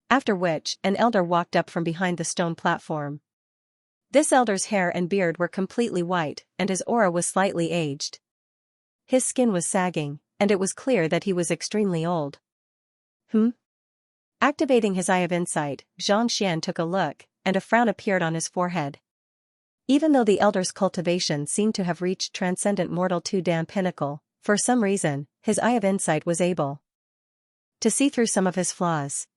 Speaker 1: After which, an elder walked up from behind the stone platform. This elder's hair and beard were completely white, and his aura was slightly aged. His skin was sagging, and it was clear that he was extremely old. Activating his Eye of Insight, Xianxia took a look, and a frown appeared on his forehead. Even though the elder's cultivation seemed to have reached transcendent mortal 2-dan pinnacle, for some reason, his Eye of Insight was able to see through some of his flaws.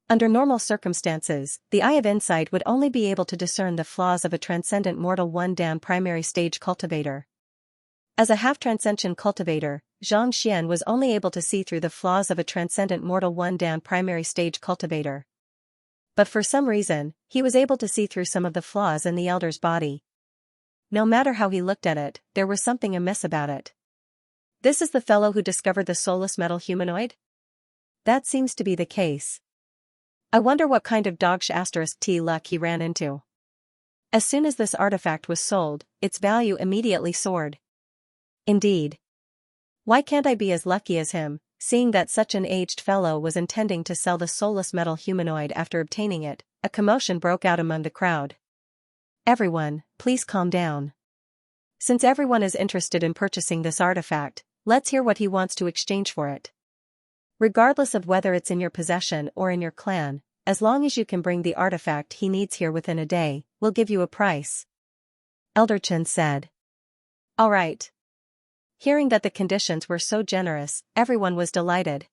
Speaker 1: Under normal circumstances, the Eye of Insight would only be able to discern the flaws of a transcendent mortal 1-dan primary stage cultivator. As a half-transcension cultivator, Xianxia was only able to see through the flaws of a transcendent mortal 1-dan primary stage cultivator. But for some reason, he was able to see through some of the flaws in the elder's body. No matter how he looked at it, there was something amiss about it. This is the fellow who discovered the soulless metal humanoid? That seems to be the case. I wonder what kind of dogsh *t luck he ran into. As soon as this artifact was sold, its value immediately soared. Indeed. Why can't I be as lucky as him, seeing that such an aged fellow was intending to sell the soulless metal humanoid after obtaining it? A commotion broke out among the crowd. Everyone, please calm down. Since everyone is interested in purchasing this artifact, let's hear what he wants to exchange for it. Regardless of whether it's in your possession or in your clan, as long as you can bring the artifact he needs here within a day, we'll give you a price. Elder Chen said. All right. Hearing that the conditions were so generous, everyone was delighted.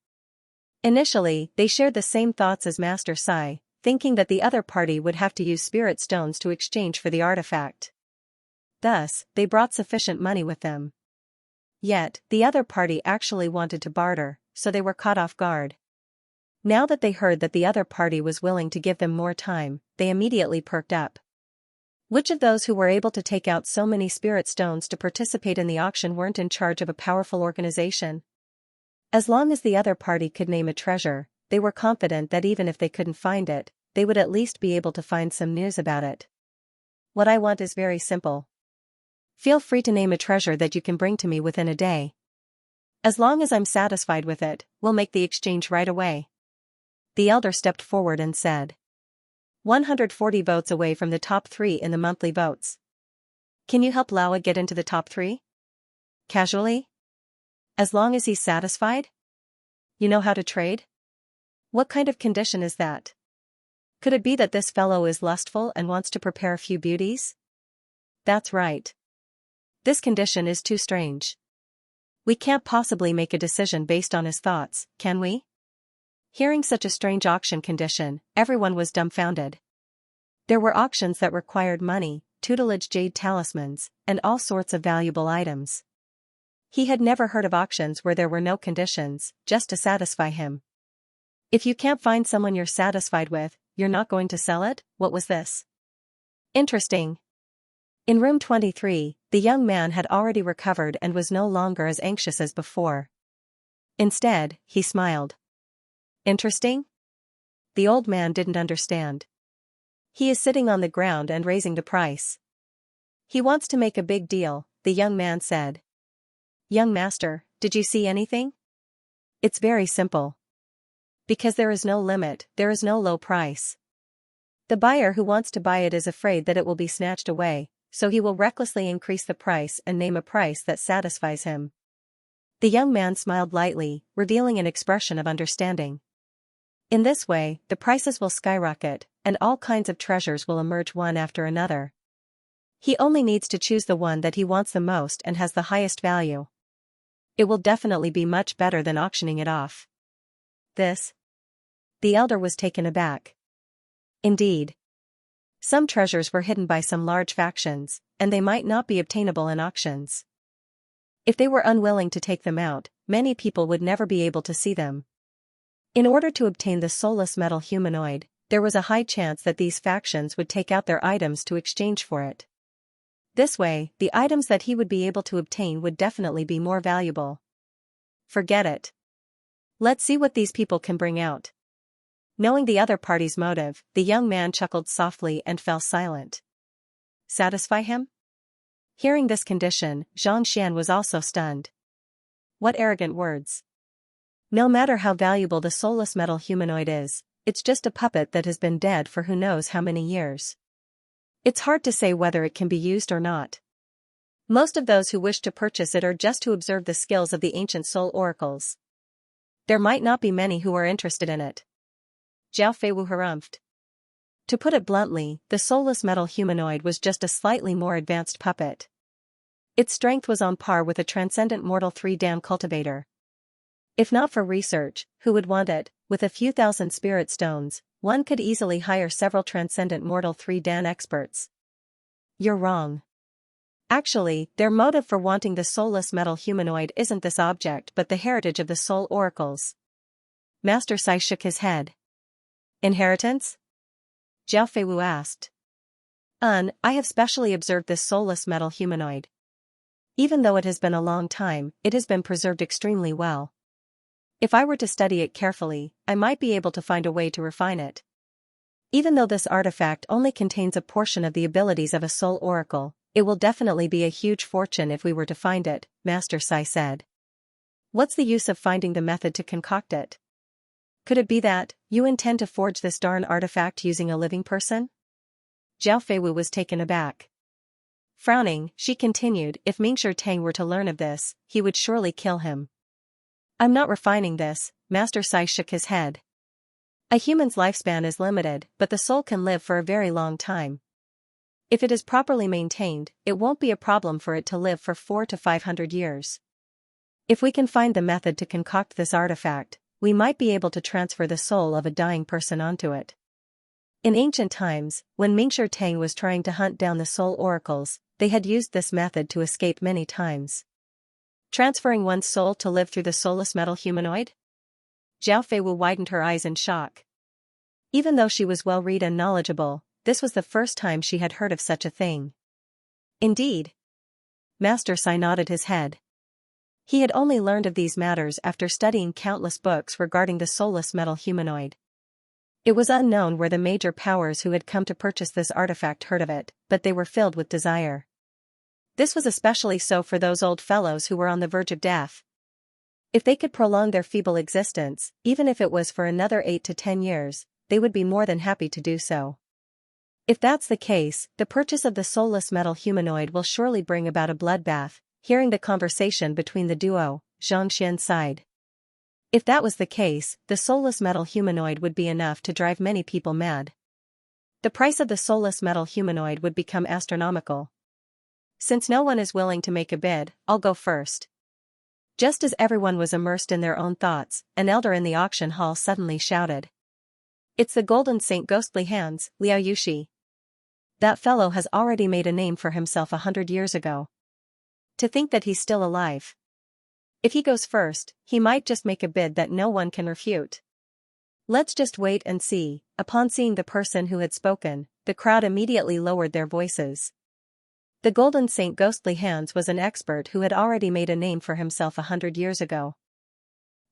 Speaker 1: Initially, they shared the same thoughts as Master Sai, thinking that the other party would have to use spirit stones to exchange for the artifact. Thus, they brought sufficient money with them. Yet, the other party actually wanted to barter, so they were caught off guard. Now that they heard that the other party was willing to give them more time, they immediately perked up. Which of those who were able to take out so many spirit stones to participate in the auction weren't in charge of a powerful organization? As long as the other party could name a treasure, they were confident that even if they couldn't find it, they would at least be able to find some news about it. What I want is very simple. Feel free to name a treasure that you can bring to me within a day. As long as I'm satisfied with it, we'll make the exchange right away. The elder stepped forward and said. 140 votes away from the top 3 in the monthly votes. Can you help Laowa get into the top 3? Casually? As long as he's satisfied? You know how to trade? What kind of condition is that? Could it be that this fellow is lustful and wants to prepare a few beauties? That's right. This condition is too strange. We can't possibly make a decision based on his thoughts, can we? Hearing such a strange auction condition, everyone was dumbfounded. There were auctions that required money, tutelage jade talismans, and all sorts of valuable items. He had never heard of auctions where there were no conditions, just to satisfy him. If you can't find someone you're satisfied with, you're not going to sell it? What was this? Interesting. In room 23, the young man had already recovered and was no longer as anxious as before. Instead, he smiled. Interesting? The old man didn't understand. He is sitting on the ground and raising the price. He wants to make a big deal, the young man said. Young master, did you see anything? It's very simple. Because there is no limit, there is no low price. The buyer who wants to buy it is afraid that it will be snatched away, so he will recklessly increase the price and name a price that satisfies him. The young man smiled lightly, revealing an expression of understanding. In this way, the prices will skyrocket, and all kinds of treasures will emerge one after another. He only needs to choose the one that he wants the most and has the highest value. It will definitely be much better than auctioning it off. This? The elder was taken aback. Indeed. Some treasures were hidden by some large factions, and they might not be obtainable in auctions. If they were unwilling to take them out, many people would never be able to see them. In order to obtain the soulless metal humanoid, there was a high chance that these factions would take out their items to exchange for it. This way, the items that he would be able to obtain would definitely be more valuable. Forget it. Let's see what these people can bring out. Knowing the other party's motive, the young man chuckled softly and fell silent. Satisfy him? Hearing this condition, Xianxia was also stunned. What arrogant words. No matter how valuable the soulless metal humanoid is, it's just a puppet that has been dead for who knows how many years. It's hard to say whether it can be used or not. Most of those who wish to purchase it are just to observe the skills of the ancient soul oracles. There might not be many who are interested in it. Jiao Feiwu harumphed. To put it bluntly, the soulless metal humanoid was just a slightly more advanced puppet. Its strength was on par with a transcendent mortal 3-dan cultivator. If not for research, who would want it? With a few thousand spirit stones, one could easily hire several transcendent mortal 3-dan experts. You're wrong. Actually, their motive for wanting the soulless metal humanoid isn't this object but the heritage of the soul oracles. Master Sai shook his head. Inheritance? Jiao Feiwu asked. I have specially observed this soulless metal humanoid. Even though it has been a long time, it has been preserved extremely well. If I were to study it carefully, I might be able to find a way to refine it. Even though this artifact only contains a portion of the abilities of a soul oracle, it will definitely be a huge fortune if we were to find it, Master Sai said. What's the use of finding the method to concoct it? Could it be that you intend to forge this darn artifact using a living person? Jiao Feiwu was taken aback. Frowning, she continued, if Mingshi Tang were to learn of this, he would surely kill him. I'm not refining this, Master Sai shook his head. A human's lifespan is limited, but the soul can live for a very long time. If it is properly maintained, it won't be a problem for it to live for 400 to 500 years. If we can find the method to concoct this artifact, we might be able to transfer the soul of a dying person onto it. In ancient times, when Mingshi Tang was trying to hunt down the soul oracles, they had used this method to escape many times. Transferring one's soul to live through the soulless metal humanoid? Jiao Feiwu widened her eyes in shock. Even though she was well-read and knowledgeable, this was the first time she had heard of such a thing. Indeed. Master Sai nodded his head. He had only learned of these matters after studying countless books regarding the soulless metal humanoid. It was unknown where the major powers who had come to purchase this artifact heard of it, but they were filled with desire. This was especially so for those old fellows who were on the verge of death. If they could prolong their feeble existence, even if it was for another 8 to 10 years, they would be more than happy to do so. If that's the case, the purchase of the soulless metal humanoid will surely bring about a bloodbath. Hearing the conversation between the duo, Xianxia sighed. If that was the case, the soulless metal humanoid would be enough to drive many people mad. The price of the soulless metal humanoid would become astronomical. Since no one is willing to make a bid, I'll go first. Just as everyone was immersed in their own thoughts, an elder in the auction hall suddenly shouted. It's the Golden Saint Ghostly Hands, Liao Yushi. That fellow has already made a name for himself 100 years ago. To think that he's still alive. If he goes first, he might just make a bid that no one can refute. Let's just wait and see. Upon seeing the person who had spoken, the crowd immediately lowered their voices. The Golden Saint Ghostly Hands was an expert who had already made a name for himself 100 years ago.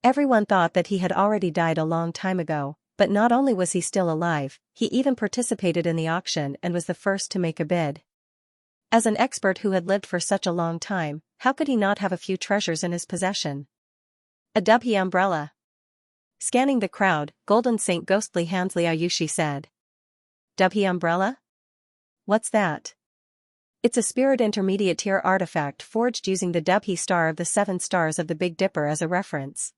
Speaker 1: Everyone thought that he had already died a long time ago, but not only was he still alive, he even participated in the auction and was the first to make a bid. As an expert who had lived for such a long time, how could he not have a few treasures in his possession? A W umbrella. Scanning the crowd, Golden Saint Ghostly Hands Liaoyushi said. W umbrella? What's that? It's a spirit intermediate tier artifact forged using the W star of the 7 stars of the Big Dipper as a reference.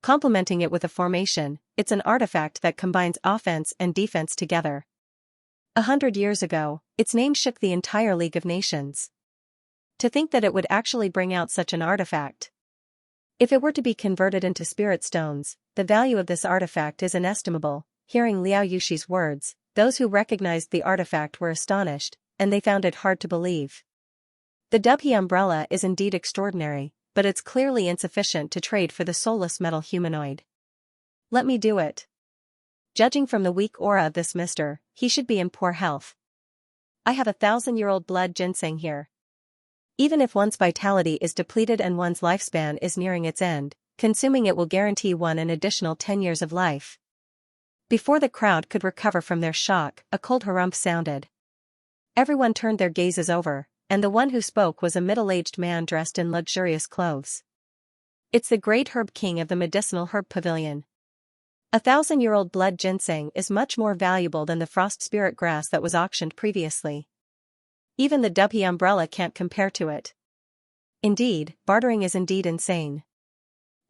Speaker 1: Complementing it with a formation, it's an artifact that combines offense and defense together. 100 years ago, its name shook the entire League of Nations. To think that it would actually bring out such an artifact. If it were to be converted into spirit stones, the value of this artifact is inestimable. Hearing Liaoyushi's words, those who recognized the artifact were astonished, and they found it hard to believe. The W umbrella is indeed extraordinary, but it's clearly insufficient to trade for the soulless metal humanoid. Let me do it. Judging from the weak aura of this mister, he should be in poor health. I have 1,000-year-old blood ginseng here. Even if one's vitality is depleted and one's lifespan is nearing its end, consuming it will guarantee one an additional 10 years of life. Before the crowd could recover from their shock, a cold harumph sounded. Everyone turned their gazes over, and the one who spoke was a middle-aged man dressed in luxurious clothes. It's the great herb king of the medicinal herb pavilion. 1,000-year-old blood ginseng is much more valuable than the frost spirit grass that was auctioned previously. Even the W umbrella can't compare to it. Indeed, bartering is indeed insane.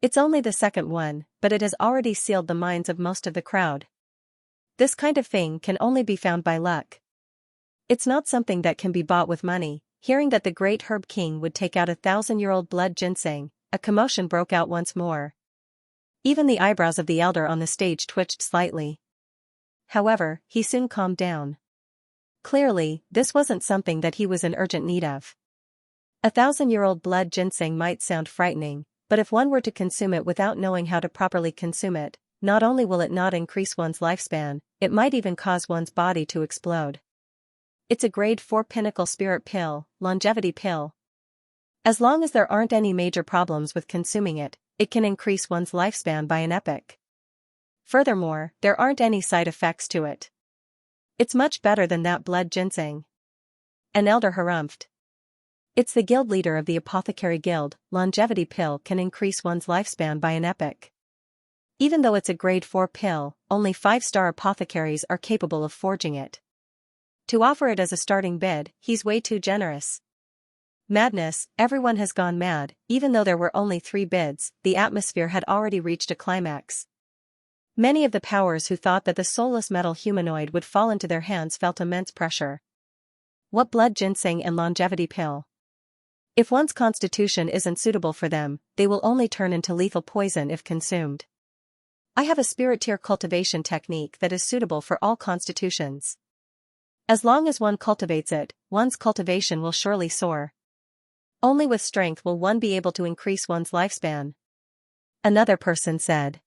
Speaker 1: It's only the second one, but it has already sealed the minds of most of the crowd. This kind of thing can only be found by luck. It's not something that can be bought with money. Hearing that the great herb king would take out 1,000-year-old blood ginseng, a commotion broke out once more. Even the eyebrows of the elder on the stage twitched slightly. However, he soon calmed down. Clearly, this wasn't something that he was in urgent need of. 1,000-year-old blood ginseng might sound frightening, but if one were to consume it without knowing how to properly consume it, not only will it not increase one's lifespan, it might even cause one's body to explode. It's a grade 4 pinnacle spirit pill, longevity pill. As long as there aren't any major problems with consuming it, it can increase one's lifespan by an epoch. Furthermore, there aren't any side effects to it. It's much better than that blood ginseng. An elder harumphed. It's the guild leader of the Apothecary Guild. Longevity pill can increase one's lifespan by an epoch. Even though it's a grade 4 pill, only 5-star apothecaries are capable of forging it. To offer it as a starting bid, he's way too generous. Madness, everyone has gone mad. Even though there were only 3 bids, the atmosphere had already reached a climax. Many of the powers who thought that the soulless metal humanoid would fall into their hands felt immense pressure. What blood ginseng and longevity pill? If one's constitution isn't suitable for them, they will only turn into lethal poison if consumed. I have a spirit tier cultivation technique that is suitable for all constitutions. As long as one cultivates it, one's cultivation will surely soar. Only with strength will one be able to increase one's lifespan. Another person said.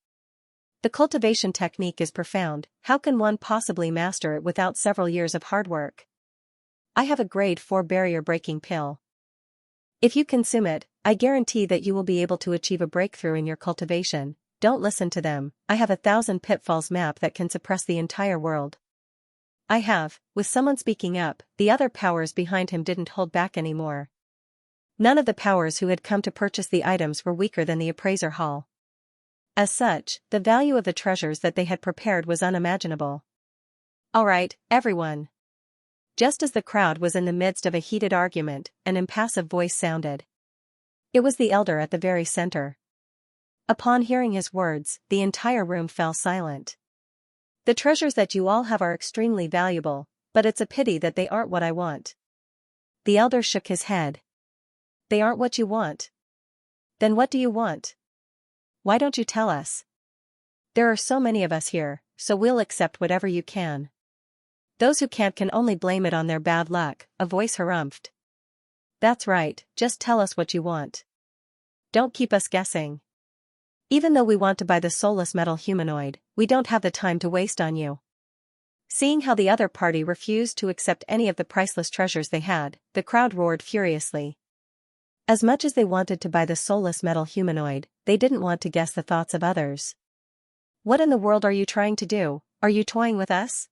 Speaker 1: The cultivation technique is profound. How can one possibly master it without several years of hard work? I have a grade 4 barrier-breaking pill. If you consume it, I guarantee that you will be able to achieve a breakthrough in your cultivation. Don't listen to them. I have 1,000 pitfalls map that can suppress the entire world. I have, with someone speaking up, the other powers behind him didn't hold back anymore. None of the powers who had come to purchase the items were weaker than the appraiser hall. As such, the value of the treasures that they had prepared was unimaginable. All right, everyone. Just as the crowd was in the midst of a heated argument, an impassive voice sounded. It was the elder at the very center. Upon hearing his words, the entire room fell silent. The treasures that you all have are extremely valuable, but it's a pity that they aren't what I want. The elder shook his head. They aren't what you want. Then what do you want? Why don't you tell us? There are so many of us here, so we'll accept whatever you can. Those who can't can only blame it on their bad luck, a voice harumphed. That's right, just tell us what you want. Don't keep us guessing. Even though we want to buy the soulless metal humanoid, we don't have the time to waste on you. Seeing how the other party refused to accept any of the priceless treasures they had, the crowd roared furiously. As much as they wanted to buy the soulless metal humanoid, they didn't want to guess the thoughts of others. What in the world are you trying to do? Are you toying with us?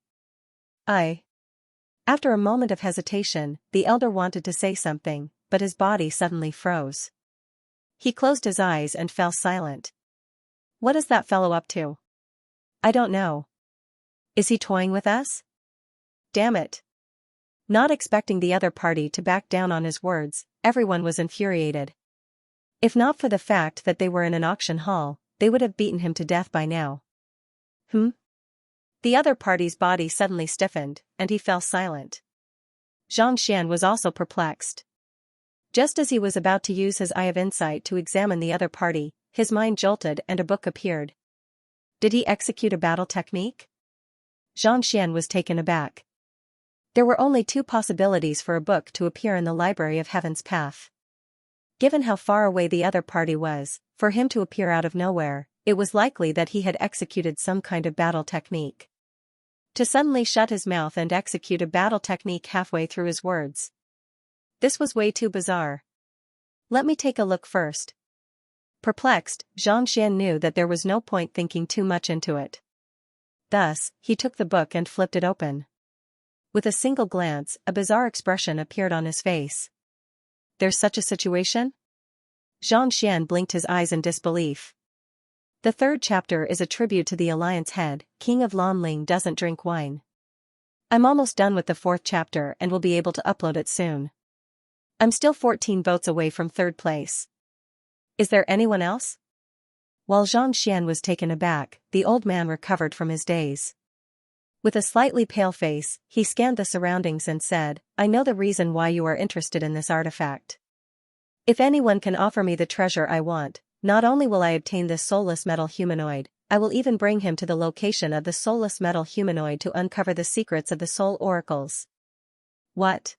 Speaker 1: After a moment of hesitation, the elder wanted to say something, but his body suddenly froze. He closed his eyes and fell silent. What is that fellow up to? I don't know. Is he toying with us? Damn it. Not expecting the other party to back down on his words, everyone was infuriated. If not for the fact that they were in an auction hall, they would have beaten him to death by now. The other party's body suddenly stiffened, and he fell silent. Xianxia was also perplexed. Just as he was about to use his eye of insight to examine the other party, his mind jolted and a book appeared. Did he execute a battle technique? Xianxia was taken aback. There were only two possibilities for a book to appear in the Library of Heaven's Path. Given how far away the other party was, for him to appear out of nowhere, it was likely that he had executed some kind of battle technique. To suddenly shut his mouth and execute a battle technique halfway through his words. This was way too bizarre. Let me take a look first. Perplexed, Xianxia knew that there was no point thinking too much into it. Thus, he took the book and flipped it open. With a single glance, a bizarre expression appeared on his face. There's such a situation? Xianxia blinked his eyes in disbelief. The third chapter is a tribute to the Alliance head, King of Lanling doesn't drink wine. I'm almost done with the fourth chapter and will be able to upload it soon. I'm still 14 votes away from third place. Is there anyone else? While Xianxia was taken aback, the old man recovered from his daze. With a slightly pale face, he scanned the surroundings and said, I know the reason why you are interested in this artifact. If anyone can offer me the treasure I want, not only will I obtain this soulless metal humanoid, I will even bring him to the location of the soulless metal humanoid to uncover the secrets of the soul oracles. What?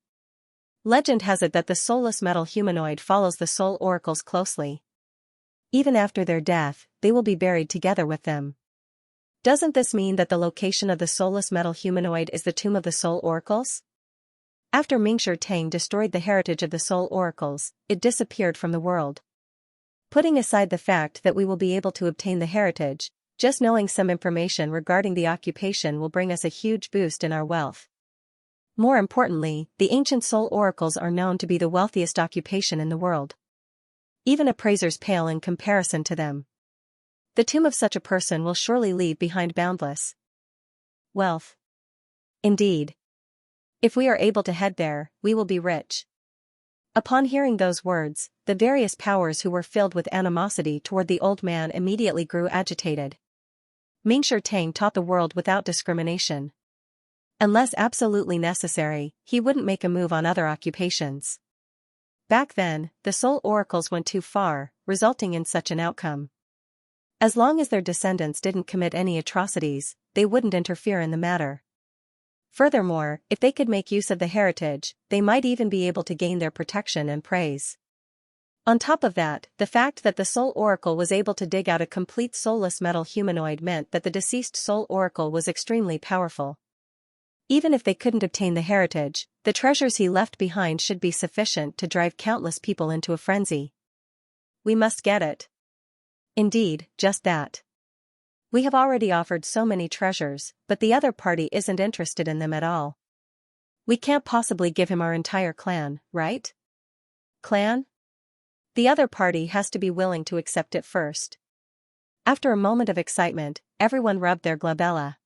Speaker 1: Legend has it that the soulless metal humanoid follows the soul oracles closely. Even after their death, they will be buried together with them. Doesn't this mean that the location of the soulless metal humanoid is the tomb of the soul oracles? After Mingshi Tang destroyed the heritage of the soul oracles, it disappeared from the world. Putting aside the fact that we will be able to obtain the heritage, just knowing some information regarding the occupation will bring us a huge boost in our wealth. More importantly, the ancient soul oracles are known to be the wealthiest occupation in the world. Even appraisers pale in comparison to them. The tomb of such a person will surely leave behind boundless wealth. Indeed. If we are able to head there, we will be rich. Upon hearing those words, the various powers who were filled with animosity toward the old man immediately grew agitated. Mingshi Tang taught the world without discrimination. Unless absolutely necessary, he wouldn't make a move on other occupations. Back then, the soul oracles went too far, resulting in such an outcome. As long as their descendants didn't commit any atrocities, they wouldn't interfere in the matter. Furthermore, if they could make use of the heritage, they might even be able to gain their protection and praise. On top of that, the fact that the soul oracle was able to dig out a complete soulless metal humanoid meant that the deceased soul oracle was extremely powerful. Even if they couldn't obtain the heritage, the treasures he left behind should be sufficient to drive countless people into a frenzy. We must get it. Indeed, just that. We have already offered so many treasures, but the other party isn't interested in them at all. We can't possibly give him our entire clan, right? Clan? The other party has to be willing to accept it first. After a moment of excitement, everyone rubbed their glabella.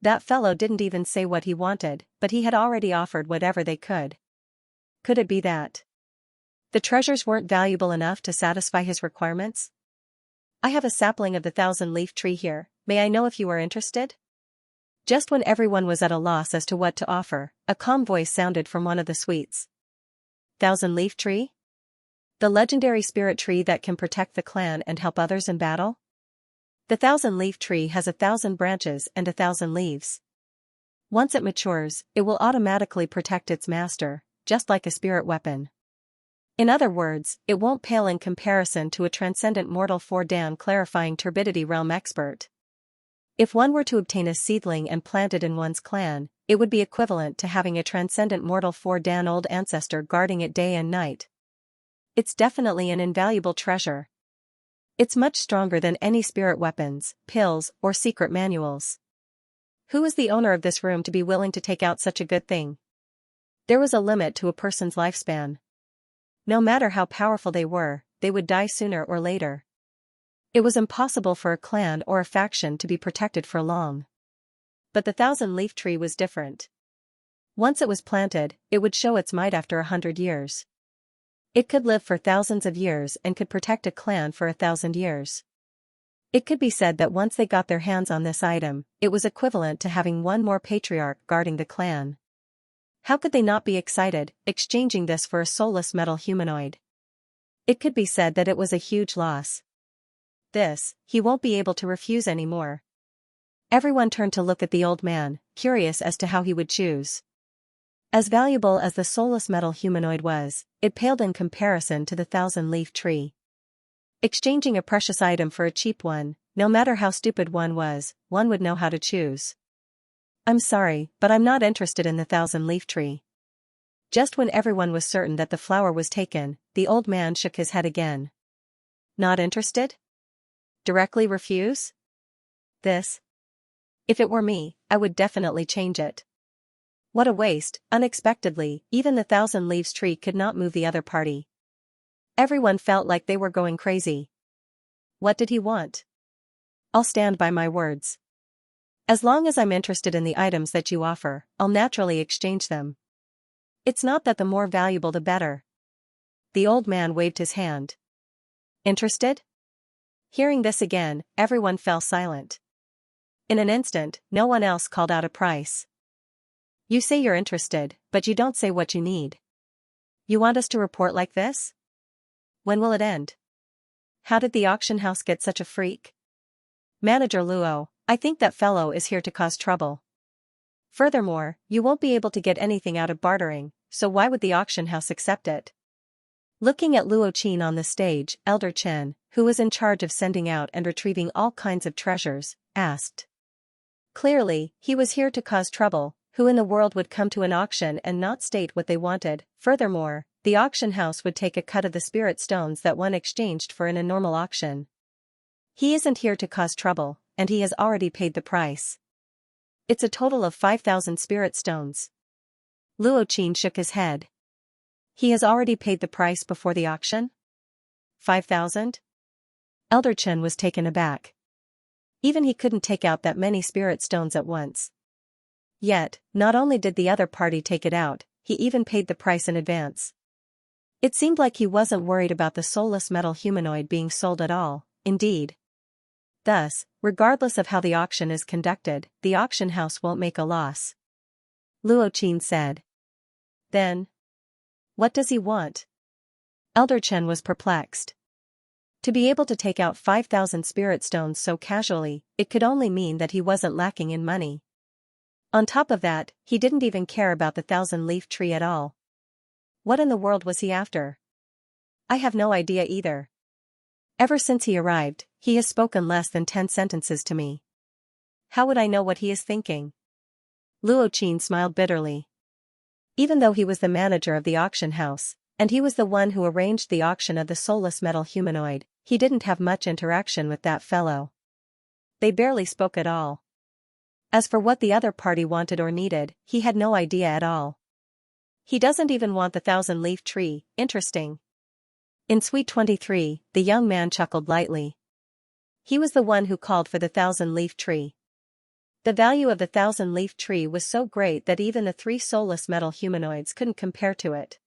Speaker 1: That fellow didn't even say what he wanted, but he had already offered whatever they could. Could it be that the treasures weren't valuable enough to satisfy his requirements? I have a sapling of the 1,000-leaf tree here, may I know if you are interested? Just when everyone was at a loss as to what to offer, a calm voice sounded from one of the suites. 1,000-leaf tree? The legendary spirit tree that can protect the clan and help others in battle? The 1,000-leaf tree has 1,000 branches and 1,000 leaves. Once it matures, it will automatically protect its master, just like a spirit weapon. In other words, it won't pale in comparison to a transcendent mortal 4-dan clarifying turbidity realm expert. If one were to obtain a seedling and plant it in one's clan, it would be equivalent to having a transcendent mortal 4-dan-old ancestor guarding it day and night. It's definitely an invaluable treasure. It's much stronger than any spirit weapons, pills, or secret manuals. Who is the owner of this room to be willing to take out such a good thing? There was a limit to a person's lifespan. No matter how powerful they were, they would die sooner or later. It was impossible for a clan or a faction to be protected for long. But the 1,000-leaf tree was different. Once it was planted, it would show its might after 100 years. It could live for thousands of years and could protect a clan for 1,000 years. It could be said that once they got their hands on this item, it was equivalent to having one more patriarch guarding the clan. How could they not be excited, exchanging this for a soulless metal humanoid? It could be said that it was a huge loss. This, he won't be able to refuse anymore. Everyone turned to look at the old man, curious as to how he would choose. As valuable as the soulless metal humanoid was, it paled in comparison to the 1,000-leaf tree. Exchanging a precious item for a cheap one, no matter how stupid one would know how to choose. I'm sorry, but I'm not interested in the 1,000-leaf tree. Just when everyone was certain that the flower was taken, the old man shook his head again. Not interested? Directly refuse? This? If it were me, I would definitely change it. What a waste. Unexpectedly, even the 1,000-leaves tree could not move the other party. Everyone felt like they were going crazy. What did he want? I'll stand by my words. As long as I'm interested in the items that you offer, I'll naturally exchange them. It's not that the more valuable the better. The old man waved his hand. Interested? Hearing this again, everyone fell silent. In an instant, no one else called out a price. You say you're interested, but you don't say what you need. You want us to report like this? When will it end? How did the auction house get such a freak? Manager Luo, I think that fellow is here to cause trouble. Furthermore, you won't be able to get anything out of bartering, so why would the auction house accept it? Looking at Luo Qin on the stage, Elder Chen, who was in charge of sending out and retrieving all kinds of treasures, asked. Clearly, he was here to cause trouble. Who in the world would come to an auction and not state what they wanted? Furthermore, the auction house would take a cut of the spirit stones that one exchanged for in a normal auction. He isn't here to cause trouble, and he has already paid the price. It's a total of 5,000 spirit stones. Luo Qin shook his head. He has already paid the price before the auction? 5,000? Elder Chen was taken aback. Even he couldn't take out that many spirit stones at once. Yet, not only did the other party take it out, he even paid the price in advance. It seemed like he wasn't worried about the soulless metal humanoid being sold at all, indeed. Thus, regardless of how the auction is conducted, the auction house won't make a loss. Luo Qin said. Then, what does he want? Elder Chen was perplexed. To be able to take out 5,000 spirit stones so casually, it could only mean that he wasn't lacking in money. On top of that, he didn't even care about the 1,000-leaf tree at all. What in the world was he after? I have no idea either. Ever since he arrived, he has spoken less than 10 sentences to me. How would I know what he is thinking? Luo Qin smiled bitterly. Even though he was the manager of the auction house, and he was the one who arranged the auction of the soulless metal humanoid, he didn't have much interaction with that fellow. They barely spoke at all. As for what the other party wanted or needed, he had no idea at all. He doesn't even want the 1,000-leaf tree. Interesting. In Suite 23, the young man chuckled lightly. He was the one who called for the 1,000-leaf tree. The value of the 1,000-leaf tree was so great that even the 3 soulless metal humanoids couldn't compare to it.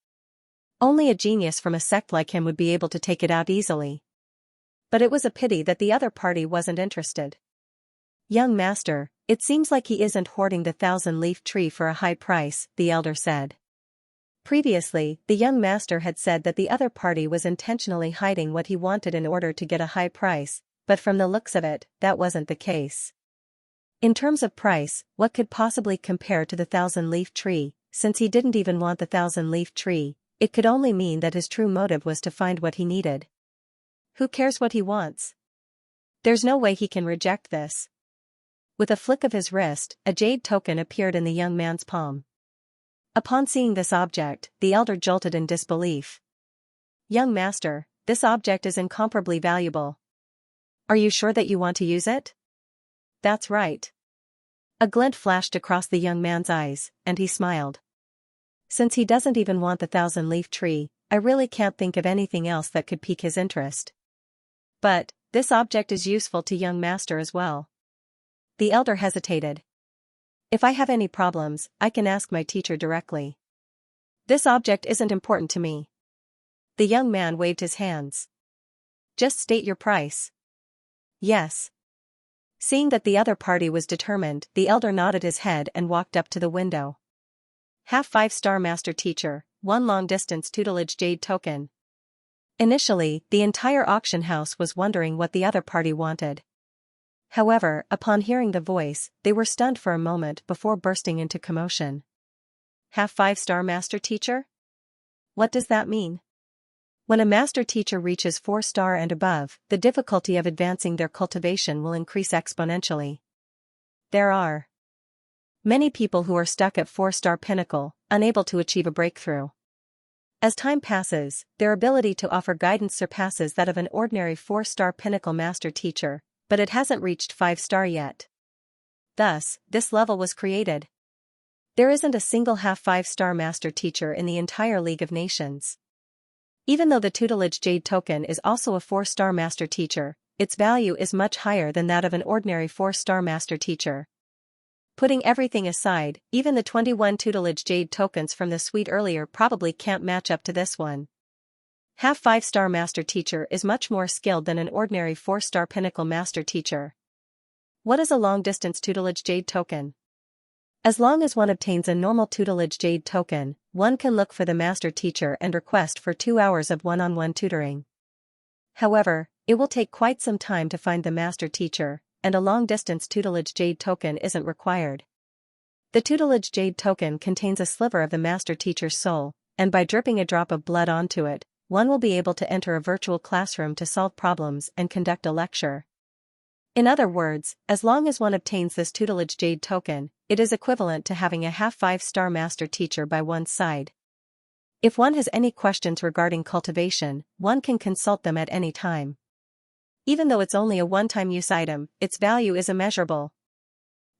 Speaker 1: Only a genius from a sect like him would be able to take it out easily. But it was a pity that the other party wasn't interested. Young master, it seems like he isn't hoarding the 1,000-leaf tree for a high price, the elder said. Previously, the young master had said that the other party was intentionally hiding what he wanted in order to get a high price, but from the looks of it, that wasn't the case. In terms of price, what could possibly compare to the 1,000-leaf tree? Since he didn't even want the 1,000-leaf tree, it could only mean that his true motive was to find what he needed. Who cares what he wants? There's no way he can reject this. With a flick of his wrist, a jade token appeared in the young man's palm. Upon seeing this object, the elder jolted in disbelief. "Young master, this object is incomparably valuable. Are you sure that you want to use it?" "That's right." A glint flashed across the young man's eyes, and he smiled. Since he doesn't even want the 1,000-leaf tree, I really can't think of anything else that could pique his interest. "But, this object is useful to young master as well." The elder hesitated. "If I have any problems, I can ask my teacher directly. This object isn't important to me." The young man waved his hands. "Just state your price." "Yes." Seeing that the other party was determined, the elder nodded his head and walked up to the window. Half 5-star master teacher, 1 long-distance tutelage jade token. Initially, the entire auction house was wondering what the other party wanted. However, upon hearing the voice, they were stunned for a moment before bursting into commotion. Half 5-star master teacher? What does that mean? When a master teacher reaches 4-star and above, the difficulty of advancing their cultivation will increase exponentially. There are many people who are stuck at 4-star pinnacle, unable to achieve a breakthrough. As time passes, their ability to offer guidance surpasses that of an ordinary 4-star pinnacle master teacher, but it hasn't reached 5-star yet. Thus, this level was created. There isn't a single half 5-star master teacher in the entire League of Nations. Even though the tutelage jade token is also a 4-star master teacher, its value is much higher than that of an ordinary 4-star master teacher. Putting everything aside, even the 21 tutelage jade tokens from the suite earlier probably can't match up to this one. Half 5-star master teacher is much more skilled than an ordinary 4-star pinnacle master teacher. What is a long-distance tutelage jade token? As long as one obtains a normal tutelage jade token, one can look for the master teacher and request for 2 hours of one-on-one tutoring. However, it will take quite some time to find the master teacher, and a long-distance tutelage jade token isn't required. The tutelage jade token contains a sliver of the master teacher's soul, and by dripping a drop of blood onto it, one will be able to enter a virtual classroom to solve problems and conduct a lecture. In other words, as long as one obtains this tutelage jade token, it is equivalent to having a half 5-star master teacher by one's side. If one has any questions regarding cultivation, one can consult them at any time. Even though it's only a one-time use item, its value is immeasurable.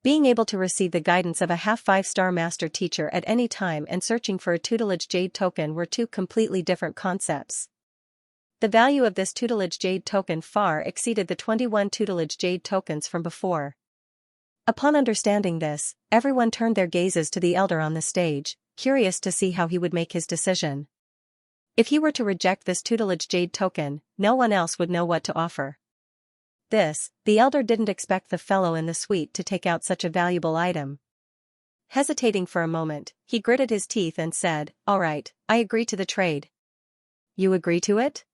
Speaker 1: Being able to receive the guidance of a half 5-star master teacher at any time and searching for a tutelage jade token were two completely different concepts. The value of this tutelage jade token far exceeded the 21 tutelage jade tokens from before. Upon understanding this, everyone turned their gazes to the elder on the stage, curious to see how he would make his decision. If he were to reject this tutelage jade token, no one else would know what to offer. The elder didn't expect the fellow in the suite to take out such a valuable item. Hesitating for a moment, he gritted his teeth and said, "All right, I agree to the trade." "You agree to it?"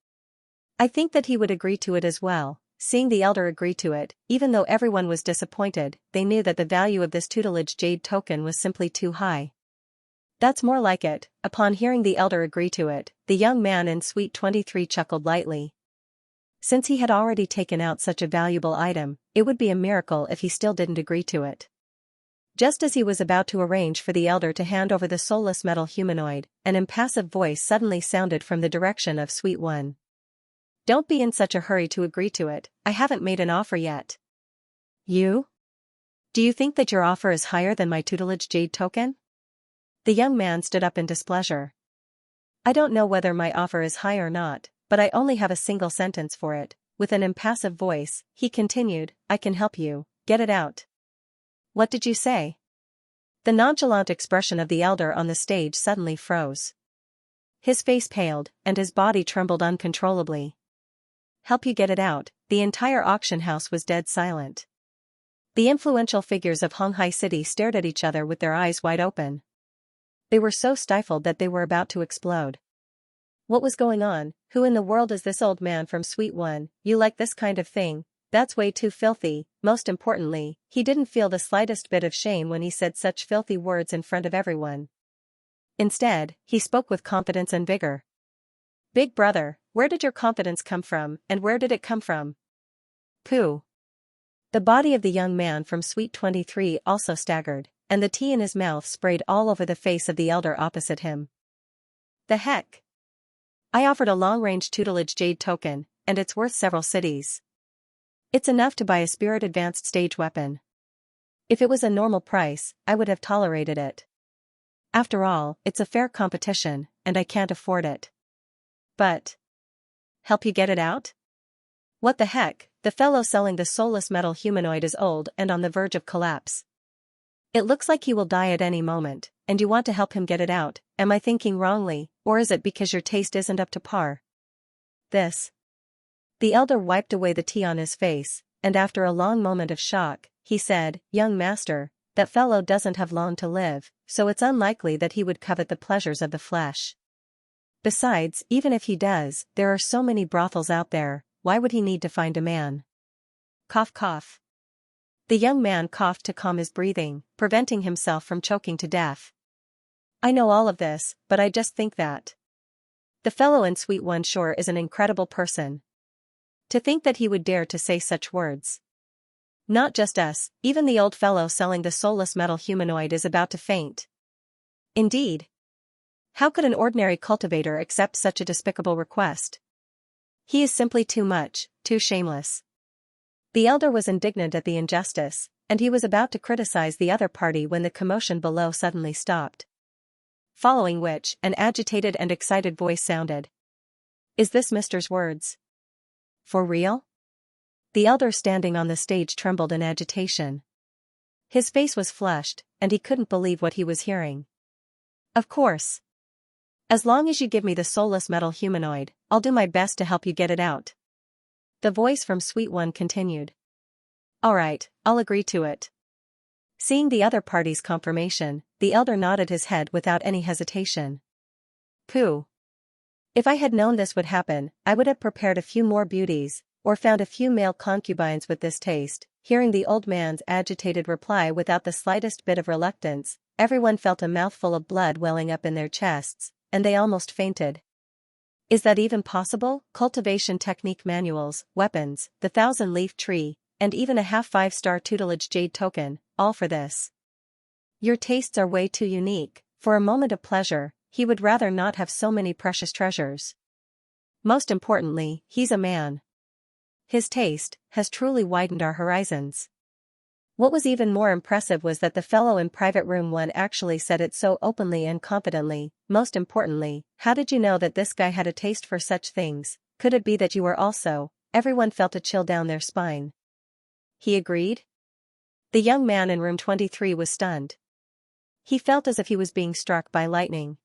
Speaker 1: I think that he would agree to it as well. Seeing the elder agree to it, even though everyone was disappointed, they knew that the value of this tutelage jade token was simply too high. "That's more like it." Upon hearing the elder agree to it, the young man in suite 23 chuckled lightly. Since he had already taken out such a valuable item, it would be a miracle if he still didn't agree to it. Just as he was about to arrange for the elder to hand over the soulless metal humanoid, an impassive voice suddenly sounded from the direction of suite 1. "Don't be in such a hurry to agree to it, I haven't made an offer yet." "You? Do you think that your offer is higher than my tutelage jade token?" The young man stood up in displeasure. "I don't know whether my offer is high or not, but I only have a single sentence for it." With an impassive voice, he continued, "I can help you, get it out." "What did you say?" The nonchalant expression of the elder on the stage suddenly froze. His face paled, and his body trembled uncontrollably. "Help you get it out." The entire auction house was dead silent. The influential figures of Honghai City stared at each other with their eyes wide open. They were so stifled that they were about to explode. What was going on? Who in the world is this old man from Suite 1? "You like this kind of thing? That's way too filthy." Most importantly, he didn't feel the slightest bit of shame when he said such filthy words in front of everyone. Instead, he spoke with confidence and vigor. "Big brother, where did your confidence come from, and where did it come from?" "Pooh. The body of the young man from Suite 23 also staggered, and the tea in his mouth sprayed all over the face of the elder opposite him. The heck? I offered a long-range tutelage jade token, and it's worth several cities. It's enough to buy a spirit advanced stage weapon. If it was a normal price, I would have tolerated it. After all, it's a fair competition, and I can't afford it. But help you get it out? What the heck, the fellow selling the soulless metal humanoid is old and on the verge of collapse. It looks like he will die at any moment, and you want to help him get it out. Am I thinking wrongly, or is it because your taste isn't up to par? This. The elder wiped away the tea on his face, and after a long moment of shock, he said, "Young master, that fellow doesn't have long to live, so it's unlikely that he would covet the pleasures of the flesh. Besides, even if he does, there are so many brothels out there, why would he need to find a man?" Cough cough. The young man coughed to calm his breathing, preventing himself from choking to death. I know all of this, but I just think that the fellow in Suite 1 sure is an incredible person. To think that he would dare to say such words. Not just us, even the old fellow selling the soulless metal humanoid is about to faint. Indeed. How could an ordinary cultivator accept such a despicable request? He is simply too much, too shameless. The elder was indignant at the injustice, and he was about to criticize the other party when the commotion below suddenly stopped. Following which, an agitated and excited voice sounded. "Is this Mister's words? For real?" The elder standing on the stage trembled in agitation. His face was flushed, and he couldn't believe what he was hearing. "Of course. As long as you give me the soulless metal humanoid, I'll do my best to help you get it out." The voice from Suite 1 continued. "All right, I'll agree to it." Seeing the other party's confirmation, the elder nodded his head without any hesitation. "Pooh. If I had known this would happen, I would have prepared a few more beauties, or found a few male concubines with this taste." Hearing the old man's agitated reply without the slightest bit of reluctance, everyone felt a mouthful of blood welling up in their chests, and they almost fainted. Is that even possible? Cultivation technique manuals, weapons, the 1,000-leaf tree, and even a half 5-star tutelage jade token, all for this. Your tastes are way too unique. For a moment of pleasure, he would rather not have so many precious treasures. Most importantly, he's a man. His taste has truly widened our horizons. What was even more impressive was that the fellow in private room 1 actually said it so openly and confidently. Most importantly, how did you know that this guy had a taste for such things? Could it be that you were also? Everyone felt a chill down their spine. He agreed? The young man in room 23 was stunned. He felt as if he was being struck by lightning.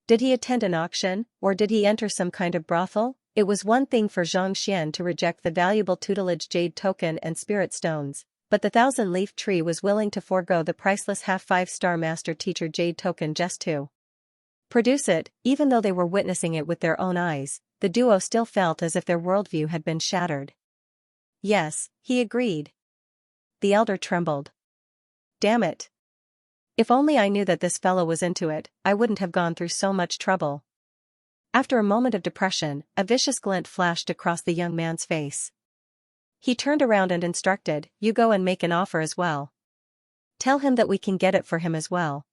Speaker 1: Did he attend an auction, or did he enter some kind of brothel? It was one thing for Xianxia to reject the valuable tutelage jade token and spirit stones, but the 1,000-leaf tree was willing to forego the priceless half 5-star master teacher jade token just to produce it. Even though they were witnessing it with their own eyes, the duo still felt as if their worldview had been shattered. Yes, he agreed. The elder trembled. Damn it. If only I knew that this fellow was into it, I wouldn't have gone through so much trouble. After a moment of depression, a vicious glint flashed across the young man's face. He turned around and instructed, "You go and make an offer as well. Tell him that we can get it for him as well.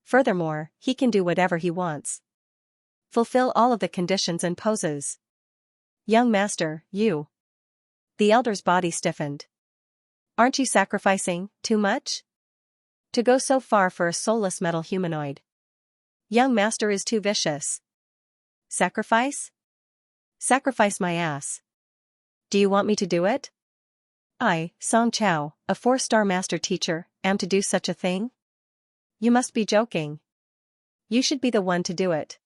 Speaker 1: Furthermore, he can do whatever he wants. Fulfill all of the conditions and poses." "Young master, you." The elder's body stiffened. "Aren't you sacrificing too much? To go so far for a soulless metal humanoid. Young master is too vicious." "Sacrifice? Sacrifice my ass. Do you want me to do it? I, Xianxia, a 4-star master teacher, am to do such a thing? You must be joking. You should be the one to do it.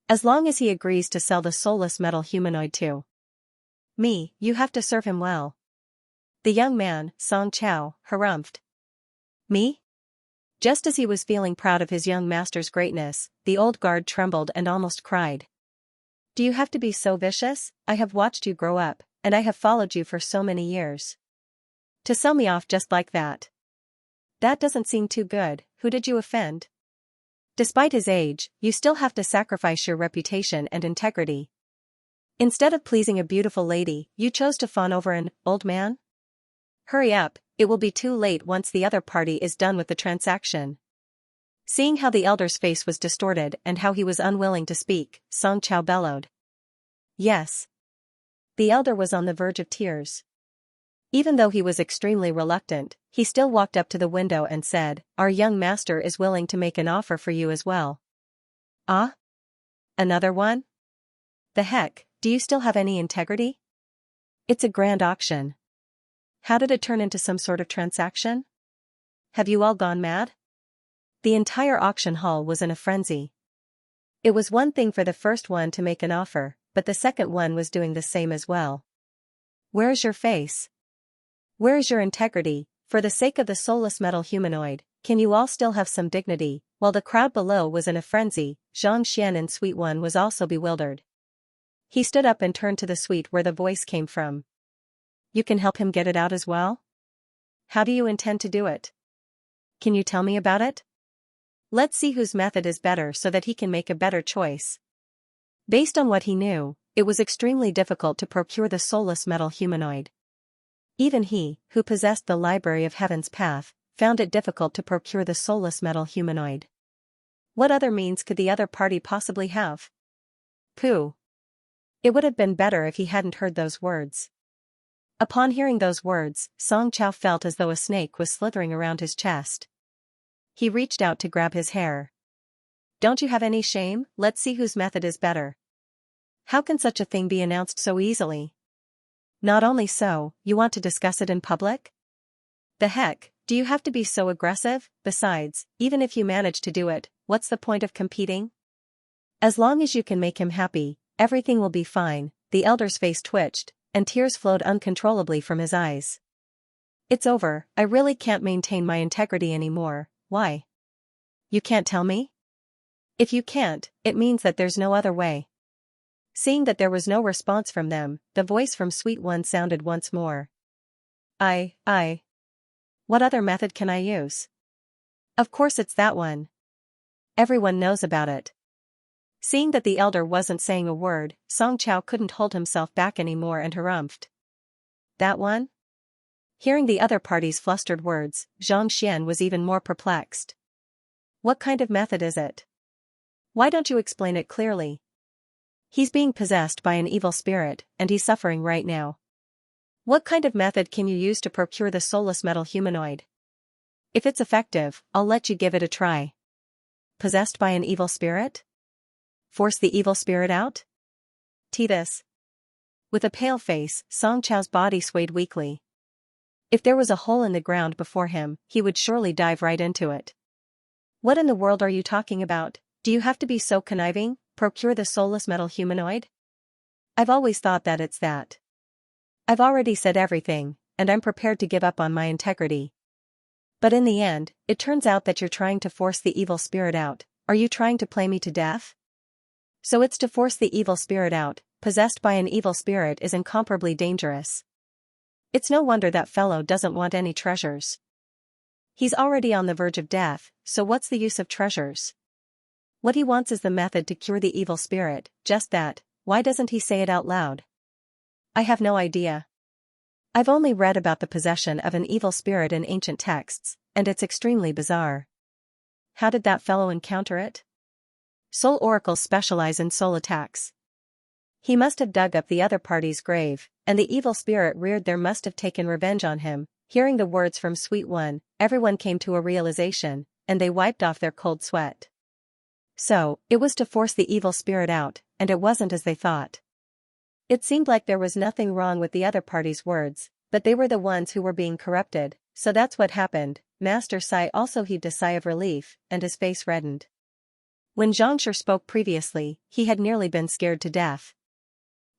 Speaker 1: As long as he agrees to sell the soulless metal humanoid to me, you have to serve him well." The young man, Xianxia, harumphed. "Me?" Just as he was feeling proud of his young master's greatness, the old guard trembled and almost cried. "Do you have to be so vicious? I have watched you grow up, and I have followed you for so many years. To sell me off just like that? That doesn't seem too good. Who did you offend? Despite his age, you still have to sacrifice your reputation and integrity. Instead of pleasing a beautiful lady, you chose to fawn over an old man? Hurry up, it will be too late once the other party is done with the transaction. Seeing how the elder's face was distorted and how he was unwilling to speak, Xianxia bellowed. Yes. The elder was on the verge of tears. Even though he was extremely reluctant, he still walked up to the window and said, "Our young master is willing to make an offer for you as well." Ah? Another one? The heck, do you still have any integrity? It's a grand auction. How did it turn into some sort of transaction? Have you all gone mad? The entire auction hall was in a frenzy. It was one thing for the first one to make an offer, but the second one was doing the same as well. Where is your face? Where is your integrity? For the sake of the soulless metal humanoid, can you all still have some dignity? While the crowd below was in a frenzy, Xianxia and Sweet One was also bewildered. He stood up and turned to the suite where the voice came from. You can help him get it out as well? How do you intend to do it? Can you tell me about it? Let's see whose method is better so that he can make a better choice. Based on what he knew, it was extremely difficult to procure the soulless metal humanoid. Even he, who possessed the Library of Heaven's Path, found it difficult to procure the soulless metal humanoid. What other means could the other party possibly have? Pooh. It would have been better if he hadn't heard those words. Upon hearing those words, Xianxia felt as though a snake was slithering around his chest. He reached out to grab his hair. Don't you have any shame? Let's see whose method is better. How can such a thing be announced so easily? Not only so, you want to discuss it in public? The heck, do you have to be so aggressive? Besides, even if you manage to do it, what's the point of competing? As long as you can make him happy, everything will be fine. The elder's face twitched, and tears flowed uncontrollably from his eyes. It's over, I really can't maintain my integrity anymore. Why? You can't tell me? If you can't, it means that there's no other way. Seeing that there was no response from them, the voice from Sweet One sounded once more. What other method can I use? Of course it's that one. Everyone knows about it. Seeing that the elder wasn't saying a word, Xianxia couldn't hold himself back anymore and harumphed. That one? Hearing the other party's flustered words, Xianxia was even more perplexed. What kind of method is it? Why don't you explain it clearly? He's being possessed by an evil spirit, and he's suffering right now. What kind of method can you use to procure the soulless metal humanoid? If it's effective, I'll let you give it a try. Possessed by an evil spirit? Force the evil spirit out? This. With a pale face, Xianxia's body swayed weakly. If there was a hole in the ground before him, he would surely dive right into it. What in the world are you talking about? Do you have to be so conniving? Procure the soulless metal humanoid? I've always thought that it's that. I've already said everything, and I'm prepared to give up on my integrity. But in the end, it turns out that you're trying to force the evil spirit out. Are you trying to play me to death? So it's to force the evil spirit out. Possessed by an evil spirit is incomparably dangerous. It's no wonder that fellow doesn't want any treasures. He's already on the verge of death, so what's the use of treasures? What he wants is the method to cure the evil spirit, just that. Why doesn't he say it out loud? I have no idea. I've only read about the possession of an evil spirit in ancient texts, and it's extremely bizarre. How did that fellow encounter it? Soul oracles specialize in soul attacks. He must have dug up the other party's grave, and the evil spirit reared there must have taken revenge on him. Hearing the words from Sweet One, everyone came to a realization, and they wiped off their cold sweat. So, it was to force the evil spirit out, and it wasn't as they thought. It seemed like there was nothing wrong with the other party's words, but they were the ones who were being corrupted, so that's what happened. Master Sai also heaved a sigh of relief, and his face reddened. When Xianxia spoke previously, he had nearly been scared to death.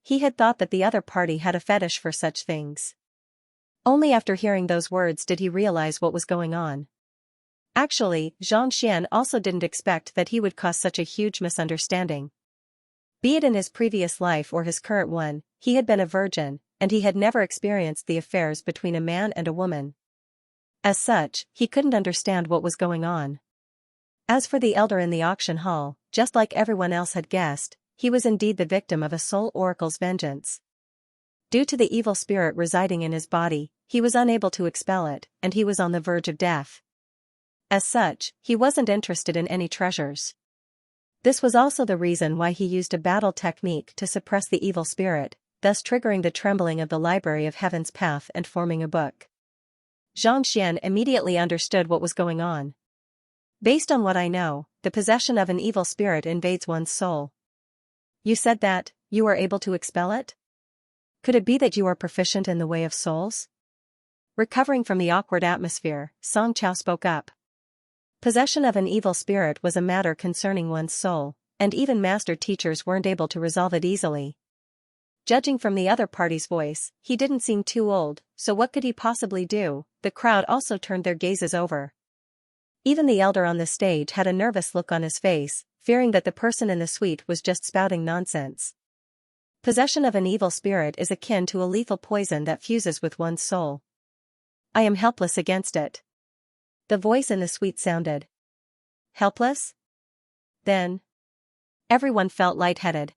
Speaker 1: He had thought that the other party had a fetish for such things. Only after hearing those words did he realize what was going on. Actually, Xianxia also didn't expect that he would cause such a huge misunderstanding. Be it in his previous life or his current one, he had been a virgin, and he had never experienced the affairs between a man and a woman. As such, he couldn't understand what was going on. As for the elder in the auction hall, just like everyone else had guessed, he was indeed the victim of a soul oracle's vengeance. Due to the evil spirit residing in his body, he was unable to expel it, and he was on the verge of death. As such, he wasn't interested in any treasures. This was also the reason why he used a battle technique to suppress the evil spirit, thus triggering the trembling of the Library of Heaven's path and forming a book. Xianxia immediately understood what was going on. Based on what I know, the possession of an evil spirit invades one's soul. You said that you are able to expel it? Could it be that you are proficient in the way of souls? Recovering from the awkward atmosphere, Xianxia spoke up. Possession of an evil spirit was a matter concerning one's soul, and even master teachers weren't able to resolve it easily. Judging from the other party's voice, he didn't seem too old, so what could he possibly do? The crowd also turned their gazes over. Even the elder on the stage had a nervous look on his face, fearing that the person in the suite was just spouting nonsense. Possession of an evil spirit is akin to a lethal poison that fuses with one's soul. I am helpless against it. The voice in the suite sounded. Helpless? Then. Everyone felt lightheaded.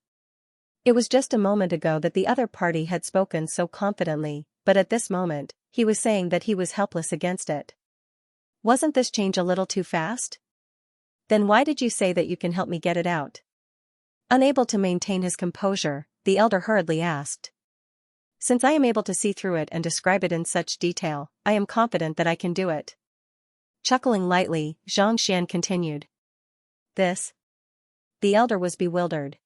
Speaker 1: It was just a moment ago that the other party had spoken so confidently, but at this moment, he was saying that he was helpless against it. Wasn't this change a little too fast? Then why did you say that you can help me get it out? Unable to maintain his composure, the elder hurriedly asked. Since I am able to see through it and describe it in such detail, I am confident that I can do it. Chuckling lightly, Xianxia continued. This? The elder was bewildered.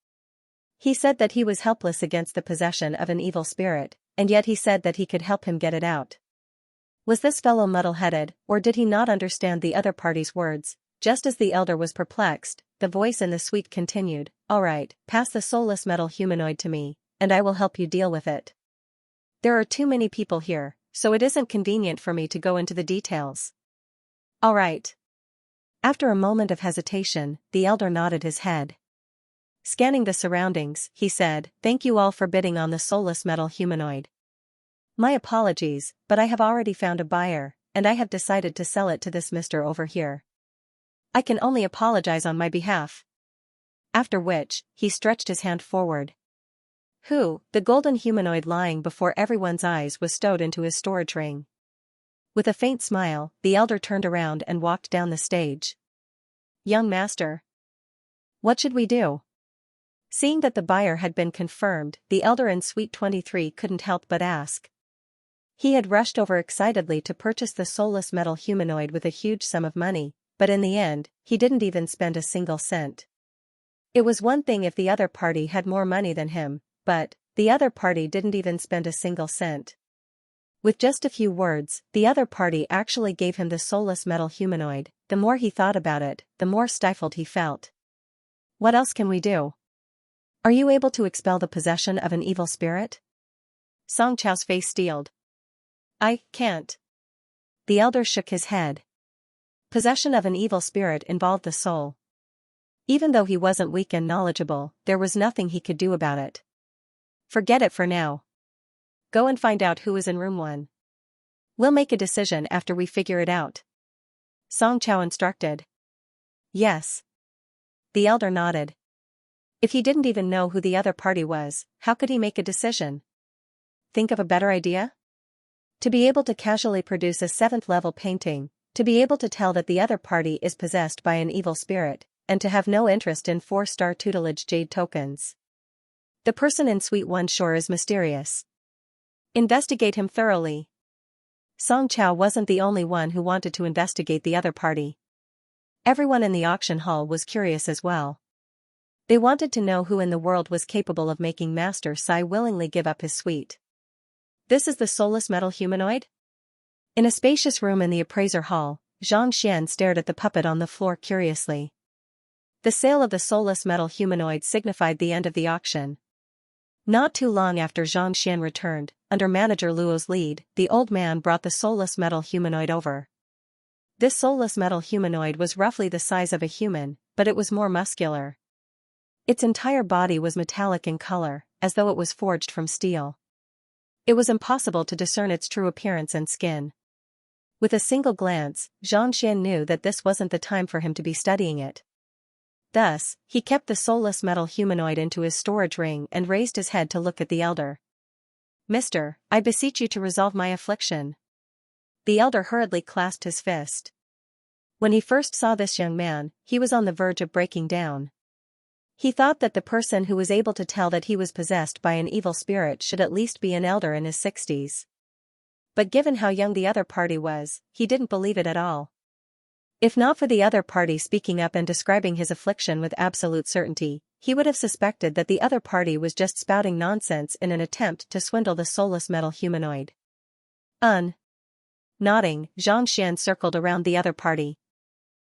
Speaker 1: He said that he was helpless against the possession of an evil spirit, and yet he said that he could help him get it out. Was this fellow muddle-headed, or did he not understand the other party's words? Just as the elder was perplexed, the voice in the suite continued, All right, pass the soulless metal humanoid to me, and I will help you deal with it. There are too many people here, so it isn't convenient for me to go into the details. All right. After a moment of hesitation, the elder nodded his head. Scanning the surroundings, he said, Thank you all for bidding on the soulless metal humanoid. My apologies, but I have already found a buyer, and I have decided to sell it to this mister over here. I can only apologize on my behalf. After which, he stretched his hand forward. The golden humanoid lying before everyone's eyes was stowed into his storage ring. With a faint smile, the elder turned around and walked down the stage. Young master. What should we do? Seeing that the buyer had been confirmed, the elder in Suite 23 couldn't help but ask. He had rushed over excitedly to purchase the soulless metal humanoid with a huge sum of money, but in the end, he didn't even spend a single cent. It was one thing if the other party had more money than him, but the other party didn't even spend a single cent. With just a few words, the other party actually gave him the soulless metal humanoid. The more he thought about it, the more stifled he felt. What else can we do? Are you able to expel the possession of an evil spirit? Xianxia's face steeled. I can't. The elder shook his head. Possession of an evil spirit involved the soul. Even though he wasn't weak and knowledgeable, there was nothing he could do about it. Forget it for now. Go and find out who is in room 1. We'll make a decision after we figure it out. Xianxia instructed. Yes. The elder nodded. If he didn't even know who the other party was, how could he make a decision? Think of a better idea? To be able to casually produce a 7th-level painting, to be able to tell that the other party is possessed by an evil spirit, and to have no interest in 4-star tutelage jade tokens. The person in Suite 1 sure is mysterious. Investigate him thoroughly. Xianxia wasn't the only one who wanted to investigate the other party. Everyone in the auction hall was curious as well. They wanted to know who in the world was capable of making Master Sai willingly give up his suite. This is the soulless metal humanoid? In a spacious room in the appraiser hall, Xianxia stared at the puppet on the floor curiously. The sale of the soulless metal humanoid signified the end of the auction. Not too long after Xianxia returned, under manager Luo's lead, the old man brought the soulless metal humanoid over. This soulless metal humanoid was roughly the size of a human, but it was more muscular. Its entire body was metallic in color, as though it was forged from steel. It was impossible to discern its true appearance and skin. With a single glance, Xianxia knew that this wasn't the time for him to be studying it. Thus, he kept the soulless metal humanoid into his storage ring and raised his head to look at the elder. Mister, I beseech you to resolve my affliction. The elder hurriedly clasped his fist. When he first saw this young man, he was on the verge of breaking down. He thought that the person who was able to tell that he was possessed by an evil spirit should at least be an elder in his 60s. But given how young the other party was, he didn't believe it at all. If not for the other party speaking up and describing his affliction with absolute certainty, he would have suspected that the other party was just spouting nonsense in an attempt to swindle the soulless metal humanoid. Nodding, Xianxia circled around the other party.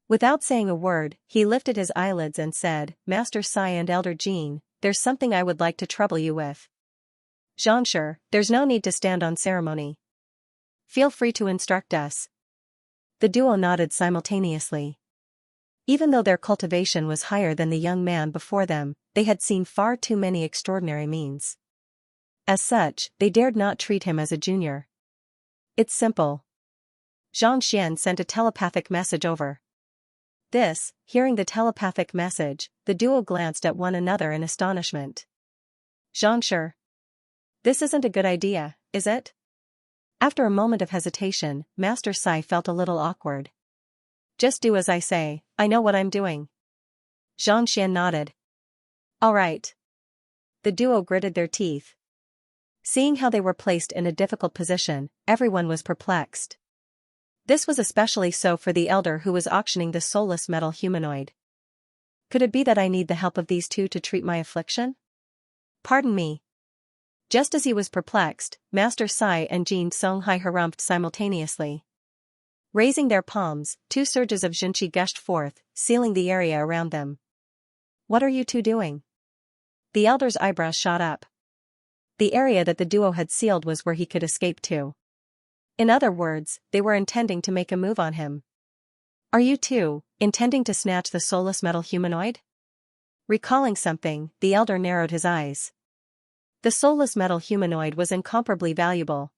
Speaker 1: Without saying a word, he lifted his eyelids and said, Master Sai and Elder Jean, there's something I would like to trouble you with. Xianxia, there's no need to stand on ceremony. Feel free to instruct us. The duo nodded simultaneously. Even though their cultivation was higher than the young man before them, they had seen far too many extraordinary means. As such, they dared not treat him as a junior. It's simple. Xianxia sent a telepathic message over. Hearing the telepathic message, the duo glanced at one another in astonishment. Xianxia. This isn't a good idea, is it? After a moment of hesitation, Master Sai felt a little awkward. Just do as I say, I know what I'm doing. Xianxia nodded. All right. The duo gritted their teeth. Seeing how they were placed in a difficult position, everyone was perplexed. This was especially so for the elder who was auctioning the soulless metal humanoid. Could it be that I need the help of these two to treat my affliction? Pardon me. Just as he was perplexed, Master Sai and Jean Songhai harumphed simultaneously. Raising their palms, two surges of Xinqi gushed forth, sealing the area around them. What are you two doing? The elder's eyebrows shot up. The area that the duo had sealed was where he could escape to. In other words, they were intending to make a move on him. Are you two intending to snatch the soulless metal humanoid? Recalling something, the elder narrowed his eyes. The soulless metal humanoid was incomparably valuable.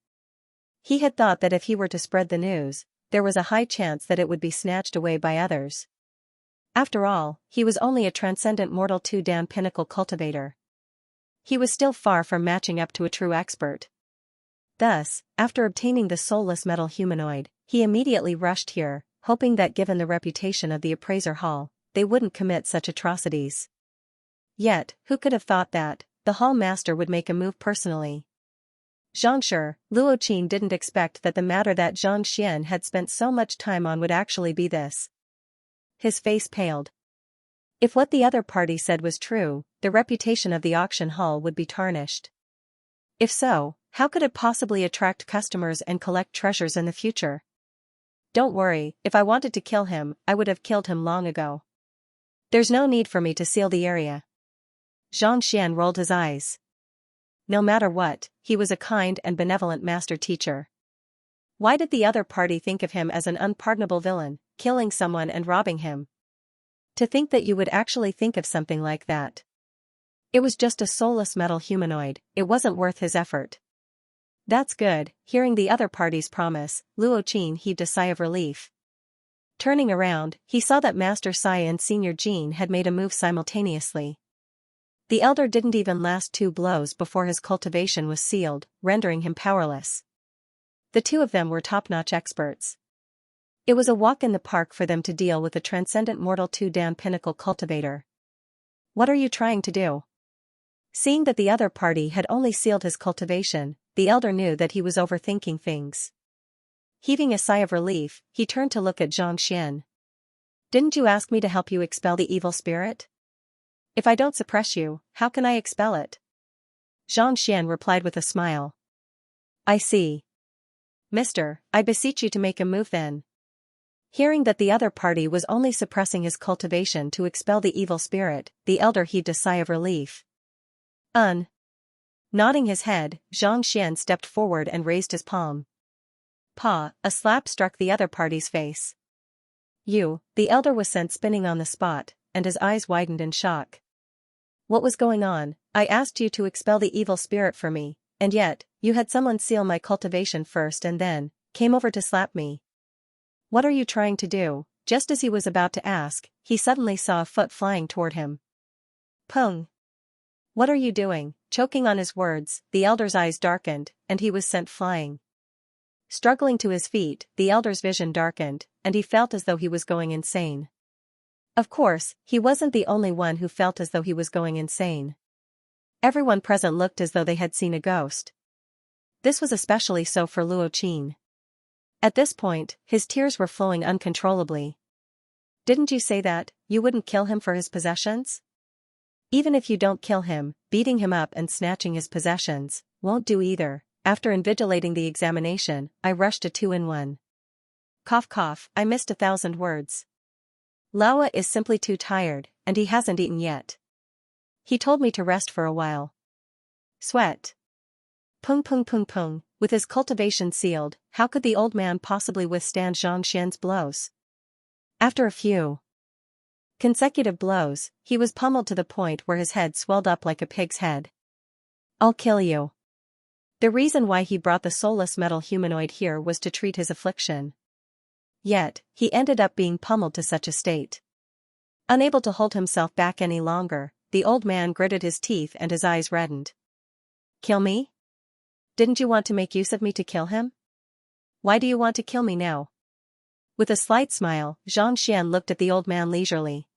Speaker 1: He had thought that if he were to spread the news, there was a high chance that it would be snatched away by others. After all, he was only a transcendent mortal two-dan pinnacle cultivator. He was still far from matching up to a true expert. Thus, after obtaining the soulless metal humanoid, he immediately rushed here, hoping that given the reputation of the appraiser hall, they wouldn't commit such atrocities. Yet, who could have thought that the hall master would make a move personally? Xianxia, Luo Qin didn't expect that the matter that Zhang Xian had spent so much time on would actually be this. His face paled. If what the other party said was true, the reputation of the auction hall would be tarnished. If so, how could it possibly attract customers and collect treasures in the future? Don't worry, if I wanted to kill him, I would have killed him long ago. There's no need for me to seal the area. Zhang Xian rolled his eyes. No matter what, he was a kind and benevolent master teacher. Why did the other party think of him as an unpardonable villain, killing someone and robbing him? To think that you would actually think of something like that. It was just a soulless metal humanoid, it wasn't worth his effort. That's good. Hearing the other party's promise, Luo Qin heaved a sigh of relief. Turning around, he saw that Master Sai and Senior Jean had made a move simultaneously. The elder didn't even last 2 blows before his cultivation was sealed, rendering him powerless. The two of them were top-notch experts. It was a walk in the park for them to deal with a transcendent mortal two-dan pinnacle cultivator. What are you trying to do? Seeing that the other party had only sealed his cultivation, the elder knew that he was overthinking things. Heaving a sigh of relief, he turned to look at Zhang Xian. Didn't you ask me to help you expel the evil spirit? If I don't suppress you, how can I expel it? Zhang Xian replied with a smile. I see. Mister, I beseech you to make a move then. Hearing that the other party was only suppressing his cultivation to expel the evil spirit, the elder heaved a sigh of relief. Nodding his head, Zhang Xian stepped forward and raised his palm. Pa! A slap struck the other party's face. The elder was sent spinning on the spot, and his eyes widened in shock. What was going on? I asked you to expel the evil spirit for me, and yet, you had someone seal my cultivation first and then came over to slap me. What are you trying to do? Just as he was about to ask, he suddenly saw a foot flying toward him. Pung! What are you doing? Choking on his words, the elder's eyes darkened, and he was sent flying. Struggling to his feet, the elder's vision darkened, and he felt as though he was going insane. Of course, he wasn't the only one who felt as though he was going insane. Everyone present looked as though they had seen a ghost. This was especially so for Luo Qin. At this point, his tears were flowing uncontrollably. Didn't you say that you wouldn't kill him for his possessions? Even if you don't kill him, beating him up and snatching his possessions won't do either. After invigilating the examination, I rushed a 2-in-1. Cough cough, I missed 1,000 words. Laowa is simply too tired, and he hasn't eaten yet. He told me to rest for a while. Sweat. Pung pung pung pung, with his cultivation sealed, how could the old man possibly withstand Xianxia's blows? After a few consecutive blows, he was pummeled to the point where his head swelled up like a pig's head. I'll kill you. The reason why he brought the soulless metal humanoid here was to treat his affliction. Yet, he ended up being pummeled to such a state. Unable to hold himself back any longer, the old man gritted his teeth and his eyes reddened. Kill me? Didn't you want to make use of me to kill him? Why do you want to kill me now? With a slight smile, Xianxia looked at the old man leisurely.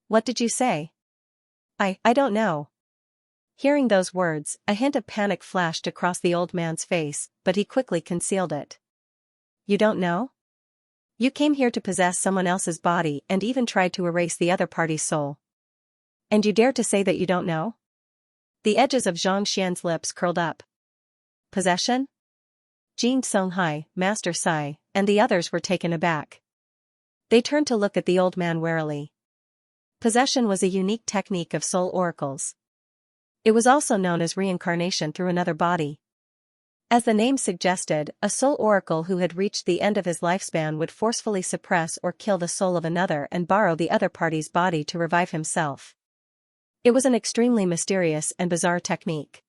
Speaker 1: What did you say? I don't know. Hearing those words, a hint of panic flashed across the old man's face, but he quickly concealed it. You don't know? You came here to possess someone else's body and even tried to erase the other party's soul. And you dare to say that you don't know? The edges of Xianxia's lips curled up. Possession? Jing Songhai, Master Sai, and the others were taken aback. They turned to look at the old man warily. Possession was a unique technique of soul oracles. It was also known as reincarnation through another body. As the name suggested, a soul oracle who had reached the end of his lifespan would forcefully suppress or kill the soul of another and borrow the other party's body to revive himself. It was an extremely mysterious and bizarre technique.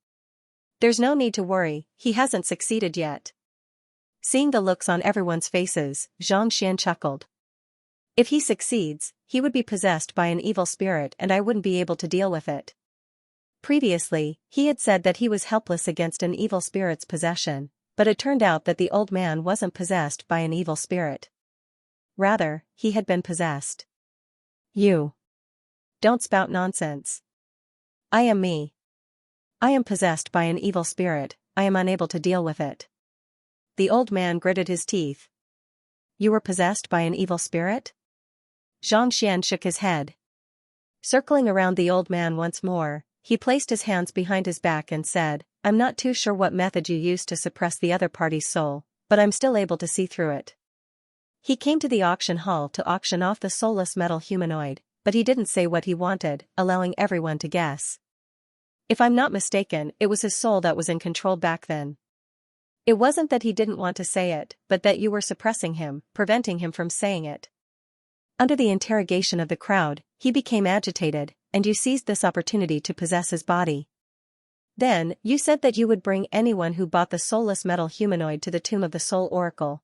Speaker 1: There's no need to worry, he hasn't succeeded yet. Seeing the looks on everyone's faces, Xianxia chuckled. If he succeeds, he would be possessed by an evil spirit and I wouldn't be able to deal with it. Previously, he had said that he was helpless against an evil spirit's possession, but it turned out that the old man wasn't possessed by an evil spirit. Rather, he had been possessed. You. Don't spout nonsense. I am me. I am possessed by an evil spirit, I am unable to deal with it. The old man gritted his teeth. You were possessed by an evil spirit? Xianxia shook his head. Circling around the old man once more, he placed his hands behind his back and said, I'm not too sure what method you used to suppress the other party's soul, but I'm still able to see through it. He came to the auction hall to auction off the soulless metal humanoid, but he didn't say what he wanted, allowing everyone to guess. If I'm not mistaken, it was his soul that was in control back then. It wasn't that he didn't want to say it, but that you were suppressing him, preventing him from saying it. Under the interrogation of the crowd, he became agitated, and you seized this opportunity to possess his body. Then, you said that you would bring anyone who bought the soulless metal humanoid to the tomb of the Soul Oracle.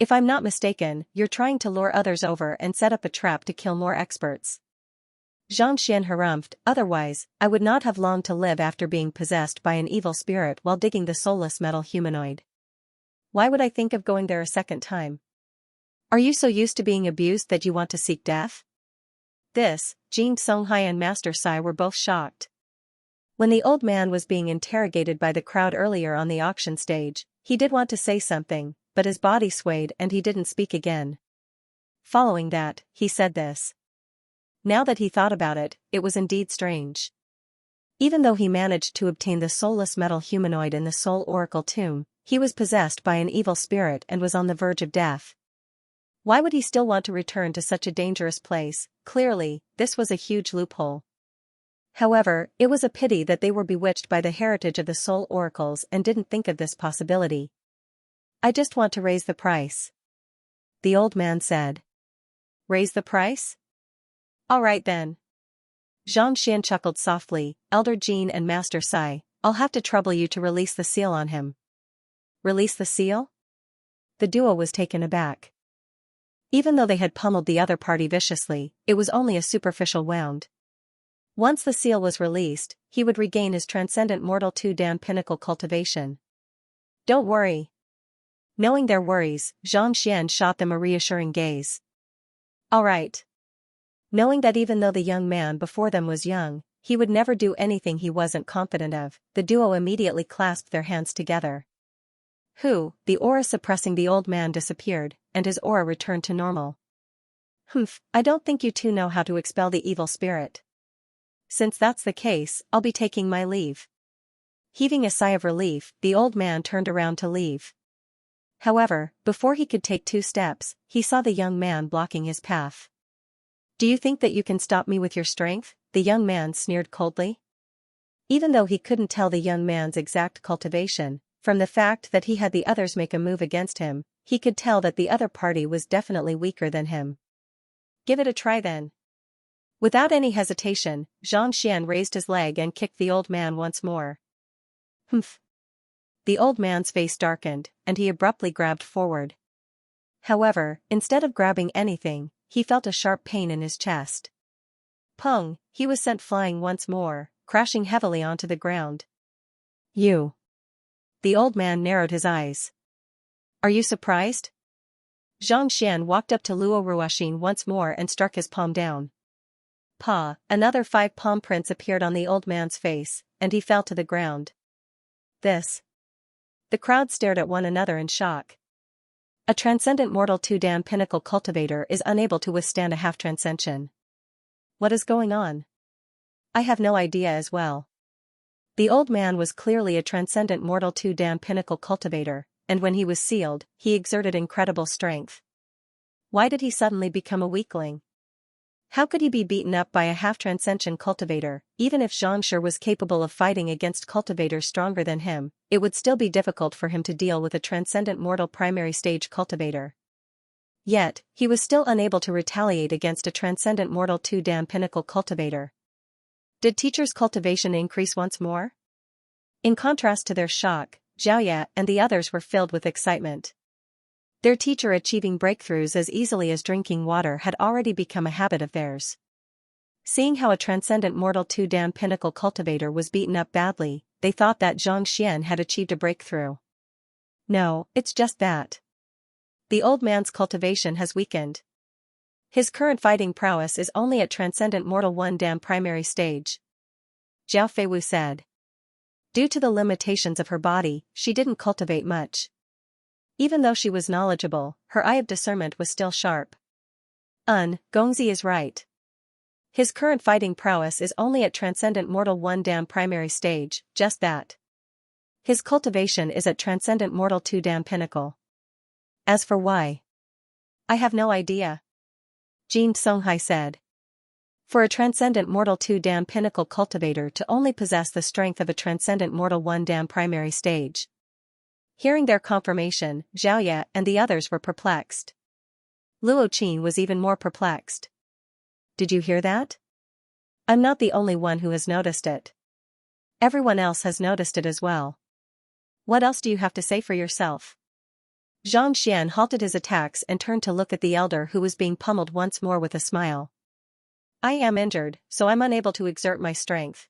Speaker 1: If I'm not mistaken, you're trying to lure others over and set up a trap to kill more experts. Xianxia harumphed, otherwise, I would not have longed to live after being possessed by an evil spirit while digging the soulless metal humanoid. Why would I think of going there a second time? Are you so used to being abused that you want to seek death? This, Jing Songhai and Master Sai were both shocked. When the old man was being interrogated by the crowd earlier on the auction stage, he did want to say something, but his body swayed and he didn't speak again. Following that, he said this. Now that he thought about it, it was indeed strange. Even though he managed to obtain the soulless metal humanoid in the Soul Oracle tomb, he was possessed by an evil spirit and was on the verge of death. Why would he still want to return to such a dangerous place? Clearly, this was a huge loophole. However, it was a pity that they were bewitched by the heritage of the Soul Oracles and didn't think of this possibility. I just want to raise the price. The old man said. Raise the price? All right then. Xianxia chuckled softly, Elder Jin and Master Sai, I'll have to trouble you to release the seal on him. Release the seal? The duo was taken aback. Even though they had pummeled the other party viciously, it was only a superficial wound. Once the seal was released, he would regain his transcendent mortal 2-dan pinnacle cultivation. Don't worry. Knowing their worries, Xianxia shot them a reassuring gaze. All right. Knowing that even though the young man before them was young, he would never do anything he wasn't confident of, the duo immediately clasped their hands together. The aura suppressing the old man disappeared, and his aura returned to normal. I don't think you two know how to expel the evil spirit. Since that's the case, I'll be taking my leave. Heaving a sigh of relief, the old man turned around to leave. However, before he could take 2 steps, he saw the young man blocking his path. Do you think that you can stop me with your strength? The young man sneered coldly. Even though he couldn't tell the young man's exact cultivation, from the fact that he had the others make a move against him, he could tell that the other party was definitely weaker than him. Give it a try then. Without any hesitation, Xianxia raised his leg and kicked the old man once more. The old man's face darkened, and he abruptly grabbed forward. However, instead of grabbing anything, he felt a sharp pain in his chest. Pung! He was sent flying once more, crashing heavily onto the ground. You! The old man narrowed his eyes. Are you surprised? Xianxia walked up to Luo Ruoxin once more and struck his palm down. Another 5 palm prints appeared on the old man's face, and he fell to the ground. This. The crowd stared at one another in shock. A transcendent mortal 2-dan pinnacle cultivator is unable to withstand a half-transcension. What is going on? I have no idea as well. The old man was clearly a transcendent mortal 2-dan pinnacle cultivator, and when he was sealed, he exerted incredible strength. Why did he suddenly become a weakling? How could he be beaten up by a half-transcension cultivator? Even if Xianxia was capable of fighting against cultivators stronger than him, it would still be difficult for him to deal with a transcendent mortal primary stage cultivator. Yet, he was still unable to retaliate against a transcendent mortal 2-dan pinnacle cultivator. Did teacher's cultivation increase once more? In contrast to their shock, Xiaoya and the others were filled with excitement. Their teacher achieving breakthroughs as easily as drinking water had already become a habit of theirs. Seeing how a transcendent mortal 2-dan pinnacle cultivator was beaten up badly, they thought that Xianxia had achieved a breakthrough. No, it's just that the old man's cultivation has weakened. His current fighting prowess is only at transcendent mortal 1-dan primary stage. Zhao Feiwu said. Due to the limitations of her body, she didn't cultivate much. Even though she was knowledgeable, her eye of discernment was still sharp. Gongzi is right. His current fighting prowess is only at transcendent mortal 1-dan primary stage, just that. His cultivation is at transcendent mortal 2-dan pinnacle. As for why, I have no idea. Jin Songhai said. For a transcendent mortal 2-dan pinnacle cultivator to only possess the strength of a transcendent mortal 1-dan primary stage. Hearing their confirmation, Xiaoya and the others were perplexed. Luo Qin was even more perplexed. Did you hear that? I'm not the only one who has noticed it. Everyone else has noticed it as well. What else do you have to say for yourself? Xianxia halted his attacks and turned to look at the elder who was being pummeled once more with a smile. I am injured, so I'm unable to exert my strength.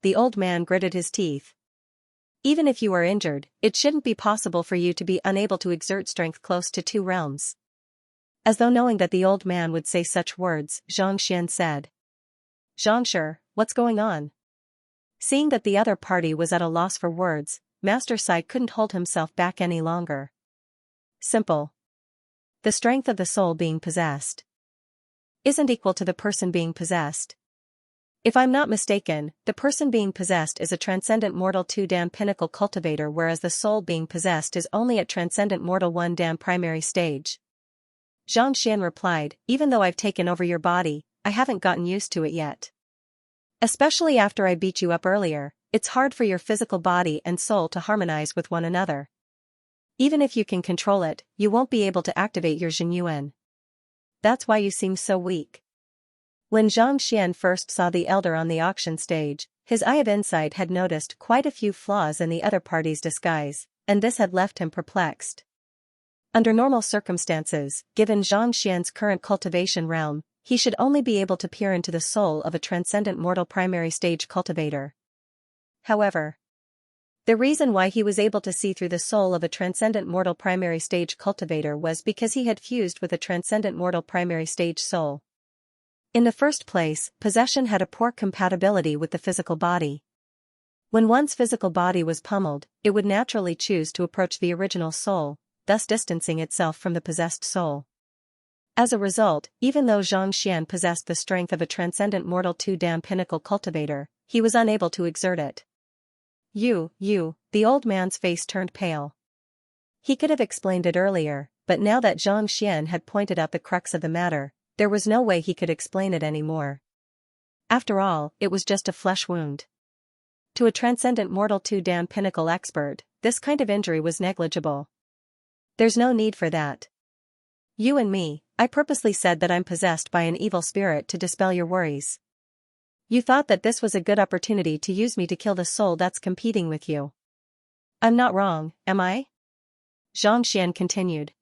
Speaker 1: The old man gritted his teeth. Even if you are injured, it shouldn't be possible for you to be unable to exert strength close to 2 realms. As though knowing that the old man would say such words, Xianxia said. Xianxia, what's going on? Seeing that the other party was at a loss for words, Master Sai couldn't hold himself back any longer. Simple. The strength of the soul being possessed isn't equal to the person being possessed. If I'm not mistaken, the person being possessed is a transcendent mortal 2-dan pinnacle cultivator, whereas the soul being possessed is only at transcendent mortal 1-dan primary stage. Xianxia replied, even though I've taken over your body, I haven't gotten used to it yet. Especially after I beat you up earlier, it's hard for your physical body and soul to harmonize with one another. Even if you can control it, you won't be able to activate your Zhenyuan. That's why you seem so weak. When Xianxia first saw the elder on the auction stage, his eye of insight had noticed quite a few flaws in the other party's disguise, and this had left him perplexed. Under normal circumstances, given Xianxia's current cultivation realm, he should only be able to peer into the soul of a transcendent mortal primary stage cultivator. However, the reason why he was able to see through the soul of a transcendent mortal primary stage cultivator was because he had fused with a transcendent mortal primary stage soul. In the first place, possession had a poor compatibility with the physical body. When one's physical body was pummeled, it would naturally choose to approach the original soul, thus distancing itself from the possessed soul. As a result, even though Xianxia possessed the strength of a transcendent mortal two-dan pinnacle cultivator, he was unable to exert it. The old man's face turned pale. He could have explained it earlier, but now that Xianxia had pointed out the crux of the matter, there was no way he could explain it anymore. After all, it was just a flesh wound. To a transcendent mortal two-dan pinnacle expert, this kind of injury was negligible. There's no need for that. You and me, I purposely said that I'm possessed by an evil spirit to dispel your worries. You thought that this was a good opportunity to use me to kill the soul that's competing with you. I'm not wrong, am I? Xianxia continued.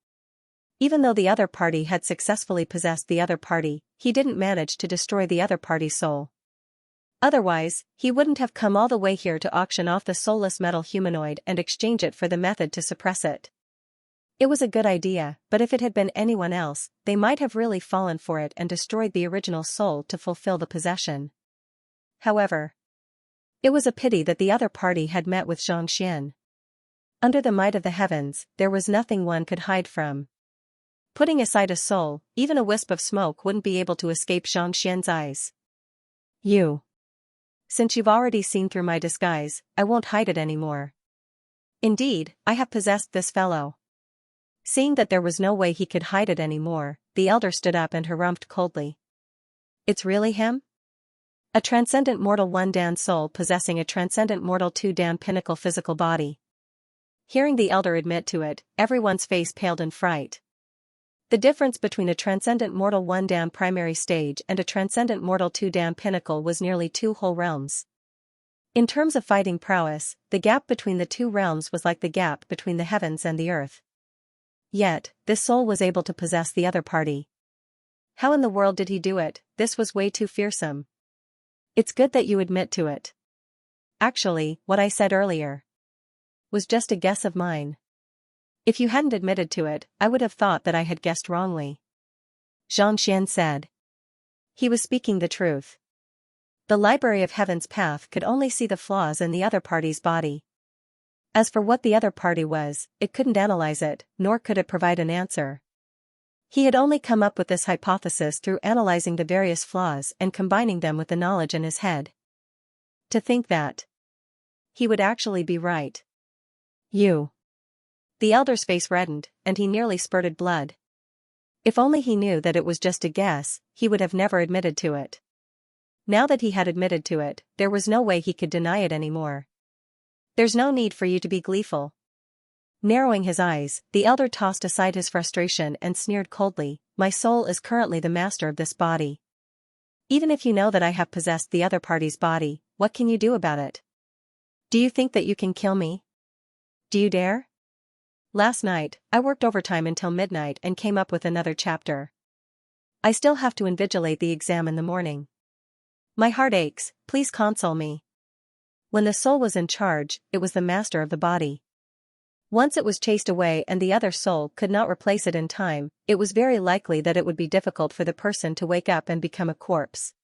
Speaker 1: Even though the other party had successfully possessed the other party, he didn't manage to destroy the other party's soul. Otherwise, he wouldn't have come all the way here to auction off the soulless metal humanoid and exchange it for the method to suppress it. It was a good idea, but if it had been anyone else, they might have really fallen for it and destroyed the original soul to fulfill the possession. However, it was a pity that the other party had met with Xianxia. Under the might of the heavens, there was nothing one could hide from. Putting aside a soul, even a wisp of smoke wouldn't be able to escape Xianxia's eyes. Since you've already seen through my disguise, I won't hide it anymore. Indeed, I have possessed this fellow. Seeing that there was no way he could hide it anymore, the elder stood up and harumphed coldly. It's really him? A transcendent mortal one-dan soul possessing a transcendent mortal two-dan pinnacle physical body. Hearing the elder admit to it, everyone's face paled in fright. The difference between a transcendent mortal one-dan primary stage and a transcendent mortal two-dan pinnacle was nearly 2 whole realms. In terms of fighting prowess, the gap between the two realms was like the gap between the heavens and the earth. Yet, this soul was able to possess the other party. How in the world did he do it? This was way too fearsome. It's good that you admit to it. Actually, what I said earlier was just a guess of mine. If you hadn't admitted to it, I would have thought that I had guessed wrongly. Xianxia said. He was speaking the truth. The Library of Heaven's path could only see the flaws in the other party's body. As for what the other party was, it couldn't analyze it, nor could it provide an answer. He had only come up with this hypothesis through analyzing the various flaws and combining them with the knowledge in his head. To think that he would actually be right. The elder's face reddened, and he nearly spurted blood. If only he knew that it was just a guess, he would have never admitted to it. Now that he had admitted to it, there was no way he could deny it anymore. There's no need for you to be gleeful. Narrowing his eyes, the elder tossed aside his frustration and sneered coldly, my soul is currently the master of this body. Even if you know that I have possessed the other party's body, what can you do about it? Do you think that you can kill me? Do you dare? Last night, I worked overtime until midnight and came up with another chapter. I still have to invigilate the exam in the morning. My heart aches, please console me. When the soul was in charge, it was the master of the body. Once it was chased away and the other soul could not replace it in time, it was very likely that it would be difficult for the person to wake up and become a corpse.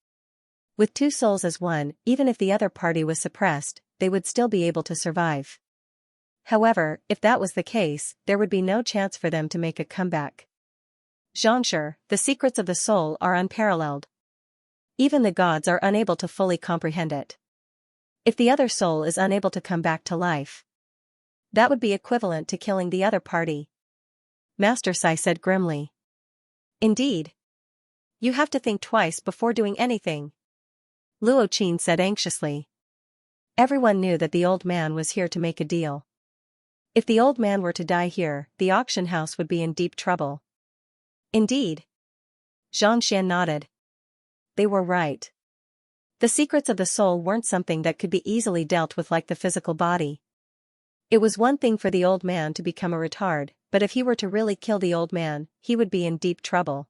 Speaker 1: With two souls as one, even if the other party was suppressed, they would still be able to survive. However, if that was the case, there would be no chance for them to make a comeback. Xianxia, the secrets of the soul are unparalleled. Even the gods are unable to fully comprehend it. If the other soul is unable to come back to life, that would be equivalent to killing the other party. Master Sai said grimly. Indeed. You have to think twice before doing anything. Luo Qin said anxiously. Everyone knew that the old man was here to make a deal. If the old man were to die here, the auction house would be in deep trouble. Indeed. Xianxia nodded. They were right. The secrets of the soul weren't something that could be easily dealt with like the physical body. It was one thing for the old man to become a retard, but if he were to really kill the old man, he would be in deep trouble.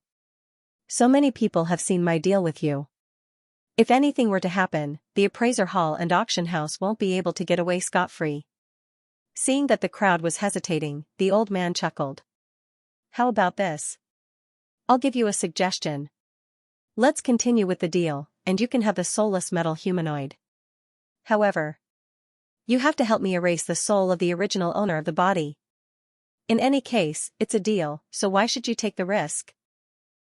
Speaker 1: So many people have seen my deal with you. If anything were to happen, the appraiser hall and auction house won't be able to get away scot-free. Seeing that the crowd was hesitating, the old man chuckled. How about this? I'll give you a suggestion. Let's continue with the deal, and you can have the soulless metal humanoid. However, you have to help me erase the soul of the original owner of the body. In any case, it's a deal, so why should you take the risk?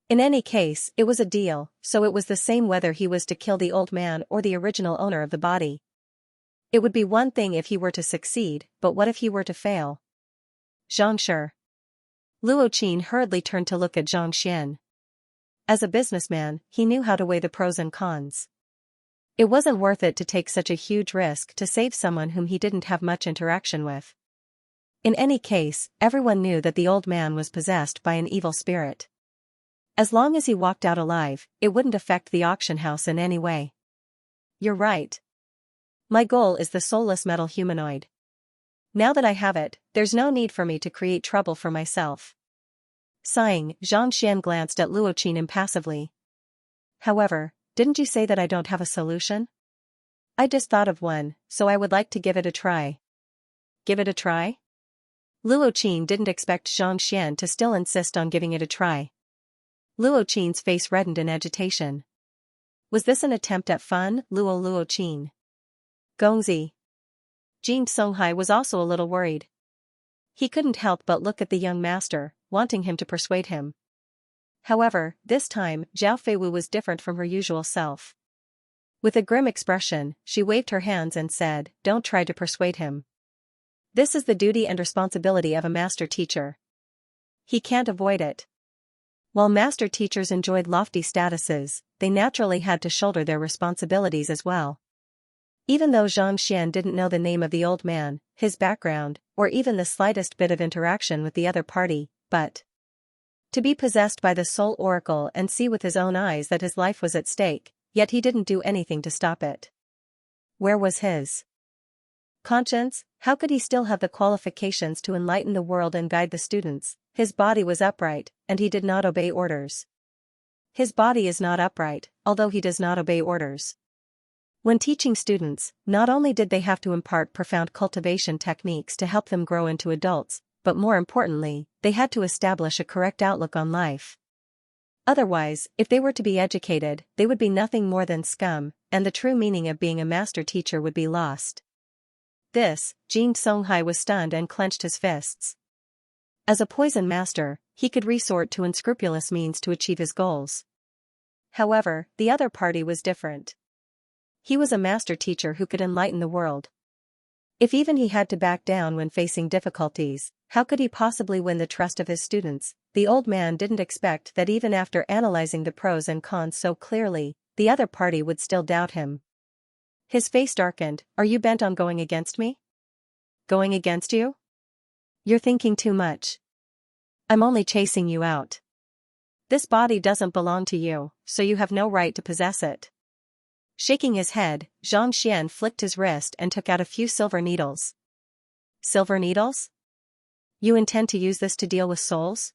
Speaker 1: In any case, it was a deal, so it was the same whether he was to kill the old man or the original owner of the body. It would be one thing if he were to succeed, but what if he were to fail? Xianxia. Luo Qin hurriedly turned to look at Xianxia. As a businessman, he knew how to weigh the pros and cons. It wasn't worth it to take such a huge risk to save someone whom he didn't have much interaction with. In any case, everyone knew that the old man was possessed by an evil spirit. As long as he walked out alive, it wouldn't affect the auction house in any way. You're right. My goal is the soulless metal humanoid. Now that I have it, there's no need for me to create trouble for myself. Sighing, Xianxia glanced at Luo Qin impassively. However, didn't you say that I don't have a solution? I just thought of one, so I would like to give it a try. Give it a try? Luo Qin didn't expect Xianxia to still insist on giving it a try. Luo Qin's face reddened in agitation. Was this an attempt at fun, Luo Qin? Gongzi. Jin Songhai was also a little worried. He couldn't help but look at the young master, wanting him to persuade him. However, this time, Zhao Feiwu was different from her usual self. With a grim expression, she waved her hands and said, "Don't try to persuade him. This is the duty and responsibility of a master teacher. He can't avoid it." While master teachers enjoyed lofty statuses, they naturally had to shoulder their responsibilities as well. Even though Xianxia didn't know the name of the old man, his background, or even the slightest bit of interaction with the other party, but to be possessed by the soul oracle and see with his own eyes that his life was at stake, yet he didn't do anything to stop it. Where was his conscience? How could he still have the qualifications to enlighten the world and guide the students? His body was upright, and he did not obey orders. His body is not upright, although he does not obey orders. When teaching students, not only did they have to impart profound cultivation techniques to help them grow into adults, but more importantly, they had to establish a correct outlook on life. Otherwise, if they were to be educated, they would be nothing more than scum, and the true meaning of being a master teacher would be lost. This, Jin Songhai was stunned and clenched his fists. As a poison master, he could resort to unscrupulous means to achieve his goals. However, the other party was different. He was a master teacher who could enlighten the world. If even he had to back down when facing difficulties, how could he possibly win the trust of his students? The old man didn't expect that even after analyzing the pros and cons so clearly, the other party would still doubt him. His face darkened. "Are you bent on going against me?" "Going against you? You're thinking too much. I'm only chasing you out. This body doesn't belong to you, so you have no right to possess it." Shaking his head, Xianxia flicked his wrist and took out a few silver needles. "Silver needles? You intend to use this to deal with souls?"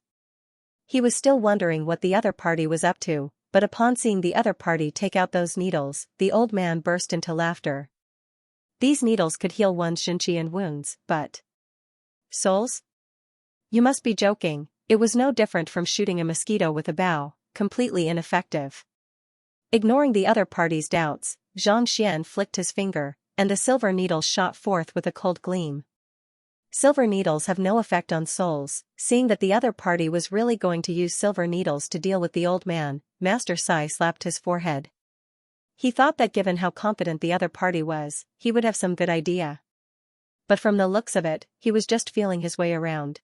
Speaker 1: He was still wondering what the other party was up to, but upon seeing the other party take out those needles, the old man burst into laughter. These needles could heal one's Xianxia wounds, but souls? You must be joking. It was no different from shooting a mosquito with a bow, completely ineffective. Ignoring the other party's doubts, Xianxia flicked his finger, and the silver needles shot forth with a cold gleam. Silver needles have no effect on souls. Seeing that the other party was really going to use silver needles to deal with the old man, Master Sai slapped his forehead. He thought that given how competent the other party was, he would have some good idea. But from the looks of it, he was just feeling his way around.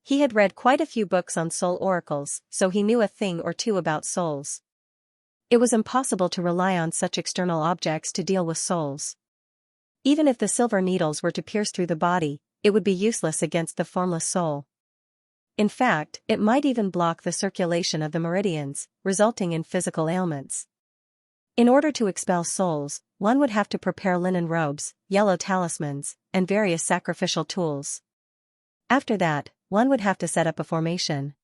Speaker 1: He had read quite a few books on soul oracles, so he knew a thing or two about souls. It was impossible to rely on such external objects to deal with souls. Even if the silver needles were to pierce through the body, it would be useless against the formless soul. In fact, it might even block the circulation of the meridians, resulting in physical ailments. In order to expel souls, one would have to prepare linen robes, yellow talismans, and various sacrificial tools. After that, one would have to set up a formation.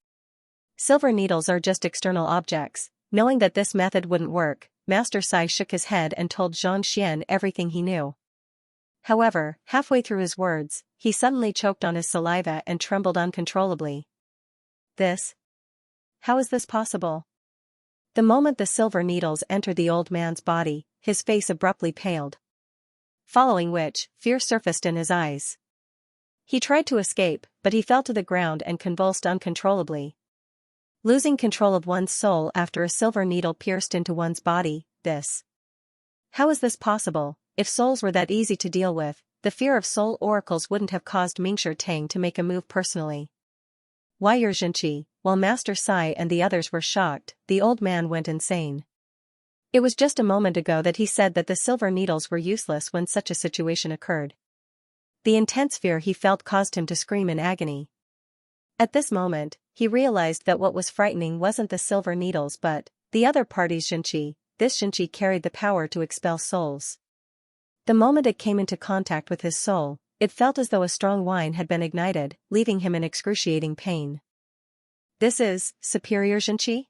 Speaker 1: Silver needles are just external objects. Knowing that this method wouldn't work, Master Sai shook his head and told Xianxia everything he knew. However, halfway through his words, he suddenly choked on his saliva and trembled uncontrollably. This? How is this possible? The moment the silver needles entered the old man's body, his face abruptly paled. Following which, fear surfaced in his eyes. He tried to escape, but he fell to the ground and convulsed uncontrollably. Losing control of one's soul after a silver needle pierced into one's body, this. How is this possible? If souls were that easy to deal with, the fear of soul oracles wouldn't have caused Mingshi Tang to make a move personally. Why Xianxia? While Master Sai and the others were shocked, the old man went insane. It was just a moment ago that he said that the silver needles were useless when such a situation occurred. The intense fear he felt caused him to scream in agony. At this moment, he realized that what was frightening wasn't the silver needles but the other party's Xianxia. This Xianxia carried the power to expel souls. The moment it came into contact with his soul, it felt as though a strong wine had been ignited, leaving him in excruciating pain. This is superior Xianxia?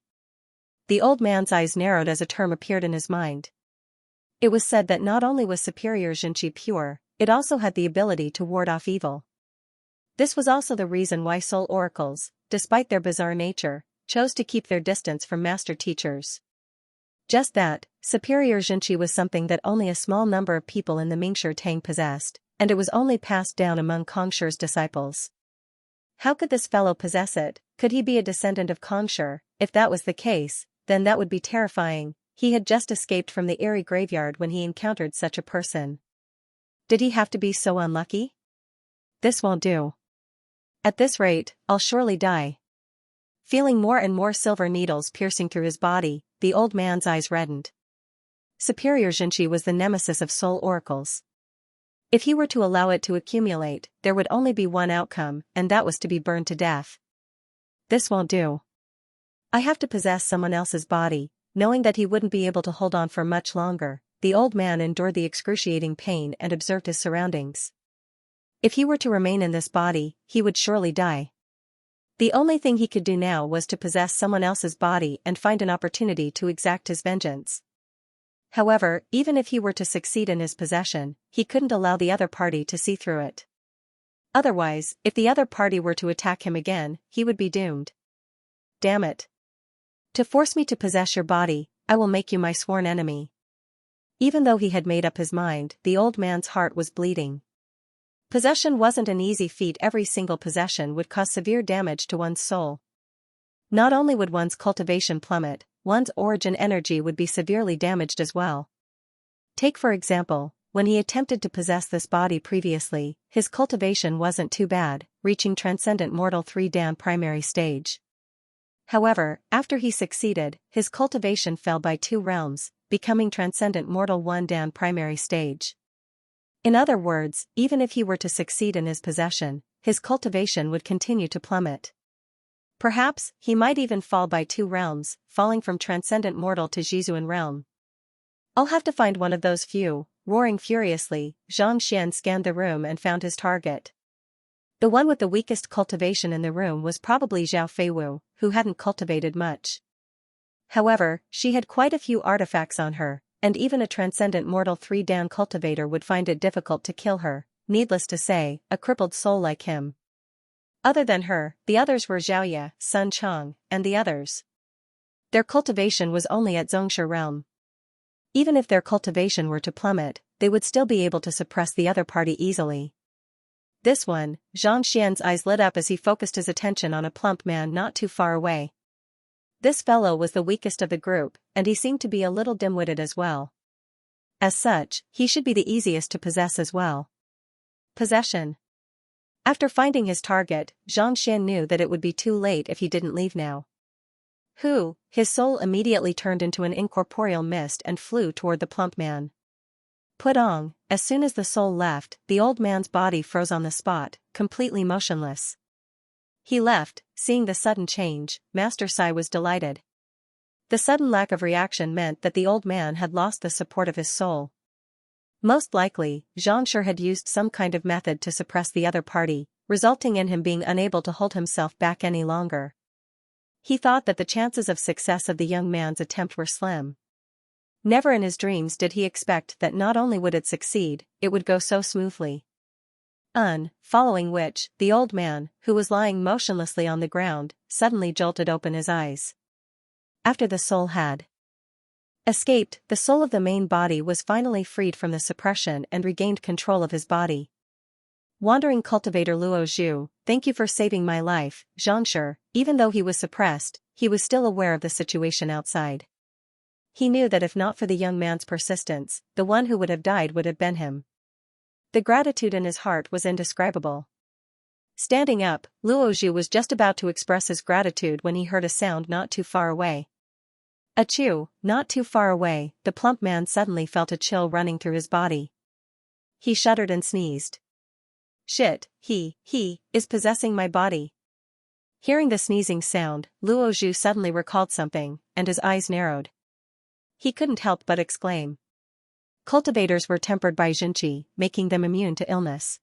Speaker 1: The old man's eyes narrowed as a term appeared in his mind. It was said that not only was superior Xianxia pure, it also had the ability to ward off evil. This was also the reason why soul oracles, despite their bizarre nature, chose to keep their distance from master teachers. Just that, superior Xianxia was something that only a small number of people in the Mingshi Tang possessed, and it was only passed down among Kongshi's disciples. How could this fellow possess it? Could he be a descendant of Kongshi? If that was the case, then that would be terrifying. He had just escaped from the eerie graveyard when he encountered such a person. Did he have to be so unlucky? This won't do. At this rate, I'll surely die. Feeling more and more silver needles piercing through his body, the old man's eyes reddened. Superior Xianxia was the nemesis of soul oracles. If he were to allow it to accumulate, there would only be one outcome, and that was to be burned to death. This won't do. I have to possess someone else's body. Knowing that he wouldn't be able to hold on for much longer, the old man endured the excruciating pain and observed his surroundings. If he were to remain in this body, he would surely die. The only thing he could do now was to possess someone else's body and find an opportunity to exact his vengeance. However, even if he were to succeed in his possession, he couldn't allow the other party to see through it. Otherwise, if the other party were to attack him again, he would be doomed. Damn it. To force me to possess your body, I will make you my sworn enemy. Even though he had made up his mind, the old man's heart was bleeding. Possession wasn't an easy feat. Every single possession would cause severe damage to one's soul. Not only would one's cultivation plummet, one's origin energy would be severely damaged as well. Take for example, when he attempted to possess this body previously, his cultivation wasn't too bad, reaching Transcendent Mortal 3 Dan primary stage. However, after he succeeded, his cultivation fell by 2 realms, becoming Transcendent Mortal 1 Dan primary stage. In other words, even if he were to succeed in his possession, his cultivation would continue to plummet. Perhaps, he might even fall by 2 realms, falling from Transcendent Mortal to Jizuan realm. I'll have to find one of those few. Roaring furiously, Xianxia scanned the room and found his target. The one with the weakest cultivation in the room was probably Zhao Feiwu, who hadn't cultivated much. However, she had quite a few artifacts on her, and even a Transcendent Mortal 3 Dan cultivator would find it difficult to kill her, needless to say, a crippled soul like him. Other than her, the others were Xiaoya, Sun Chang, and the others. Their cultivation was only at Zhongshi realm. Even if their cultivation were to plummet, they would still be able to suppress the other party easily. This one, Xianxia's eyes lit up as he focused his attention on a plump man not too far away. This fellow was the weakest of the group, and he seemed to be a little dim-witted as well. As such, he should be the easiest to possess as well. Possession. After finding his target, Xianxia knew that it would be too late if he didn't leave now. His soul immediately turned into an incorporeal mist and flew toward the plump man. Putong, as soon as the soul left, the old man's body froze on the spot, completely motionless. He left, seeing the sudden change. Master Sai was delighted. The sudden lack of reaction meant that the old man had lost the support of his soul. Most likely, Xianxia had used some kind of method to suppress the other party, resulting in him being unable to hold himself back any longer. He thought that the chances of success of the young man's attempt were slim. Never in his dreams did he expect that not only would it succeed, it would go so smoothly. Following which, the old man, who was lying motionlessly on the ground, suddenly jolted open his eyes. After the soul had escaped, the soul of the main body was finally freed from the suppression and regained control of his body. Wandering cultivator Luo Zhu, thank you for saving my life, Xianxia. Even though he was suppressed, he was still aware of the situation outside. He knew that if not for the young man's persistence, the one who would have died would have been him. The gratitude in his heart was indescribable. Standing up, Luo Zhu was just about to express his gratitude when he heard a sound not too far away. Achoo! Not too far away, the plump man suddenly felt a chill running through his body. He shuddered and sneezed. Shit, he is possessing my body. Hearing the sneezing sound, Luo Zhu suddenly recalled something, and his eyes narrowed. He couldn't help but exclaim. Cultivators were tempered by Xianxia, making them immune to illness.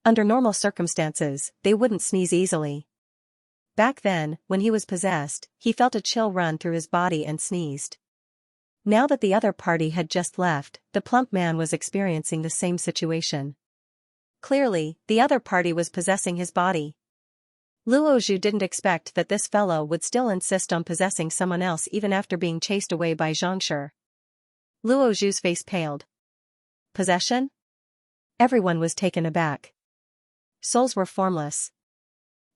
Speaker 1: Under normal circumstances, they wouldn't sneeze easily. Back then, when he was possessed, he felt a chill run through his body and sneezed. Now that the other party had just left, the plump man was experiencing the same situation. Clearly, the other party was possessing his body. Luo Zhu didn't expect that this fellow would still insist on possessing someone else even after being chased away by Xianxia. Luo Zhu's face paled. Possession? Everyone was taken aback. Souls were formless.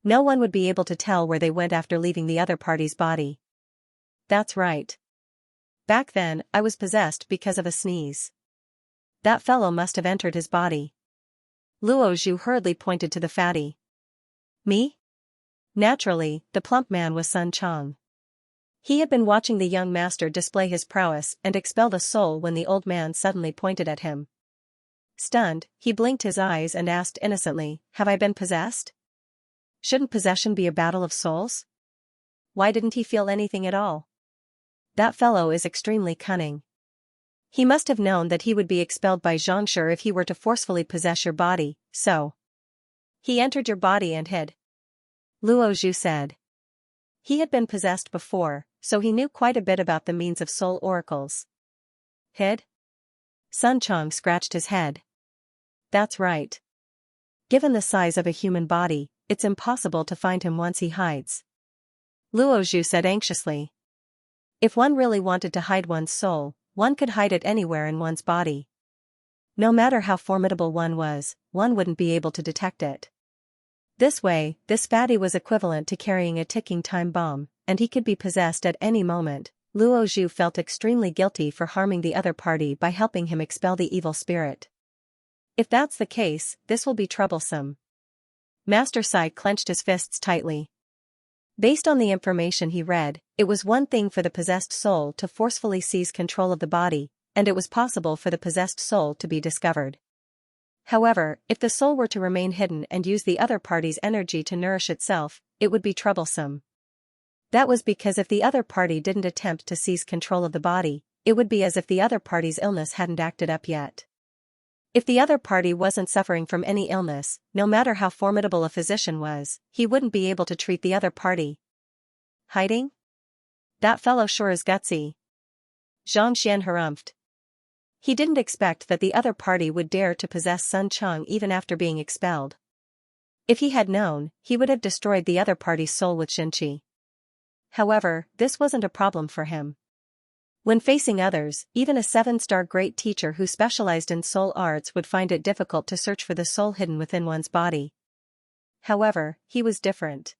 Speaker 1: No one would be able to tell where they went after leaving the other party's body. That's right. Back then, I was possessed because of a sneeze. That fellow must have entered his body. Luo Zhu hurriedly pointed to the fatty. Me? Naturally, the plump man was Sun Chang. He had been watching the young master display his prowess and expel the soul when the old man suddenly pointed at him. Stunned, he blinked his eyes and asked innocently, have I been possessed? Shouldn't possession be a battle of souls? Why didn't he feel anything at all? That fellow is extremely cunning. He must have known that he would be expelled by Xianxia if he were to forcefully possess your body, so he entered your body and hid. Luo Zhu said. He had been possessed before, so he knew quite a bit about the means of soul oracles. Hid? Sun Chang scratched his head. That's right. Given the size of a human body, it's impossible to find him once he hides. Luo Zhu said anxiously. If one really wanted to hide one's soul, one could hide it anywhere in one's body. No matter how formidable one was, one wouldn't be able to detect it. This way, this fatty was equivalent to carrying a ticking time bomb, and he could be possessed at any moment. Luo Zhu felt extremely guilty for harming the other party by helping him expel the evil spirit. If that's the case, this will be troublesome. Master Sai clenched his fists tightly. Based on the information he read, it was one thing for the possessed soul to forcefully seize control of the body, and it was possible for the possessed soul to be discovered. However, if the soul were to remain hidden and use the other party's energy to nourish itself, it would be troublesome. That was because if the other party didn't attempt to seize control of the body, it would be as if the other party's illness hadn't acted up yet. If the other party wasn't suffering from any illness, no matter how formidable a physician was, he wouldn't be able to treat the other party. Hiding? That fellow sure is gutsy. Xianxia harumphed. He didn't expect that the other party would dare to possess Sun Chang even after being expelled. If he had known, he would have destroyed the other party's soul with Xianxia. However, this wasn't a problem for him. When facing others, even a 7-star great teacher who specialized in soul arts would find it difficult to search for the soul hidden within one's body. However, he was different.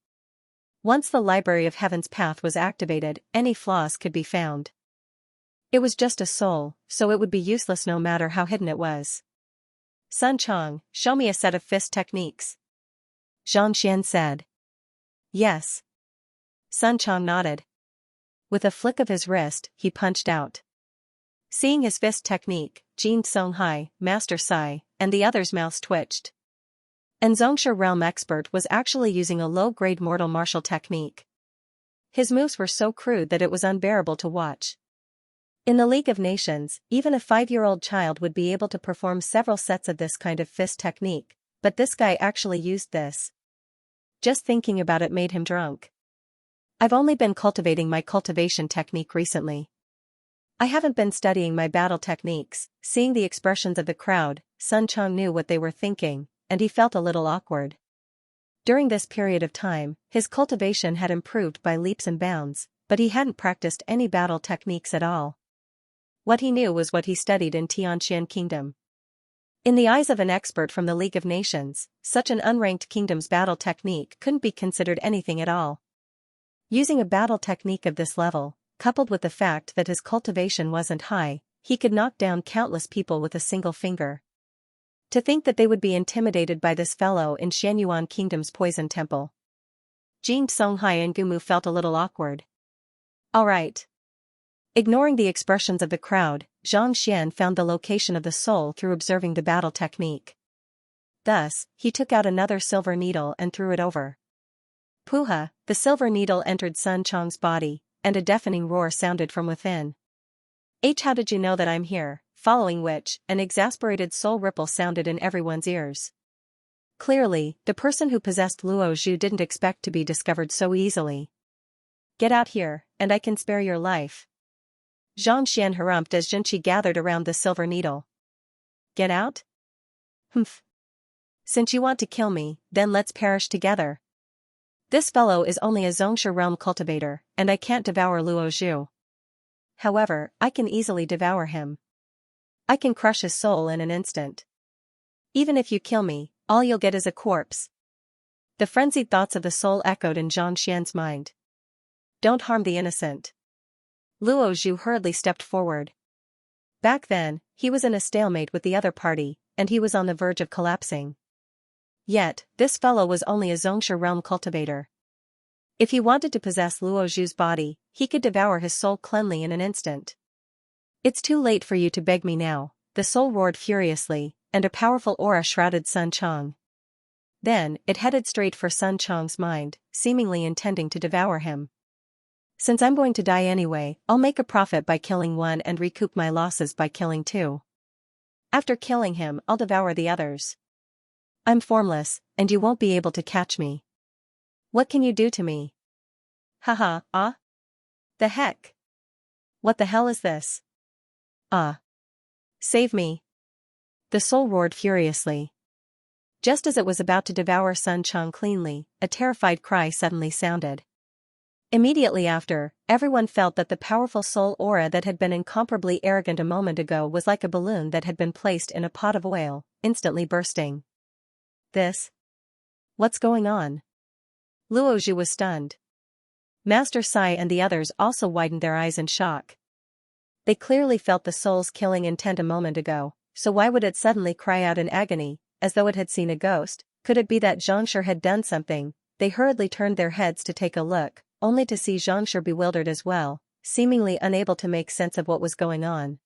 Speaker 1: Once the Library of Heaven's path was activated, any flaws could be found. It was just a soul, so it would be useless no matter how hidden it was. Sun Chang, show me a set of fist techniques. Xianxia said. Yes. Sun Chang nodded. With a flick of his wrist, he punched out. Seeing his fist technique, Jin Songhai, Master Sai, and the others' mouths twitched. And Xianxia realm expert was actually using a low-grade mortal martial technique. His moves were so crude that it was unbearable to watch. In the League of Nations, even a 5-year-old child would be able to perform several sets of this kind of fist technique, but this guy actually used this. Just thinking about it made him drunk. I've only been cultivating my cultivation technique recently. I haven't been studying my battle techniques. Seeing the expressions of the crowd, Sun Chang knew what they were thinking, and he felt a little awkward. During this period of time, his cultivation had improved by leaps and bounds, but he hadn't practiced any battle techniques at all. What he knew was what he studied in Xianxia Kingdom. In the eyes of an expert from the League of Nations, such an unranked kingdom's battle technique couldn't be considered anything at all. Using a battle technique of this level, coupled with the fact that his cultivation wasn't high, he could knock down countless people with a single finger. To think that they would be intimidated by this fellow in Xianyuan Kingdom's poison temple. Jing Songhai and Gumu felt a little awkward. Alright. Ignoring the expressions of the crowd, Zhang Xian found the location of the soul through observing the battle technique. Thus, he took out another silver needle and threw it over. Puha, the silver needle entered Sun Chang's body, and a deafening roar sounded from within. How did you know that I'm here? Following which, an exasperated soul ripple sounded in everyone's ears. Clearly, the person who possessed Luo Zhu didn't expect to be discovered so easily. Get out here, and I can spare your life. Zhang Xian harumphed as Jinqi gathered around the silver needle. Get out? Humph. Since you want to kill me, then let's perish together. This fellow is only a Zhongsha realm cultivator, and I can't devour Luo Zhu. However, I can easily devour him. I can crush his soul in an instant. Even if you kill me, all you'll get is a corpse. The frenzied thoughts of the soul echoed in Zhang Xian's mind. Don't harm the innocent. Luo Zhu hurriedly stepped forward. Back then, he was in a stalemate with the other party, and he was on the verge of collapsing. Yet, this fellow was only a Zhongsha realm cultivator. If he wanted to possess Luo Zhu's body, he could devour his soul cleanly in an instant. It's too late for you to beg me now, the soul roared furiously, and a powerful aura shrouded Sun Chang. Then, it headed straight for Sun Chang's mind, seemingly intending to devour him. Since I'm going to die anyway, I'll make a profit by killing one and recoup my losses by killing two. After killing him, I'll devour the others. I'm formless, and you won't be able to catch me. What can you do to me? Haha, The heck? What the hell is this? Save me. The soul roared furiously. Just as it was about to devour Sun Chang cleanly, a terrified cry suddenly sounded. Immediately after, everyone felt that the powerful soul aura that had been incomparably arrogant a moment ago was like a balloon that had been placed in a pot of oil, instantly bursting. What's going on? Luo Zhu was stunned. Master Sai and the others also widened their eyes in shock. They clearly felt the soul's killing intent a moment ago, so why would it suddenly cry out in agony, as though it had seen a ghost? Could it be that Zhongsha had done something? They hurriedly turned their heads to take a look, only to see Zhongsha bewildered as well, seemingly unable to make sense of what was going on.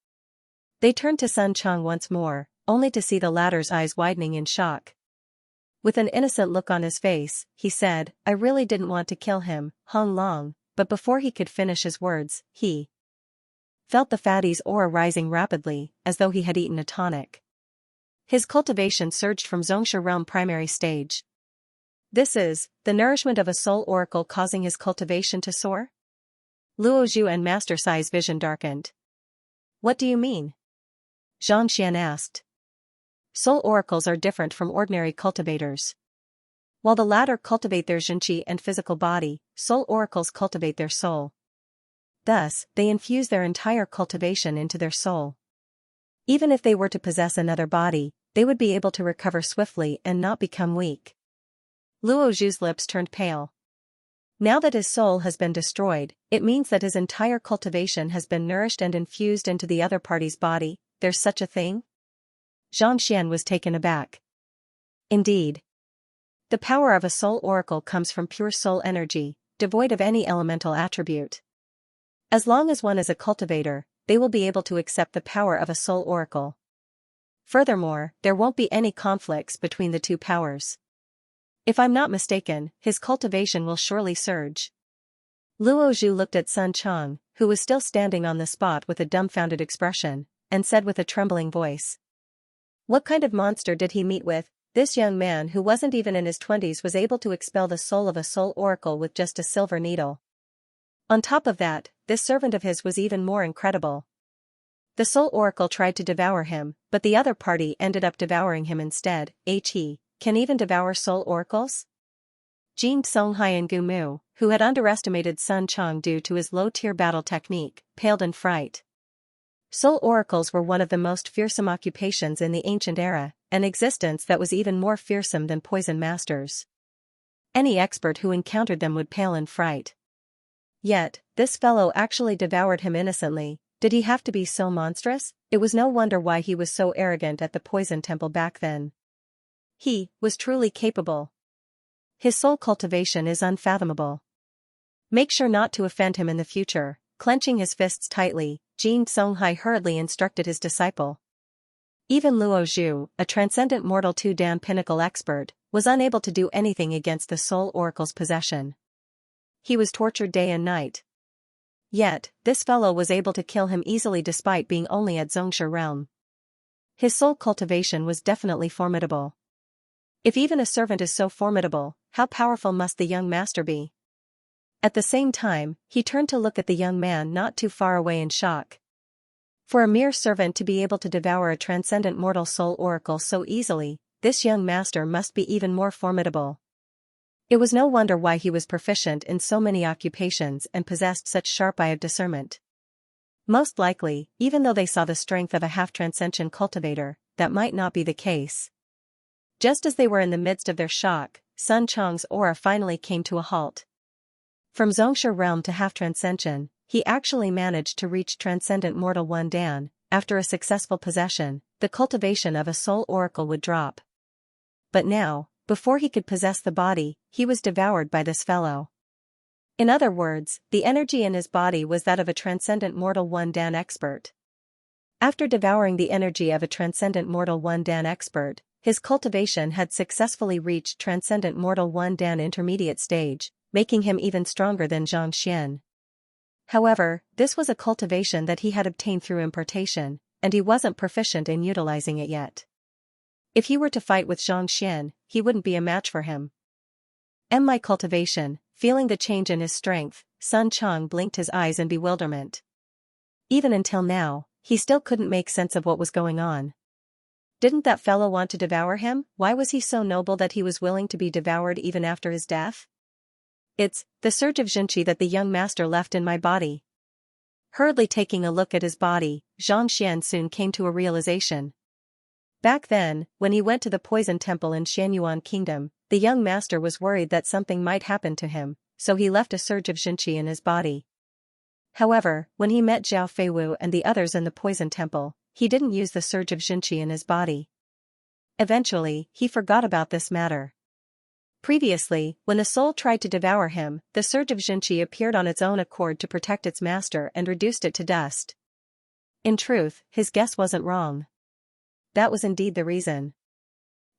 Speaker 1: They turned to Sun Chang once more, only to see the latter's eyes widening in shock. With an innocent look on his face, he said, I really didn't want to kill him, Hong Long, but before he could finish his words, he felt the fatty's aura rising rapidly, as though he had eaten a tonic. His cultivation surged from Zhongsha realm primary stage. This is the nourishment of a soul oracle causing his cultivation to soar? Luo Zhu and Master Sai's vision darkened. What do you mean? Zhang Xian asked. Soul oracles are different from ordinary cultivators. While the latter cultivate their Jinqi and physical body, soul oracles cultivate their soul. Thus, they infuse their entire cultivation into their soul. Even if they were to possess another body, they would be able to recover swiftly and not become weak. Luo Zhu's lips turned pale. Now that his soul has been destroyed, it means that his entire cultivation has been nourished and infused into the other party's body. There's such a thing? Zhang Xian was taken aback. Indeed. The power of a soul oracle comes from pure soul energy, devoid of any elemental attribute. As long as one is a cultivator, they will be able to accept the power of a soul oracle. Furthermore, there won't be any conflicts between the two powers. If I'm not mistaken, his cultivation will surely surge. Luo Zhu looked at Sun Chang, who was still standing on the spot with a dumbfounded expression, and said with a trembling voice. What kind of monster did he meet with? This young man who wasn't even in his 20s was able to expel the soul of a soul oracle with just a silver needle. On top of that, this servant of his was even more incredible. The Soul Oracle tried to devour him, but the other party ended up devouring him instead. He can even devour Soul Oracles? Jing Songhai and Gu Mu, who had underestimated Sun Chang due to his low-tier battle technique, paled in fright. Soul Oracles were one of the most fearsome occupations in the ancient era, an existence that was even more fearsome than poison masters. Any expert who encountered them would pale in fright. Yet, this fellow actually devoured him innocently. Did he have to be so monstrous? It was no wonder why he was so arrogant at the poison temple back then. He was truly capable. His soul cultivation is unfathomable. Make sure not to offend him in the future. Clenching his fists tightly, Jing Songhai hurriedly instructed his disciple. Even Luo Zhu, a transcendent mortal 2-dan pinnacle expert, was unable to do anything against the Soul Oracle's possession. He was tortured day and night. Yet, this fellow was able to kill him easily despite being only at Xianxia realm. His soul cultivation was definitely formidable. If even a servant is so formidable, how powerful must the young master be? At the same time, he turned to look at the young man not too far away in shock. For a mere servant to be able to devour a transcendent mortal Soul Oracle so easily, this young master must be even more formidable. It was no wonder why he was proficient in so many occupations and possessed such sharp eye of discernment. Most likely, even though they saw the strength of a half-transcension cultivator, that might not be the case. Just as they were in the midst of their shock, Sun Chang's aura finally came to a halt. From Xianxia realm to half-transcension, he actually managed to reach transcendent mortal 1-dan. After a successful possession, the cultivation of a Soul Oracle would drop. But now, before he could possess the body, he was devoured by this fellow. In other words, the energy in his body was that of a transcendent mortal 1-dan expert. After devouring the energy of a transcendent mortal 1-dan expert, his cultivation had successfully reached transcendent mortal 1-dan intermediate stage, making him even stronger than Xianxia. However, this was a cultivation that he had obtained through impartation, and he wasn't proficient in utilizing it yet. If he were to fight with Xianxia, he wouldn't be a match for him. My cultivation, feeling the change in his strength, Sun Chang blinked his eyes in bewilderment. Even until now, he still couldn't make sense of what was going on. Didn't that fellow want to devour him? Why was he so noble that he was willing to be devoured even after his death? It's the surge of Xianxia that the young master left in my body. Hurriedly taking a look at his body, Xianxia soon came to a realization. Back then, when he went to the poison temple in Xianyuan Kingdom, the young master was worried that something might happen to him, so he left a surge of Xianxia in his body. However, when he met Zhao Feiwu and the others in the poison temple, he didn't use the surge of Xianxia in his body. Eventually, he forgot about this matter. Previously, when the soul tried to devour him, the surge of Xianxia appeared on its own accord to protect its master and reduced it to dust. In truth, his guess wasn't wrong. That was indeed the reason.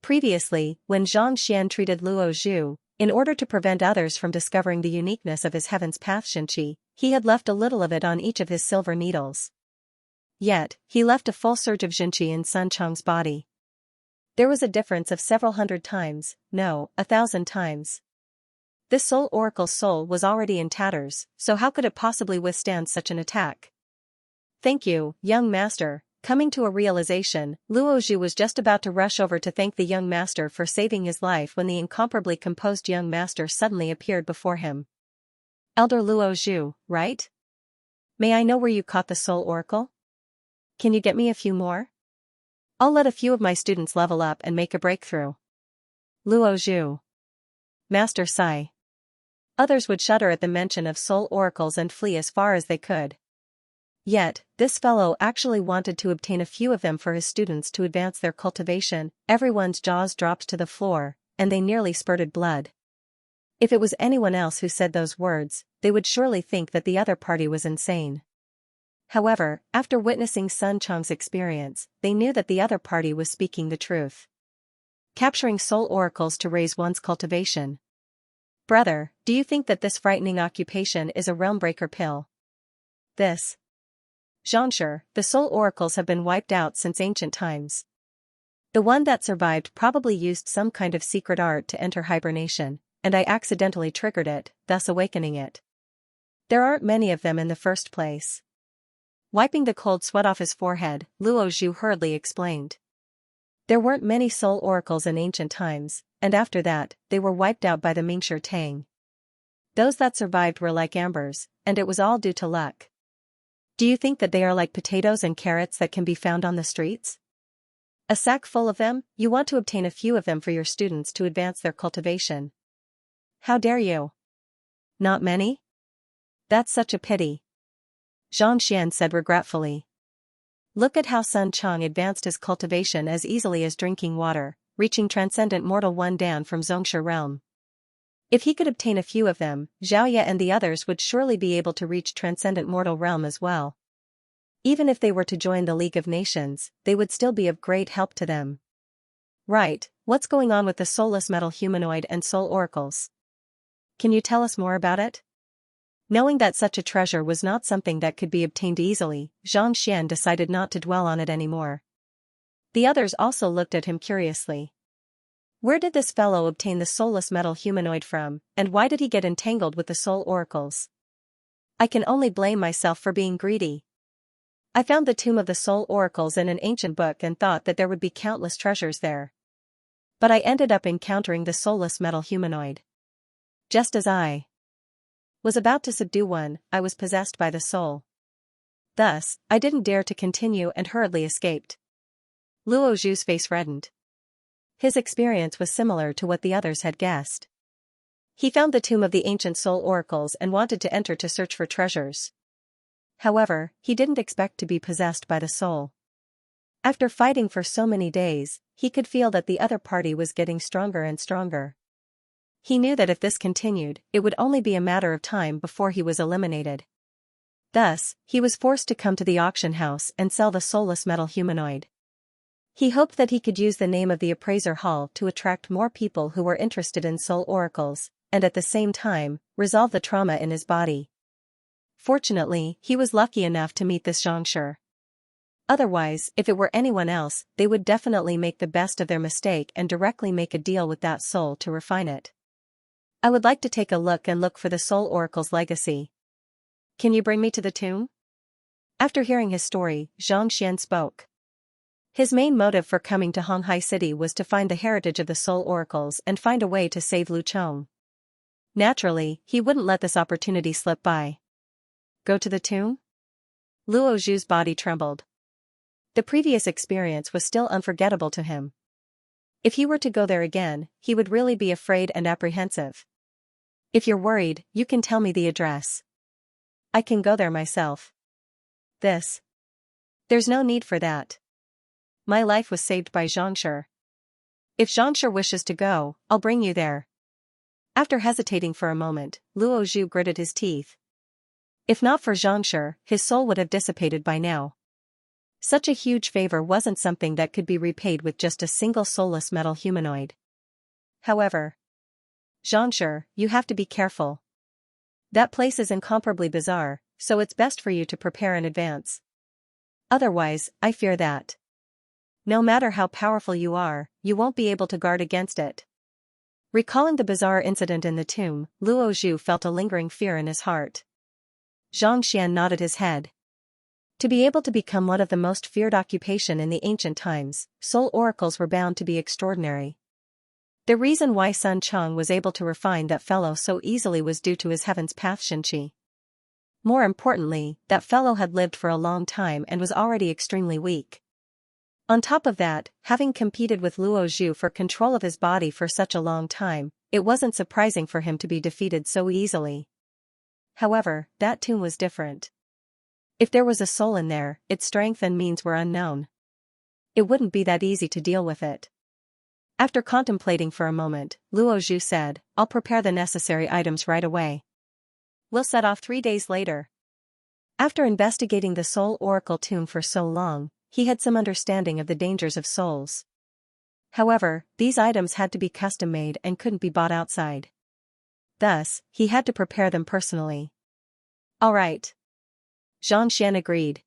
Speaker 1: Previously, when Xianxia treated Luo Zhu, in order to prevent others from discovering the uniqueness of his Heaven's Path Xianxia, he had left a little of it on each of his silver needles. Yet, he left a full surge of Xianxia in Sun Chang's body. There was a difference of several hundred times, no, 1,000 times. This Soul Oracle's soul was already in tatters, so how could it possibly withstand such an attack? Thank you, young master. Coming to a realization, Luo Zhu was just about to rush over to thank the young master for saving his life when the incomparably composed young master suddenly appeared before him. Elder Luo Zhu, right? May I know where you caught the Soul Oracle? Can you get me a few more? I'll let a few of my students level up and make a breakthrough. Luo Zhu. Master Sai. Others would shudder at the mention of Soul Oracles and flee as far as they could. Yet, this fellow actually wanted to obtain a few of them for his students to advance their cultivation. Everyone's jaws dropped to the floor, and they nearly spurted blood. If it was anyone else who said those words, they would surely think that the other party was insane. However, after witnessing Sun Chang's experience, they knew that the other party was speaking the truth. Capturing Soul Oracles to raise one's cultivation. Brother, do you think that this frightening occupation is a realm-breaker pill? This. Xianxia, the Soul Oracles have been wiped out since ancient times. The one that survived probably used some kind of secret art to enter hibernation, and I accidentally triggered it, thus awakening it. There aren't many of them in the first place. Wiping the cold sweat off his forehead, Luo Zhu hurriedly explained. There weren't many soul oracles in ancient times, and after that, they were wiped out by the Mingshi Tang. Those that survived were like embers, and it was all due to luck. Do you think that they are like potatoes and carrots that can be found on the streets? A sack full of them, you want to obtain a few of them for your students to advance their cultivation. How dare you? Not many? That's such a pity. Xianxia said regretfully. Look at how Sun Chang advanced his cultivation as easily as drinking water, reaching Transcendent Mortal 1 Dan from Xianxia realm. If he could obtain a few of them, Xiaoya and the others would surely be able to reach Transcendent Mortal realm as well. Even if they were to join the League of Nations, they would still be of great help to them. Right, what's going on with the soulless metal humanoid and soul oracles? Can you tell us more about it? Knowing that such a treasure was not something that could be obtained easily, Xianxia decided not to dwell on it anymore. The others also looked at him curiously. Where did this fellow obtain the soulless metal humanoid from, and why did he get entangled with the soul oracles? I can only blame myself for being greedy. I found the tomb of the soul oracles in an ancient book and thought that there would be countless treasures there. But I ended up encountering the soulless metal humanoid. Just as I was about to subdue one, I was possessed by the soul. Thus, I didn't dare to continue and hurriedly escaped. Luo Zhu's face reddened. His experience was similar to what the others had guessed. He found the tomb of the ancient soul oracles and wanted to enter to search for treasures. However, he didn't expect to be possessed by the soul. After fighting for so many days, he could feel that the other party was getting stronger and stronger. He knew that if this continued, it would only be a matter of time before he was eliminated. Thus, he was forced to come to the auction house and sell the soulless metal humanoid. He hoped that he could use the name of the appraiser hall to attract more people who were interested in soul oracles, and at the same time, resolve the trauma in his body. Fortunately, he was lucky enough to meet this Xianxia. Otherwise, if it were anyone else, they would definitely make the best of their mistake and directly make a deal with that soul to refine it. I would like to take a look for the soul oracle's legacy. Can you bring me to the tomb? After hearing his story, Xianxia spoke. His main motive for coming to Honghai City was to find the heritage of the soul oracles and find a way to save Lu Chong. Naturally, he wouldn't let this opportunity slip by. Go to the tomb? Luo Zhu's body trembled. The previous experience was still unforgettable to him. If he were to go there again, he would really be afraid and apprehensive. If you're worried, you can tell me the address. I can go there myself. There's no need for that. My life was saved by Xianxia. If Xianxia wishes to go, I'll bring you there. After hesitating for a moment, Luo Zhu gritted his teeth. If not for Xianxia, his soul would have dissipated by now. Such a huge favor wasn't something that could be repaid with just a single soulless metal humanoid. However, Xianxia, you have to be careful. That place is incomparably bizarre, so it's best for you to prepare in advance. Otherwise, I fear that no matter how powerful you are, you won't be able to guard against it. Recalling the bizarre incident in the tomb, Luo Zhu felt a lingering fear in his heart. Xianxia nodded his head. To be able to become one of the most feared occupation in the ancient times, soul oracles were bound to be extraordinary. The reason why Sun Chang was able to refine that fellow so easily was due to his heaven's path Xinqi. More importantly, that fellow had lived for a long time and was already extremely weak. On top of that, having competed with Luo Zhu for control of his body for such a long time, it wasn't surprising for him to be defeated so easily. However, that tomb was different. If there was a soul in there, its strength and means were unknown. It wouldn't be that easy to deal with it. After contemplating for a moment, Luo Zhu said, I'll prepare the necessary items right away. We'll set off 3 days later. After investigating the soul oracle tomb for so long, he had some understanding of the dangers of souls. However, these items had to be custom-made and couldn't be bought outside. Thus, he had to prepare them personally. All right. Xianxia agreed.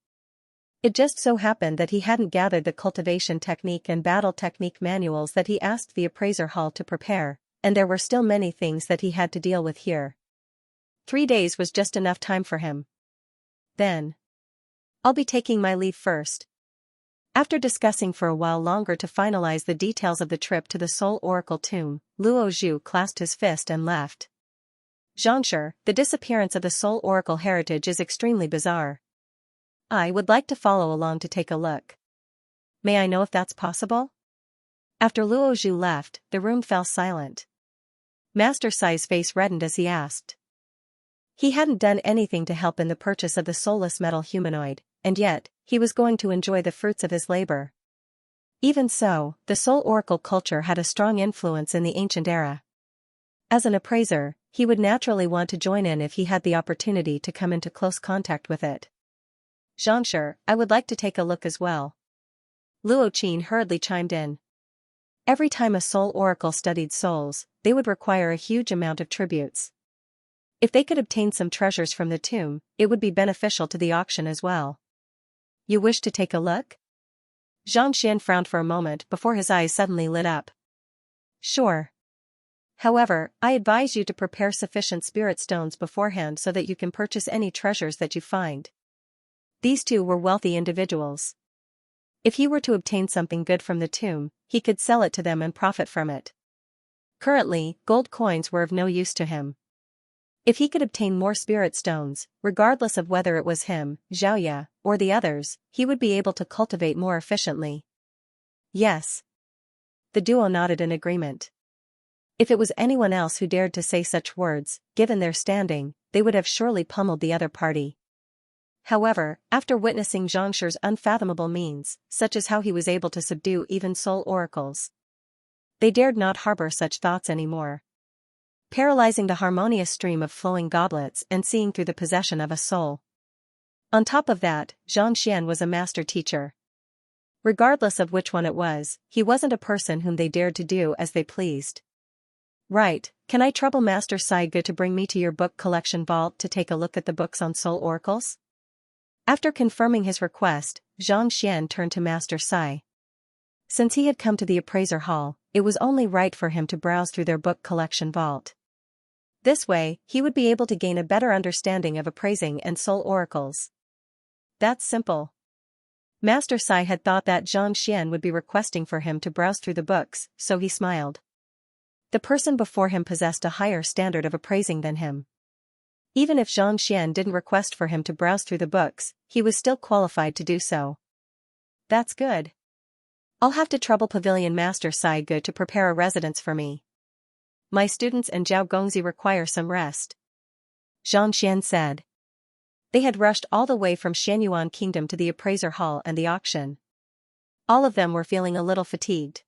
Speaker 1: It just so happened that he hadn't gathered the cultivation technique and battle technique manuals that he asked the appraiser hall to prepare, and there were still many things that he had to deal with here. 3 days was just enough time for him. Then, I'll be taking my leave first. After discussing for a while longer to finalize the details of the trip to the Soul Oracle tomb, Luo Zhu clasped his fist and left. Xianxia, the disappearance of the Soul Oracle heritage is extremely bizarre. I would like to follow along to take a look. May I know if that's possible? After Luo Zhu left, the room fell silent. Master Sai's face reddened as he asked. He hadn't done anything to help in the purchase of the soulless metal humanoid, and yet, he was going to enjoy the fruits of his labor. Even so, the Soul Oracle culture had a strong influence in the ancient era. As an appraiser, he would naturally want to join in if he had the opportunity to come into close contact with it. Xianxia, I would like to take a look as well. Luo Qin hurriedly chimed in. Every time a Soul Oracle studied souls, they would require a huge amount of tributes. If they could obtain some treasures from the tomb, it would be beneficial to the auction as well. You wish to take a look? Zhang Xian frowned for a moment before his eyes suddenly lit up. Sure. However, I advise you to prepare sufficient spirit stones beforehand so that you can purchase any treasures that you find. These two were wealthy individuals. If he were to obtain something good from the tomb, he could sell it to them and profit from it. Currently, gold coins were of no use to him. If he could obtain more spirit stones, regardless of whether it was him, Xiaoya, or the others, he would be able to cultivate more efficiently. Yes. The duo nodded in agreement. If it was anyone else who dared to say such words, given their standing, they would have surely pummeled the other party. However, after witnessing Zhangxi's unfathomable means, such as how he was able to subdue even soul oracles, they dared not harbor such thoughts anymore. Paralyzing the harmonious stream of flowing goblets and seeing through the possession of a soul. On top of that, Zhang Xian was a master teacher. Regardless of which one it was, he wasn't a person whom they dared to do as they pleased. Right, can I trouble Master Sai Ge to bring me to your book collection vault to take a look at the books on soul oracles? After confirming his request, Zhang Xian turned to Master Sai. Since he had come to the appraiser hall, it was only right for him to browse through their book collection vault. This way, he would be able to gain a better understanding of appraising and soul oracles. That's simple. Master Sai had thought that Zhang Xian would be requesting for him to browse through the books, so he smiled. The person before him possessed a higher standard of appraising than him. Even if Zhang Xian didn't request for him to browse through the books, he was still qualified to do so. That's good. I'll have to trouble Pavilion Master Sai Ge to prepare a residence for me. My students and Zhao Gongzi require some rest. Zhang Xian said. They had rushed all the way from Xianyuan Kingdom to the appraiser hall and the auction. All of them were feeling a little fatigued.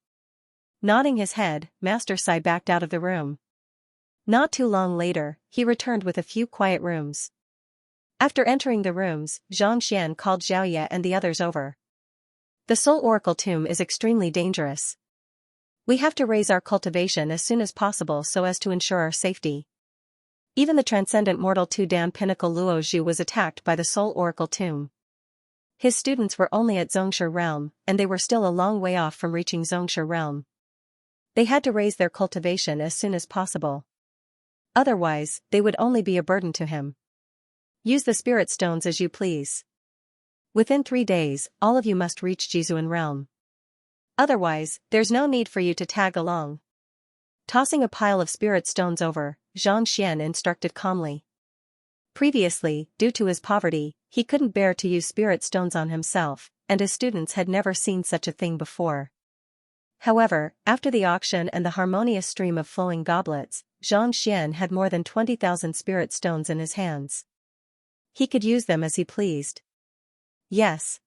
Speaker 1: Nodding his head, Master Sai backed out of the room. Not too long later, he returned with a few quiet rooms. After entering the rooms, Zhang Xian called Xiaoya and the others over. The Soul Oracle tomb is extremely dangerous. We have to raise our cultivation as soon as possible so as to ensure our safety. Even the transcendent mortal Tudan pinnacle Luo Zhu was attacked by the Soul Oracle tomb. His students were only at Xianxia realm, and they were still a long way off from reaching Xianxia realm. They had to raise their cultivation as soon as possible. Otherwise, they would only be a burden to him. Use the spirit stones as you please. Within 3 days, all of you must reach Jizuan realm. Otherwise, there's no need for you to tag along. Tossing a pile of spirit stones over, Zhang Xian instructed calmly. Previously, due to his poverty, he couldn't bear to use spirit stones on himself, and his students had never seen such a thing before. However, after the auction and the harmonious stream of flowing goblets, Zhang Xian had more than 20,000 spirit stones in his hands. He could use them as he pleased. Yes.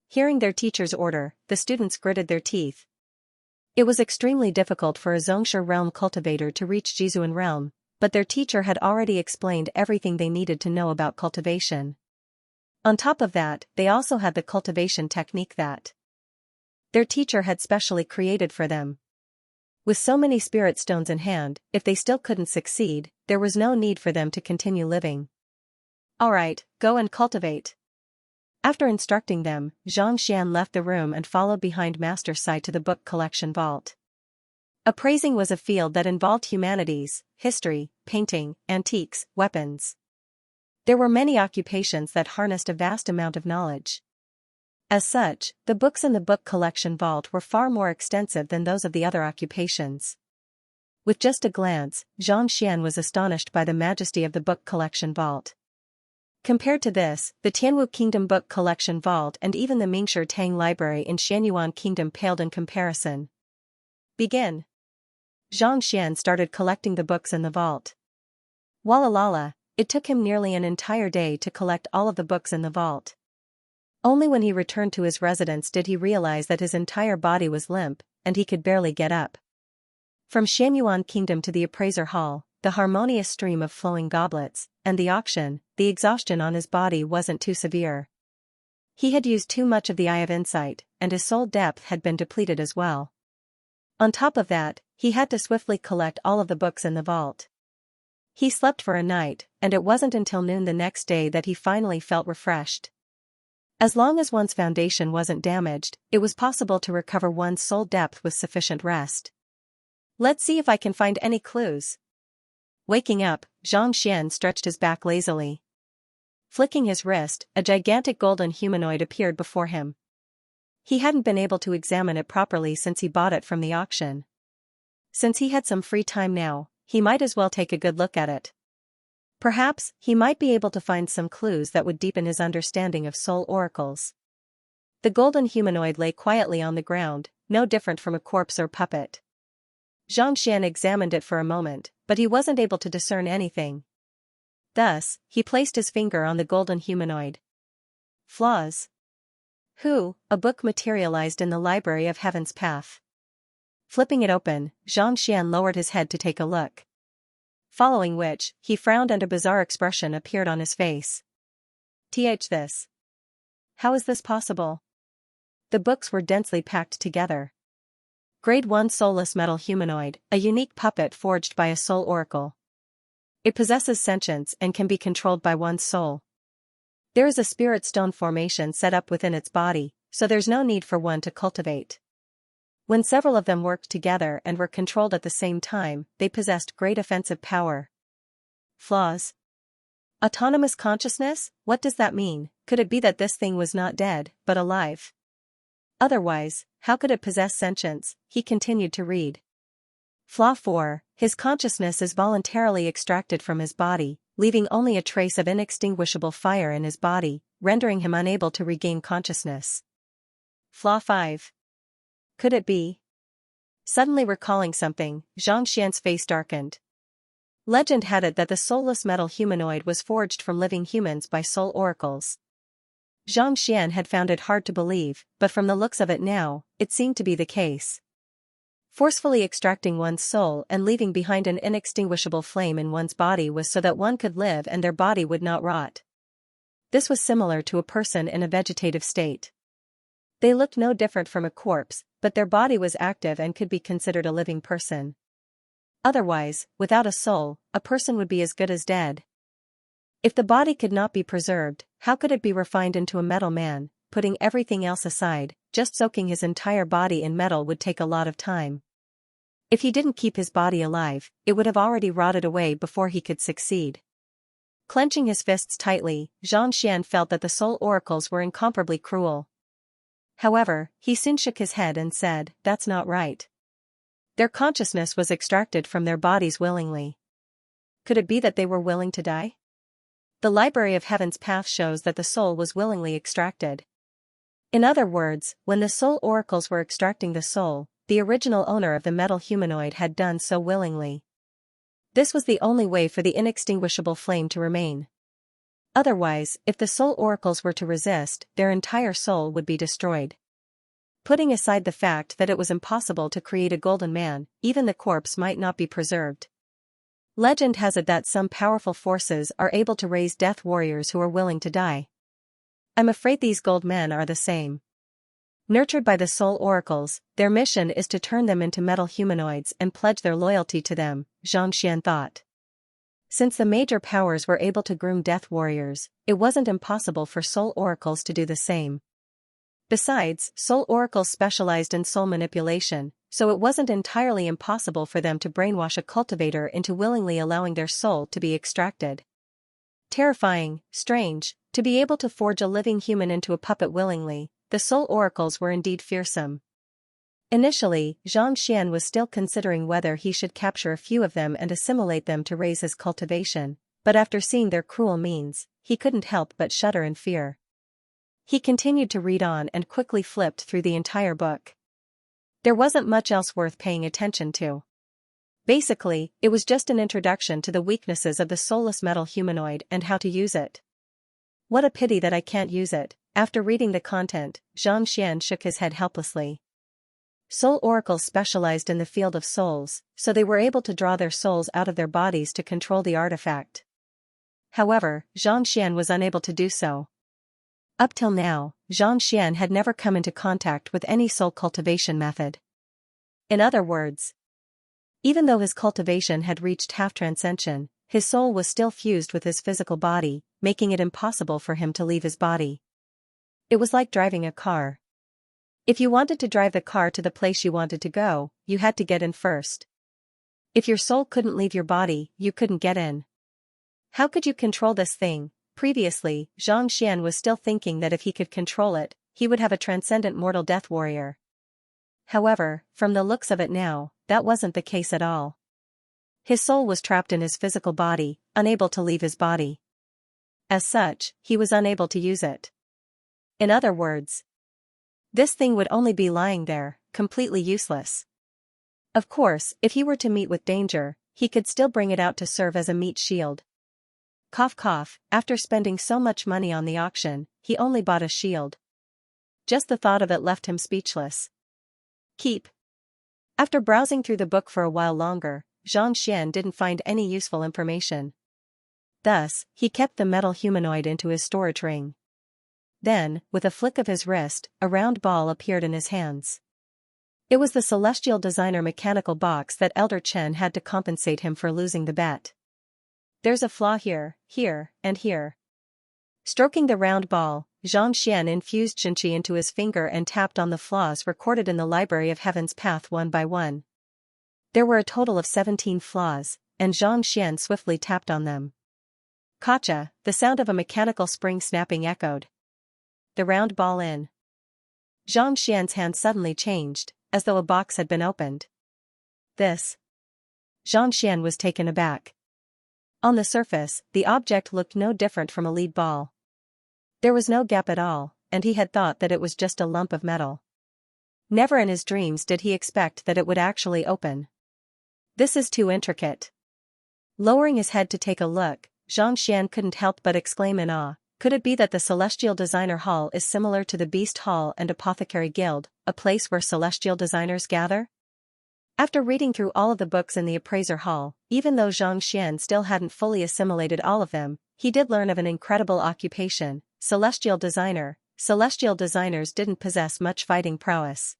Speaker 1: Hearing their teacher's order, the students gritted their teeth. It was extremely difficult for a Xianxia realm cultivator to reach Jizuan realm, but their teacher had already explained everything they needed to know about cultivation. On top of that, they also had the cultivation technique that their teacher had specially created for them. With so many spirit stones in hand, if they still couldn't succeed, there was no need for them to continue living. Alright, go and cultivate. After instructing them, Zhang Xian left the room and followed behind Master Sai to the book collection vault. Appraising was a field that involved humanities, history, painting, antiques, weapons. There were many occupations that harnessed a vast amount of knowledge. As such, the books in the book collection vault were far more extensive than those of the other occupations. With just a glance, Xianxia was astonished by the majesty of the book collection vault. Compared to this, the Tianwu Kingdom book collection vault and even the Mingshi Tang Library in Xianyuan Kingdom paled in comparison. Begin. Xianxia started collecting the books in the vault. Walalala, it took him nearly an entire day to collect all of the books in the vault. Only when he returned to his residence did he realize that his entire body was limp, and he could barely get up. From Xianyuan Kingdom to the appraiser hall, the harmonious stream of flowing goblets, and the auction, the exhaustion on his body wasn't too severe. He had used too much of the Eye of Insight, and his soul depth had been depleted as well. On top of that, he had to swiftly collect all of the books in the vault. He slept for a night, and it wasn't until noon the next day that he finally felt refreshed. As long as one's foundation wasn't damaged, it was possible to recover one's soul depth with sufficient rest. Let's see if I can find any clues. Waking up, Xianxia stretched his back lazily. Flicking his wrist, a gigantic golden humanoid appeared before him. He hadn't been able to examine it properly since he bought it from the auction. Since he had some free time now, he might as well take a good look at it. Perhaps, he might be able to find some clues that would deepen his understanding of soul oracles. The golden humanoid lay quietly on the ground, no different from a corpse or puppet. Xianxia examined it for a moment, but he wasn't able to discern anything. Thus, he placed his finger on the golden humanoid. Flaws. Who? A book materialized in the Library of Heaven's Path. Flipping it open, Xianxia lowered his head to take a look. Following which, he frowned and a bizarre expression appeared on his face. This. How is this possible? The books were densely packed together. Grade 1 soulless metal humanoid, a unique puppet forged by a soul oracle. It possesses sentience and can be controlled by one's soul. There is a spirit stone formation set up within its body, so there's no need for one to cultivate. When several of them worked together and were controlled at the same time, they possessed great offensive power. Flaws. Autonomous consciousness? What does that mean? Could it be that this thing was not dead, but alive? Otherwise, how could it possess sentience? He continued to read. Flaw 4. His consciousness is voluntarily extracted from his body, leaving only a trace of inextinguishable fire in his body, rendering him unable to regain consciousness. Flaw 5. Could it be? Suddenly recalling something, Xianxia's face darkened. Legend had it that the soulless metal humanoid was forged from living humans by soul oracles. Xianxia had found it hard to believe, but from the looks of it now, it seemed to be the case. Forcefully extracting one's soul and leaving behind an inextinguishable flame in one's body was so that one could live and their body would not rot. This was similar to a person in a vegetative state. They looked no different from a corpse, but their body was active and could be considered a living person. Otherwise, without a soul, a person would be as good as dead. If the body could not be preserved, how could it be refined into a metal man? Putting everything else aside, just soaking his entire body in metal would take a lot of time. If he didn't keep his body alive, it would have already rotted away before he could succeed. Clenching his fists tightly, Xianxia felt that the soul oracles were incomparably cruel. However, he soon shook his head and said, "That's not right. Their consciousness was extracted from their bodies willingly. Could it be that they were willing to die? The Library of Heaven's Path shows that the soul was willingly extracted. In other words, when the soul oracles were extracting the soul, the original owner of the metal humanoid had done so willingly. This was the only way for the inextinguishable flame to remain. Otherwise, if the soul oracles were to resist, their entire soul would be destroyed. Putting aside the fact that it was impossible to create a golden man, even the corpse might not be preserved. Legend has it that some powerful forces are able to raise death warriors who are willing to die. I'm afraid these gold men are the same. Nurtured by the soul oracles, their mission is to turn them into metal humanoids and pledge their loyalty to them, Xianxia thought. Since the major powers were able to groom death warriors, it wasn't impossible for soul oracles to do the same. Besides, soul oracles specialized in soul manipulation, so it wasn't entirely impossible for them to brainwash a cultivator into willingly allowing their soul to be extracted. Terrifying, strange, to be able to forge a living human into a puppet willingly, the soul oracles were indeed fearsome. Initially, Xianxia was still considering whether he should capture a few of them and assimilate them to raise his cultivation, but after seeing their cruel means, he couldn't help but shudder in fear. He continued to read on and quickly flipped through the entire book. There wasn't much else worth paying attention to. Basically, it was just an introduction to the weaknesses of the soulless metal humanoid and how to use it. What a pity that I can't use it. After reading the content, Xianxia shook his head helplessly. Soul oracles specialized in the field of souls, so they were able to draw their souls out of their bodies to control the artifact. However, Xianxia was unable to do so. Up till now, Xianxia had never come into contact with any soul cultivation method. In other words, even though his cultivation had reached half-transcension, his soul was still fused with his physical body, making it impossible for him to leave his body. It was like driving a car. If you wanted to drive the car to the place you wanted to go, you had to get in first. If your soul couldn't leave your body, you couldn't get in. How could you control this thing? Previously, Xianxia was still thinking that if he could control it, he would have a transcendent mortal death warrior. However, from the looks of it now, that wasn't the case at all. His soul was trapped in his physical body, unable to leave his body. As such, he was unable to use it. In other words, this thing would only be lying there, completely useless. Of course, if he were to meet with danger, he could still bring it out to serve as a meat shield. Cough cough, after spending so much money on the auction, he only bought a shield. Just the thought of it left him speechless. Keep. After browsing through the book for a while longer, Xianxia didn't find any useful information. Thus, he kept the metal humanoid into his storage ring. Then, with a flick of his wrist, a round ball appeared in his hands. It was the celestial designer mechanical box that Elder Chen had to compensate him for losing the bet. There's a flaw here, and here. Stroking the round ball, Xianxia infused Xianxia into his finger and tapped on the flaws recorded in the Library of Heaven's Path one by one. There were a total of 17 flaws, and Xianxia swiftly tapped on them. Gotcha, the sound of a mechanical spring snapping echoed. The round ball in. Xianxia's hand suddenly changed, as though a box had been opened. This. Xianxia was taken aback. On the surface, the object looked no different from a lead ball. There was no gap at all, and he had thought that it was just a lump of metal. Never in his dreams did he expect that it would actually open. This is too intricate. Lowering his head to take a look, Xianxia couldn't help but exclaim in awe. Could it be that the Celestial Designer Hall is similar to the Beast Hall and Apothecary Guild, a place where celestial designers gather? After reading through all of the books in the Appraiser Hall, even though Xianxia still hadn't fully assimilated all of them, he did learn of an incredible occupation, celestial designer. Celestial designers didn't possess much fighting prowess.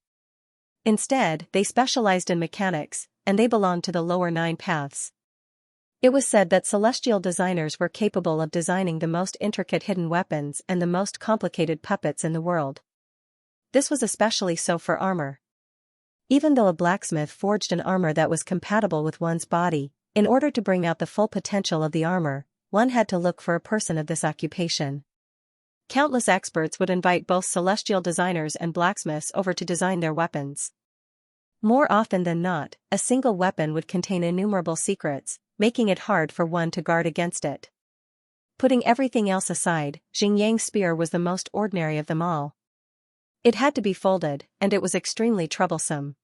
Speaker 1: Instead, they specialized in mechanics, and they belonged to the lower 9 paths. It was said that celestial designers were capable of designing the most intricate hidden weapons and the most complicated puppets in the world. This was especially so for armor. Even though a blacksmith forged an armor that was compatible with one's body, in order to bring out the full potential of the armor, one had to look for a person of this occupation. Countless experts would invite both celestial designers and blacksmiths over to design their weapons. More often than not, a single weapon would contain innumerable secrets, making it hard for one to guard against it. Putting everything else aside, Xingyang's spear was the most ordinary of them all. It had to be folded, and it was extremely troublesome.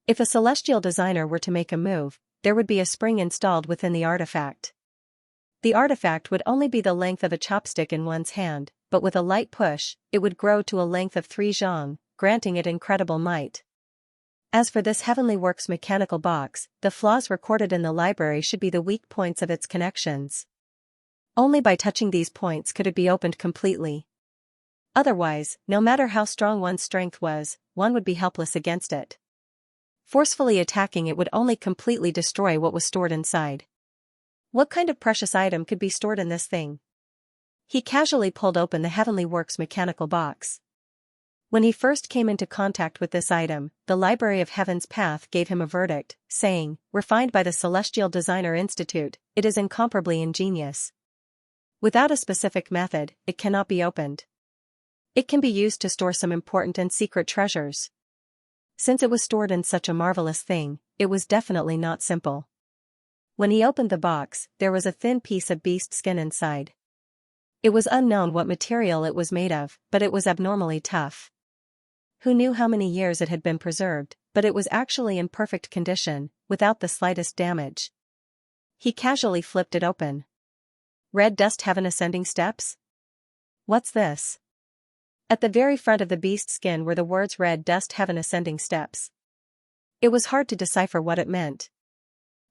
Speaker 1: If a celestial designer were to make a move, there would be a spring installed within the artifact. The artifact would only be the length of a chopstick in one's hand, but with a light push, it would grow to a length of 3 zhang, granting it incredible might. As for this Heavenly Works mechanical box, the flaws recorded in the library should be the weak points of its connections. Only by touching these points could it be opened completely. Otherwise, no matter how strong one's strength was, one would be helpless against it. Forcefully attacking it would only completely destroy what was stored inside. What kind of precious item could be stored in this thing? He casually pulled open the Heavenly Works mechanical box. When he first came into contact with this item, the Library of Heaven's Path gave him a verdict, saying, "Refined by the Celestial Designer Institute, it is incomparably ingenious. Without a specific method, it cannot be opened. It can be used to store some important and secret treasures." Since it was stored in such a marvelous thing, it was definitely not simple. When he opened the box, there was a thin piece of beast skin inside. It was unknown what material it was made of, but it was abnormally tough. Who knew how many years it had been preserved, but it was actually in perfect condition, without the slightest damage. He casually flipped it open. Red dust heaven ascending steps? What's this? At the very front of the beast skin were the words red dust heaven ascending steps. It was hard to decipher what it meant.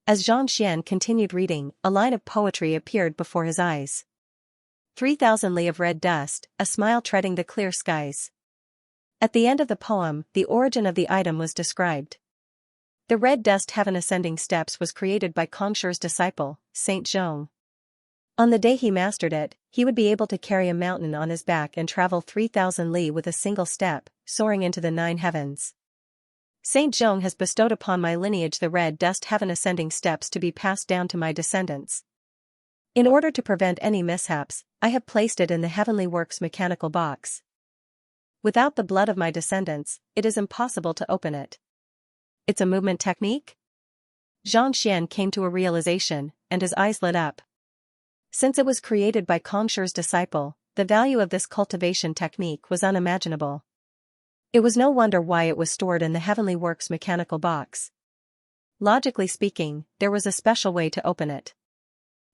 Speaker 1: As Xianxia continued reading, a line of poetry appeared before his eyes. 3,000 li of red dust, a smile treading the clear skies. At the end of the poem, the origin of the item was described. The red dust heaven ascending steps was created by Kongshir's disciple, Saint Zhong. On the day he mastered it, he would be able to carry a mountain on his back and travel 3,000 li with a single step, soaring into the 9 heavens. Saint Zhong has bestowed upon my lineage the red dust heaven ascending steps to be passed down to my descendants. In order to prevent any mishaps, I have placed it in the Heavenly Works mechanical box. Without the blood of my descendants, it is impossible to open it. It's a movement technique? Xianxia came to a realization, and his eyes lit up. Since it was created by Kongshir's disciple, the value of this cultivation technique was unimaginable. It was no wonder why it was stored in the Heavenly Works mechanical box. Logically speaking, there was a special way to open it.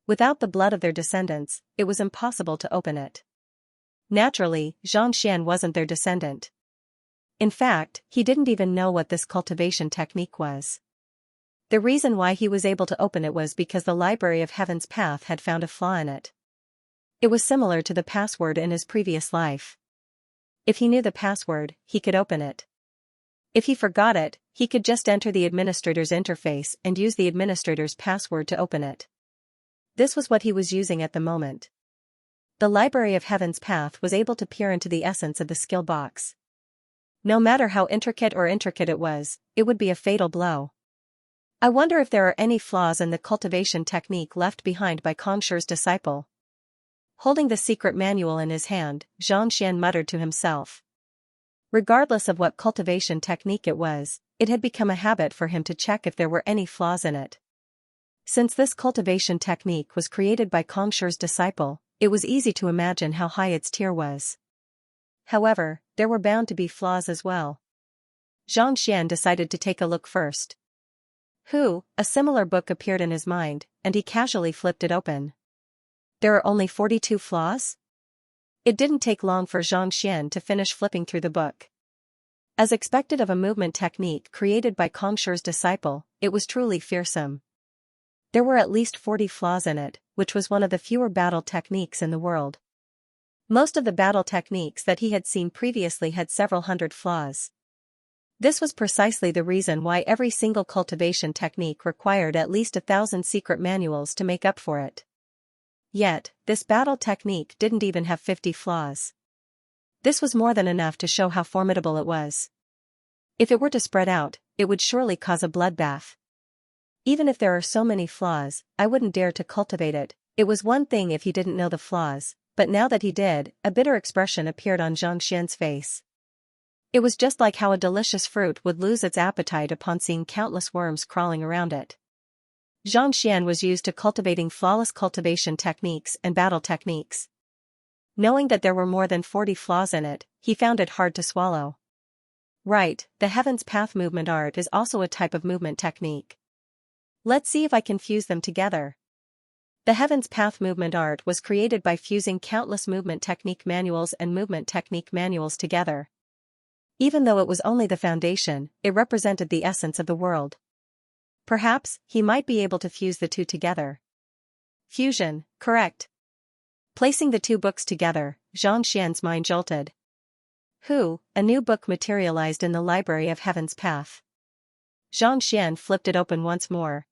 Speaker 1: Without the blood of their descendants, it was impossible to open it. Naturally, Xianxia wasn't their descendant. In fact, he didn't even know what this cultivation technique was. The reason why he was able to open it was because the Library of Heaven's Path had found a flaw in it. It was similar to the password in his previous life. If he knew the password, he could open it. If he forgot it, he could just enter the administrator's interface and use the administrator's password to open it. This was what he was using at the moment. The Library of Heaven's Path was able to peer into the essence of the skill box. No matter how intricate it was, it would be a fatal blow. I wonder if there are any flaws in the cultivation technique left behind by Kongshir's disciple. Holding the secret manual in his hand, Xianxia muttered to himself. Regardless of what cultivation technique it was, it had become a habit for him to check if there were any flaws in it. Since this cultivation technique was created by Kongshir's disciple, it was easy to imagine how high its tier was. However, there were bound to be flaws as well. Xianxia decided to take a look first. A similar book appeared in his mind, and he casually flipped it open. There are only 42 flaws? It didn't take long for Xianxia to finish flipping through the book. As expected of a movement technique created by Kongshir's disciple, it was truly fearsome. There were at least 40 flaws in it, which was one of the fewer battle techniques in the world. Most of the battle techniques that he had seen previously had several hundred flaws. This was precisely the reason why every single cultivation technique required at least 1,000 secret manuals to make up for it. Yet, this battle technique didn't even have 50 flaws. This was more than enough to show how formidable it was. If it were to spread out, it would surely cause a bloodbath. Even if there are so many flaws, I wouldn't dare to cultivate it. It was one thing if he didn't know the flaws, but now that he did, a bitter expression appeared on Xianxia's face. It was just like how a delicious fruit would lose its appetite upon seeing countless worms crawling around it. Xianxia was used to cultivating flawless cultivation techniques and battle techniques. Knowing that there were more than 40 flaws in it, he found it hard to swallow. Right, the Heaven's Path movement art is also a type of movement technique. Let's see if I can fuse them together. The Heaven's Path movement art was created by fusing countless movement technique manuals and movement technique manuals together. Even though it was only the foundation, it represented the essence of the world. Perhaps, he might be able to fuse the two together. Fusion, correct. Placing the two books together, Xianxia's mind jolted. A new book materialized in the Library of Heaven's Path. Xianxia flipped it open once more.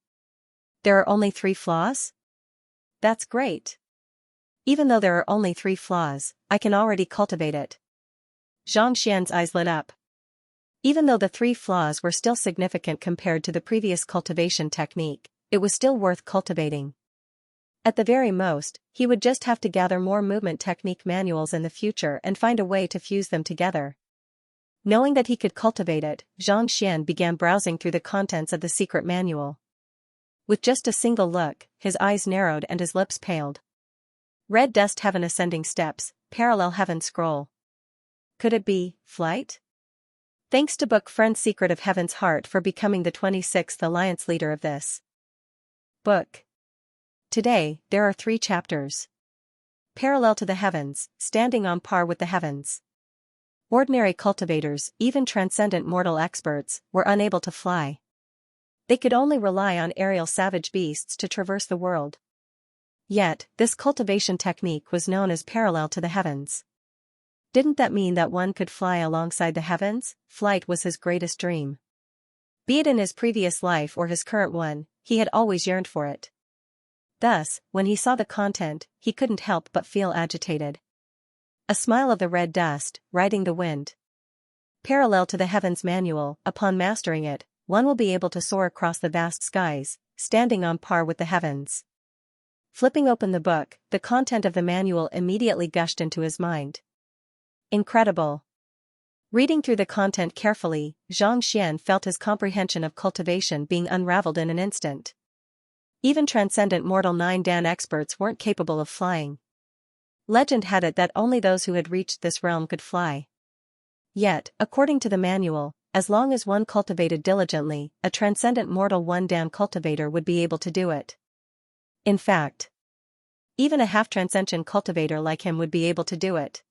Speaker 1: There are only 3 flaws? That's great. Even though there are only 3 flaws, I can already cultivate it. Xianxia's eyes lit up. Even though the 3 flaws were still significant compared to the previous cultivation technique, it was still worth cultivating. At the very most, he would just have to gather more movement technique manuals in the future and find a way to fuse them together. Knowing that he could cultivate it, Xianxia began browsing through the contents of the secret manual. With just a single look, his eyes narrowed and his lips paled. Red dust heaven ascending steps, parallel heaven scroll. Could it be flight? Thanks to book friend Secret of Heaven's Heart for becoming the 26th Alliance leader of this book. Today, there are 3 chapters. Parallel to the heavens, standing on par with the heavens. Ordinary cultivators, even transcendent mortal experts, were unable to fly. They could only rely on aerial savage beasts to traverse the world. Yet, this cultivation technique was known as parallel to the heavens. Didn't that mean that one could fly alongside the heavens? Flight was his greatest dream. Be it in his previous life or his current one, he had always yearned for it. Thus, when he saw the content, he couldn't help but feel agitated. A smile of the red dust, riding the wind. Parallel to the heavens manual, upon mastering it, one will be able to soar across the vast skies, standing on par with the heavens. Flipping open the book, the content of the manual immediately gushed into his mind. Incredible. Reading through the content carefully, Xianxia felt his comprehension of cultivation being unraveled in an instant. Even transcendent mortal 9-dan experts weren't capable of flying. Legend had it that only those who had reached this realm could fly. Yet, according to the manual, as long as one cultivated diligently, a transcendent mortal 1-dan cultivator would be able to do it. In fact, even a half-transcension cultivator like him would be able to do it.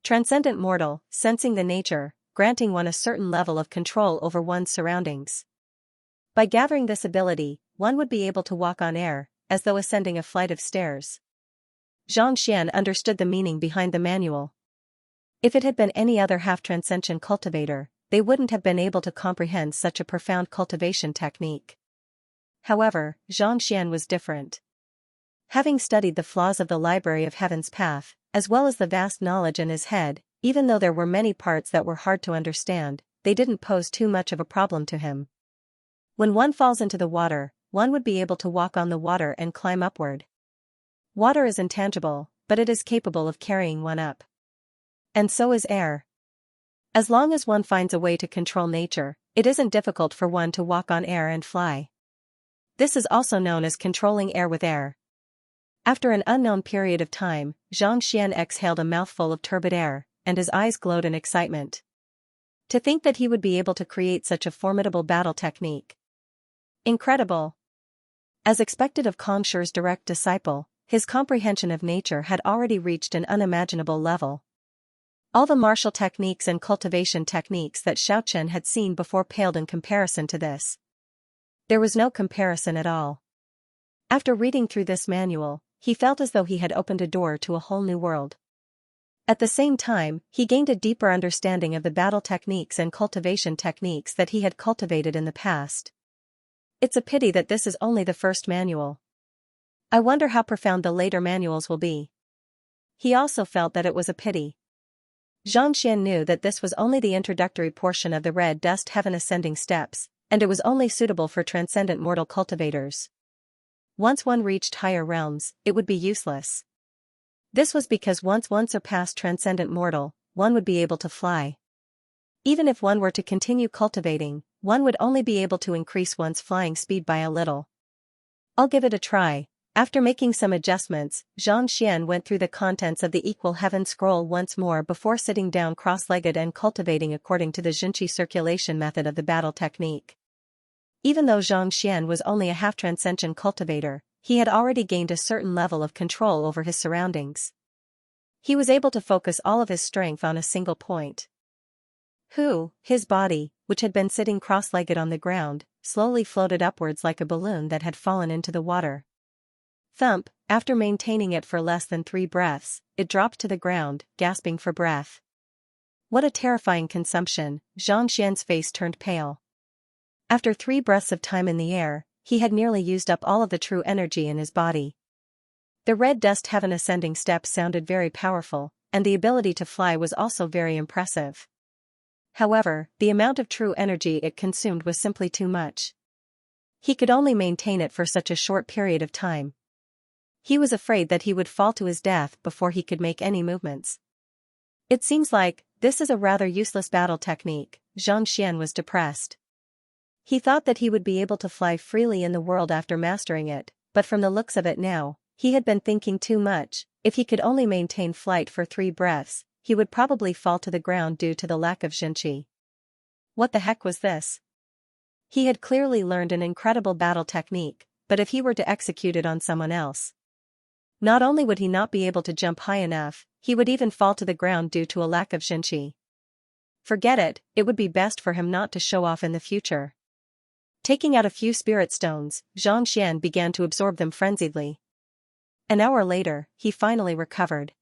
Speaker 1: Transcendent mortal, sensing the nature, granting one a certain level of control over one's surroundings. By gathering this ability, one would be able to walk on air, as though ascending a flight of stairs. Xianxia understood the meaning behind the manual. If it had been any other half-transcension cultivator, they wouldn't have been able to comprehend such a profound cultivation technique. However, Xianxia was different. Having studied the flaws of the Library of Heaven's Path, as well as the vast knowledge in his head, even though there were many parts that were hard to understand, they didn't pose too much of a problem to him. When one falls into the water, one would be able to walk on the water and climb upward. Water is intangible, but it is capable of carrying one up. And so is air. As long as one finds a way to control nature, it isn't difficult for one to walk on air and fly. This is also known as controlling air with air. After an unknown period of time, Xianxia exhaled a mouthful of turbid air, and his eyes glowed in excitement. To think that he would be able to create such a formidable battle technique. Incredible. As expected of Kongshi's direct disciple, his comprehension of nature had already reached an unimaginable level. All the martial techniques and cultivation techniques that Xiaochen had seen before paled in comparison to this. There was no comparison at all. After reading through this manual, he felt as though he had opened a door to a whole new world. At the same time, he gained a deeper understanding of the battle techniques and cultivation techniques that he had cultivated in the past. It's a pity that this is only the first manual. I wonder how profound the later manuals will be. He also felt that it was a pity. Xianxia knew that this was only the introductory portion of the red dust heaven ascending steps, and it was only suitable for transcendent mortal cultivators. Once one reached higher realms, it would be useless. This was because once one surpassed transcendent mortal, one would be able to fly. Even if one were to continue cultivating, one would only be able to increase one's flying speed by a little. I'll give it a try. After making some adjustments, Xianxia went through the contents of the Equal Heaven Scroll once more before sitting down cross-legged and cultivating according to the Xinqi circulation method of the battle technique. Even though Xianxia was only a half-transcension cultivator, he had already gained a certain level of control over his surroundings. He was able to focus all of his strength on a single point. His body, which had been sitting cross-legged on the ground, slowly floated upwards like a balloon that had fallen into the water. Thump, after maintaining it for less than 3 breaths, it dropped to the ground, gasping for breath. What a terrifying consumption, Xianxia's face turned pale. After 3 breaths of time in the air, he had nearly used up all of the true energy in his body. The red dust heaven ascending steps sounded very powerful, and the ability to fly was also very impressive. However, the amount of true energy it consumed was simply too much. He could only maintain it for such a short period of time. He was afraid that he would fall to his death before he could make any movements. It seems like this is a rather useless battle technique. Xianxia was depressed. He thought that he would be able to fly freely in the world after mastering it, but from the looks of it now, he had been thinking too much. If he could only maintain flight for 3 breaths, he would probably fall to the ground due to the lack of Xianxia. What the heck was this? He had clearly learned an incredible battle technique, but if he were to execute it on someone else, not only would he not be able to jump high enough, he would even fall to the ground due to a lack of Xianxia. Forget it, it would be best for him not to show off in the future. Taking out a few spirit stones, Xianxia began to absorb them frenziedly. An hour later, he finally recovered.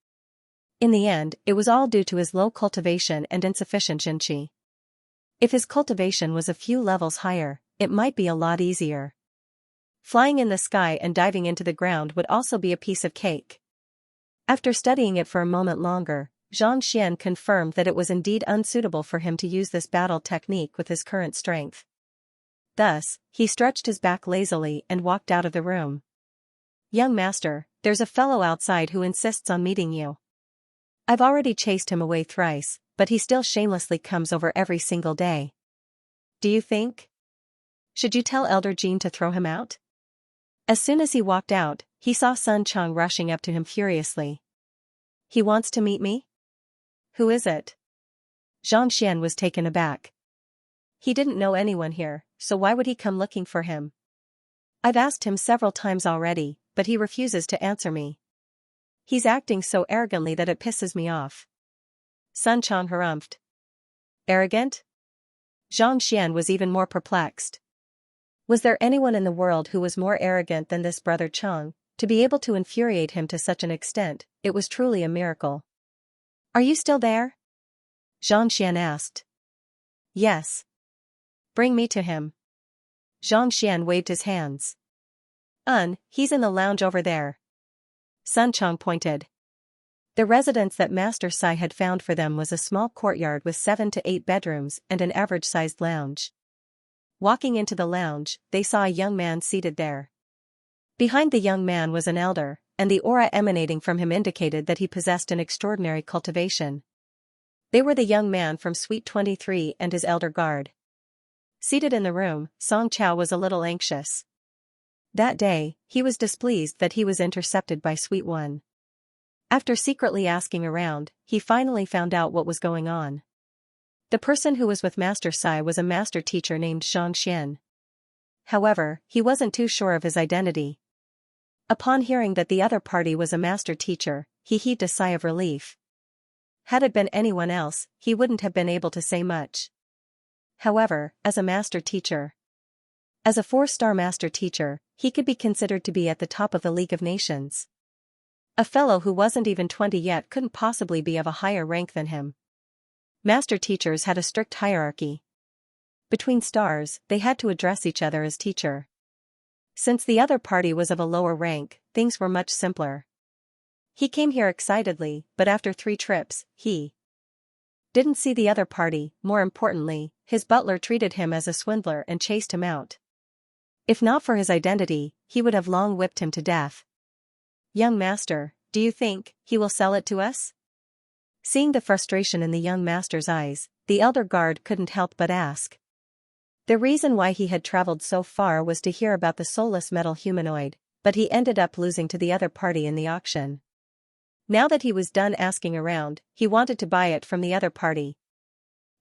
Speaker 1: In the end, it was all due to his low cultivation and insufficient Xianxia. If his cultivation was a few levels higher, it might be a lot easier. Flying in the sky and diving into the ground would also be a piece of cake. After studying it for a moment longer, Xianxia confirmed that it was indeed unsuitable for him to use this battle technique with his current strength. Thus, he stretched his back lazily and walked out of the room. "Young master, there's a fellow outside who insists on meeting you. I've already chased him away thrice, but he still shamelessly comes over every single day. Do you think? Should you tell Elder Jean to throw him out?" As soon as he walked out, he saw Sun Chang rushing up to him furiously. "He wants to meet me? Who is it?" Xianxia was taken aback. He didn't know anyone here, so why would he come looking for him? "I've asked him several times already, but he refuses to answer me. He's acting so arrogantly that it pisses me off." Sun Chang harumphed. "Arrogant?" Xianxia was even more perplexed. Was there anyone in the world who was more arrogant than this brother Chang? To be able to infuriate him to such an extent, it was truly a miracle. "Are you still there?" Xianxia asked. "Yes." "Bring me to him." Xianxia waved his hands. He's in the lounge over there." Sun Chang pointed. The residence that Master Sai had found for them was a small courtyard with 7 to 8 bedrooms and an average-sized lounge. Walking into the lounge, they saw a young man seated there. Behind the young man was an elder, and the aura emanating from him indicated that he possessed an extraordinary cultivation. They were the young man from Suite 23 and his elder guard. Seated in the room, Song Chao was a little anxious. That day, he was displeased that he was intercepted by Suite 1. After secretly asking around, he finally found out what was going on. The person who was with Master Sai was a master teacher named Xianxia. However, he wasn't too sure of his identity. Upon hearing that the other party was a master teacher, he heaved a sigh of relief. Had it been anyone else, he wouldn't have been able to say much. However, as a master teacher, as a 4-star master teacher, he could be considered to be at the top of the League of Nations. A fellow who wasn't even 20 yet couldn't possibly be of a higher rank than him. Master teachers had a strict hierarchy. Between stars, they had to address each other as teacher. Since the other party was of a lower rank, things were much simpler. He came here excitedly, but after 3 trips, he didn't see the other party. More importantly, his butler treated him as a swindler and chased him out. If not for his identity, he would have long whipped him to death. "Young master, do you think he will sell it to us?" Seeing the frustration in the young master's eyes, the elder guard couldn't help but ask. The reason why he had traveled so far was to hear about the soulless metal humanoid, but he ended up losing to the other party in the auction. Now that he was done asking around, he wanted to buy it from the other party.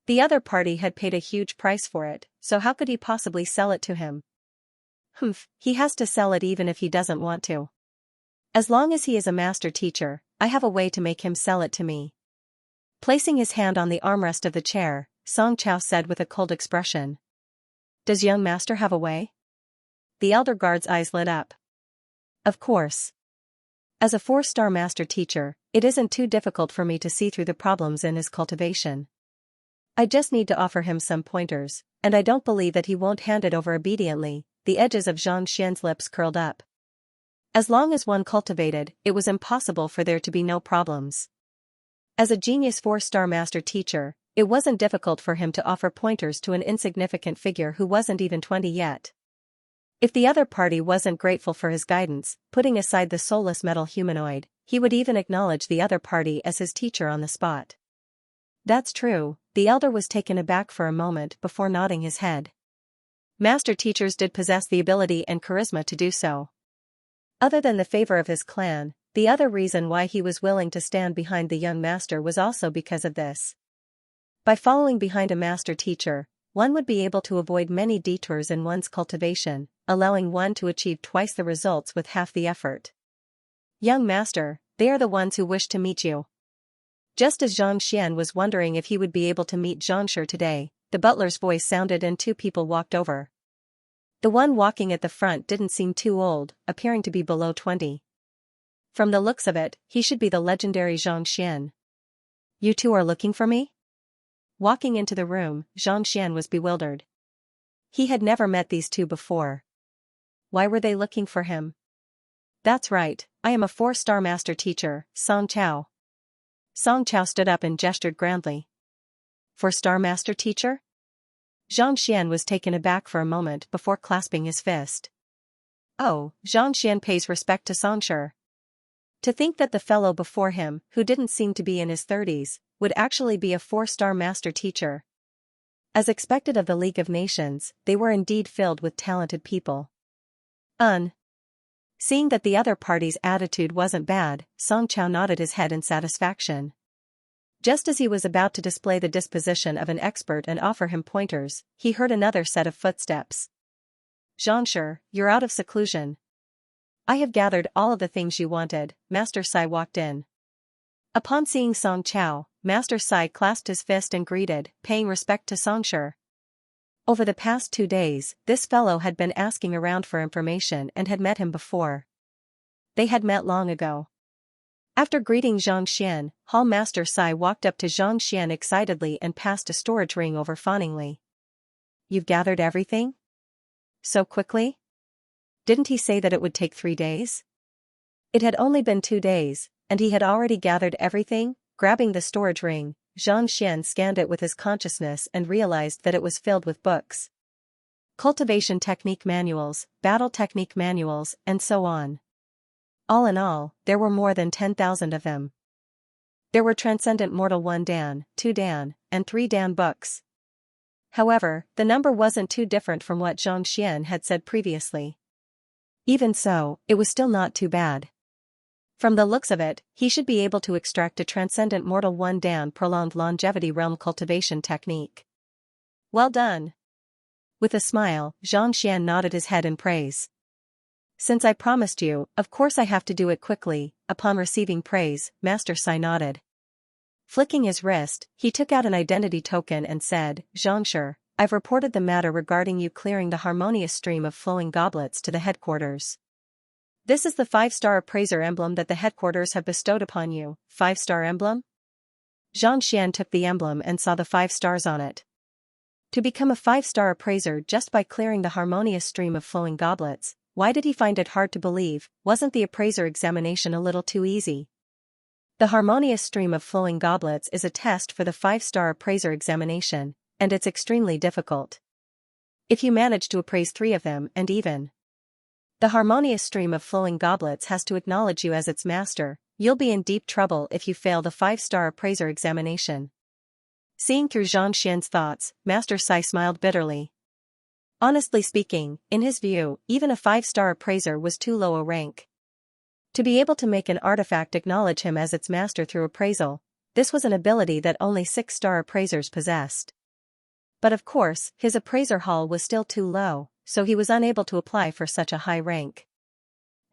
Speaker 1: The other party had paid a huge price for it, so how could he possibly sell it to him? He has to sell it even if he doesn't want to. As long as he is a master teacher, I have a way to make him sell it to me. Placing his hand on the armrest of the chair, Song Chao said with a cold expression. "Does young master have a way?" The elder guard's eyes lit up. "Of course. As a 4-star master teacher, it isn't too difficult for me to see through the problems in his cultivation. I just need to offer him some pointers, and I don't believe that he won't hand it over obediently." The edges of Xianxia's lips curled up. As long as one cultivated, it was impossible for there to be no problems. As a genius 4-star master teacher, it wasn't difficult for him to offer pointers to an insignificant figure who wasn't even 20 yet. If the other party wasn't grateful for his guidance, putting aside the soulless metal humanoid, he would even acknowledge the other party as his teacher on the spot. That's true, the elder was taken aback for a moment before nodding his head. Master teachers did possess the ability and charisma to do so. Other than the favor of his clan, the other reason why he was willing to stand behind the young master was also because of this. By following behind a master teacher, one would be able to avoid many detours in one's cultivation, allowing one to achieve twice the results with half the effort. Young master, they are the ones who wish to meet you. Just as Xianxia was wondering if he would be able to meet Xianxia today, the butler's voice sounded and two people walked over. The one walking at the front didn't seem too old, appearing to be below 20. From the looks of it, he should be the legendary Xianxia. You two are looking for me? Walking into the room, Xianxia was bewildered. He had never met these two before. Why were they looking for him? That's right, I am a 4-star master teacher, Song Chao. Song Chao stood up and gestured grandly. 4-star master teacher? Xianxia was taken aback for a moment before clasping his fist. Oh, Xianxia pays respect to Songshire. To think that the fellow before him, who didn't seem to be in his 30s, would actually be a 4-star master teacher. As expected of the League of Nations, they were indeed filled with talented people. Seeing that the other party's attitude wasn't bad, Song Chao nodded his head in satisfaction. Just as he was about to display the disposition of an expert and offer him pointers, he heard another set of footsteps. Xianxia, you're out of seclusion. I have gathered all of the things you wanted. Master Sai walked in. Upon seeing Song Chao, Master Sai clasped his fist and greeted, paying respect to Songshire. Over the past 2 days, this fellow had been asking around for information and had met him before. They had met long ago. After greeting Xianxia, Hall Master Sai walked up to Xianxia excitedly and passed a storage ring over fawningly. You've gathered everything? So quickly? Didn't he say that it would take 3 days? It had only been 2 days, and he had already gathered everything. Grabbing the storage ring, Xianxia scanned it with his consciousness and realized that it was filled with books. Cultivation technique manuals, battle technique manuals, and so on. All in all, there were more than 10,000 of them. There were Transcendent Mortal 1 Dan, 2 Dan, and 3 Dan books. However, the number wasn't too different from what Xianxia had said previously. Even so, it was still not too bad. From the looks of it, he should be able to extract a Transcendent Mortal 1 Dan Prolonged Longevity Realm Cultivation Technique. Well done. With a smile, Xianxia nodded his head in praise. Since I promised you, of course I have to do it quickly. Upon receiving praise, Master Sai nodded. Flicking his wrist, he took out an identity token and said, Xianxia, I've reported the matter regarding you clearing the harmonious stream of flowing goblets to the headquarters. This is the 5-star appraiser emblem that the headquarters have bestowed upon you. 5-star emblem? Xianxia took the emblem and saw the 5 stars on it. To become a 5-star appraiser just by clearing the harmonious stream of flowing goblets, why did he find it hard to believe? Wasn't the appraiser examination a little too easy? The harmonious stream of flowing goblets is a test for the 5-star appraiser examination, and it's extremely difficult. If you manage to appraise 3 of them and even the harmonious stream of flowing goblets has to acknowledge you as its master, you'll be in deep trouble if you fail the 5-star appraiser examination. Seeing through Xianxia's thoughts, Master Sai smiled bitterly. Honestly speaking, in his view, even a 5-star appraiser was too low a rank. To be able to make an artifact acknowledge him as its master through appraisal, this was an ability that only 6-star appraisers possessed. But of course, his appraiser hall was still too low, so he was unable to apply for such a high rank.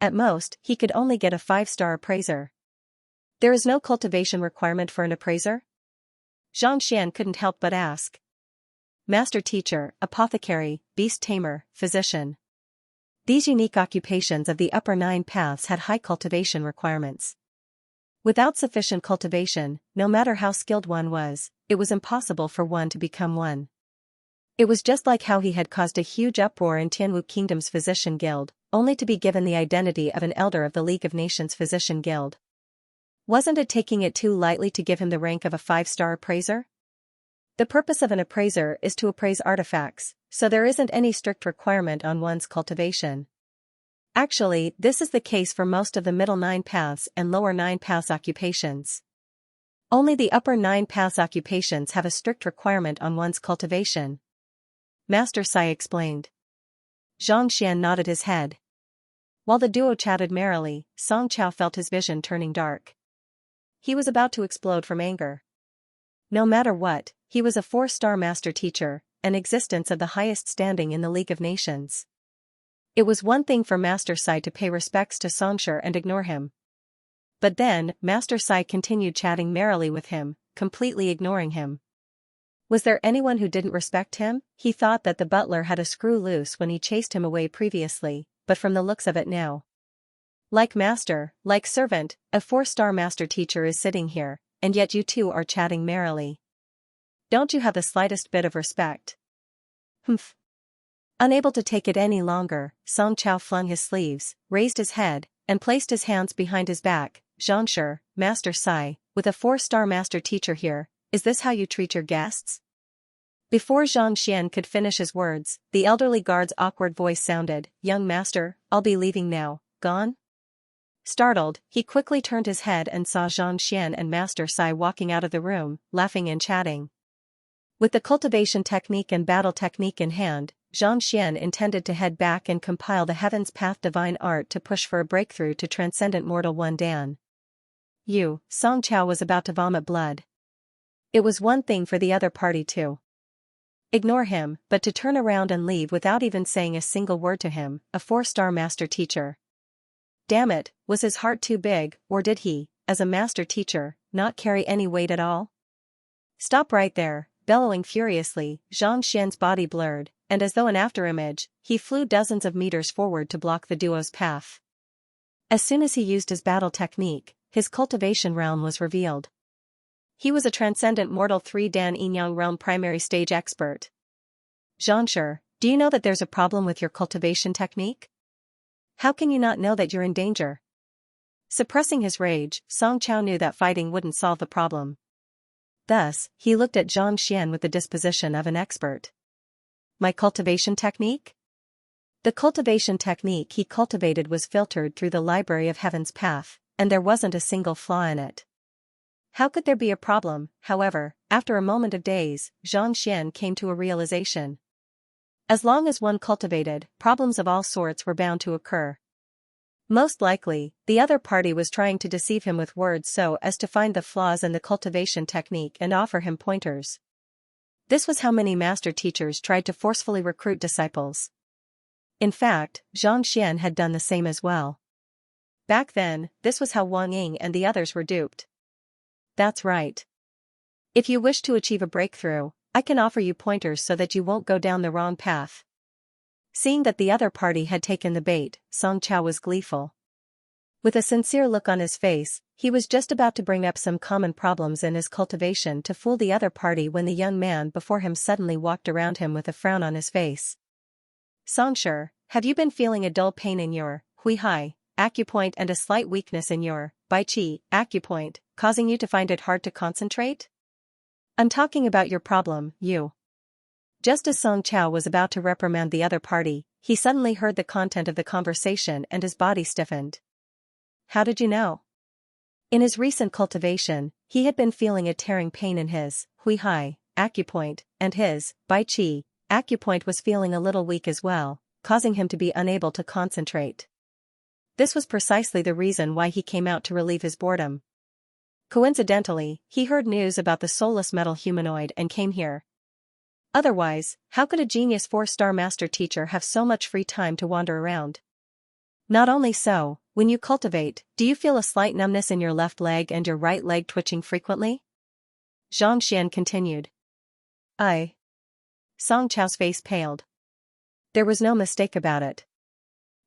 Speaker 1: At most, he could only get a 5-star appraiser. There is no cultivation requirement for an appraiser? Xianxia couldn't help but ask. Master teacher, apothecary, beast tamer, physician. These unique occupations of the upper 9 paths had high cultivation requirements. Without sufficient cultivation, no matter how skilled one was, it was impossible for one to become one. It was just like how he had caused a huge uproar in Tianwu Kingdom's Physician Guild, only to be given the identity of an elder of the League of Nations Physician Guild. Wasn't it taking it too lightly to give him the rank of a 5-star appraiser? The purpose of an appraiser is to appraise artifacts, so there isn't any strict requirement on one's cultivation. Actually, this is the case for most of the middle 9 paths and lower 9 paths occupations. Only the upper 9 paths occupations have a strict requirement on one's cultivation. Master Sai explained. Xianxia nodded his head. While the duo chatted merrily, Song Chao felt his vision turning dark. He was about to explode from anger. No matter what, he was a 4-star master teacher, an existence of the highest standing in the League of Nations. It was one thing for Master Sai to pay respects to Songshur and ignore him. But then, Master Sai continued chatting merrily with him, completely ignoring him. Was there anyone who didn't respect him? He thought that the butler had a screw loose when he chased him away previously, but from the looks of it now. Like master, like servant, a 4-star master teacher is sitting here, and yet you two are chatting merrily. Don't you have the slightest bit of respect? Humph. Unable to take it any longer, Song Chao flung his sleeves, raised his head, and placed his hands behind his back. Xianxia, Master Sai, with a 4-star master teacher here, is this how you treat your guests? Before Zhang Xian could finish his words, the elderly guard's awkward voice sounded, "Young master, I'll be leaving now, gone?" Startled, he quickly turned his head and saw Zhang Xian and Master Sai walking out of the room, laughing and chatting. With the cultivation technique and battle technique in hand, Zhang Xian intended to head back and compile the Heaven's Path divine art to push for a breakthrough to Transcendent Mortal 1 Dan. Song Chao was about to vomit blood. It was one thing for the other party to ignore him, but to turn around and leave without even saying a single word to him, a 4-star master teacher. Damn it, was his heart too big, or did he, as a master teacher, not carry any weight at all? Stop right there, bellowing furiously, Zhang Xian's body blurred, and as though an afterimage, he flew dozens of meters forward to block the duo's path. As soon as he used his battle technique, his cultivation realm was revealed. He was a Transcendent Mortal 3 Dan Yinyang realm primary stage expert. Xianxia, do you know that there's a problem with your cultivation technique? How can you not know that you're in danger? Suppressing his rage, Song Chao knew that fighting wouldn't solve the problem. Thus, he looked at Zhang Xian with the disposition of an expert. My cultivation technique? The cultivation technique he cultivated was filtered through the Library of Heaven's Path, and there wasn't a single flaw in it. How could there be a problem? However, after a moment of daze, Zhang Xian came to a realization. As long as one cultivated, problems of all sorts were bound to occur. Most likely, the other party was trying to deceive him with words so as to find the flaws in the cultivation technique and offer him pointers. This was how many master teachers tried to forcefully recruit disciples. In fact, Zhang Xian had done the same as well. Back then, this was how Wang Ying and the others were duped. That's right. If you wish to achieve a breakthrough, I can offer you pointers so that you won't go down the wrong path. Seeing that the other party had taken the bait, Song Chao was gleeful. With a sincere look on his face, he was just about to bring up some common problems in his cultivation to fool the other party when the young man before him suddenly walked around him with a frown on his face. Songshur, have you been feeling a dull pain in your hui hai acupoint and a slight weakness in your bai chi acupoint, causing you to find it hard to concentrate? I'm talking about your problem, you. Just as Song Chao was about to reprimand the other party, he suddenly heard the content of the conversation and his body stiffened. How did you know? In his recent cultivation, he had been feeling a tearing pain in his hui hai acupoint, and his bai chi acupoint was feeling a little weak as well, causing him to be unable to concentrate. This was precisely the reason why he came out to relieve his boredom. Coincidentally, he heard news about the soulless metal humanoid and came here. Otherwise, how could a genius 4-star master teacher have so much free time to wander around? Not only so, when you cultivate, do you feel a slight numbness in your left leg and your right leg twitching frequently? Zhang Xian continued. Song Chao's face paled. There was no mistake about it.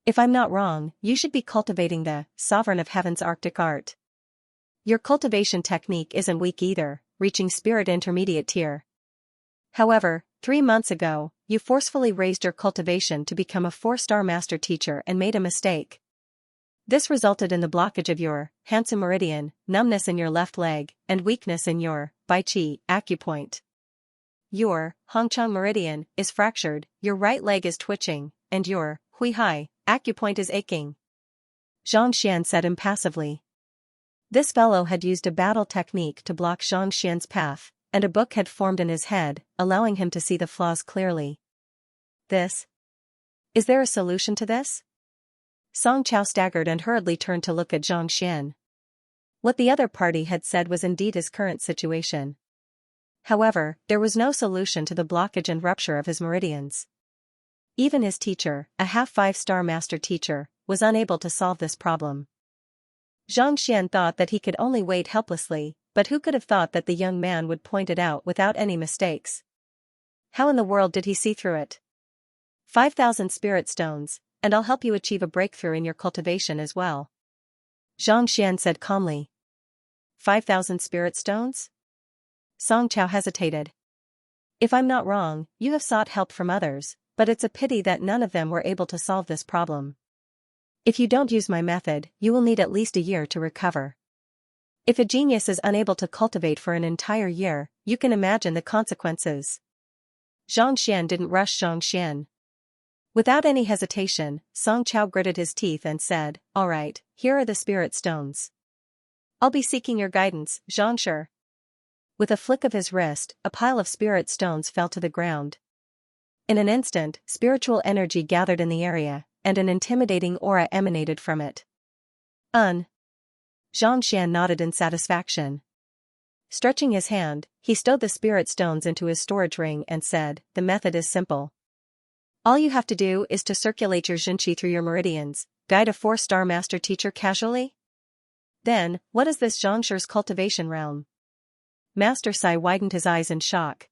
Speaker 1: If I'm not wrong, you should be cultivating the Sovereign of Heaven's Arctic art. Your cultivation technique isn't weak either, reaching Spirit Intermediate tier. However, 3 months ago, you forcefully raised your cultivation to become a 4-star master teacher and made a mistake. This resulted in the blockage of your Hansu meridian, numbness in your left leg, and weakness in your Baiqi acupoint. Your Hongchang meridian is fractured, your right leg is twitching, and your Huihai acupoint is aching. Xianxia said impassively. This fellow had used a battle technique to block Xianxia's path, and a book had formed in his head, allowing him to see the flaws clearly. Is there a solution to this? Song Chao staggered and hurriedly turned to look at Zhang Xian. What the other party had said was indeed his current situation. However, there was no solution to the blockage and rupture of his meridians. Even his teacher, a half-5-star master teacher, was unable to solve this problem. Zhang Xian thought that he could only wait helplessly, but who could have thought that the young man would point it out without any mistakes? How in the world did he see through it? 5,000 spirit stones, and I'll help you achieve a breakthrough in your cultivation as well. Zhang Xian said calmly. 5,000 spirit stones? Song Chao hesitated. If I'm not wrong, you have sought help from others, but it's a pity that none of them were able to solve this problem. If you don't use my method, you will need at least a year to recover. If a genius is unable to cultivate for an entire year, you can imagine the consequences. Zhang Xian didn't rush Zhang Xian. Without any hesitation, Song Chao gritted his teeth and said, "All right, here are the spirit stones. I'll be seeking your guidance, Xianxia." With a flick of his wrist, a pile of spirit stones fell to the ground. In an instant, spiritual energy gathered in the area, and an intimidating aura emanated from it. Zhang Xian nodded in satisfaction. Stretching his hand, he stowed the spirit stones into his storage ring and said, "The method is simple. All you have to do is to circulate your Xinqi through your meridians, guide a 4-star master teacher casually." Then, what is this Xianxia's cultivation realm? Master Sai widened his eyes in shock.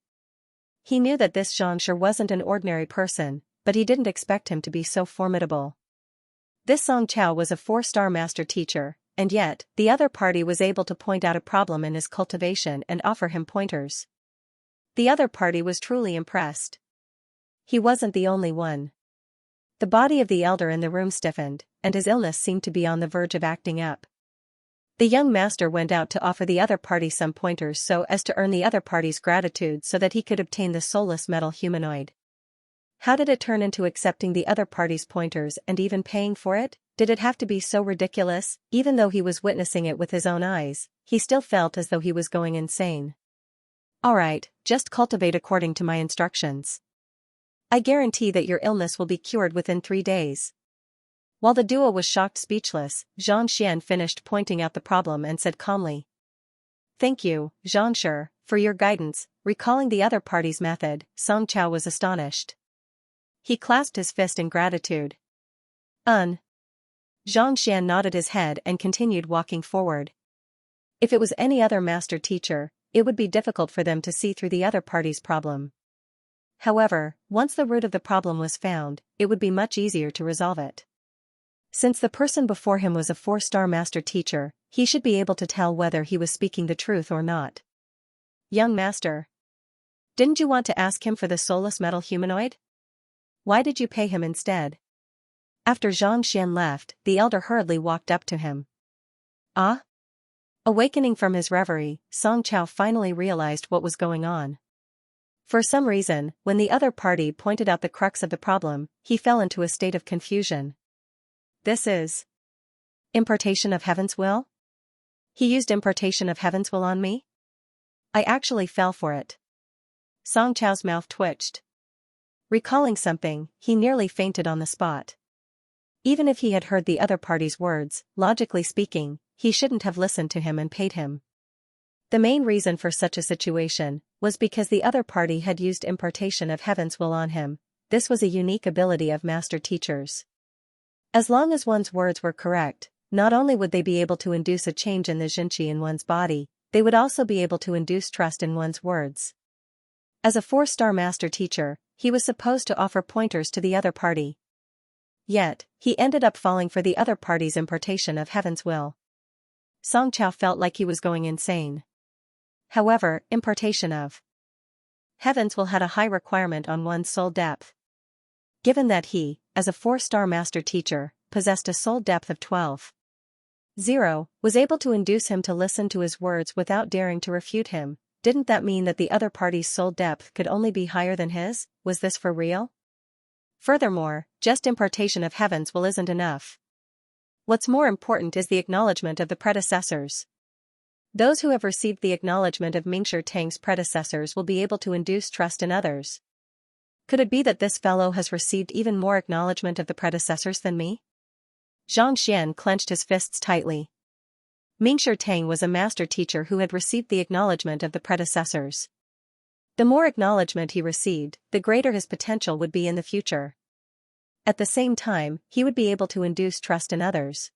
Speaker 1: He knew that this Xianxia wasn't an ordinary person, but he didn't expect him to be so formidable. This Song Chao was a 4-star master teacher, and yet, the other party was able to point out a problem in his cultivation and offer him pointers. The other party was truly impressed. He wasn't the only one. The body of the elder in the room stiffened, and his illness seemed to be on the verge of acting up. The young master went out to offer the other party some pointers so as to earn the other party's gratitude so that he could obtain the soulless metal humanoid. How did it turn into accepting the other party's pointers and even paying for it? Did it have to be so ridiculous? Even though he was witnessing it with his own eyes, he still felt as though he was going insane. "All right, just cultivate according to my instructions. I guarantee that your illness will be cured within 3 days." While the duo was shocked speechless, Zhang Xian finished pointing out the problem and said calmly, "Thank you, Xianxia, for your guidance." Recalling the other party's method, Song Chao was astonished. He clasped his fist in gratitude. Zhang Xian nodded his head and continued walking forward. If it was any other master teacher, it would be difficult for them to see through the other party's problem. However, once the root of the problem was found, it would be much easier to resolve it. Since the person before him was a 4-star master teacher, he should be able to tell whether he was speaking the truth or not. "Young master, didn't you want to ask him for the soulless metal humanoid? Why did you pay him instead?" After Zhang Xian left, the elder hurriedly walked up to him. "Ah?" Awakening from his reverie, Song Chao finally realized what was going on. For some reason, when the other party pointed out the crux of the problem, he fell into a state of confusion. This is impartation of heaven's will? He used impartation of heaven's will on me? I actually fell for it. Song Chao's mouth twitched. Recalling something, he nearly fainted on the spot. Even if he had heard the other party's words, logically speaking, he shouldn't have listened to him and paid him. The main reason for such a situation was because the other party had used impartation of heaven's will on him. This was a unique ability of master teachers. As long as one's words were correct, not only would they be able to induce a change in the Xinqi in one's body, they would also be able to induce trust in one's words. As a 4-star master teacher, he was supposed to offer pointers to the other party. Yet, he ended up falling for the other party's impartation of heaven's will. Song Chao felt like he was going insane. However, impartation of heaven's will had a high requirement on one's soul depth. Given that he, as a 4-star master teacher, possessed a soul depth of 12. 0, was able to induce him to listen to his words without daring to refute him. Didn't that mean that the other party's soul depth could only be higher than his? Was this for real? Furthermore, just impartation of heaven's will isn't enough. What's more important is the acknowledgement of the predecessors. Those who have received the acknowledgement of Mingshi Tang's predecessors will be able to induce trust in others. Could it be that this fellow has received even more acknowledgement of the predecessors than me? Xianxia clenched his fists tightly. Mingshi Tang was a master teacher who had received the acknowledgement of the predecessors. The more acknowledgement he received, the greater his potential would be in the future. At the same time, he would be able to induce trust in others.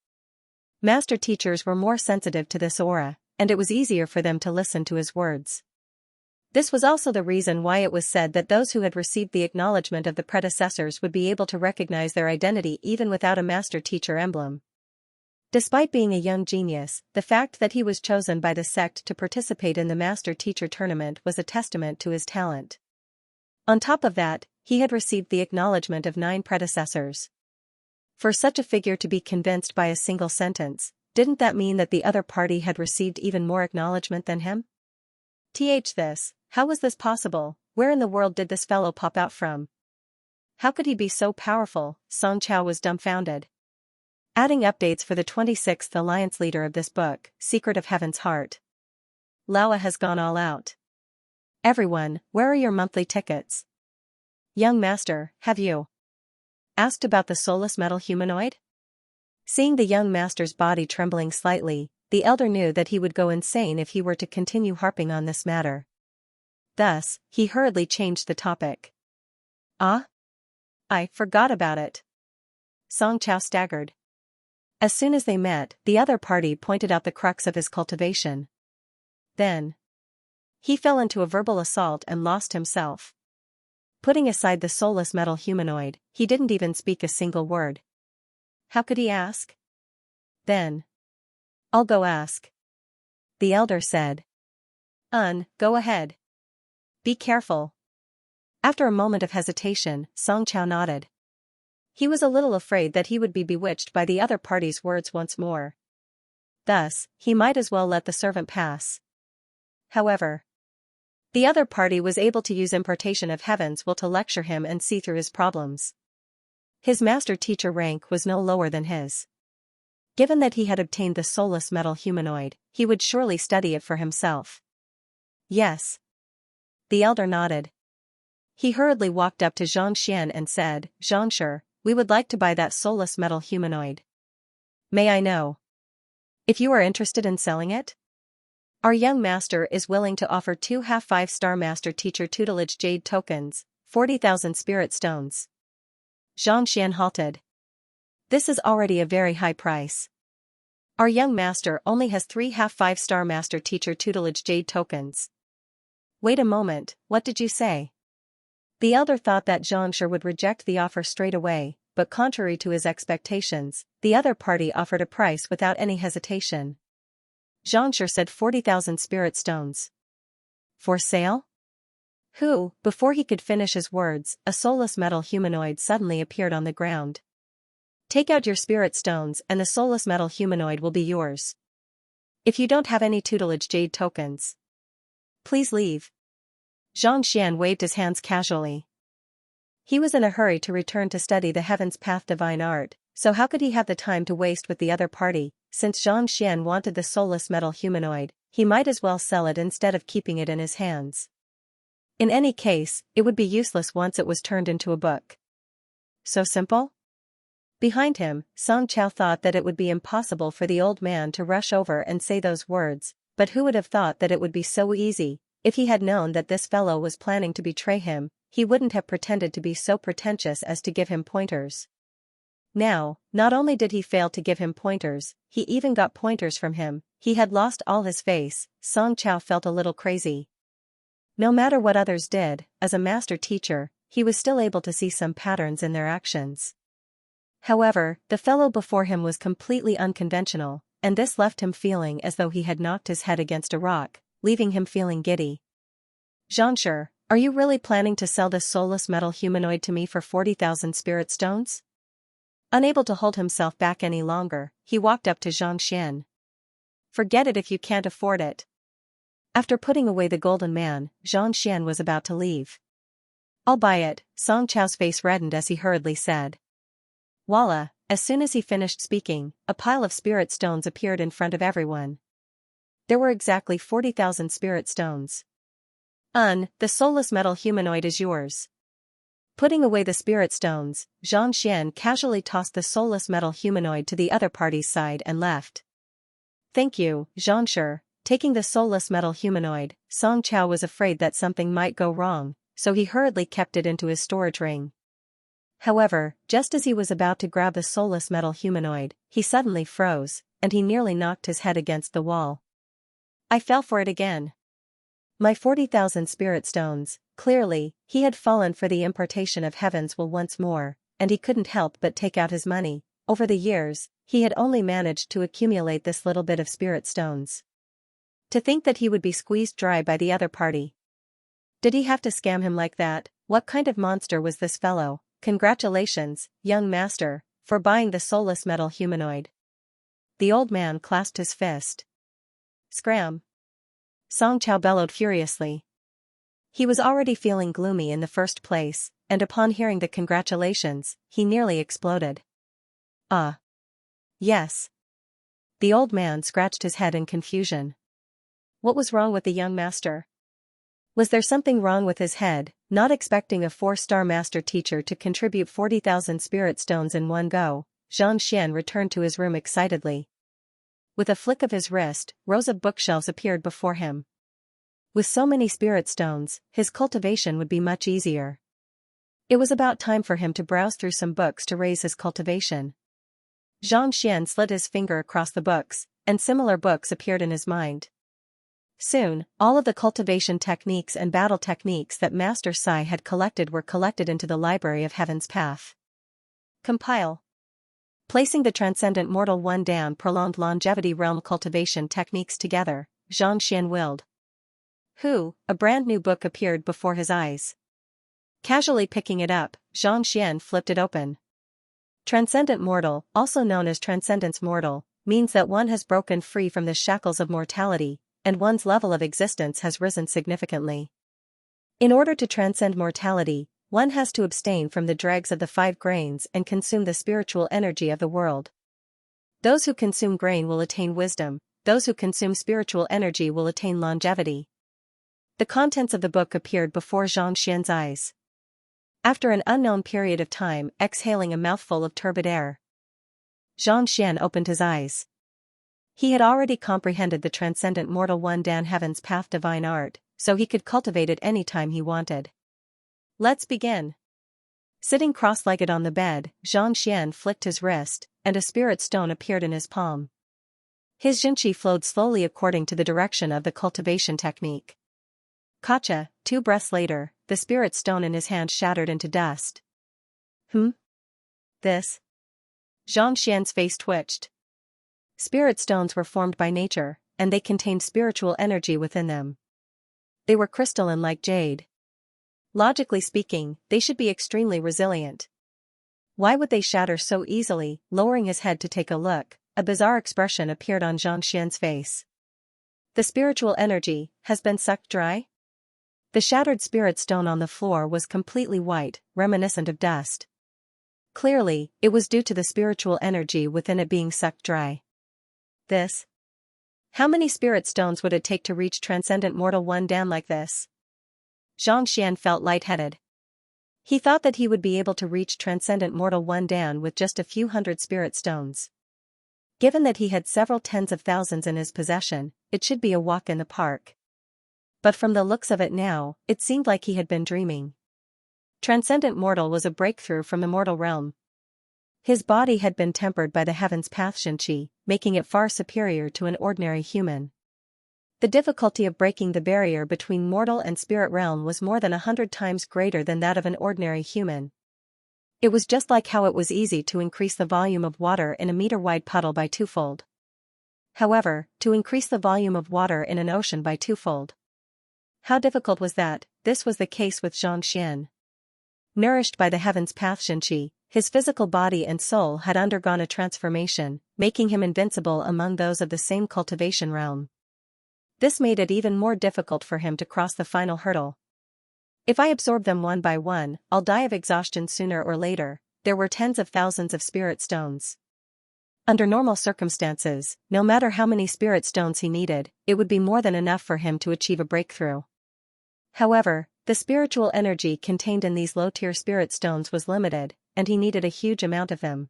Speaker 1: Master teachers were more sensitive to this aura, and it was easier for them to listen to his words. This was also the reason why it was said that those who had received the acknowledgement of the predecessors would be able to recognize their identity even without a master teacher emblem. Despite being a young genius, the fact that he was chosen by the sect to participate in the master teacher tournament was a testament to his talent. On top of that, he had received the acknowledgement of 9 predecessors. For such a figure to be convinced by a single sentence, didn't that mean that the other party had received even more acknowledgement than him? How was this possible? Where in the world did this fellow pop out from? How could he be so powerful? Song Chao was dumbfounded. Adding updates for the 26th Alliance leader of this book, Secret of Heaven's Heart. Laowa has gone all out. Everyone, where are your monthly tickets? Young master, have you asked about the soulless metal humanoid? Seeing the young master's body trembling slightly, the elder knew that he would go insane if he were to continue harping on this matter. Thus, he hurriedly changed the topic. Ah? I forgot about it. Song Chao staggered. As soon as they met, the other party pointed out the crux of his cultivation. Then he fell into a verbal assault and lost himself. Putting aside the soulless metal humanoid, he didn't even speak a single word. How could he ask? Then I'll go ask. The elder said. Go ahead. Be careful. After a moment of hesitation, Song Chao nodded. He was a little afraid that he would be bewitched by the other party's words once more. Thus, he might as well let the servant pass. However, the other party was able to use impartation of heaven's will to lecture him and see through his problems. His master teacher rank was no lower than his. Given that he had obtained the soulless metal humanoid, he would surely study it for himself. Yes. The elder nodded. He hurriedly walked up to Xianxia and said, Xianxia, we would like to buy that soulless metal humanoid. May I know if you are interested in selling it? Our young master is willing to offer 2 half 5-star master teacher tutelage jade tokens, 40,000 spirit stones. Xianxia halted. This is already a very high price. Our young master only has 3 half 5-star master teacher tutelage jade tokens. Wait a moment, what did you say? The elder thought that Xianxia would reject the offer straight away, but contrary to his expectations, the other party offered a price without any hesitation. Xianxia said 40,000 spirit stones. For sale? Before he could finish his words, a soulless metal humanoid suddenly appeared on the ground. Take out your spirit stones and the soulless metal humanoid will be yours. If you don't have any tutelage jade tokens, please leave. Xianxia waved his hands casually. He was in a hurry to return to study the Heaven's Path divine art, so how could he have the time to waste with the other party? Since Xianxia wanted the soulless metal humanoid, he might as well sell it instead of keeping it in his hands. In any case, it would be useless once it was turned into a book. So simple? Behind him, Song Chao thought that it would be impossible for the old man to rush over and say those words, but who would have thought that it would be so easy? If he had known that this fellow was planning to betray him, he wouldn't have pretended to be so pretentious as to give him pointers. Now, not only did he fail to give him pointers, he even got pointers from him. He had lost all his face. Song Chao felt a little crazy. No matter what others did, as a master teacher, he was still able to see some patterns in their actions. However, the fellow before him was completely unconventional, and this left him feeling as though he had knocked his head against a rock, leaving him feeling giddy. Xianxia, are you really planning to sell this soulless metal humanoid to me for 40,000 spirit stones? Unable to hold himself back any longer, he walked up to Xianxia. Forget it if you can't afford it. After putting away the golden man, Xianxia was about to leave. I'll buy it, Song Chao's face reddened as he hurriedly said. Voila, as soon as he finished speaking, a pile of spirit stones appeared in front of everyone. There were exactly 40,000 spirit stones. The soulless metal humanoid is yours. Putting away the spirit stones, Xianxia casually tossed the soulless metal humanoid to the other party's side and left. Thank you, Xianxia. Taking the soulless metal humanoid, Song Chao was afraid that something might go wrong, so he hurriedly kept it into his storage ring. However, just as he was about to grab the soulless metal humanoid, he suddenly froze, and he nearly knocked his head against the wall. I fell for it again. My 40,000 spirit stones. Clearly, he had fallen for the impartation of heaven's will once more, and he couldn't help but take out his money. Over the years, he had only managed to accumulate this little bit of spirit stones. To think that he would be squeezed dry by the other party. Did he have to scam him like that? What kind of monster was this fellow? Congratulations, young master, for buying the soulless metal humanoid. The old man clasped his fist. Scram! Song Chao bellowed furiously. He was already feeling gloomy in the first place, and upon hearing the congratulations, he nearly exploded. Yes. The old man scratched his head in confusion. What was wrong with the young master? Was there something wrong with his head? Not expecting a 4-star master teacher to contribute 40,000 spirit stones in one go, Xianxia returned to his room excitedly. With a flick of his wrist, rows of bookshelves appeared before him. With so many spirit stones, his cultivation would be much easier. It was about time for him to browse through some books to raise his cultivation. Xianxia slid his finger across the books, and similar books appeared in his mind. Soon, all of the cultivation techniques and battle techniques that Master Sai had collected were collected into the Library of Heaven's Path. Compile. Placing the Transcendent Mortal One Dan Prolonged Longevity Realm Cultivation Techniques together, Xianxia willed. A brand new book appeared before his eyes. Casually picking it up, Xianxia flipped it open. Transcendent Mortal, also known as Transcendence Mortal, means that one has broken free from the shackles of mortality, and one's level of existence has risen significantly. In order to transcend mortality, one has to abstain from the dregs of the 5 grains and consume the spiritual energy of the world. Those who consume grain will attain wisdom, those who consume spiritual energy will attain longevity. The contents of the book appeared before Xianxia's eyes. After an unknown period of time, exhaling a mouthful of turbid air, Xianxia opened his eyes. He had already comprehended the Transcendent Mortal One Dan Heaven's Path divine art, so he could cultivate it any time he wanted. Let's begin. Sitting cross-legged on the bed, Xianxia flicked his wrist, and a spirit stone appeared in his palm. His Jinqi flowed slowly according to the direction of the cultivation technique. Kacha, 2 breaths later, the spirit stone in his hand shattered into dust. This? Xianxia's face twitched. Spirit stones were formed by nature, and they contained spiritual energy within them. They were crystalline like jade. Logically speaking, they should be extremely resilient. Why would they shatter so easily? Lowering his head to take a look, a bizarre expression appeared on Xianxia's face. The spiritual energy has been sucked dry? The shattered spirit stone on the floor was completely white, reminiscent of dust. Clearly, it was due to the spiritual energy within it being sucked dry. This? How many spirit stones would it take to reach Transcendent Mortal One Dan like this? Xianxia felt lightheaded. He thought that he would be able to reach Transcendent Mortal One Dan with just a few hundred spirit stones. Given that he had several tens of thousands in his possession, it should be a walk in the park. But from the looks of it now, it seemed like he had been dreaming. Transcendent Mortal was a breakthrough from the mortal realm. His body had been tempered by the Heaven's Path Xinqi, making it far superior to an ordinary human. The difficulty of breaking the barrier between mortal and spirit realm was more than 100 times greater than that of an ordinary human. It was just like how it was easy to increase the volume of water in a meter-wide puddle by 2-fold. However, to increase the volume of water in an ocean by 2-fold. How difficult was that? This was the case with Xianxia. Nourished by the heaven's path Xianxia, his physical body and soul had undergone a transformation, making him invincible among those of the same cultivation realm. This made it even more difficult for him to cross the final hurdle. If I absorb them one by one, I'll die of exhaustion sooner or later. There were tens of thousands of spirit stones. Under normal circumstances, no matter how many spirit stones he needed, it would be more than enough for him to achieve a breakthrough. However, the spiritual energy contained in these low-tier spirit stones was limited, and he needed a huge amount of them.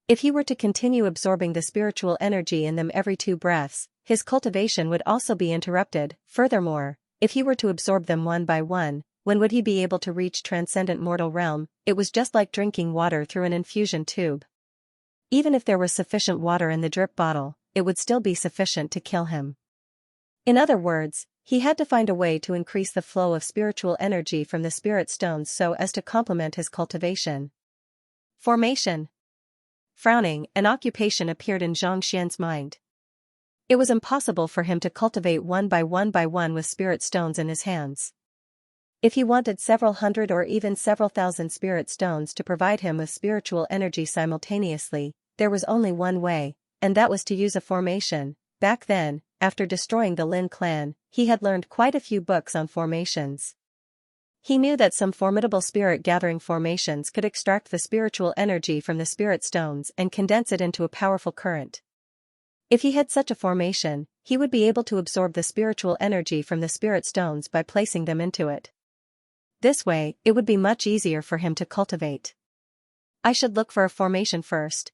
Speaker 1: If he were to continue absorbing the spiritual energy in them every 2 breaths, his cultivation would also be interrupted. Furthermore, if he were to absorb them one by one, when would he be able to reach transcendent mortal realm? It was just like drinking water through an infusion tube. Even if there was sufficient water in the drip bottle, it would still be sufficient to kill him. In other words, he had to find a way to increase the flow of spiritual energy from the spirit stones so as to complement his cultivation. Formation. Frowning, an occupation appeared in Xianxia's mind. It was impossible for him to cultivate one by one with spirit stones in his hands. If he wanted several hundred or even several thousand spirit stones to provide him with spiritual energy simultaneously, there was only one way, and that was to use a formation. Back then, after destroying the Lin clan, he had learned quite a few books on formations. He knew that some formidable spirit-gathering formations could extract the spiritual energy from the spirit stones and condense it into a powerful current. If he had such a formation, he would be able to absorb the spiritual energy from the spirit stones by placing them into it. This way, it would be much easier for him to cultivate. I should look for a formation first.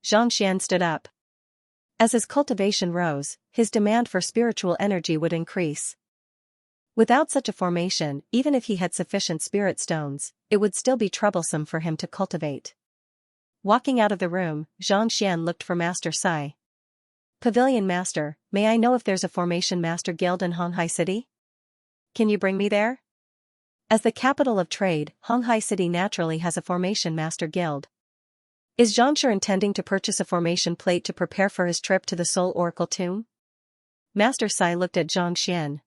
Speaker 1: Xianxia stood up. As his cultivation rose, his demand for spiritual energy would increase. Without such a formation, even if he had sufficient spirit stones, it would still be troublesome for him to cultivate. Walking out of the room, Xianxia looked for Master Sai. Pavilion Master, may I know if there's a Formation Master Guild in Honghai City? Can you bring me there? As the capital of trade, Honghai City naturally has a Formation Master Guild. Is Xianxia intending to purchase a formation plate to prepare for his trip to the Soul Oracle Tomb? Master Sai looked at Xianxia.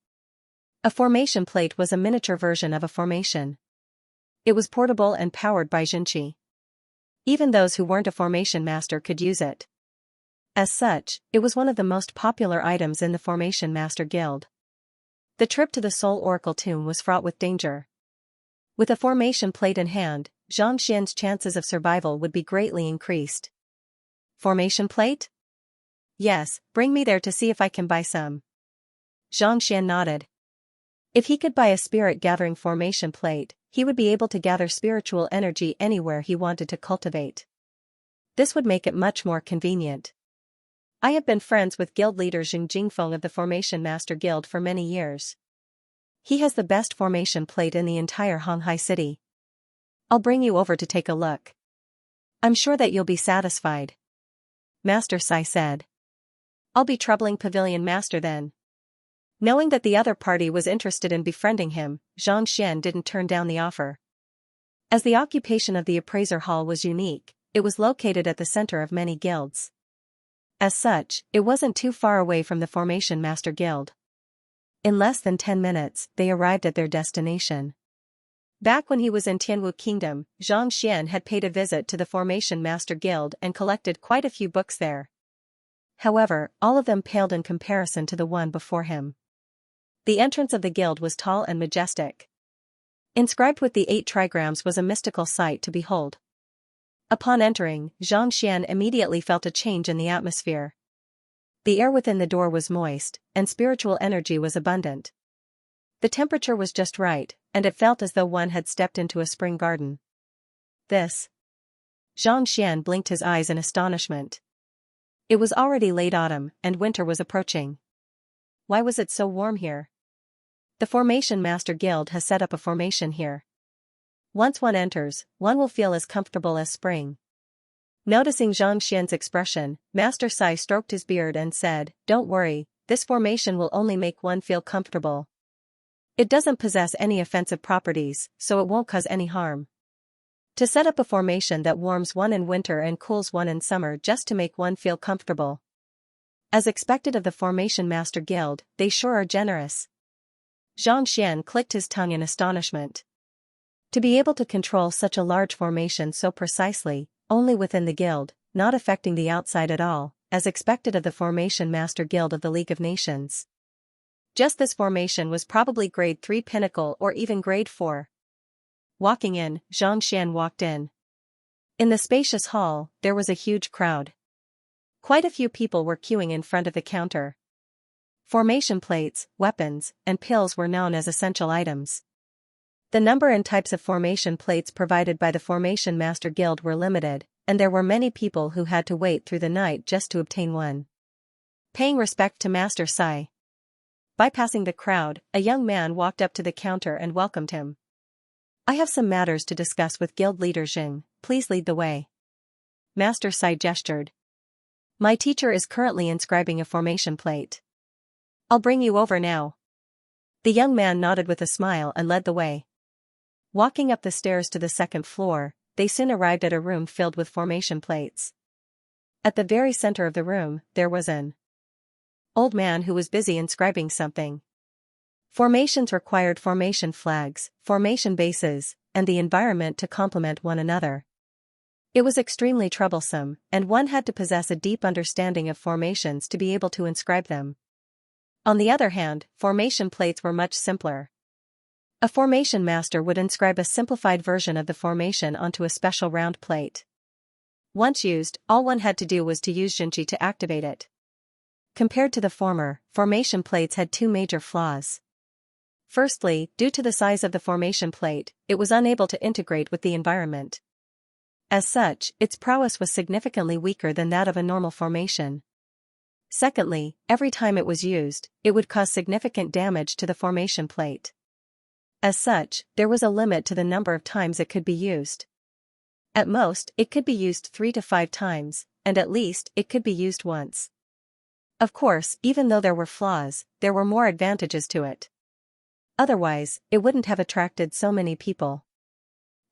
Speaker 1: A formation plate was a miniature version of a formation. It was portable and powered by Xianxia. Even those who weren't a formation master could use it. As such, it was one of the most popular items in the Formation Master Guild. The trip to the Soul Oracle Tomb was fraught with danger. With a formation plate in hand, Xianxia's chances of survival would be greatly increased. Formation plate? Yes, bring me there to see if I can buy some. Xianxia nodded. If he could buy a spirit-gathering formation plate, he would be able to gather spiritual energy anywhere he wanted to cultivate. This would make it much more convenient. I have been friends with guild leader Zheng Jingfeng of the Formation Master Guild for many years. He has the best formation plate in the entire Honghai City. I'll bring you over to take a look. I'm sure that you'll be satisfied. Master Sai said. I'll be troubling Pavilion Master then. Knowing that the other party was interested in befriending him, Xianxia didn't turn down the offer. As the occupation of the appraiser hall was unique, it was located at the center of many guilds. As such, it wasn't too far away from the Formation Master Guild. In less than 10 minutes, they arrived at their destination. Back when he was in Tianwu Kingdom, Xianxia had paid a visit to the Formation Master Guild and collected quite a few books there. However, all of them paled in comparison to the one before him. The entrance of the guild was tall and majestic. Inscribed with the 8 trigrams was a mystical sight to behold. Upon entering, Xianxia immediately felt a change in the atmosphere. The air within the door was moist, and spiritual energy was abundant. The temperature was just right, and it felt as though one had stepped into a spring garden. This. Xianxia blinked his eyes in astonishment. It was already late autumn, and winter was approaching. Why was it so warm here? The Formation Master Guild has set up a formation here. Once one enters, one will feel as comfortable as spring. Noticing Xianxia's expression, Master Sai stroked his beard and said, "Don't worry, this formation will only make one feel comfortable. It doesn't possess any offensive properties, so it won't cause any harm. To set up a formation that warms one in winter and cools one in summer just to make one feel comfortable. As expected of the Formation Master Guild, they sure are generous." Xianxia clicked his tongue in astonishment. To be able to control such a large formation so precisely, only within the guild, not affecting the outside at all, as expected of the Formation Master Guild of the League of Nations. Just this formation was probably grade 3 pinnacle or even grade 4. Walking in, Xianxia walked in. In the spacious hall, there was a huge crowd. Quite a few people were queuing in front of the counter. Formation plates, weapons, and pills were known as essential items. The number and types of formation plates provided by the Formation Master Guild were limited, and there were many people who had to wait through the night just to obtain one. Paying respect to Master Sai. Bypassing the crowd, a young man walked up to the counter and welcomed him. I have some matters to discuss with Guild Leader Jing, please lead the way. Master Sai gestured. My teacher is currently inscribing a formation plate. I'll bring you over now. The young man nodded with a smile and led the way. Walking up the stairs to the second floor, they soon arrived at a room filled with formation plates. At the very center of the room, there was an old man who was busy inscribing something. Formations required formation flags, formation bases, and the environment to complement one another. It was extremely troublesome, and one had to possess a deep understanding of formations to be able to inscribe them. On the other hand, formation plates were much simpler. A formation master would inscribe a simplified version of the formation onto a special round plate. Once used, all one had to do was to use Xianxia to activate it. Compared to the former, formation plates had two major flaws. Firstly, due to the size of the formation plate, it was unable to integrate with the environment. As such, its prowess was significantly weaker than that of a normal formation. Secondly, every time it was used, it would cause significant damage to the formation plate. As such, there was a limit to the number of times it could be used. At most, it could be used 3 to 5 times, and at least, it could be used once. Of course, even though there were flaws, there were more advantages to it. Otherwise, it wouldn't have attracted so many people.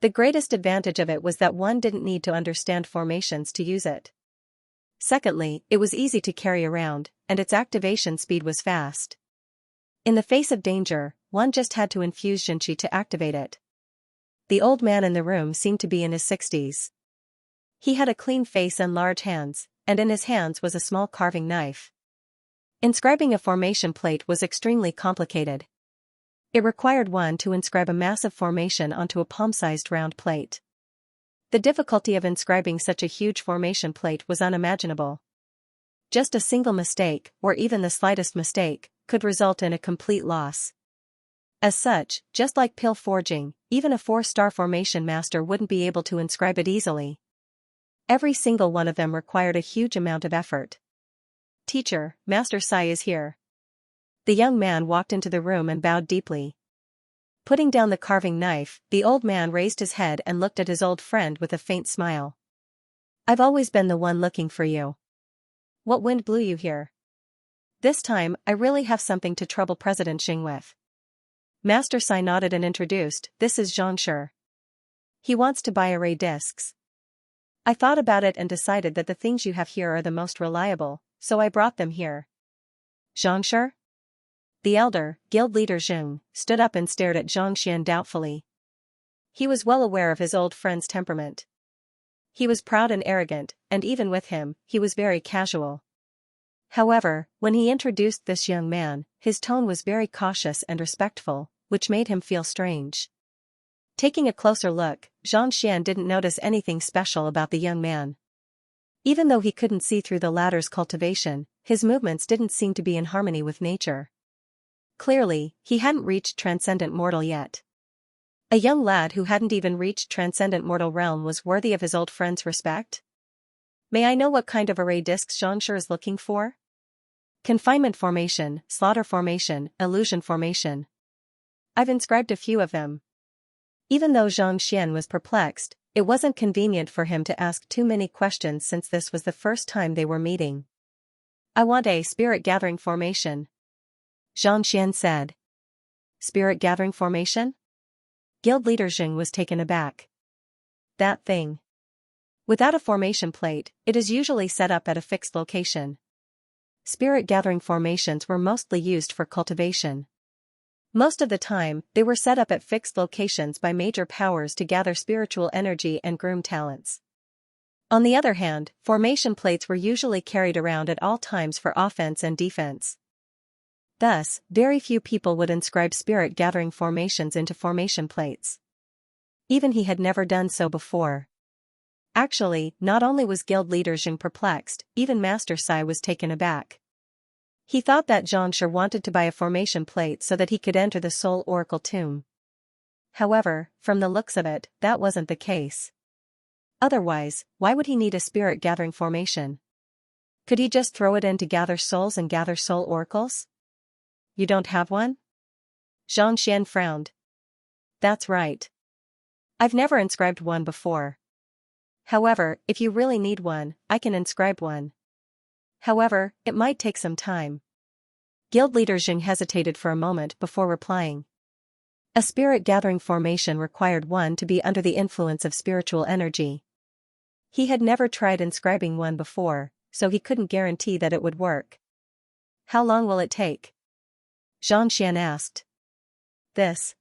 Speaker 1: The greatest advantage of it was that one didn't need to understand formations to use it. Secondly, it was easy to carry around, and its activation speed was fast. In the face of danger, one just had to infuse Xianxia to activate it. The old man in the room seemed to be in his 60s. He had a clean face and large hands, and in his hands was a small carving knife. Inscribing a formation plate was extremely complicated. It required one to inscribe a massive formation onto a palm-sized round plate. The difficulty of inscribing such a huge formation plate was unimaginable. Just a single mistake, or even the slightest mistake, could result in a complete loss. As such, just like pill forging, even a 4-star formation master wouldn't be able to inscribe it easily. Every single one of them required a huge amount of effort. Teacher, Master Sai is here. The young man walked into the room and bowed deeply. Putting down the carving knife, the old man raised his head and looked at his old friend with a faint smile. I've always been the one looking for you. What wind blew you here? This time, I really have something to trouble President Xing with. Master Sai nodded and introduced, this is Xianxia. He wants to buy array discs. I thought about it and decided that the things you have here are the most reliable, so I brought them here. Xianxia? The elder, guild leader Jing, stood up and stared at Xianxia doubtfully. He was well aware of his old friend's temperament. He was proud and arrogant, and even with him, he was very casual. However, when he introduced this young man, his tone was very cautious and respectful, which made him feel strange. Taking a closer look, Xianxia didn't notice anything special about the young man. Even though he couldn't see through the latter's cultivation, his movements didn't seem to be in harmony with nature. Clearly, he hadn't reached transcendent mortal yet. A young lad who hadn't even reached transcendent mortal realm was worthy of his old friend's respect? May I know what kind of array discs Xianxia is looking for? Confinement formation, slaughter formation, illusion formation. I've inscribed a few of them. Even though Xianxia was perplexed, it wasn't convenient for him to ask too many questions since this was the first time they were meeting. I want a spirit gathering formation. Xianxia said. Spirit gathering formation? Guild leader Jing was taken aback. That thing. Without a formation plate, it is usually set up at a fixed location. Spirit gathering formations were mostly used for cultivation. Most of the time, they were set up at fixed locations by major powers to gather spiritual energy and groom talents. On the other hand, formation plates were usually carried around at all times for offense and defense. Thus, very few people would inscribe spirit-gathering formations into formation plates. Even he had never done so before. Actually, not only was guild leader Jing perplexed, even Master Sai was taken aback. He thought that Xianxia wanted to buy a formation plate so that he could enter the Soul Oracle tomb. However, from the looks of it, that wasn't the case. Otherwise, why would he need a spirit-gathering formation? Could he just throw it in to gather souls and gather soul oracles? You don't have one? Xianxia frowned. That's right. I've never inscribed one before. However, if you really need one, I can inscribe one. However, it might take some time. Guild leader Jing hesitated for a moment before replying. A spirit-gathering formation required one to be under the influence of spiritual energy. He had never tried inscribing one before, so he couldn't guarantee that it would work. How long will it take? Xianxia asked. This.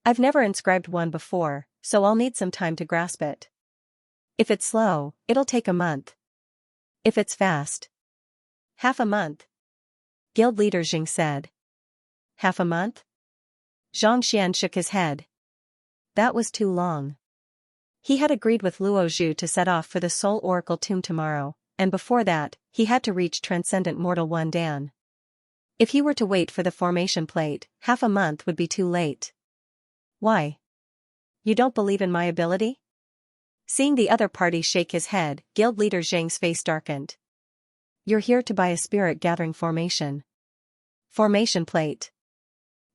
Speaker 1: I've never inscribed one before, so I'll need some time to grasp it. If it's slow, it'll take a month. If it's fast. Half a month. Guild leader Jing said. Half a month? Xianxia shook his head. That was too long. He had agreed with Luo Zhu to set off for the Soul Oracle tomb tomorrow, and before that, he had to reach Transcendent Mortal 1 Dan. If he were to wait for the formation plate, half a month would be too late. Why? You don't believe in my ability? Seeing the other party shake his head, guild leader Zhang's face darkened. You're here to buy a spirit-gathering formation. Formation plate.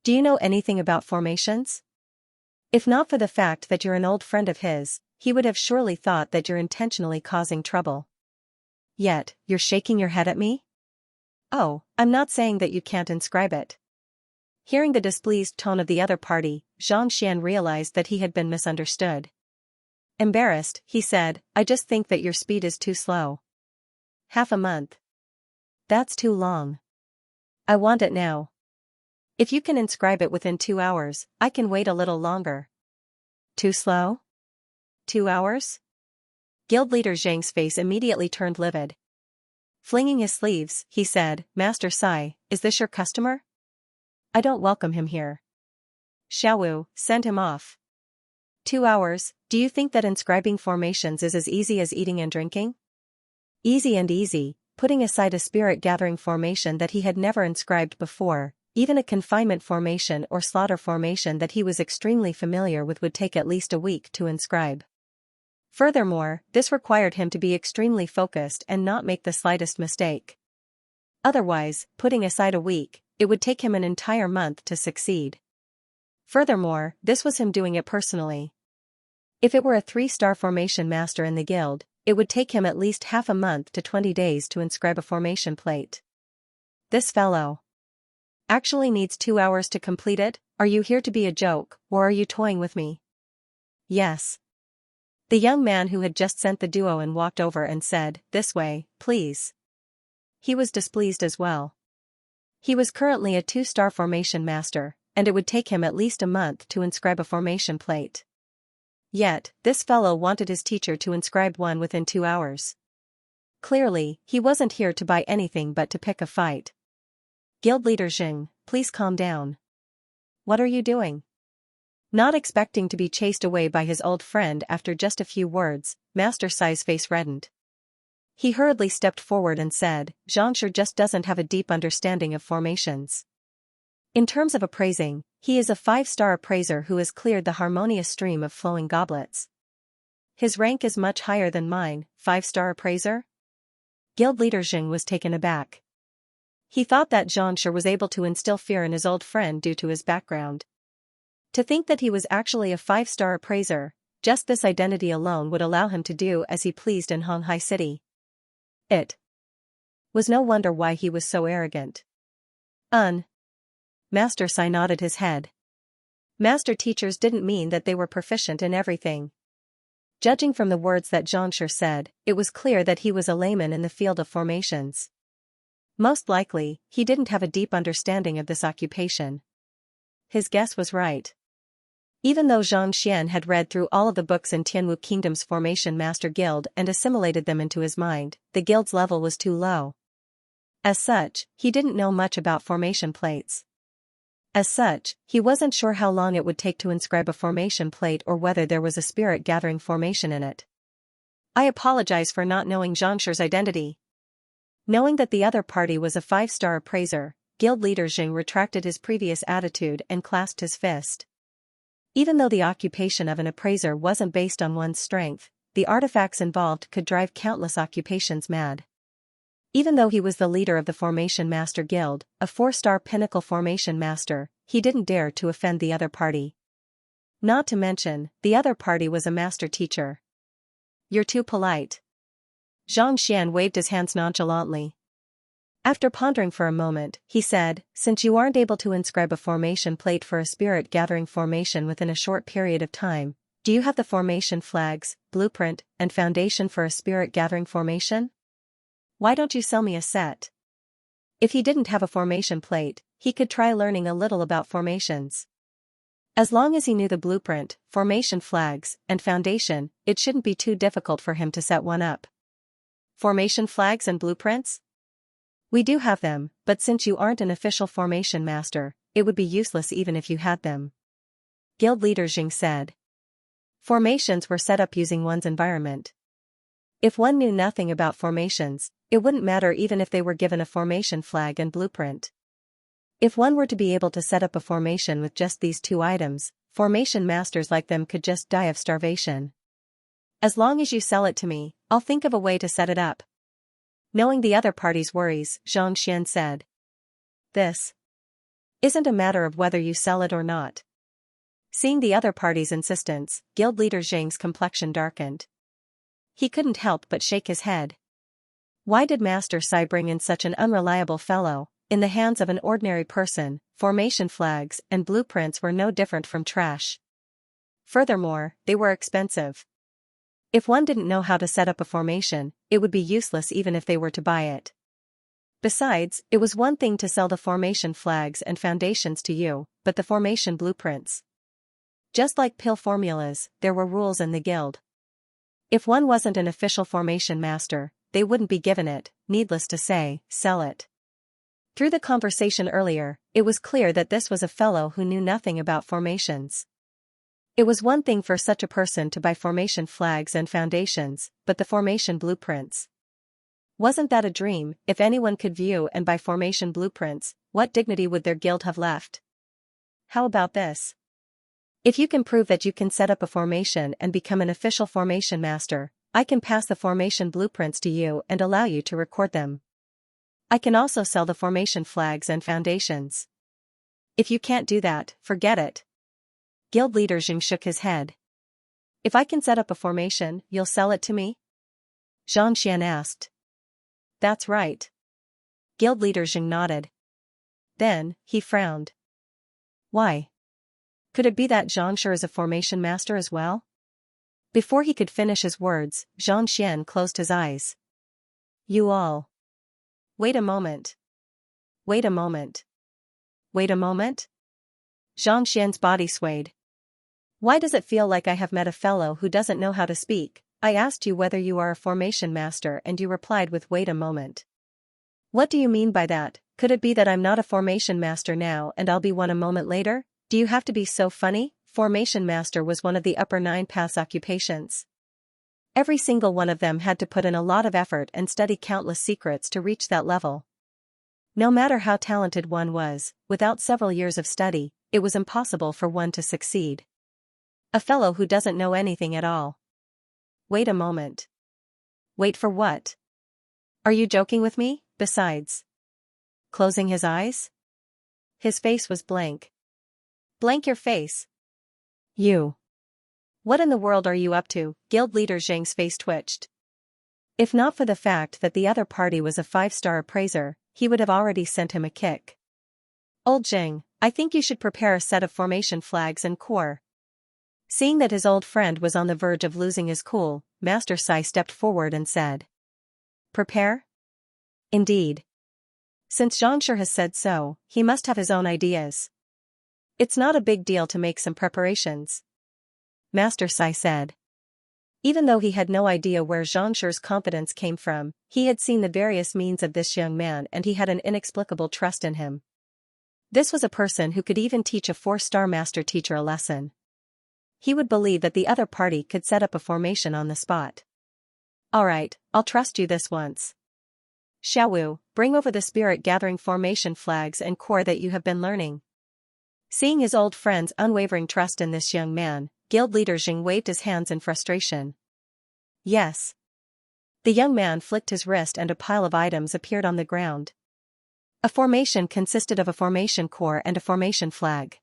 Speaker 1: Do you know anything about formations? If not for the fact that you're an old friend of his, he would have surely thought that you're intentionally causing trouble. Yet, you're shaking your head at me? Oh, I'm not saying that you can't inscribe it. Hearing the displeased tone of the other party, Xianxia realized that he had been misunderstood. Embarrassed, he said, I just think that your speed is too slow. Half a month. That's too long. I want it now. If you can inscribe it within 2 hours, I can wait a little longer. Too slow? 2 hours? Guild leader Zhang's face immediately turned livid. Flinging his sleeves, he said, Master Sai, is this your customer? I don't welcome him here. Xiaowu, send him off. 2 hours, do you think that inscribing formations is as easy as eating and drinking? Easy and easy, putting aside a spirit-gathering formation that he had never inscribed before, even a confinement formation or slaughter formation that he was extremely familiar with would take at least a week to inscribe. Furthermore, this required him to be extremely focused and not make the slightest mistake. Otherwise, putting aside a week, it would take him an entire month to succeed. Furthermore, this was him doing it personally. If it were a 3-star formation master in the guild, it would take him at least half a month to 20 days to inscribe a formation plate. This fellow actually needs 2 hours to complete it? Are you here to be a joke, or are you toying with me? Yes. The young man who had just sent the duo in walked over and said, This way, please. He was displeased as well. He was currently a 2-star formation master, and it would take him at least a month to inscribe a formation plate. Yet, this fellow wanted his teacher to inscribe one within 2 hours. Clearly, he wasn't here to buy anything but to pick a fight. Guild leader Jing, please calm down. What are you doing? Not expecting to be chased away by his old friend after just a few words, Master Sai's face reddened. He hurriedly stepped forward and said, Xianxia just doesn't have a deep understanding of formations. In terms of appraising, he is a 5-star appraiser who has cleared the harmonious stream of flowing goblets. His rank is much higher than mine, 5-star appraiser? Guild leader Jing was taken aback. He thought that Xianxia was able to instill fear in his old friend due to his background. To think that he was actually a 5-star appraiser, just this identity alone would allow him to do as he pleased in Honghai City. It was no wonder why he was so arrogant. Master Sai nodded his head. Master teachers didn't mean that they were proficient in everything. Judging from the words that Xianxia said, it was clear that he was a layman in the field of formations. Most likely, he didn't have a deep understanding of this occupation. his guess was right. Even though Xianxia had read through all of the books in Tianwu Kingdom's Formation Master Guild and assimilated them into his mind, the guild's level was too low. As such, he didn't know much about formation plates. As such, he wasn't sure how long it would take to inscribe a formation plate or whether there was a spirit-gathering formation in it. I apologize for not knowing Xianxia's identity. Knowing that the other party was a 5-star appraiser, guild leader Jing retracted his previous attitude and clasped his fist. Even though the occupation of an appraiser wasn't based on one's strength, the artifacts involved could drive countless occupations mad. Even though he was the leader of the Formation Master Guild, a 4-star pinnacle formation master, he didn't dare to offend the other party. Not to mention, the other party was a master teacher. You're too polite. Xianxia waved his hands nonchalantly. After pondering for a moment, he said, since you aren't able to inscribe a formation plate for a spirit-gathering formation within a short period of time, do you have the formation flags, blueprint, and foundation for a spirit-gathering formation? Why don't you sell me a set? If he didn't have a formation plate, he could try learning a little about formations. As long as he knew the blueprint, formation flags, and foundation, it shouldn't be too difficult for him to set one up. Formation flags and blueprints? We do have them, but since you aren't an official formation master, it would be useless even if you had them. Guild leader Jing said. Formations were set up using one's environment. If one knew nothing about formations, it wouldn't matter even if they were given a formation flag and blueprint. If one were to be able to set up a formation with just these 2 items, formation masters like them could just die of starvation. As long as you sell it to me, I'll think of a way to set it up. Knowing the other party's worries, Xianxia said. This isn't a matter of whether you sell it or not. Seeing the other party's insistence, guild leader Zhang's complexion darkened. He couldn't help but shake his head. Why did Master Sai bring in such an unreliable fellow? In the hands of an ordinary person, formation flags and blueprints were no different from trash. Furthermore, they were expensive. If one didn't know how to set up a formation, it would be useless even if they were to buy it. Besides, it was one thing to sell the formation flags and foundations to you, but the formation blueprints. Just like pill formulas, there were rules in the guild. If one wasn't an official formation master, they wouldn't be given it, needless to say, sell it. Through the conversation earlier, it was clear that this was a fellow who knew nothing about formations. It was one thing for such a person to buy formation flags and foundations, but the formation blueprints. Wasn't that a dream? If anyone could view and buy formation blueprints, what dignity would their guild have left? How about this? If you can prove that you can set up a formation and become an official formation master, I can pass the formation blueprints to you and allow you to record them. I can also sell the formation flags and foundations. If you can't do that, forget it. Guild leader Jing shook his head. If I can set up a formation, you'll sell it to me? Xianxia asked. That's right. Guild leader Jing nodded. Then, he frowned. Why? Could it be that Xianxia is a formation master as well? Before he could finish his words, Xianxia closed his eyes. You all. Wait a moment. Wait a moment. Wait a moment? Xianxia's body swayed. Why does it feel like I have met a fellow who doesn't know how to speak? I asked you whether you are a formation master and you replied with wait a moment. What do you mean by that? Could it be that I'm not a formation master now and I'll be one a moment later? Do you have to be so funny? Formation master was one of the upper 9 paths occupations. Every single one of them had to put in a lot of effort and study countless secrets to reach that level. No matter how talented one was, without several years of study, it was impossible for one to succeed. A fellow who doesn't know anything at all. Wait a moment. Wait for what? Are you joking with me? Besides. Closing his eyes? His face was blank. Blank your face. You. What in the world are you up to? Guild leader Zhang's face twitched. If not for the fact that the other party was a 5-star appraiser, he would have already sent him a kick. Old Zhang, I think you should prepare a set of formation flags and core. Seeing that his old friend was on the verge of losing his cool, Master Sai stepped forward and said. Prepare? Indeed. Since Xianxia has said so, he must have his own ideas. It's not a big deal to make some preparations, Master Sai said. Even though he had no idea where Xianxia's confidence came from, he had seen the various means of this young man and he had an inexplicable trust in him. This was a person who could even teach a 4-star master teacher a lesson. He would believe that the other party could set up a formation on the spot. Alright, I'll trust you this once. Xiaowu, bring over the spirit-gathering formation flags and core that you have been learning. Seeing his old friend's unwavering trust in this young man, guild leader Jing waved his hands in frustration. Yes. The young man flicked his wrist and a pile of items appeared on the ground. A formation consisted of a formation core and a formation flag.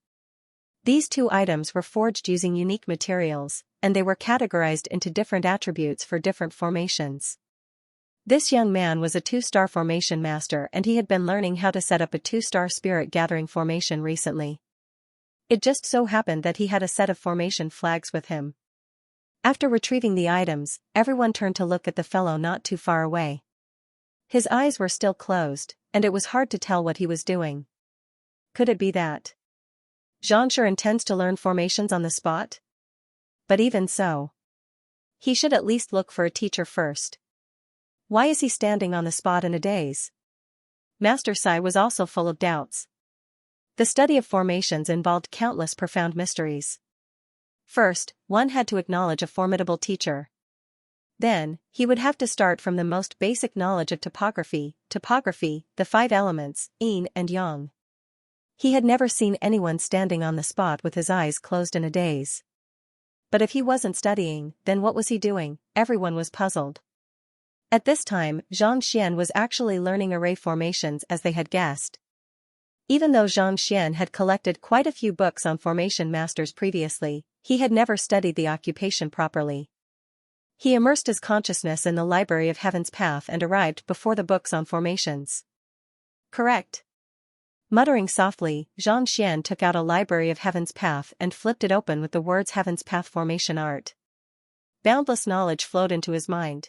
Speaker 1: These 2 items were forged using unique materials, and they were categorized into different attributes for different formations. This young man was a 2-star formation master and he had been learning how to set up a 2-star spirit-gathering formation recently. It just so happened that he had a set of formation flags with him. After retrieving the items, everyone turned to look at the fellow not too far away. His eyes were still closed, and it was hard to tell what he was doing. Could it be that Xianxia intends to learn formations on the spot? But even so, he should at least look for a teacher first. Why is he standing on the spot in a daze? Master Sai was also full of doubts. The study of formations involved countless profound mysteries. First, one had to acknowledge a formidable teacher. Then, he would have to start from the most basic knowledge of topography, the 5 elements, yin and yang. He had never seen anyone standing on the spot with his eyes closed in a daze. But if he wasn't studying, then what was he doing? Everyone was puzzled. At this time, Xianxia was actually learning array formations as they had guessed. Even though Xianxia had collected quite a few books on formation masters previously, he had never studied the occupation properly. He immersed his consciousness in the library of Heaven's Path and arrived before the books on formations. Correct. Muttering softly, Xianxia took out a library of Heaven's Path and flipped it open with the words Heaven's Path Formation Art. Boundless knowledge flowed into his mind.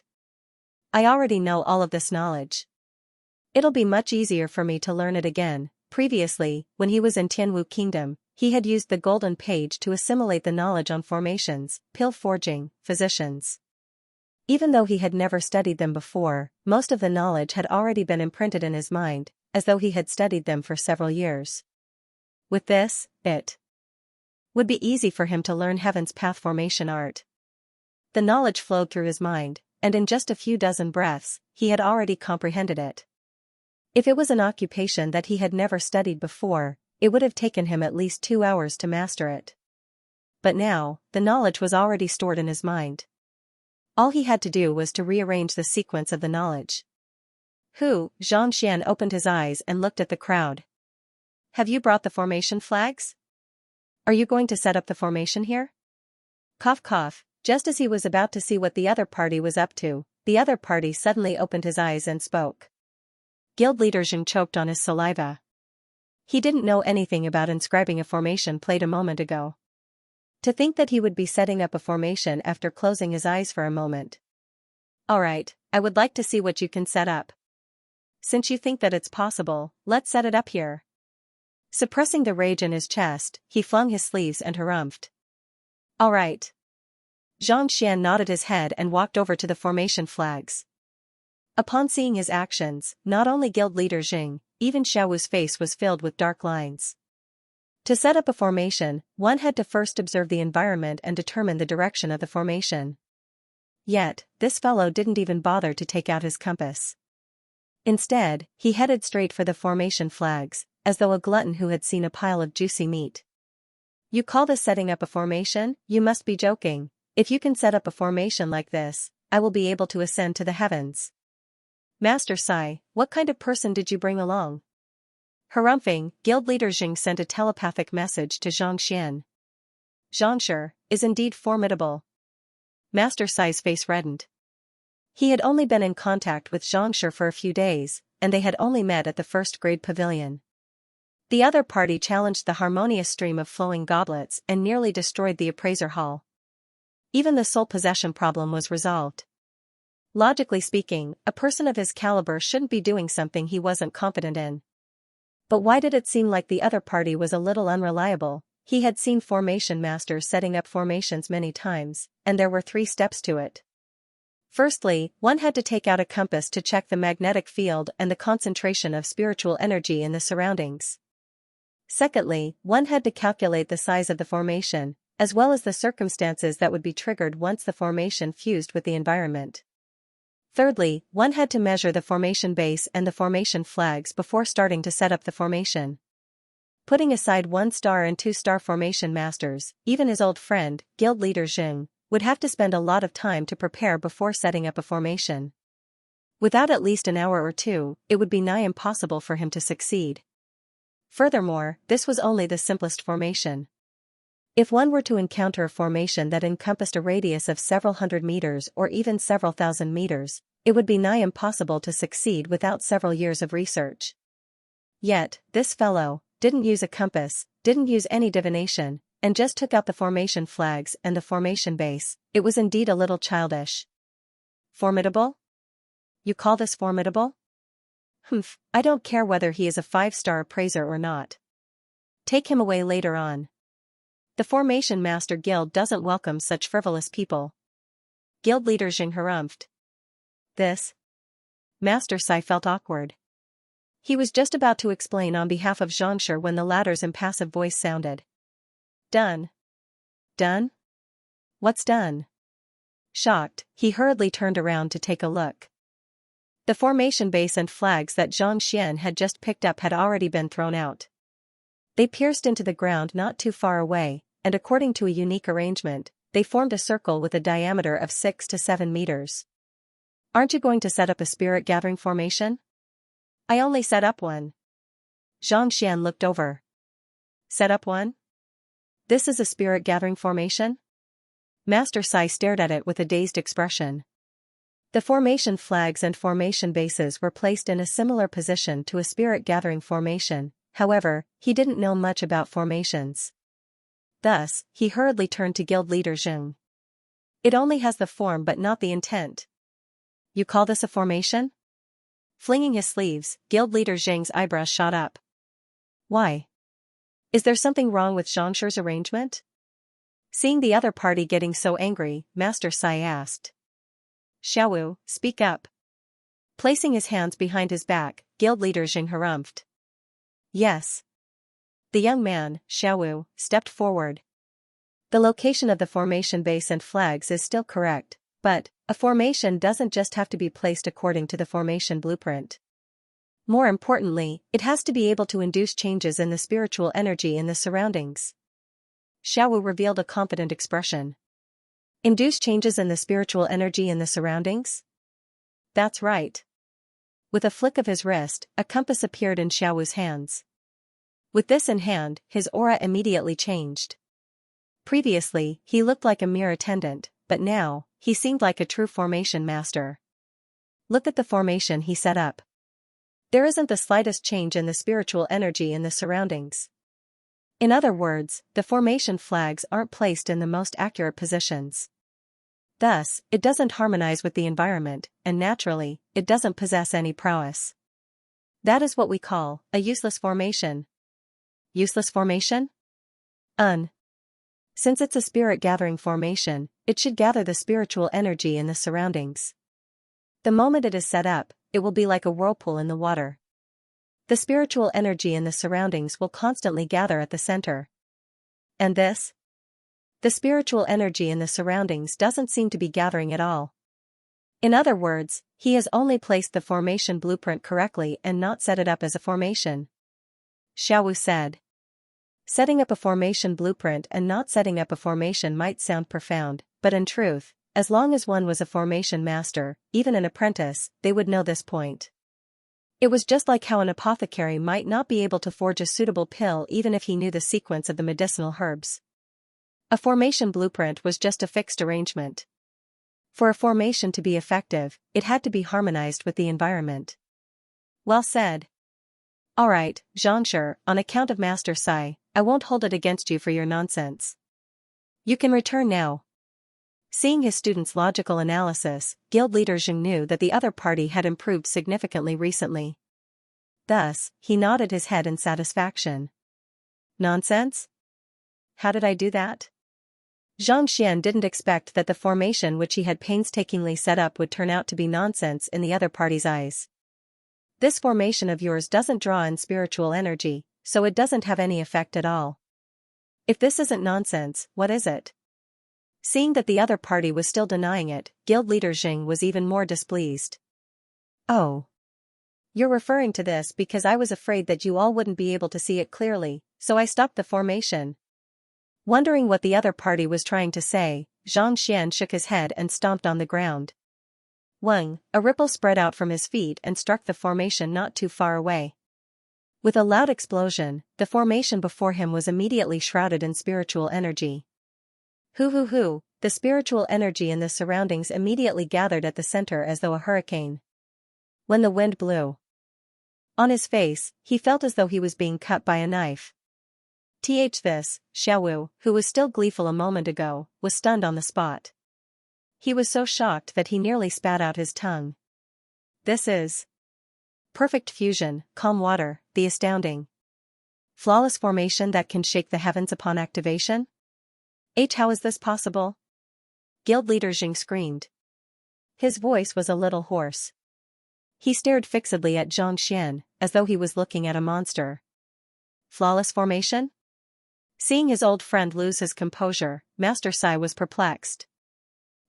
Speaker 1: I already know all of this knowledge. It'll be much easier for me to learn it again. Previously, when he was in Tianwu Kingdom, he had used the golden page to assimilate the knowledge on formations, pill forging, physicians. Even though he had never studied them before, most of the knowledge had already been imprinted in his mind, as though he had studied them for several years. With this, it would be easy for him to learn Heaven's Path Formation Art. The knowledge flowed through his mind, and in just a few dozen breaths, he had already comprehended it. If it was an occupation that he had never studied before, it would have taken him at least 2 hours to master it. But now, the knowledge was already stored in his mind. All he had to do was to rearrange the sequence of the knowledge. Xianxia opened his eyes and looked at the crowd. Have you brought the formation flags? Are you going to set up the formation here? Cough cough, just as he was about to see what the other party was up to, the other party suddenly opened his eyes and spoke. Guild leader Jing choked on his saliva. He didn't know anything about inscribing a formation played a moment ago. To think that he would be setting up a formation after closing his eyes for a moment. Alright, I would like to see what you can set up. Since you think that it's possible, let's set it up here. Suppressing the rage in his chest, he flung his sleeves and harumphed. Alright. Xianxia nodded his head and walked over to the formation flags. Upon seeing his actions, not only guild leader Jing, even Xiaowu's face was filled with dark lines. To set up a formation, one had to first observe the environment and determine the direction of the formation. Yet, this fellow didn't even bother to take out his compass. Instead, he headed straight for the formation flags, as though a glutton who had seen a pile of juicy meat. You call this setting up a formation? You must be joking. If you can set up a formation like this, I will be able to ascend to the heavens. Master Sai, what kind of person did you bring along? Harumphing, guild leader Jing sent a telepathic message to Xianxia. Xianxia is indeed formidable. Master Sai's face reddened. He had only been in contact with Xianxia for a few days, and they had only met at the first-grade pavilion. The other party challenged the harmonious stream of flowing goblets and nearly destroyed the appraiser hall. Even the soul possession problem was resolved. Logically speaking, a person of his caliber shouldn't be doing something he wasn't confident in. But why did it seem like the other party was a little unreliable? He had seen formation masters setting up formations many times, and there were 3 steps to it. Firstly, one had to take out a compass to check the magnetic field and the concentration of spiritual energy in the surroundings. Secondly, one had to calculate the size of the formation, as well as the circumstances that would be triggered once the formation fused with the environment. Thirdly, one had to measure the formation base and the formation flags before starting to set up the formation. Putting aside 1-star and 2-star formation masters, even his old friend, guild leader Zheng, would have to spend a lot of time to prepare before setting up a formation. Without at least an hour or 2, it would be nigh impossible for him to succeed. Furthermore, this was only the simplest formation. If one were to encounter a formation that encompassed a radius of several hundred meters or even several thousand meters, it would be nigh impossible to succeed without several years of research. Yet, this fellow didn't use a compass, didn't use any divination, and just took out the formation flags and the formation base. It was indeed a little childish. Formidable? You call this formidable? Humph, I don't care whether he is a 5-star appraiser or not. Take him away later on. The Formation Master Guild doesn't welcome such frivolous people. Guild leader Zheng harumphed. This? Master Sai felt awkward. He was just about to explain on behalf of Xianxia when the latter's impassive voice sounded. Done. Done? What's done? Shocked, he hurriedly turned around to take a look. The formation base and flags that Xianxia had just picked up had already been thrown out. They pierced into the ground not too far away, and according to a unique arrangement, they formed a circle with a diameter of 6 to 7 meters. Aren't you going to set up a spirit-gathering formation? I only set up one. Xianxia looked over. Set up one? This is a spirit-gathering formation? Master Sai stared at it with a dazed expression. The formation flags and formation bases were placed in a similar position to a spirit-gathering formation. However, he didn't know much about formations. Thus, he hurriedly turned to guild leader Zheng. It only has the form but not the intent. You call this a formation? Flinging his sleeves, guild leader Zheng's eyebrows shot up. Why? Is there something wrong with Xianxia's arrangement? Seeing the other party getting so angry, Master Sai asked. Xiaowu, speak up. Placing his hands behind his back, guild leader Zheng harumphed. Yes. The young man, Xiaowu, stepped forward. The location of the formation base and flags is still correct, but a formation doesn't just have to be placed according to the formation blueprint. More importantly, it has to be able to induce changes in the spiritual energy in the surroundings. Xiaowu revealed a confident expression. Induce changes in the spiritual energy in the surroundings? That's right. With a flick of his wrist, a compass appeared in Xiaowu's hands. With this in hand, his aura immediately changed. Previously, he looked like a mere attendant, but now, he seemed like a true formation master. Look at the formation he set up. There isn't the slightest change in the spiritual energy in the surroundings. In other words, the formation flags aren't placed in the most accurate positions. Thus, it doesn't harmonize with the environment, and naturally, it doesn't possess any prowess. That is what we call a useless formation. Useless formation? Since it's a spirit-gathering formation, it should gather the spiritual energy in the surroundings. The moment it is set up, it will be like a whirlpool in the water. The spiritual energy in the surroundings will constantly gather at the center. And this? The spiritual energy in the surroundings doesn't seem to be gathering at all. In other words, he has only placed the formation blueprint correctly and not set it up as a formation. Xiaowu said. Setting up a formation blueprint and not setting up a formation might sound profound, but in truth, as long as one was a formation master, even an apprentice, they would know this point. It was just like how an apothecary might not be able to forge a suitable pill even if he knew the sequence of the medicinal herbs. A formation blueprint was just a fixed arrangement. For a formation to be effective, it had to be harmonized with the environment. Well said. Alright, Xianxia, on account of Master Sai, I won't hold it against you for your nonsense. You can return now. Seeing his student's logical analysis, guild leader Zheng knew that the other party had improved significantly recently. Thus, he nodded his head in satisfaction. Nonsense? How did I do that? Xianxia didn't expect that the formation which he had painstakingly set up would turn out to be nonsense in the other party's eyes. This formation of yours doesn't draw in spiritual energy, so it doesn't have any effect at all. If this isn't nonsense, what is it? Seeing that the other party was still denying it, guild leader Xing was even more displeased. Oh. You're referring to this because I was afraid that you all wouldn't be able to see it clearly, so I stopped the formation. Wondering what the other party was trying to say, Xianxia shook his head and stomped on the ground. Wang, a ripple spread out from his feet and struck the formation not too far away. With a loud explosion, the formation before him was immediately shrouded in spiritual energy. Hoo, the spiritual energy in the surroundings immediately gathered at the center as though a hurricane. When the wind blew on his face, he felt as though he was being cut by a knife. This, Xiaowu, who was still gleeful a moment ago, was stunned on the spot. He was so shocked that he nearly spat out his tongue. This is perfect fusion, calm water, the astounding, flawless formation that can shake the heavens upon activation? How is this possible? Guild leader Xing screamed. His voice was a little hoarse. He stared fixedly at Xianxia, as though he was looking at a monster. Flawless formation? Seeing his old friend lose his composure, Master Sai was perplexed.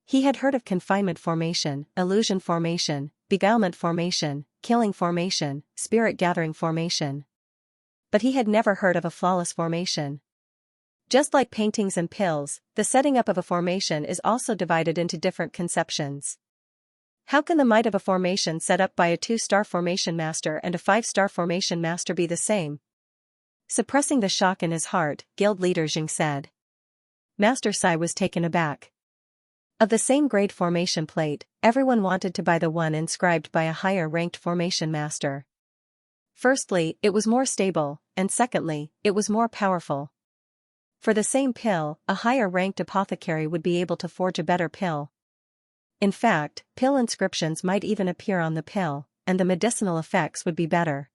Speaker 1: He had heard of confinement formation, illusion formation, beguilement formation, killing formation, spirit gathering formation. But he had never heard of a flawless formation. Just like paintings and pills, the setting up of a formation is also divided into different conceptions. How can the might of a formation set up by a 2-star formation master and a 5-star formation master be the same? Suppressing the shock in his heart, guild leader Xing said. Master Sai was taken aback. Of the same grade formation plate, everyone wanted to buy the one inscribed by a higher-ranked formation master. Firstly, it was more stable, and secondly, it was more powerful. For the same pill, a higher-ranked apothecary would be able to forge a better pill. In fact, pill inscriptions might even appear on the pill, and the medicinal effects would be better.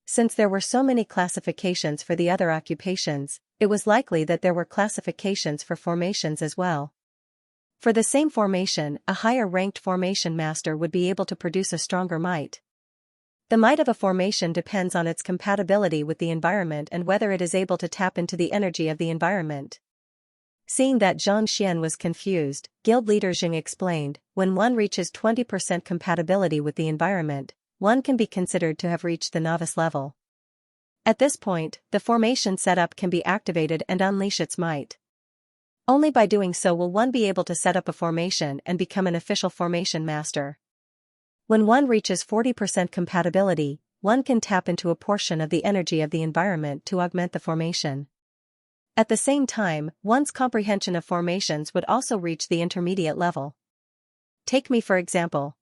Speaker 1: Since there were so many classifications for the other occupations, it was likely that there were classifications for formations as well. For the same formation, a higher-ranked formation master would be able to produce a stronger might. The might of a formation depends on its compatibility with the environment and whether it is able to tap into the energy of the environment. Seeing that Xianxia was confused, guild leader Xing explained, when one reaches 20% compatibility with the environment, one can be considered to have reached the novice level. At this point, the formation setup can be activated and unleash its might. Only by doing so will one be able to set up a formation and become an official formation master. When one reaches 40% compatibility, one can tap into a portion of the energy of the environment to augment the formation. At the same time, one's comprehension of formations would also reach the intermediate level. Take me for example.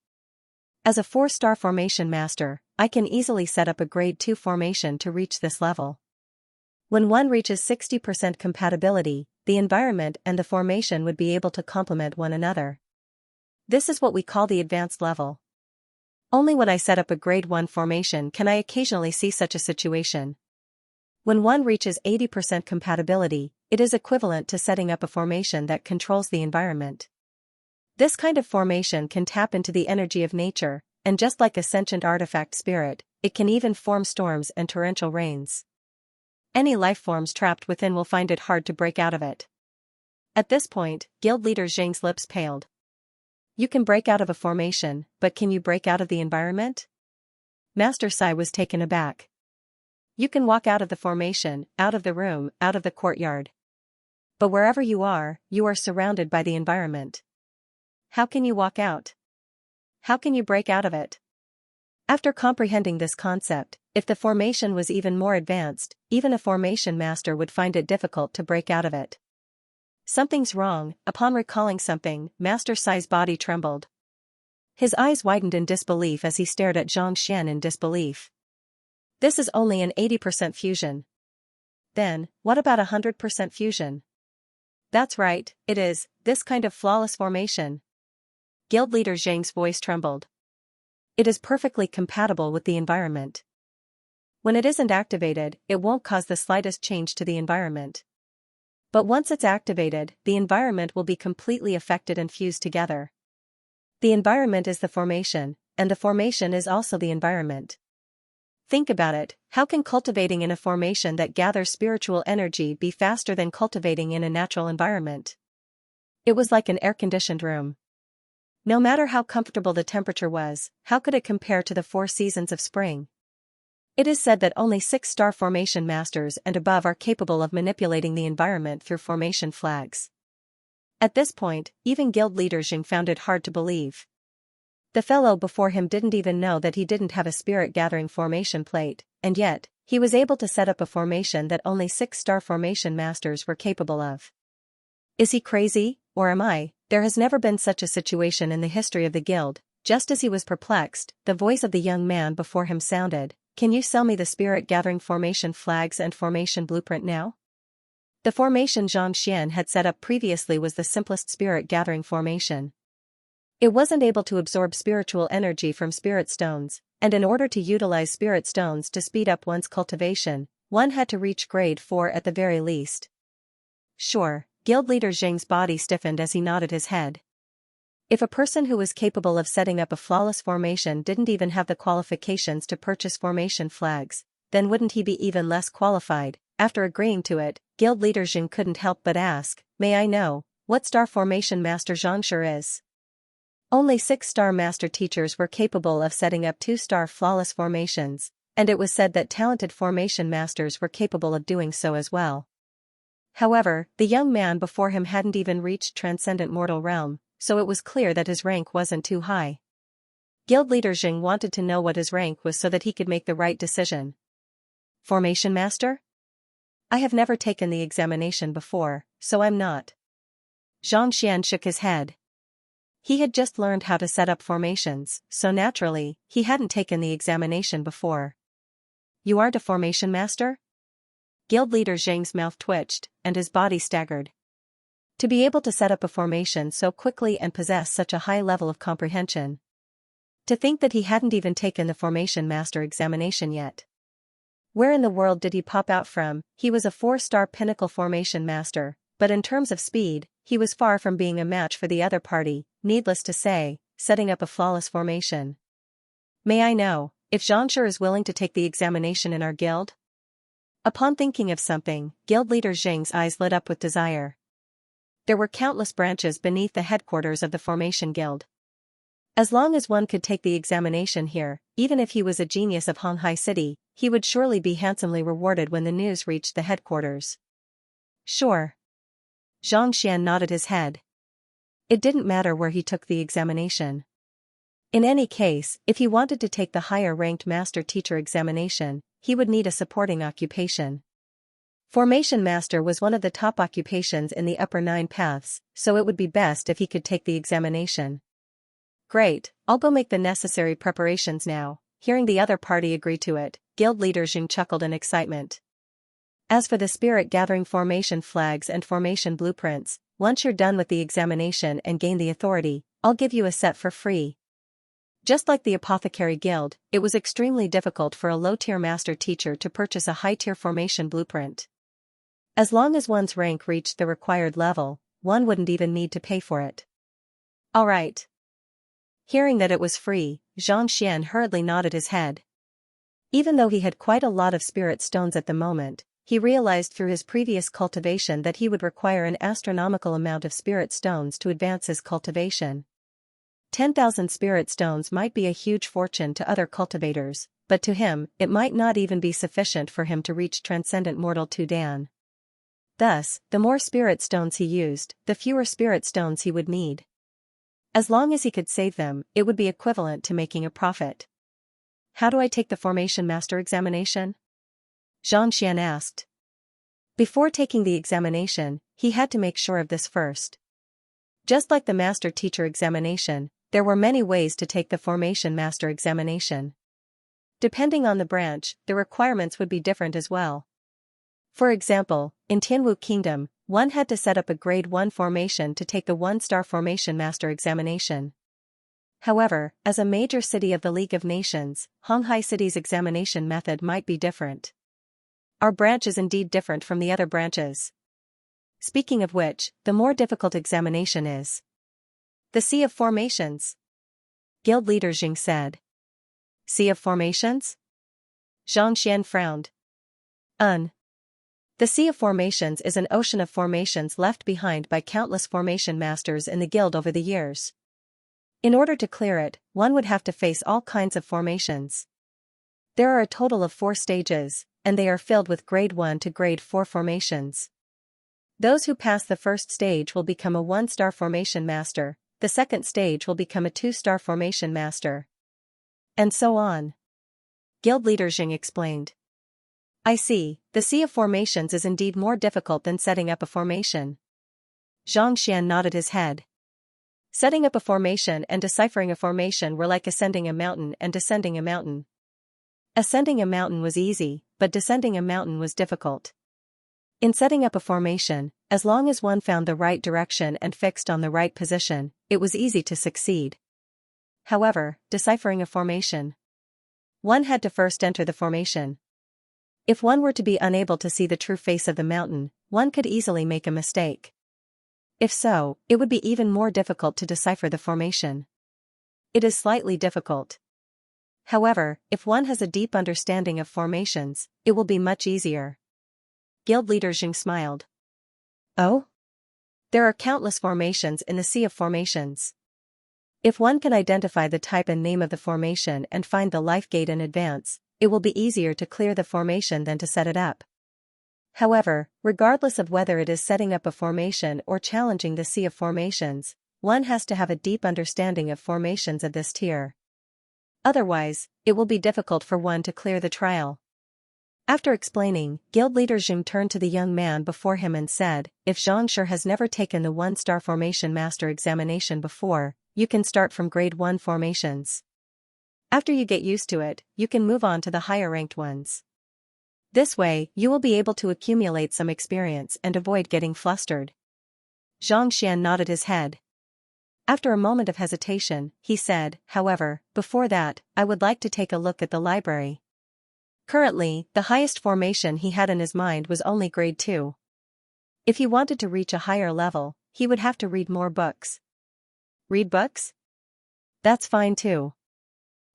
Speaker 1: As a 4-star formation master, I can easily set up a grade 2 formation to reach this level. When one reaches 60% compatibility, the environment and the formation would be able to complement one another. This is what we call the advanced level. Only when I set up a grade 1 formation can I occasionally see such a situation. When one reaches 80% compatibility, it is equivalent to setting up a formation that controls the environment. This kind of formation can tap into the energy of nature, and just like a sentient artifact spirit, it can even form storms and torrential rains. Any life forms trapped within will find it hard to break out of it. At this point, guild leader Zhang's lips paled. You can break out of a formation, but can you break out of the environment? Master Sai was taken aback. You can walk out of the formation, out of the room, out of the courtyard. But wherever you are surrounded by the environment. How can you walk out? How can you break out of it? After comprehending this concept, if the formation was even more advanced, even a formation master would find it difficult to break out of it. Something's wrong. Upon recalling something, Master Sai's body trembled. His eyes widened in disbelief as he stared at Xianxia in disbelief. This is only an 80% fusion. Then, what about 100% fusion? That's right, it is, this kind of flawless formation. Guild leader Zhang's voice trembled. It is perfectly compatible with the environment. When it isn't activated, it won't cause the slightest change to the environment. But once it's activated, the environment will be completely affected and fused together. The environment is the formation, and the formation is also the environment. Think about it, how can cultivating in a formation that gathers spiritual energy be faster than cultivating in a natural environment? It was like an air-conditioned room. No matter how comfortable the temperature was, how could it compare to the 4 seasons of spring? It is said that only 6-star formation masters and above are capable of manipulating the environment through formation flags. At this point, even guild leader Xiang found it hard to believe. The fellow before him didn't even know that he didn't have a spirit-gathering formation plate, and yet, he was able to set up a formation that only 6-star formation masters were capable of. Is he crazy, or am I? There has never been such a situation in the history of the guild. Just as he was perplexed, the voice of the young man before him sounded, "Can you sell me the spirit-gathering formation flags and formation blueprint now?" The formation Xianxia had set up previously was the simplest spirit-gathering formation. It wasn't able to absorb spiritual energy from spirit stones, and in order to utilize spirit stones to speed up one's cultivation, one had to reach grade 4 at the very least. Sure, guild leader Zheng's body stiffened as he nodded his head. If a person who was capable of setting up a flawless formation didn't even have the qualifications to purchase formation flags, then wouldn't he be even less qualified? After agreeing to it, guild leader Zheng couldn't help but ask, "May I know what star formation master Xianxia is?" Only 6-star master teachers were capable of setting up 2-star flawless formations, and it was said that talented formation masters were capable of doing so as well. However, the young man before him hadn't even reached transcendent mortal realm, so it was clear that his rank wasn't too high. Guild leader Zheng wanted to know what his rank was so that he could make the right decision. Formation master? I have never taken the examination before, so I'm not. Xianxia shook his head. He had just learned how to set up formations, so naturally, he hadn't taken the examination before. You aren't a formation master? Guild leader Zheng's mouth twitched, and his body staggered. To be able to set up a formation so quickly and possess such a high level of comprehension. To think that he hadn't even taken the formation master examination yet. Where in the world did he pop out from? He was a 4-star pinnacle formation master, but in terms of speed, he was far from being a match for the other party, needless to say, setting up a flawless formation. May I know if Xianxia is willing to take the examination in our guild? Upon thinking of something, guild leader Zheng's eyes lit up with desire. There were countless branches beneath the headquarters of the Formation Guild. As long as one could take the examination here, even if he was a genius of Honghai City, he would surely be handsomely rewarded when the news reached the headquarters. Sure. Xianxia nodded his head. It didn't matter where he took the examination. In any case, if he wanted to take the higher-ranked master teacher examination, he would need a supporting occupation. Formation master was one of the top occupations in the upper 9 paths, so it would be best if he could take the examination. Great, I'll go make the necessary preparations now. Hearing the other party agree to it, guild leader Xing chuckled in excitement. As for the spirit-gathering formation flags and formation blueprints, once you're done with the examination and gain the authority, I'll give you a set for free. Just like the Apothecary Guild, it was extremely difficult for a low-tier master teacher to purchase a high-tier formation blueprint. As long as one's rank reached the required level, one wouldn't even need to pay for it. All right. Hearing that it was free, Xianxia hurriedly nodded his head. Even though he had quite a lot of spirit stones at the moment, he realized through his previous cultivation that he would require an astronomical amount of spirit stones to advance his cultivation. 10,000 spirit stones might be a huge fortune to other cultivators, but to him, it might not even be sufficient for him to reach Transcendent Mortal 2 Dan. Thus, the more spirit stones he used, the fewer spirit stones he would need. As long as he could save them, it would be equivalent to making a profit. How do I take the Formation Master examination? Xianxia asked. Before taking the examination, he had to make sure of this first. Just like the Master Teacher examination, there were many ways to take the Formation Master examination. Depending on the branch, the requirements would be different as well. For example, in Tianwu Kingdom, one had to set up a Grade 1 formation to take the 1-star Formation Master examination. However, as a major city of the League of Nations, Honghai City's examination method might be different. Our branch is indeed different from the other branches. Speaking of which, the more difficult examination is the Sea of Formations. Guild leader Xing said. Sea of Formations? Xianxia frowned. The Sea of Formations is an ocean of formations left behind by countless formation masters in the guild over the years. In order to clear it, one would have to face all kinds of formations. There are a total of 4 stages, and they are filled with grade 1 to grade 4 formations. Those who pass the first stage will become a 1-star formation master, the second stage will become a 2-star formation master. And so on. Guild leader Xing explained. I see, the Sea of Formations is indeed more difficult than setting up a formation. Xianxia nodded his head. Setting up a formation and deciphering a formation were like ascending a mountain and descending a mountain. Ascending a mountain was easy, but descending a mountain was difficult. In setting up a formation, as long as one found the right direction and fixed on the right position, it was easy to succeed. However, deciphering a formation, one had to first enter the formation. If one were to be unable to see the true face of the mountain, one could easily make a mistake. If so, it would be even more difficult to decipher the formation. It is slightly difficult. However, if one has a deep understanding of formations, it will be much easier. Guild leader Xing smiled. Oh? There are countless formations in the Sea of Formations. If one can identify the type and name of the formation and find the life gate in advance, it will be easier to clear the formation than to set it up. However, regardless of whether it is setting up a formation or challenging the Sea of Formations, one has to have a deep understanding of formations of this tier. Otherwise, it will be difficult for one to clear the trial. After explaining, guild leader Xing turned to the young man before him and said, if Xianxia has never taken the 1-star formation master examination before, you can start from grade 1 formations. After you get used to it, you can move on to the higher ranked ones. This way, you will be able to accumulate some experience and avoid getting flustered. Xianxia nodded his head. After a moment of hesitation, he said, however, before that, I would like to take a look at the library. Currently, the highest formation he had in his mind was only grade 2. If he wanted to reach a higher level, he would have to read more books. Read books? That's fine too.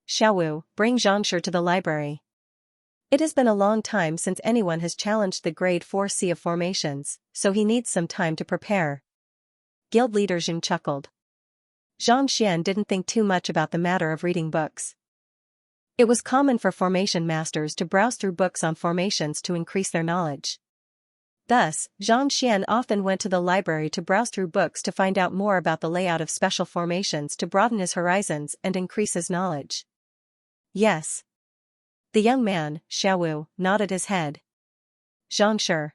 Speaker 1: Xiaowu, bring Xianxia to the library. It has been a long time since anyone has challenged the grade 4 Sea of Formations, so he needs some time to prepare. Guild leader Xing chuckled. Xianxia didn't think too much about the matter of reading books. It was common for formation masters to browse through books on formations to increase their knowledge. Thus, Xianxia often went to the library to browse through books to find out more about the layout of special formations to broaden his horizons and increase his knowledge. Yes. The young man, Xiaowu, nodded his head. Xianxia.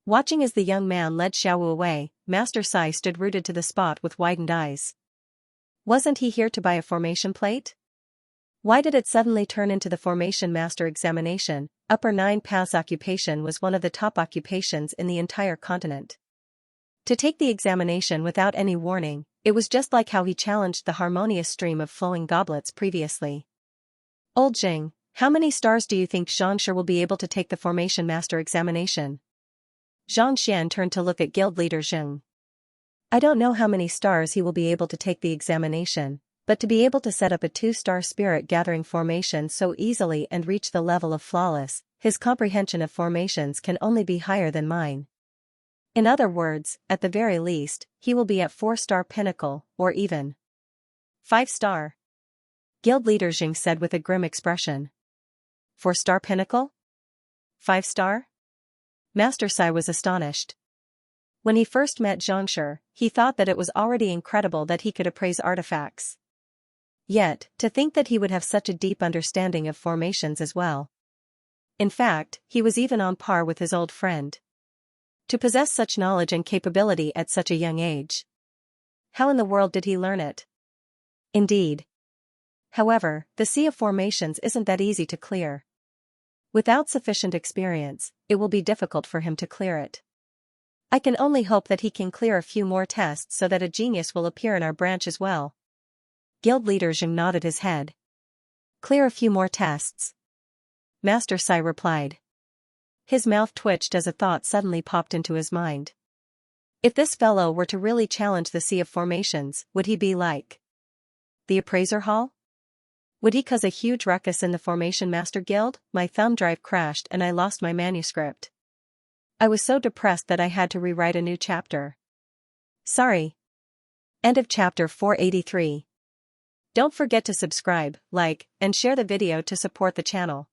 Speaker 1: Watching as the young man led Xiaowu away, Master Sai stood rooted to the spot with widened eyes. Wasn't he here to buy a formation plate? Why did it suddenly turn into the formation master examination? Upper 9 Paths occupation was one of the top occupations in the entire continent. To take the examination without any warning, it was just like how he challenged the harmonious stream of flowing goblets previously. Old Jing, how many stars do you think Xianxia will be able to take the formation master examination? Xianxia turned to look at guild leader Xing. I don't know how many stars he will be able to take the examination, but to be able to set up a 2-star spirit gathering formation so easily and reach the level of flawless, his comprehension of formations can only be higher than mine. In other words, at the very least, he will be at 4-star pinnacle, or even 5-star. Guild leader Xing said with a grim expression. 4-star pinnacle? 5-star? Master Sai was astonished. When he first met Xianxia, he thought that it was already incredible that he could appraise artifacts. Yet, to think that he would have such a deep understanding of formations as well. In fact, he was even on par with his old friend. To possess such knowledge and capability at such a young age. How in the world did he learn it? Indeed. However, the Sea of Formations isn't that easy to clear. Without sufficient experience, it will be difficult for him to clear it. I can only hope that he can clear a few more tests so that a genius will appear in our branch as well. Guild leader Zhang nodded his head. Clear a few more tests. Master Sai replied. His mouth twitched as a thought suddenly popped into his mind. If this fellow were to really challenge the Sea of Formations, would he be like the Appraiser Hall? Would he cause a huge ruckus in the Formation Master Guild? My thumb drive crashed and I lost my manuscript. I was so depressed that I had to rewrite a new chapter. Sorry. End of chapter 483. Don't forget to subscribe, like, and share the video to support the channel.